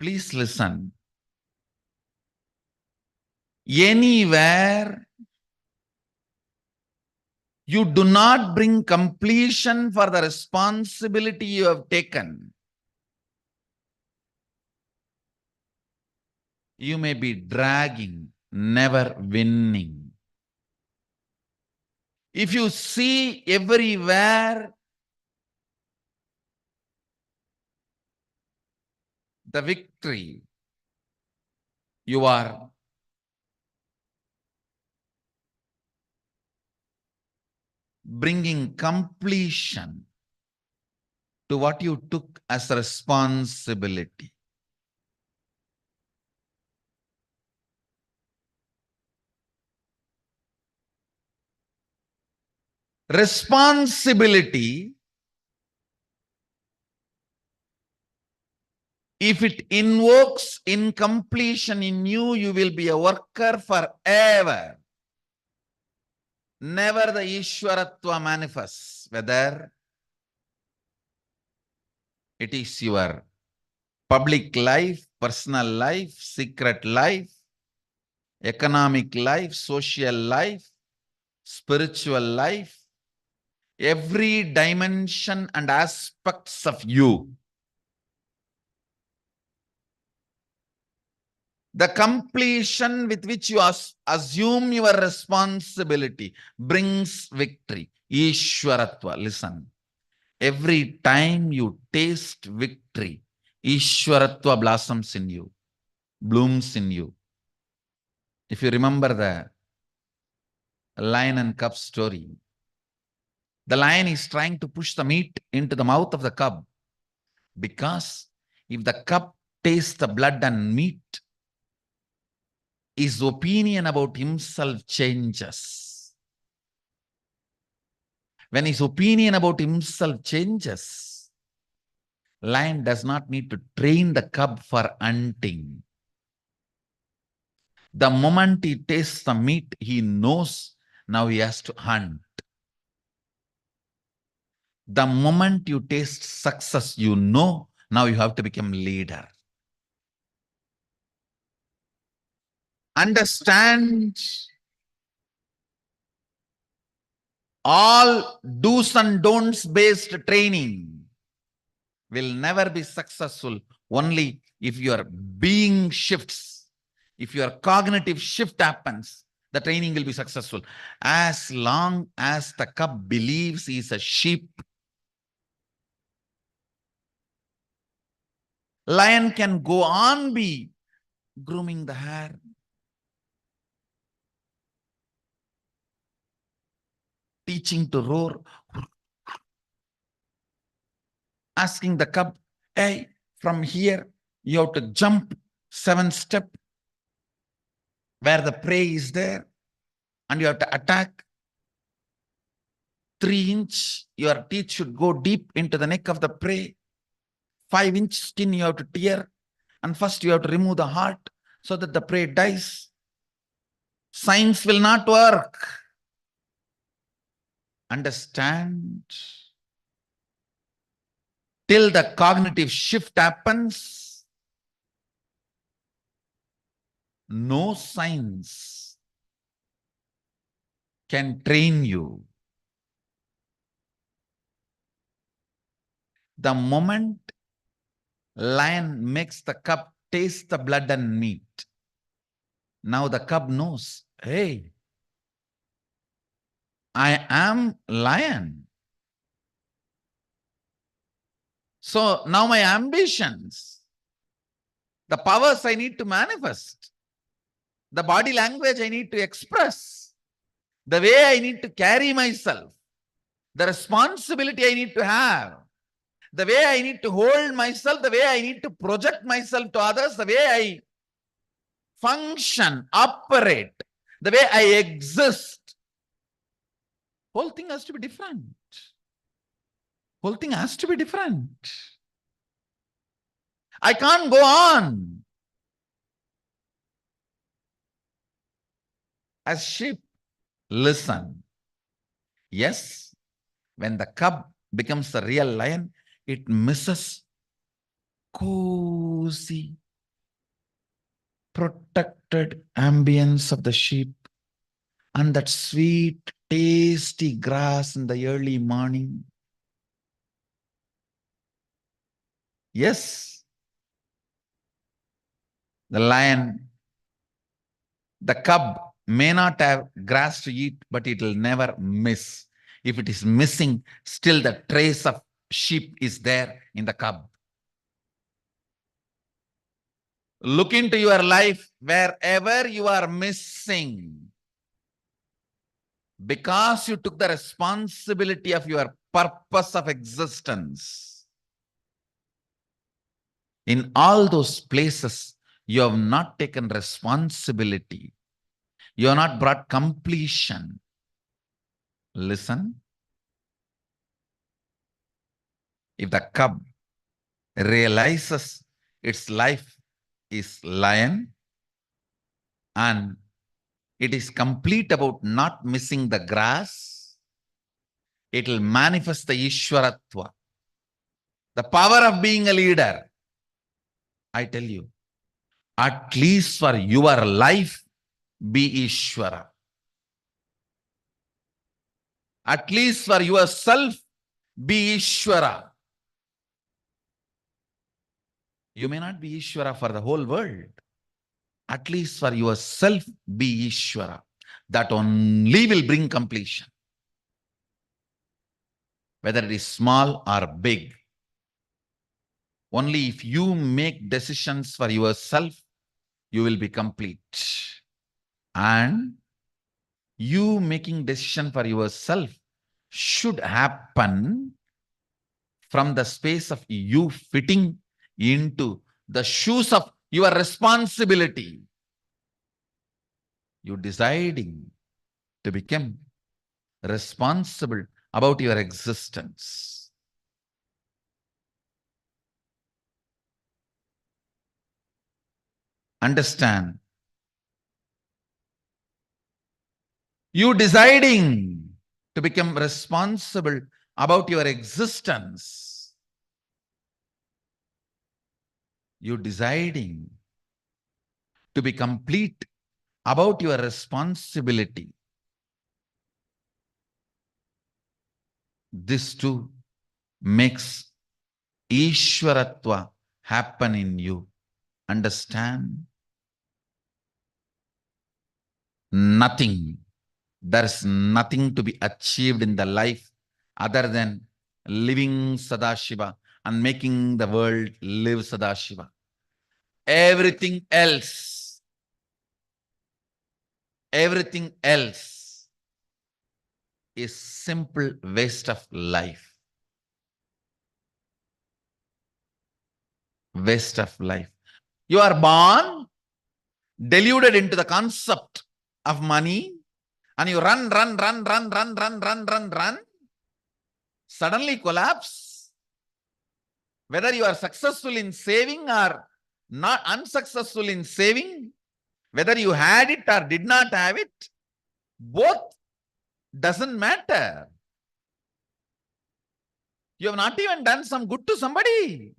Please listen. Anywhere you do not bring completion for the responsibility you have taken, you may be dragging, never winning. If you see everywhere the victory, you are bringing completion to what you took as responsibility. Responsibility, if it invokes incompletion in you, you will be a worker forever. Never the Ishwaratva manifests, whether it is your public life, personal life, secret life, economic life, social life, spiritual life, every dimension and aspects of you. The completion with which you assume your responsibility brings victory. Ishwaratva, listen. Every time you taste victory, Ishwaratva blossoms in you, blooms in you. If you remember the lion and cub story, the lion is trying to push the meat into the mouth of the cub, because if the cub tastes the blood and meat, his opinion about himself changes. When his opinion about himself changes, lion does not need to train the cub for hunting. The moment he tastes the meat, he knows now he has to hunt. The moment you taste success, you know now you have to become leader. Understand all do's and don'ts based training will never be successful only if your being shifts. If your cognitive shift happens, the training will be successful. As long as the cub believes he is a sheep, lion can go on be grooming the hair, teaching to roar, asking the cub, hey, from here, you have to jump 7 steps where the prey is there, and you have to attack 3 inch. Your teeth should go deep into the neck of the prey. 5-inch skin you have to tear, and first you have to remove the heart so that the prey dies. Science will not work. Understand? Till the cognitive shift happens, no science can train you. The moment lion makes the cub taste the blood and meat, now the cub knows, hey, I am lion. So now my ambitions, the powers I need to manifest, the body language I need to express, the way I need to carry myself, the responsibility I need to have, the way I need to hold myself, the way I need to project myself to others, the way I function, operate, the way I exist, whole thing has to be different. Whole thing has to be different. I can't go on as sheep. Listen. Yes, when the cub becomes the real lion, it misses cozy, protected ambience of the sheep and that sweet, tasty grass in the early morning. Yes, the lion, the cub may not have grass to eat, but it will never miss. If it is missing, still the trace of sheep is there in the cub. Look into your life wherever you are missing, because you took the responsibility of your purpose of existence. In all those places, you have not taken responsibility. You have not brought completion. Listen. If the cub realizes its life is lion and it is complete about not missing the grass, it will manifest the Ishwaratva, the power of being a leader. I tell you, at least for your life, be Ishwara. At least for yourself, be Ishwara. You may not be Ishwara for the whole world. At least for yourself, be Ishwara. That only will bring completion. Whether it is small or big. Only if you make decisions for yourself, you will be complete. And you making decision for yourself should happen from the space of you fitting into the shoes of your responsibility. You deciding to become responsible about your existence. Understand? You deciding to become responsible about your existence. You deciding to be complete about your responsibility. This too makes Ishwaratva happen in you. Understand? Nothing. There is nothing to be achieved in the life other than living Sadashiva and making the world live Sadashiva. Everything else is simple waste of life. Waste of life. You are born deluded into the concept of money, and you run, suddenly collapse. Whether you are successful in saving or not unsuccessful in saving, whether you had it or did not have it, both doesn't matter. You have not even done some good to somebody.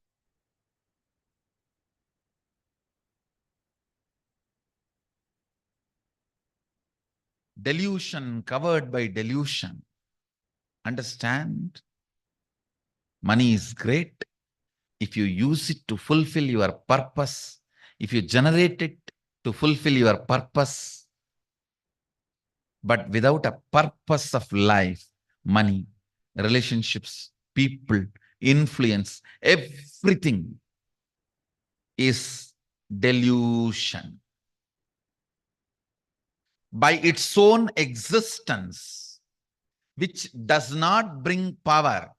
Delusion covered by delusion. Understand? Money is great if you use it to fulfill your purpose, if you generate it to fulfill your purpose. But without a purpose of life, money, relationships, people, influence, everything is delusion. By its own existence, which does not bring power,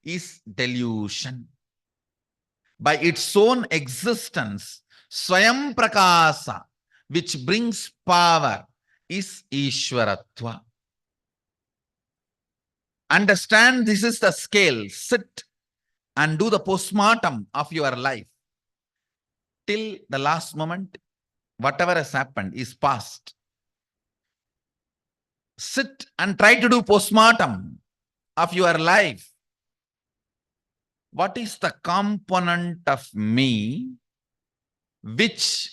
is delusion. By its own existence, Swayam Prakasa, which brings power, is Ishwaratva. Understand, this is the scale. Sit and do the postmortem of your life. Till the last moment, whatever has happened is past. Sit and try to do postmortem of your life. What is the component of me which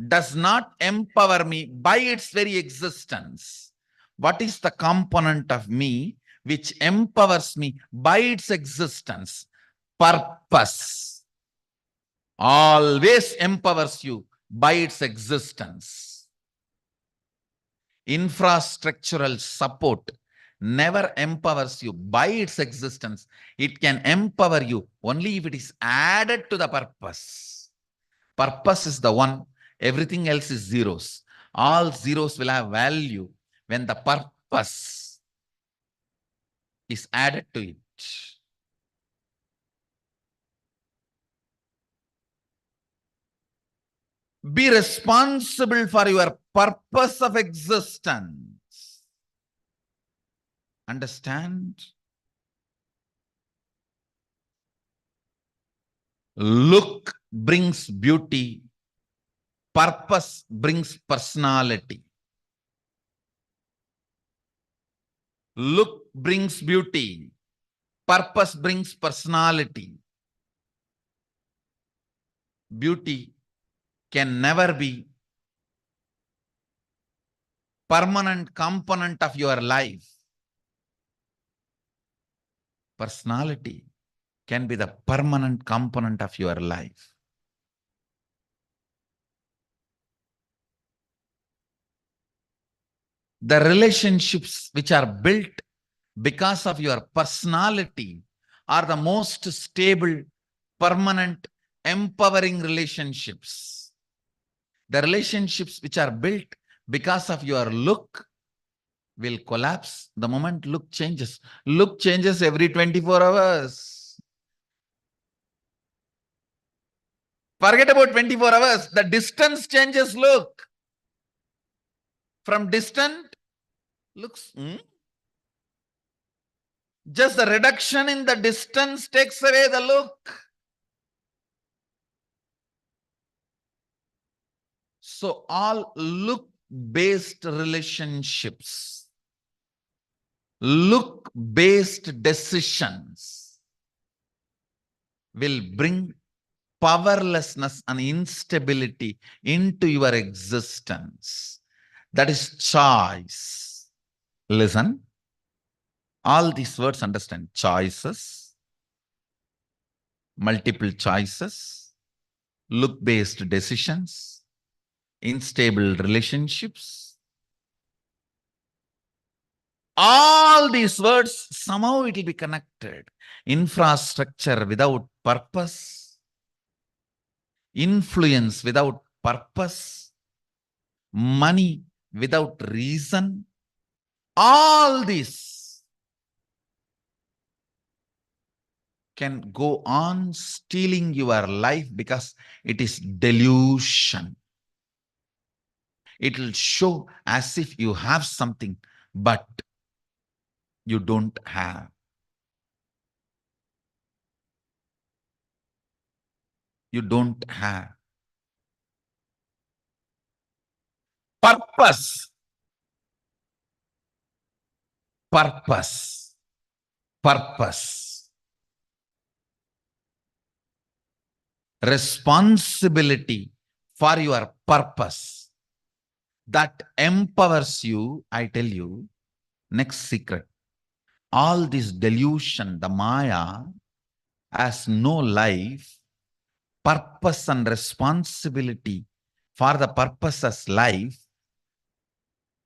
does not empower me by its very existence? What is the component of me which empowers me by its existence? Purpose always empowers you by its existence. Infrastructural support never empowers you by its existence. It can empower you only if it is added to the purpose. Purpose is the one, everything else is zeros. All zeros will have value when the purpose is added to it. Be responsible for your purpose of existence. Understand? Look brings beauty. Purpose brings personality. Look brings beauty. Purpose brings personality. Beauty can never be permanent component of your life. Personality can be the permanent component of your life. The relationships which are built because of your personality are the most stable, permanent, empowering relationships. The relationships which are built because of your look will collapse the moment look changes. Look changes every 24 hours. Forget about 24 hours. The distance changes look. From distant, looks, just the reduction in the distance takes away the look. So all look-based relationships, look-based decisions will bring powerlessness and instability into your existence. That is choice. Listen, all these words understand. Choices, multiple choices, look-based decisions, unstable relationships. All these words, somehow it will be connected. Infrastructure without purpose, influence without purpose, money without reason, all this can go on stealing your life because it is delusion. It will show as if you have something, but you don't have. You don't have. Purpose. Purpose. Purpose. Responsibility for your purpose. That empowers you, I tell you, next secret. All this delusion, the Maya, has no life, purpose and responsibility for the purpose as life.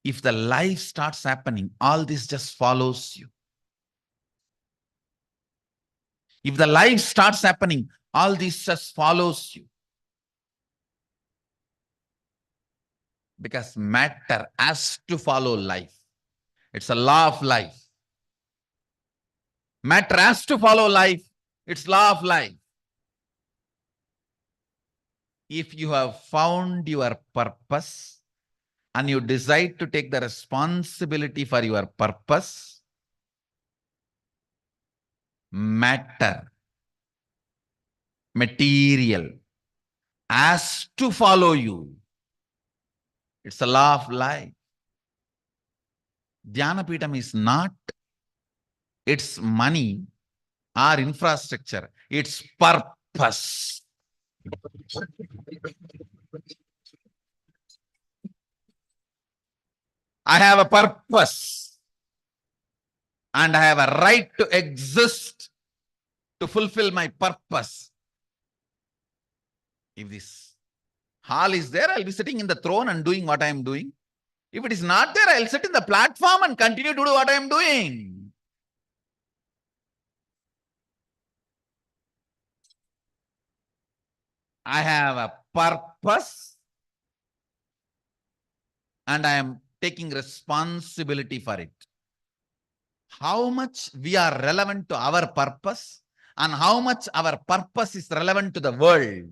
If the life starts happening, all this just follows you. If the life starts happening, all this just follows you. Because matter has to follow life. It's a law of life. Matter has to follow life. It's law of life. If you have found your purpose and you decide to take the responsibility for your purpose, matter, material, has to follow you. It's a law of life. Dhyanapitham is not its money or infrastructure, it's purpose. I have a purpose and I have a right to exist to fulfill my purpose. If this hall is there, I'll be sitting in the throne and doing what I am doing. If it is not there, I'll sit in the platform and continue to do what I am doing. I have a purpose and I am taking responsibility for it. How much we are relevant to our purpose and how much our purpose is relevant to the world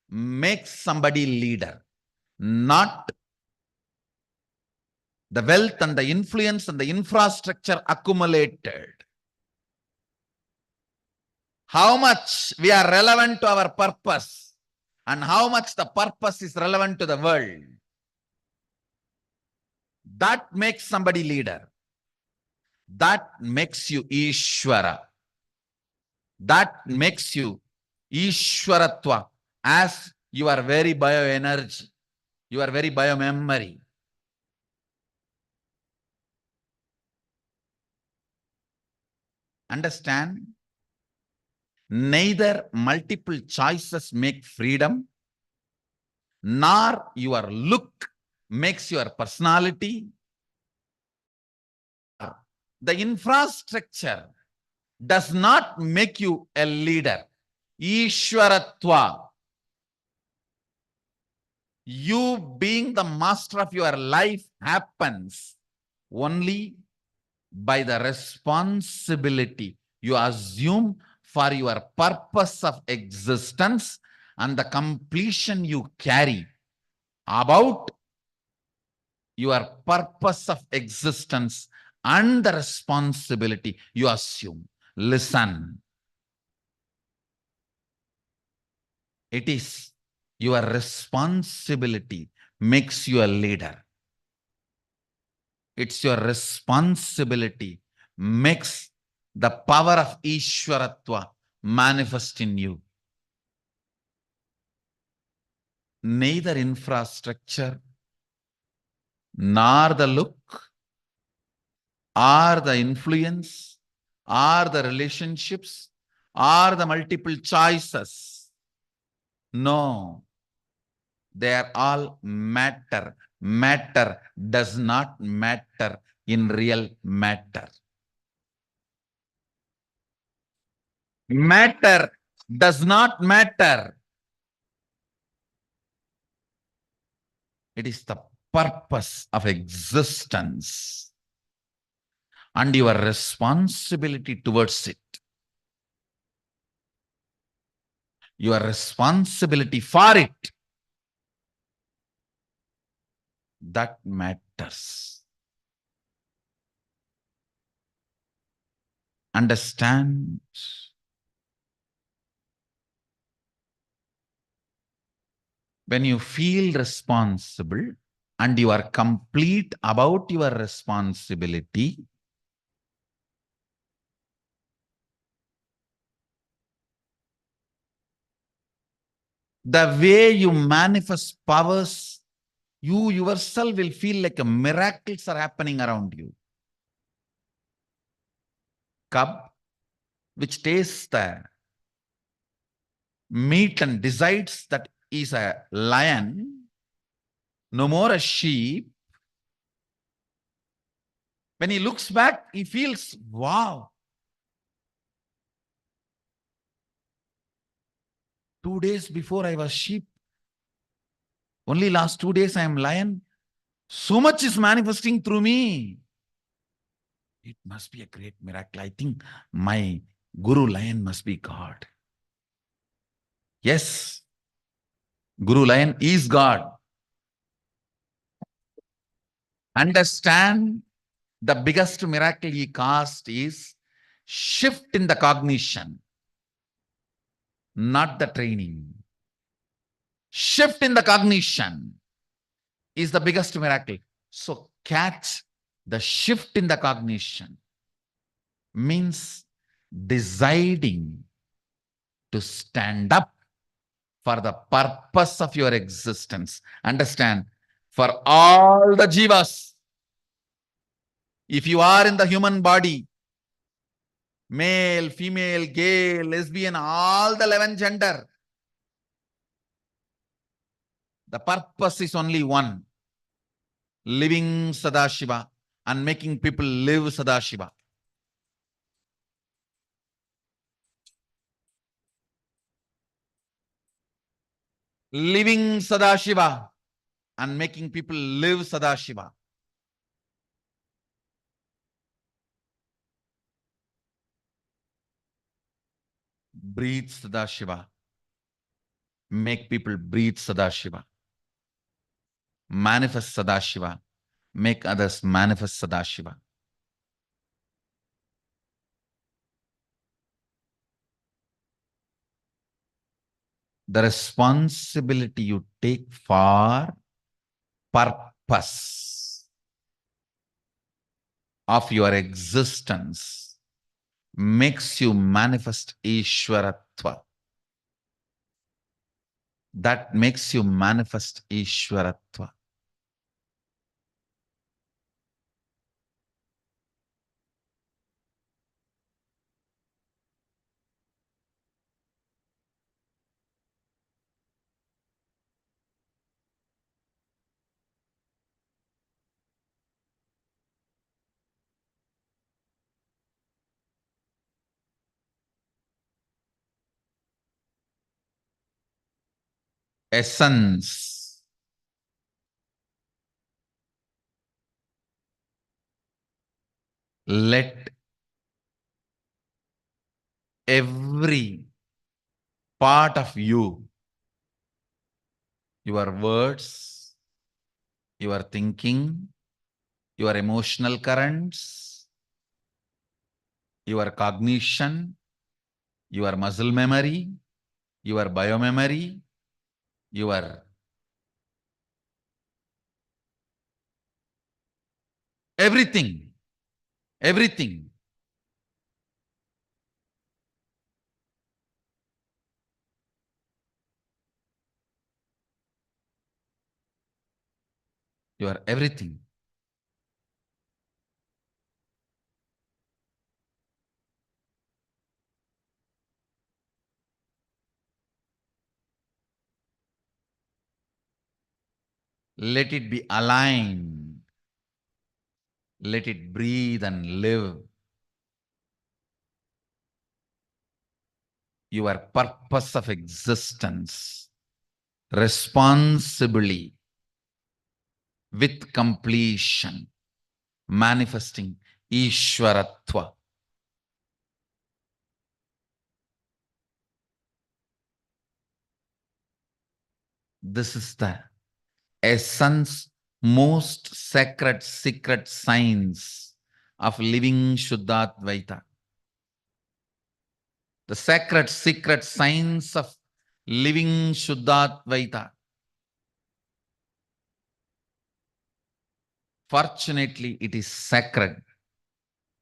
makes somebody leader, not the wealth and the influence and the infrastructure accumulated. How much we are relevant to our purpose and how much the purpose is relevant to the world, that makes somebody leader. That makes you Ishvara. That makes you Ishwaratva as your very bioenergy, your very biomemory. Understand? Neither multiple choices make freedom, nor your look makes your personality. The infrastructure does not make you a leader. Ishwaratva. You being the master of your life happens only by the responsibility you assume for your purpose of existence and the completion you carry about your purpose of existence and the responsibility you assume. Listen. It is your responsibility makes you a leader. It's your responsibility makes the power of Ishwaratva manifest in you. Neither infrastructure, nor the look, or the influence, or the relationships, or the multiple choices. No, they are all matter. Matter does not matter in real matter. Matter does not matter. It is the purpose of existence and your responsibility towards it. Your responsibility for it. That matters. Understand? When you feel responsible and you are complete about your responsibility, the way you manifest powers, you yourself will feel like miracles are happening around you. Cub, which tastes the meat and decides that is a lion, no more a sheep. When he looks back, he feels, wow, 2 days before I was sheep. Only last 2 days I am lion. So much is manifesting through me. It must be a great miracle. I think my Guru Lion must be God. Yes, Guru Lion is God. Understand, the biggest miracle he caused is shift in the cognition, not the training. Shift in the cognition is the biggest miracle. So catch the shift in the cognition means deciding to stand up for the purpose of your existence. Understand, for all the jivas, if you are in the human body, male, female, gay, lesbian, all the 11 gender, the purpose is only one: living Sadashiva and making people live Sadashiva. Living Sadashiva and making people live Sadashiva. Breathe Sadashiva. Make people breathe Sadashiva. Manifest Sadashiva. Make others manifest Sadashiva. The responsibility you take for purpose of your existence makes you manifest Ishwaratva. That makes you manifest Ishwaratva. Essence. Let every part of you, your words, your thinking, your emotional currents, your cognition, your muscle memory, your biomemory, your everything, everything. Your everything. Let it be aligned. Let it breathe and live. Your purpose of existence responsibly, with completion, manifesting Ishwaratva. This is the essence, most sacred, secret science of living Shuddhadvaita. The sacred, secret science of living Shuddhadvaita. Fortunately, it is sacred.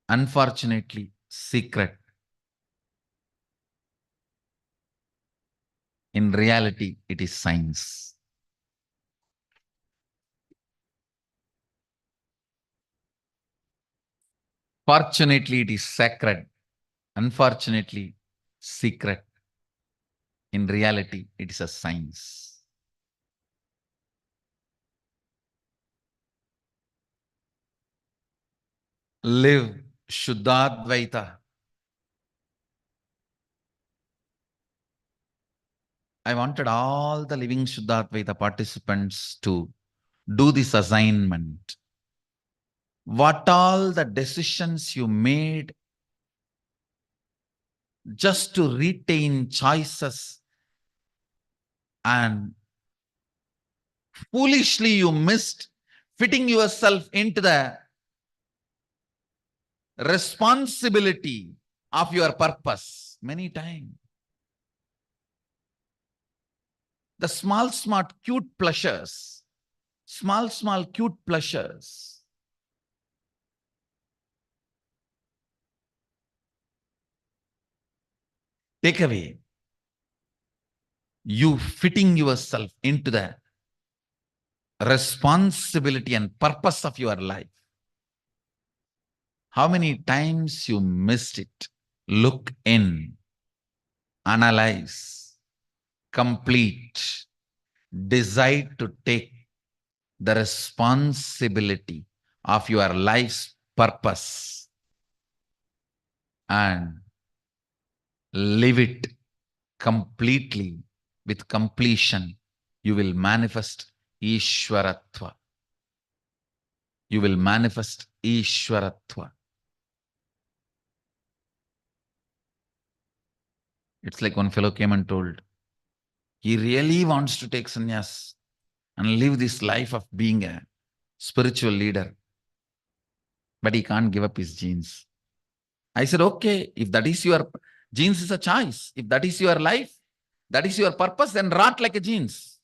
Unfortunately, secret. In reality, it is science. Fortunately, it is sacred. Unfortunately, secret. In reality, it is a science. Live Shuddhadvaita. I wanted all the living Shuddhadvaita participants to do this assignment. What all the decisions you made just to retain choices, and foolishly you missed fitting yourself into the responsibility of your purpose many times. The small, cute pleasures, small, cute pleasures. Take away you fitting yourself into the responsibility and purpose of your life. How many times you missed it? Look in, analyze, complete, decide to take the responsibility of your life's purpose and live it completely with completion. You will manifest Ishwaratva. You will manifest Ishwaratva. It's like one fellow came and told, he really wants to take sannyas and live this life of being a spiritual leader, but he can't give up his genes. I said, okay, if that is your genes is a choice, if that is your life, that is your purpose, then rot like a genes.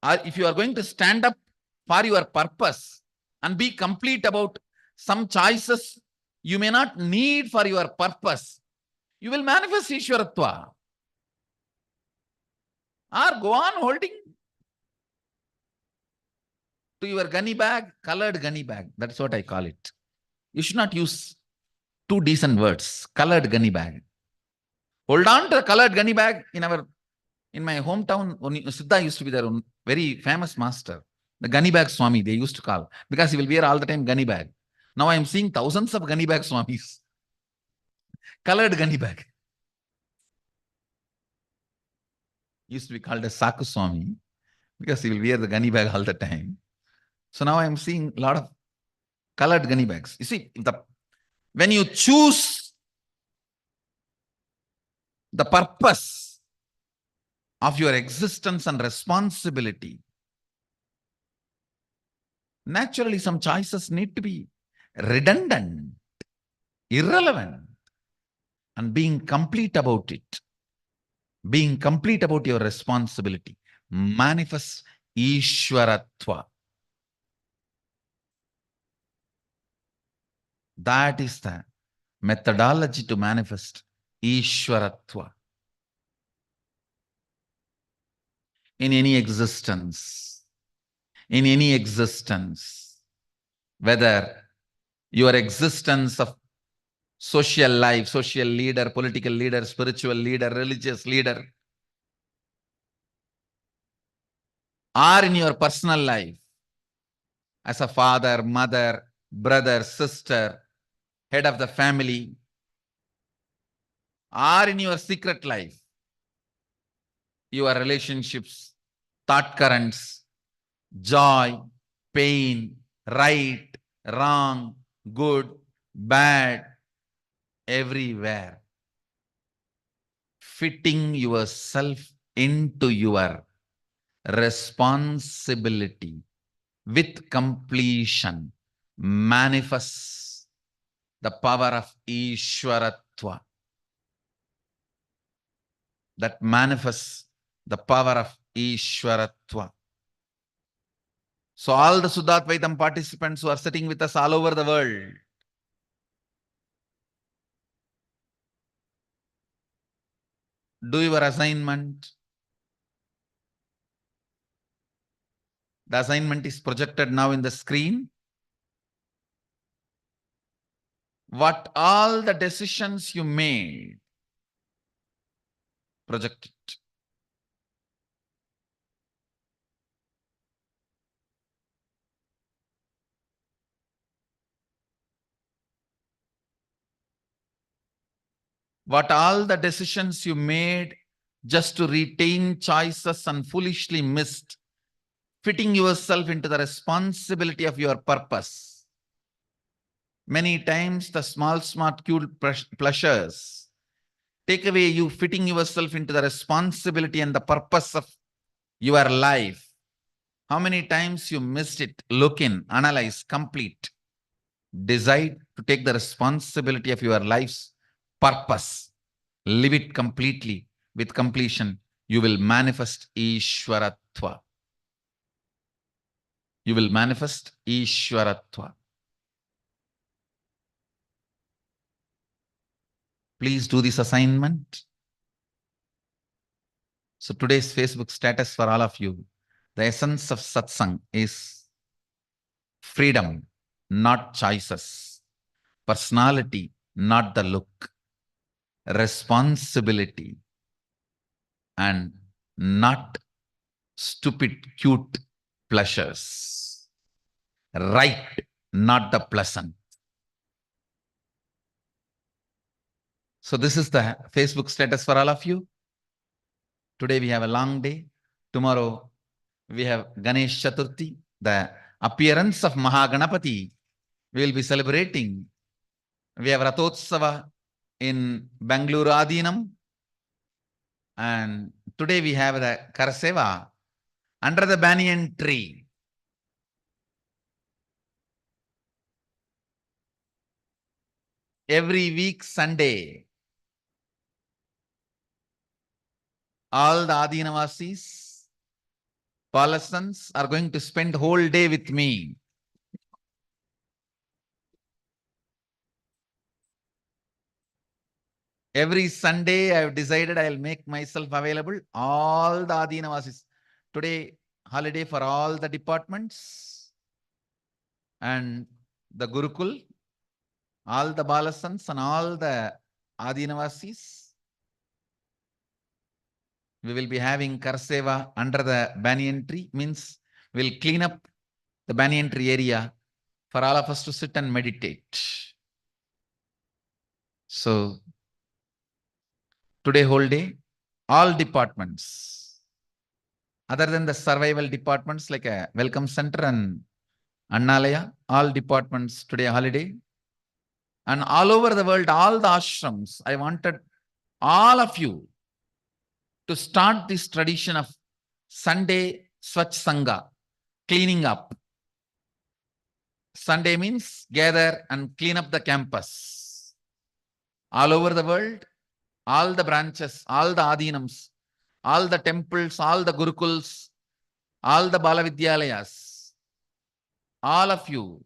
Or if you are going to stand up for your purpose and be complete about some choices you may not need for your purpose, you will manifest Ishwaratva. Or go on holding to your gunny bag, colored gunny bag. That's what I call it. You should not use two decent words. Colored gunny bag. Hold on to the colored gunny bag. In my hometown, Siddha used to be there, very famous master. The gunny bag Swami, they used to call, because he will wear all the time gunny bag. Now I am seeing thousands of gunny bag Swamis. Colored gunny bag. Used to be called as Saku Swami, because he will wear the gunny bag all the time. So now I am seeing a lot of colored gunny bags. You see, when you choose the purpose of your existence and responsibility. Naturally, some choices need to be redundant, irrelevant, and being complete about it. Being complete about your responsibility. Manifest Ishwaratva. That is the methodology to manifest Ishwaratva in any existence. In any existence. Whether your existence of social life, social leader, political leader, spiritual leader, religious leader, or in your personal life, as a father, mother, brother, sister, head of the family, or in your secret life, your relationships, thought currents, joy, pain, right, wrong, good, bad, everywhere. Fitting yourself into your responsibility with completion manifests the power of Ishwaratva. That manifests the power of Ishwaratva. So all the Suddhatvaitam participants who are sitting with us all over the world, do your assignment. The assignment is projected now in the screen. What all the decisions you made, project it. What all the decisions you made just to retain choices and foolishly missed, fitting yourself into the responsibility of your purpose. Many times the small, smart, cute pleasures take away you fitting yourself into the responsibility and the purpose of your life. How many times you missed it? Look in, analyze, complete. Decide to take the responsibility of your life's purpose. Live it completely with completion. You will manifest Ishwaratva. You will manifest Ishwaratva. Please do this assignment. So today's Facebook status for all of you, the essence of satsang is freedom, not choices. Personality, not the look. Responsibility, and not stupid, cute pleasures. Right, not the pleasant. So this is the Facebook status for all of you. Today we have a long day. Tomorrow we have Ganesh Chaturthi, the appearance of Mahaganapati. We will be celebrating. We have Rathotsava in Bangalore Adinam. And today we have the Karaseva under the banyan tree. Every week Sunday, all the Adinavasis, Palasans are going to spend whole day with me. Every Sunday I have decided I will make myself available. All the Adinavasis. Today, holiday for all the departments and the Gurukul, all the Balasans and all the Adinavasis. We will be having Karseva under the banyan tree, means we'll clean up the banyan tree area for all of us to sit and meditate. So, today whole day, all departments, other than the survival departments like a welcome center and Annalaya, all departments today holiday. And all over the world, all the ashrams, I wanted all of you to start this tradition of Sunday Swach Sangha, cleaning up. Sunday means gather and clean up the campus. All over the world, all the branches, all the adhinams, all the temples, all the gurukuls, all the Balavidyalayas, all of you